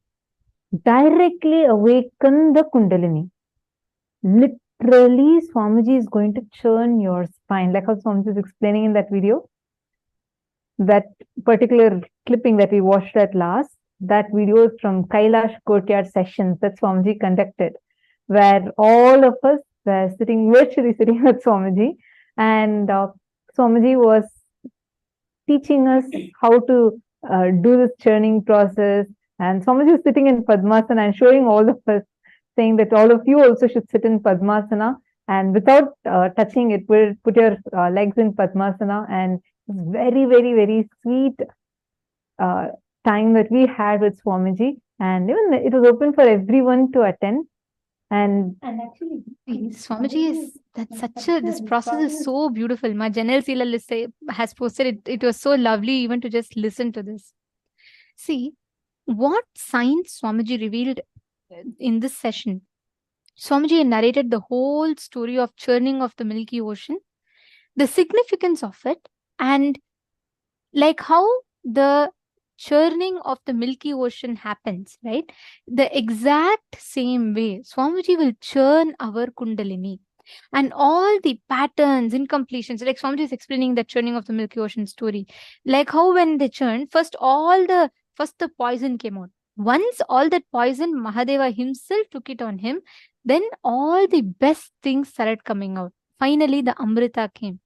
directly awaken the Kundalini. Literally, Swamiji is going to churn your spine, like how Swamiji is explaining in that video. That particular clipping that we watched at last, that video is from Kailash Courtyard sessions that Swamiji conducted, where all of us were virtually sitting with Swamiji, and Swamiji was teaching us how to do this churning process. And Swamiji was sitting in Padmasana and showing all of us, saying that all of you also should sit in Padmasana. And without touching it, put your legs in Padmasana. And it's very, very, very sweet time that we had with Swamiji. And even it was open for everyone to attend. And actually, Swamiji is this process is so beautiful. My Janel Sila has posted it. It was so lovely even to just listen to this. See, what science Swamiji revealed in this session. Swamiji narrated the whole story of churning of the Milky Ocean, the significance of it, and like how the churning of the Milky Ocean happens, right? The exact same way, Swamiji will churn our Kundalini. And all the patterns, incompletions, like Swamiji is explaining the churning of the Milky Ocean story. Like how when they churned, first the poison came out. Once all that poison, Mahadeva himself took it on him, then all the best things started coming out. Finally, the Amrita came.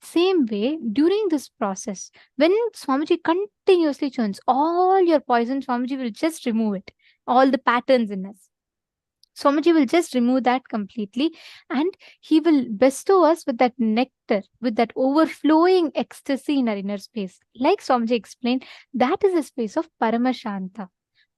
Same way, during this process, when Swamiji continuously churns, all your poison, Swamiji will just remove it. All the patterns in us. Swamiji will just remove that completely and he will bestow us with that nectar, with that overflowing ecstasy in our inner space. Like Swamiji explained, that is a space of Paramashanta.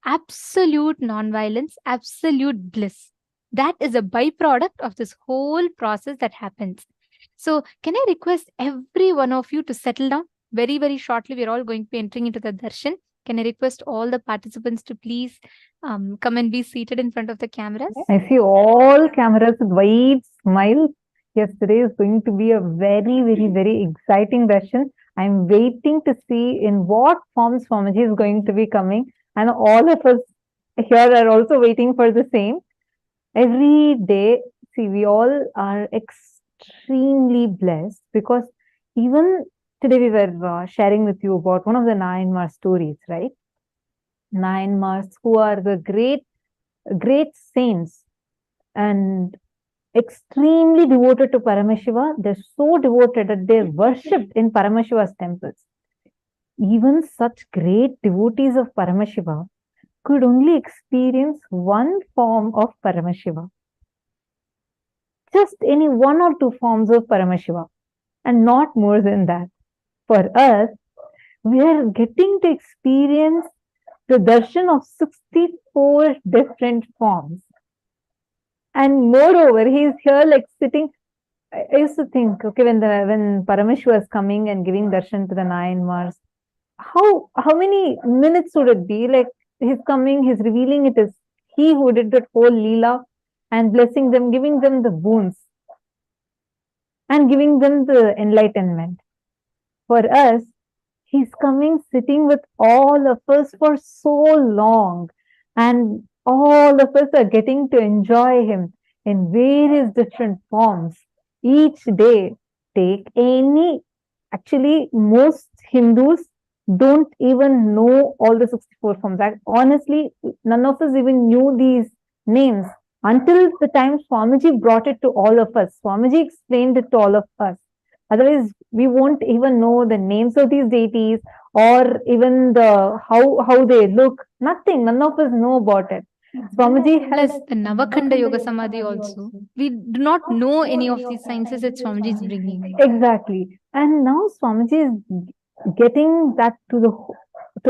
Absolute non-violence, absolute bliss. That is a byproduct of this whole process that happens. So can I request every one of you to settle down? Very, very shortly, we're all going to be entering into the darshan. Can I request all the participants to please come and be seated in front of the cameras? I see all cameras with wide smiles. Yes, today is going to be a very, very, very exciting session. I'm waiting to see in what form Swamiji is going to be coming, and all of us here are also waiting for the same. Every day, see, we all are extremely blessed because even today we were sharing with you about one of the Nayanmar stories, right? Nayanmars, who are the great saints and extremely devoted to Paramashiva. They're so devoted that they're worshipped in Paramashiva's temples. Even such great devotees of Paramashiva could only experience one form of Paramashiva. Just any one or two forms of Paramashiva, and not more than that. For us, we are getting to experience the darshan of 64 different forms. And moreover, he is here like sitting. I used to think, okay, when Paramashiva is coming and giving darshan to the Nayanmars, how many minutes would it be? Like he's coming, he's revealing it is he who did that whole Leela and blessing them, giving them the boons and giving them the enlightenment. For us, he's coming, sitting with all of us for so long, and all of us are getting to enjoy him in various different forms. Each day, take any. Actually, most Hindus don't even know all the 64 forms. Honestly, none of us even knew these names until the time Swamiji brought it to all of us. Swamiji explained it to all of us. Otherwise, we won't even know the names of these deities or even the how they look. Nothing. None of us know about it. Swamiji has the Navakanda Yoga Samādhi also. We do not know any of these sciences that Swamiji is bringing. Exactly. And now Swamiji is getting that to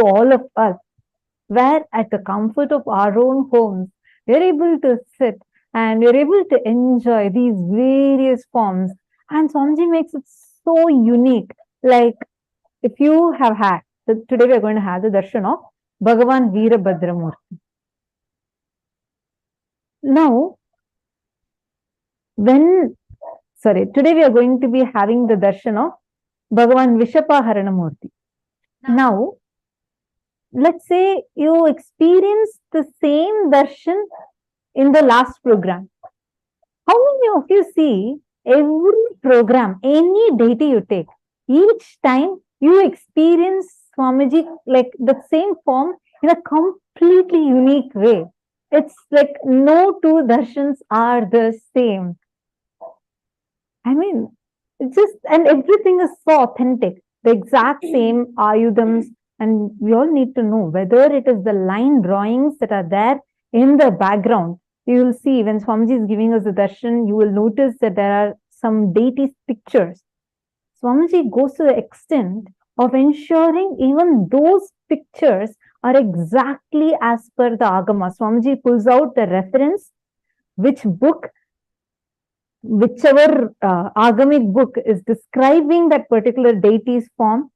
all of us, where at the comfort of our own homes, we're able to sit and we're able to enjoy these various forms. And Swamiji makes it so unique. Like if you have had, today we're going to have the darshan of Bhagavan Veerabhadramurti. Now, today we are going to be having the darshan of Bhagavan Vishapaharanamurti. Now, let's say you experience the same darshan in the last program. How many of you see every program, any deity you take, each time you experience Swamiji like the same form in a completely unique way? It's like no two darshans are the same. I mean, and everything is so authentic. The exact same ayudams, and we all need to know whether it is the line drawings that are there in the background. You will see when Swamiji is giving us the darshan, you will notice that there are some deities' pictures. Swamiji goes to the extent of ensuring even those pictures are exactly as per the Agama. Swamiji pulls out the reference, which book, whichever Agamic book is describing that particular deity's form.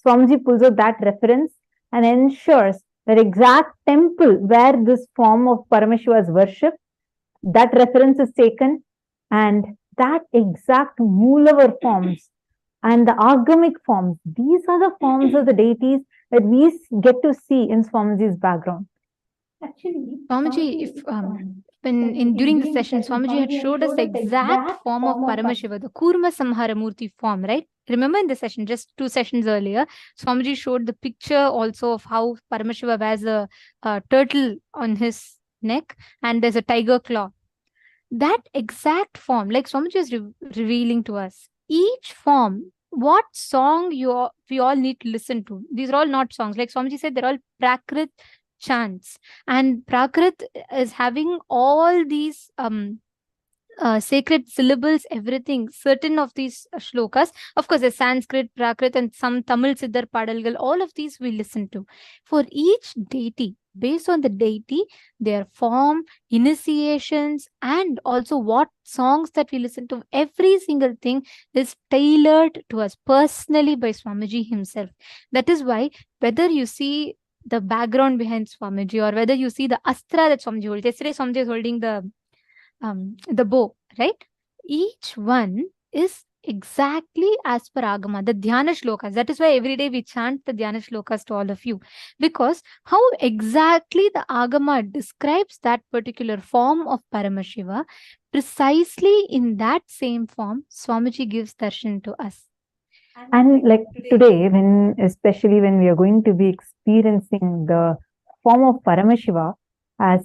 Swamiji pulls out that reference and ensures that exact temple where this form of Paramashiva is worshipped, that reference is taken, and that exact Moolavar forms and the Agamic forms, these are the forms of the deities that we get to see in Swamiji's background. Actually, Swamiji, during the session, Swamiji had showed us the exact form of Paramashiva, the Kurma Samharamurti form, right? Remember in the session, just 2 sessions earlier, Swamiji showed the picture also of how Paramashiva wears a turtle on his neck and there's a tiger claw. That exact form, like Swamiji is revealing to us, each form, what song we all need to listen to. These are all not songs. Like Swamiji said, they're all Prakrit chants. And Prakrit is having all these sacred syllables, everything, certain of these shlokas. Of course, there's Sanskrit, Prakrit, and some Tamil Siddhar Padalgal. All of these we listen to. For each deity, based on the deity, their form, initiations, and also what songs that we listen to, every single thing is tailored to us personally by Swamiji himself. That is why whether you see the background behind Swamiji, or whether you see the astra that Swamiji holds. Yesterday, Swamiji is holding the bow, right? Each one is exactly as per Agama, the Dhyana Shlokas. That is why every day we chant the Dhyana Shlokas to all of you. Because how exactly the Agama describes that particular form of Paramashiva, precisely in that same form, Swamiji gives darshan to us. And like today, especially when we are going to be experiencing the form of Paramashiva as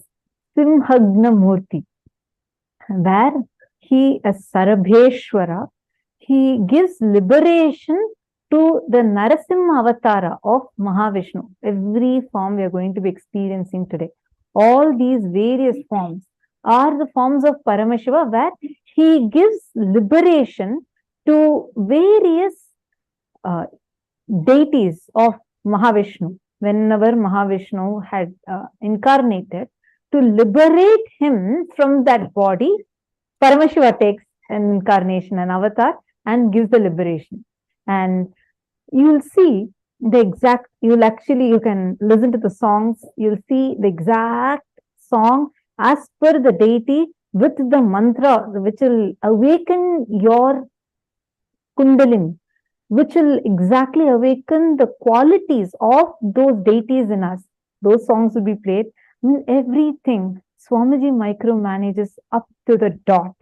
Simhagna Murti, where he, as Sarabheshwara, he gives liberation to the Narasimha Avatara of Mahavishnu. Every form we are going to be experiencing today. All these various forms are the forms of Paramashiva, where he gives liberation to various deities of Mahavishnu. Whenever Mahavishnu had incarnated, to liberate him from that body, Paramashiva takes an incarnation, an avatar, and gives the liberation. And you'll see the exact, you can listen to the songs, you'll see the exact song as per the deity with the mantra, which will awaken your Kundalini, which will exactly awaken the qualities of those deities in us. Those songs will be played. Everything Swamiji micromanages up to the dot.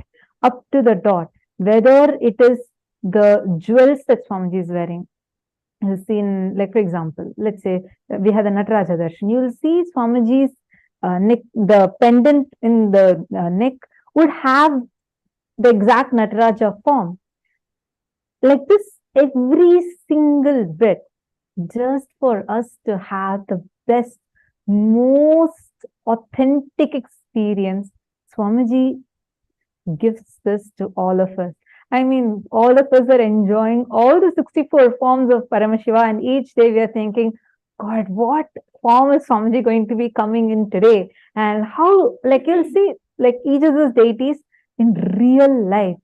Whether it is the jewels that Swamiji is wearing. You'll see in, like for example, let's say we have the Nataraja Darshan. You'll see Swamiji's neck, the pendant in the neck would have the exact Nataraja form. Like this, every single bit, just for us to have the best, most authentic experience, Swamiji gives this to all of us. I mean, all of us are enjoying all the 64 forms of Paramashiva, and each day we are thinking, God, what form is Swamiji going to be coming in today? And how, like you'll see, like each of those deities in real life,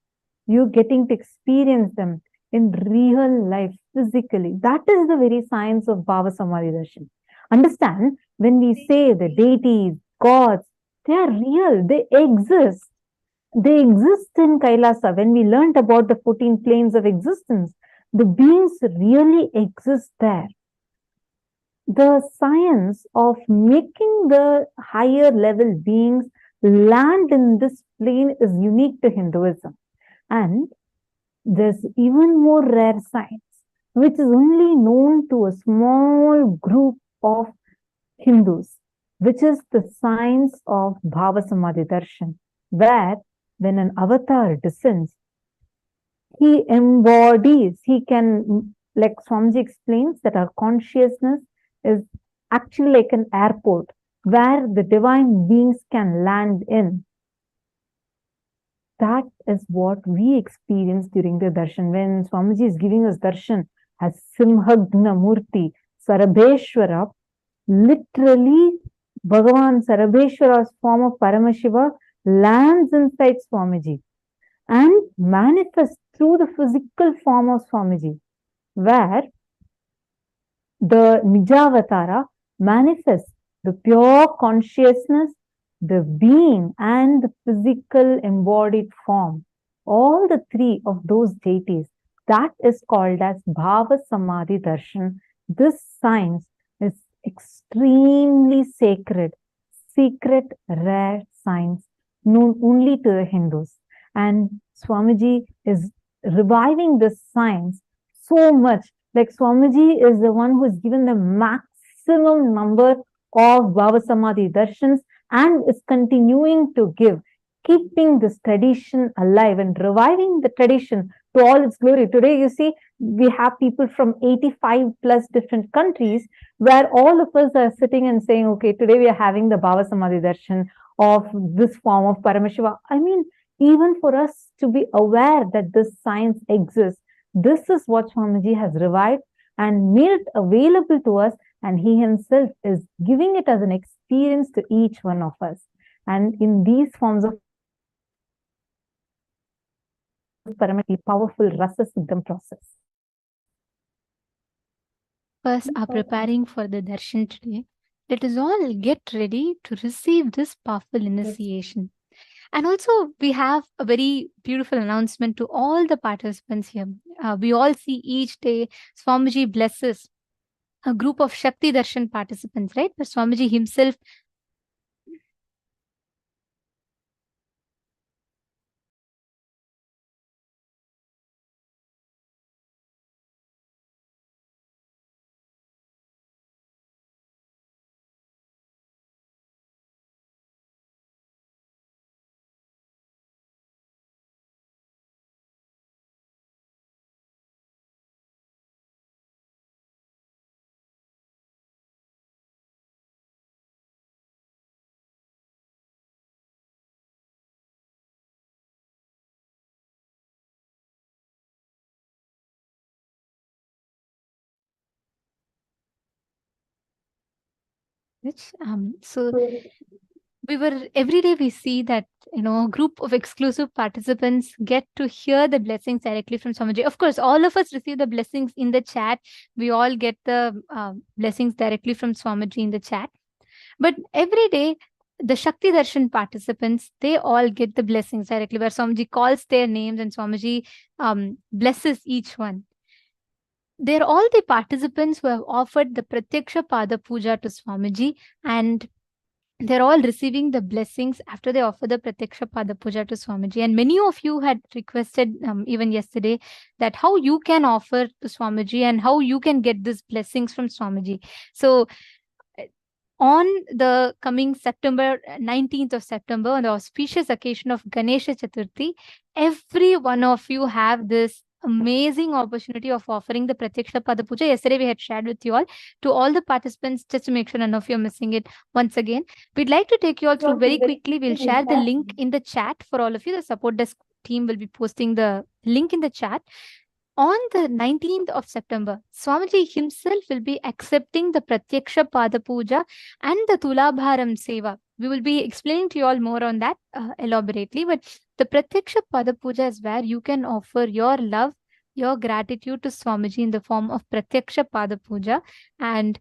you getting to experience them in real life, physically. That is the very science of Bhava Samadhi Darshan. Understand, when we say the deities, gods, they are real, they exist. They exist in Kailasa. When we learned about the 14 planes of existence, the beings really exist there. The science of making the higher level beings land in this plane is unique to Hinduism. And there's even more rare science, which is only known to a small group of Hindus, which is the science of Bhava Samadhi Darshan, where when an avatar descends, he embodies, he can, like Swamiji explains, that our consciousness is actually like an airport where the divine beings can land in. That is what we experience during the darshan. When Swamiji is giving us darshan as Simhagna Murti, Sarabheshwara, literally Bhagavan Sarabheshwara's form of Paramashiva lands inside Swamiji and manifests through the physical form of Swamiji, where the Nijavatara manifests the pure consciousness, the being, and the physical embodied form. All the three of those deities, that is called as Bhava Samadhi Darshan. This science is extremely sacred, secret, rare science, known only to the Hindus. And Swamiji is reviving this science so much. Like Swamiji is the one who has given the maximum number of Bhava Samadhi Darshans and is continuing to give, keeping this tradition alive and reviving the tradition to all its glory. Today, you see, we have people from 85 plus different countries where all of us are sitting and saying, okay, today we are having the Bhava Samadhi Darshan of this form of Paramashiva. I mean, even for us to be aware that this science exists, this is what Swamiji has revived and made it available to us, and he himself is giving it as an experience to each one of us. And in these forms of Paramashiva, powerful Rasa Siddha process. us are preparing for the darshan today, let us all get ready to receive this powerful initiation. And also, we have a very beautiful announcement to all the participants here. We all see each day Swamiji blesses a group of Shakti Darshan participants, right? But Swamiji himself so every day we see that a group of exclusive participants get to hear the blessings directly from Swamiji. Of course, all of us receive the blessings in the chat. We all get the blessings directly from Swamiji in the chat. But every day, the Shakti Darshan participants, they all get the blessings directly, where Swamiji calls their names and Swamiji blesses each one. They're all the participants who have offered the Pratyaksha Pada Puja to Swamiji, and they're all receiving the blessings after they offer the Pratyaksha Pada Puja to Swamiji. And many of you had requested even yesterday that how you can offer to Swamiji and how you can get these blessings from Swamiji. So on the coming September 19th of September, on the auspicious occasion of Ganesha Chaturthi, every one of you have this amazing opportunity of offering the Pratyaksha Pada Puja. Yesterday we had shared with you all. To all the participants, just to make sure none of you are missing it once again, we'd like to take you all through very quickly. We'll share the link in the chat for all of you. The support desk team will be posting the link in the chat. On the 19th of September, Swamiji himself will be accepting the Pratyaksha Pada Puja and the Tulabharam Seva. We will be explaining to you all more on that elaborately. But the Pratyaksha Pada Puja is where you can offer your love, your gratitude to Swamiji in the form of Pratyaksha Pada Puja. And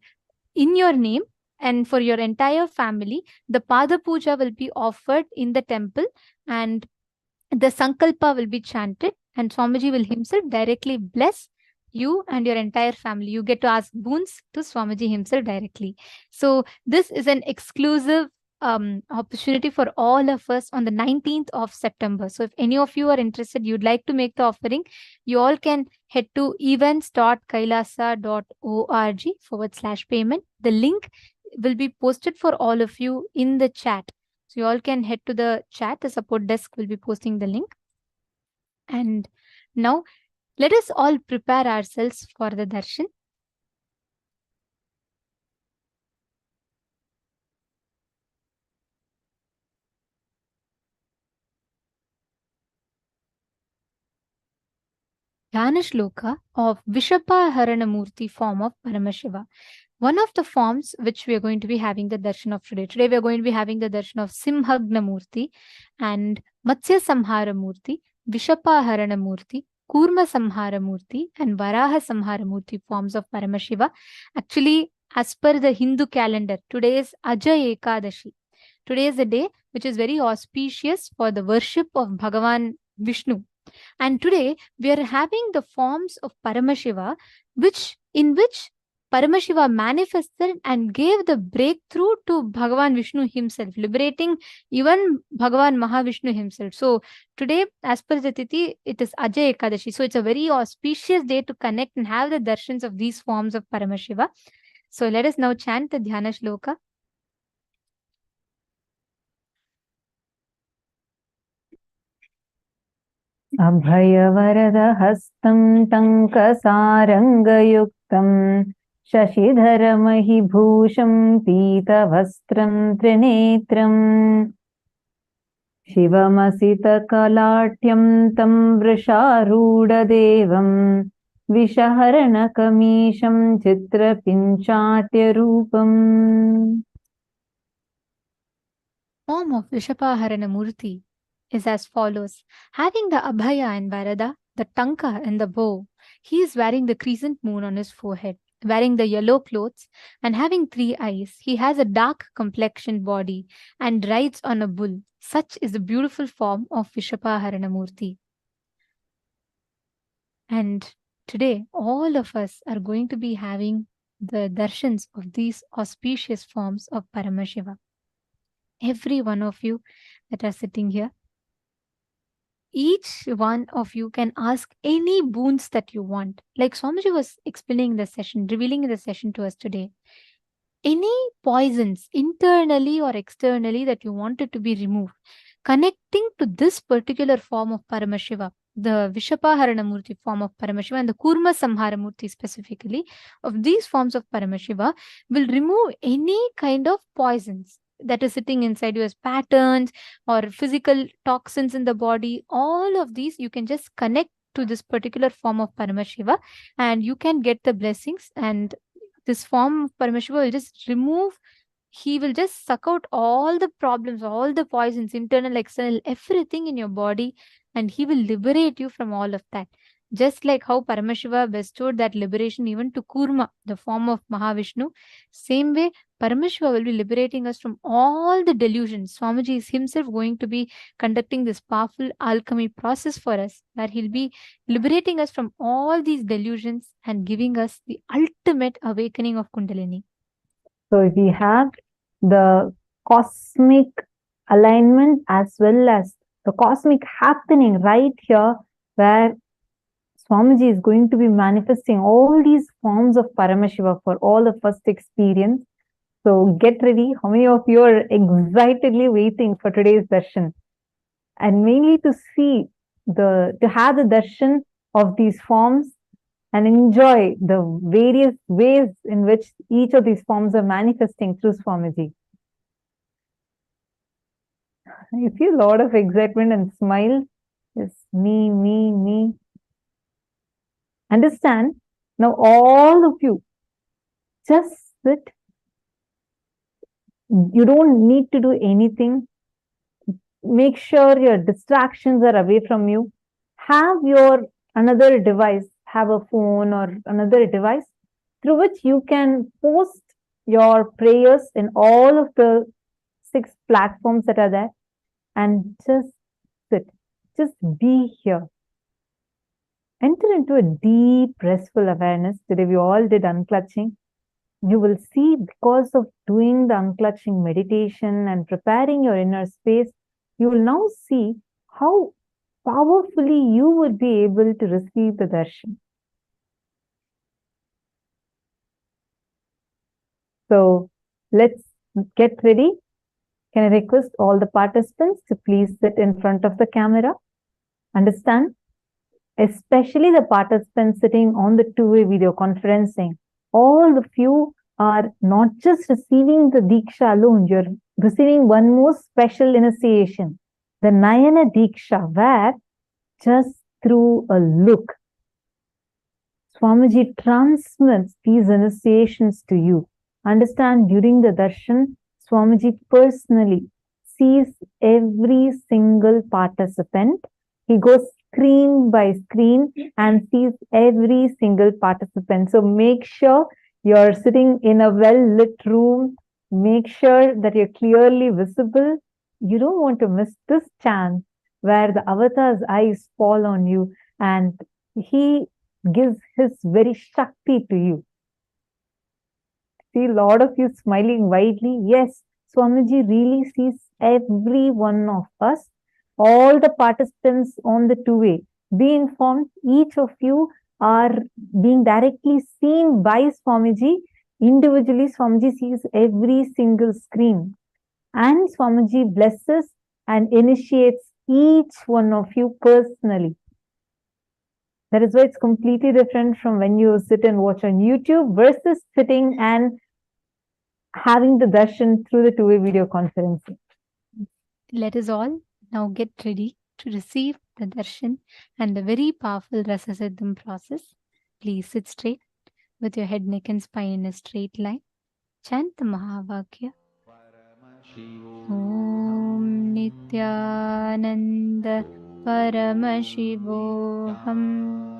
in your name and for your entire family, the Pada Puja will be offered in the temple and the Sankalpa will be chanted. And Swamiji will himself directly bless you and your entire family. You get to ask boons to Swamiji himself directly. So this is an exclusive opportunity for all of us on the 19th of September. So if any of you are interested, you'd like to make the offering, you all can head to events.kailasa.org/payment. The link will be posted for all of you in the chat. So you all can head to the chat. The support desk will be posting the link. And now, let us all prepare ourselves for the darshan. Dhyana Shloka of Vishapa Murti form of Paramashiva. One of the forms which we are going to be having the darshan of today. Today we are going to be having the darshan of Simhagna Murti and Matsya Samhara Murti, Vishapa Murti, Kurma Samhara Murti and Varaha Samhara Murti forms of Paramashiva. Actually, as per the Hindu calendar, today is Ajay Ekadashi. Today is a day which is very auspicious for the worship of Bhagavan Vishnu. And today we are having the forms of Paramashiva, in which Paramashiva manifested and gave the breakthrough to Bhagavan Vishnu himself, liberating even Bhagavan Mahavishnu himself. So today, as per the Tithi, it is Ajay Ekadashi. So it's a very auspicious day to connect and have the darshans of these forms of Paramashiva. So let us now chant the Dhyana Shloka. अभयवरदहस्तं टङ्कसारङ्गयुक्तं शशिधरमहिभूषं पीतवस्त्रं त्रिनेत्रम् शिवमसितकलाढ्यं तं वृषारूढदेवं विषहरणकमीशं चित्रपिञ्चाट्यरूपम्. Form of Vishapaharana Murti is as follows. Having the Abhaya and Varada, the Tanka and the bow, he is wearing the crescent moon on his forehead. wearing the yellow clothes and having 3 eyes. He has a dark complexioned body and rides on a bull. Such is the beautiful form of Vishapaharanamurti. And today, all of us are going to be having the darshans of these auspicious forms of Paramashiva. Every one of you that are sitting here, each one of you can ask any boons that you want. Like Swamiji was explaining in the session, revealing in the session to us today. Any poisons, internally or externally, that you wanted to be removed, connecting to this particular form of Paramashiva, the Vishapaharanamurti form of Paramashiva and the Kurma Samharamurti specifically, of these forms of Paramashiva will remove any kind of poisons that is sitting inside you as patterns or physical toxins in the body. All of these you can just connect to this particular form of Paramashiva and you can get the blessings, and this form of Paramashiva will just remove, he will just suck out all the problems, all the poisons, internal, external, everything in your body, and he will liberate you from all of that. Just like how Paramashiva bestowed that liberation even to Kurma, the form of Mahavishnu, same way Paramashiva will be liberating us from all the delusions. Swamiji is himself going to be conducting this powerful alchemy process for us, where he'll be liberating us from all these delusions and giving us the ultimate awakening of Kundalini. So we have the cosmic alignment as well as the cosmic happening right here, where Swamiji is going to be manifesting all these forms of Paramashiva for all of us to experience. So get ready. How many of you are excitedly waiting for today's darshan? And mainly to have the darshan of these forms and enjoy the various ways in which each of these forms are manifesting through Swamiji. I feel a lot of excitement and smiles. It's me. Understand? Now all of you, just sit. You don't need to do anything. Make sure your distractions are away from you. Have your another device, have a phone or another device through which you can post your prayers in all of the 6 platforms that are there, and just sit. Just be here. Enter into a deep, restful awareness. Today we all did unclutching. You will see, because of doing the unclutching meditation and preparing your inner space, you will now see how powerfully you would be able to receive the darshan. So let's get ready. Can I request all the participants to please sit in front of the camera? Understand? Especially the participants sitting on the two-way video conferencing. All of you are not just receiving the Diksha alone, you're receiving one more special initiation, the Nayana Diksha, where just through a look, Swamiji transmits these initiations to you. Understand, during the darshan, Swamiji personally sees every single participant. He goes screen by screen and sees every single participant. So make sure you're sitting in a well-lit room. Make sure that you're clearly visible. You don't want to miss this chance where the avatar's eyes fall on you and he gives his very Shakti to you. See a lot of you smiling widely. Yes, Swamiji really sees every one of us. All the participants on the two-way, be informed, each of you are being directly seen by Swamiji. Individually, Swamiji sees every single screen. And Swamiji blesses and initiates each one of you personally. That is why it's completely different from when you sit and watch on YouTube versus sitting and having the darshan through the two-way video conferencing. Let us all now get ready to receive the darshan and the very powerful Rasa Siddham process. Please sit straight with your head, neck and spine in a straight line. Chant the Mahavakya. Om Nithyananda Paramashivoham